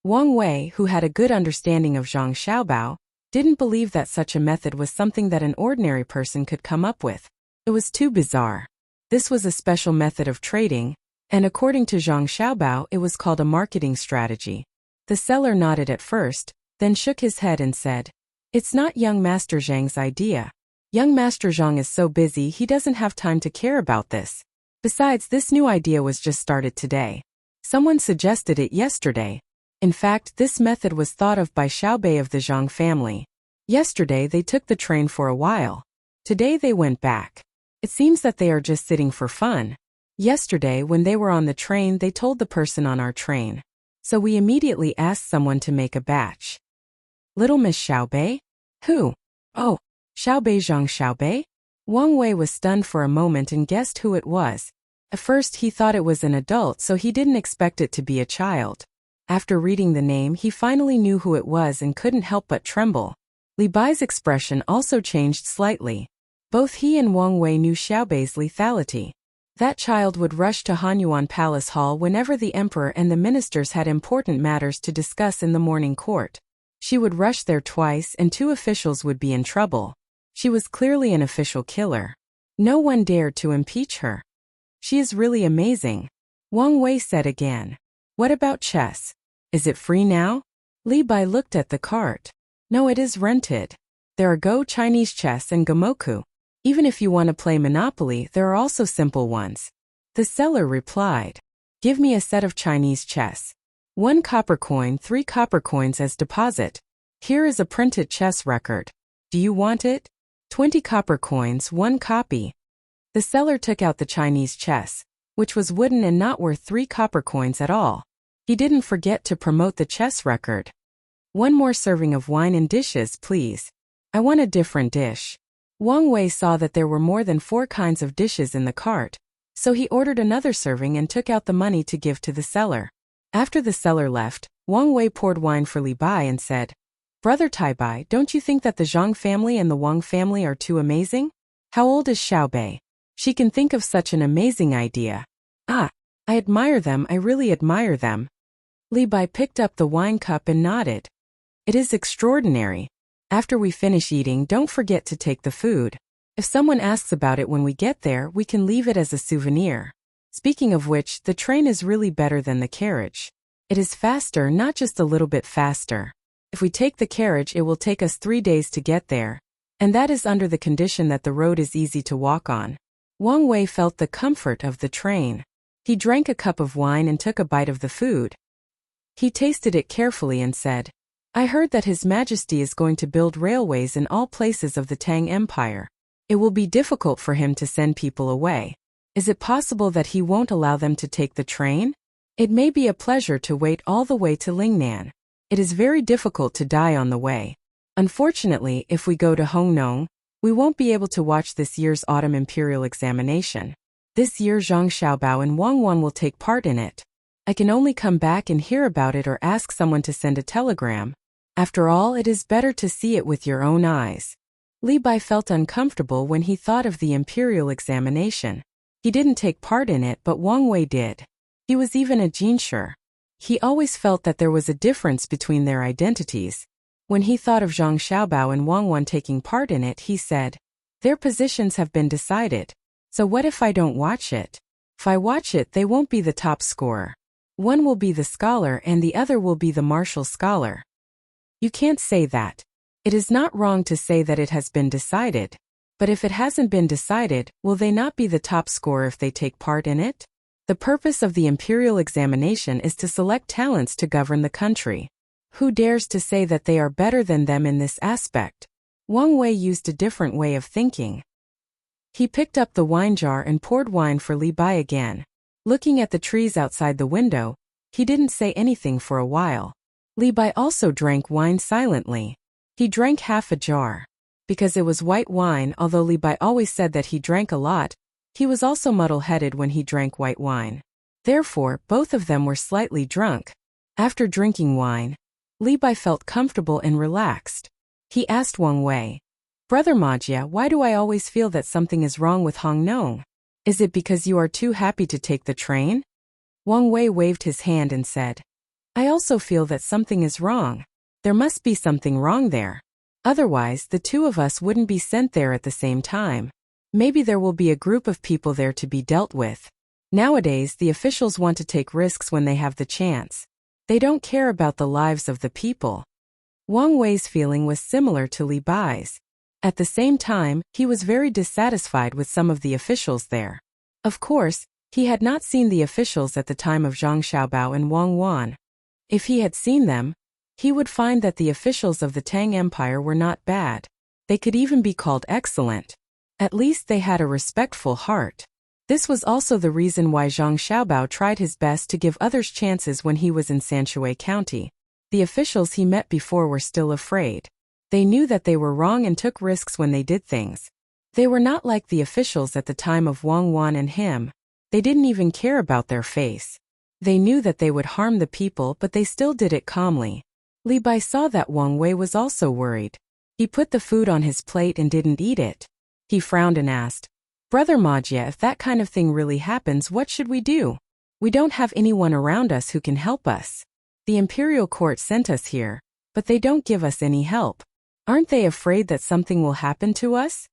Wang Wei, who had a good understanding of Zhang Xiaobao, didn't believe that such a method was something that an ordinary person could come up with. It was too bizarre. This was a special method of trading, and according to Zhang Xiaobao, it was called a marketing strategy. The seller nodded at first, then shook his head and said, "It's not young Master Zhang's idea. Young Master Zhang is so busy he doesn't have time to care about this. Besides, this new idea was just started today. Someone suggested it yesterday. In fact, this method was thought of by Xiaobei of the Zhang family. Yesterday they took the train for a while. Today they went back. It seems that they are just sitting for fun. Yesterday when they were on the train they told the person on our train. So we immediately asked someone to make a batch." "Little Miss Xiaobei? Who?" "Oh, Xiaobei Zhang Xiaobei? Wang Wei was stunned for a moment and guessed who it was. At first he thought it was an adult, so he didn't expect it to be a child. After reading the name, he finally knew who it was and couldn't help but tremble. Li Bai's expression also changed slightly. Both he and Wang Wei knew Xiaobei's lethality. That child would rush to Hanyuan Palace Hall whenever the emperor and the ministers had important matters to discuss in the morning court. She would rush there twice and 2 officials would be in trouble. She was clearly an official killer. No one dared to impeach her. She is really amazing, Wang Wei said again. What about chess? Is it free now? Li Bai looked at the cart. No, it is rented. There are Go Chinese chess and Gomoku. Even if you want to play Monopoly, there are also simple ones. The seller replied. Give me a set of Chinese chess. 1 copper coin, 3 copper coins as deposit. Here is a printed chess record. Do you want it? 20 copper coins, 1 copy. The seller took out the Chinese chess, which was wooden and not worth 3 copper coins at all. He didn't forget to promote the chess record. 1 more serving of wine and dishes, please. I want a different dish. Wang Wei saw that there were more than 4 kinds of dishes in the cart, so he ordered another serving and took out the money to give to the seller. After the seller left, Wang Wei poured wine for Li Bai and said, Brother Tai Bai, don't you think that the Zhang family and the Wang family are too amazing? How old is Xiaobei? She can think of such an amazing idea. Ah, I admire them, I really admire them. Li Bai picked up the wine cup and nodded. It is extraordinary. After we finish eating, don't forget to take the food. If someone asks about it when we get there, we can leave it as a souvenir. Speaking of which, the train is really better than the carriage. It is faster, not just a little bit faster. If we take the carriage, it will take us 3 days to get there. And that is under the condition that the road is easy to walk on. Wang Wei felt the comfort of the train. He drank a cup of wine and took a bite of the food. He tasted it carefully and said, I heard that His Majesty is going to build railways in all places of the Tang Empire. It will be difficult for him to send people away. Is it possible that he won't allow them to take the train? It may be a pleasure to wait all the way to Lingnan. It is very difficult to die on the way. Unfortunately, if we go to Hongnong, we won't be able to watch this year's autumn imperial examination. This year Zhang Xiaobao and Wang Wan will take part in it. I can only come back and hear about it or ask someone to send a telegram. After all, it is better to see it with your own eyes. Li Bai felt uncomfortable when he thought of the imperial examination. He didn't take part in it, but Wang Wei did. He was even a jinshi. He always felt that there was a difference between their identities. When he thought of Zhang Xiaobao and Wang Wan taking part in it, he said, their positions have been decided. So what if I don't watch it? If I watch it, they won't be the top scorer. One will be the scholar and the other will be the martial scholar. You can't say that. It is not wrong to say that it has been decided. But if it hasn't been decided, will they not be the top scorer if they take part in it? The purpose of the imperial examination is to select talents to govern the country. Who dares to say that they are better than them in this aspect? Wang Wei used a different way of thinking. He picked up the wine jar and poured wine for Li Bai again. Looking at the trees outside the window, he didn't say anything for a while. Li Bai also drank wine silently. He drank half a jar. Because it was white wine, although Li Bai always said that he drank a lot, he was also muddle-headed when he drank white wine. Therefore, both of them were slightly drunk. After drinking wine, Li Bai felt comfortable and relaxed. He asked Wang Wei, Brother Majia, why do I always feel that something is wrong with Hongnong? Is it because you are too happy to take the train? Wang Wei waved his hand and said, I also feel that something is wrong. There must be something wrong there. Otherwise, the two of us wouldn't be sent there at the same time. Maybe there will be a group of people there to be dealt with. Nowadays, the officials want to take risks when they have the chance. They don't care about the lives of the people. Wang Wei's feeling was similar to Li Bai's. At the same time, he was very dissatisfied with some of the officials there. Of course, he had not seen the officials at the time of Zhang Xiaobao and Wang Wan. If he had seen them, he would find that the officials of the Tang Empire were not bad. They could even be called excellent. At least they had a respectful heart. This was also the reason why Zhang Xiaobao tried his best to give others chances when he was in Sanshui County. The officials he met before were still afraid. They knew that they were wrong and took risks when they did things. They were not like the officials at the time of Wang Wan and him. They didn't even care about their face. They knew that they would harm the people, but they still did it calmly. Li Bai saw that Wang Wei was also worried. He put the food on his plate and didn't eat it. He frowned and asked, "Brother Majia, if that kind of thing really happens, what should we do? We don't have anyone around us who can help us. The imperial court sent us here, but they don't give us any help. Aren't they afraid that something will happen to us?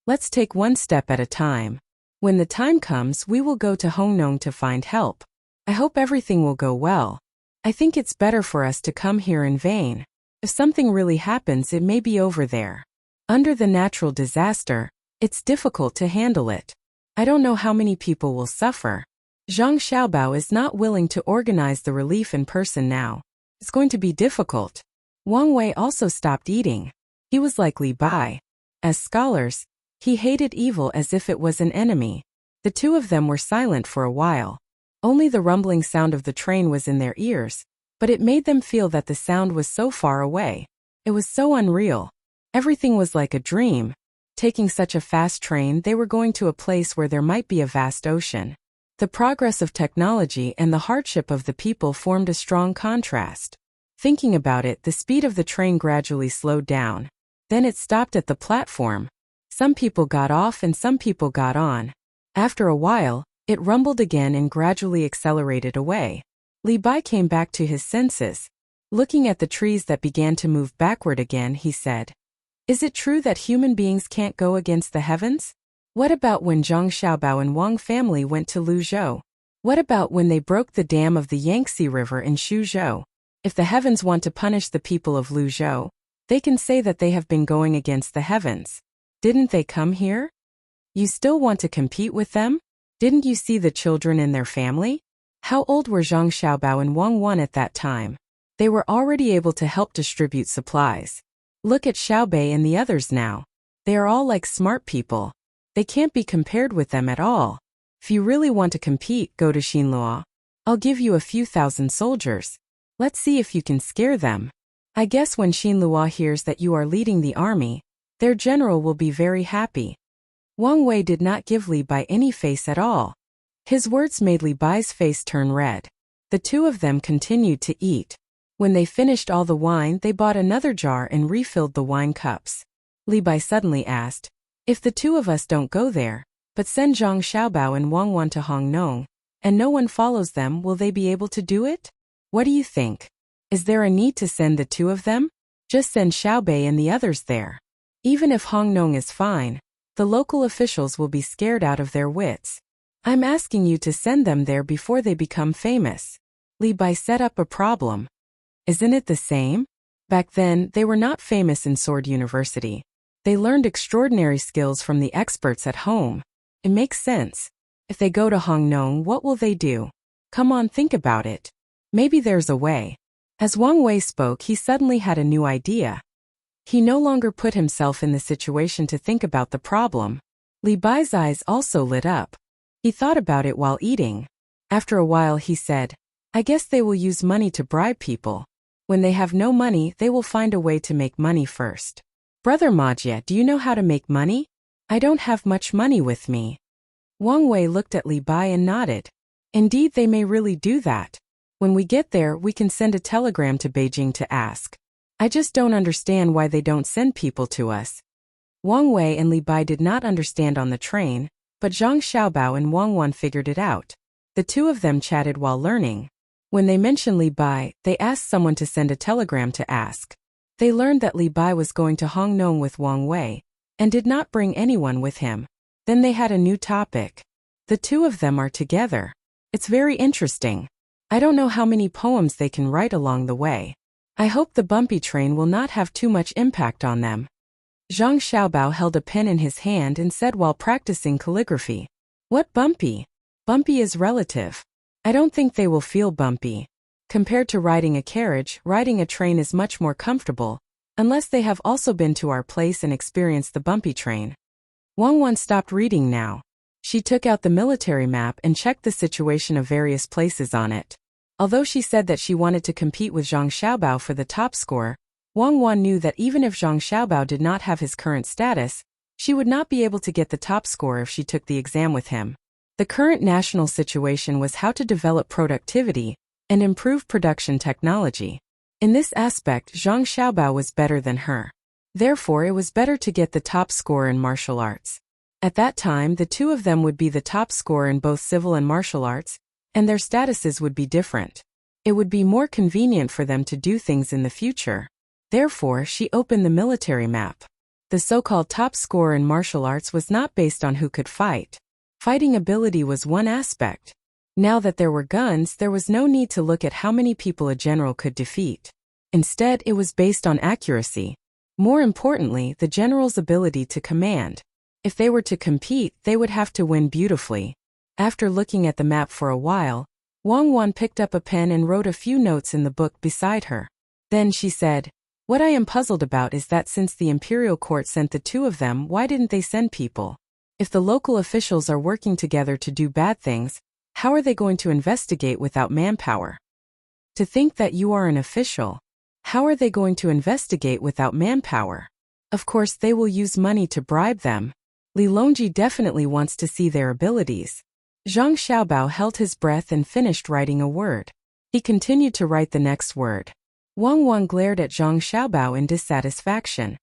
Let's take one step at a time. When the time comes, we will go to Hongnong to find help. I hope everything will go well. I think it's better for us to come here in vain. If something really happens, it may be over there. Under the natural disaster, it's difficult to handle it. I don't know how many people will suffer. Zhang Xiaobao is not willing to organize the relief in person now. It's going to be difficult." Wang Wei also stopped eating. He was like Li Bai. As scholars, he hated evil as if it was an enemy. The two of them were silent for a while. Only the rumbling sound of the train was in their ears, but it made them feel that the sound was so far away. It was so unreal. Everything was like a dream. Taking such a fast train, they were going to a place where there might be a vast ocean. The progress of technology and the hardship of the people formed a strong contrast. Thinking about it, the speed of the train gradually slowed down. Then it stopped at the platform. Some people got off and some people got on. After a while, it rumbled again and gradually accelerated away. Li Bai came back to his senses. Looking at the trees that began to move backward again, he said, "Is it true that human beings can't go against the heavens? What about when Zhang Xiaobao and Wang family went to Luzhou? What about when they broke the dam of the Yangtze River in Xuzhou? If the heavens want to punish the people of Luzhou, they can say that they have been going against the heavens. Didn't they come here? You still want to compete with them? Didn't you see the children and their family? How old were Zhang Xiaobao and Wang Wan at that time? They were already able to help distribute supplies. Look at Xiaobei and the others now. They are all like smart people. They can't be compared with them at all. If you really want to compete, go to Xinluo. I'll give you a few thousand soldiers. Let's see if you can scare them. I guess when Xinluo hears that you are leading the army, their general will be very happy." Wang Wei did not give Li Bai any face at all. His words made Li Bai's face turn red. The two of them continued to eat. When they finished all the wine, they bought another jar and refilled the wine cups. Li Bai suddenly asked, "If the two of us don't go there, but send Zhang Xiaobao and Wang Wan to Hongnong, and no one follows them, will they be able to do it? What do you think? Is there a need to send the two of them? Just send Xiaobei and the others there. Even if Hongnong is fine, the local officials will be scared out of their wits. I'm asking you to send them there before they become famous." Li Bai set up a problem. Isn't it the same? Back then, they were not famous in Sword University. They learned extraordinary skills from the experts at home. It makes sense. If they go to Hongnong, what will they do? Come on, think about it. Maybe there's a way. As Wang Wei spoke, he suddenly had a new idea. He no longer put himself in the situation to think about the problem. Li Bai's eyes also lit up. He thought about it while eating. After a while he said, "I guess they will use money to bribe people. When they have no money, they will find a way to make money first." "Brother Majia, do you know how to make money? I don't have much money with me." Wang Wei looked at Li Bai and nodded. "Indeed, they may really do that. When we get there, we can send a telegram to Beijing to ask. I just don't understand why they don't send people to us." Wang Wei and Li Bai did not understand on the train, but Zhang Xiaobao and Wang Wan figured it out. The two of them chatted while learning. When they mentioned Li Bai, they asked someone to send a telegram to ask. They learned that Li Bai was going to Hongnong with Wang Wei, and did not bring anyone with him. Then they had a new topic. The two of them are together. It's very interesting. I don't know how many poems they can write along the way. I hope the bumpy train will not have too much impact on them. Zhang Xiaobao held a pen in his hand and said while practicing calligraphy, "What bumpy? Bumpy is relative. I don't think they will feel bumpy. Compared to riding a carriage, riding a train is much more comfortable, unless they have also been to our place and experienced the bumpy train." Wang Wan stopped reading now. She took out the military map and checked the situation of various places on it. Although she said that she wanted to compete with Zhang Xiaobao for the top score, Wang Wan knew that even if Zhang Xiaobao did not have his current status, she would not be able to get the top score if she took the exam with him. The current national situation was how to develop productivity and improve production technology. In this aspect, Zhang Xiaobao was better than her. Therefore, it was better to get the top score in martial arts. At that time, the two of them would be the top score in both civil and martial arts, and their statuses would be different. It would be more convenient for them to do things in the future. Therefore, she opened the military map. The so-called top score in martial arts was not based on who could fight. Fighting ability was one aspect. Now that there were guns, there was no need to look at how many people a general could defeat. Instead, it was based on accuracy. More importantly, the general's ability to command. If they were to compete, they would have to win beautifully. After looking at the map for a while, Wang Wan picked up a pen and wrote a few notes in the book beside her. Then she said, "What I am puzzled about is that since the imperial court sent the two of them, why didn't they send people? If the local officials are working together to do bad things, how are they going to investigate without manpower? To think that you are an official. How are they going to investigate without manpower? Of course they will use money to bribe them. Li Longji definitely wants to see their abilities." Zhang Xiaobao held his breath and finished writing a word. He continued to write the next word. Wang Wan glared at Zhang Xiaobao in dissatisfaction.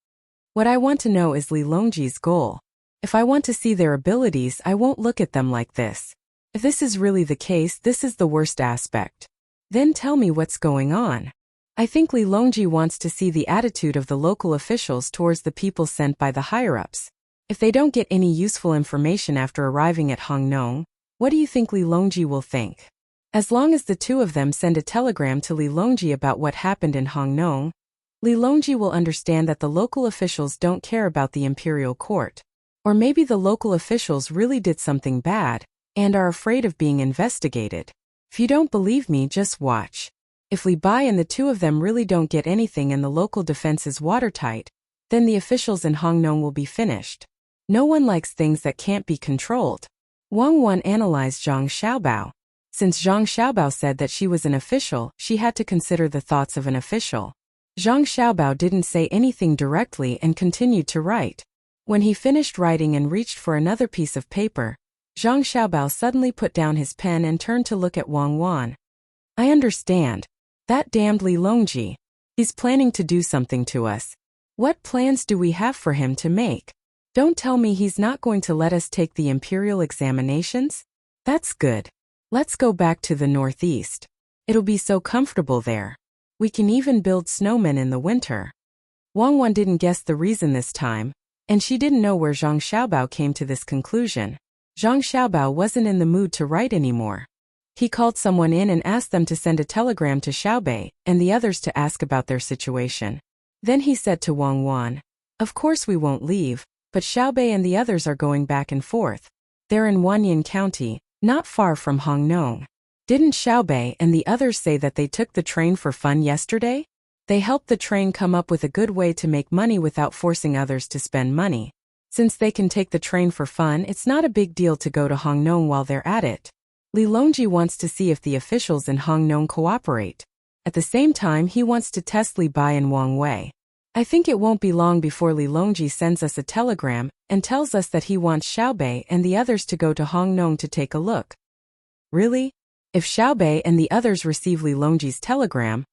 "What I want to know is Li Longji's goal. If I want to see their abilities, I won't look at them like this. If this is really the case, this is the worst aspect. Then tell me what's going on. I think Li Longji wants to see the attitude of the local officials towards the people sent by the higher-ups. If they don't get any useful information after arriving at Hongnong, what do you think Li Longji will think? As long as the two of them send a telegram to Li Longji about what happened in Hongnong, Li Longji will understand that the local officials don't care about the imperial court. Or maybe the local officials really did something bad and are afraid of being investigated. If you don't believe me, just watch. If Li Bai and the two of them really don't get anything and the local defense is watertight, then the officials in Hongnong will be finished. No one likes things that can't be controlled." Wang Wan analyzed Zhang Xiaobao. Since Zhang Xiaobao said that she was an official, she had to consider the thoughts of an official. Zhang Xiaobao didn't say anything directly and continued to write. When he finished writing and reached for another piece of paper, Zhang Xiaobao suddenly put down his pen and turned to look at Wang Wan. "I understand. That damned Li Longji. He's planning to do something to us. What plans do we have for him to make? Don't tell me he's not going to let us take the imperial examinations? That's good. Let's go back to the northeast. It'll be so comfortable there. We can even build snowmen in the winter." Wang Wan didn't guess the reason this time, and she didn't know where Zhang Xiaobao came to this conclusion. Zhang Xiaobao wasn't in the mood to write anymore. He called someone in and asked them to send a telegram to Xiaobei and the others to ask about their situation. Then he said to Wang Wan, "Of course we won't leave, but Xiaobei and the others are going back and forth. They're in Wanyan County, not far from Hongnong. Didn't Xiaobei and the others say that they took the train for fun yesterday? They helped the train come up with a good way to make money without forcing others to spend money. Since they can take the train for fun, it's not a big deal to go to Hongnong while they're at it. Li Longji wants to see if the officials in Hongnong cooperate. At the same time, he wants to test Li Bai and Wang Wei. I think it won't be long before Li Longji sends us a telegram and tells us that he wants Xiaobei and the others to go to Hongnong to take a look." Really? If Xiaobei and the others receive Li Longji's telegram,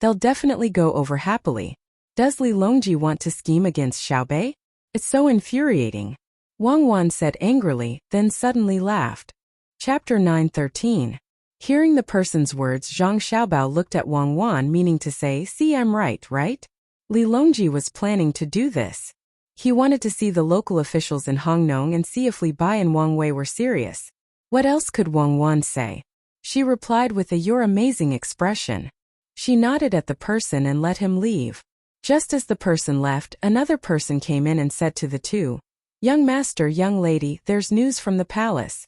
they'll definitely go over happily. Does Li Longji want to scheme against Xiaobei? It's so infuriating. Wang Wan said angrily, then suddenly laughed. Chapter 9:13. Hearing the person's words, Zhang Xiaobao looked at Wang Wan, meaning to say, "See, I'm right, right?" Li Longji was planning to do this. He wanted to see the local officials in Hongnong and see if Li Bai and Wang Wei were serious. What else could Wang Wan say? She replied with a "You're amazing" expression. She nodded at the person and let him leave. Just as the person left, another person came in and said to the two, "Young master, young lady, there's news from the palace."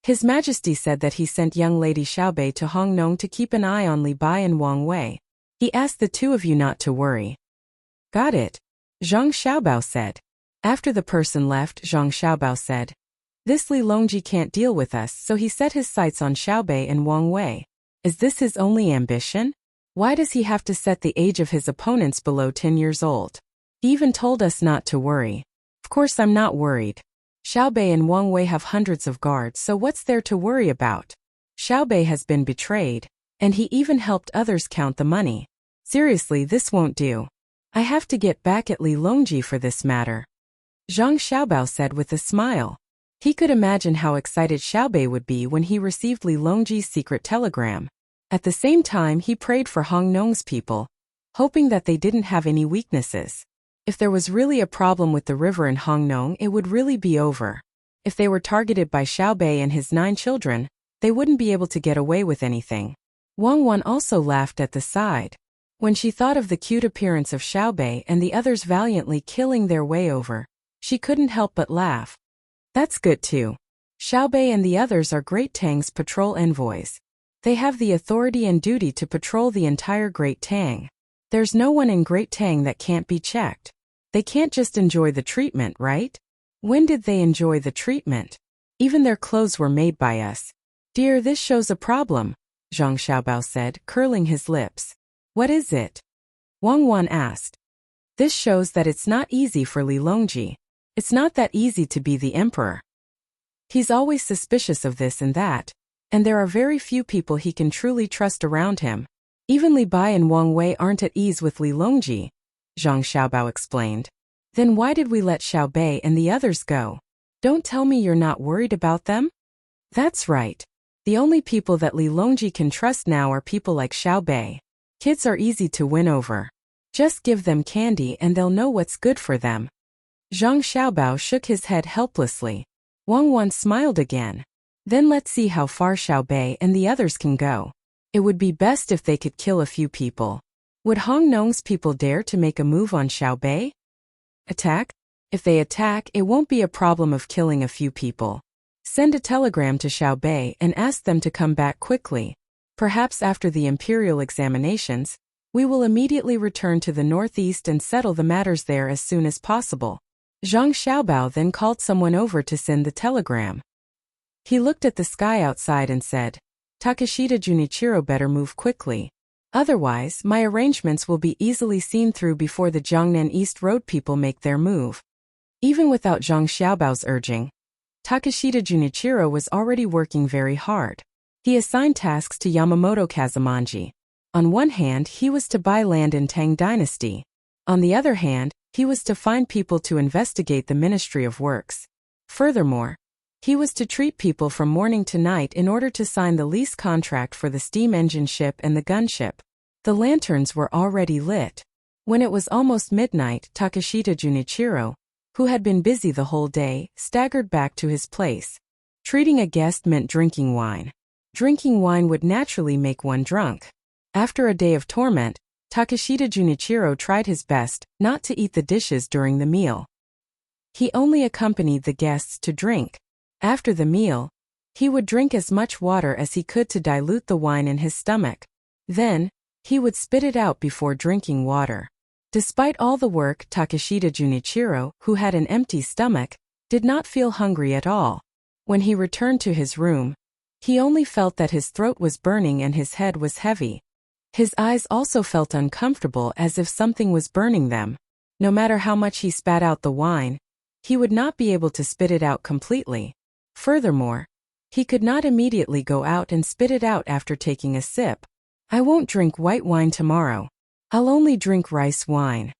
His Majesty said that he sent young lady Xiaobei to Hongnong to keep an eye on Li Bai and Wang Wei. He asked the two of you not to worry. Got it, Zhang Xiaobao said. After the person left, Zhang Xiaobao said, "This Li Longji can't deal with us, so he set his sights on Xiaobei and Wang Wei. Is this his only ambition? Why does he have to set the age of his opponents below 10 years old? He even told us not to worry. Of course I'm not worried. Xiaobei and Wang Wei have hundreds of guards, so what's there to worry about? Xiaobei has been betrayed, and he even helped others count the money. Seriously, this won't do. I have to get back at Li Longji for this matter. Zhang Xiaobao said with a smile. He could imagine how excited Xiaobei would be when he received Li Longji's secret telegram. At the same time, he prayed for Hong Nong's people, hoping that they didn't have any weaknesses. If there was really a problem with the river in Hong Nong, it would really be over. If they were targeted by Xiaobei and his 9 children, they wouldn't be able to get away with anything. Wang Wan also laughed at the side. When she thought of the cute appearance of Xiaobei and the others valiantly killing their way over, she couldn't help but laugh. That's good too. Xiaobei and the others are Great Tang's patrol envoys. They have the authority and duty to patrol the entire Great Tang. There's no one in Great Tang that can't be checked. They can't just enjoy the treatment, right? When did they enjoy the treatment? Even their clothes were made by us. Dear, this shows a problem, Zhang Xiaobao said, curling his lips. What is it? Wang Wan asked. This shows that it's not easy for Li Longji. It's not that easy to be the emperor. He's always suspicious of this and that, and there are very few people he can truly trust around him. Even Li Bai and Wang Wei aren't at ease with Li Longji, Zhang Xiaobao explained. Then why did we let Xiaobei and the others go? Don't tell me you're not worried about them? That's right. The only people that Li Longji can trust now are people like Xiaobei. Kids are easy to win over. Just give them candy and they'll know what's good for them. Zhang Xiaobao shook his head helplessly. Wang Wan smiled again. Then let's see how far Xiaobei and the others can go. It would be best if they could kill a few people. Would Hong Nong's people dare to make a move on Xiaobei? Attack? If they attack, it won't be a problem of killing a few people. Send a telegram to Xiaobei and ask them to come back quickly. Perhaps after the imperial examinations, we will immediately return to the northeast and settle the matters there as soon as possible. Zhang Xiaobao then called someone over to send the telegram. He looked at the sky outside and said, Takeshita Junichiro better move quickly. Otherwise, my arrangements will be easily seen through before the Jiangnan East Road people make their move. Even without Zhang Xiaobao's urging, Takeshita Junichiro was already working very hard. He assigned tasks to Yamamoto Kazumanji. On one hand, he was to buy land in Tang Dynasty. On the other hand, he was to find people to investigate the Ministry of Works. Furthermore, he was to treat people from morning to night in order to sign the lease contract for the steam engine ship and the gunship. The lanterns were already lit. When it was almost midnight, Takeshita Junichiro, who had been busy the whole day, staggered back to his place. Treating a guest meant drinking wine. Drinking wine would naturally make one drunk. After a day of torment, Takeshita Junichiro tried his best not to eat the dishes during the meal. He only accompanied the guests to drink. After the meal, he would drink as much water as he could to dilute the wine in his stomach. Then, he would spit it out before drinking water. Despite all the work, Takeshita Junichiro, who had an empty stomach, did not feel hungry at all. When he returned to his room, he only felt that his throat was burning and his head was heavy. His eyes also felt uncomfortable as if something was burning them. No matter how much he spat out the wine, he would not be able to spit it out completely. Furthermore, he could not immediately go out and spit it out after taking a sip. I won't drink white wine tomorrow. I'll only drink rice wine.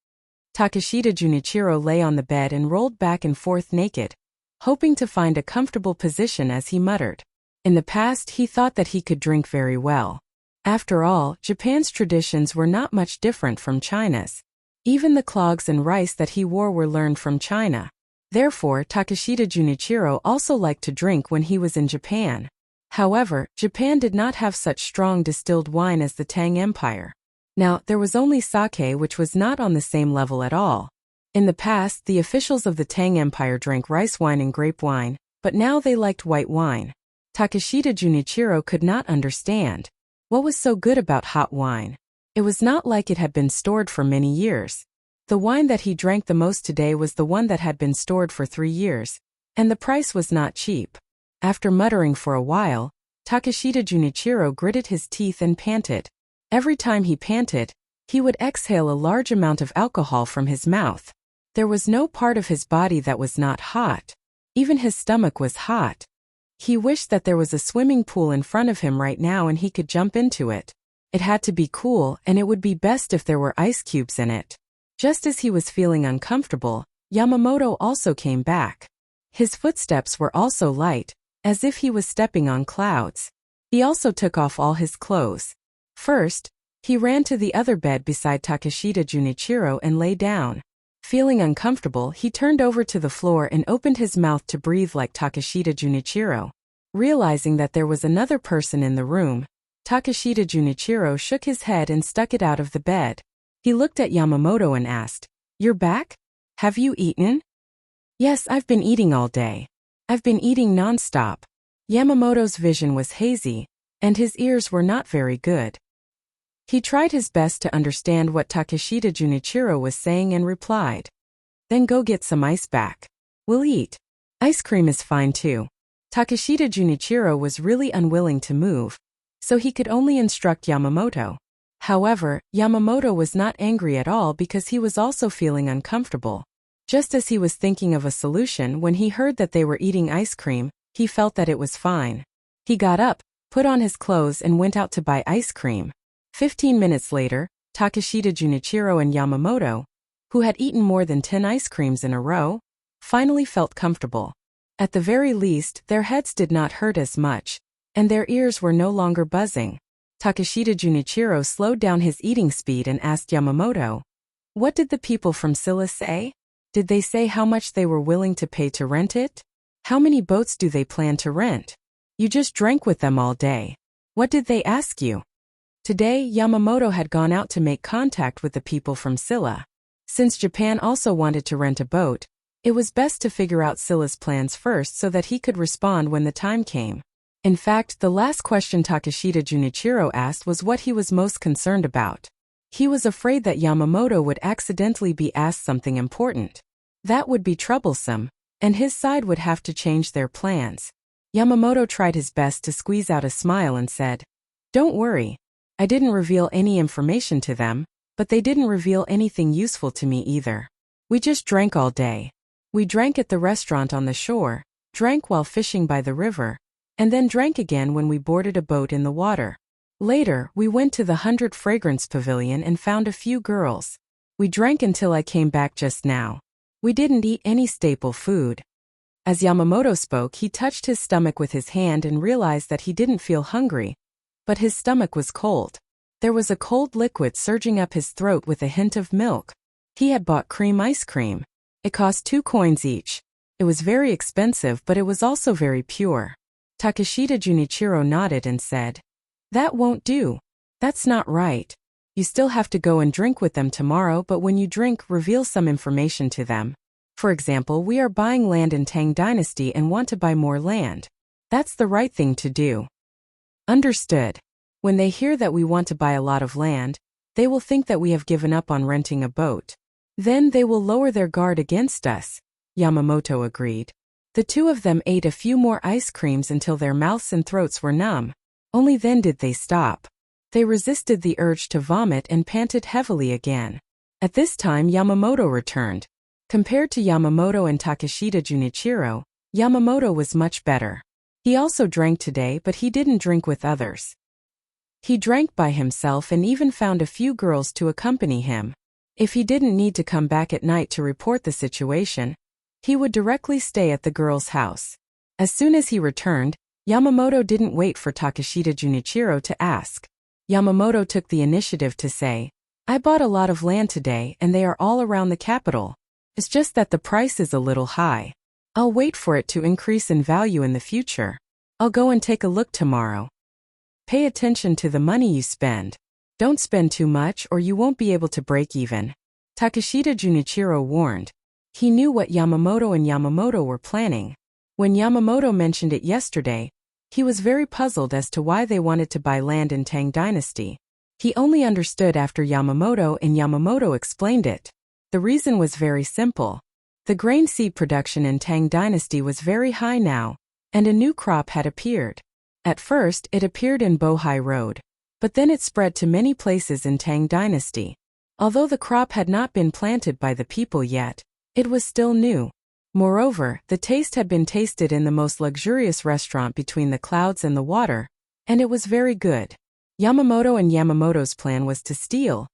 Takeshita Junichiro lay on the bed and rolled back and forth naked, hoping to find a comfortable position as he muttered. In the past, he thought that he could drink very well. After all, Japan's traditions were not much different from China's. Even the clogs and rice that he wore were learned from China. Therefore, Takeshita Junichiro also liked to drink when he was in Japan. However, Japan did not have such strong distilled wine as the Tang Empire. Now, there was only sake, which was not on the same level at all. In the past, the officials of the Tang Empire drank rice wine and grape wine, but now they liked white wine. Takeshita Junichiro could not understand. What was so good about hot wine? It was not like it had been stored for many years. The wine that he drank the most today was the one that had been stored for 3 years, and the price was not cheap. After muttering for a while, Takeshita Junichiro gritted his teeth and panted. Every time he panted, he would exhale a large amount of alcohol from his mouth. There was no part of his body that was not hot. Even his stomach was hot. He wished that there was a swimming pool in front of him right now and he could jump into it. It had to be cool, and it would be best if there were ice cubes in it. Just as he was feeling uncomfortable, Yamamoto also came back. His footsteps were also light, as if he was stepping on clouds. He also took off all his clothes. First, he ran to the other bed beside Takeshita Junichiro and lay down. Feeling uncomfortable, he turned over to the floor and opened his mouth to breathe like Takeshita Junichiro. Realizing that there was another person in the room, Takeshita Junichiro shook his head and stuck it out of the bed. He looked at Yamamoto and asked, "You're back? Have you eaten?" "Yes, I've been eating all day. I've been eating non-stop." Yamamoto's vision was hazy, and his ears were not very good. He tried his best to understand what Takeshita Junichiro was saying and replied, "Then go get some ice back. We'll eat. Ice cream is fine too." Takeshita Junichiro was really unwilling to move, so he could only instruct Yamamoto. However, Yamamoto was not angry at all because he was also feeling uncomfortable. Just as he was thinking of a solution when he heard that they were eating ice cream, he felt that it was fine. He got up, put on his clothes and went out to buy ice cream. 15 minutes later, Takeshita Junichiro and Yamamoto, who had eaten more than 10 ice creams in a row, finally felt comfortable. At the very least, their heads did not hurt as much, and their ears were no longer buzzing. Takeshita Junichiro slowed down his eating speed and asked Yamamoto, "What did the people from Scylla say? Did they say how much they were willing to pay to rent it? How many boats do they plan to rent? You just drank with them all day. What did they ask you?" Today, Yamamoto had gone out to make contact with the people from Scylla. Since Japan also wanted to rent a boat, it was best to figure out Scylla's plans first so that he could respond when the time came. In fact, the last question Takeshita Junichiro asked was what he was most concerned about. He was afraid that Yamamoto would accidentally be asked something important. That would be troublesome, and his side would have to change their plans. Yamamoto tried his best to squeeze out a smile and said, "Don't worry. I didn't reveal any information to them, but they didn't reveal anything useful to me either. We just drank all day. We drank at the restaurant on the shore, drank while fishing by the river, and then drank again when we boarded a boat in the water. Later, we went to the 100 Fragrance Pavilion and found a few girls. We drank until I came back just now. We didn't eat any staple food." As Yamamoto spoke, he touched his stomach with his hand and realized that he didn't feel hungry, but his stomach was cold. There was a cold liquid surging up his throat with a hint of milk. He had bought cream ice cream. It cost 2 coins each. It was very expensive, but it was also very pure. Takeshita Junichiro nodded and said, "That won't do. That's not right. You still have to go and drink with them tomorrow, but when you drink, reveal some information to them. For example, we are buying land in Tang Dynasty and want to buy more land. That's the right thing to do." "Understood. When they hear that we want to buy a lot of land, they will think that we have given up on renting a boat. Then they will lower their guard against us," Yamamoto agreed. The two of them ate a few more ice creams until their mouths and throats were numb. Only then did they stop. They resisted the urge to vomit and panted heavily again. At this time, Yamamoto returned. Compared to Yamamoto and Takeshita Junichiro, Yamamoto was much better. He also drank today, but he didn't drink with others. He drank by himself and even found a few girls to accompany him. If he didn't need to come back at night to report the situation, he would directly stay at the girl's house. As soon as he returned, Yamamoto didn't wait for Takeshita Junichiro to ask. Yamamoto took the initiative to say, "I bought a lot of land today and they are all around the capital. It's just that the price is a little high. I'll wait for it to increase in value in the future. I'll go and take a look tomorrow. Pay attention to the money you spend. Don't spend too much or you won't be able to break even," Takeshita Junichiro warned. He knew what Yamamoto and Yamamoto were planning. When Yamamoto mentioned it yesterday, he was very puzzled as to why they wanted to buy land in Tang Dynasty. He only understood after Yamamoto explained it. The reason was very simple. The grain seed production in Tang Dynasty was very high now, and a new crop had appeared. At first, it appeared in Bohai Road. But then it spread to many places in Tang Dynasty. Although the crop had not been planted by the people yet, it was still new. Moreover, the taste had been tasted in the most luxurious restaurant between the clouds and the water, and it was very good. Yamamoto and Yamamoto's plan was to steal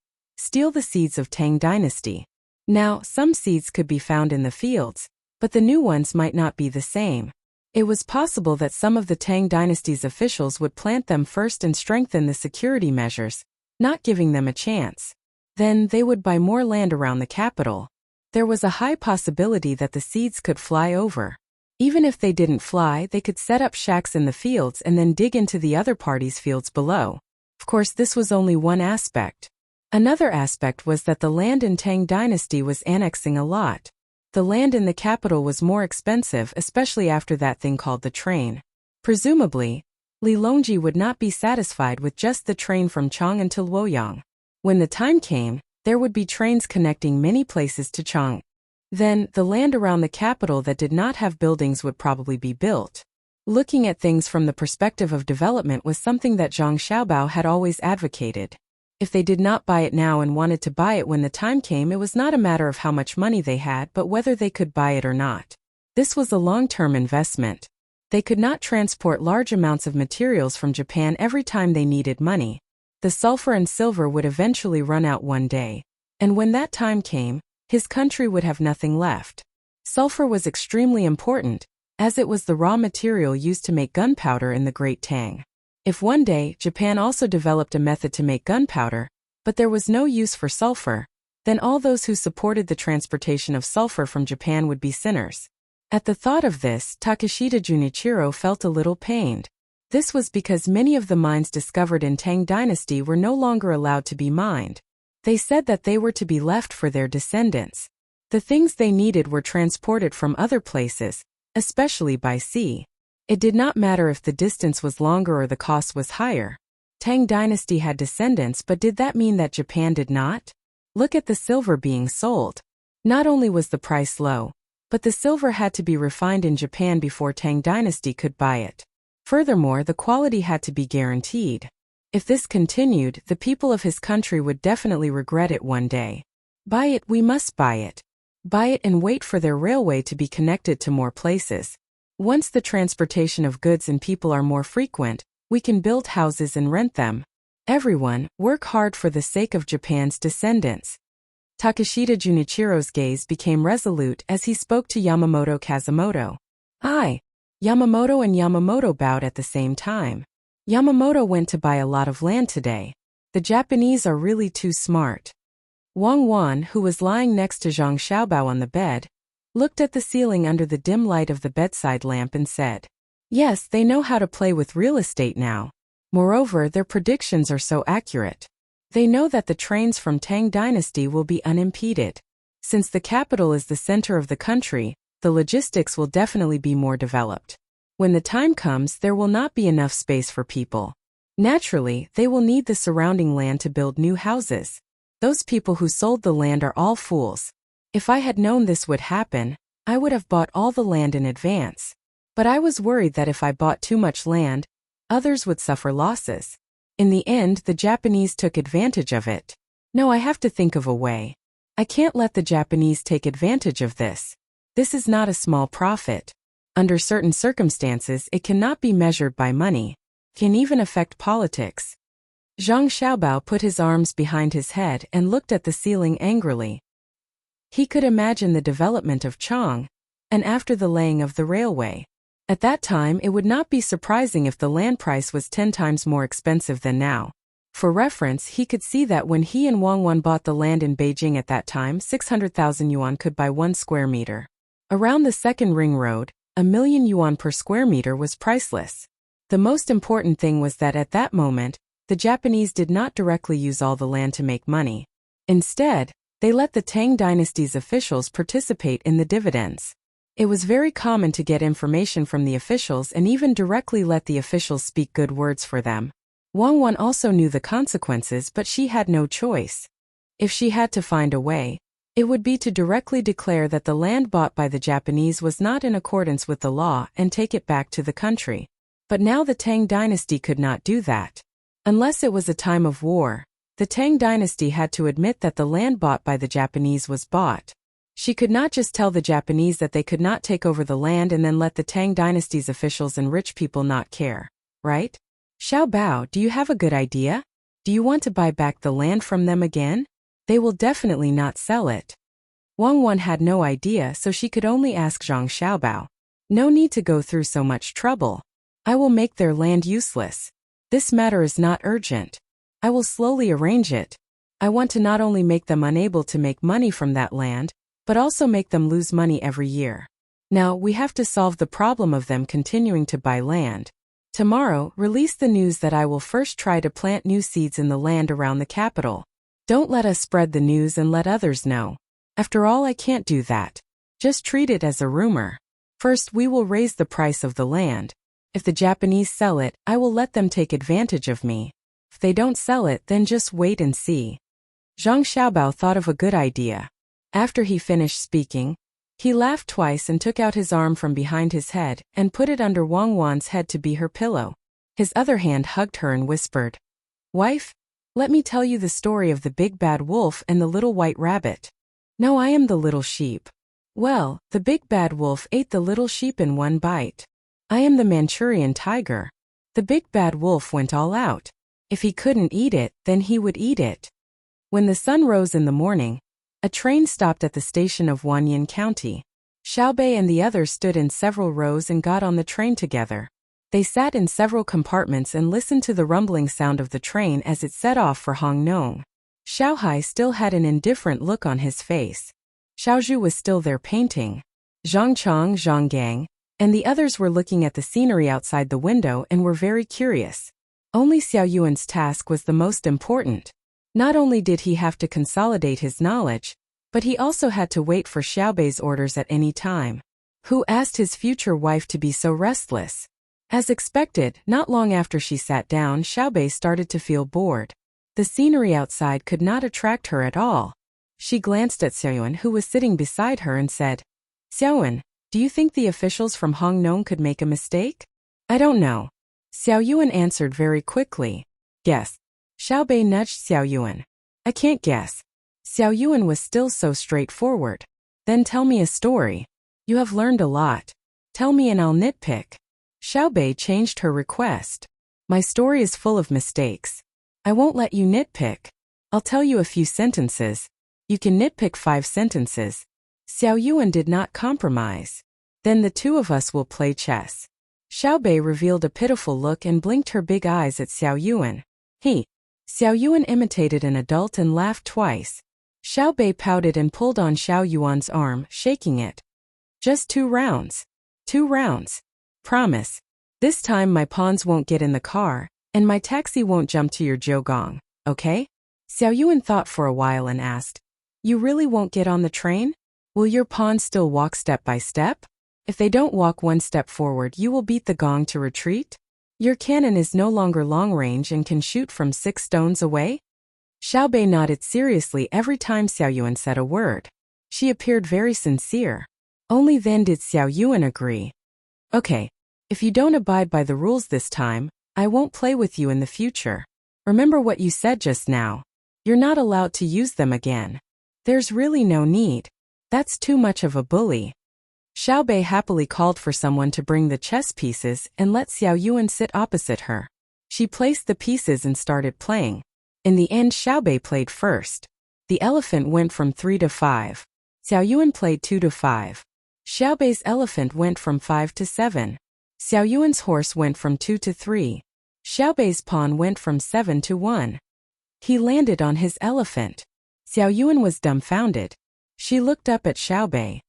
the seeds of Tang Dynasty. Now, some seeds could be found in the fields, but the new ones might not be the same. It was possible that some of the Tang Dynasty's officials would plant them first and strengthen the security measures, not giving them a chance. Then they would buy more land around the capital. There was a high possibility that the seeds could fly over. Even if they didn't fly, they could set up shacks in the fields and then dig into the other party's fields below. Of course, this was only one aspect. Another aspect was that the land in Tang Dynasty was annexing a lot. The land in the capital was more expensive, especially after that thing called the train. Presumably, Li Longji would not be satisfied with just the train from Chang until Luoyang. When the time came, there would be trains connecting many places to Chang. Then, the land around the capital that did not have buildings would probably be built. Looking at things from the perspective of development was something that Zhang Xiaobao had always advocated. If they did not buy it now and wanted to buy it when the time came, it was not a matter of how much money they had but whether they could buy it or not. This was a long-term investment. They could not transport large amounts of materials from Japan every time they needed money. The sulfur and silver would eventually run out one day, and when that time came, his country would have nothing left. Sulfur was extremely important, as it was the raw material used to make gunpowder in the Great Tang. If one day Japan also developed a method to make gunpowder, but there was no use for sulfur, then all those who supported the transportation of sulfur from Japan would be sinners. At the thought of this, Takeshita Junichiro felt a little pained. This was because many of the mines discovered in Tang Dynasty were no longer allowed to be mined. They said that they were to be left for their descendants. The things they needed were transported from other places, especially by sea. It did not matter if the distance was longer or the cost was higher. Tang Dynasty had descendants, but did that mean that Japan did not? Look at the silver being sold. Not only was the price low, but the silver had to be refined in Japan before Tang Dynasty could buy it. Furthermore, the quality had to be guaranteed. If this continued, the people of his country would definitely regret it one day. Buy it, we must buy it. Buy it and wait for their railway to be connected to more places. Once the transportation of goods and people are more frequent, we can build houses and rent them. Everyone, work hard for the sake of Japan's descendants. Takeshita Junichiro's gaze became resolute as he spoke to Yamamoto Kazumoto. Yamamoto and Yamamoto bowed at the same time. Yamamoto went to buy a lot of land today. The Japanese are really too smart. Wang Wan, who was lying next to Zhang Xiaobao on the bed, looked at the ceiling under the dim light of the bedside lamp and said, "Yes, they know how to play with real estate now. Moreover, their predictions are so accurate. They know that the trains from Tang Dynasty will be unimpeded. Since the capital is the center of the country, the logistics will definitely be more developed. When the time comes, there will not be enough space for people. Naturally, they will need the surrounding land to build new houses. Those people who sold the land are all fools. If I had known this would happen, I would have bought all the land in advance. But I was worried that if I bought too much land, others would suffer losses. In the end, the Japanese took advantage of it. No, I have to think of a way. I can't let the Japanese take advantage of this. This is not a small profit. Under certain circumstances, it cannot be measured by money. Can even affect politics." Zhang Xiaobao put his arms behind his head and looked at the ceiling angrily. He could imagine the development of Chang, and after the laying of the railway. At that time, it would not be surprising if the land price was 10 times more expensive than now. For reference, he could see that when he and Wang Wan bought the land in Beijing at that time, 600,000 yuan could buy 1 square meter. Around the second ring road, 1,000,000 yuan per square meter was priceless. The most important thing was that at that moment, the Japanese did not directly use all the land to make money. Instead, they let the Tang Dynasty's officials participate in the dividends. It was very common to get information from the officials and even directly let the officials speak good words for them. Wang Wan also knew the consequences, but she had no choice. If she had to find a way, it would be to directly declare that the land bought by the Japanese was not in accordance with the law and take it back to the country. But now the Tang Dynasty could not do that. Unless it was a time of war, the Tang dynasty had to admit that the land bought by the Japanese was bought. She could not just tell the Japanese that they could not take over the land and then let the Tang dynasty's officials and rich people not care, right? Xiao Bao, do you have a good idea? Do you want to buy back the land from them again? They will definitely not sell it. Wang Wan had no idea, so she could only ask Zhang Xiaobao. No need to go through so much trouble. I will make their land useless. This matter is not urgent. I will slowly arrange it. I want to not only make them unable to make money from that land, but also make them lose money every year. Now, we have to solve the problem of them continuing to buy land. Tomorrow, release the news that I will first try to plant new seeds in the land around the capital. Don't let us spread the news and let others know. After all, I can't do that. Just treat it as a rumor. First, we will raise the price of the land. If the Japanese sell it, I will let them take advantage of me. If they don't sell it, then just wait and see. Zhang Xiaobao thought of a good idea. After he finished speaking, he laughed twice and took out his arm from behind his head and put it under Wang Wan's head to be her pillow. His other hand hugged her and whispered, "Wife, let me tell you the story of the big bad wolf and the little white rabbit. No, I am the little sheep. Well, the big bad wolf ate the little sheep in one bite. I am the Manchurian tiger. The big bad wolf went all out. If he couldn't eat it, then he would eat it." When the sun rose in the morning, a train stopped at the station of Wanyan County. Xiaobei and the others stood in several rows and got on the train together. They sat in several compartments and listened to the rumbling sound of the train as it set off for Hongnong. Xiaohai still had an indifferent look on his face. Xiaozhu was still there painting. Zhang Chong, Zhang Gang, and the others were looking at the scenery outside the window and were very curious. Only Xiao Yuan's task was the most important. Not only did he have to consolidate his knowledge, but he also had to wait for Xiaobei's orders at any time. Who asked his future wife to be so restless? As expected, not long after she sat down, Xiaobei started to feel bored. The scenery outside could not attract her at all. She glanced at Xiaoyuan, who was sitting beside her, and said, "Xiaoyuan, do you think the officials from Hongnong could make a mistake?" "I don't know." Xiaoyuan answered very quickly. "Guess." Xiaobei nudged Xiaoyuan. "I can't guess." Xiaoyuan was still so straightforward. "Then tell me a story. You have learned a lot. Tell me and I'll nitpick." Xiaobei changed her request. "My story is full of mistakes. I won't let you nitpick. I'll tell you a few sentences. You can nitpick 5 sentences." Xiaoyuan did not compromise. "Then the two of us will play chess." Xiaobei revealed a pitiful look and blinked her big eyes at Xiaoyuan. "He." Xiaoyuan imitated an adult and laughed twice. Xiaobei pouted and pulled on Xiaoyuan's arm, shaking it. "Just 2 rounds. 2 rounds. Promise. This time my pawns won't get in the car, and my taxi won't jump to your jiugong, okay?" Xiaoyuan thought for a while and asked, "You really won't get on the train? Will your pawns still walk step by step? If they don't walk 1 step forward, you will beat the gong to retreat? Your cannon is no longer long range and can shoot from 6 stones away?" Xiaobei nodded seriously every time Xiaoyuan said a word. She appeared very sincere. Only then did Xiaoyuan agree. "Okay. If you don't abide by the rules this time, I won't play with you in the future. Remember what you said just now. You're not allowed to use them again. There's really no need. That's too much of a bully." Xiaobei happily called for someone to bring the chess pieces and let Xiaoyuan sit opposite her. She placed the pieces and started playing. In the end, Xiaobei played first. The elephant went from 3 to 5. Xiaoyuan played 2 to 5. Xiaobei's elephant went from 5 to 7. Xiaoyuan's horse went from 2 to 3. Xiaobei's pawn went from 7 to 1. He landed on his elephant. Xiaoyuan was dumbfounded. She looked up at Xiaobei.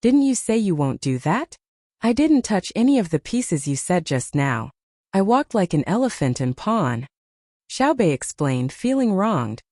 Didn't you say you won't do that? I didn't touch any of the pieces you said just now. I walked like an elephant and pawn." Xiaobei explained, feeling wronged.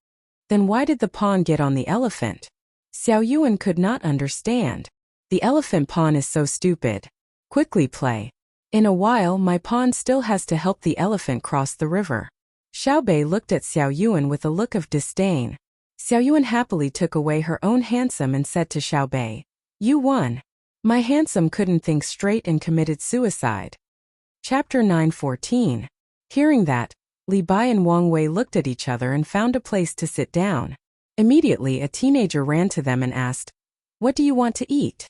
"Then why did the pawn get on the elephant?" Xiaoyuan could not understand. "The elephant pawn is so stupid. Quickly play. In a while my pawn still has to help the elephant cross the river." Xiaobei looked at Xiaoyuan with a look of disdain. Xiaoyuan happily took away her own handsome and said to Xiaobei, "You won. My handsome couldn't think straight and committed suicide." Chapter 9:14. Hearing that, Li Bai and Wang Wei looked at each other and found a place to sit down. Immediately, a teenager ran to them and asked, "What do you want to eat?"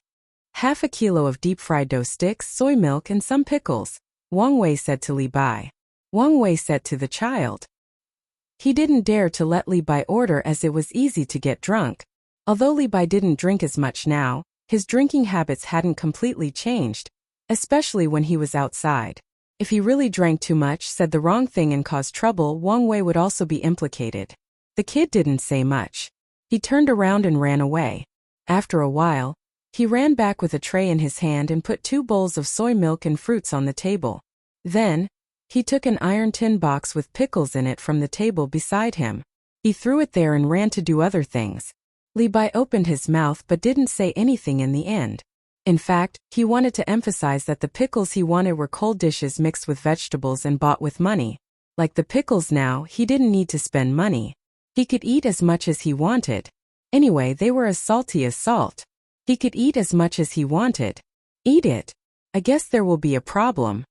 "Half a kilo of deep-fried dough sticks, soy milk, and some pickles," Wang Wei said to Li Bai. Wang Wei said to the child. He didn't dare to let Li Bai order as it was easy to get drunk. Although Li Bai didn't drink as much now, his drinking habits hadn't completely changed, especially when he was outside. If he really drank too much, said the wrong thing and caused trouble, Wang Wei would also be implicated. The kid didn't say much. He turned around and ran away. After a while, he ran back with a tray in his hand and put 2 bowls of soy milk and fruits on the table. Then, he took an iron tin box with pickles in it from the table beside him. He threw it there and ran to do other things. Li Bai opened his mouth but didn't say anything in the end. In fact, he wanted to emphasize that the pickles he wanted were cold dishes mixed with vegetables and bought with money. Like the pickles now, he didn't need to spend money. He could eat as much as he wanted. Anyway, they were as salty as salt. He could eat as much as he wanted. Eat it. I guess there will be a problem.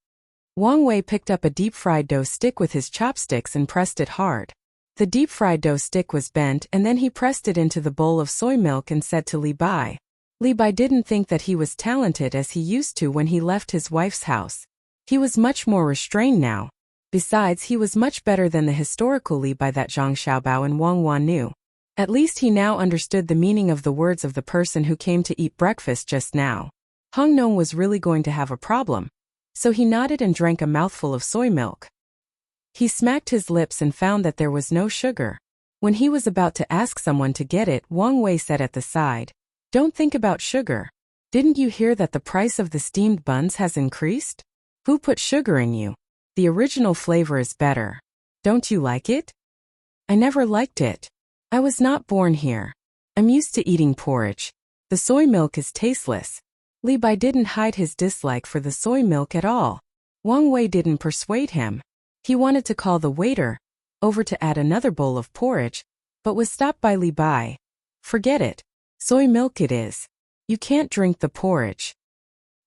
Wang Wei picked up a deep-fried dough stick with his chopsticks and pressed it hard. The deep-fried dough stick was bent and then he pressed it into the bowl of soy milk and said to Li Bai. Li Bai didn't think that he was talented as he used to when he left his wife's house. He was much more restrained now. Besides, he was much better than the historical Li Bai that Zhang Xiaobao and Wang Wan knew. At least he now understood the meaning of the words of the person who came to eat breakfast just now. Hung Nong was really going to have a problem. So he nodded and drank a mouthful of soy milk. He smacked his lips and found that there was no sugar. When he was about to ask someone to get it, Wang Wei said at the side, "Don't think about sugar. Didn't you hear that the price of the steamed buns has increased? Who put sugar in you? The original flavor is better. Don't you like it?" "I never liked it. I was not born here. I'm used to eating porridge. The soy milk is tasteless." Li Bai didn't hide his dislike for the soy milk at all. Wang Wei didn't persuade him. He wanted to call the waiter over to add another bowl of porridge, but was stopped by Li Bai. "Forget it. Soy milk it is. You can't drink the porridge."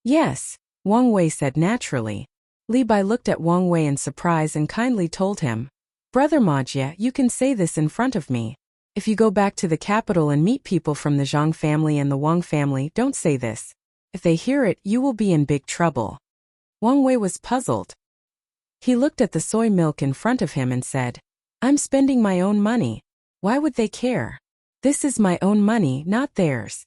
"Yes," Wang Wei said naturally. Li Bai looked at Wang Wei in surprise and kindly told him, "Brother Majia, you can say this in front of me. If you go back to the capital and meet people from the Zhang family and the Wang family, don't say this. If they hear it, you will be in big trouble." Wang Wei was puzzled. He looked at the soy milk in front of him and said, "I'm spending my own money. Why would they care? This is my own money, not theirs.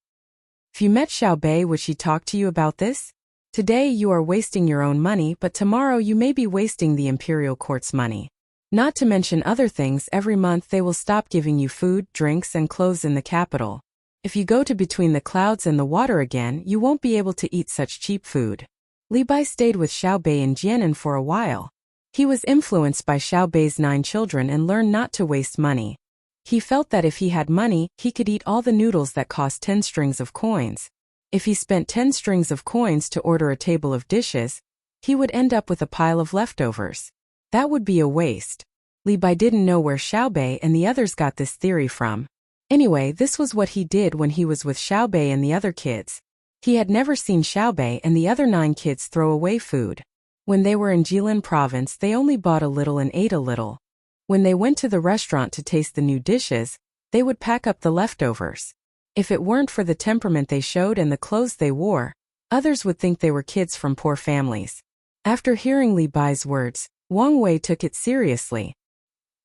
If you met Xiao Bei, would she talk to you about this? Today you are wasting your own money, but tomorrow you may be wasting the imperial court's money. Not to mention other things, every month they will stop giving you food, drinks, and clothes in the capital. If you go to between the clouds and the water again, you won't be able to eat such cheap food." Li Bai stayed with Xiao Bei in Jianan for a while. He was influenced by Xiao Bei's 9 children and learned not to waste money. He felt that if he had money, he could eat all the noodles that cost 10 strings of coins. If he spent 10 strings of coins to order a table of dishes, he would end up with a pile of leftovers. That would be a waste. Li Bai didn't know where Xiao Bei and the others got this theory from. Anyway, this was what he did when he was with Xiao Bei and the other kids. He had never seen Xiao Bei and the other 9 kids throw away food. When they were in Jilin province, they only bought a little and ate a little. When they went to the restaurant to taste the new dishes, they would pack up the leftovers. If it weren't for the temperament they showed and the clothes they wore, others would think they were kids from poor families. After hearing Li Bai's words, Wang Wei took it seriously.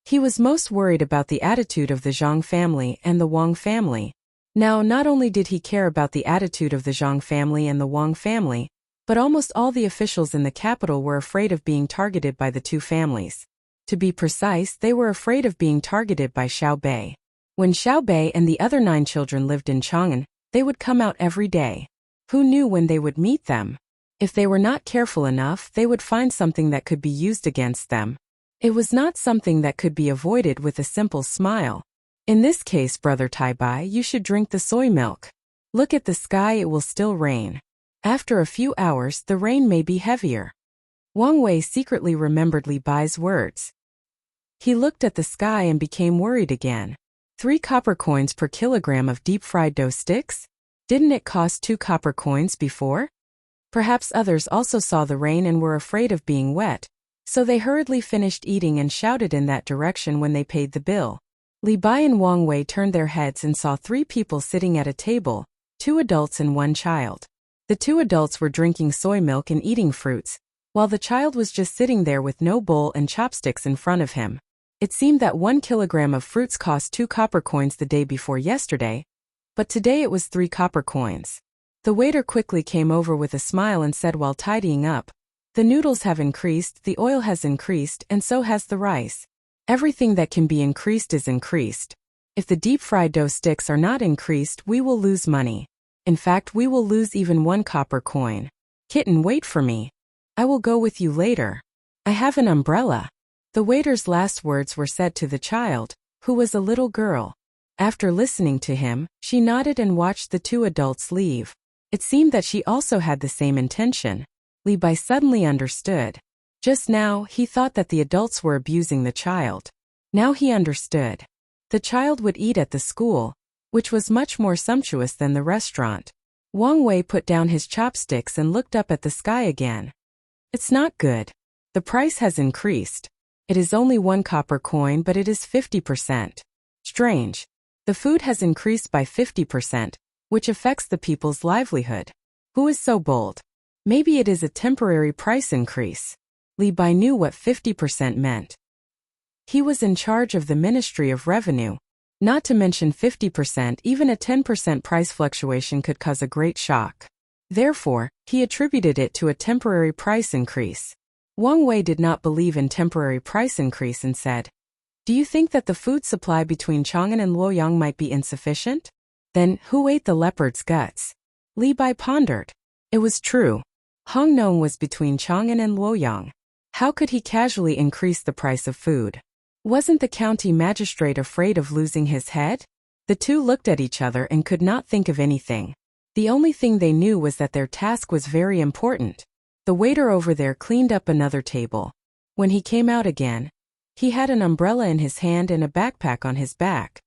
He was most worried about the attitude of the Zhang family and the Wang family. Now, not only did he care about the attitude of the Zhang family and the Wang family, but almost all the officials in the capital were afraid of being targeted by the 2 families. To be precise, they were afraid of being targeted by Xiao Bei. When Xiao Bei and the other 9 children lived in Chang'an, they would come out every day. Who knew when they would meet them? If they were not careful enough, they would find something that could be used against them. It was not something that could be avoided with a simple smile. In this case, Brother Tai Bai, you should drink the soy milk. Look at the sky, it will still rain. After a few hours, the rain may be heavier. Wang Wei secretly remembered Li Bai's words. He looked at the sky and became worried again. 3 copper coins per kilogram of deep-fried dough sticks? Didn't it cost 2 copper coins before? Perhaps others also saw the rain and were afraid of being wet, So they hurriedly finished eating and shouted in that direction when they paid the bill. Li Bai and Wang Wei turned their heads and saw 3 people sitting at a table, 2 adults and 1 child. The 2 adults were drinking soy milk and eating fruits, while the child was just sitting there with no bowl and chopsticks in front of him. It seemed that 1 kilogram of fruits cost 2 copper coins the day before yesterday, but today it was 3 copper coins. The waiter quickly came over with a smile and said while tidying up, "The noodles have increased, the oil has increased, and so has the rice. Everything that can be increased is increased. If the deep-fried dough sticks are not increased, we will lose money. In fact, we will lose even 1 copper coin. Kitten, wait for me. I will go with you later. I have an umbrella." The waiter's last words were said to the child, who was a little girl. After listening to him, she nodded and watched the 2 adults leave. It seemed that she also had the same intention. Li Bai suddenly understood. Just now, he thought that the adults were abusing the child. Now he understood. The child would eat at the school, which was much more sumptuous than the restaurant. Wang Wei put down his chopsticks and looked up at the sky again. It's not good. The price has increased. It is only 1 copper coin, but it is 50%. Strange. The food has increased by 50%, which affects the people's livelihood. Who is so bold? Maybe it is a temporary price increase. Li Bai knew what 50% meant. He was in charge of the Ministry of Revenue. Not to mention 50%, even a 10% price fluctuation could cause a great shock. Therefore, he attributed it to a temporary price increase. Wang Wei did not believe in temporary price increase and said, "Do you think that the food supply between Chang'an and Luoyang might be insufficient? Then, who ate the leopard's guts?" Li Bai pondered. It was true. Hongnong was between Chang'an and Luoyang. How could he casually increase the price of food? Wasn't the county magistrate afraid of losing his head? The 2 looked at each other and could not think of anything. The only thing they knew was that their task was very important. The waiter over there cleaned up another table. When he came out again, he had an umbrella in his hand and a backpack on his back.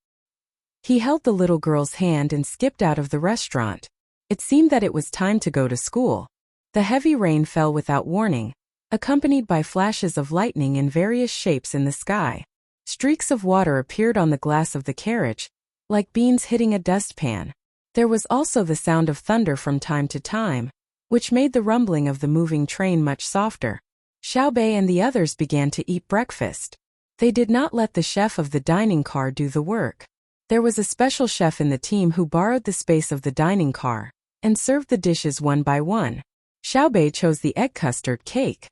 He held the little girl's hand and skipped out of the restaurant. It seemed that it was time to go to school. The heavy rain fell without warning, accompanied by flashes of lightning in various shapes in the sky. Streaks of water appeared on the glass of the carriage, like beans hitting a dustpan. There was also the sound of thunder from time to time, which made the rumbling of the moving train much softer. Xiaobei and the others began to eat breakfast. They did not let the chef of the dining car do the work. There was a special chef in the team who borrowed the space of the dining car and served the dishes one by one. Xiaobei chose the egg custard cake.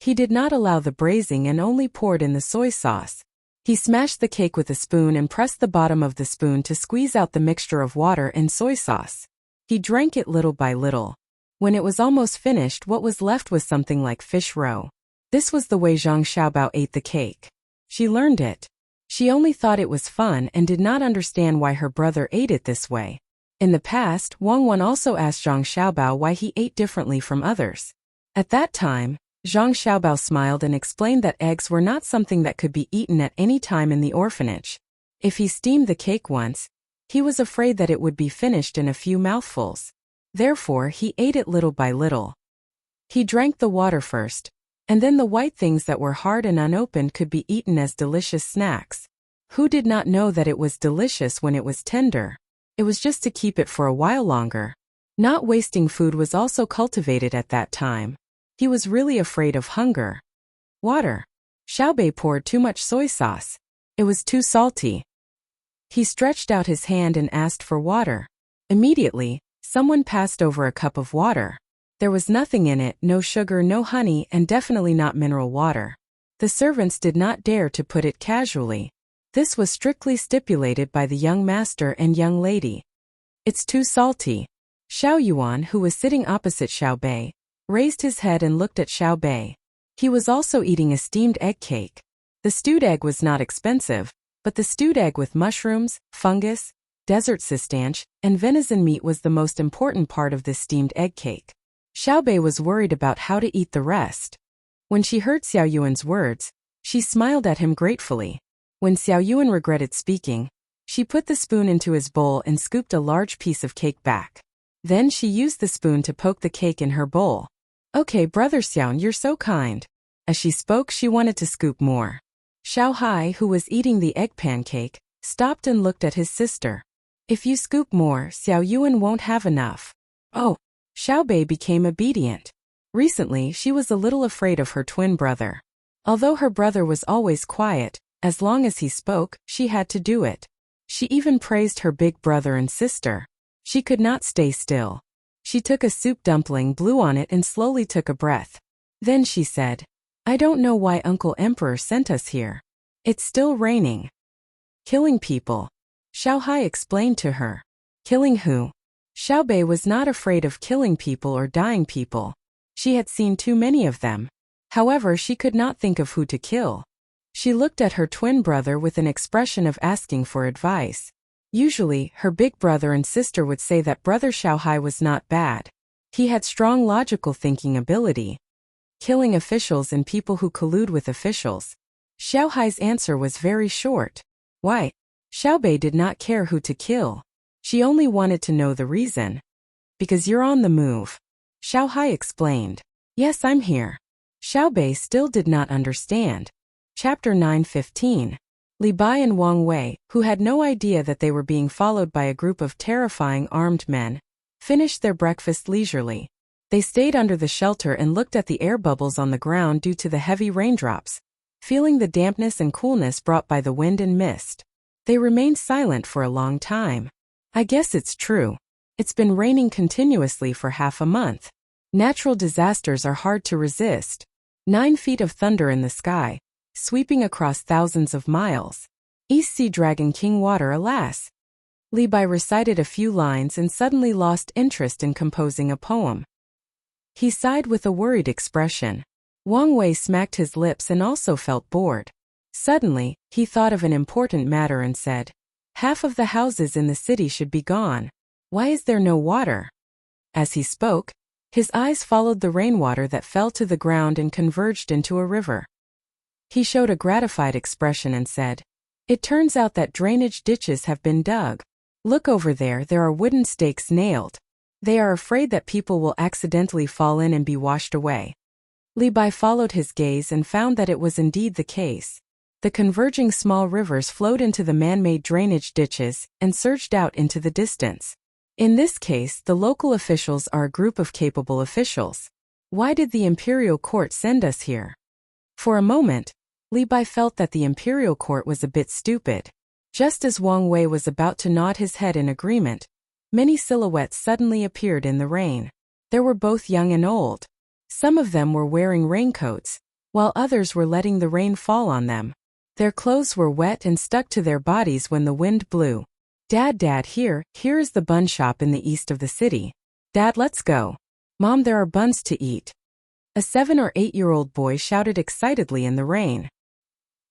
He did not allow the braising and only poured in the soy sauce. He smashed the cake with a spoon and pressed the bottom of the spoon to squeeze out the mixture of water and soy sauce. He drank it little by little. When it was almost finished, what was left was something like fish roe. This was the way Zhang Xiaobao ate the cake. She learned it. She only thought it was fun and did not understand why her brother ate it this way. In the past, Wang Wan also asked Zhang Xiaobao why he ate differently from others. At that time, Zhang Xiaobao smiled and explained that eggs were not something that could be eaten at any time in the orphanage. If he steamed the cake once, he was afraid that it would be finished in a few mouthfuls. Therefore, he ate it little by little. He drank the water first, and then the white things that were hard and unopened could be eaten as delicious snacks. Who did not know that it was delicious when it was tender? It was just to keep it for a while longer. Not wasting food was also cultivated at that time. He was really afraid of hunger. Water. Xiaobei poured too much soy sauce. It was too salty. He stretched out his hand and asked for water. Immediately, someone passed over a cup of water. There was nothing in it, no sugar, no honey, and definitely not mineral water. The servants did not dare to put it casually. This was strictly stipulated by the young master and young lady. It's too salty. Xiao Yuan, who was sitting opposite Xiaobei, raised his head and looked at Xiaobei. He was also eating a steamed egg cake. The stewed egg was not expensive, but the stewed egg with mushrooms, fungus, desert cistanche, and venison meat was the most important part of this steamed egg cake. Xiaobei was worried about how to eat the rest. When she heard Xiao Yuan's words, she smiled at him gratefully. When Xiao Yuan regretted speaking, she put the spoon into his bowl and scooped a large piece of cake back. Then she used the spoon to poke the cake in her bowl. "Okay, Brother Xiao, you're so kind. As she spoke, she wanted to scoop more. Xiao Hai, who was eating the egg pancake, stopped and looked at his sister. If you scoop more, Xiao Yuan won't have enough. Oh. Xiao Bei became obedient. Recently, she was a little afraid of her twin brother. Although her brother was always quiet, as long as he spoke, she had to do it. She even praised her big brother and sister. She could not stay still. She took a soup dumpling, blew on it and slowly took a breath. Then she said, I don't know why Uncle Emperor sent us here. It's still raining. Killing people. Xiao Hai explained to her. Killing who? Xiao Bei was not afraid of killing people or dying people. She had seen too many of them. However, she could not think of who to kill. She looked at her twin brother with an expression of asking for advice. Usually, her big brother and sister would say that brother Xiao Hai was not bad. He had strong logical thinking ability. Killing officials and people who collude with officials. Xiao Hai's answer was very short. Why? Xiao Bei did not care who to kill. She only wanted to know the reason. Because you're on the move. Xiao Hai explained. Yes, I'm here. Xiao Bei still did not understand. Chapter 9:15. Li Bai and Wang Wei, who had no idea that they were being followed by a group of terrifying armed men, finished their breakfast leisurely. They stayed under the shelter and looked at the air bubbles on the ground due to the heavy raindrops, feeling the dampness and coolness brought by the wind and mist. They remained silent for a long time. I guess it's true. It's been raining continuously for half a month. Natural disasters are hard to resist. 9 feet of thunder in the sky, sweeping across thousands of miles. East Sea Dragon King water, alas. Li Bai recited a few lines and suddenly lost interest in composing a poem. He sighed with a worried expression. Wang Wei smacked his lips and also felt bored. Suddenly, he thought of an important matter and said, half of the houses in the city should be gone. Why is there no water? As he spoke, his eyes followed the rainwater that fell to the ground and converged into a river. He showed a gratified expression and said, it turns out that drainage ditches have been dug. Look over there, there are wooden stakes nailed. They are afraid that people will accidentally fall in and be washed away. Li Bai followed his gaze and found that it was indeed the case. The converging small rivers flowed into the man-made drainage ditches and surged out into the distance. In this case, the local officials are a group of capable officials. Why did the imperial court send us here? For a moment, Li Bai felt that the imperial court was a bit stupid. Just as Wang Wei was about to nod his head in agreement, many silhouettes suddenly appeared in the rain. There were both young and old. Some of them were wearing raincoats, while others were letting the rain fall on them. Their clothes were wet and stuck to their bodies when the wind blew. Dad, here is the bun shop in the east of the city. Dad, let's go. Mom, there are buns to eat. A 7 or 8-year-old boy shouted excitedly in the rain.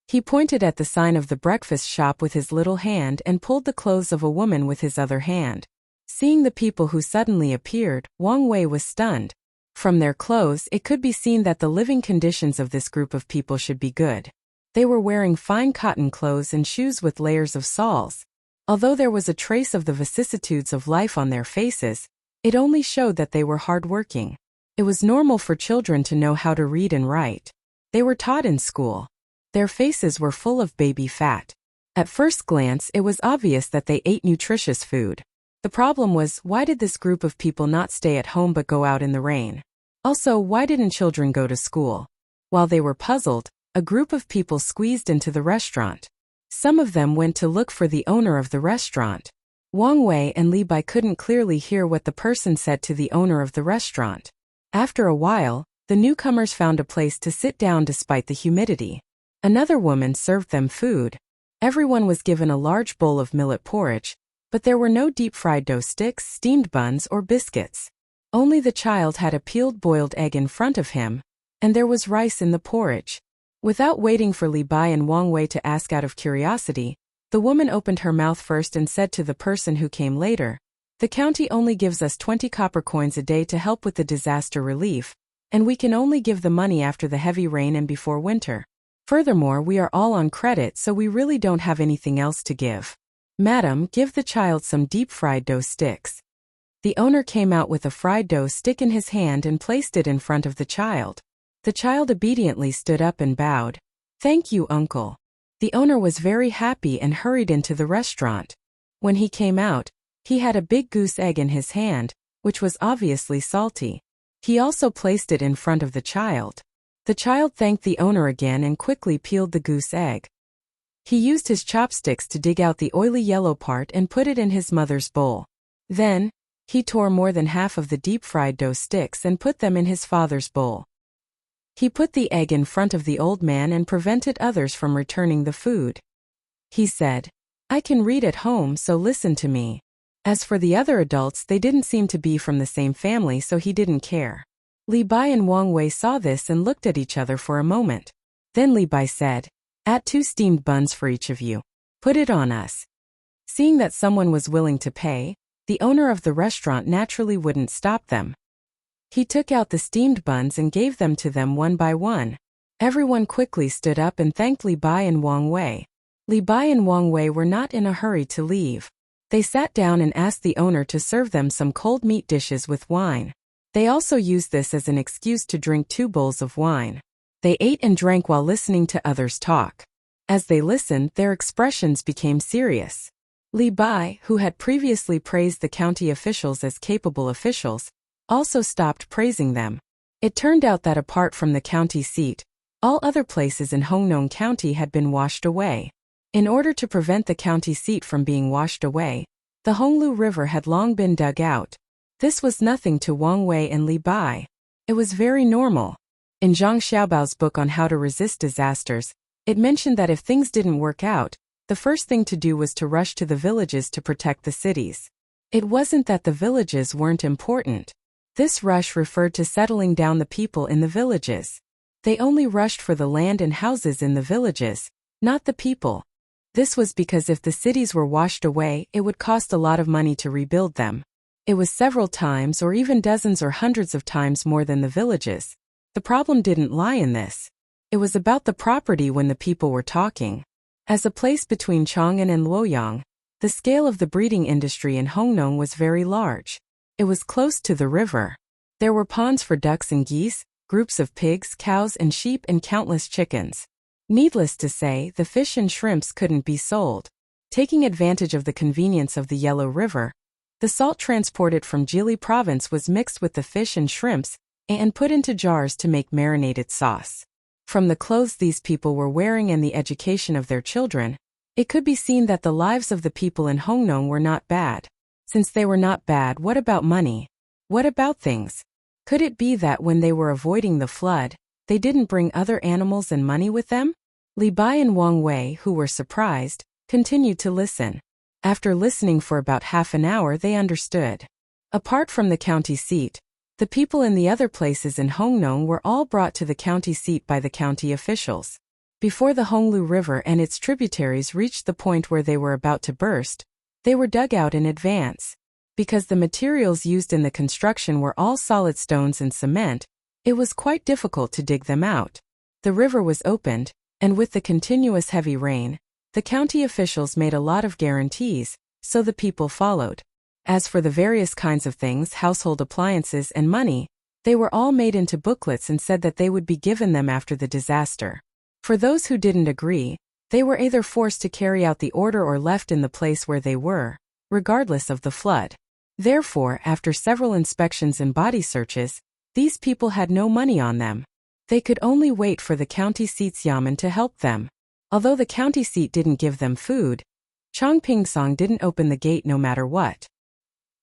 He pointed at the sign of the breakfast shop with his little hand and pulled the clothes of a woman with his other hand. Seeing the people who suddenly appeared, Wang Wei was stunned. From their clothes, it could be seen that the living conditions of this group of people should be good. They were wearing fine cotton clothes and shoes with layers of soles. Although there was a trace of the vicissitudes of life on their faces, it only showed that they were hardworking. It was normal for children to know how to read and write. They were taught in school. Their faces were full of baby fat. At first glance, it was obvious that they ate nutritious food. The problem was, why did this group of people not stay at home but go out in the rain? Also, why didn't children go to school? While they were puzzled, a group of people squeezed into the restaurant. Some of them went to look for the owner of the restaurant. Wang Wei and Li Bai couldn't clearly hear what the person said to the owner of the restaurant. After a while, the newcomers found a place to sit down despite the humidity. Another woman served them food. Everyone was given a large bowl of millet porridge, but there were no deep-fried dough sticks, steamed buns, or biscuits. Only the child had a peeled boiled egg in front of him, and there was rice in the porridge. Without waiting for Li Bai and Wang Wei to ask out of curiosity, the woman opened her mouth first and said to the person who came later, "The county only gives us 20 copper coins a day to help with the disaster relief, and we can only give the money after the heavy rain and before winter. Furthermore, we are all on credit, so we really don't have anything else to give. Madam, give the child some deep-fried dough sticks." The owner came out with a fried dough stick in his hand and placed it in front of the child. The child obediently stood up and bowed. "Thank you, uncle." The owner was very happy and hurried into the restaurant. When he came out, he had a big goose egg in his hand, which was obviously salty. He also placed it in front of the child. The child thanked the owner again and quickly peeled the goose egg. He used his chopsticks to dig out the oily yellow part and put it in his mother's bowl. Then, he tore more than half of the deep-fried dough sticks and put them in his father's bowl. He put the egg in front of the old man and prevented others from returning the food. He said, "I can read at home, so listen to me." As for the other adults, they didn't seem to be from the same family, so he didn't care. Li Bai and Wang Wei saw this and looked at each other for a moment. Then Li Bai said, "Add 2 steamed buns for each of you. Put it on us." Seeing that someone was willing to pay, the owner of the restaurant naturally wouldn't stop them. He took out the steamed buns and gave them to them one by one. Everyone quickly stood up and thanked Li Bai and Wang Wei. Li Bai and Wang Wei were not in a hurry to leave. They sat down and asked the owner to serve them some cold meat dishes with wine. They also used this as an excuse to drink 2 bowls of wine. They ate and drank while listening to others talk. As they listened, their expressions became serious. Li Bai, who had previously praised the county officials as capable officials, also stopped praising them. It turned out that apart from the county seat, all other places in Hongnong County had been washed away. In order to prevent the county seat from being washed away, the Honglu River had long been dug out. This was nothing to Wang Wei and Li Bai. It was very normal. In Zhang Xiaobao's book on how to resist disasters, it mentioned that if things didn't work out, the first thing to do was to rush to the villages to protect the cities. It wasn't that the villages weren't important. This rush referred to settling down the people in the villages. They only rushed for the land and houses in the villages, not the people. This was because if the cities were washed away, it would cost a lot of money to rebuild them. It was several times or even dozens or hundreds of times more than the villages. The problem didn't lie in this. It was about the property when the people were talking. As a place between Chang'an and Luoyang, the scale of the breeding industry in Hongnong was very large. It was close to the river. There were ponds for ducks and geese, groups of pigs, cows and sheep and countless chickens. Needless to say, the fish and shrimps couldn't be sold. Taking advantage of the convenience of the Yellow River, the salt transported from Jili province was mixed with the fish and shrimps and put into jars to make marinated sauce. From the clothes these people were wearing and the education of their children, it could be seen that the lives of the people in Hongnong were not bad. Since they were not bad, what about money? What about things? Could it be that when they were avoiding the flood, they didn't bring other animals and money with them? Li Bai and Wang Wei, who were surprised, continued to listen. After listening for about half an hour, they understood. Apart from the county seat, the people in the other places in Hongnong were all brought to the county seat by the county officials. Before the Honglu River and its tributaries reached the point where they were about to burst, they were dug out in advance. Because the materials used in the construction were all solid stones and cement, it was quite difficult to dig them out. The river was opened, and with the continuous heavy rain, the county officials made a lot of guarantees, so the people followed. As for the various kinds of things, household appliances and money, they were all made into booklets and said that they would be given them after the disaster. For those who didn't agree, they were either forced to carry out the order or left in the place where they were, regardless of the flood. Therefore, after several inspections and body searches, these people had no money on them. They could only wait for the county seat's yamen to help them. Although the county seat didn't give them food, Chang Pingsong didn't open the gate no matter what.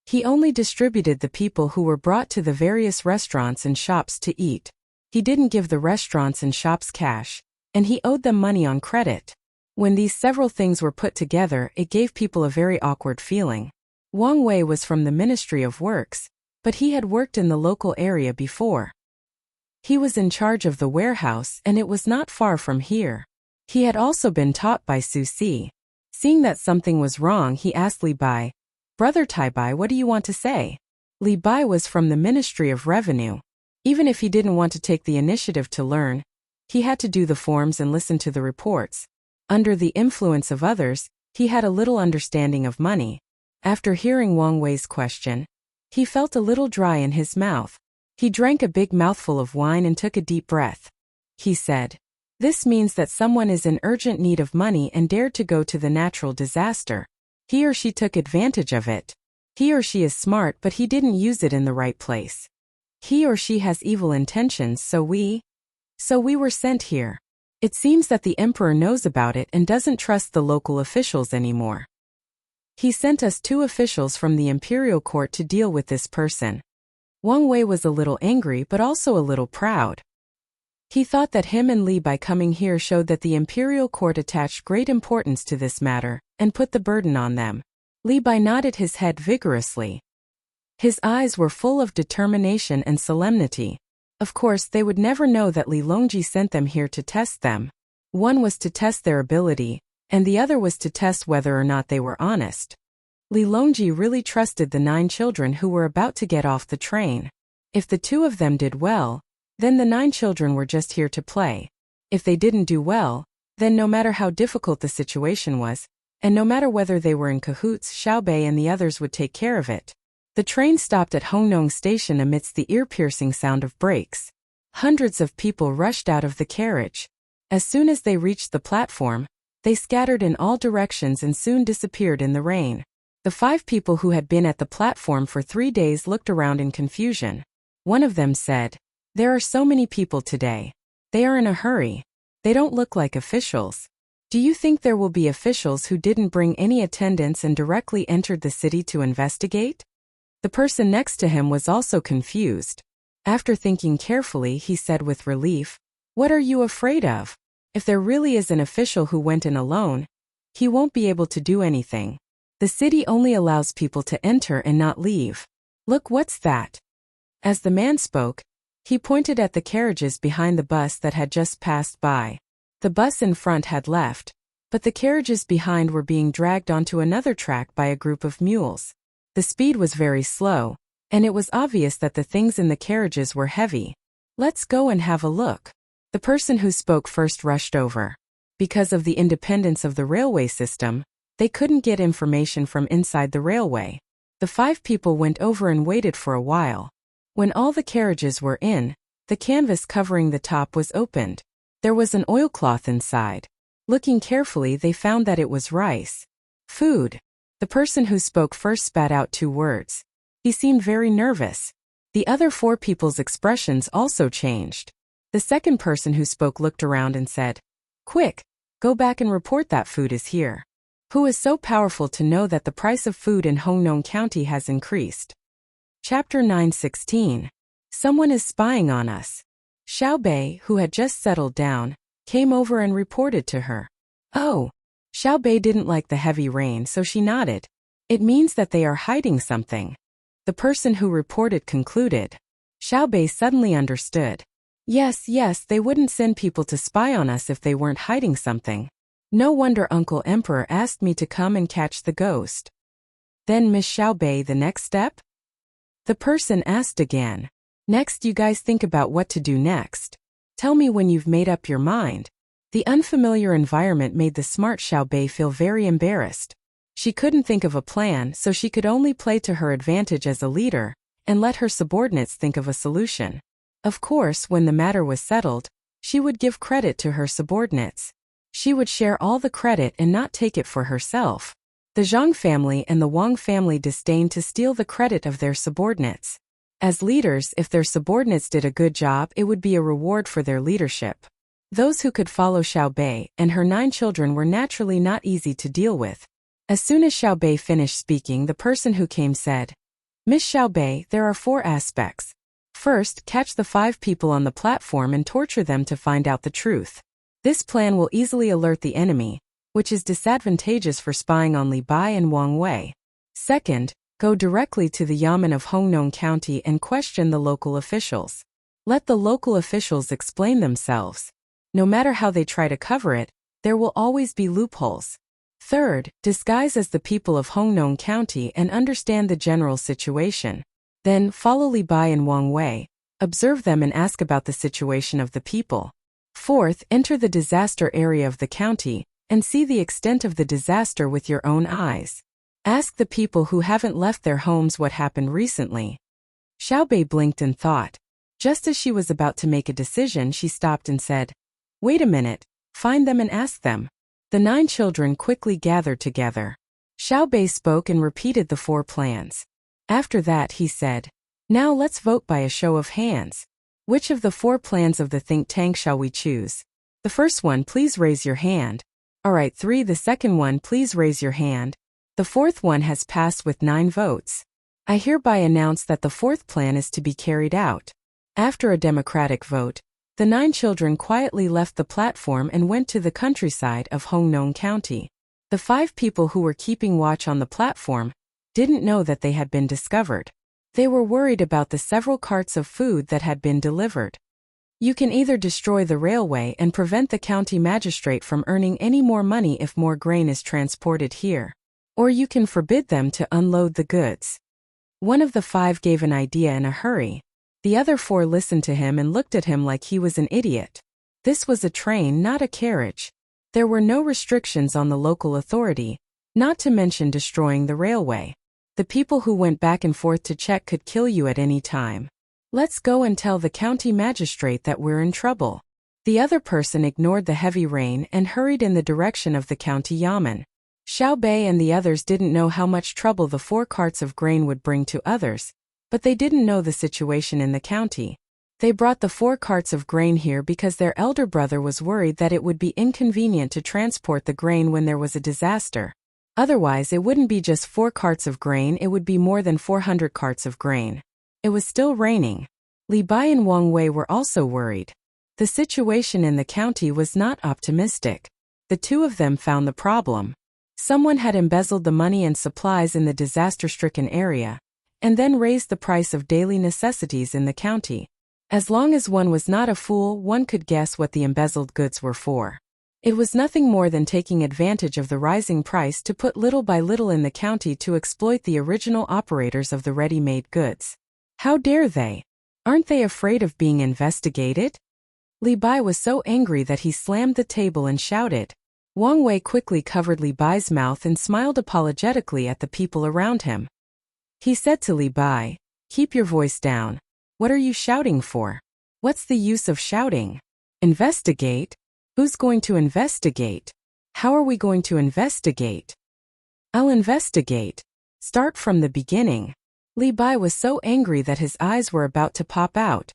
He only distributed the people who were brought to the various restaurants and shops to eat. He didn't give the restaurants and shops cash, and he owed them money on credit. When these several things were put together, it gave people a very awkward feeling. Wang Wei was from the Ministry of Works, but he had worked in the local area before. He was in charge of the warehouse and it was not far from here. He had also been taught by Su Si. Seeing that something was wrong, he asked Li Bai, "Brother Tai Bai, what do you want to say?" Li Bai was from the Ministry of Revenue. Even if he didn't want to take the initiative to learn, he had to do the forms and listen to the reports. Under the influence of others, he had a little understanding of money. After hearing Wang Wei's question, he felt a little dry in his mouth. He drank a big mouthful of wine and took a deep breath. He said, "This means that someone is in urgent need of money and dared to go to the natural disaster. He or she took advantage of it. He or she is smart, but he didn't use it in the right place. He or she has evil intentions, so we were sent here. It seems that the emperor knows about it and doesn't trust the local officials anymore. He sent us 2 officials from the imperial court to deal with this person." Wang Wei was a little angry but also a little proud. He thought that him and Li by coming here showed that the imperial court attached great importance to this matter and put the burden on them. Li Bai nodded his head vigorously. His eyes were full of determination and solemnity. Of course, they would never know that Li Longji sent them here to test them. One was to test their ability, and the other was to test whether or not they were honest. Li Longji really trusted the 9 children who were about to get off the train. If the 2 of them did well, then the 9 children were just here to play. If they didn't do well, then no matter how difficult the situation was, and no matter whether they were in cahoots, Xiaobei and the others would take care of it. The train stopped at Hongnong Station amidst the ear-piercing sound of brakes. Hundreds of people rushed out of the carriage. As soon as they reached the platform, they scattered in all directions and soon disappeared in the rain. The 5 people who had been at the platform for 3 days looked around in confusion. One of them said, "There are so many people today. They are in a hurry. They don't look like officials. Do you think there will be officials who didn't bring any attendants and directly entered the city to investigate?" The person next to him was also confused. After thinking carefully, he said with relief, "What are you afraid of? If there really is an official who went in alone, he won't be able to do anything. The city only allows people to enter and not leave. Look, what's that?" As the man spoke, he pointed at the carriages behind the bus that had just passed by. The bus in front had left, but the carriages behind were being dragged onto another track by a group of mules. The speed was very slow, and it was obvious that the things in the carriages were heavy. "Let's go and have a look." The person who spoke first rushed over. Because of the independence of the railway system, they couldn't get information from inside the railway. The 5 people went over and waited for a while. When all the carriages were in, the canvas covering the top was opened. There was an oilcloth inside. Looking carefully, they found that it was rice. Food. The person who spoke first spat out 2 words. He seemed very nervous. The other 4 people's expressions also changed. The second person who spoke looked around and said, "Quick, go back and report that food is here. Who is so powerful to know that the price of food in Hongnong County has increased?" Chapter 9:16. Someone is spying on us. Xiaobei, who had just settled down, came over and reported to her. "Oh." Xiaobei didn't like the heavy rain, so she nodded. "It means that they are hiding something." The person who reported concluded. Xiaobei suddenly understood. Yes, they wouldn't send people to spy on us if they weren't hiding something. No wonder Uncle Emperor asked me to come and catch the ghost. Then Miss Xiaobei, the next step? The person asked again. Next, you guys think about what to do next. Tell me when you've made up your mind. The unfamiliar environment made the smart Xiaobei feel very embarrassed. She couldn't think of a plan, so she could only play to her advantage as a leader, and let her subordinates think of a solution. Of course, when the matter was settled, she would give credit to her subordinates. She would share all the credit and not take it for herself. The Zhang family and the Wang family disdained to steal the credit of their subordinates. As leaders, if their subordinates did a good job, it would be a reward for their leadership. Those who could follow Xiaobei and her 9 children were naturally not easy to deal with. As soon as Xiaobei finished speaking, the person who came said, "Miss Xiaobei, there are 4 aspects. First, catch the 5 people on the platform and torture them to find out the truth. This plan will easily alert the enemy, which is disadvantageous for spying on Li Bai and Wang Wei. Second, go directly to the Yamen of Hongnong County and question the local officials. Let the local officials explain themselves. No matter how they try to cover it, there will always be loopholes. Third, disguise as the people of Hongnong County and understand the general situation. Then, follow Li Bai and Wang Wei, observe them and ask about the situation of the people. Fourth, enter the disaster area of the county, and see the extent of the disaster with your own eyes. Ask the people who haven't left their homes what happened recently." Xiaobei blinked and thought, Just as she was about to make a decision, she stopped and said, "Wait a minute, find them and ask them." The 9 children quickly gathered together. Xiao Bei spoke and repeated the 4 plans. After that he said, "Now let's vote by a show of hands. Which of the 4 plans of the think tank shall we choose? The first one, please raise your hand. Alright, 3. The second one, please raise your hand. The 4th one has passed with 9 votes. I hereby announce that the 4th plan is to be carried out." After a democratic vote, the 9 children quietly left the platform and went to the countryside of Hongnong County. The 5 people who were keeping watch on the platform didn't know that they had been discovered. They were worried about the several carts of food that had been delivered. You can either destroy the railway and prevent the county magistrate from earning any more money if more grain is transported here, or you can forbid them to unload the goods. One of the 5 gave an idea in a hurry. The other 4 listened to him and looked at him like he was an idiot. This was a train, not a carriage. There were no restrictions on the local authority, not to mention destroying the railway. The people who went back and forth to check could kill you at any time. Let's go and tell the county magistrate that we're in trouble. The other person ignored the heavy rain and hurried in the direction of the county yamen. Xiao Bei and the others didn't know how much trouble the 4 carts of grain would bring to others, but they didn't know the situation in the county. They brought the 4 carts of grain here because their elder brother was worried that it would be inconvenient to transport the grain when there was a disaster. Otherwise, it wouldn't be just 4 carts of grain, it would be more than 400 carts of grain. It was still raining. Li Bai and Wang Wei were also worried. The situation in the county was not optimistic. The 2 of them found the problem. Someone had embezzled the money and supplies in the disaster-stricken area, and then raised the price of daily necessities in the county. As long as one was not a fool, one could guess what the embezzled goods were for. It was nothing more than taking advantage of the rising price to put little by little in the county to exploit the original operators of the ready-made goods. How dare they? Aren't they afraid of being investigated? Li Bai was so angry that he slammed the table and shouted. Wang Wei quickly covered Li Bai's mouth and smiled apologetically at the people around him. He said to Li Bai, "Keep your voice down. What are you shouting for? What's the use of shouting? Investigate? Who's going to investigate? How are we going to investigate? I'll investigate. Start from the beginning." Li Bai was so angry that his eyes were about to pop out.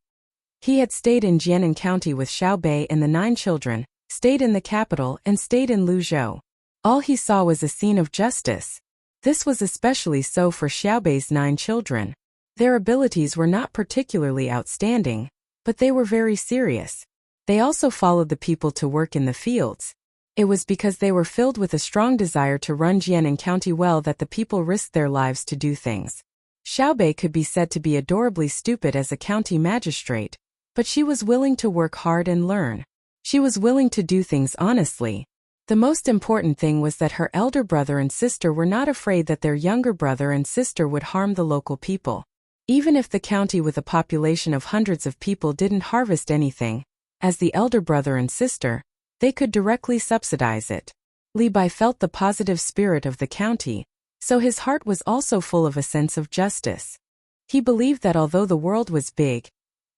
He had stayed in Jianan County with Xiao Bei and the 9 children, stayed in the capital, and stayed in Luzhou. All he saw was a scene of justice. This was especially so for Xiao Bei's 9 children. Their abilities were not particularly outstanding, but they were very serious. They also followed the people to work in the fields. It was because they were filled with a strong desire to run Jianan County well that the people risked their lives to do things. Xiao Bei could be said to be adorably stupid as a county magistrate, but she was willing to work hard and learn. She was willing to do things honestly. The most important thing was that her elder brother and sister were not afraid that their younger brother and sister would harm the local people. Even if the county with a population of hundreds of people didn't harvest anything, as the elder brother and sister, they could directly subsidize it. Li Bai felt the positive spirit of the county, so his heart was also full of a sense of justice. He believed that although the world was big,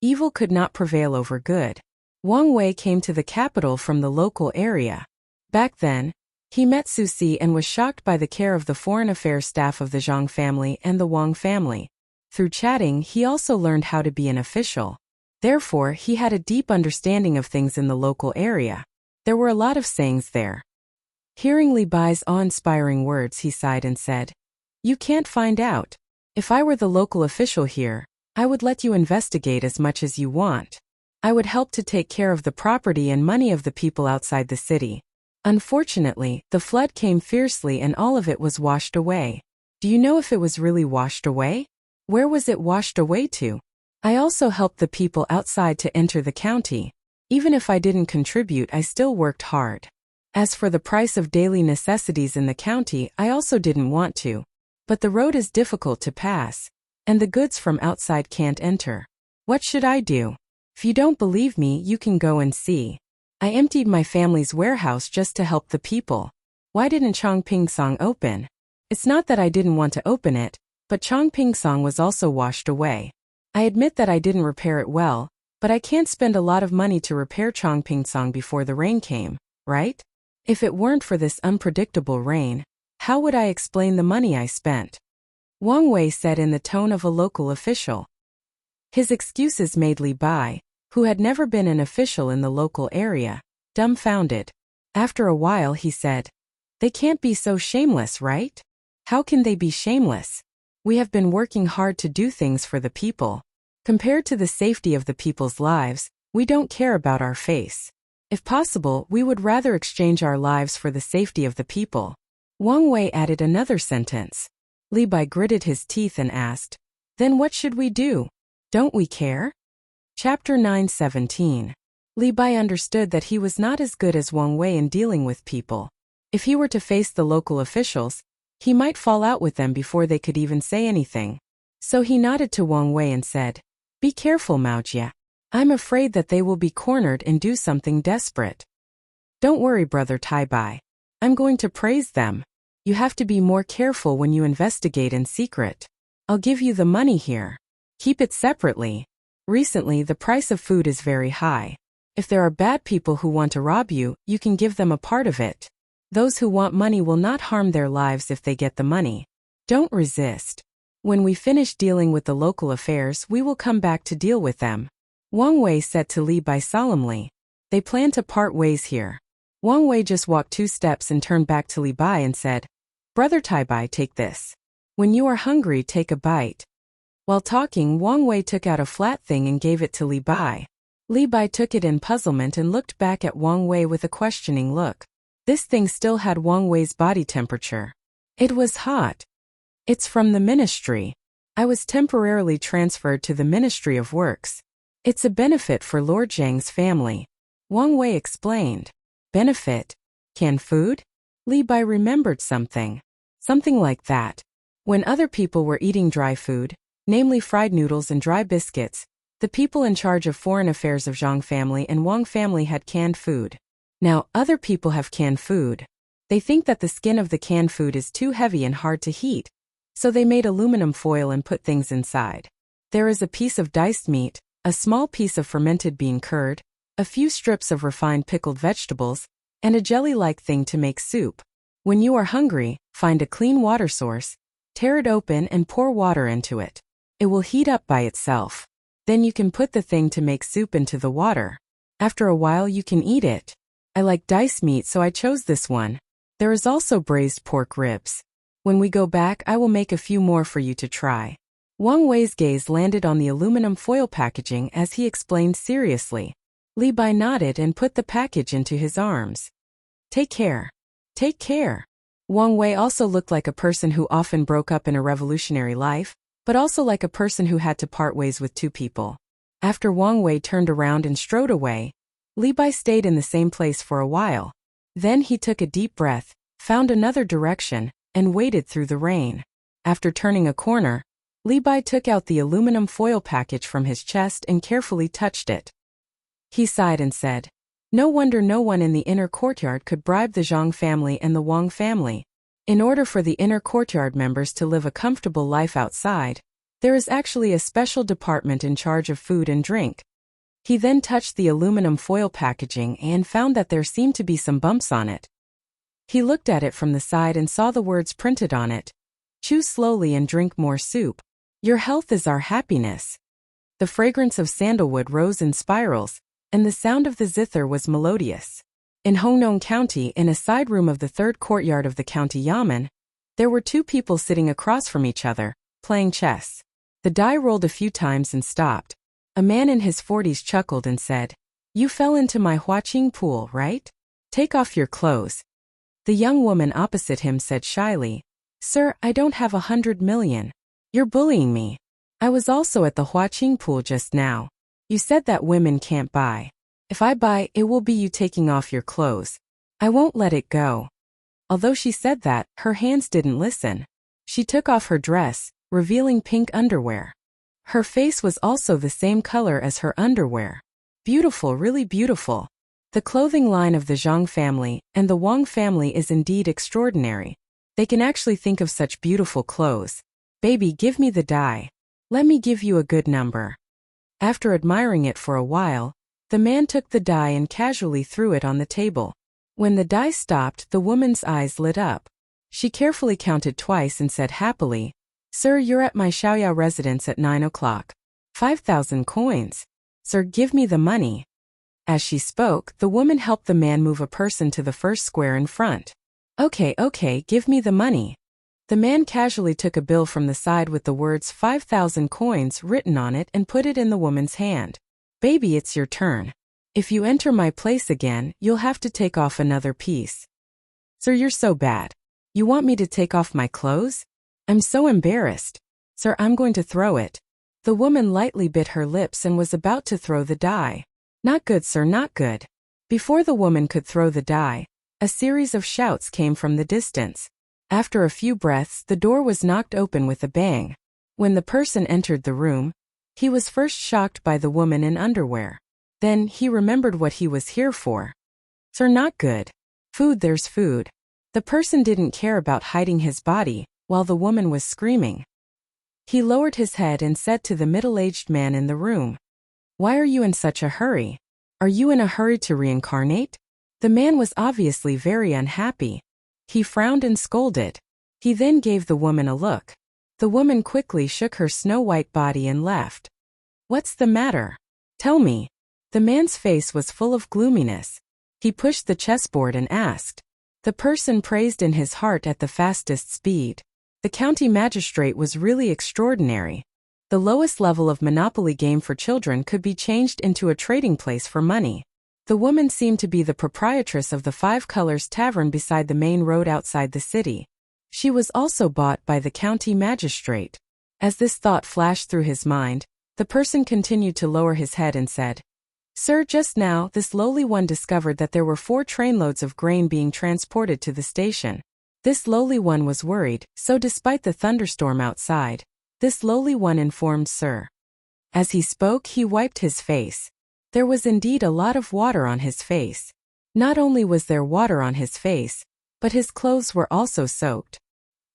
evil could not prevail over good. Wang Wei came to the capital from the local area. Back then, he met Su Si and was shocked by the care of the foreign affairs staff of the Zhang family and the Wang family. Through chatting, he also learned how to be an official. Therefore, he had a deep understanding of things in the local area. There were a lot of sayings there. Hearing Li Bai's awe-inspiring words, he sighed and said, "You can't find out. If I were the local official here, I would let you investigate as much as you want. I would help to take care of the property and money of the people outside the city." Unfortunately, the flood came fiercely and all of it was washed away. Do you know if it was really washed away? Where was it washed away to? I also helped the people outside to enter the county. Even if I didn't contribute, I still worked hard. As for the price of daily necessities in the county, I also didn't want to. But the road is difficult to pass, and the goods from outside can't enter. What should I do? If you don't believe me, you can go and see. I emptied my family's warehouse just to help the people. Why didn't Chongpingsong open? It's not that I didn't want to open it, but Chongpingsong was also washed away. I admit that I didn't repair it well, but I can't spend a lot of money to repair Chongpingsong before the rain came, right? If it weren't for this unpredictable rain, how would I explain the money I spent? Wang Wei said in the tone of a local official. His excuses made Li Bai, who had never been an official in the local area, dumbfounded. After a while he said, "They can't be so shameless, right? How can they be shameless? We have been working hard to do things for the people. Compared to the safety of the people's lives, we don't care about our face. If possible, we would rather exchange our lives for the safety of the people." Wang Wei added another sentence. Li Bai gritted his teeth and asked, "Then what should we do? Don't we care?" Chapter 9:17. Li Bai understood that he was not as good as Wang Wei in dealing with people. If he were to face the local officials, he might fall out with them before they could even say anything. So he nodded to Wang Wei and said, "Be careful, Mao Jie. I'm afraid that they will be cornered and do something desperate." "Don't worry, Brother Tai Bai. I'm going to praise them. You have to be more careful when you investigate in secret. I'll give you the money here. Keep it separately. Recently, the price of food is very high. If there are bad people who want to rob you, you can give them a part of it. Those who want money will not harm their lives if they get the money. Don't resist. When we finish dealing with the local affairs, we will come back to deal with them." Wang Wei said to Li Bai solemnly. They plan to part ways here. Wang Wei just walked 2 steps and turned back to Li Bai and said, "Brother Tai Bai, take this. When you are hungry, take a bite." While talking, Wang Wei took out a flat thing and gave it to Li Bai. Li Bai took it in puzzlement and looked back at Wang Wei with a questioning look. This thing still had Wang Wei's body temperature. It was hot. "It's from the ministry. I was temporarily transferred to the Ministry of Works. It's a benefit for Lord Zhang's family," Wang Wei explained. "Benefit? Canned food?" Li Bai remembered something. Something like that. When other people were eating dry food, namely fried noodles and dry biscuits, the people in charge of foreign affairs of Zhang family and Wang family had canned food. Now, other people have canned food. They think that the skin of the canned food is too heavy and hard to heat, so they made aluminum foil and put things inside. There is a piece of diced meat, a small piece of fermented bean curd, a few strips of refined pickled vegetables, and a jelly-like thing to make soup. When you are hungry, find a clean water source, tear it open and pour water into it. It will heat up by itself. Then you can put the thing to make soup into the water. After a while you can eat it. I like diced meat, so I chose this one. There is also braised pork ribs. When we go back, I will make a few more for you to try." Wang Wei's gaze landed on the aluminum foil packaging as he explained seriously. Li Bai nodded and put the package into his arms. "Take care. Take care." Wang Wei also looked like a person who often broke up in a revolutionary life, but also like a person who had to part ways with 2 people. After Wang Wei turned around and strode away, Li Bai stayed in the same place for a while. Then he took a deep breath, found another direction, and waded through the rain. After turning a corner, Li Bai took out the aluminum foil package from his chest and carefully touched it. He sighed and said, "No wonder no one in the inner courtyard could bribe the Zhang family and the Wang family. In order for the inner courtyard members to live a comfortable life outside, there is actually a special department in charge of food and drink." He then touched the aluminum foil packaging and found that there seemed to be some bumps on it. He looked at it from the side and saw the words printed on it. "Chew slowly and drink more soup. Your health is our happiness." The fragrance of sandalwood rose in spirals, and the sound of the zither was melodious. In Hongnong County, in a side room of the 3rd courtyard of the county yamen, there were 2 people sitting across from each other, playing chess. The die rolled a few times and stopped. A man in his 40s chuckled and said, "You fell into my Huaqing pool, right? Take off your clothes." The young woman opposite him said shyly, "Sir, I don't have 100 million. You're bullying me. I was also at the Huaqing pool just now. You said that women can't buy. If I buy, it will be you taking off your clothes. I won't let it go." Although she said that, her hands didn't listen. She took off her dress, revealing pink underwear. Her face was also the same color as her underwear. Beautiful, really beautiful. The clothing line of the Zhang family and the Wang family is indeed extraordinary. They can actually think of such beautiful clothes. "Baby, give me the dye." Let me give you a good number. After admiring it for a while, the man took the die and casually threw it on the table. When the die stopped, the woman's eyes lit up. She carefully counted twice and said happily, "Sir, you're at my Xiaoyao residence at 9 o'clock. 5,000 coins. Sir, give me the money." As she spoke, the woman helped the man move a person to the first square in front. Okay, give me the money." The man casually took a bill from the side with the words 5,000 coins written on it and put it in the woman's hand. "Baby, it's your turn. If you enter my place again, you'll have to take off another piece." "Sir, you're so bad. You want me to take off my clothes? I'm so embarrassed. Sir, I'm going to throw it." The woman lightly bit her lips and was about to throw the die. "Not good, sir, not good." Before the woman could throw the die, a series of shouts came from the distance. After a few breaths, the door was knocked open with a bang. When the person entered the room, he was first shocked by the woman in underwear. Then he remembered what he was here for. "Sir, not good. Food, there's food." The person didn't care about hiding his body, while the woman was screaming. He lowered his head and said to the middle-aged man in the room, "Why are you in such a hurry? Are you in a hurry to reincarnate?" The man was obviously very unhappy. He frowned and scolded. He then gave the woman a look. The woman quickly shook her snow-white body and left. "What's the matter? Tell me." The man's face was full of gloominess. He pushed the chessboard and asked. The person praised in his heart at the fastest speed. The county magistrate was really extraordinary. The lowest level of Monopoly game for children could be changed into a trading place for money. The woman seemed to be the proprietress of the Five Colors Tavern beside the main road outside the city. She was also bought by the county magistrate. As this thought flashed through his mind, the person continued to lower his head and said, "Sir, just now, this lowly one discovered that there were 4 trainloads of grain being transported to the station. This lowly one was worried, so despite the thunderstorm outside, this lowly one informed Sir." As he spoke, he wiped his face. There was indeed a lot of water on his face. Not only was there water on his face, but his clothes were also soaked.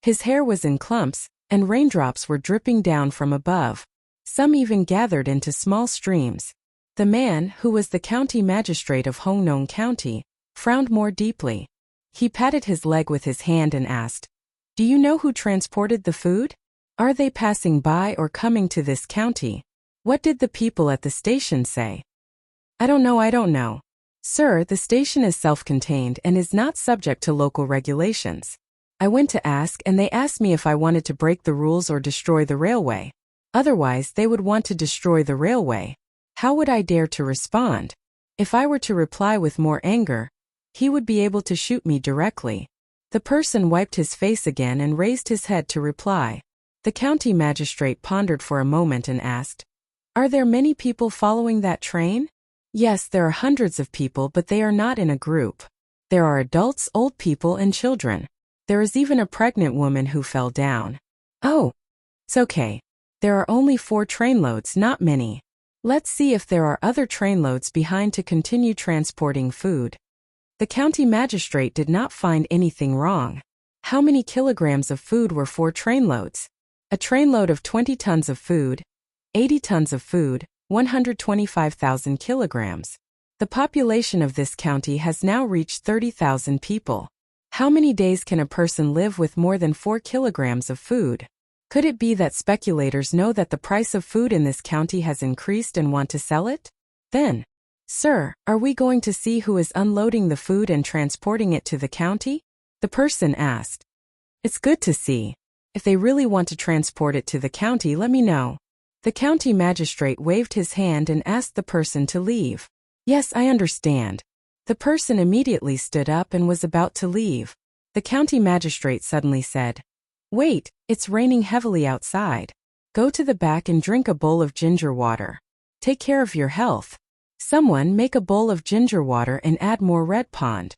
His hair was in clumps, and raindrops were dripping down from above. Some even gathered into small streams. The man, who was the county magistrate of Hongnong County, frowned more deeply. He patted his leg with his hand and asked, "Do you know who transported the food? Are they passing by or coming to this county? What did the people at the station say?" I don't know. Sir, the station is self-contained and is not subject to local regulations. I went to ask and they asked me if I wanted to break the rules or destroy the railway. Otherwise, they would want to destroy the railway. How would I dare to respond? If I were to reply with more anger, he would be able to shoot me directly. The person wiped his face again and raised his head to reply. The county magistrate pondered for a moment and asked, "Are there many people following that train?" "Yes, there are hundreds of people, but they are not in a group. There are adults, old people, and children. There is even a pregnant woman who fell down." "Oh, it's okay. There are only 4 trainloads, not many. Let's see if there are other trainloads behind to continue transporting food." The county magistrate did not find anything wrong. How many kilograms of food were 4 trainloads? A trainload of 20 tons of food, 80 tons of food, 125,000 kilograms. The population of this county has now reached 30,000 people. How many days can a person live with more than 4 kilograms of food? Could it be that speculators know that the price of food in this county has increased and want to sell it? Then, "Sir, are we going to see who is unloading the food and transporting it to the county?" the person asked. "It's good to see. If they really want to transport it to the county, let me know." The county magistrate waved his hand and asked the person to leave. "Yes, I understand." The person immediately stood up and was about to leave. The county magistrate suddenly said, "Wait, it's raining heavily outside. Go to the back and drink a bowl of ginger water. Take care of your health. Someone make a bowl of ginger water and add more red pond."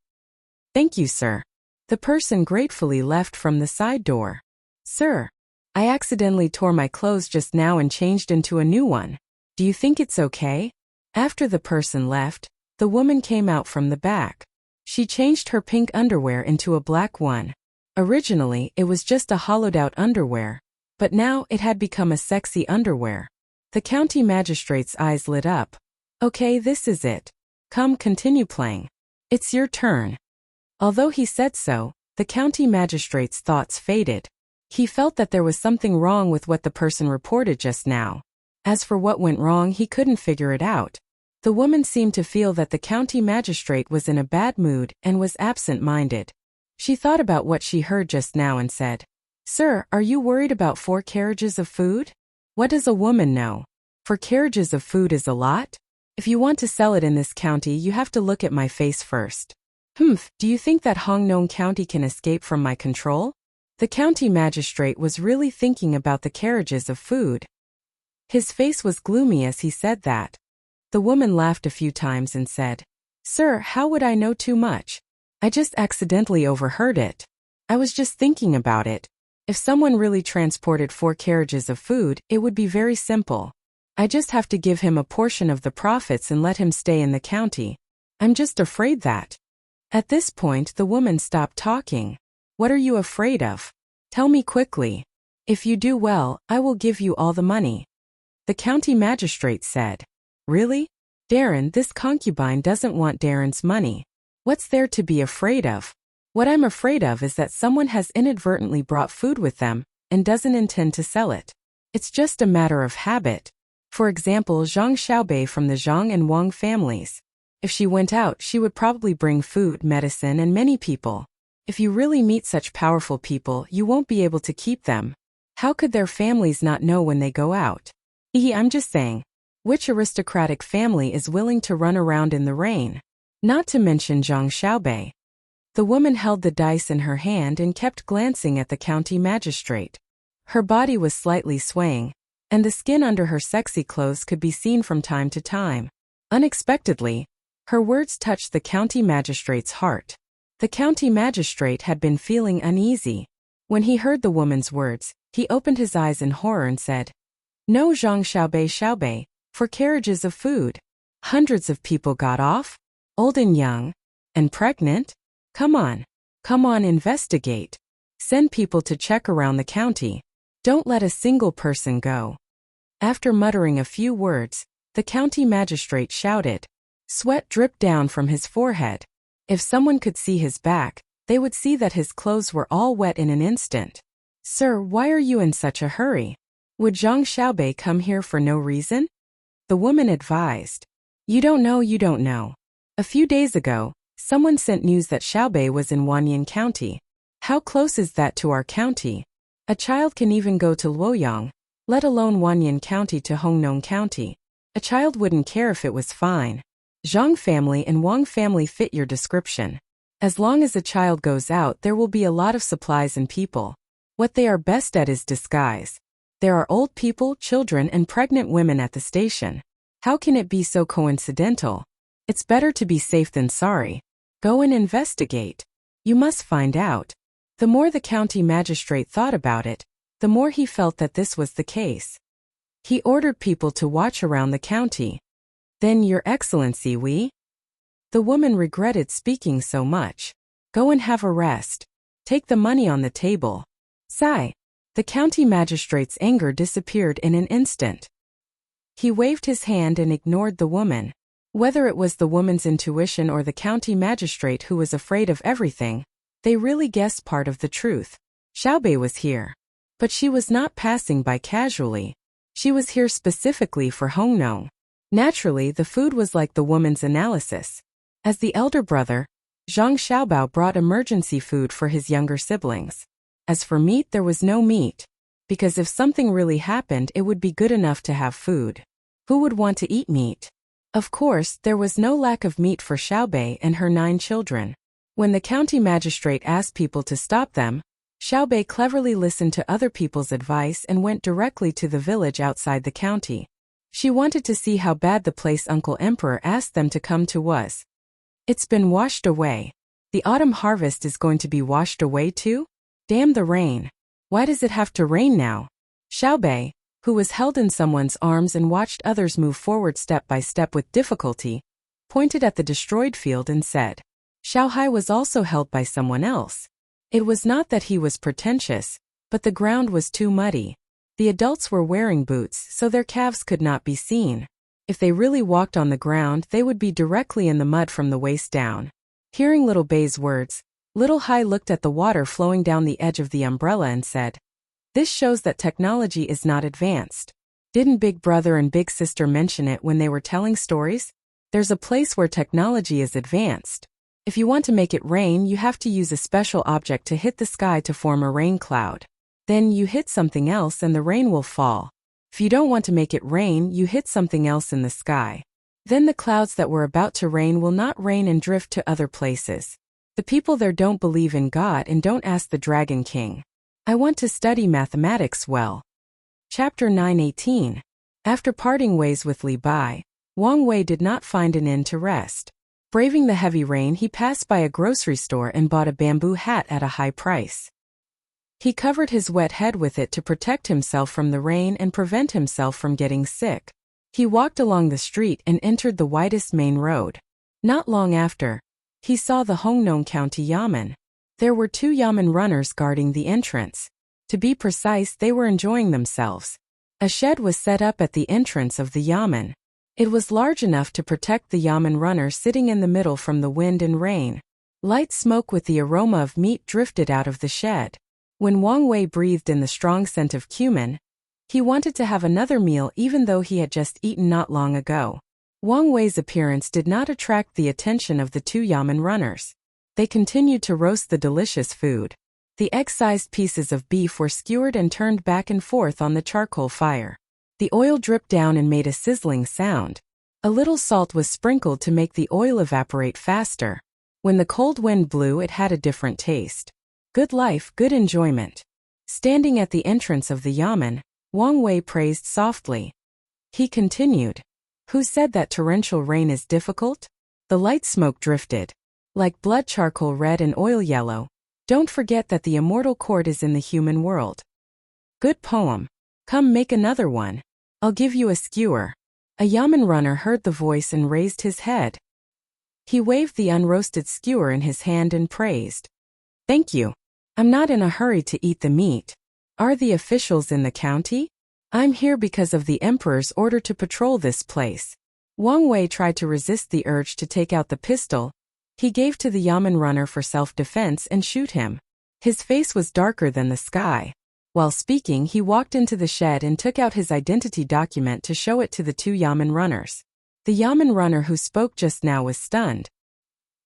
"Thank you, sir." The person gratefully left from the side door. "Sir, I accidentally tore my clothes just now and changed into a new one. Do you think it's okay?" After the person left, the woman came out from the back. She changed her pink underwear into a black one. Originally, it was just a hollowed-out underwear, but now it had become a sexy underwear. The county magistrate's eyes lit up. Okay, this is it. Come, continue playing. It's your turn. Although he said so, the county magistrate's thoughts faded. He felt that there was something wrong with what the person reported just now. As for what went wrong, he couldn't figure it out. The woman seemed to feel that the county magistrate was in a bad mood and was absent-minded. She thought about what she heard just now and said, "Sir, are you worried about 4 carriages of food? What does a woman know? 4 carriages of food is a lot? If you want to sell it in this county, you have to look at my face first. Humph, do you think that Hongnong County can escape from my control?" The county magistrate was really thinking about the carriages of food. His face was gloomy as he said that. The woman laughed a few times and said, "Sir, how would I know too much? I just accidentally overheard it. I was just thinking about it. If someone really transported 4 carriages of food, it would be very simple. I just have to give him a portion of the profits and let him stay in the county. I'm just afraid that." At this point, the woman stopped talking. "What are you afraid of? Tell me quickly. If you do well, I will give you all the money." The county magistrate said, "Really? Darren, this concubine doesn't want Darren's money. What's there to be afraid of? What I'm afraid of is that someone has inadvertently brought food with them and doesn't intend to sell it. It's just a matter of habit. For example, Zhang Xiaobei from the Zhang and Wang families. If she went out, she would probably bring food, medicine, and many people. If you really meet such powerful people, you won't be able to keep them. How could their families not know when they go out? I'm just saying. Which aristocratic family is willing to run around in the rain? Not to mention Zhang Xiaobei." The woman held the dice in her hand and kept glancing at the county magistrate. Her body was slightly swaying, and the skin under her sexy clothes could be seen from time to time. Unexpectedly, her words touched the county magistrate's heart. The county magistrate had been feeling uneasy. When he heard the woman's words, he opened his eyes in horror and said, "No, Zhang Xiaobei, 4 carriages of food. Hundreds of people got off? Old and young? And pregnant? Come on, investigate. Send people to check around the county. Don't let a single person go." After muttering a few words, the county magistrate shouted. Sweat dripped down from his forehead. If someone could see his back, they would see that his clothes were all wet in an instant. "Sir, why are you in such a hurry? Would Zhang Xiaobei come here for no reason?" The woman advised. You don't know. A few days ago, someone sent news that Xiaobei was in Wanyan County. How close is that to our county? A child can even go to Luoyang, let alone Wanyan County to Hongnong County. A child wouldn't care if it was fine. Zhang family and Wang family fit your description. As long as a child goes out, there will be a lot of supplies and people. What they are best at is disguise. There are old people, children, and pregnant women at the station. How can it be so coincidental? It's better to be safe than sorry. Go and investigate. You must find out. The more the county magistrate thought about it, the more he felt that this was the case. He ordered people to watch around the county. Then, Your Excellency, The woman regretted speaking so much. Go and have a rest. Take the money on the table. Sigh. The county magistrate's anger disappeared in an instant. He waved his hand and ignored the woman. Whether it was the woman's intuition or the county magistrate who was afraid of everything, they really guessed part of the truth. Xiaobei was here. But she was not passing by casually. She was here specifically for Hongnong. Naturally, the food was like the woman's analysis. As the elder brother, Zhang Xiaobao brought emergency food for his younger siblings. As for meat, there was no meat. Because if something really happened, it would be good enough to have food. Who would want to eat meat? Of course, there was no lack of meat for Xiaobei and her 9 children. When the county magistrate asked people to stop them, Xiaobei cleverly listened to other people's advice and went directly to the village outside the county. She wanted to see how bad the place Uncle Emperor asked them to come to was. It's been washed away. The autumn harvest is going to be washed away too? Damn the rain. Why does it have to rain now? Xiaobei, who was held in someone's arms and watched others move forward step by step with difficulty, pointed at the destroyed field and said, Xiaohai was also held by someone else. It was not that he was pretentious, but the ground was too muddy. The adults were wearing boots, so their calves could not be seen. If they really walked on the ground, they would be directly in the mud from the waist down. Hearing Little Bei's words, Little Hai looked at the water flowing down the edge of the umbrella and said, "This shows that technology is not advanced. Didn't Big Brother and Big Sister mention it when they were telling stories? There's a place where technology is advanced. If you want to make it rain, you have to use a special object to hit the sky to form a rain cloud. Then you hit something else and the rain will fall. If you don't want to make it rain, you hit something else in the sky. Then the clouds that were about to rain will not rain and drift to other places. The people there don't believe in God and don't ask the Dragon King. I want to study mathematics well." Chapter 9:18. After parting ways with Li Bai, Wang Wei did not find an inn to rest. Braving the heavy rain, he passed by a grocery store and bought a bamboo hat at a high price. He covered his wet head with it to protect himself from the rain and prevent himself from getting sick. He walked along the street and entered the widest main road. Not long after, he saw the Hongnong County Yamen. There were 2 Yamen runners guarding the entrance. To be precise, they were enjoying themselves. A shed was set up at the entrance of the Yamen. It was large enough to protect the Yamen runner sitting in the middle from the wind and rain. Light smoke with the aroma of meat drifted out of the shed. When Wang Wei breathed in the strong scent of cumin, he wanted to have another meal even though he had just eaten not long ago. Wang Wei's appearance did not attract the attention of the 2 Yamen runners. They continued to roast the delicious food. The egg-sized pieces of beef were skewered and turned back and forth on the charcoal fire. The oil dripped down and made a sizzling sound. A little salt was sprinkled to make the oil evaporate faster. When the cold wind blew, it had a different taste. Good life, good enjoyment. Standing at the entrance of the Yamen, Wang Wei praised softly. He continued, "Who said that torrential rain is difficult?" The light smoke drifted. Like blood, charcoal red and oil yellow. Don't forget that the immortal court is in the human world. Good poem. Come make another one. I'll give you a skewer. A Yamen runner heard the voice and raised his head. He waved the unroasted skewer in his hand and praised. "Thank you. I'm not in a hurry to eat the meat. Are the officials in the county? I'm here because of the emperor's order to patrol this place." Wang Wei tried to resist the urge to take out the pistol he gave to the Yamen runner for self-defense and shoot him. His face was darker than the sky. While speaking, he walked into the shed and took out his identity document to show it to the 2 Yamen runners. The Yamen runner who spoke just now was stunned.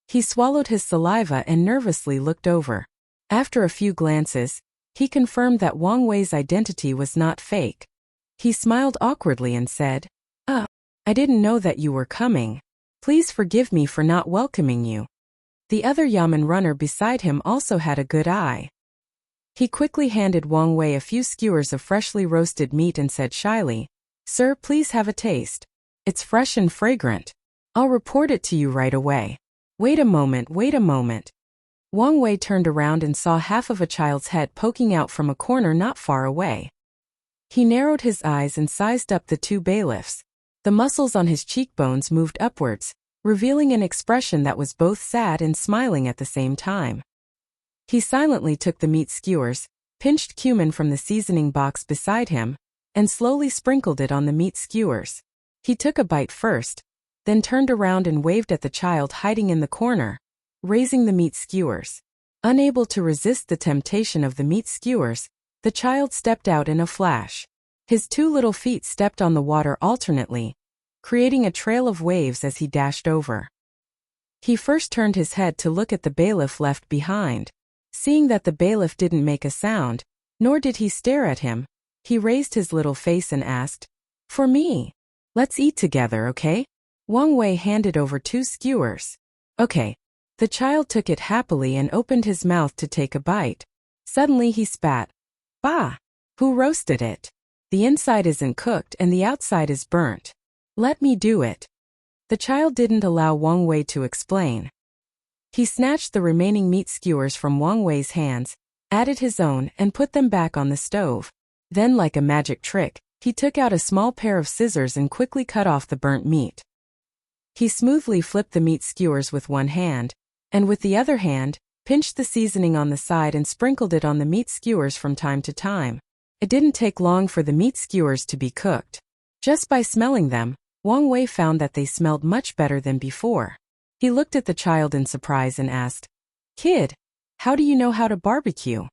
He swallowed his saliva and nervously looked over. After a few glances, he confirmed that Wang Wei's identity was not fake. He smiled awkwardly and said, I didn't know that you were coming. Please forgive me for not welcoming you." The other Yamen runner beside him also had a good eye. He quickly handed Wang Wei a few skewers of freshly roasted meat and said shyly, "Sir, please have a taste. It's fresh and fragrant. I'll report it to you right away." Wait a moment. Wang Wei turned around and saw half of a child's head poking out from a corner not far away. He narrowed his eyes and sized up the 2 bailiffs. The muscles on his cheekbones moved upwards, revealing an expression that was both sad and smiling at the same time. He silently took the meat skewers, pinched cumin from the seasoning box beside him, and slowly sprinkled it on the meat skewers. He took a bite first, then turned around and waved at the child hiding in the corner, raising the meat skewers. Unable to resist the temptation of the meat skewers, the child stepped out in a flash. His 2 little feet stepped on the water alternately, creating a trail of waves as he dashed over. He first turned his head to look at the bailiff left behind. Seeing that the bailiff didn't make a sound, nor did he stare at him, he raised his little face and asked, "For me. Let's eat together, okay?" Wang Wei handed over 2 skewers. "Okay." The child took it happily and opened his mouth to take a bite. Suddenly he spat. "Bah! Who roasted it? The inside isn't cooked and the outside is burnt. Let me do it." The child didn't allow Wang Wei to explain. He snatched the remaining meat skewers from Wang Wei's hands, added his own, and put them back on the stove. Then, like a magic trick, he took out a small pair of scissors and quickly cut off the burnt meat. He smoothly flipped the meat skewers with one hand, and with the other hand, pinched the seasoning on the side and sprinkled it on the meat skewers from time to time. It didn't take long for the meat skewers to be cooked. Just by smelling them, Wang Wei found that they smelled much better than before. He looked at the child in surprise and asked, "Kid, how do you know how to barbecue?"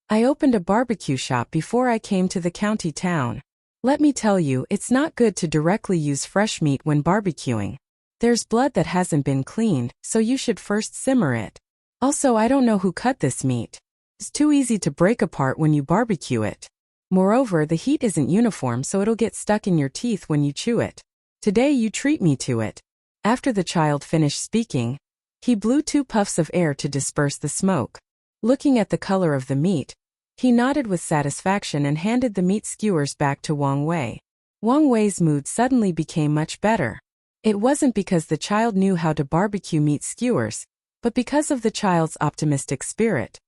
"I opened a barbecue shop before I came to the county town. Let me tell you, it's not good to directly use fresh meat when barbecuing. There's blood that hasn't been cleaned, so you should first simmer it. Also, I don't know who cut this meat. It's too easy to break apart when you barbecue it. Moreover, the heat isn't uniform, so it'll get stuck in your teeth when you chew it. Today you treat me to it." After the child finished speaking, he blew 2 puffs of air to disperse the smoke. Looking at the color of the meat, he nodded with satisfaction and handed the meat skewers back to Wang Wei. Wang Wei's mood suddenly became much better. It wasn't because the child knew how to barbecue meat skewers, but because of the child's optimistic spirit.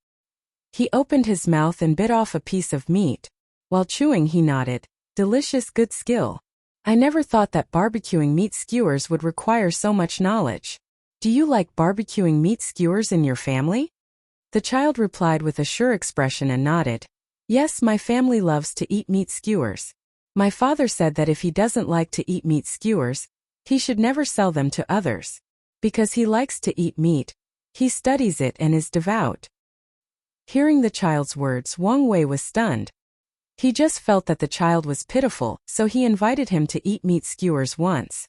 He opened his mouth and bit off a piece of meat. While chewing, he nodded, "Delicious, good skill. I never thought that barbecuing meat skewers would require so much knowledge. Do you like barbecuing meat skewers in your family?" The child replied with a sure expression and nodded. "Yes, my family loves to eat meat skewers. My father said that if he doesn't like to eat meat skewers, he should never sell them to others. Because he likes to eat meat, he studies it and is devout." Hearing the child's words, Wang Wei was stunned. He just felt that the child was pitiful, so he invited him to eat meat skewers once.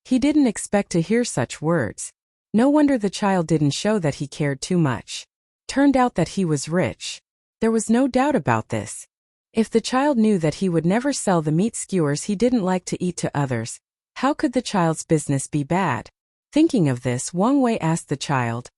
He didn't expect to hear such words. No wonder the child didn't show that he cared too much. Turned out that he was rich. There was no doubt about this. If the child knew that he would never sell the meat skewers he didn't like to eat to others, how could the child's business be bad? Thinking of this, Wang Wei asked the child,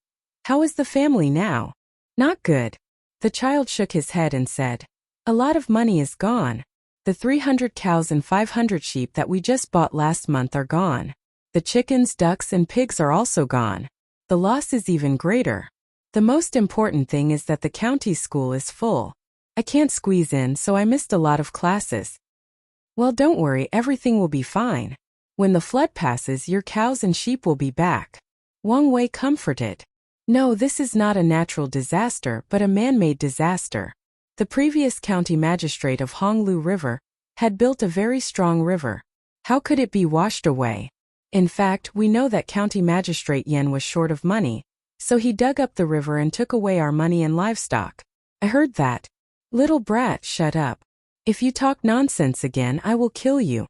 "How is the family now?" "Not good." The child shook his head and said, "A lot of money is gone. The 300 cows and 500 sheep that we just bought last month are gone. The chickens, ducks, and pigs are also gone. The loss is even greater. The most important thing is that the county school is full. I can't squeeze in, so I missed a lot of classes." "Well, don't worry, everything will be fine. When the flood passes, your cows and sheep will be back." Wang Wei comforted. "No, this is not a natural disaster but a man-made disaster. The previous county magistrate of Honglu River had built a very strong river. How could it be washed away? In fact, we know that County Magistrate Yen was short of money, so he dug up the river and took away our money and livestock." "I heard that." "Little brat, shut up. If you talk nonsense again, I will kill you."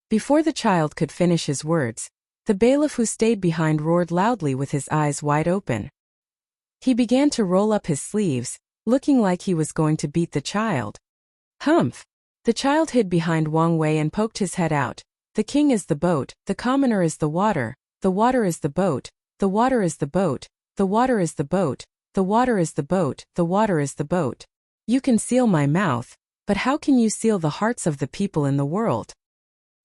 Before the child could finish his words, the bailiff who stayed behind roared loudly with his eyes wide open. He began to roll up his sleeves, looking like he was going to beat the child. "Humph!" The child hid behind Wang Wei and poked his head out. "The king is the boat, the commoner is the water is the boat, the water is the boat, the water is the boat, the water is the boat, the water is the boat. You can seal my mouth, but how can you seal the hearts of the people in the world?"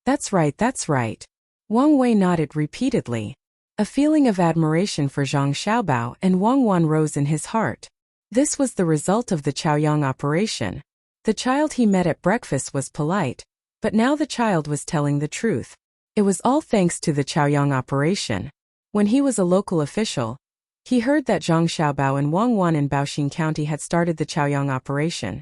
That's right, that's right." Wang Wei nodded repeatedly. A feeling of admiration for Zhang Xiaobao and Wang Wan rose in his heart. This was the result of the Chaoyang operation. The child he met at breakfast was polite, but now the child was telling the truth. It was all thanks to the Chaoyang operation. When he was a local official, he heard that Zhang Xiaobao and Wang Wan in Baoxing County had started the Chaoyang operation.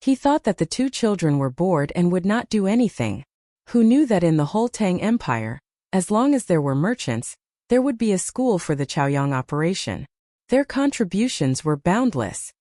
He thought that the 2 children were bored and would not do anything. Who knew that in the whole Tang Empire, as long as there were merchants, there would be a school for the Chaoyang operation. Their contributions were boundless.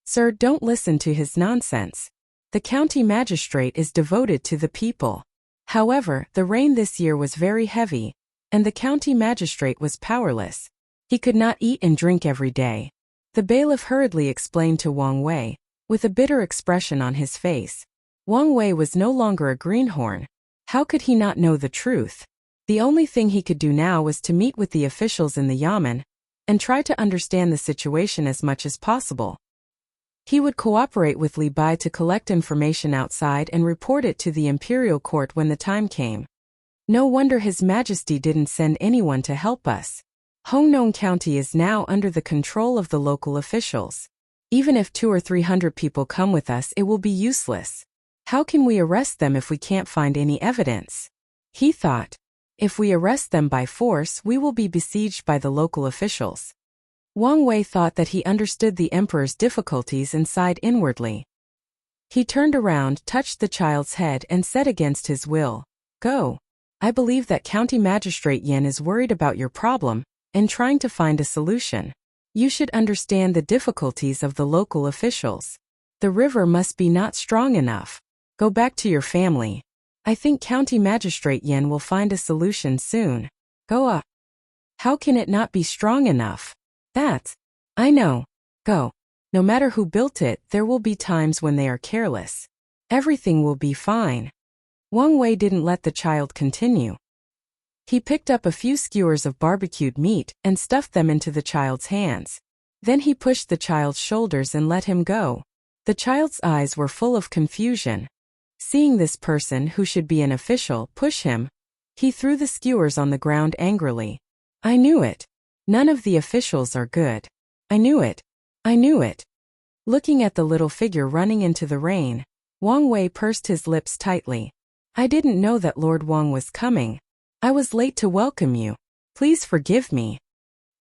"Sir, don't listen to his nonsense. The county magistrate is devoted to the people. However, the rain this year was very heavy, and the county magistrate was powerless. He could not eat and drink every day." The bailiff hurriedly explained to Wang Wei, with a bitter expression on his face. Wang Wei was no longer a greenhorn. How could he not know the truth? The only thing he could do now was to meet with the officials in the yamen and try to understand the situation as much as possible. He would cooperate with Li Bai to collect information outside and report it to the imperial court when the time came. No wonder His Majesty didn't send anyone to help us. Hongnong County is now under the control of the local officials. Even if 200 or 300 people come with us, it will be useless. How can we arrest them if we can't find any evidence? He thought. If we arrest them by force, we will be besieged by the local officials. Wang Wei thought that he understood the emperor's difficulties and sighed inwardly. He turned around, touched the child's head, and said against his will, "Go. I believe that County Magistrate Yin is worried about your problem and trying to find a solution. You should understand the difficulties of the local officials. The river must be not strong enough. Go back to your family. I think County Magistrate Yin will find a solution soon. Go up. How can it not be strong enough? That's. I know. Go. No matter who built it, there will be times when they are careless. Everything will be fine." Wang Wei didn't let the child continue. He picked up a few skewers of barbecued meat and stuffed them into the child's hands. Then he pushed the child's shoulders and let him go. The child's eyes were full of confusion. Seeing this person who should be an official push him, he threw the skewers on the ground angrily. "I knew it. None of the officials are good. I knew it. I knew it." Looking at the little figure running into the rain, Wang Wei pursed his lips tightly. "I didn't know that Lord Wang was coming. I was late to welcome you. Please forgive me."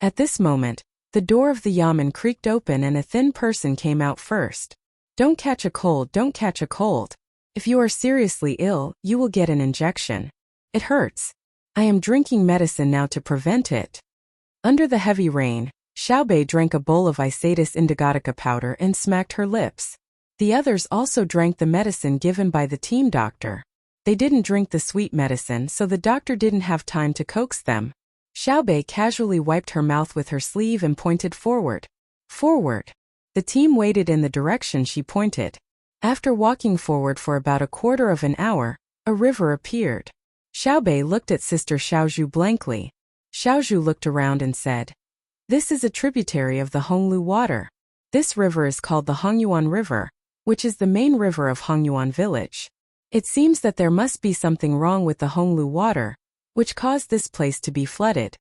At this moment, the door of the yamen creaked open and a thin person came out first. "Don't catch a cold, don't catch a cold. If you are seriously ill, you will get an injection. It hurts. I am drinking medicine now to prevent it." Under the heavy rain, Xiaobei drank a bowl of Isatis indigotica powder and smacked her lips. The others also drank the medicine given by the team doctor. They didn't drink the sweet medicine, so the doctor didn't have time to coax them. Xiaobei casually wiped her mouth with her sleeve and pointed forward. Forward. The team waited in the direction she pointed. After walking forward for about a quarter of an hour, a river appeared. Xiaobei looked at Sister Xiaozhu blankly. Xiaozhu looked around and said, "This is a tributary of the Honglu water. This river is called the Hongyuan River, which is the main river of Hongyuan village. It seems that there must be something wrong with the Honglu water, which caused this place to be flooded."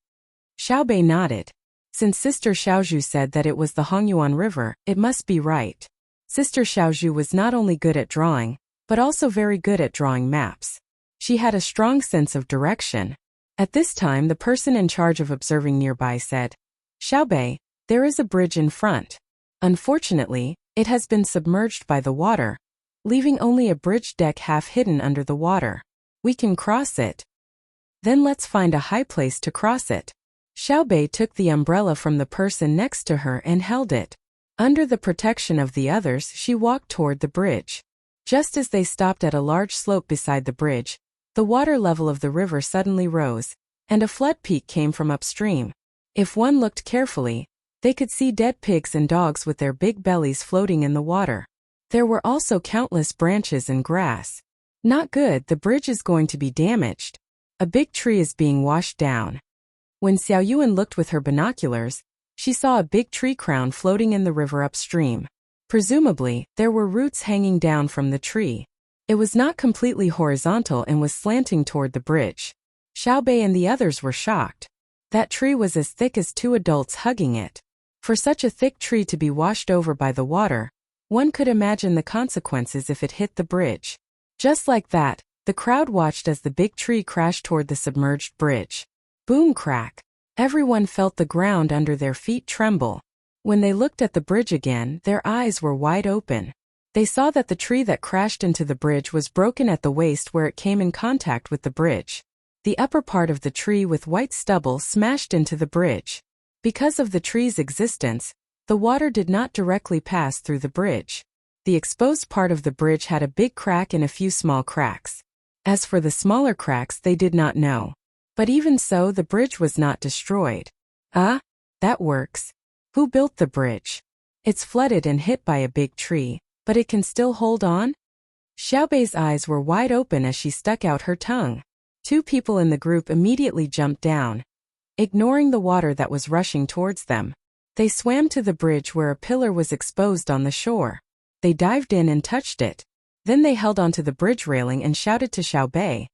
Xiaobei nodded. Since Sister Xiaozhu said that it was the Hongyuan River, it must be right. Sister Xiaozhu was not only good at drawing, but also very good at drawing maps. She had a strong sense of direction. At this time, the person in charge of observing nearby said, "Xiaobei, there is a bridge in front. Unfortunately, it has been submerged by the water, leaving only a bridge deck half hidden under the water. We can cross it. Then let's find a high place to cross it." Xiaobei took the umbrella from the person next to her and held it. Under the protection of the others, she walked toward the bridge. Just as they stopped at a large slope beside the bridge, the water level of the river suddenly rose, and a flood peak came from upstream. If one looked carefully, they could see dead pigs and dogs with their big bellies floating in the water. There were also countless branches and grass. Not good, the bridge is going to be damaged. A big tree is being washed down. When Xiao Yuan looked with her binoculars, she saw a big tree crown floating in the river upstream. Presumably, there were roots hanging down from the tree. It was not completely horizontal and was slanting toward the bridge. Xiaobei and the others were shocked. That tree was as thick as two adults hugging it. For such a thick tree to be washed over by the water, one could imagine the consequences if it hit the bridge. Just like that, the crowd watched as the big tree crashed toward the submerged bridge. Boom crack. Everyone felt the ground under their feet tremble. When they looked at the bridge again, their eyes were wide open. They saw that the tree that crashed into the bridge was broken at the waist where it came in contact with the bridge. The upper part of the tree with white stubble smashed into the bridge. Because of the tree's existence, the water did not directly pass through the bridge. The exposed part of the bridge had a big crack and a few small cracks. As for the smaller cracks, they did not know. But even so, the bridge was not destroyed. Ah, that works. Who built the bridge? It's flooded and hit by a big tree, but it can still hold on? Xiaobei's eyes were wide open as she stuck out her tongue. Two people in the group immediately jumped down, ignoring the water that was rushing towards them. They swam to the bridge where a pillar was exposed on the shore. They dived in and touched it. Then they held onto the bridge railing and shouted to Xiaobei.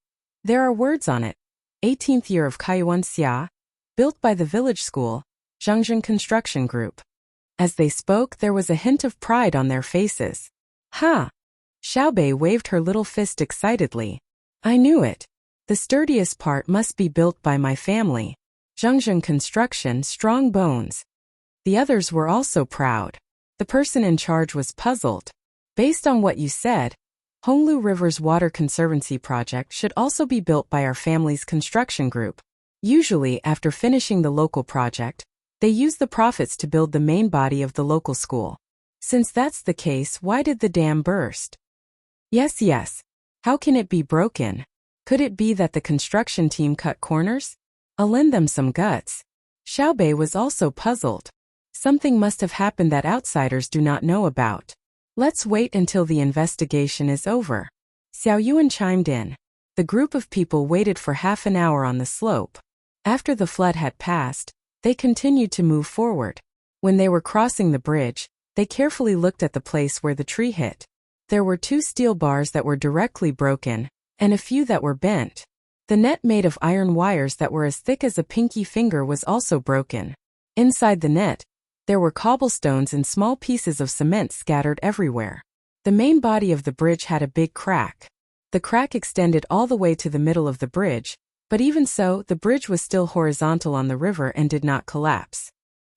"There are words on it. 18th year of Kaiyuan Xia, built by the village school, Zhangzhen Construction Group." As they spoke, there was a hint of pride on their faces. "Ha!" Xiaobei waved her little fist excitedly. "I knew it. The sturdiest part must be built by my family. Zhangzhen Construction, strong bones." The others were also proud. The person in charge was puzzled. Based on what you said, Honglu River's Water Conservancy project should also be built by our family's construction group. Usually, after finishing the local project, they use the profits to build the main body of the local school. Since that's the case, why did the dam burst? Yes. How can it be broken? Could it be that the construction team cut corners? I'll lend them some guts. Xiaobei was also puzzled. Something must have happened that outsiders do not know about. Let's wait until the investigation is over. Xiao Yuan chimed in. The group of people waited for half an hour on the slope. After the flood had passed, they continued to move forward. When they were crossing the bridge, they carefully looked at the place where the tree hit. There were 2 steel bars that were directly broken, and a few that were bent. The net made of iron wires that were as thick as a pinky finger was also broken. Inside the net, there were cobblestones and small pieces of cement scattered everywhere. The main body of the bridge had a big crack. The crack extended all the way to the middle of the bridge, but even so, the bridge was still horizontal on the river and did not collapse.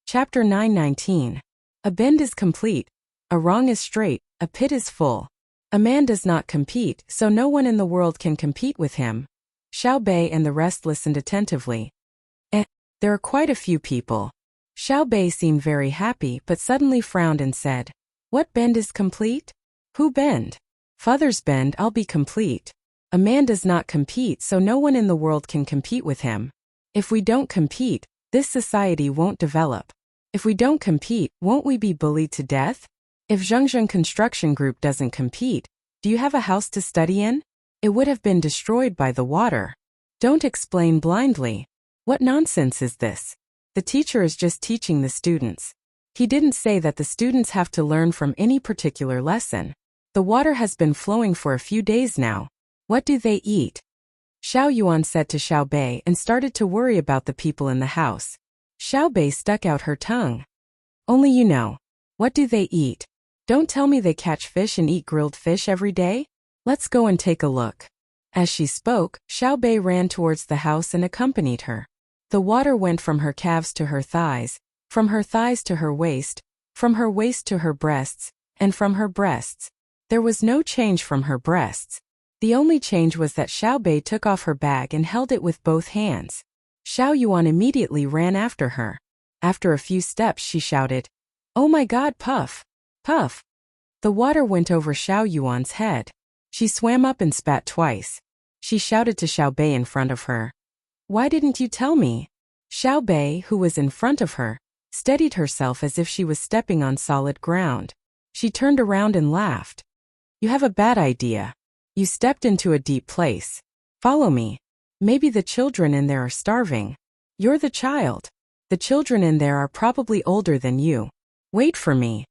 Chapter 9:19. A bend is complete, a wrong is straight, a pit is full. A man does not compete, so no one in the world can compete with him. Xiaobei and the rest listened attentively. There are quite a few people. Xiaobei seemed very happy but suddenly frowned and said, What bend is complete? Who bend? Father's bend, I'll be complete. A man does not compete, so no one in the world can compete with him. If we don't compete, this society won't develop. If we don't compete, won't we be bullied to death? If Zhengzheng Construction Group doesn't compete, do you have a house to study in? It would have been destroyed by the water. Don't explain blindly. What nonsense is this? The teacher is just teaching the students. He didn't say that the students have to learn from any particular lesson. The water has been flowing for a few days now. What do they eat? Xiao Yuan said to Xiaobei and started to worry about the people in the house. Xiaobei stuck out her tongue. Only you know. What do they eat? Don't tell me they catch fish and eat grilled fish every day? Let's go and take a look. As she spoke, Xiaobei ran towards the house and accompanied her. The water went from her calves to her thighs, from her thighs to her waist, from her waist to her breasts, and from her breasts. There was no change from her breasts. The only change was that Xiaobei took off her bag and held it with both hands. Xiao Yuan immediately ran after her. After a few steps she shouted, Oh my God, Puff! Puff! The water went over Xiao Yuan's head. She swam up and spat twice. She shouted to Xiaobei in front of her. Why didn't you tell me? Xiaobei, who was in front of her, steadied herself as if she was stepping on solid ground. She turned around and laughed. You have a bad idea. You stepped into a deep place. Follow me. Maybe the children in there are starving. You're the child. The children in there are probably older than you. Wait for me.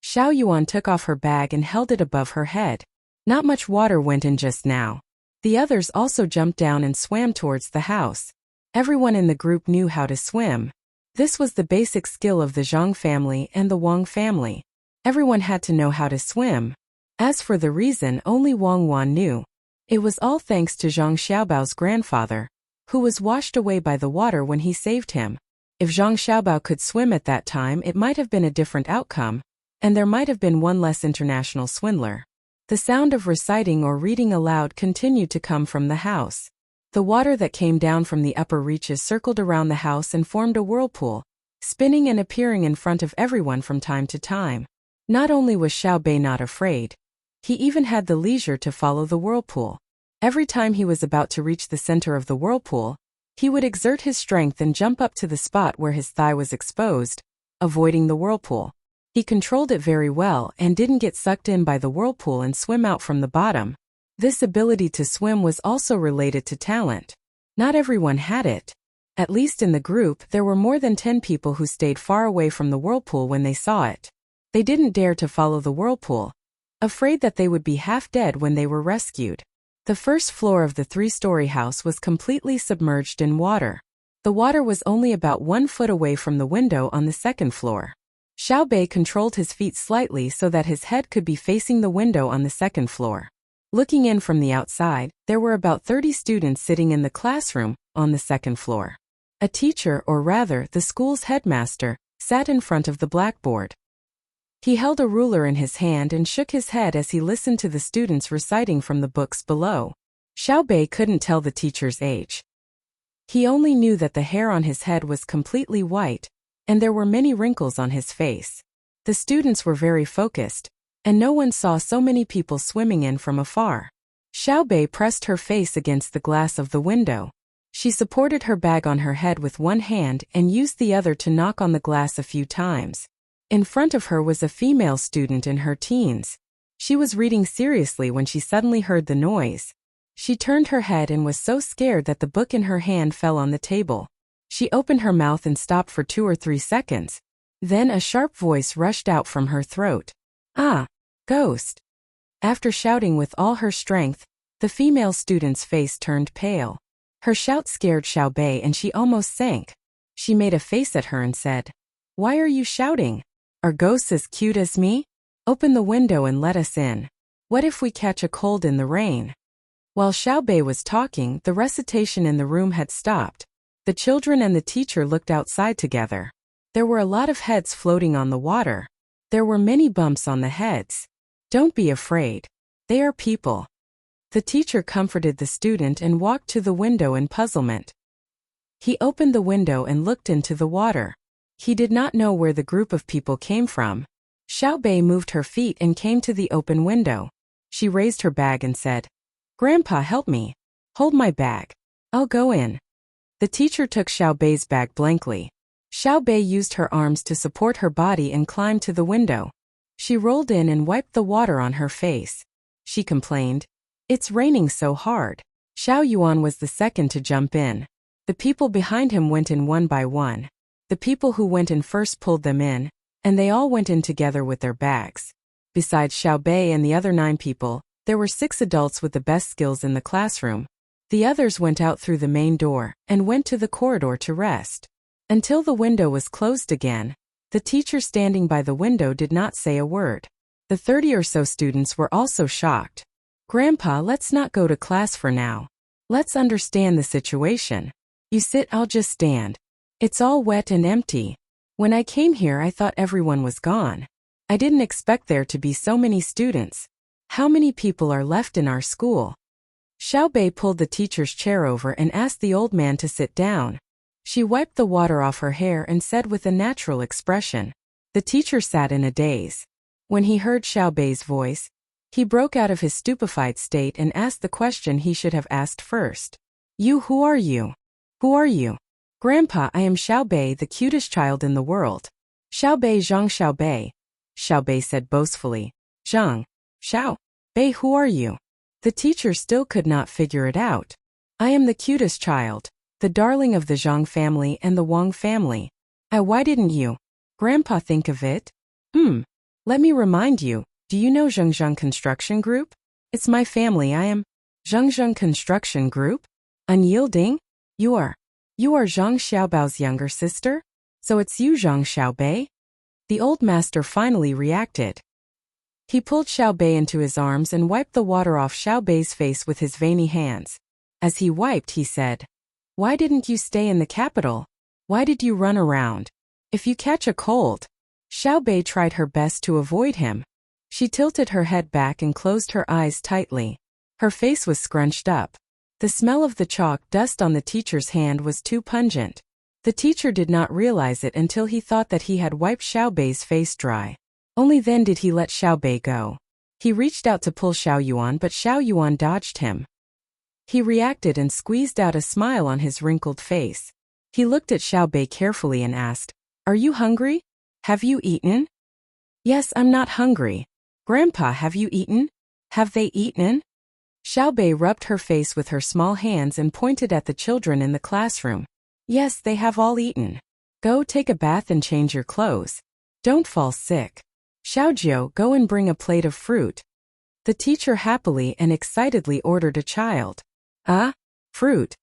Xiao Yuan took off her bag and held it above her head. Not much water went in just now. The others also jumped down and swam towards the house. Everyone in the group knew how to swim. This was the basic skill of the Zhang family and the Wang family. Everyone had to know how to swim. As for the reason, only Wang Wan knew. It was all thanks to Zhang Xiaobao's grandfather, who was washed away by the water when he saved him. If Zhang Xiaobao could swim at that time, it might have been a different outcome, and there might have been one less international swindler. The sound of reciting or reading aloud continued to come from the house. The water that came down from the upper reaches circled around the house and formed a whirlpool, spinning and appearing in front of everyone from time to time. Not only was Xiaobei not afraid, he even had the leisure to follow the whirlpool. Every time he was about to reach the center of the whirlpool, he would exert his strength and jump up to the spot where his thigh was exposed, avoiding the whirlpool. He controlled it very well and didn't get sucked in by the whirlpool and swim out from the bottom. This ability to swim was also related to talent. Not everyone had it. At least in the group, there were more than 10 people who stayed far away from the whirlpool when they saw it. They didn't dare to follow the whirlpool, afraid that they would be half dead when they were rescued. The first floor of the 3-story house was completely submerged in water. The water was only about 1 foot away from the window on the 2nd floor. Xiaobei controlled his feet slightly so that his head could be facing the window on the 2nd floor. Looking in from the outside, there were about 30 students sitting in the classroom on the 2nd floor. A teacher, or rather the school's headmaster, sat in front of the blackboard. He held a ruler in his hand and shook his head as he listened to the students reciting from the books below. Xiaobei couldn't tell the teacher's age. He only knew that the hair on his head was completely white, and there were many wrinkles on his face. The students were very focused, and no one saw so many people swimming in from afar. Xiaobei pressed her face against the glass of the window. She supported her bag on her head with one hand and used the other to knock on the glass a few times. In front of her was a female student in her teens. She was reading seriously when she suddenly heard the noise. She turned her head and was so scared that the book in her hand fell on the table. She opened her mouth and stopped for 2 or 3 seconds. Then a sharp voice rushed out from her throat. "Ah, ghost!" After shouting with all her strength, the female student's face turned pale. Her shout scared Xiaobei and she almost sank. She made a face at her and said, "Why are you shouting? Are ghosts as cute as me? Open the window and let us in. What if we catch a cold in the rain?" While Xiaobei was talking, the recitation in the room had stopped. The children and the teacher looked outside together. There were a lot of heads floating on the water. There were many bumps on the heads. "Don't be afraid. They are people." The teacher comforted the student and walked to the window in puzzlement. He opened the window and looked into the water. He did not know where the group of people came from. Xiaobei moved her feet and came to the open window. She raised her bag and said, "Grandpa, help me. Hold my bag. I'll go in." The teacher took Xiaobei's bag blankly. Xiaobei used her arms to support her body and climbed to the window. She rolled in and wiped the water on her face. She complained, "It's raining so hard." Xiao Yuan was the second to jump in. The people behind him went in one by one. The people who went in first pulled them in, and they all went in together with their bags. Besides Xiaobei and the other 9 people, there were 6 adults with the best skills in the classroom. The others went out through the main door and went to the corridor to rest. Until the window was closed again, the teacher standing by the window did not say a word. The 30 or so students were also shocked. "Grandpa, let's not go to class for now. Let's understand the situation. You sit, I'll just stand. It's all wet and empty. When I came here, I thought everyone was gone. I didn't expect there to be so many students. How many people are left in our school?" Xiaobei pulled the teacher's chair over and asked the old man to sit down. She wiped the water off her hair and said with a natural expression. The teacher sat in a daze. When he heard Xiaobei's voice, he broke out of his stupefied state and asked the question he should have asked first. Who are you? Who are you?" "Grandpa, I am Xiaobei, the cutest child in the world." "Xiaobei Zhang Xiaobei," Xiaobei said boastfully. "Zhang. Xiaobei, who are you?" The teacher still could not figure it out. "I am the cutest child, the darling of the Zhang family and the Wang family." Why didn't you, Grandpa, think of it?" Let me remind you, do you know Zhengzheng Construction Group? It's my family. I am Zhengzheng Construction Group? Unyielding? You are Zhang Xiaobao's younger sister? So it's you, Zhang Xiaobei?" The old master finally reacted. He pulled Xiaobei into his arms and wiped the water off Xiaobei's face with his veiny hands. As he wiped, he said, "Why didn't you stay in the capital? Why did you run around? If you catch a cold..." Xiaobei tried her best to avoid him. She tilted her head back and closed her eyes tightly. Her face was scrunched up. The smell of the chalk dust on the teacher's hand was too pungent. The teacher did not realize it until he thought that he had wiped Xiaobei's face dry. Only then did he let Xiaobei go. He reached out to pull Xiao Yuan, but Xiao Yuan dodged him. He reacted and squeezed out a smile on his wrinkled face. He looked at Xiaobei carefully and asked, "Are you hungry? Have you eaten?" "Yes, I'm not hungry." "Grandpa, have you eaten? Have they eaten?" Xiaobei rubbed her face with her small hands and pointed at the children in the classroom. "Yes, they have all eaten. Go take a bath and change your clothes. Don't fall sick. Xiaojiu, go and bring a plate of fruit." The teacher happily and excitedly ordered a child. Fruit.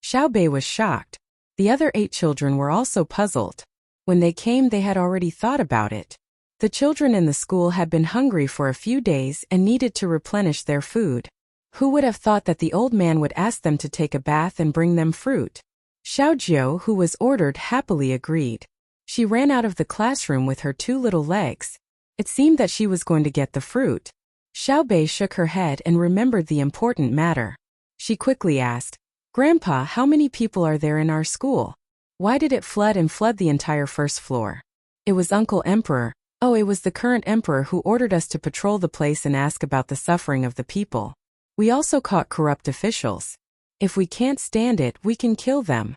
Xiaobei was shocked. The other 8 children were also puzzled. When they came, they had already thought about it. The children in the school had been hungry for a few days and needed to replenish their food. Who would have thought that the old man would ask them to take a bath and bring them fruit? Xiaojiu, who was ordered, happily agreed. She ran out of the classroom with her 2 little legs. It seemed that she was going to get the fruit. Xiao Bei shook her head and remembered the important matter. She quickly asked, "Grandpa, how many people are there in our school? Why did it flood the entire first floor?" "It was Uncle Emperor. Oh, it was the current emperor who ordered us to patrol the place and ask about the suffering of the people. We also caught corrupt officials. If we can't stand it, we can kill them."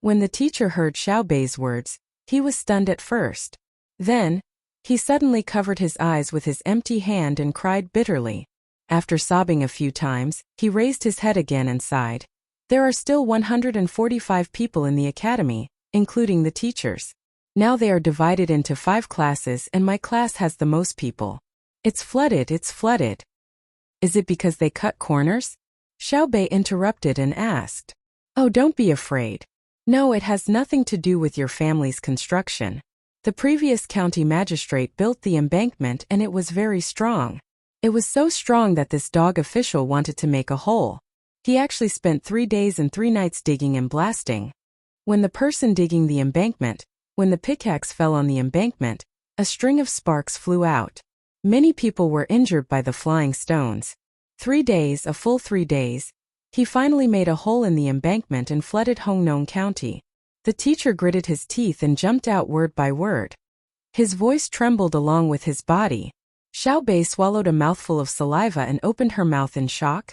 When the teacher heard Xiao Bei's words, he was stunned at first. Then, he suddenly covered his eyes with his empty hand and cried bitterly. After sobbing a few times, he raised his head again and sighed. "There are still 145 people in the academy, including the teachers. Now they are divided into 5 classes and my class has the most people. It's flooded. Is it because they cut corners?" Xiao Bei interrupted and asked. "Oh, don't be afraid. No, it has nothing to do with your family's construction. The previous county magistrate built the embankment and it was very strong. It was so strong that this dog official wanted to make a hole. He actually spent 3 days and 3 nights digging and blasting. When the person digging the embankment, when the pickaxe fell on the embankment, a string of sparks flew out. Many people were injured by the flying stones. 3 days, a full 3 days, he finally made a hole in the embankment and flooded Hongnong County." The teacher gritted his teeth and jumped out word by word. His voice trembled along with his body. Xiao Bei swallowed a mouthful of saliva and opened her mouth in shock.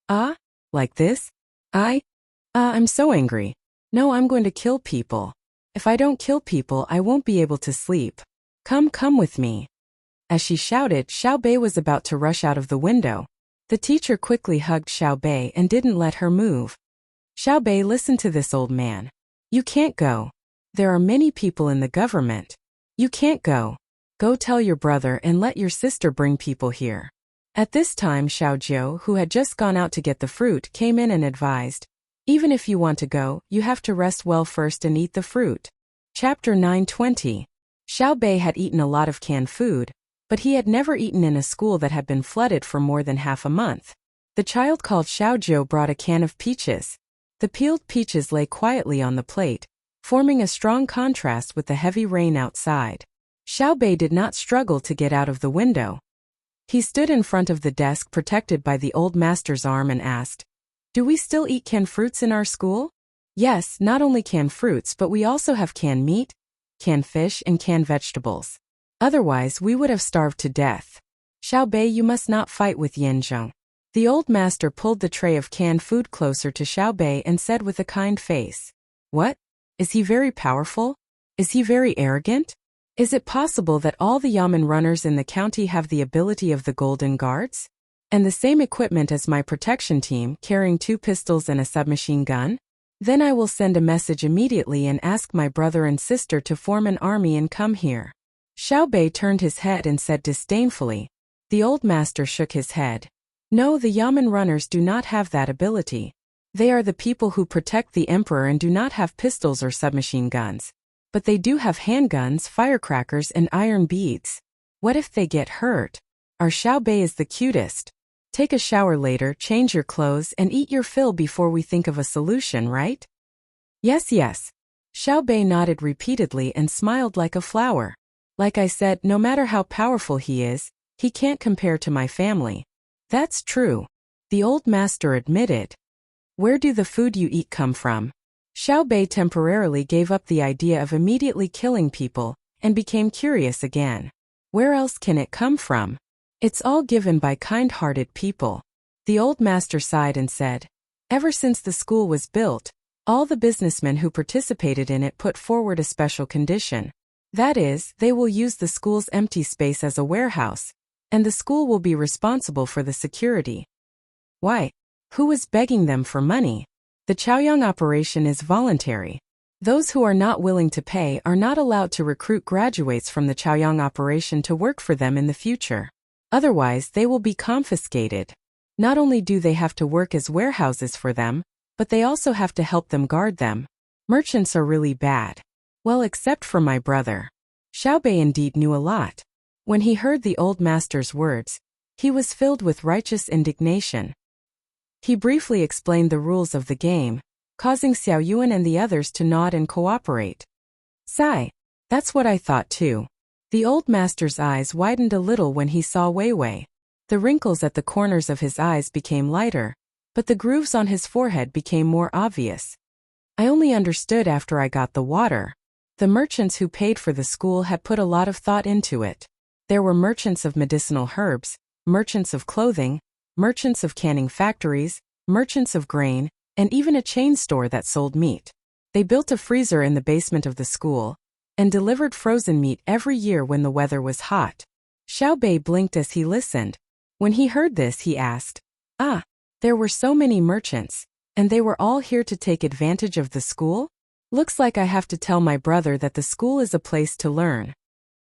"Ah? Like this? I'm so angry. No, I'm going to kill people. If I don't kill people, I won't be able to sleep. Come with me." As she shouted, Xiao Bei was about to rush out of the window. The teacher quickly hugged Xiao Bei and didn't let her move. "Xiao Bei, listen to this old man. You can't go. There are many people in the government. You can't go. Go tell your brother and let your sister bring people here." At this time Xiao Jiu, who had just gone out to get the fruit, came in and advised, "Even if you want to go, you have to rest well first and eat the fruit." Chapter 9:20. Xiao Bei had eaten a lot of canned food, but he had never eaten in a school that had been flooded for more than half a month. The child called Xiao Jiu brought a can of peaches. The peeled peaches lay quietly on the plate, forming a strong contrast with the heavy rain outside. Xiao Bei did not struggle to get out of the window. He stood in front of the desk protected by the old master's arm and asked, "Do we still eat canned fruits in our school?" "Yes, not only canned fruits but we also have canned meat, canned fish and canned vegetables. Otherwise we would have starved to death." "Xiao Bei, you must not fight with Yanzheng." The old master pulled the tray of canned food closer to Xiao Bei and said with a kind face, "What? Is he very powerful? Is he very arrogant? Is it possible that all the yamen runners in the county have the ability of the Golden Guards? And the same equipment as my protection team, carrying 2 pistols and a submachine gun? Then I will send a message immediately and ask my brother and sister to form an army and come here." Xiao Bei turned his head and said disdainfully. The old master shook his head. "No, the yamen runners do not have that ability. They are the people who protect the emperor and do not have pistols or submachine guns. But they do have handguns, firecrackers and iron beads. What if they get hurt? Our Xiao Bei is the cutest. Take a shower later, change your clothes and eat your fill before we think of a solution, right?" Yes. Xiao Bei nodded repeatedly and smiled like a flower. "Like I said, no matter how powerful he is, he can't compare to my family." "That's true," the old master admitted. "Where do the food you eat come from?" Xiao Bei temporarily gave up the idea of immediately killing people and became curious again. Where else can it come from? It's all given by kind-hearted people. The old master sighed and said, "Ever since the school was built, all the businessmen who participated in it put forward a special condition. That is, they will use the school's empty space as a warehouse, and the school will be responsible for the security." "Why? Who was begging them for money?" "The Chaoyang operation is voluntary. Those who are not willing to pay are not allowed to recruit graduates from the Chaoyang operation to work for them in the future. Otherwise, they will be confiscated. Not only do they have to work as warehouses for them, but they also have to help them guard them. Merchants are really bad. Well, except for my brother." Xiao Bei indeed knew a lot. When he heard the old master's words, he was filled with righteous indignation. He briefly explained the rules of the game, causing Xiao Yuan and the others to nod and cooperate. "Sigh. That's what I thought too. The old master's eyes widened a little when he saw Wei Wei. The wrinkles at the corners of his eyes became lighter, but the grooves on his forehead became more obvious. I only understood after I got the water. The merchants who paid for the school had put a lot of thought into it. There were merchants of medicinal herbs, merchants of clothing, merchants of canning factories, merchants of grain, and even a chain store that sold meat. They built a freezer in the basement of the school and delivered frozen meat every year when the weather was hot. Xiao Bei blinked as he listened. When he heard this, he asked, "Ah, there were so many merchants, and they were all here to take advantage of the school? Looks like I have to tell my brother that the school is a place to learn."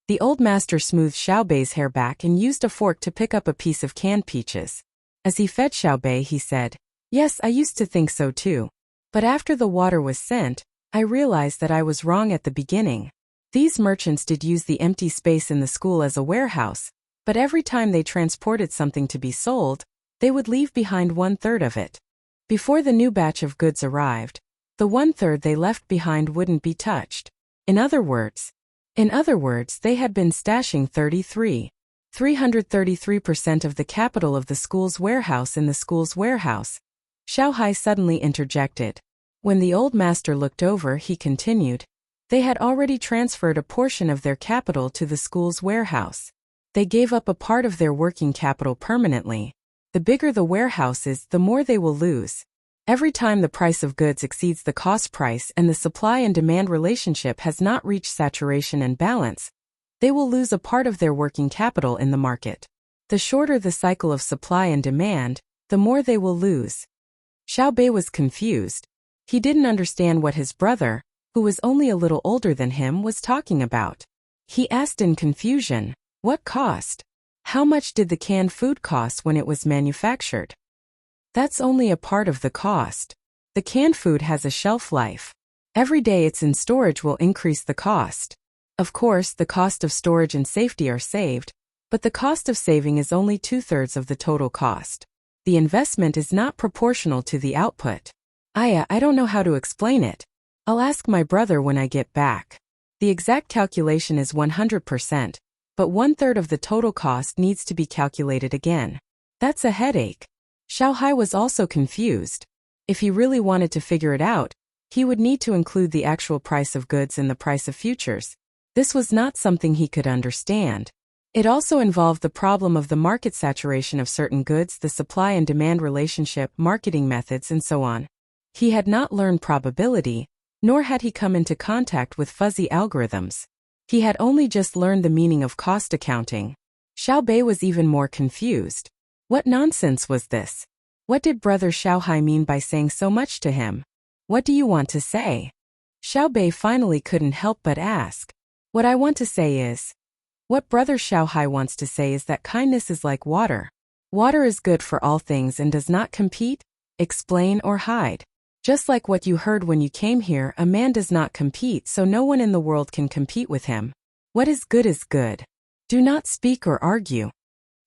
The old master smoothed Xiao Bei's hair back and used a fork to pick up a piece of canned peaches. As he fed Xiao Bei, he said, "Yes, I used to think so too. But after the water was sent, I realized that I was wrong at the beginning. These merchants did use the empty space in the school as a warehouse, but every time they transported something to be sold, they would leave behind 1/3 of it. Before the new batch of goods arrived, the 1/3 they left behind wouldn't be touched. In other words, they had been stashing 333% of the capital of the school's warehouse in the school's warehouse." Xiao Hai suddenly interjected. When the old master looked over, he continued, "They had already transferred a portion of their capital to the school's warehouse. They gave up a part of their working capital permanently. The bigger the warehouse is, the more they will lose. Every time the price of goods exceeds the cost price and the supply and demand relationship has not reached saturation and balance, they will lose a part of their working capital in the market. The shorter the cycle of supply and demand, the more they will lose." Xiao Bei was confused. He didn't understand what his brother, who was only a little older than him, was talking about. He asked in confusion, "What cost? How much did the canned food cost when it was manufactured?" "That's only a part of the cost. The canned food has a shelf life. Every day it's in storage will increase the cost. Of course, the cost of storage and safety are saved, but the cost of saving is only 2/3 of the total cost. The investment is not proportional to the output. I don't know how to explain it. I'll ask my brother when I get back. The exact calculation is 100%, but 1/3 of the total cost needs to be calculated again. That's a headache." Xiao Hai was also confused. If he really wanted to figure it out, he would need to include the actual price of goods in the price of futures. This was not something he could understand. It also involved the problem of the market saturation of certain goods, the supply and demand relationship, marketing methods, and so on. He had not learned probability, nor had he come into contact with fuzzy algorithms. He had only just learned the meaning of cost accounting. Xiao Bei was even more confused. What nonsense was this? What did Brother Xiao Hai mean by saying so much to him? "What do you want to say?" Xiao Bei finally couldn't help but ask. "What I want to say is..." What Brother Xiao Hai wants to say is that kindness is like water. Water is good for all things and does not compete, explain, or hide. Just like what you heard when you came here, a man does not compete, so no one in the world can compete with him. What is good is good. Do not speak or argue.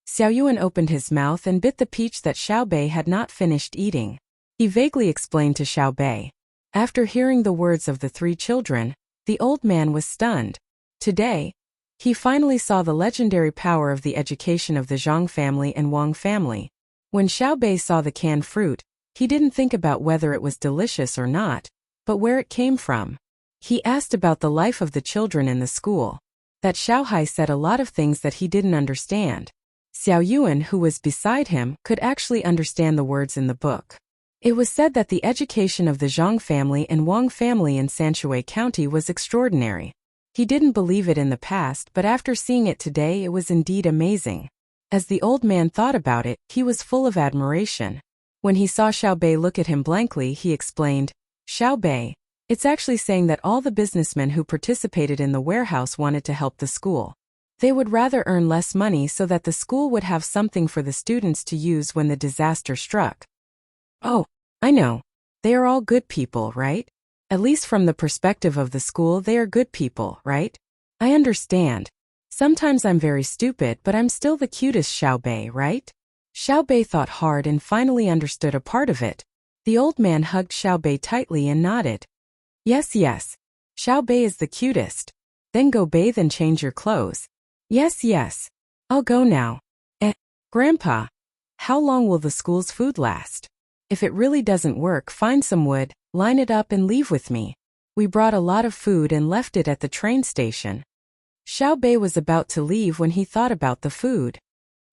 Xiao Yuan opened his mouth and bit the peach that Xiao Bei had not finished eating. He vaguely explained to Xiao Bei. After hearing the words of the 3 children, the old man was stunned. Today, he finally saw the legendary power of the education of the Zhang family and Wang family. When Xiao Bei saw the canned fruit, he didn't think about whether it was delicious or not, but where it came from. He asked about the life of the children in the school. That Xiao Hai said a lot of things that he didn't understand. Xiao Yuan, who was beside him, could actually understand the words in the book. It was said that the education of the Zhang family and Wang family in Sanshui County was extraordinary. He didn't believe it in the past, but after seeing it today, it was indeed amazing. As the old man thought about it, he was full of admiration. When he saw Xiao Bei look at him blankly, he explained, "Xiao Bei, it's actually saying that all the businessmen who participated in the warehouse wanted to help the school. They would rather earn less money so that the school would have something for the students to use when the disaster struck." "Oh, I know. They are all good people, right? At least from the perspective of the school, they are good people, right? I understand. Sometimes I'm very stupid, but I'm still the cutest Xiao Bei, right?" Xiao Bei thought hard and finally understood a part of it. The old man hugged Xiao Bei tightly and nodded. Yes, Xiao Bei is the cutest. Then go bathe and change your clothes. Yes, yes. I'll go now. Grandpa, how long will the school's food last? If it really doesn't work, find some wood, line it up and leave with me. We brought a lot of food and left it at the train station. Xiao Bei was about to leave when he thought about the food.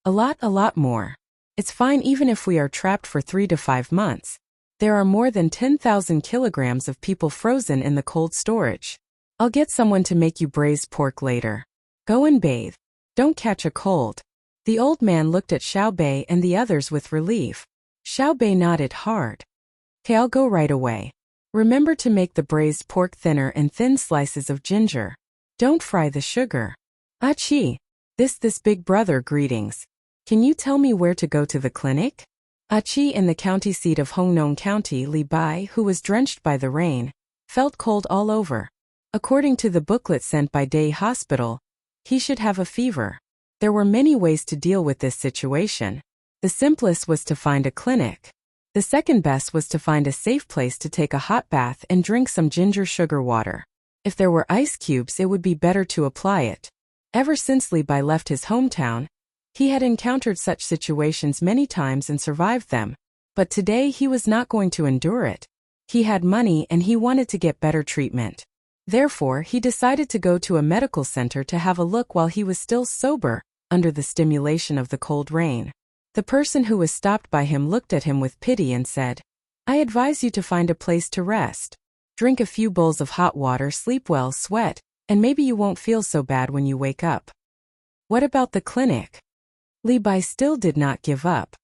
A lot more. It's fine even if we are trapped for 3 to 5 months. There are more than 10,000 kilograms of people frozen in the cold storage. I'll get someone to make you braised pork later. Go and bathe. Don't catch a cold. The old man looked at Xiao Bei and the others with relief. Xiao Bei nodded hard. Okay, I'll go right away. Remember to make the braised pork thinner and thin slices of ginger. Don't fry the sugar. Achi. This big brother, greetings. Can you tell me where to go to the clinic? Achi, in the county seat of Hongnong County, Li Bai, who was drenched by the rain, felt cold all over. According to the booklet sent by Day Hospital, he should have a fever. There were many ways to deal with this situation. The simplest was to find a clinic. The second best was to find a safe place to take a hot bath and drink some ginger sugar water. If there were ice cubes, it would be better to apply it. Ever since Li Bai left his hometown, he had encountered such situations many times and survived them. But today he was not going to endure it. He had money and he wanted to get better treatment. Therefore, he decided to go to a medical center to have a look while he was still sober, under the stimulation of the cold rain. The person who was stopped by him looked at him with pity and said, I advise you to find a place to rest. Drink a few bowls of hot water, sleep well, sweat, and maybe you won't feel so bad when you wake up. What about the clinic? Li Bai still did not give up.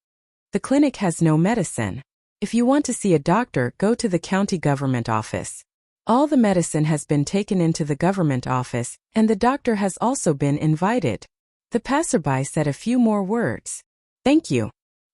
The clinic has no medicine. If you want to see a doctor, go to the county government office. All the medicine has been taken into the government office, and the doctor has also been invited. The passerby said a few more words. Thank you.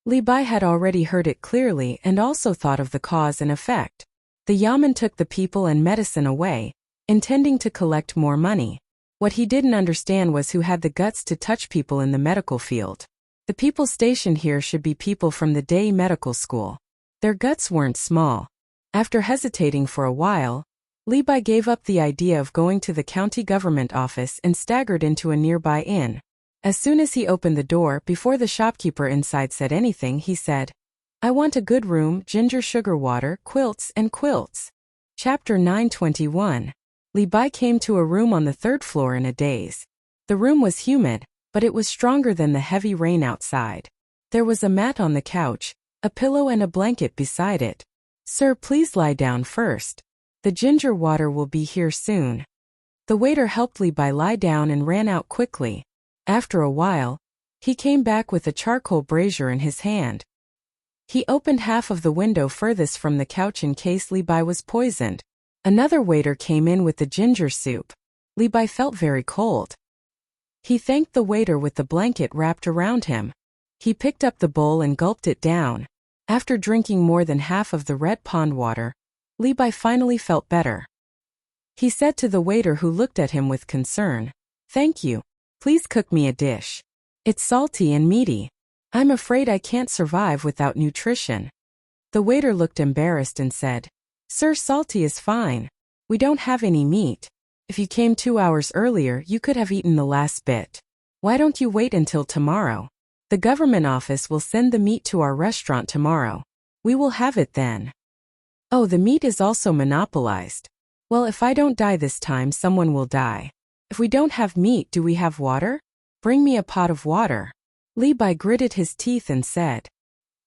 Li Bai had already heard it clearly and also thought of the cause and effect. The yamen took the people and medicine away, intending to collect more money. What he didn't understand was who had the guts to touch people in the medical field. The people stationed here should be people from the Day Medical School. Their guts weren't small. After hesitating for a while, Li Bai gave up the idea of going to the county government office and staggered into a nearby inn. As soon as he opened the door, before the shopkeeper inside said anything, he said, I want a good room, ginger sugar water, quilts and quilts. Chapter 921. Li Bai came to a room on the 3rd floor in a daze. The room was humid, but it was stronger than the heavy rain outside. There was a mat on the couch, a pillow and a blanket beside it. Sir, please lie down first. The ginger water will be here soon. The waiter helped Li Bai lie down and ran out quickly. After a while, he came back with a charcoal brazier in his hand. He opened half of the window furthest from the couch in case Li Bai was poisoned. Another waiter came in with the ginger soup. Li Bai felt very cold. He thanked the waiter with the blanket wrapped around him. He picked up the bowl and gulped it down. After drinking more than half of the red pond water, Li Bai finally felt better. He said to the waiter who looked at him with concern, Thank you. Please cook me a dish. It's salty and meaty. I'm afraid I can't survive without nutrition. The waiter looked embarrassed and said, Sir, salty is fine. We don't have any meat. If you came 2 hours earlier, you could have eaten the last bit. Why don't you wait until tomorrow? The government office will send the meat to our restaurant tomorrow. We will have it then. Oh, the meat is also monopolized. Well, if I don't die this time, someone will die. If we don't have meat, do we have water? Bring me a pot of water. Li Bai gritted his teeth and said.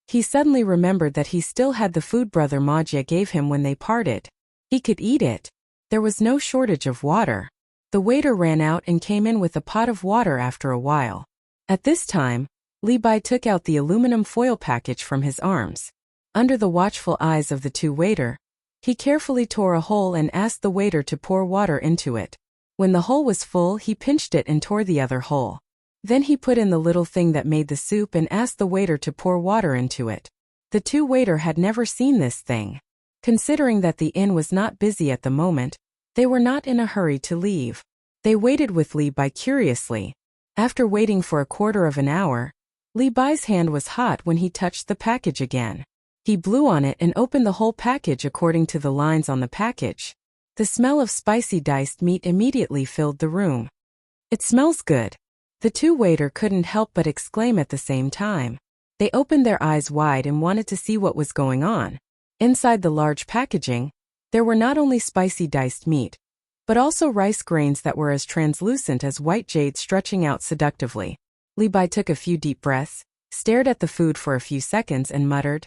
He suddenly remembered that he still had the food brother Ma Jie gave him when they parted. He could eat it. There was no shortage of water. The waiter ran out and came in with a pot of water after a while. At this time, Li Bai took out the aluminum foil package from his arms. Under the watchful eyes of the two waiters, he carefully tore a hole and asked the waiter to pour water into it. When the hole was full, he pinched it and tore the other hole. Then he put in the little thing that made the soup and asked the waiter to pour water into it. The two waiters had never seen this thing. Considering that the inn was not busy at the moment, they were not in a hurry to leave. They waited with Li Bai curiously. After waiting for a quarter of an hour, Li Bai's hand was hot when he touched the package again. He blew on it and opened the whole package according to the lines on the package. The smell of spicy diced meat immediately filled the room. It smells good. The two waiters couldn't help but exclaim at the same time. They opened their eyes wide and wanted to see what was going on. Inside the large packaging, there were not only spicy diced meat, but also rice grains that were as translucent as white jade stretching out seductively. Li Bai took a few deep breaths, stared at the food for a few seconds and muttered,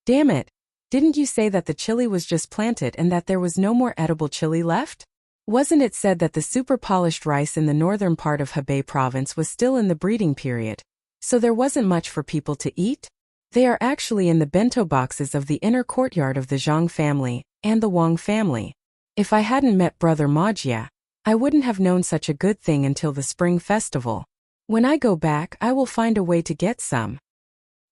"Damn it, didn't you say that the chili was just planted and that there was no more edible chili left? Wasn't it said that the super polished rice in the northern part of Hebei province was still in the breeding period, so there wasn't much for people to eat? They are actually in the bento boxes of the inner courtyard of the Zhang family and the Wang family. If I hadn't met Brother Majia, I wouldn't have known such a good thing until the spring festival. When I go back, I will find a way to get some."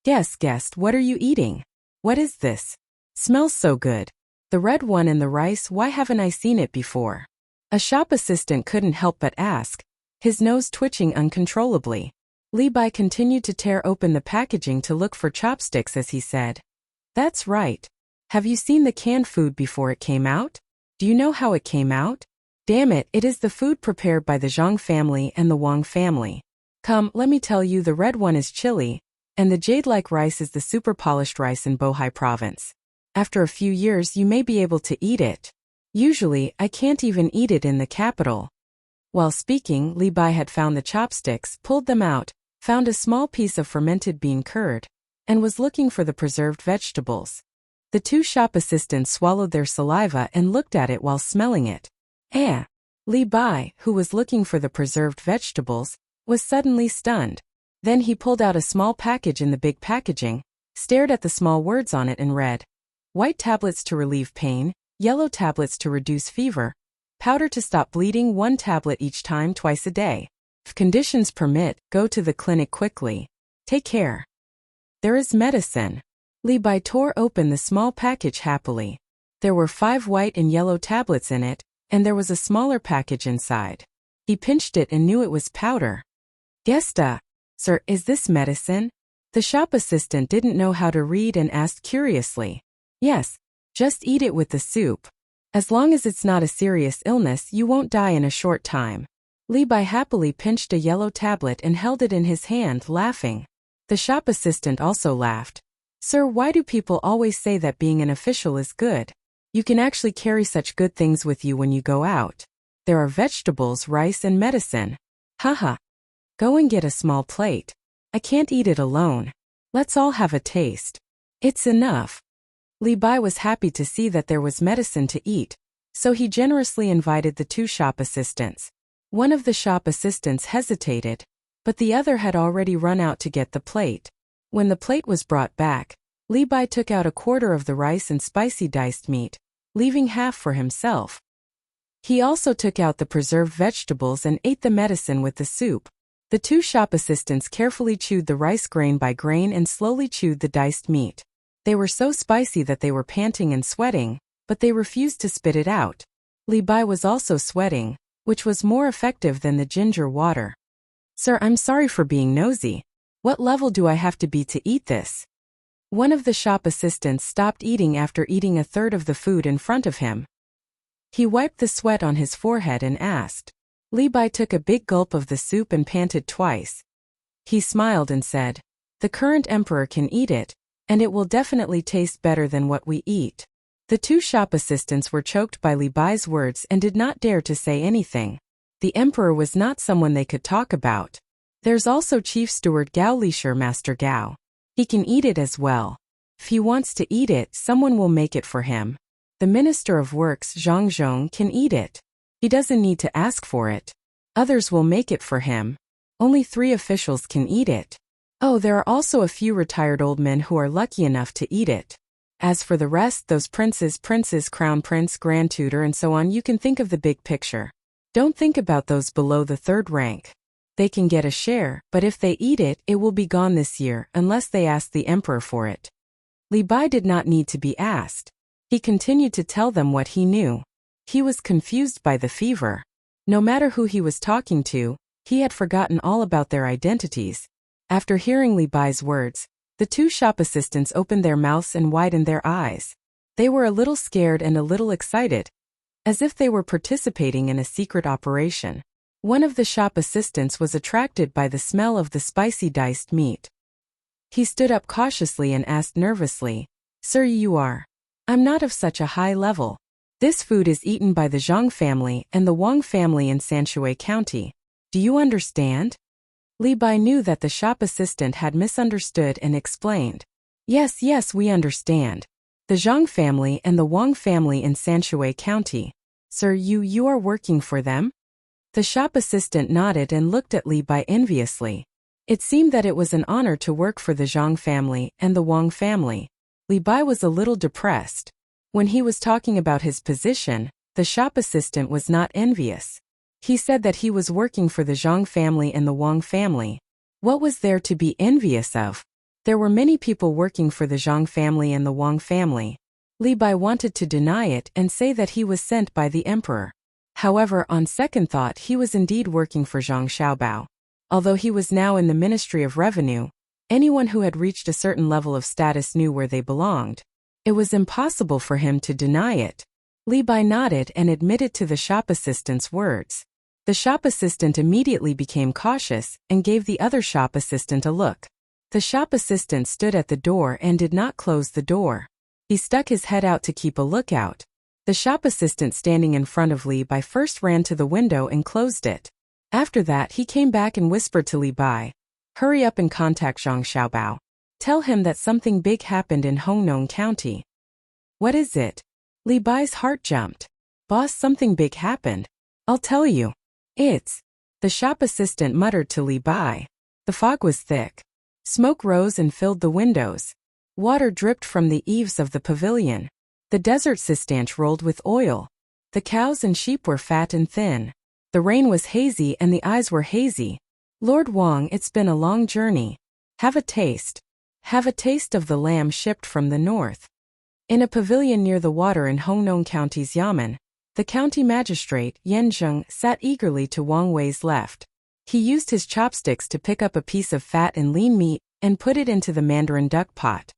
"Yes, guest, what are you eating? What is this? Smells so good. The red one in the rice, why haven't I seen it before?" A shop assistant couldn't help but ask, his nose twitching uncontrollably. Li Bai continued to tear open the packaging to look for chopsticks as he said, "That's right. Have you seen the canned food before it came out? Do you know how it came out? Damn it, it is the food prepared by the Zhang family and the Wang family. Come, let me tell you, the red one is chili, and the jade-like rice is the super polished rice in Bohai province. After a few years you may be able to eat it. Usually, I can't even eat it in the capital." While speaking, Li Bai had found the chopsticks, pulled them out, found a small piece of fermented bean curd, and was looking for the preserved vegetables. The two shop assistants swallowed their saliva and looked at it while smelling it. Li Bai, who was looking for the preserved vegetables, was suddenly stunned. Then he pulled out a small package in the big packaging, stared at the small words on it and read, "White tablets to relieve pain, yellow tablets to reduce fever, powder to stop bleeding, 1 tablet each time twice a day. If conditions permit, go to the clinic quickly. Take care." There is medicine. Li Bai tore open the small package happily. There were 5 white and yellow tablets in it, and there was a smaller package inside. He pinched it and knew it was powder. "Gesta, sir, is this medicine?" The shop assistant didn't know how to read and asked curiously. "Yes, just eat it with the soup. As long as it's not a serious illness, you won't die in a short time." Li Bai happily pinched a yellow tablet and held it in his hand, laughing. The shop assistant also laughed. "Sir, why do people always say that being an official is good? You can actually carry such good things with you when you go out. There are vegetables, rice, and medicine. Haha. Go and get a small plate. I can't eat it alone. Let's all have a taste. It's enough." Li Bai was happy to see that there was medicine to eat, so he generously invited the 2 shop assistants. One of the shop assistants hesitated, but the other had already run out to get the plate. When the plate was brought back, Li Bai took out a quarter of the rice and spicy diced meat, leaving half for himself. He also took out the preserved vegetables and ate the medicine with the soup. The 2 shop assistants carefully chewed the rice grain by grain and slowly chewed the diced meat. They were so spicy that they were panting and sweating, but they refused to spit it out. Li Bai was also sweating, which was more effective than the ginger water. "Sir, I'm sorry for being nosy. What level do I have to be to eat this?" One of the shop assistants stopped eating after eating a third of the food in front of him. He wiped the sweat on his forehead and asked. Li Bai took a big gulp of the soup and panted twice. He smiled and said, "The current emperor can eat it, and it will definitely taste better than what we eat." The 2 shop assistants were choked by Li Bai's words and did not dare to say anything. The emperor was not someone they could talk about. There's also Chief Steward Gao Lisher, Master Gao. He can eat it as well. If he wants to eat it, someone will make it for him. The Minister of Works, Zhang Zhong, can eat it. He doesn't need to ask for it. Others will make it for him. Only 3 officials can eat it. Oh, there are also a few retired old men who are lucky enough to eat it. As for the rest, those princes, crown prince, grand tutor, and so on, you can think of the big picture. Don't think about those below the 3rd rank. They can get a share, but if they eat it, it will be gone this year, unless they ask the emperor for it." Li Bai did not need to be asked. He continued to tell them what he knew. He was confused by the fever. No matter who he was talking to, he had forgotten all about their identities. After hearing Li Bai's words, the 2 shop assistants opened their mouths and widened their eyes. They were a little scared and a little excited. as if they were participating in a secret operation. One of the shop assistants was attracted by the smell of the spicy diced meat. He stood up cautiously and asked nervously, "Sir, you are? I'm not of such a high level. This food is eaten by the Zhang family and the Wang family in Sanshui County. Do you understand?" Li Bai knew that the shop assistant had misunderstood and explained, Yes, we understand. The Zhang family and the Wang family in Sanshui County. Sir, you are working for them?" The shop assistant nodded and looked at Li Bai enviously. It seemed that it was an honor to work for the Zhang family and the Wang family. Li Bai was a little depressed. When he was talking about his position, the shop assistant was not envious. He said that he was working for the Zhang family and the Wang family. What was there to be envious of? There were many people working for the Zhang family and the Wang family. Li Bai wanted to deny it and say that he was sent by the emperor. However, on second thought, he was indeed working for Zhang Xiaobao. Although he was now in the Ministry of Revenue, anyone who had reached a certain level of status knew where they belonged. It was impossible for him to deny it. Li Bai nodded and admitted to the shop assistant's words. The shop assistant immediately became cautious and gave the other shop assistant a look. The shop assistant stood at the door and did not close the door. He stuck his head out to keep a lookout. The shop assistant standing in front of Li Bai first ran to the window and closed it. After that, he came back and whispered to Li Bai, "Hurry up and contact Zhang Xiaobao. Tell him that something big happened in Hongnong County." "What is it?" Li Bai's heart jumped. "Boss, something big happened. I'll tell you. It's..." The shop assistant muttered to Li Bai. The fog was thick. Smoke rose and filled the windows. Water dripped from the eaves of the pavilion. The desert cisterns rolled with oil. The cows and sheep were fat and thin. The rain was hazy and the eyes were hazy. "Lord Wang, it's been a long journey. Have a taste. Have a taste of the lamb shipped from the north." In a pavilion near the water in Hongnong County's Yamen, the county magistrate, Yan Zheng, sat eagerly to Wang Wei's left. He used his chopsticks to pick up a piece of fat and lean meat and put it into the mandarin duck pot.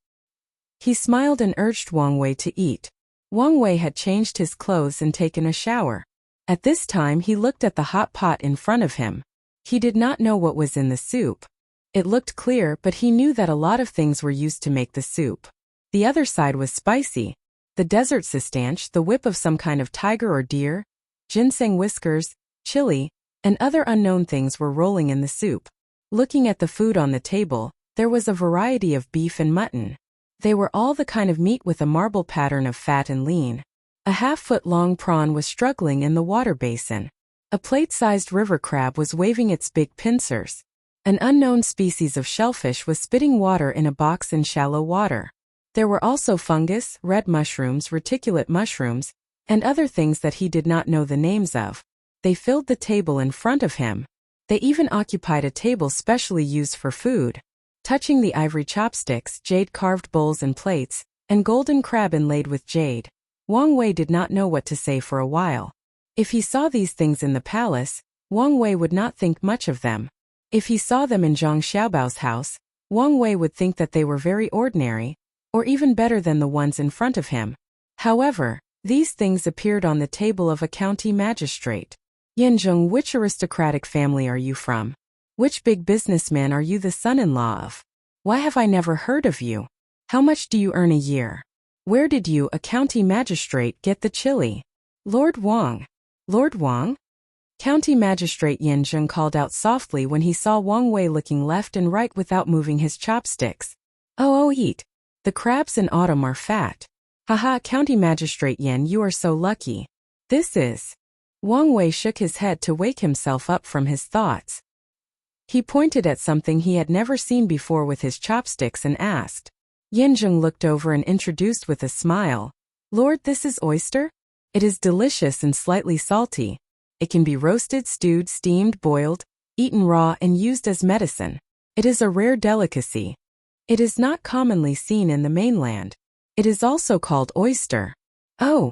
He smiled and urged Wang Wei to eat. Wang Wei had changed his clothes and taken a shower. At this time he looked at the hot pot in front of him. He did not know what was in the soup. It looked clear, but he knew that a lot of things were used to make the soup. The other side was spicy. The desert cistanch, the whip of some kind of tiger or deer, ginseng whiskers, chili, and other unknown things were rolling in the soup. Looking at the food on the table, there was a variety of beef and mutton. They were all the kind of meat with a marble pattern of fat and lean. A half-foot-long prawn was struggling in the water basin. A plate-sized river crab was waving its big pincers. An unknown species of shellfish was spitting water in a box in shallow water. There were also fungus, red mushrooms, reticulate mushrooms, and other things that he did not know the names of. They filled the table in front of him. They even occupied a table specially used for food. Touching the ivory chopsticks, jade-carved bowls and plates, and golden crab inlaid with jade, Wang Wei did not know what to say for a while. If he saw these things in the palace, Wang Wei would not think much of them. If he saw them in Zhang Xiaobao's house, Wang Wei would think that they were very ordinary, or even better than the ones in front of him. However, these things appeared on the table of a county magistrate. "Yanzheng, which aristocratic family are you from? Which big businessman are you the son-in-law of? Why have I never heard of you? How much do you earn a year? Where did you, a county magistrate, get the chili?" "Lord Wang." "Lord Wang?" County Magistrate Yanzheng called out softly when he saw Wang Wei looking left and right without moving his chopsticks. Oh, eat. The crabs in autumn are fat. Haha, County Magistrate Yan, you are so lucky. This is... Wang Wei shook his head to wake himself up from his thoughts. He pointed at something he had never seen before with his chopsticks and asked. Yanzheng looked over and introduced with a smile. "Lord, this is oyster? It is delicious and slightly salty. It can be roasted, stewed, steamed, boiled, eaten raw and used as medicine. It is a rare delicacy. It is not commonly seen in the mainland. It is also called oyster." "Oh."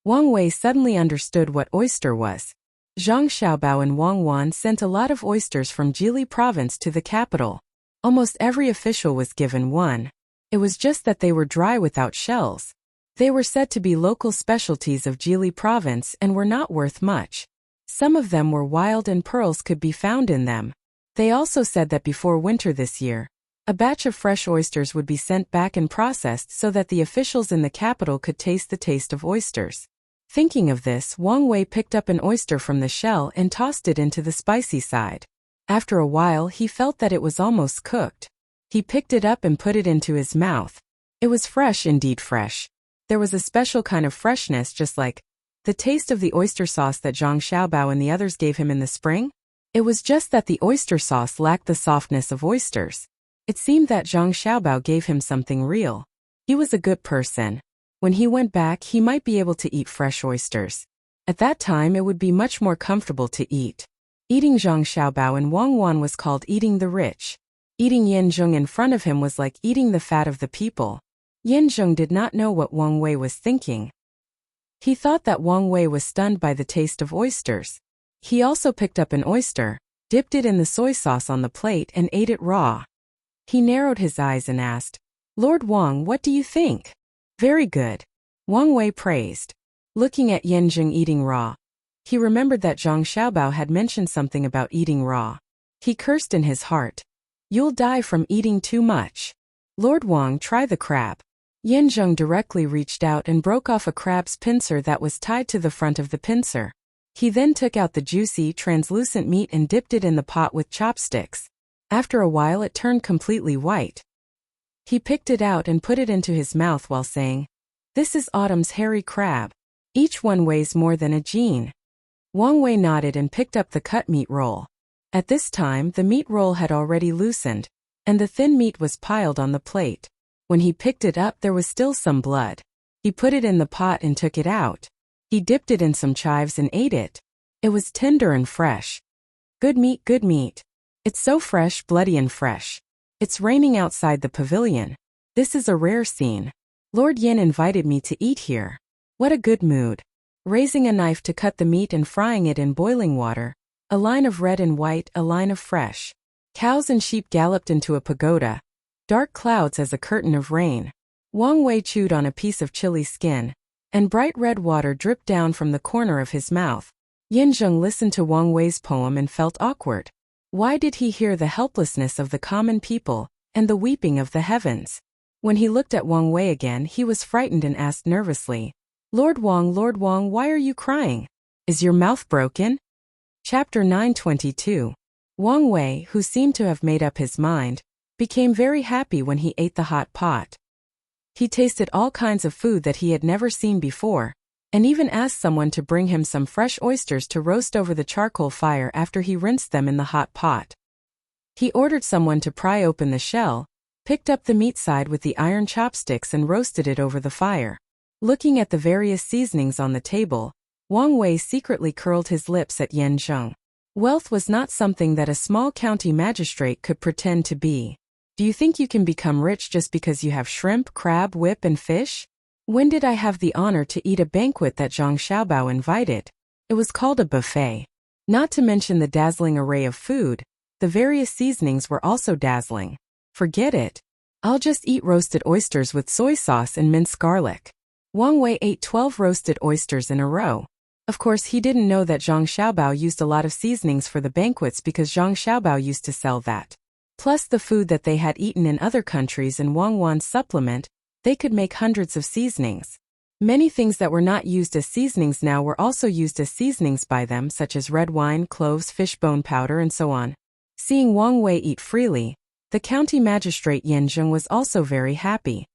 Wang Wei suddenly understood what oyster was. Zhang Xiaobao and Wang Wan sent a lot of oysters from Jili province to the capital. Almost every official was given one. It was just that they were dry without shells. They were said to be local specialties of Jili province and were not worth much. Some of them were wild and pearls could be found in them. They also said that before winter this year, a batch of fresh oysters would be sent back and processed so that the officials in the capital could taste the taste of oysters. Thinking of this, Wang Wei picked up an oyster from the shell and tossed it into the spicy side. After a while he felt that it was almost cooked. He picked it up and put it into his mouth. It was fresh, indeed fresh. There was a special kind of freshness, just like the taste of the oyster sauce that Zhang Xiaobao and the others gave him in the spring. It was just that the oyster sauce lacked the softness of oysters. It seemed that Zhang Xiaobao gave him something real. He was a good person. When he went back, he might be able to eat fresh oysters. At that time it would be much more comfortable to eat. Eating Zhang Xiaobao and Wang Wan was called eating the rich. Eating Yin Zheng in front of him was like eating the fat of the people. Yin Zheng did not know what Wang Wei was thinking. He thought that Wang Wei was stunned by the taste of oysters. He also picked up an oyster, dipped it in the soy sauce on the plate and ate it raw. He narrowed his eyes and asked, "Lord Wang, what do you think?" "Very good," Wang Wei praised. Looking at Yin Zheng eating raw, he remembered that Zhang Xiaobao had mentioned something about eating raw. He cursed in his heart. "You'll die from eating too much. Lord Wang, try the crab." Yin Zheng directly reached out and broke off a crab's pincer that was tied to the front of the pincer. He then took out the juicy, translucent meat and dipped it in the pot with chopsticks. After a while it turned completely white. He picked it out and put it into his mouth while saying, "This is autumn's hairy crab. Each one weighs more than a jean." Wang Wei nodded and picked up the cut meat roll. At this time the meat roll had already loosened, and the thin meat was piled on the plate. When he picked it up there was still some blood. He put it in the pot and took it out. He dipped it in some chives and ate it. It was tender and fresh. Good meat, good meat. It's so fresh, bloody and fresh. It's raining outside the pavilion. This is a rare scene. Lord Yin invited me to eat here. What a good mood. Raising a knife to cut the meat and frying it in boiling water. A line of red and white, a line of fresh. Cows and sheep galloped into a pagoda. Dark clouds as a curtain of rain. Wang Wei chewed on a piece of chili skin, and bright red water dripped down from the corner of his mouth. Yin Zheng listened to Wang Wei's poem and felt awkward. Why did he hear the helplessness of the common people, and the weeping of the heavens? When he looked at Wang Wei again he was frightened and asked nervously, Lord Wang, why are you crying? Is your mouth broken?" Chapter 922. Wang Wei, who seemed to have made up his mind, became very happy when he ate the hot pot. He tasted all kinds of food that he had never seen before, and even asked someone to bring him some fresh oysters to roast over the charcoal fire after he rinsed them in the hot pot. He ordered someone to pry open the shell, picked up the meat side with the iron chopsticks and roasted it over the fire. Looking at the various seasonings on the table, Wang Wei secretly curled his lips at Yin Zheng. Wealth was not something that a small county magistrate could pretend to be. Do you think you can become rich just because you have shrimp, crab, whip, and fish? When did I have the honor to eat a banquet that Zhang Xiaobao invited? It was called a buffet. Not to mention the dazzling array of food, the various seasonings were also dazzling. Forget it. I'll just eat roasted oysters with soy sauce and minced garlic. Wang Wei ate 12 roasted oysters in a row. Of course he didn't know that Zhang Xiaobao used a lot of seasonings for the banquets because Zhang Xiaobao used to sell that. Plus the food that they had eaten in other countries and Wang Wan's supplement, they could make hundreds of seasonings. Many things that were not used as seasonings now were also used as seasonings by them, such as red wine, cloves, fish bone powder, and so on. Seeing Wang Wei eat freely, the county magistrate Yin Zheng was also very happy.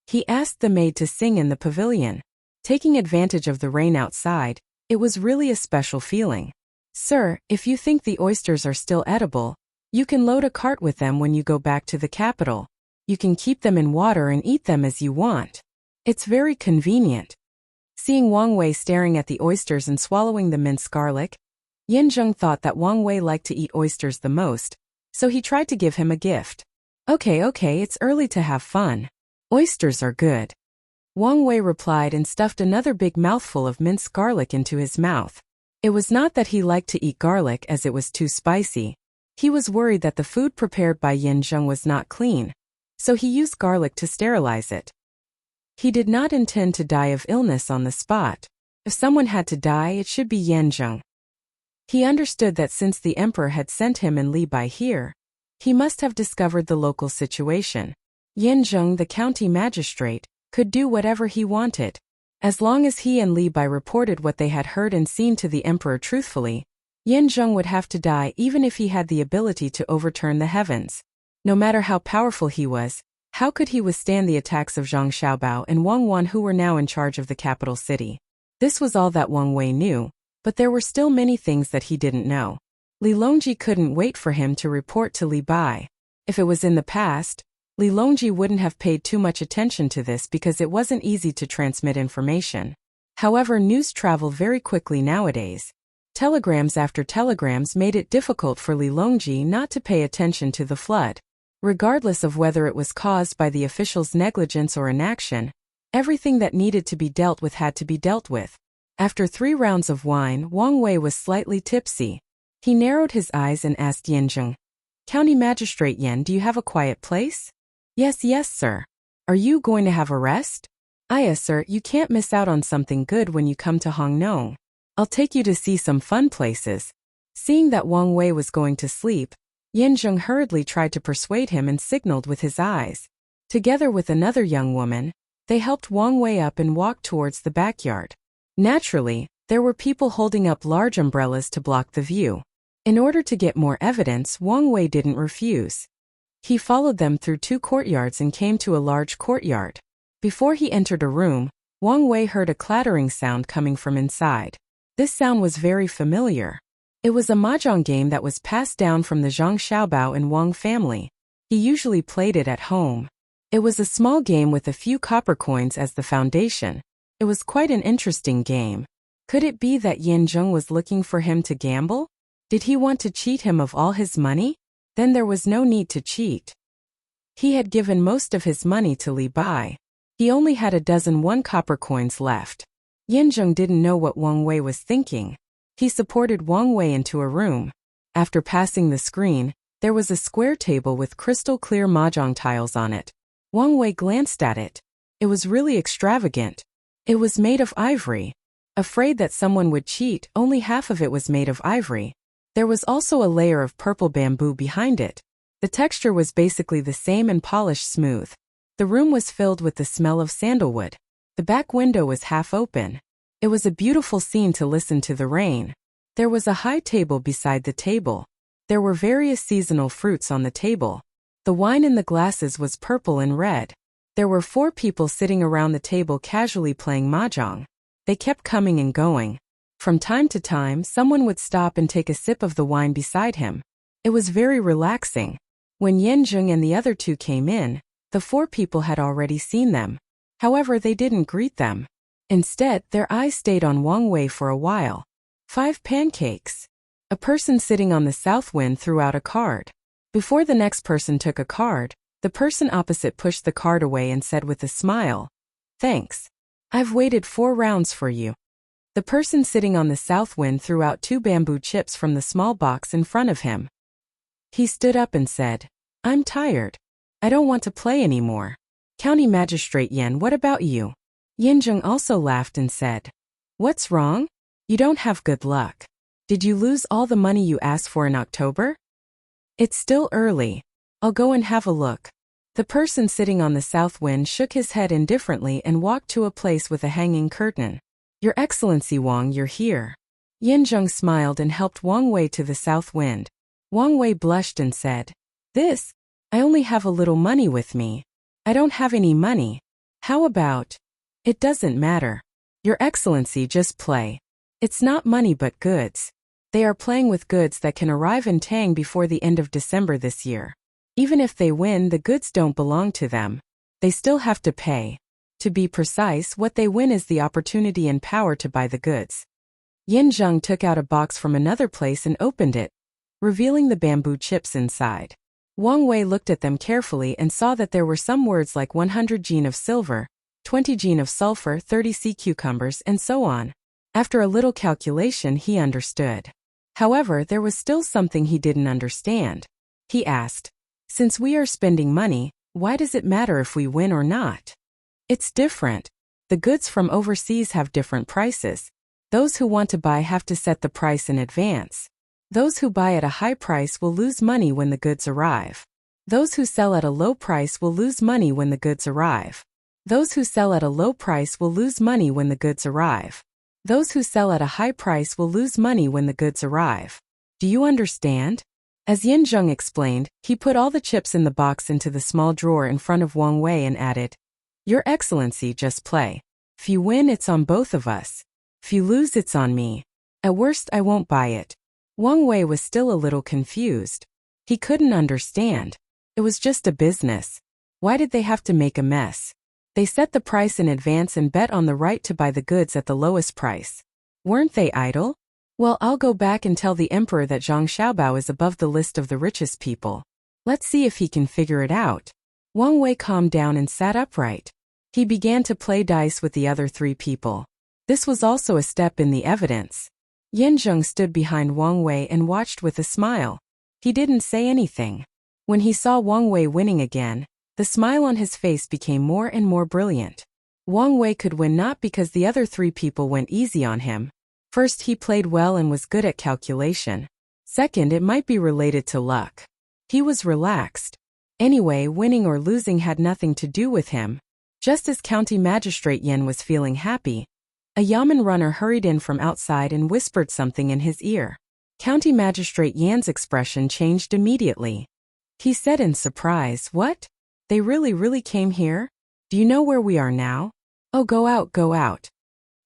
He asked the maid to sing in the pavilion. Taking advantage of the rain outside, it was really a special feeling. "Sir, if you think the oysters are still edible, you can load a cart with them when you go back to the capital. You can keep them in water and eat them as you want. It's very convenient." Seeing Wang Wei staring at the oysters and swallowing the minced garlic, Yin Zheng thought that Wang Wei liked to eat oysters the most, so he tried to give him a gift. Okay, it's early to have fun. Oysters are good." Wang Wei replied and stuffed another big mouthful of minced garlic into his mouth. It was not that he liked to eat garlic as it was too spicy. He was worried that the food prepared by Yin Zheng was not clean, so he used garlic to sterilize it. He did not intend to die of illness on the spot. If someone had to die, it should be Yan Zheng. He understood that since the emperor had sent him and Li Bai here, he must have discovered the local situation. Yan Zheng, the county magistrate, could do whatever he wanted. As long as he and Li Bai reported what they had heard and seen to the emperor truthfully, Yan Zheng would have to die even if he had the ability to overturn the heavens. No matter how powerful he was, how could he withstand the attacks of Zhang Xiaobao and Wang Wan, who were now in charge of the capital city? This was all that Wang Wei knew, but there were still many things that he didn't know. Li Longji couldn't wait for him to report to Li Bai. If it was in the past, Li Longji wouldn't have paid too much attention to this because it wasn't easy to transmit information. However, news traveled very quickly nowadays. Telegrams after telegrams made it difficult for Li Longji not to pay attention to the flood. Regardless of whether it was caused by the officials' negligence or inaction, everything that needed to be dealt with had to be dealt with. After 3 rounds of wine, Wang Wei was slightly tipsy. He narrowed his eyes and asked Yan Zheng, "County Magistrate Yan, do you have a quiet place?" Yes, sir. Are you going to have a rest?" Yes, sir, you can't miss out on something good when you come to Hongnong. I'll take you to see some fun places." Seeing that Wang Wei was going to sleep, Yan Zheng hurriedly tried to persuade him and signaled with his eyes. Together with another young woman, they helped Wang Wei up and walked towards the backyard. Naturally, there were people holding up large umbrellas to block the view. In order to get more evidence, Wang Wei didn't refuse. He followed them through 2 courtyards and came to a large courtyard. Before he entered a room, Wang Wei heard a clattering sound coming from inside. This sound was very familiar. It was a mahjong game that was passed down from the Zhang Xiaobao and Wang family. He usually played it at home. It was a small game with a few copper coins as the foundation. It was quite an interesting game. Could it be that Yan Zheng was looking for him to gamble? Did he want to cheat him of all his money? Then there was no need to cheat. He had given most of his money to Li Bai. He only had a dozen 1 copper coins left. Yan Zheng didn't know what Wang Wei was thinking. He supported Wang Wei into a room. After passing the screen, there was a square table with crystal-clear mahjong tiles on it. Wang Wei glanced at it. It was really extravagant. It was made of ivory. Afraid that someone would cheat, only half of it was made of ivory. There was also a layer of purple bamboo behind it. The texture was basically the same and polished smooth. The room was filled with the smell of sandalwood. The back window was half open. It was a beautiful scene to listen to the rain. There was a high table beside the table. There were various seasonal fruits on the table. The wine in the glasses was purple and red. There were 4 people sitting around the table casually playing mahjong. They kept coming and going. From time to time, someone would stop and take a sip of the wine beside him. It was very relaxing. When Yan Zheng and the other 2 came in, the 4 people had already seen them. However, they didn't greet them. Instead, their eyes stayed on Wang Wei for a while. 5 pancakes. A person sitting on the south wind threw out a card. Before the next person took a card, the person opposite pushed the card away and said with a smile, "Thanks. I've waited 4 rounds for you." The person sitting on the south wind threw out 2 bamboo chips from the small box in front of him. He stood up and said, "I'm tired. I don't want to play anymore. County Magistrate Yan, what about you?" Yan Zheng also laughed and said, "What's wrong? You don't have good luck. Did you lose all the money you asked for in October?" "It's still early. I'll go and have a look." The person sitting on the south wind shook his head indifferently and walked to a place with a hanging curtain. "Your Excellency Wang, you're here." Yan Zheng smiled and helped Wang Wei to the south wind. Wang Wei blushed and said, I only have a little money with me. I don't have any money. How about? It doesn't matter. Your Excellency, just play. It's not money but goods. They are playing with goods that can arrive in Tang before the end of December this year. Even if they win, the goods don't belong to them. They still have to pay. To be precise, what they win is the opportunity and power to buy the goods. Yan Zheng took out a box from another place and opened it, revealing the bamboo chips inside. Wang Wei looked at them carefully and saw that there were some words like 100 gene of silver, 20 gene of sulfur, 30 sea cucumbers, and so on. After a little calculation, he understood. However, there was still something he didn't understand. He asked, "Since we are spending money, why does it matter if we win or not?" It's different. The goods from overseas have different prices. Those who want to buy have to set the price in advance. Those who buy at a high price will lose money when the goods arrive. Those who sell at a low price will lose money when the goods arrive. Those who sell at a low price will lose money when the goods arrive. Those who sell at a high price will lose money when the goods arrive. Do you understand? As Yin Zheng explained, he put all the chips in the box into the small drawer in front of Wang Wei and added, "Your Excellency, just play. If you win, it's on both of us. If you lose, it's on me. At worst, I won't buy it." Wang Wei was still a little confused. He couldn't understand. It was just a business. Why did they have to make a mess? They set the price in advance and bet on the right to buy the goods at the lowest price. Weren't they idle? Well, I'll go back and tell the emperor that Zhang Xiaobao is above the list of the richest people. Let's see if he can figure it out. Wang Wei calmed down and sat upright. He began to play dice with the other 3 people. This was also a step in the evidence. Yin Zheng stood behind Wang Wei and watched with a smile. He didn't say anything. When he saw Wang Wei winning again, the smile on his face became more and more brilliant. Wang Wei could win not because the other 3 people went easy on him. First, he played well and was good at calculation. Second, it might be related to luck. He was relaxed. Anyway, winning or losing had nothing to do with him. Just as County Magistrate Yin was feeling happy, a Yamen runner hurried in from outside and whispered something in his ear. County Magistrate Yan's expression changed immediately. He said in surprise, "What? They really came here? Do you know where we are now? Oh, go out, go out."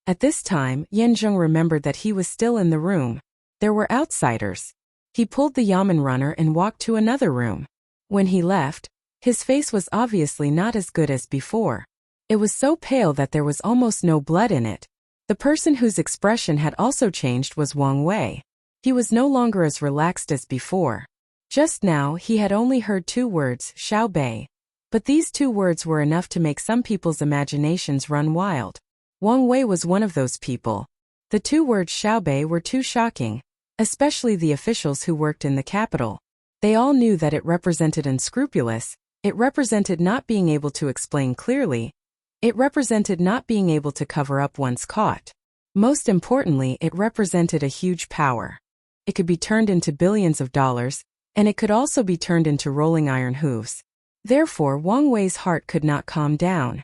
At this time, Yin Zheng remembered that he was still in the room. There were outsiders. He pulled the Yamen runner and walked to another room. When he left, his face was obviously not as good as before. It was so pale that there was almost no blood in it. The person whose expression had also changed was Wang Wei. He was no longer as relaxed as before. Just now, he had only heard 2 words, Xiao Bei. But these 2 words were enough to make some people's imaginations run wild. Wang Wei was one of those people. The 2 words Xiao Bei were too shocking, especially the officials who worked in the capital. They all knew that it represented unscrupulous, it represented not being able to explain clearly, it represented not being able to cover up once caught. Most importantly, it represented a huge power. It could be turned into billions of dollars, and it could also be turned into rolling iron hooves. Therefore, Wang Wei's heart could not calm down.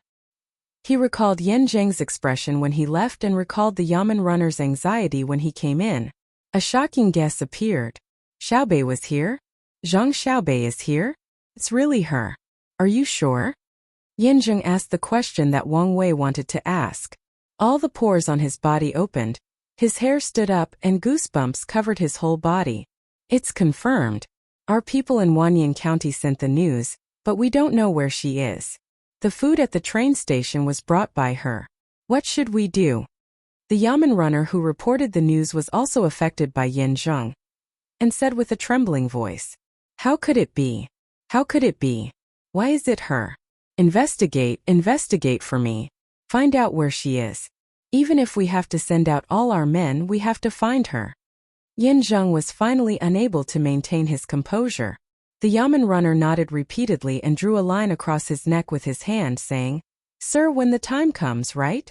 He recalled Yin Zheng's expression when he left and recalled the Yamen runner's anxiety when he came in. A shocking guess appeared. Xiaobei was here? Zhang Xiaobei is here? It's really her. Are you sure? Yin Zheng asked the question that Wang Wei wanted to ask. All the pores on his body opened. His hair stood up and goosebumps covered his whole body. It's confirmed. Our people in Wanyan County sent the news, but we don't know where she is. The food at the train station was brought by her. What should we do? The Yamen runner who reported the news was also affected by Yin Zheng, and said with a trembling voice, "How could it be? How could it be? Why is it her? Investigate for me. Find out where she is. Even if we have to send out all our men, we have to find her." Yin Zheng was finally unable to maintain his composure. The Yamen runner nodded repeatedly and drew a line across his neck with his hand, saying, "Sir, when the time comes, right?"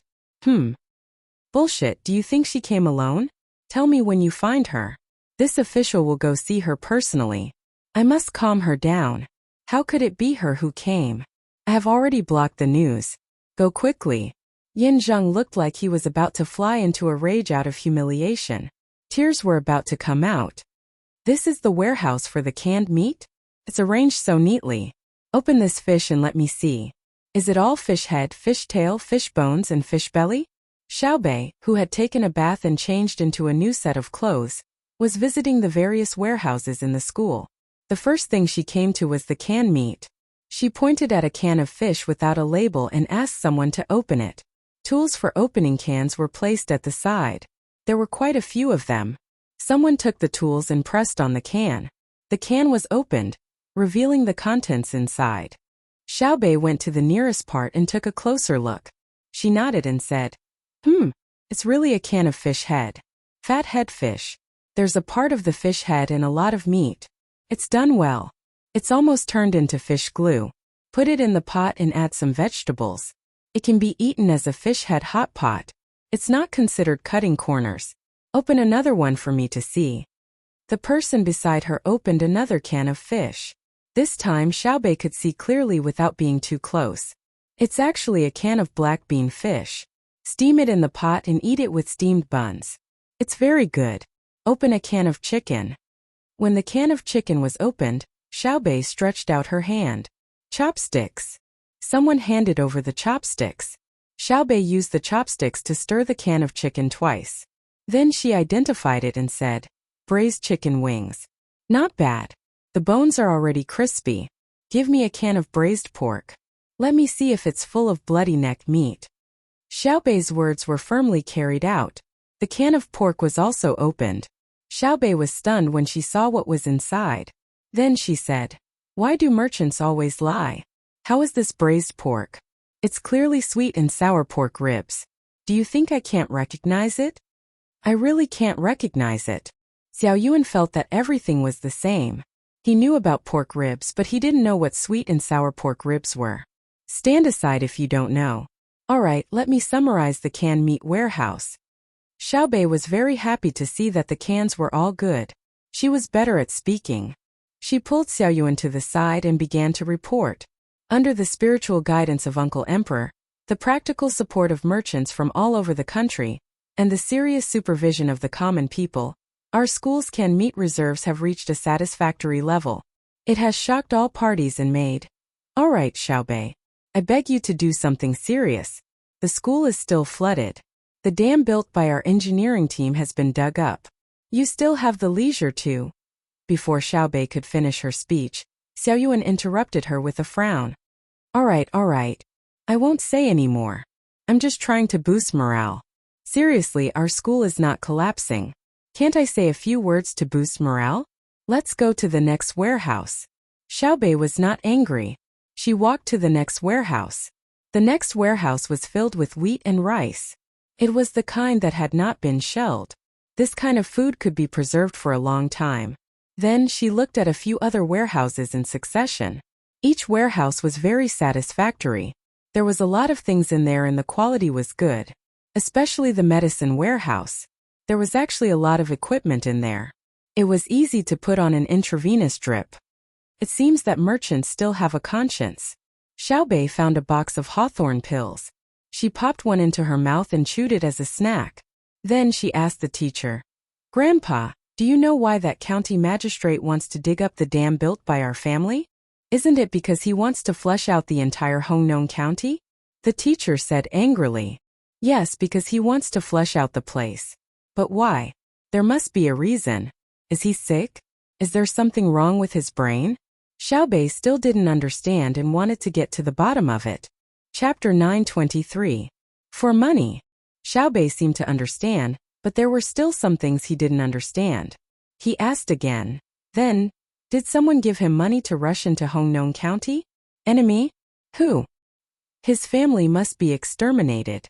Bullshit, do you think she came alone? Tell me when you find her. This official will go see her personally. I must calm her down. How could it be her who came? I have already blocked the news. Go quickly." Yin Zheng looked like he was about to fly into a rage out of humiliation. Tears were about to come out. This is the warehouse for the canned meat? It's arranged so neatly. Open this fish and let me see. Is it all fish head, fish tail, fish bones, and fish belly? Xiaobei, who had taken a bath and changed into a new set of clothes, was visiting the various warehouses in the school. The first thing she came to was the canned meat. She pointed at a can of fish without a label and asked someone to open it. Tools for opening cans were placed at the side. There were quite a few of them. Someone took the tools and pressed on the can. The can was opened, revealing the contents inside. Xiaobei went to the nearest part and took a closer look. She nodded and said, It's really a can of fish head. Fat head fish. There's a part of the fish head and a lot of meat. It's done well. It's almost turned into fish glue. Put it in the pot and add some vegetables. It can be eaten as a fish head hot pot. It's not considered cutting corners. Open another one for me to see. The person beside her opened another can of fish. This time Xiaobei could see clearly without being too close. It's actually a can of black bean fish. Steam it in the pot and eat it with steamed buns. It's very good. Open a can of chicken. When the can of chicken was opened, Xiaobei stretched out her hand. Chopsticks. Someone handed over the chopsticks. Xiaobei used the chopsticks to stir the can of chicken twice. Then she identified it and said, braised chicken wings. Not bad. The bones are already crispy. Give me a can of braised pork. Let me see if it's full of bloody neck meat. Xiaobei's words were firmly carried out. The can of pork was also opened. Xiaobei was stunned when she saw what was inside. Then she said, why do merchants always lie? How is this braised pork? It's clearly sweet and sour pork ribs. Do you think I can't recognize it? I really can't recognize it. Xiao Yuan felt that everything was the same. He knew about pork ribs, but he didn't know what sweet and sour pork ribs were. Stand aside if you don't know. Alright, let me summarize the canned meat warehouse. Xiaobei was very happy to see that the cans were all good. She was better at speaking. She pulled Xiao Yuan to the side and began to report. Under the spiritual guidance of Uncle Emperor, the practical support of merchants from all over the country, and the serious supervision of the common people, our school's canned meat reserves have reached a satisfactory level. It has shocked all parties and made. All right, Xiaobei. I beg you to do something serious. The school is still flooded. The dam built by our engineering team has been dug up. You still have the leisure to. Before Xiaobei could finish her speech, Xiao Yuan interrupted her with a frown. All right. I won't say any more. I'm just trying to boost morale. Seriously, our school is not collapsing. Can't I say a few words to boost morale? Let's go to the next warehouse. Xiaobei was not angry. She walked to the next warehouse. The next warehouse was filled with wheat and rice. It was the kind that had not been shelled. This kind of food could be preserved for a long time. Then she looked at a few other warehouses in succession. Each warehouse was very satisfactory. There was a lot of things in there and the quality was good. Especially the medicine warehouse. There was actually a lot of equipment in there. It was easy to put on an intravenous drip. It seems that merchants still have a conscience. Xiaobei found a box of hawthorn pills. She popped one into her mouth and chewed it as a snack. Then she asked the teacher, Grandpa, do you know why that county magistrate wants to dig up the dam built by our family? Isn't it because he wants to flush out the entire Hongnon County? The teacher said angrily. Yes, because he wants to flush out the place. But why? There must be a reason. Is he sick? Is there something wrong with his brain? Xiaobei still didn't understand and wanted to get to the bottom of it. Chapter 923. For money. Xiaobei seemed to understand, but there were still some things he didn't understand. He asked again. Then, did someone give him money to rush into Hongnon County? Enemy? Who? His family must be exterminated.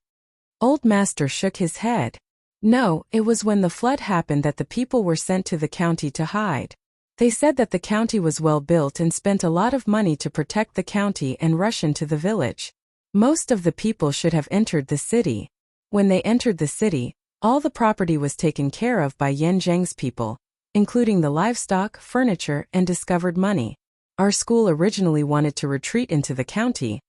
Old Master shook his head. No, it was when the flood happened that the people were sent to the county to hide. They said that the county was well built and spent a lot of money to protect the county and rush into the village. Most of the people should have entered the city. When they entered the city, all the property was taken care of by Yan Zheng's people, including the livestock, furniture, and discovered money. Our school originally wanted to retreat into the county,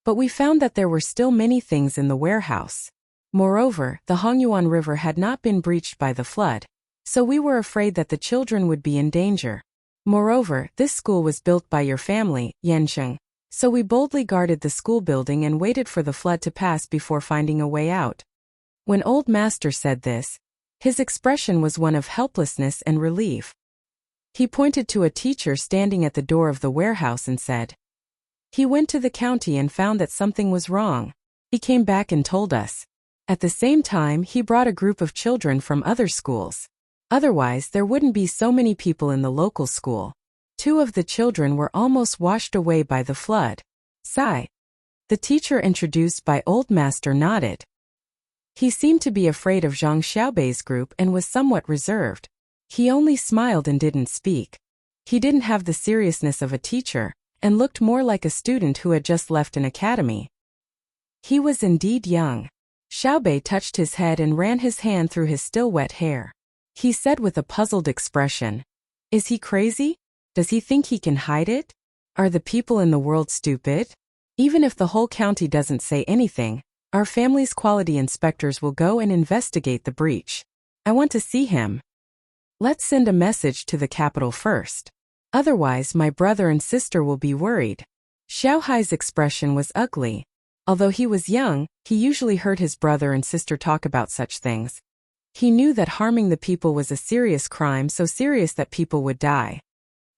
but we found that there were still many things in the warehouse. Moreover, the Hongyuan River had not been breached by the flood, so we were afraid that the children would be in danger. Moreover, this school was built by your family, Yansheng, so we boldly guarded the school building and waited for the flood to pass before finding a way out. When Old Master said this, his expression was one of helplessness and relief. He pointed to a teacher standing at the door of the warehouse and said, he went to the county and found that something was wrong. He came back and told us. At the same time, he brought a group of children from other schools. Otherwise, there wouldn't be so many people in the local school. 2 of the children were almost washed away by the flood. Sigh. The teacher introduced by Old Master nodded. He seemed to be afraid of Zhang Xiaobei's group and was somewhat reserved. He only smiled and didn't speak. He didn't have the seriousness of a teacher, and looked more like a student who had just left an academy. He was indeed young. Xiaobei touched his head and ran his hand through his still wet hair. He said with a puzzled expression, "Is he crazy? Does he think he can hide it? Are the people in the world stupid? Even if the whole county doesn't say anything, our family's quality inspectors will go and investigate the breach. I want to see him. Let's send a message to the capital first. Otherwise, my brother and sister will be worried." Xiao Hai's expression was ugly. Although he was young, he usually heard his brother and sister talk about such things. He knew that harming the people was a serious crime, so serious that people would die.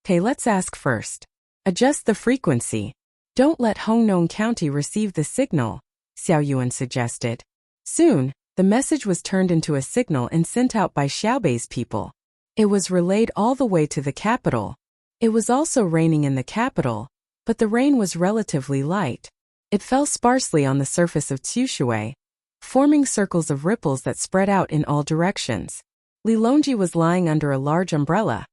Okay, let's ask first. Adjust the frequency. Don't let Hongnong County receive the signal, Xiao Yuan suggested. Soon, the message was turned into a signal and sent out by Xiaobei's people. It was relayed all the way to the capital. It was also raining in the capital, but the rain was relatively light. It fell sparsely on the surface of Tsushui, forming circles of ripples that spread out in all directions. Li Longji was lying under a large umbrella,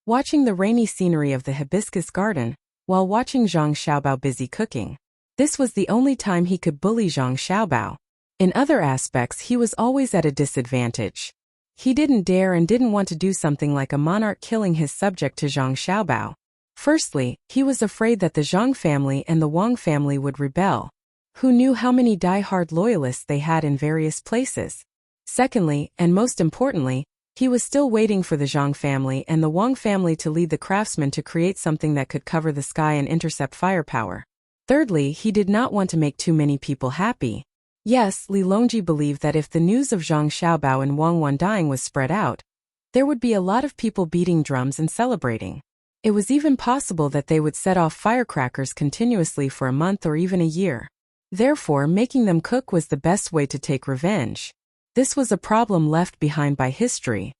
watching the rainy scenery of the hibiscus garden, while watching Zhang Xiaobao busy cooking. This was the only time he could bully Zhang Xiaobao. In other aspects, he was always at a disadvantage. He didn't dare and didn't want to do something like a monarch killing his subject to Zhang Xiaobao. Firstly, he was afraid that the Zhang family and the Wang family would rebel. Who knew how many die-hard loyalists they had in various places? Secondly, and most importantly, he was still waiting for the Zhang family and the Wang family to lead the craftsmen to create something that could cover the sky and intercept firepower. Thirdly, he did not want to make too many people happy. Yes, Li Longji believed that if the news of Zhang Xiaobao and Wang Wan dying was spread out, there would be a lot of people beating drums and celebrating. It was even possible that they would set off firecrackers continuously for a month or even a year. Therefore, making them cook was the best way to take revenge. This was a problem left behind by history.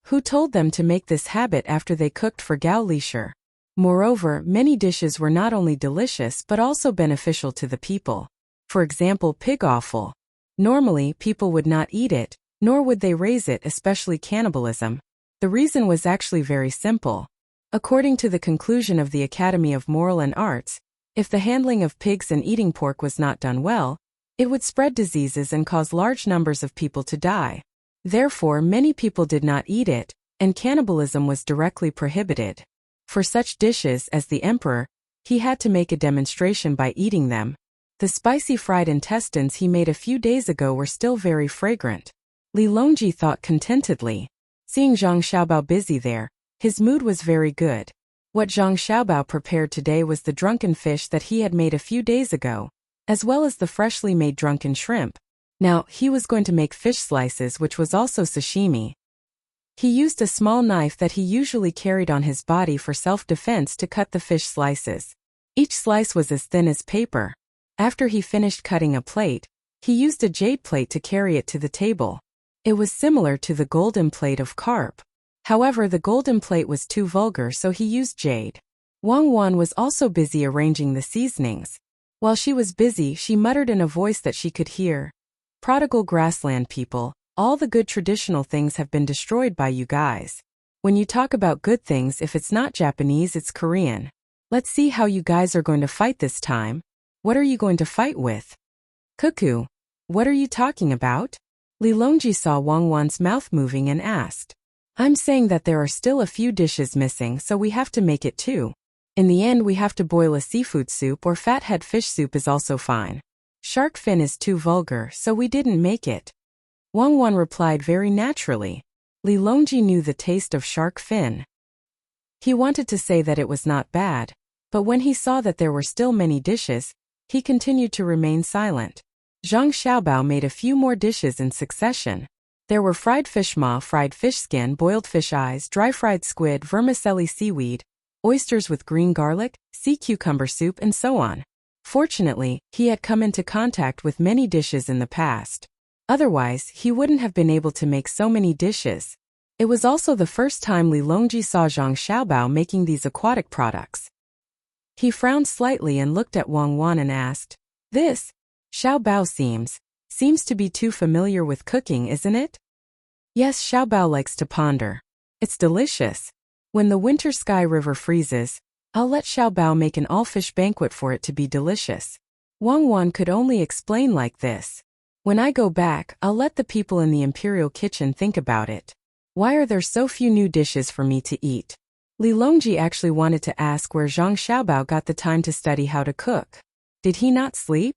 Who told them to make this habit after they cooked for Gao Lisher? Moreover, many dishes were not only delicious but also beneficial to the people. For example, pig offal. Normally, people would not eat it, nor would they raise it, especially cannibalism. The reason was actually very simple. According to the conclusion of the Academy of Moral and Arts, if the handling of pigs and eating pork was not done well, it would spread diseases and cause large numbers of people to die. Therefore, many people did not eat it, and cannibalism was directly prohibited. For such dishes as the emperor, he had to make a demonstration by eating them. The spicy fried intestines he made a few days ago were still very fragrant. Li Longji thought contentedly. Seeing Zhang Xiaobao busy there, his mood was very good. What Zhang Xiaobao prepared today was the drunken fish that he had made a few days ago, as well as the freshly made drunken shrimp. Now, he was going to make fish slices, which was also sashimi. He used a small knife that he usually carried on his body for self-defense to cut the fish slices. Each slice was as thin as paper. After he finished cutting a plate, he used a jade plate to carry it to the table. It was similar to the golden plate of carp. However, the golden plate was too vulgar, so he used jade. Wang Wan was also busy arranging the seasonings. While she was busy, she muttered in a voice that she could hear, "Prodigal grassland people, all the good traditional things have been destroyed by you guys. When you talk about good things, if it's not Japanese, it's Korean. Let's see how you guys are going to fight this time. What are you going to fight with?" "Cuckoo. What are you talking about?" Li Longji saw Wang Wan's mouth moving and asked. "I'm saying that there are still a few dishes missing, so we have to make it too. In the end, we have to boil a seafood soup, or fathead fish soup is also fine. Shark fin is too vulgar, so we didn't make it." Wang Wan replied very naturally. Li Longji knew the taste of shark fin. He wanted to say that it was not bad, but when he saw that there were still many dishes, he continued to remain silent. Zhang Xiaobao made a few more dishes in succession. There were fried fish maw, fried fish skin, boiled fish eyes, dry fried squid, vermicelli seaweed, oysters with green garlic, sea cucumber soup, and so on. Fortunately, he had come into contact with many dishes in the past. Otherwise, he wouldn't have been able to make so many dishes. It was also the first time Li Longji saw Zhang Xiaobao making these aquatic products. He frowned slightly and looked at Wang Wan and asked, "This, Xiaobao seems to be too familiar with cooking, isn't it?" "Yes, Xiaobao likes to ponder. It's delicious. When the winter sky river freezes, I'll let Xiaobao make an all-fish banquet for it to be delicious." Wang Wan could only explain like this. When I go back, I'll let the people in the imperial kitchen think about it. Why are there so few new dishes for me to eat? Li Longji actually wanted to ask where Zhang Xiaobao got the time to study how to cook. Did he not sleep?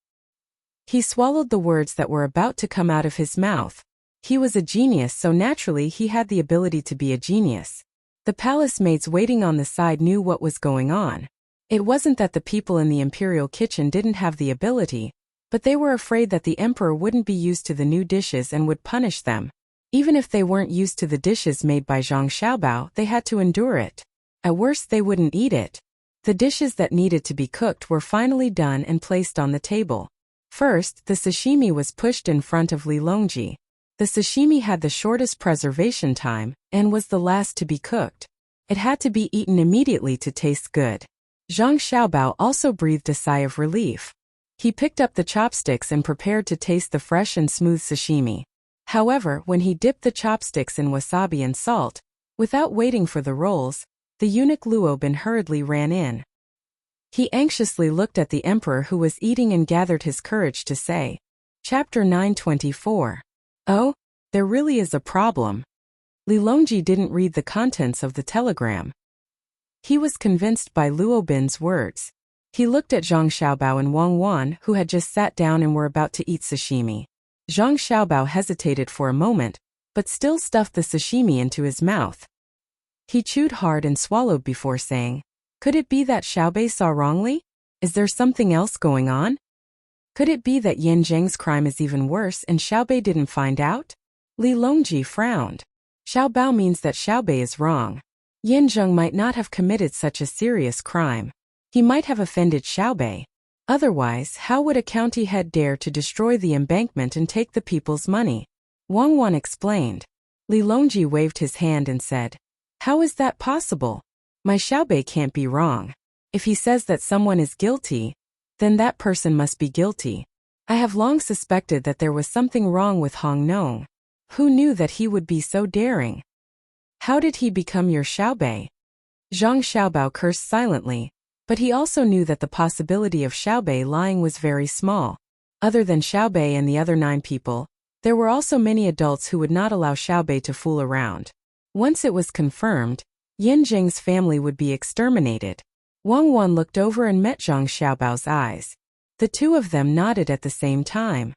He swallowed the words that were about to come out of his mouth. He was a genius, so naturally he had the ability to be a genius. The palace maids waiting on the side knew what was going on. It wasn't that the people in the imperial kitchen didn't have the ability, but they were afraid that the emperor wouldn't be used to the new dishes and would punish them. Even if they weren't used to the dishes made by Zhang Xiaobao, they had to endure it. At worst, they wouldn't eat it. The dishes that needed to be cooked were finally done and placed on the table. First, the sashimi was pushed in front of Li Longji. The sashimi had the shortest preservation time and was the last to be cooked. It had to be eaten immediately to taste good. Zhang Xiaobao also breathed a sigh of relief. He picked up the chopsticks and prepared to taste the fresh and smooth sashimi. However, when he dipped the chopsticks in wasabi and salt, without waiting for the rolls, the eunuch Luobin hurriedly ran in. He anxiously looked at the emperor who was eating and gathered his courage to say, Chapter 924. Oh, there really is a problem. Li Longji didn't read the contents of the telegram. He was convinced by Luobin's words. He looked at Zhang Xiaobao and Wang Wan, who had just sat down and were about to eat sashimi. Zhang Xiaobao hesitated for a moment, but still stuffed the sashimi into his mouth. He chewed hard and swallowed before saying, Could it be that Xiaobei saw wrongly? Is there something else going on? Could it be that Yin Zheng's crime is even worse and Xiaobei didn't find out? Li Longji frowned. Xiaobao means that Xiaobei is wrong. Yin Zheng might not have committed such a serious crime. He might have offended Xiaobei. Otherwise, how would a county head dare to destroy the embankment and take the people's money? Wang Wan explained. Li Longji waved his hand and said, How is that possible? My Xiaobei can't be wrong. If he says that someone is guilty, then that person must be guilty. I have long suspected that there was something wrong with Hong Nong. Who knew that he would be so daring? How did he become your Xiaobei? Zhang Xiaobao cursed silently, but he also knew that the possibility of Xiaobei lying was very small. Other than Xiaobei and the other 9 people, there were also many adults who would not allow Xiaobei to fool around. Once it was confirmed, Yin Zheng's family would be exterminated. Wang Wan looked over and met Zhang Xiaobao's eyes. The two of them nodded at the same time.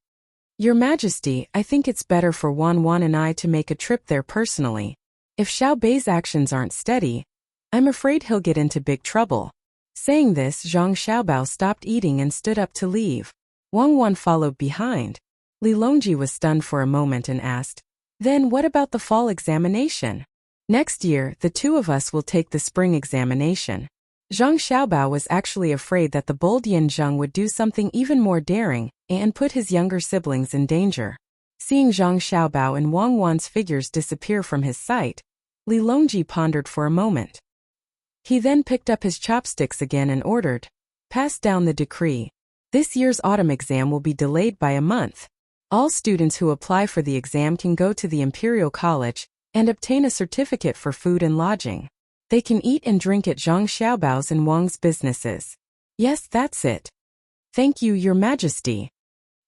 Your Majesty, I think it's better for Wan Wan and I to make a trip there personally. If Xiaobei's actions aren't steady, I'm afraid he'll get into big trouble. Saying this, Zhang Xiaobao stopped eating and stood up to leave. Wang Wan followed behind. Li Longji was stunned for a moment and asked, Then what about the fall examination? Next year, the two of us will take the spring examination. Zhang Xiaobao was actually afraid that the bold Yin Zheng would do something even more daring and put his younger siblings in danger. Seeing Zhang Xiaobao and Wang Wan's figures disappear from his sight, Li Longji pondered for a moment. He then picked up his chopsticks again and ordered, Pass down the decree. This year's autumn exam will be delayed by a month. All students who apply for the exam can go to the Imperial College and obtain a certificate for food and lodging. They can eat and drink at Zhang Xiaobao's and Wang's businesses. Yes, that's it. Thank you, Your Majesty.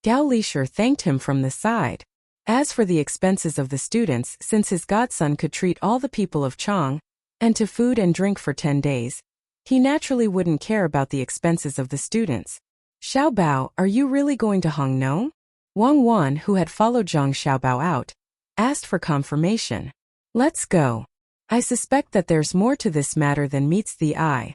Gao Lisher thanked him from the side. As for the expenses of the students, since his godson could treat all the people of Chang and to food and drink for 10 days, he naturally wouldn't care about the expenses of the students. Xiaobao, are you really going to Hong Nong? Wang Wan, who had followed Zhang Xiaobao out, asked for confirmation. Let's go. I suspect that there's more to this matter than meets the eye.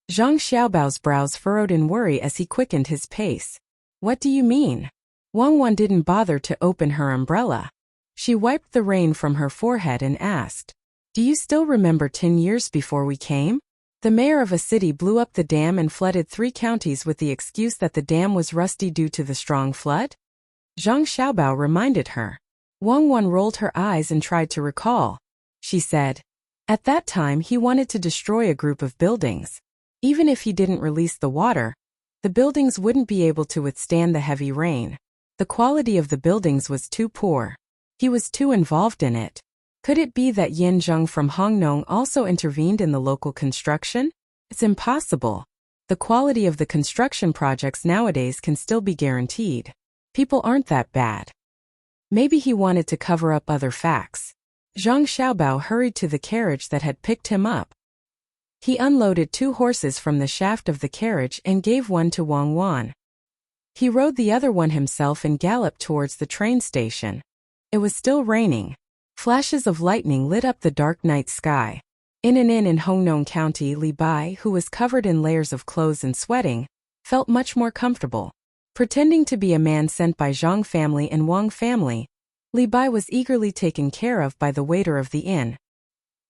Zhang Xiaobao's brows furrowed in worry as he quickened his pace. What do you mean? Wang Wan didn't bother to open her umbrella. She wiped the rain from her forehead and asked, Do you still remember 10 years before we came? The mayor of a city blew up the dam and flooded 3 counties with the excuse that the dam was rusty due to the strong flood? Zhang Xiaobao reminded her. Wang Wan rolled her eyes and tried to recall. She said, At that time he wanted to destroy a group of buildings. Even if he didn't release the water, the buildings wouldn't be able to withstand the heavy rain. The quality of the buildings was too poor. He was too involved in it. Could it be that Yin Zheng from Hong Nong also intervened in the local construction? It's impossible. The quality of the construction projects nowadays can still be guaranteed. People aren't that bad. Maybe he wanted to cover up other facts. Zhang Xiaobao hurried to the carriage that had picked him up. He unloaded 2 horses from the shaft of the carriage and gave one to Wang Wan. He rode the other one himself and galloped towards the train station. It was still raining. Flashes of lightning lit up the dark night sky. In an inn in Hongnong County, Li Bai, who was covered in layers of clothes and sweating, felt much more comfortable. Pretending to be a man sent by Zhang family and Wang family, Li Bai was eagerly taken care of by the waiter of the inn.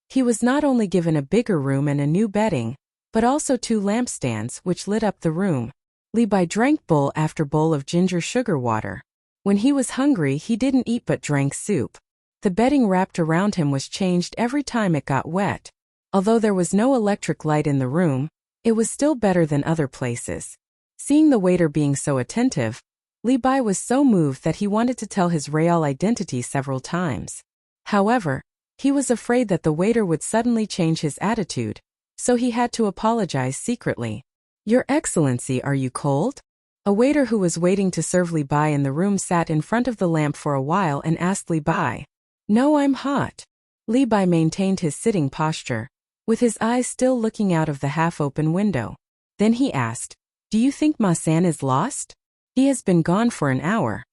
He was not only given a bigger room and a new bedding, but also 2 lampstands which lit up the room. Li Bai drank bowl after bowl of ginger sugar water. When he was hungry, he didn't eat but drank soup. The bedding wrapped around him was changed every time it got wet. Although there was no electric light in the room, it was still better than other places. Seeing the waiter being so attentive, Li Bai was so moved that he wanted to tell his real identity several times. However, he was afraid that the waiter would suddenly change his attitude, so he had to apologize secretly. "Your Excellency, are you cold?" A waiter who was waiting to serve Li Bai in the room sat in front of the lamp for a while and asked Li Bai. "No, I'm hot." Li Bai maintained his sitting posture, with his eyes still looking out of the half-open window. Then he asked, "Do you think Ma San is lost? He has been gone for an hour.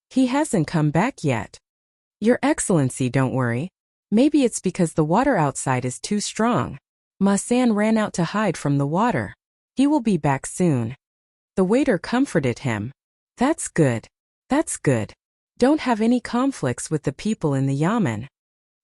He hasn't come back yet." "Your Excellency, don't worry. Maybe it's because the water outside is too strong. Ma San ran out to hide from the water. He will be back soon." The waiter comforted him. "That's good. That's good. Don't have any conflicts with the people in the yamen,"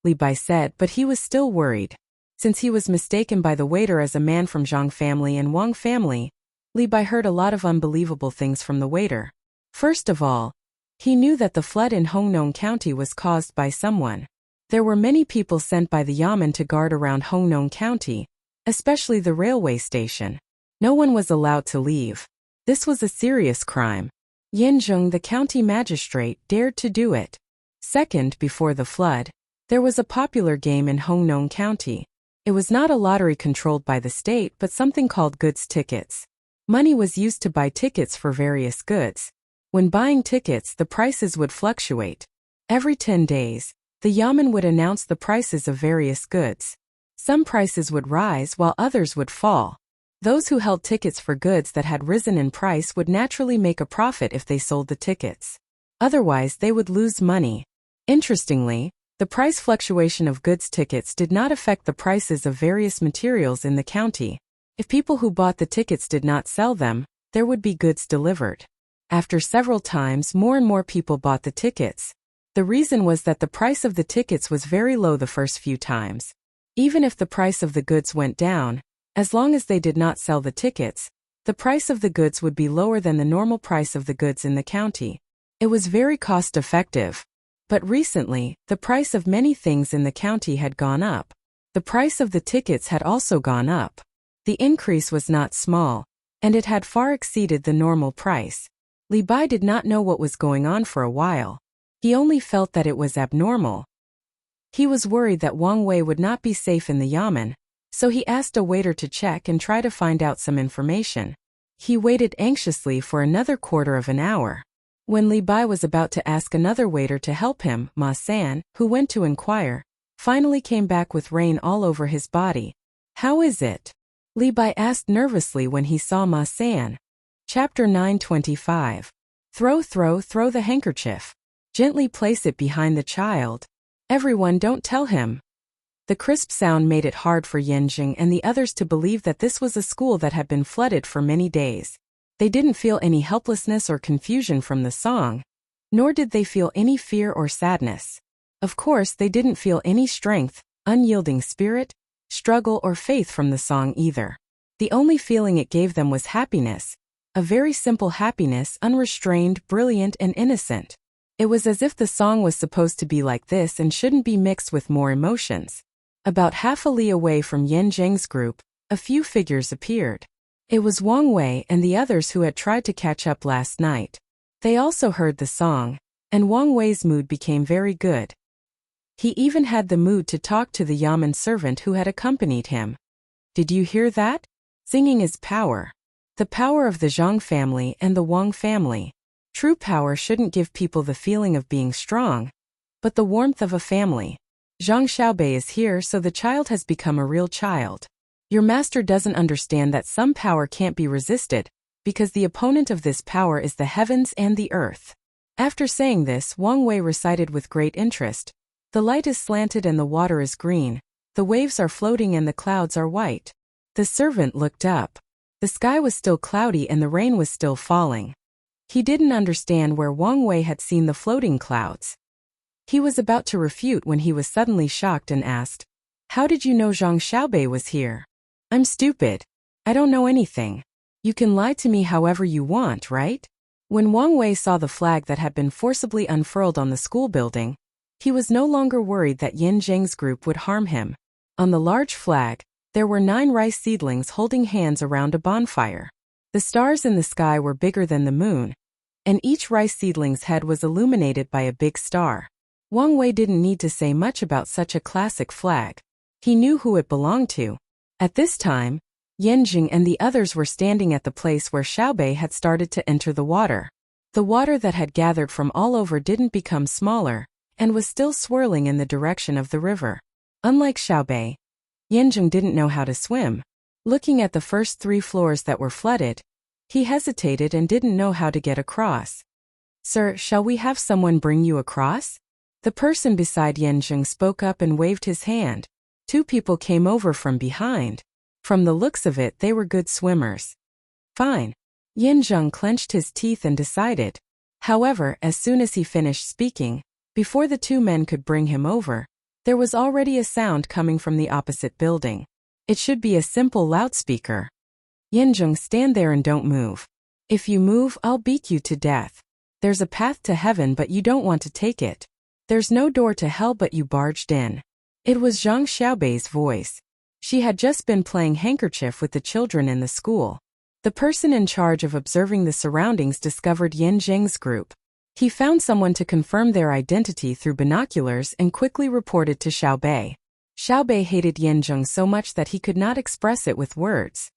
Li Bai said, but he was still worried. Since he was mistaken by the waiter as a man from Zhang family and Wang family, Li Bai heard a lot of unbelievable things from the waiter. First of all, he knew that the flood in Hongnong County was caused by someone. There were many people sent by the yamen to guard around Hongnong County, especially the railway station. No one was allowed to leave. This was a serious crime. Yan Zheng, the county magistrate, dared to do it. Second, before the flood, there was a popular game in Hongnong County. It was not a lottery controlled by the state but something called goods tickets. Money was used to buy tickets for various goods. When buying tickets, the prices would fluctuate. Every 10 days, the yamen would announce the prices of various goods. Some prices would rise while others would fall. Those who held tickets for goods that had risen in price would naturally make a profit if they sold the tickets. Otherwise, they would lose money. Interestingly, the price fluctuation of goods tickets did not affect the prices of various materials in the county. If people who bought the tickets did not sell them, there would be goods delivered. After several times, more and more people bought the tickets. The reason was that the price of the tickets was very low the first few times. Even if the price of the goods went down, as long as they did not sell the tickets, the price of the goods would be lower than the normal price of the goods in the county. It was very cost-effective. But recently, the price of many things in the county had gone up. The price of the tickets had also gone up. The increase was not small, and it had far exceeded the normal price. Li Bai did not know what was going on for a while. He only felt that it was abnormal. He was worried that Wang Wei would not be safe in the yamen, so he asked a waiter to check and try to find out some information. He waited anxiously for another quarter of an hour. When Li Bai was about to ask another waiter to help him, Ma San, who went to inquire, finally came back with rain all over his body. "How is it?" Li Bai asked nervously when he saw Ma San. Chapter 925. Throw the handkerchief. Gently place it behind the child. Everyone don't tell him. The crisp sound made it hard for Yanjing and the others to believe that this was a school that had been flooded for many days. They didn't feel any helplessness or confusion from the song, nor did they feel any fear or sadness. Of course, they didn't feel any strength, unyielding spirit, struggle or faith from the song either. The only feeling it gave them was happiness, a very simple happiness, unrestrained, brilliant and innocent. It was as if the song was supposed to be like this and shouldn't be mixed with more emotions. About half a li away from Yan Zheng's group, a few figures appeared. It was Wang Wei and the others who had tried to catch up last night. They also heard the song, and Wang Wei's mood became very good. He even had the mood to talk to the yamen servant who had accompanied him. "Did you hear that?" Singing is power. The power of the Zhang family and the Wang family. True power shouldn't give people the feeling of being strong, but the warmth of a family. Zhang Xiaobei is here, so the child has become a real child. Your master doesn't understand that some power can't be resisted, because the opponent of this power is the heavens and the earth. After saying this, Wang Wei recited with great interest. The light is slanted and the water is green. The waves are floating and the clouds are white. The servant looked up. The sky was still cloudy and the rain was still falling. He didn't understand where Wang Wei had seen the floating clouds. He was about to refute when he was suddenly shocked and asked, "How did you know Zhang Xiaobei was here?" "I'm stupid. I don't know anything. You can lie to me however you want, right?" When Wang Wei saw the flag that had been forcibly unfurled on the school building, he was no longer worried that Yin Zheng's group would harm him. On the large flag, there were 9 rice seedlings holding hands around a bonfire. The stars in the sky were bigger than the moon, and each rice seedling's head was illuminated by a big star. Wang Wei didn't need to say much about such a classic flag. He knew who it belonged to. At this time, Yanjing and the others were standing at the place where Xiaobei had started to enter the water. The water that had gathered from all over didn't become smaller, and was still swirling in the direction of the river. Unlike Xiaobei, Yanjing didn't know how to swim. Looking at the first 3 floors that were flooded, he hesitated and didn't know how to get across. "Sir, shall we have someone bring you across?" The person beside Yanjing spoke up and waved his hand. 2 people came over from behind. From the looks of it, they were good swimmers. "Fine." Yanjing clenched his teeth and decided. However, as soon as he finished speaking, before the 2 men could bring him over, there was already a sound coming from the opposite building. It should be a simple loudspeaker. "Yanjing, stand there and don't move. If you move, I'll beat you to death. There's a path to heaven but you don't want to take it. There's no door to hell but you barged in." It was Zhang Xiaobei's voice. She had just been playing handkerchief with the children in the school. The person in charge of observing the surroundings discovered Yin Zheng's group. He found someone to confirm their identity through binoculars and quickly reported to Xiaobei. Xiaobei hated Yanjing so much that he could not express it with words.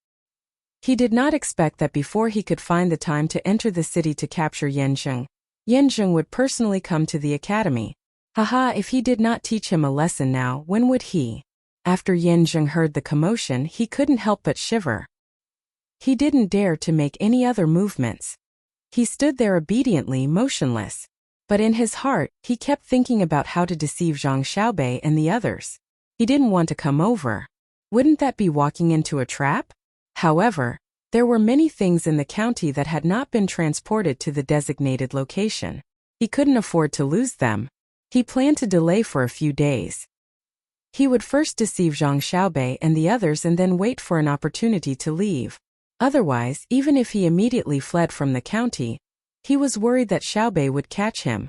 He did not expect that before he could find the time to enter the city to capture Yanjing, Yanjing would personally come to the academy. Haha, if he did not teach him a lesson now, when would he? After Yanjing heard the commotion, he couldn't help but shiver. He didn't dare to make any other movements. He stood there obediently, motionless. But in his heart, he kept thinking about how to deceive Zhang Xiaobei and the others. He didn't want to come over. Wouldn't that be walking into a trap? However, there were many things in the county that had not been transported to the designated location. He couldn't afford to lose them. He planned to delay for a few days. He would first deceive Zhang Xiaobei and the others and then wait for an opportunity to leave. Otherwise, even if he immediately fled from the county, he was worried that Xiaobei would catch him.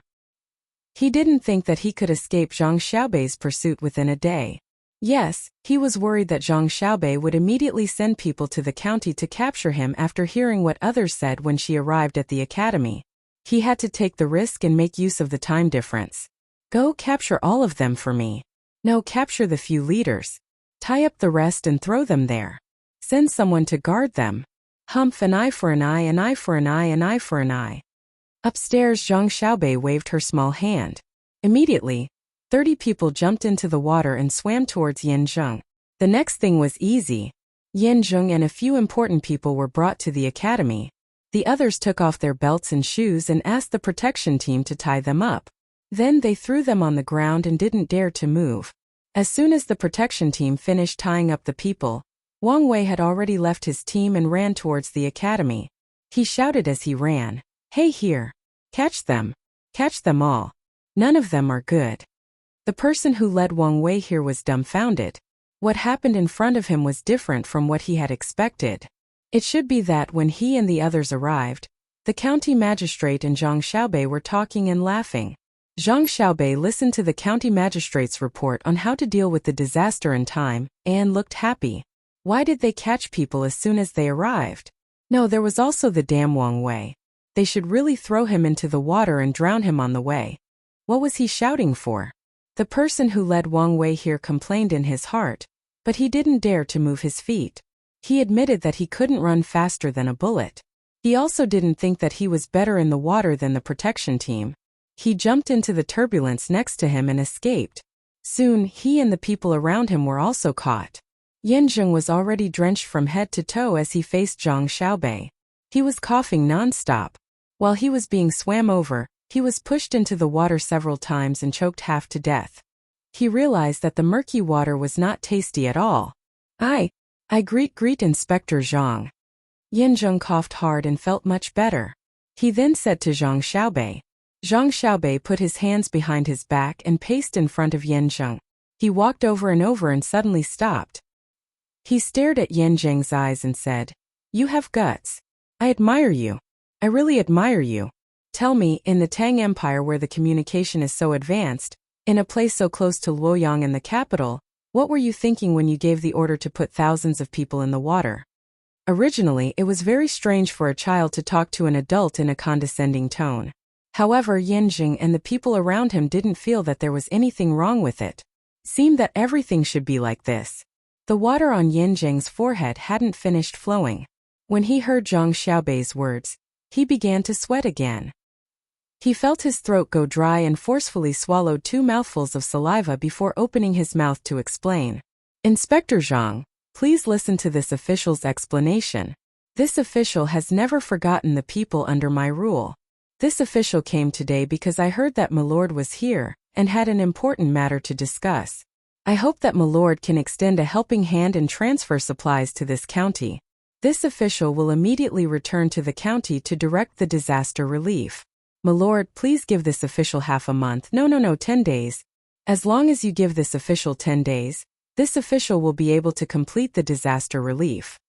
He didn't think that he could escape Zhang Xiaobei's pursuit within a day. Yes, he was worried that Zhang Xiaobei would immediately send people to the county to capture him after hearing what others said when she arrived at the academy. He had to take the risk and make use of the time difference. "Go capture all of them for me." "No, capture the few leaders. Tie up the rest and throw them there. Send someone to guard them. Humph, an eye for an eye, an eye for an eye, an eye for an eye." Upstairs, Zhang Xiaobei waved her small hand. Immediately, 30 people jumped into the water and swam towards Yanjing. The next thing was easy. Yanjing and a few important people were brought to the academy. The others took off their belts and shoes and asked the protection team to tie them up. Then they threw them on the ground and didn't dare to move. As soon as the protection team finished tying up the people, Wang Wei had already left his team and ran towards the academy. He shouted as he ran, "Hey here! Catch them! Catch them all! None of them are good." The person who led Wang Wei here was dumbfounded. What happened in front of him was different from what he had expected. It should be that when he and the others arrived, the county magistrate and Zhang Xiaobei were talking and laughing. Zhang Xiaobei listened to the county magistrate's report on how to deal with the disaster in time, and looked happy. Why did they catch people as soon as they arrived? No, there was also the damn Wang Wei. They should really throw him into the water and drown him on the way. What was he shouting for? The person who led Wang Wei here complained in his heart, but he didn't dare to move his feet. He admitted that he couldn't run faster than a bullet. He also didn't think that he was better in the water than the protection team. He jumped into the turbulence next to him and escaped. Soon, he and the people around him were also caught. Yanzheng was already drenched from head to toe as he faced Zhang Xiaobei. He was coughing non-stop. While he was being swam over, he was pushed into the water several times and choked half to death. He realized that the murky water was not tasty at all. I greet Inspector Zhang. Yanzheng coughed hard and felt much better. He then said to Zhang Xiaobei. Zhang Xiaobei put his hands behind his back and paced in front of Yanzheng. He walked over and suddenly stopped. He stared at Yanzheng's eyes and said, "You have guts. I admire you. I really admire you. Tell me, in the Tang Empire where the communication is so advanced, in a place so close to Luoyang and the capital, what were you thinking when you gave the order to put thousands of people in the water?" Originally, it was very strange for a child to talk to an adult in a condescending tone. However, Yanzheng and the people around him didn't feel that there was anything wrong with it. Seemed that everything should be like this. The water on Yanzheng's forehead hadn't finished flowing. When he heard Zhang Xiaobei's words, he began to sweat again. He felt his throat go dry and forcefully swallowed 2 mouthfuls of saliva before opening his mouth to explain. "Inspector Zhang, please listen to this official's explanation. This official has never forgotten the people under my rule. This official came today because I heard that Milord was here and had an important matter to discuss. I hope that Milord can extend a helping hand and transfer supplies to this county. This official will immediately return to the county to direct the disaster relief. Milord, please give this official half a month. No, 10 days. As long as you give this official 10 days, this official will be able to complete the disaster relief."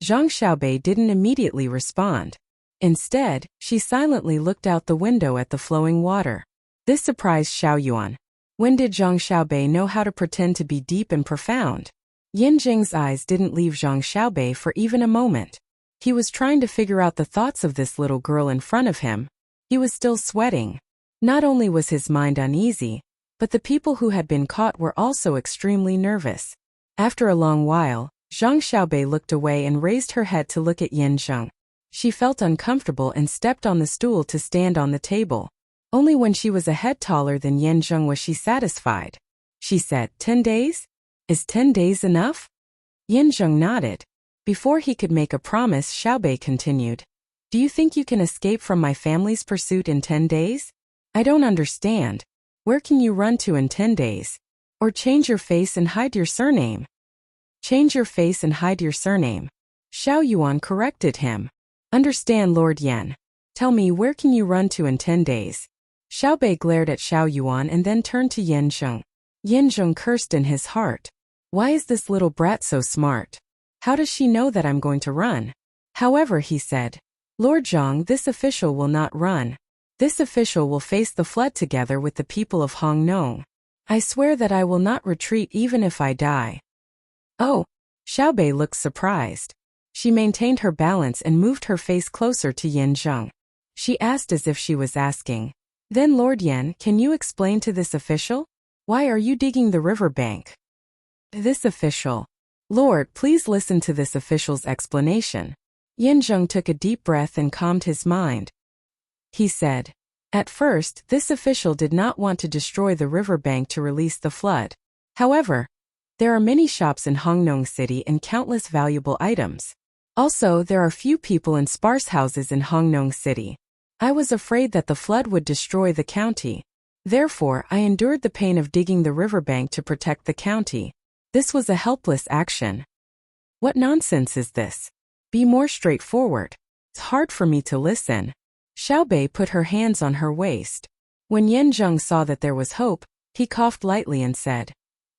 Zhang Xiaobei didn't immediately respond. Instead, she silently looked out the window at the flowing water. This surprised Xiao Yuan. When did Zhang Xiaobei know how to pretend to be deep and profound? Yanzheng's eyes didn't leave Zhang Xiaobei for even a moment. He was trying to figure out the thoughts of this little girl in front of him. He was still sweating. Not only was his mind uneasy, but the people who had been caught were also extremely nervous. After a long while, Zhang Xiaobei looked away and raised her head to look at Yanzheng. She felt uncomfortable and stepped on the stool to stand on the table. Only when she was a head taller than Yanzheng was she satisfied. She said, 10 days? Is 10 days enough? Yanzheng nodded. Before he could make a promise, Xiaobei continued. Do you think you can escape from my family's pursuit in 10 days? I don't understand. Where can you run to in 10 days? Or change your face and hide your surname? Change your face and hide your surname. Xiao Yuan corrected him. Understand, Lord Yan. Tell me, where can you run to in 10 days? Xiaobei glared at Xiao Yuan and then turned to Yanzheng. Yanzheng cursed in his heart. Why is this little brat so smart? How does she know that I'm going to run? However, he said, Lord Zhang, this official will not run. This official will face the flood together with the people of Hongnong. I swear that I will not retreat even if I die. Oh, Xiaobei looked surprised. She maintained her balance and moved her face closer to Yanzheng. She asked as if she was asking, Then Lord Yan, can you explain to this official? Why are you digging the river bank? This official. Lord, please listen to this official's explanation. Yanzheng took a deep breath and calmed his mind. He said, At first, this official did not want to destroy the river bank to release the flood. However, there are many shops in Hongnong City and countless valuable items. Also, there are few people and sparse houses in Hongnong City. I was afraid that the flood would destroy the county. Therefore, I endured the pain of digging the riverbank to protect the county. This was a helpless action. What nonsense is this? Be more straightforward. It's hard for me to listen. Xiaobei put her hands on her waist. When Yanzheng saw that there was hope, he coughed lightly and said,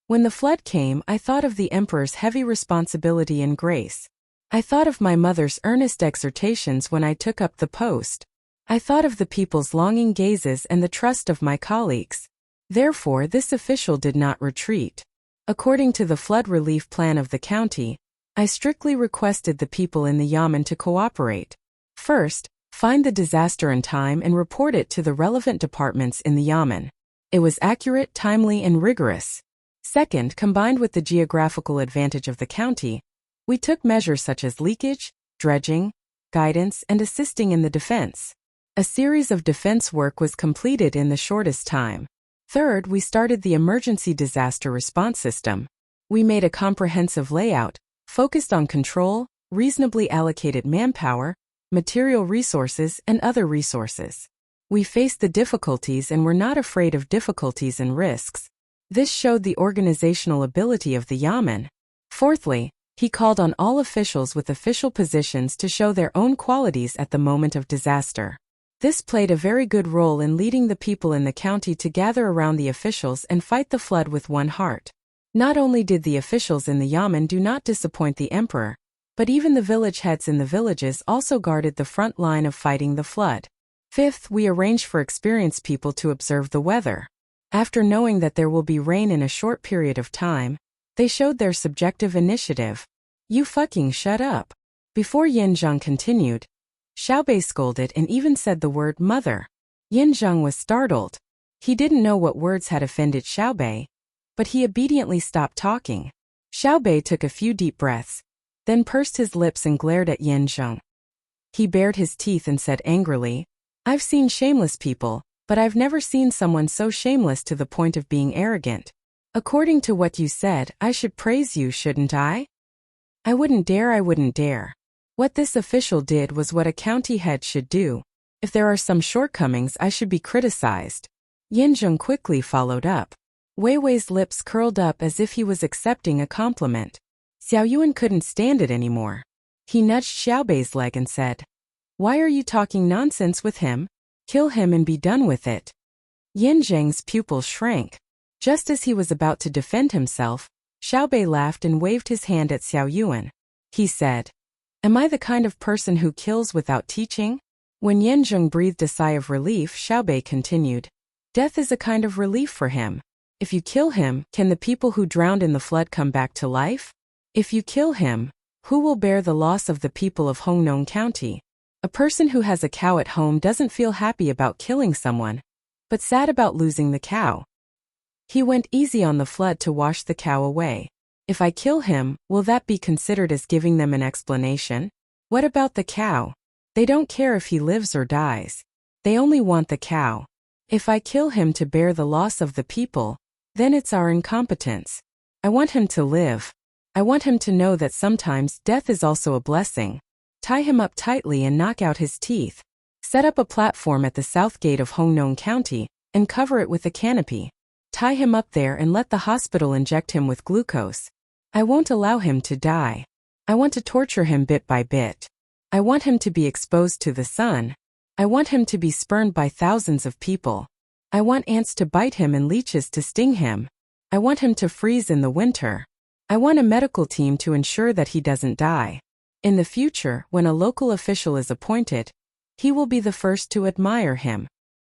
When the flood came, I thought of the emperor's heavy responsibility and grace. I thought of my mother's earnest exhortations when I took up the post. I thought of the people's longing gazes and the trust of my colleagues. Therefore, this official did not retreat. According to the flood relief plan of the county, I strictly requested the people in the Yamen to cooperate. First, find the disaster in time and report it to the relevant departments in the Yamen. It was accurate, timely, and rigorous. Second, combined with the geographical advantage of the county, We took measures such as leakage, dredging, guidance, and assisting in the defense. A series of defense work was completed in the shortest time. Third, we started the emergency disaster response system. We made a comprehensive layout, focused on control, reasonably allocated manpower, material resources, and other resources. We faced the difficulties and were not afraid of difficulties and risks. This showed the organizational ability of the Yamen. Fourthly, he called on all officials with official positions to show their own qualities at the moment of disaster. This played a very good role in leading the people in the county to gather around the officials and fight the flood with one heart. Not only did the officials in the Yamen do not disappoint the emperor, but even the village heads in the villages also guarded the front line of fighting the flood. Fifth, we arranged for experienced people to observe the weather. After knowing that there will be rain in a short period of time, they showed their subjective initiative. You fucking shut up. Before Yin Zhang continued, Xiaobei scolded and even said the word mother. Yin Zhang was startled. He didn't know what words had offended Xiaobei, but he obediently stopped talking. Xiaobei took a few deep breaths, then pursed his lips and glared at Yin Zhang. He bared his teeth and said angrily, I've seen shameless people, but I've never seen someone so shameless to the point of being arrogant. According to what you said, I should praise you, shouldn't I? I wouldn't dare. What this official did was what a county head should do. If there are some shortcomings, I should be criticized. Yin Zheng quickly followed up. Wei Wei's lips curled up as if he was accepting a compliment. Xiao Yuan couldn't stand it anymore. He nudged Xiaobei's leg and said, Why are you talking nonsense with him? Kill him and be done with it. Yin Zheng's pupils shrank. Just as he was about to defend himself, Xiaobei laughed and waved his hand at Xiao Yuan. He said, Am I the kind of person who kills without teaching? When Yin Zheng breathed a sigh of relief, Xiaobei continued, Death is a kind of relief for him. If you kill him, can the people who drowned in the flood come back to life? If you kill him, who will bear the loss of the people of Hongnong County? A person who has a cow at home doesn't feel happy about killing someone, but sad about losing the cow. He went easy on the flood to wash the cow away. If I kill him, will that be considered as giving them an explanation? What about the cow? They don't care if he lives or dies. They only want the cow. If I kill him to bear the loss of the people, then it's our incompetence. I want him to live. I want him to know that sometimes death is also a blessing. Tie him up tightly and knock out his teeth. Set up a platform at the south gate of Hongnong County and cover it with a canopy. Tie him up there and let the hospital inject him with glucose. I won't allow him to die. I want to torture him bit by bit. I want him to be exposed to the sun. I want him to be spurned by thousands of people. I want ants to bite him and leeches to sting him. I want him to freeze in the winter. I want a medical team to ensure that he doesn't die. In the future, when a local official is appointed, he will be the first to admire him.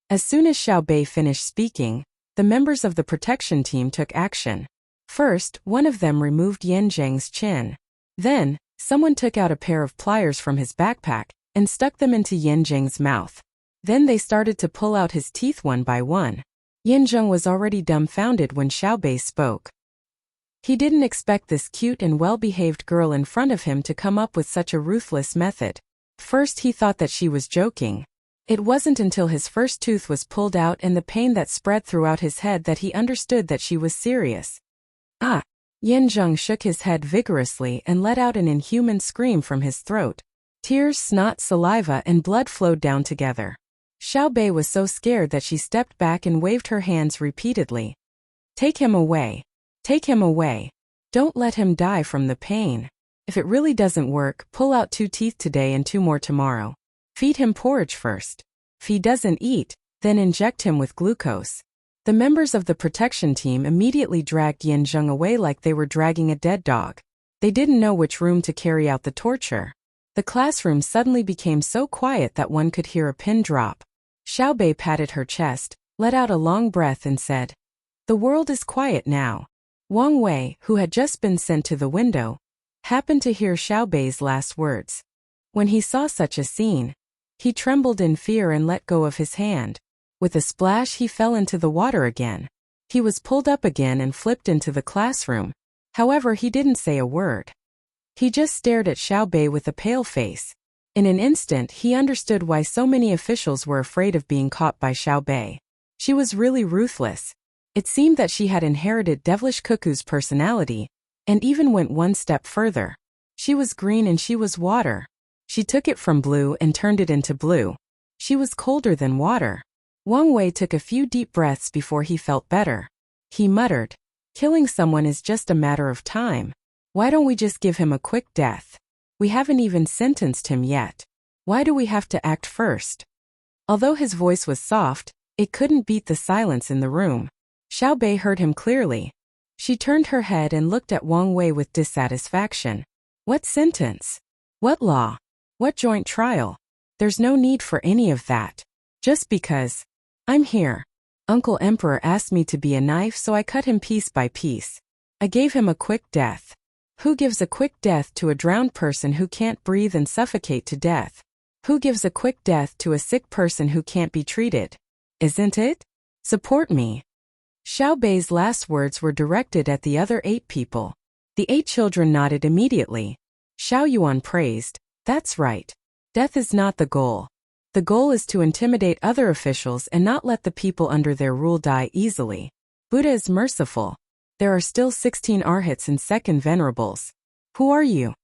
As soon as Xiaobei finished speaking, the members of the protection team took action. First, one of them removed Yin Zheng's chin. Then, someone took out a pair of pliers from his backpack and stuck them into Yin Zheng's mouth. Then they started to pull out his teeth one by one. Yin Zheng was already dumbfounded when Xiaobei spoke. He didn't expect this cute and well-behaved girl in front of him to come up with such a ruthless method. First he thought that she was joking. It wasn't until his first tooth was pulled out and the pain that spread throughout his head that he understood that she was serious. Ah! Yin Zheng shook his head vigorously and let out an inhuman scream from his throat. Tears, snot, saliva, and blood flowed down together. Xiaobei was so scared that she stepped back and waved her hands repeatedly. Take him away. Take him away. Don't let him die from the pain. If it really doesn't work, pull out 2 teeth today and 2 more tomorrow. Feed him porridge first. If he doesn't eat, then inject him with glucose. The members of the protection team immediately dragged Yin Zheng away like they were dragging a dead dog. They didn't know which room to carry out the torture. The classroom suddenly became so quiet that one could hear a pin drop. Xiaobei patted her chest, let out a long breath and said, The world is quiet now. Wang Wei, who had just been sent to the window, happened to hear Xiaobei's last words. When he saw such a scene, he trembled in fear and let go of his hand. With a splash he fell into the water again. He was pulled up again and flipped into the classroom. However, he didn't say a word. He just stared at Xiao Bei with a pale face. In an instant, he understood why so many officials were afraid of being caught by Xiao Bei. She was really ruthless. It seemed that she had inherited Devilish Cuckoo's personality, and even went one step further. She was green and she was water. She took it from blue and turned it into blue. She was colder than water. Wang Wei took a few deep breaths before he felt better. He muttered, "Killing someone is just a matter of time. Why don't we just give him a quick death? We haven't even sentenced him yet. Why do we have to act first?" Although his voice was soft, it couldn't beat the silence in the room. Xiao Bei heard him clearly. She turned her head and looked at Wang Wei with dissatisfaction. "What sentence? What law? What joint trial? There's no need for any of that. Just because I'm here. Uncle Emperor asked me to be a knife, so I cut him piece by piece. I gave him a quick death. Who gives a quick death to a drowned person who can't breathe and suffocate to death? Who gives a quick death to a sick person who can't be treated? Isn't it? Support me." Xiao Bei's last words were directed at the other 8 people. The 8 children nodded immediately. Xiao Yuan praised, "That's right. Death is not the goal. The goal is to intimidate other officials and not let the people under their rule die easily. Buddha is merciful. There are still 16 arhats and second venerables. Who are you?"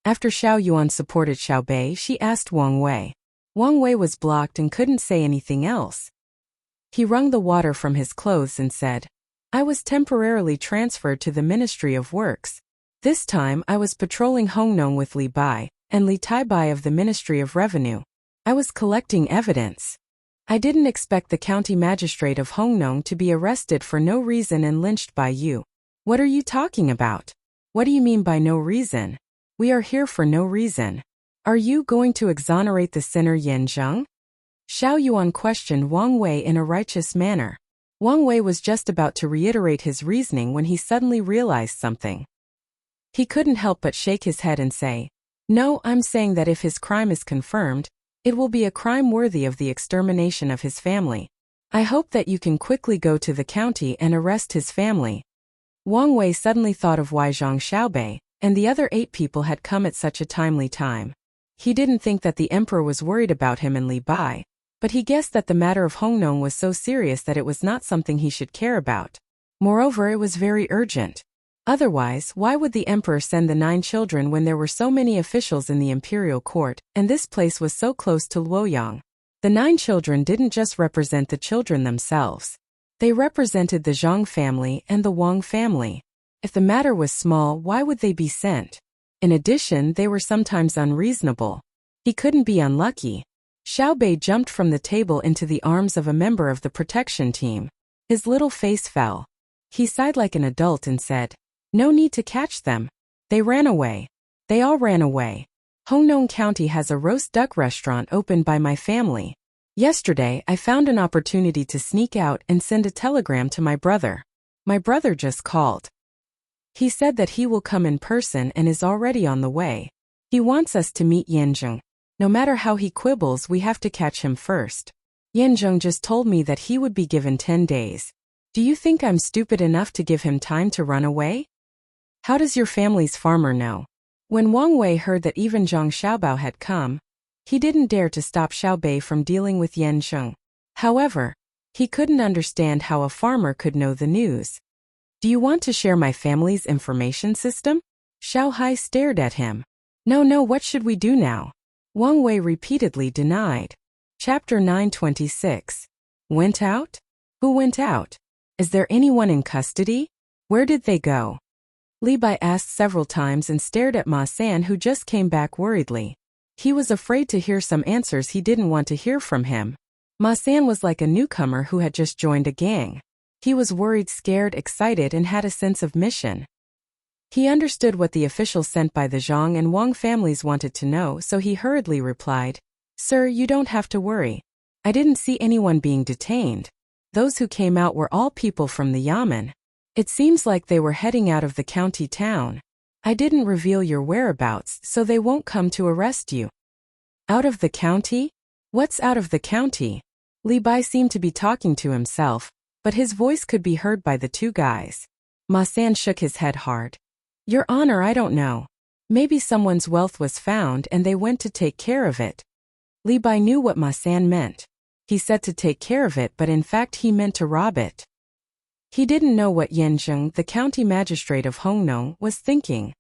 After Xiao Yuan supported Xiao Bei, she asked Wang Wei. Wang Wei was blocked and couldn't say anything else. He wrung the water from his clothes and said, "I was temporarily transferred to the Ministry of Works. This time I was patrolling Hongnong with Li Bai and Li Taibai of the Ministry of Revenue. I was collecting evidence. I didn't expect the county magistrate of Hongnong to be arrested for no reason and lynched by you." "What are you talking about? What do you mean by no reason? We are here for no reason. Are you going to exonerate the sinner Yan Zheng?" Xiao Yuan questioned Wang Wei in a righteous manner. Wang Wei was just about to reiterate his reasoning when he suddenly realized something. He couldn't help but shake his head and say, "No, I'm saying that if his crime is confirmed, it will be a crime worthy of the extermination of his family. I hope that you can quickly go to the county and arrest his family." Wang Wei suddenly thought of why Zhang Xiaobei and the other 8 people had come at such a timely time. He didn't think that the emperor was worried about him and Li Bai, but he guessed that the matter of Hongnong was so serious that it was not something he should care about. Moreover, it was very urgent. Otherwise, why would the emperor send the 9 children when there were so many officials in the imperial court, and this place was so close to Luoyang? The 9 children didn't just represent the children themselves. They represented the Zhang family and the Wang family. If the matter was small, why would they be sent? In addition, they were sometimes unreasonable. He couldn't be unlucky. Xiao Bei jumped from the table into the arms of a member of the protection team. His little face fell. He sighed like an adult and said, "No need to catch them. They ran away. They all ran away. Hongnong County has a roast duck restaurant opened by my family. Yesterday, I found an opportunity to sneak out and send a telegram to my brother. My brother just called. He said that he will come in person and is already on the way. He wants us to meet Yanzheng. No matter how he quibbles, we have to catch him first. Yanzheng just told me that he would be given 10 days. Do you think I'm stupid enough to give him time to run away? How does your family's farmer know?" When Wang Wei heard that even Zhang Xiaobao had come, he didn't dare to stop Xiao Bei from dealing with Yanzheng. However, he couldn't understand how a farmer could know the news. "Do you want to share my family's information system?" Xiao Hai stared at him. No, what should we do now?" Wang Wei repeatedly denied. Chapter 926. Went out? Who went out? Is there anyone in custody? Where did they go? Li Bai asked several times and stared at Ma San, who just came back worriedly. He was afraid to hear some answers he didn't want to hear from him. Ma San was like a newcomer who had just joined a gang. He was worried, scared, excited, and had a sense of mission. He understood what the officials sent by the Zhang and Wang families wanted to know, so he hurriedly replied, "Sir, you don't have to worry. I didn't see anyone being detained. Those who came out were all people from the Yamen. It seems like they were heading out of the county town. I didn't reveal your whereabouts, so they won't come to arrest you." "Out of the county? What's out of the county?" Li Bai seemed to be talking to himself, but his voice could be heard by the 2 guys. Ma San shook his head hard. "Your Honor, I don't know. Maybe someone's wealth was found and they went to take care of it. Li Bai knew what Ma San meant. He said to take care of it, but in fact he meant to rob it. He didn't know what Yan Zheng, the county magistrate of Hongnong, was thinking.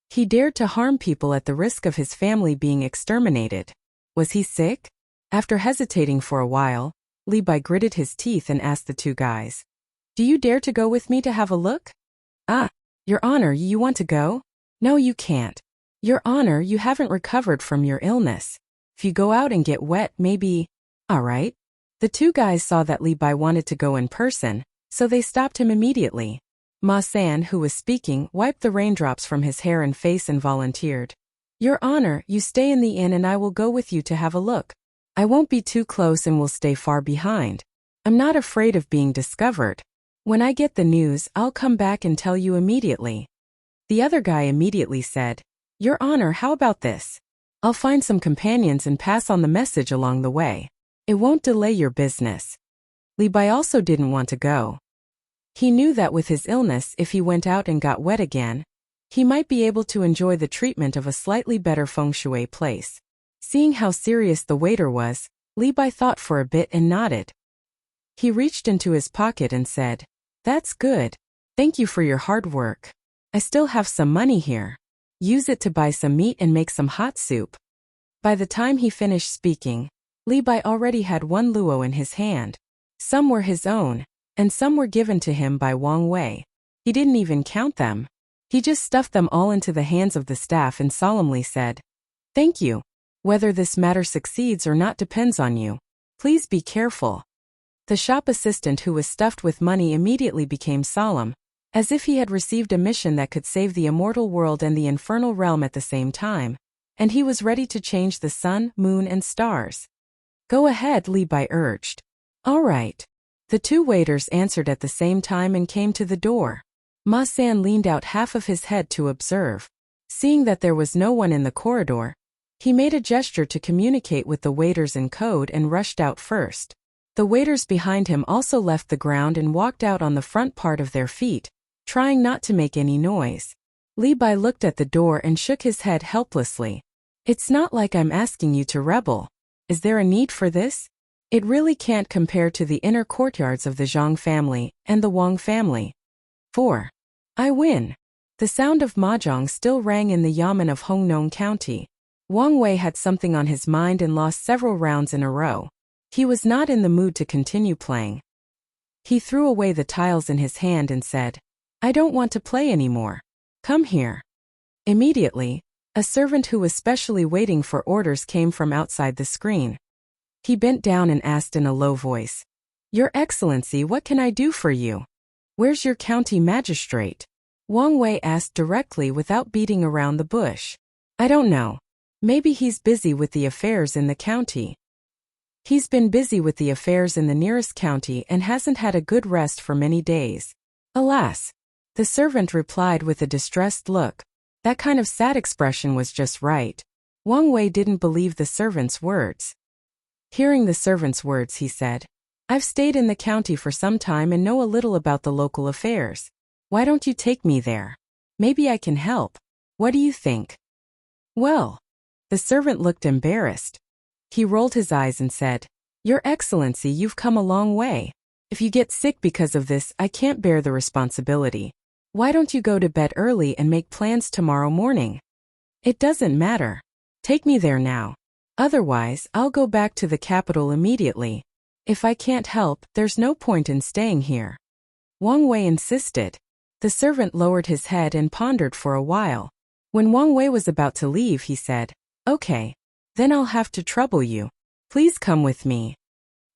He dared to harm people at the risk of his family being exterminated. Was he sick? After hesitating for a while, Li Bai gritted his teeth and asked the two guys, "Do you dare to go with me to have a look?" "Ah, Your Honor, you want to go?" "No, you can't. Your Honor, you haven't recovered from your illness. If you go out and get wet, maybe..." "All right." The two guys saw that Li Bai wanted to go in person, so they stopped him immediately. Ma San, who was speaking, wiped the raindrops from his hair and face and volunteered. "Your Honor, you stay in the inn and I will go with you to have a look. I won't be too close and will stay far behind. I'm not afraid of being discovered. When I get the news, I'll come back and tell you immediately." The other guy immediately said, "Your Honor, how about this? I'll find some companions and pass on the message along the way. It won't delay your business." Li Bai also didn't want to go. He knew that with his illness, if he went out and got wet again, he might be able to enjoy the treatment of a slightly better feng shui place. Seeing how serious the waiter was, Li Bai thought for a bit and nodded. He reached into his pocket and said, "That's good. Thank you for your hard work. I still have some money here. Use it to buy some meat and make some hot soup." By the time he finished speaking, Li Bai already had 1 luo in his hand. Some were his own, and some were given to him by Wang Wei. He didn't even count them. He just stuffed them all into the hands of the staff and solemnly said, "Thank you. Whether this matter succeeds or not depends on you. Please be careful." The shop assistant, who was stuffed with money, immediately became solemn, as if he had received a mission that could save the immortal world and the infernal realm at the same time, and he was ready to change the sun, moon, and stars. "Go ahead," Li Bai urged. "All right." The two waiters answered at the same time and came to the door. Ma San leaned out half of his head to observe. Seeing that there was no one in the corridor, he made a gesture to communicate with the waiters in code and rushed out first. The waiters behind him also left the ground and walked out on the front part of their feet, trying not to make any noise. Li Bai looked at the door and shook his head helplessly. "It's not like I'm asking you to rebel. Is there a need for this? It really can't compare to the inner courtyards of the Zhang family and the Wang family." 4. I win. The sound of mahjong still rang in the yamen of Hongnong County. Wang Wei had something on his mind and lost several rounds in a row. He was not in the mood to continue playing. He threw away the tiles in his hand and said, "I don't want to play anymore. Come here." Immediately, a servant who was specially waiting for orders came from outside the screen. He bent down and asked in a low voice, "Your Excellency, what can I do for you? Where's your county magistrate?" Wang Wei asked directly without beating around the bush. "I don't know. Maybe he's busy with the affairs in the county." He's been busy with the affairs in the nearest county and hasn't had a good rest for many days. Alas, the servant replied with a distressed look. That kind of sad expression was just right. Wang Wei didn't believe the servant's words. Hearing the servant's words, he said, "I've stayed in the county for some time and know a little about the local affairs. Why don't you take me there? Maybe I can help. What do you think?" "Well," the servant looked embarrassed. He rolled his eyes and said, "Your Excellency, you've come a long way. If you get sick because of this, I can't bear the responsibility. Why don't you go to bed early and make plans tomorrow morning?" "It doesn't matter. Take me there now. Otherwise, I'll go back to the capital immediately. If I can't help, there's no point in staying here." Wang Wei insisted. The servant lowered his head and pondered for a while. When Wang Wei was about to leave, he said, "Okay. Then I'll have to trouble you. Please come with me."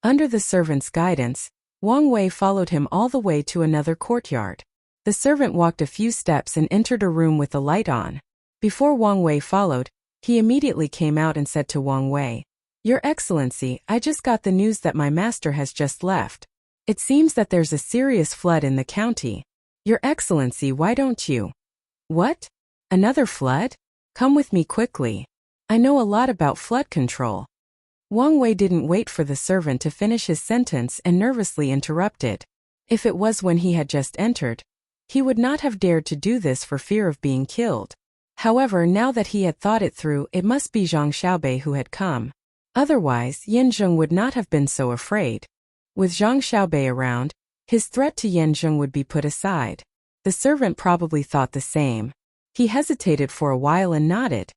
Under the servant's guidance, Wang Wei followed him all the way to another courtyard. The servant walked a few steps and entered a room with the light on. Before Wang Wei followed, he immediately came out and said to Wang Wei, "Your Excellency, I just got the news that my master has just left. It seems that there's a serious flood in the county. Your Excellency, why don't you—" "What? Another flood? Come with me quickly. I know a lot about flood control." Wang Wei didn't wait for the servant to finish his sentence and nervously interrupted. If it was when he had just entered, he would not have dared to do this for fear of being killed. However, now that he had thought it through, it must be Zhang Xiaobei who had come. Otherwise, Yanzheng would not have been so afraid. With Zhang Xiaobei around, his threat to Yanzheng would be put aside. The servant probably thought the same. He hesitated for a while and nodded.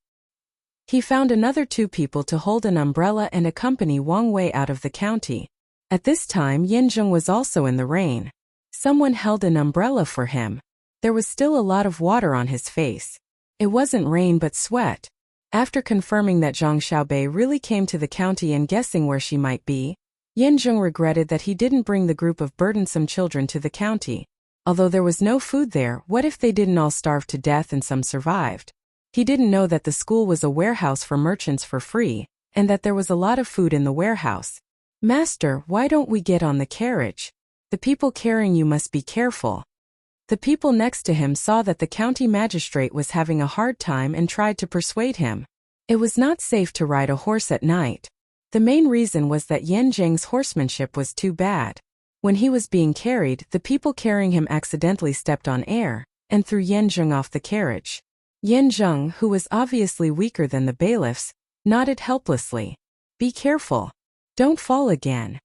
He found another 2 people to hold an umbrella and accompany Wang Wei out of the county. At this time, Yanzheng was also in the rain. Someone held an umbrella for him. There was still a lot of water on his face. It wasn't rain but sweat. After confirming that Zhang Xiaobei really came to the county and guessing where she might be, Yanzheng regretted that he didn't bring the group of burdensome children to the county. Although there was no food there, what if they didn't all starve to death and some survived? He didn't know that the school was a warehouse for merchants for free, and that there was a lot of food in the warehouse. "Master, why don't we get on the carriage? The people carrying you must be careful." The people next to him saw that the county magistrate was having a hard time and tried to persuade him. It was not safe to ride a horse at night. The main reason was that Yanzheng's horsemanship was too bad. When he was being carried, the people carrying him accidentally stepped on air and threw Yanzheng off the carriage. Yanzheng, who was obviously weaker than the bailiffs, nodded helplessly. "Be careful. Don't fall again."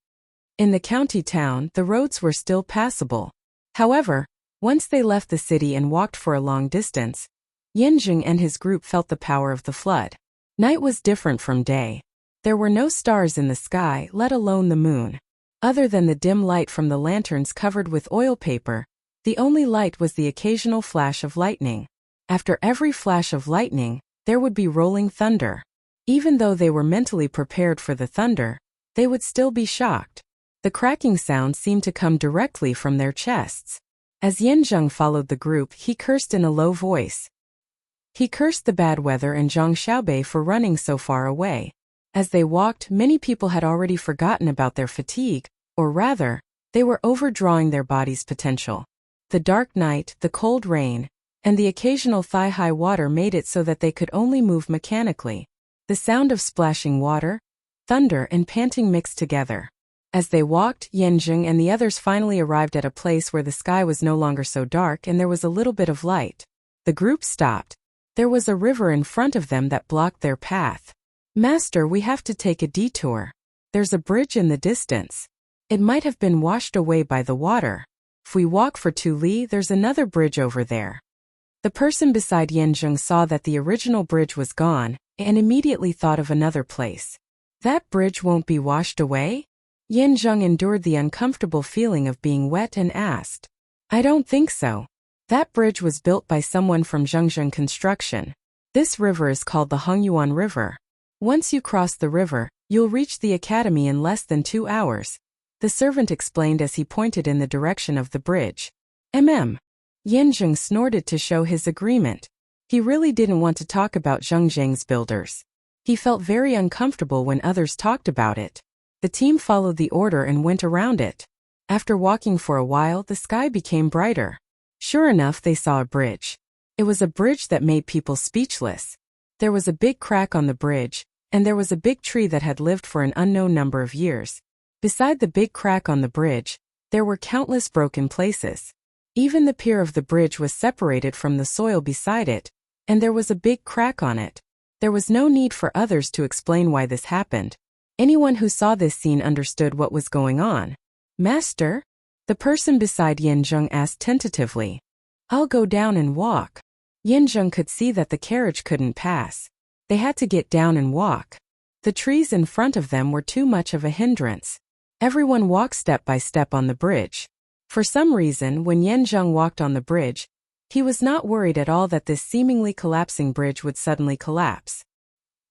In the county town, the roads were still passable. However, once they left the city and walked for a long distance, Yanzheng and his group felt the power of the flood. Night was different from day. There were no stars in the sky, let alone the moon. Other than the dim light from the lanterns covered with oil paper, the only light was the occasional flash of lightning. After every flash of lightning, there would be rolling thunder. Even though they were mentally prepared for the thunder, they would still be shocked. The cracking sound seemed to come directly from their chests. As Yanzheng followed the group, he cursed in a low voice. He cursed the bad weather and Zhang Xiaobei for running so far away. As they walked, many people had already forgotten about their fatigue, or rather, they were overdrawing their body's potential. The dark night, the cold rain, and the occasional thigh-high water made it so that they could only move mechanically. The sound of splashing water, thunder, and panting mixed together. As they walked, Yanzheng and the others finally arrived at a place where the sky was no longer so dark and there was a little bit of light. The group stopped. There was a river in front of them that blocked their path. "Master, we have to take a detour. There's a bridge in the distance. It might have been washed away by the water. If we walk for 2 li, there's another bridge over there." The person beside Yanzheng saw that the original bridge was gone, and immediately thought of another place. "That bridge won't be washed away?" Yanzheng endured the uncomfortable feeling of being wet and asked. "I don't think so. That bridge was built by someone from Zhengzheng Construction. This river is called the Hongyuan River. Once you cross the river, you'll reach the academy in less than 2 hours. The servant explained as he pointed in the direction of the bridge. Yanzheng snorted to show his agreement. He really didn't want to talk about Zhengzheng's builders. He felt very uncomfortable when others talked about it. The team followed the order and went around it. After walking for a while, the sky became brighter. Sure enough, they saw a bridge. It was a bridge that made people speechless. There was a big crack on the bridge, and there was a big tree that had lived for an unknown number of years. Beside the big crack on the bridge, there were countless broken places. Even the pier of the bridge was separated from the soil beside it, and there was a big crack on it. There was no need for others to explain why this happened. Anyone who saw this scene understood what was going on. "Master?" The person beside Yanzheng asked tentatively. "I'll go down and walk." Yanzheng could see that the carriage couldn't pass. They had to get down and walk. The trees in front of them were too much of a hindrance. Everyone walked step by step on the bridge. For some reason, when Yanzheng walked on the bridge, he was not worried at all that this seemingly collapsing bridge would suddenly collapse.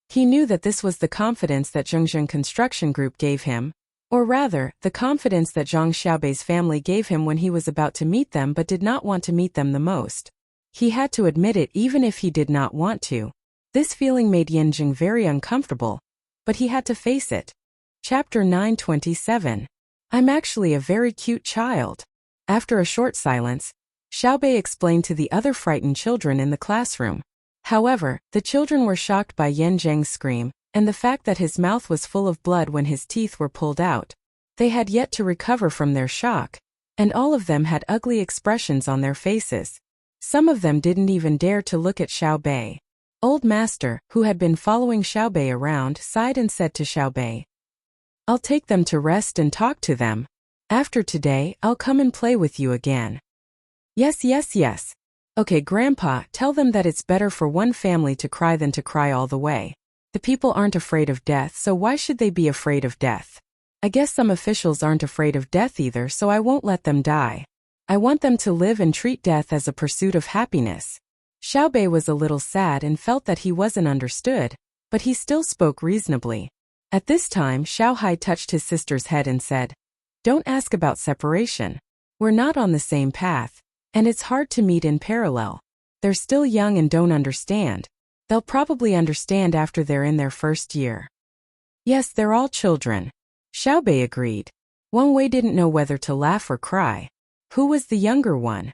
He knew that this was the confidence that Zhengzheng Construction Group gave him, or rather, the confidence that Zhang Xiaobei's family gave him when he was about to meet them but did not want to meet them the most. He had to admit it even if he did not want to. This feeling made Yanzheng very uncomfortable, but he had to face it. Chapter 927. I'm actually a very cute child. After a short silence, Xiaobei explained to the other frightened children in the classroom. However, the children were shocked by Yanzheng's scream, and the fact that his mouth was full of blood when his teeth were pulled out. They had yet to recover from their shock, and all of them had ugly expressions on their faces. Some of them didn't even dare to look at Xiaobei. Old Master, who had been following Xiaobei around, sighed and said to Xiaobei, "I'll take them to rest and talk to them. After today, I'll come and play with you again." "Yes, yes, yes. Okay, Grandpa, tell them that it's better for one family to cry than to cry all the way. The people aren't afraid of death, so why should they be afraid of death? I guess some officials aren't afraid of death either, so I won't let them die. I want them to live and treat death as a pursuit of happiness." Xiaobei was a little sad and felt that he wasn't understood, but he still spoke reasonably. At this time, Xiaohai touched his sister's head and said, "Don't ask about separation. We're not on the same path, and it's hard to meet in parallel. They're still young and don't understand. They'll probably understand after they're in their first year." "Yes, they're all children," Xiaobei agreed. Wang Wei didn't know whether to laugh or cry. Who was the younger one?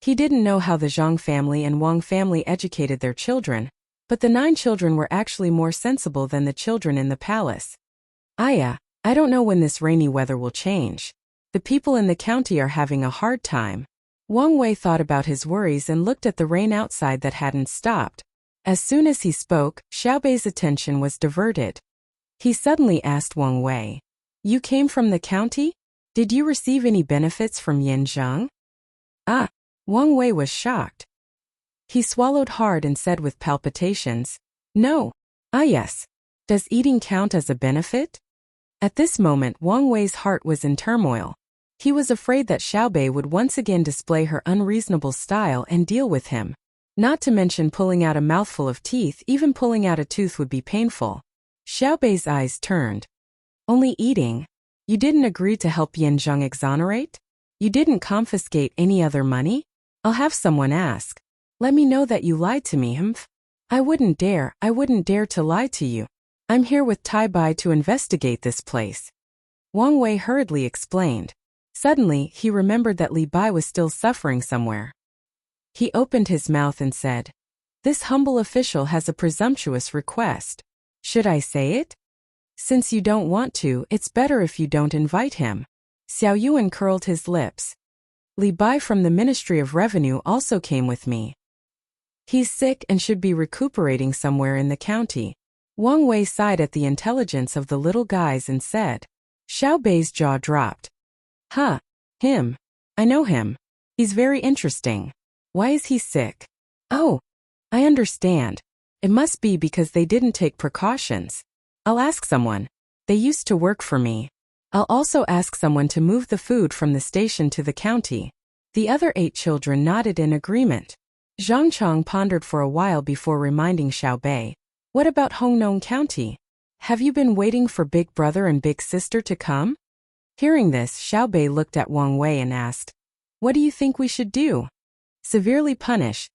He didn't know how the Zhang family and Wang family educated their children, but the 9 children were actually more sensible than the children in the palace. "Aya, I don't know when this rainy weather will change. The people in the county are having a hard time." Wang Wei thought about his worries and looked at the rain outside that hadn't stopped. As soon as he spoke, Xiaobei's attention was diverted. He suddenly asked Wang Wei, "You came from the county? Did you receive any benefits from Yanzheng?" "Ah." Wang Wei was shocked. He swallowed hard and said with palpitations, "No." "Ah yes. Does eating count as a benefit?" At this moment Wang Wei's heart was in turmoil. He was afraid that Xiaobei would once again display her unreasonable style and deal with him. Not to mention pulling out a mouthful of teeth, even pulling out a tooth would be painful. Xiaobei's eyes turned. "Only eating? You didn't agree to help Yanzheng exonerate? You didn't confiscate any other money? I'll have someone ask. Let me know that you lied to me, humph. I wouldn't dare to lie to you. I'm here with Tai Bai to investigate this place." Wang Wei hurriedly explained. Suddenly, he remembered that Li Bai was still suffering somewhere. He opened his mouth and said, "This humble official has a presumptuous request. Should I say it? Since you don't want to, it's better if you don't invite him." Xiao Yuan curled his lips. "Li Bai from the Ministry of Revenue also came with me. He's sick and should be recuperating somewhere in the county." Wang Wei sighed at the intelligence of the little guys and said. Xiaobei's jaw dropped. "Huh. Him. I know him. He's very interesting. Why is he sick?" "Oh, I understand. It must be because they didn't take precautions. I'll ask someone. They used to work for me. I'll also ask someone to move the food from the station to the county." The other 8 children nodded in agreement. Zhang Chong pondered for a while before reminding Xiaobei, "What about Hongnong County? Have you been waiting for Big Brother and Big Sister to come?" Hearing this, Xiaobei looked at Wang Wei and asked, "What do you think we should do?" Severely punish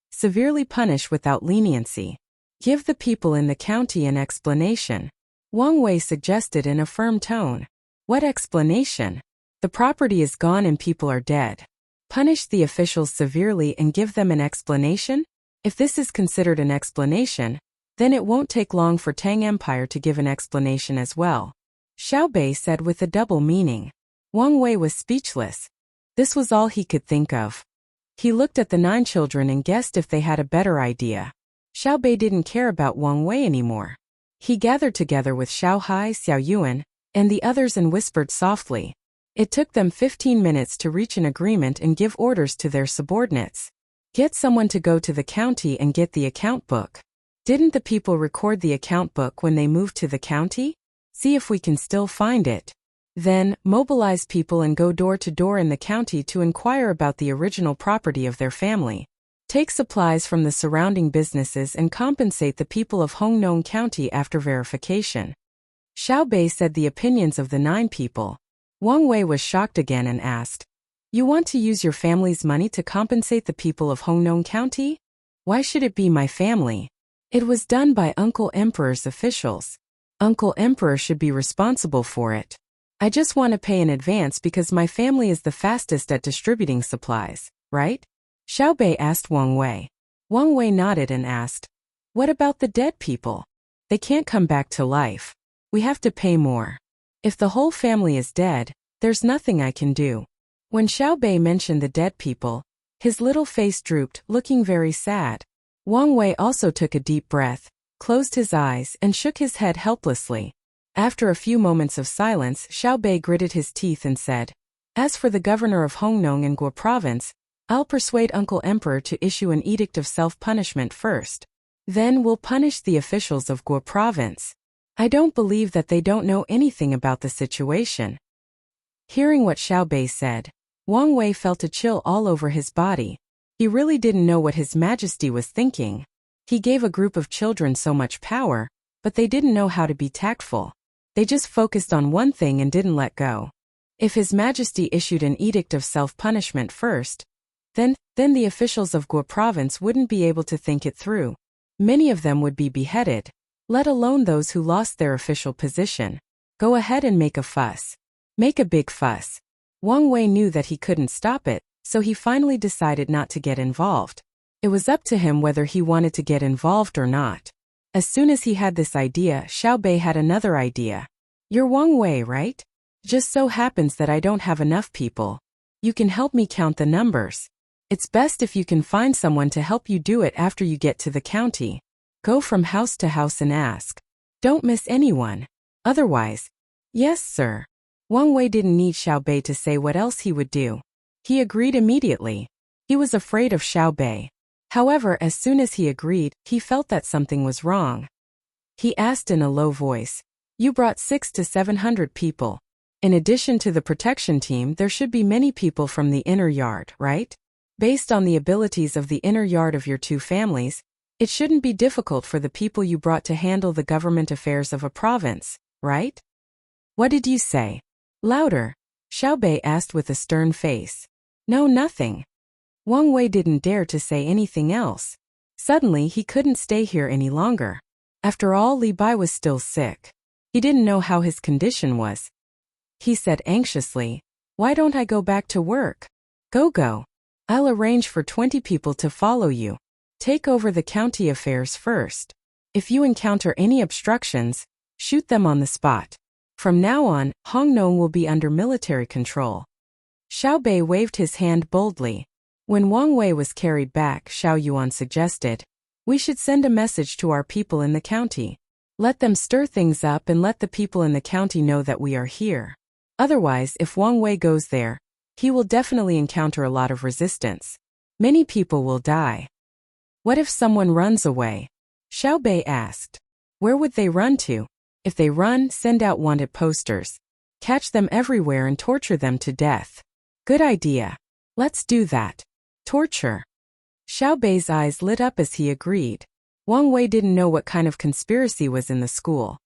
without leniency. Give the people in the county an explanation," Wang Wei suggested in a firm tone. "What explanation? The property is gone and people are dead. Punish the officials severely and give them an explanation? If this is considered an explanation, then it won't take long for Tang Empire to give an explanation as well," Xiaobei said with a double meaning. Wang Wei was speechless. This was all he could think of. He looked at the 9 children and guessed if they had a better idea. Xiaobei didn't care about Wang Wei anymore. He gathered together with Xiaohai, Xiao Yuan, and the others and whispered softly. It took them 15 minutes to reach an agreement and give orders to their subordinates. Get someone to go to the county and get the account book. Didn't the people record the account book when they moved to the county? See if we can still find it. Then, mobilize people and go door to door in the county to inquire about the original property of their family. Take supplies from the surrounding businesses and compensate the people of Hongnong County after verification." Xiaobei said the opinions of the 9 people. Wang Wei was shocked again and asked, "You want to use your family's money to compensate the people of Hongnong County? Why should it be my family? It was done by Uncle Emperor's officials. Uncle Emperor should be responsible for it. I just want to pay in advance because my family is the fastest at distributing supplies, right?" Xiaobei asked Wang Wei. Wang Wei nodded and asked, "What about the dead people? They can't come back to life. We have to pay more. If the whole family is dead, there's nothing I can do." When Xiaobei mentioned the dead people, his little face drooped, looking very sad. Wang Wei also took a deep breath, closed his eyes, and shook his head helplessly. After a few moments of silence, Xiao Bei gritted his teeth and said, "As for the governor of Hongnong and Guo province, I'll persuade Uncle Emperor to issue an edict of self-punishment first. Then we'll punish the officials of Guo province. I don't believe that they don't know anything about the situation." Hearing what Xiao Bei said, Wang Wei felt a chill all over his body. He really didn't know what His Majesty was thinking. He gave a group of children so much power, but they didn't know how to be tactful. They just focused on one thing and didn't let go. If His Majesty issued an edict of self-punishment first, then the officials of Guo province wouldn't be able to think it through. Many of them would be beheaded, let alone those who lost their official position. Go ahead and make a fuss. Make a big fuss. Wang Wei knew that he couldn't stop it, so he finally decided not to get involved. It was up to him whether he wanted to get involved or not. As soon as he had this idea, Xiao Bei had another idea. "You're Wang Wei, right? Just so happens that I don't have enough people. You can help me count the numbers. It's best if you can find someone to help you do it after you get to the county. Go from house to house and ask. Don't miss anyone. Otherwise—" "Yes, sir." Wang Wei didn't need Xiao Bei to say what else he would do. He agreed immediately. He was afraid of Xiao Bei. However, as soon as he agreed, he felt that something was wrong. He asked in a low voice, "You brought 600 to 700 people. In addition to the protection team, there should be many people from the inner yard, right? Based on the abilities of the inner yard of your two families, it shouldn't be difficult for the people you brought to handle the government affairs of a province, right?" "What did you say?" "Louder," Xiao Bei asked with a stern face. "No, nothing." Wang Wei didn't dare to say anything else. Suddenly he couldn't stay here any longer. After all, Li Bai was still sick. He didn't know how his condition was. He said anxiously, "Why don't I go back to work?" Go. I'll arrange for 20 people to follow you. Take over the county affairs first. If you encounter any obstructions, shoot them on the spot. From now on, Hongnong will be under military control." Xiao Bei waved his hand boldly. When Wang Wei was carried back, Xiao Yuan suggested, "We should send a message to our people in the county. Let them stir things up and let the people in the county know that we are here. Otherwise, if Wang Wei goes there, he will definitely encounter a lot of resistance. Many people will die." "What if someone runs away?" Xiao Bei asked. "Where would they run to? If they run, send out wanted posters. Catch them everywhere and torture them to death." "Good idea. Let's do that. Torture." Xiao Bei's eyes lit up as he agreed. Wang Wei didn't know what kind of conspiracy was in the school.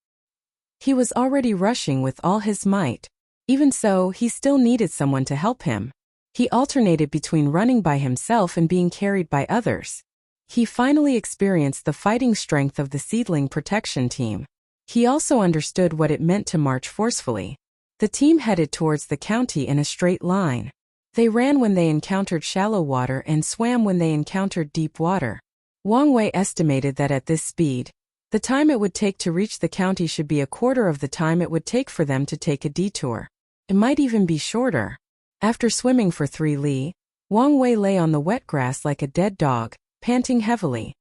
He was already rushing with all his might. Even so, he still needed someone to help him. He alternated between running by himself and being carried by others. He finally experienced the fighting strength of the seedling protection team. He also understood what it meant to march forcefully. The team headed towards the county in a straight line. They ran when they encountered shallow water and swam when they encountered deep water. Wang Wei estimated that at this speed, the time it would take to reach the county should be a quarter of the time it would take for them to take a detour. It might even be shorter. After swimming for 3 li, Wang Wei lay on the wet grass like a dead dog, panting heavily.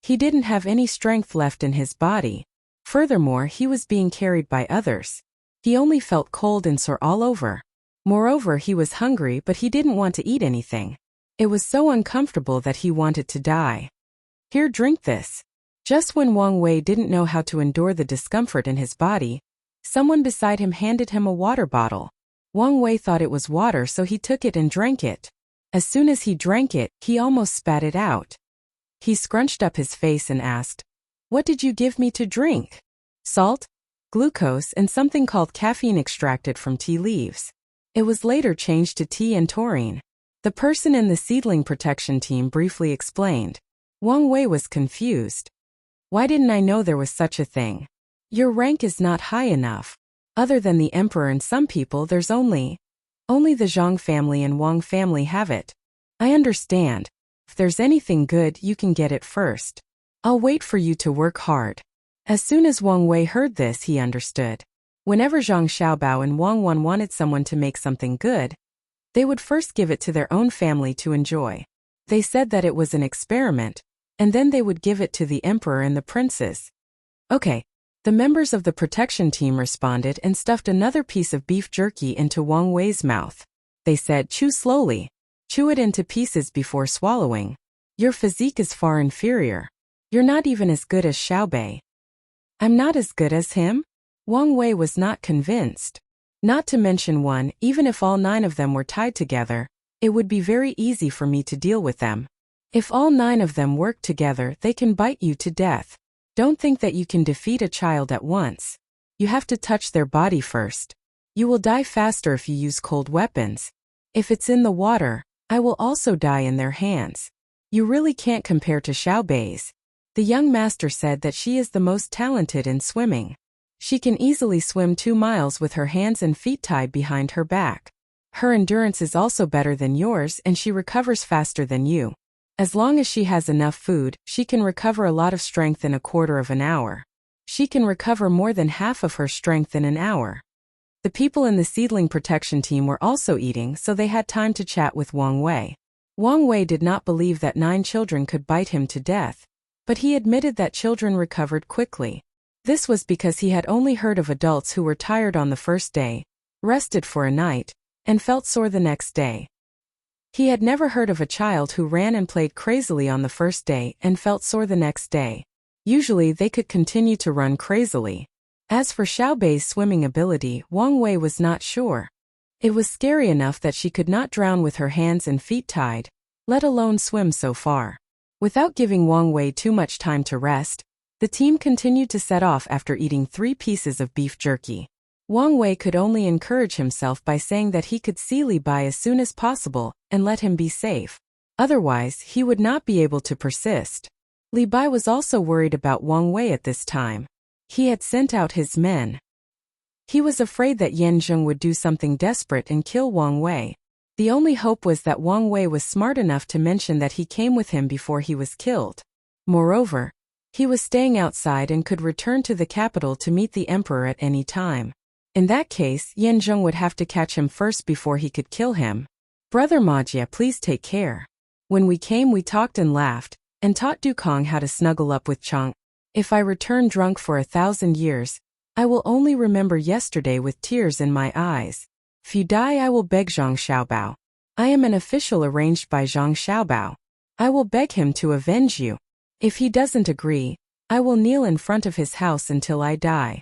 He didn't have any strength left in his body. Furthermore, he was being carried by others. He only felt cold and sore all over. Moreover, he was hungry, but he didn't want to eat anything. It was so uncomfortable that he wanted to die. "Here, drink this." Just when Wang Wei didn't know how to endure the discomfort in his body, someone beside him handed him a water bottle. Wang Wei thought it was water, so he took it and drank it. As soon as he drank it, he almost spat it out. He scrunched up his face and asked, "What did you give me to drink?" "Salt, glucose, and something called caffeine extracted from tea leaves. It was later changed to tea and taurine." The person in the seedling protection team briefly explained. Wang Wei was confused. "Why didn't I know there was such a thing? Your rank is not high enough. Other than the emperor and some people, there's only the Zhang family and Wang family have it. I understand. If there's anything good, you can get it first. I'll wait for you to work hard." As soon as Wang Wei heard this, he understood. Whenever Zhang Xiaobao and Wang Wan wanted someone to make something good, they would first give it to their own family to enjoy. They said that it was an experiment. and then they would give it to the emperor and the princes. Okay. The members of the protection team responded and stuffed another piece of beef jerky into Wang Wei's mouth. They said, chew slowly. Chew it into pieces before swallowing. Your physique is far inferior. You're not even as good as Xiaobei. I'm not as good as him? Wang Wei was not convinced. Not to mention one, even if all 9 of them were tied together, it would be very easy for me to deal with them. If all 9 of them work together, they can bite you to death. Don't think that you can defeat a child at once. You have to touch their body first. You will die faster if you use cold weapons. If it's in the water, I will also die in their hands. You really can't compare to Xiaobei's. The young master said that she is the most talented in swimming. She can easily swim 2 miles with her hands and feet tied behind her back. Her endurance is also better than yours and she recovers faster than you. As long as she has enough food, she can recover a lot of strength in a quarter of an hour. She can recover more than half of her strength in an hour. The people in the seedling protection team were also eating, so they had time to chat with Wang Wei. Wang Wei did not believe that 9 children could bite him to death, but he admitted that children recovered quickly. This was because he had only heard of adults who were tired on the first day, rested for a night, and felt sore the next day. He had never heard of a child who ran and played crazily on the first day and felt sore the next day. Usually they could continue to run crazily. As for Xiaobei's swimming ability, Wang Wei was not sure. It was scary enough that she could not drown with her hands and feet tied, let alone swim so far. Without giving Wang Wei too much time to rest, the team continued to set off after eating 3 pieces of beef jerky. Wang Wei could only encourage himself by saying that he could see Li Bai as soon as possible and let him be safe. Otherwise, he would not be able to persist. Li Bai was also worried about Wang Wei at this time. He had sent out his men. He was afraid that Yan Zheng would do something desperate and kill Wang Wei. The only hope was that Wang Wei was smart enough to mention that he came with him before he was killed. Moreover, he was staying outside and could return to the capital to meet the emperor at any time. In that case, Yan Zheng would have to catch him first before he could kill him. Brother Majia, please take care. When we came, we talked and laughed, and taught Dukong how to snuggle up with Chang. If I return drunk for 1,000 years, I will only remember yesterday with tears in my eyes. If you die, I will beg Zhang Xiaobao. I am an official arranged by Zhang Xiaobao. I will beg him to avenge you. If he doesn't agree, I will kneel in front of his house until I die.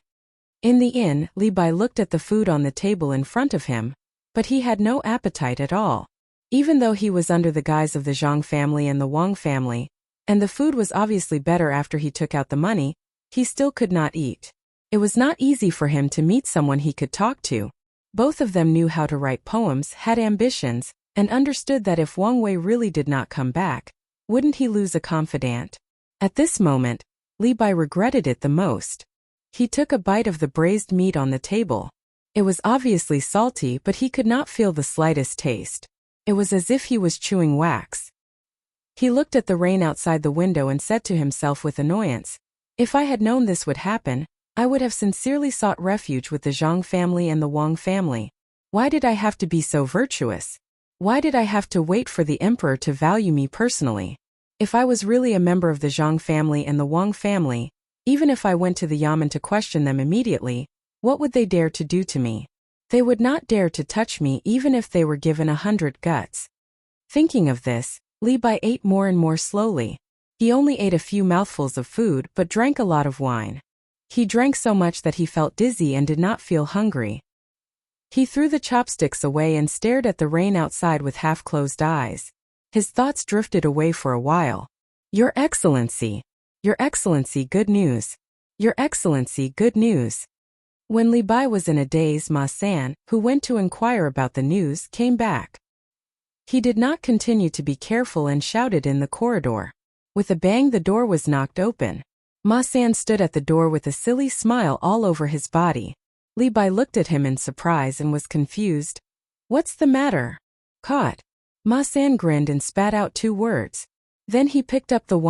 In the inn, Li Bai looked at the food on the table in front of him, but he had no appetite at all. Even though he was under the guise of the Zhang family and the Wang family, and the food was obviously better after he took out the money, he still could not eat. It was not easy for him to meet someone he could talk to. Both of them knew how to write poems, had ambitions, and understood that if Wang Wei really did not come back, wouldn't he lose a confidant? At this moment, Li Bai regretted it the most. He took a bite of the braised meat on the table. It was obviously salty, but he could not feel the slightest taste. It was as if he was chewing wax. He looked at the rain outside the window and said to himself with annoyance, if I had known this would happen, I would have sincerely sought refuge with the Zhang family and the Wang family. Why did I have to be so virtuous? Why did I have to wait for the emperor to value me personally? If I was really a member of the Zhang family and the Wang family, even if I went to the Yamen to question them immediately, what would they dare to do to me? They would not dare to touch me even if they were given 100 guts. Thinking of this, Li Bai ate more and more slowly. He only ate a few mouthfuls of food but drank a lot of wine. He drank so much that he felt dizzy and did not feel hungry. He threw the chopsticks away and stared at the rain outside with half-closed eyes. His thoughts drifted away for a while. Your Excellency! Your Excellency, good news! Your Excellency, good news! When Li Bai was in a daze, Ma San, who went to inquire about the news, came back. He did not continue to be careful and shouted in the corridor. With a bang, the door was knocked open. Ma San stood at the door with a silly smile all over his body. Li Bai looked at him in surprise and was confused. What's the matter? Caught. Ma San grinned and spat out 2 words. Then he picked up the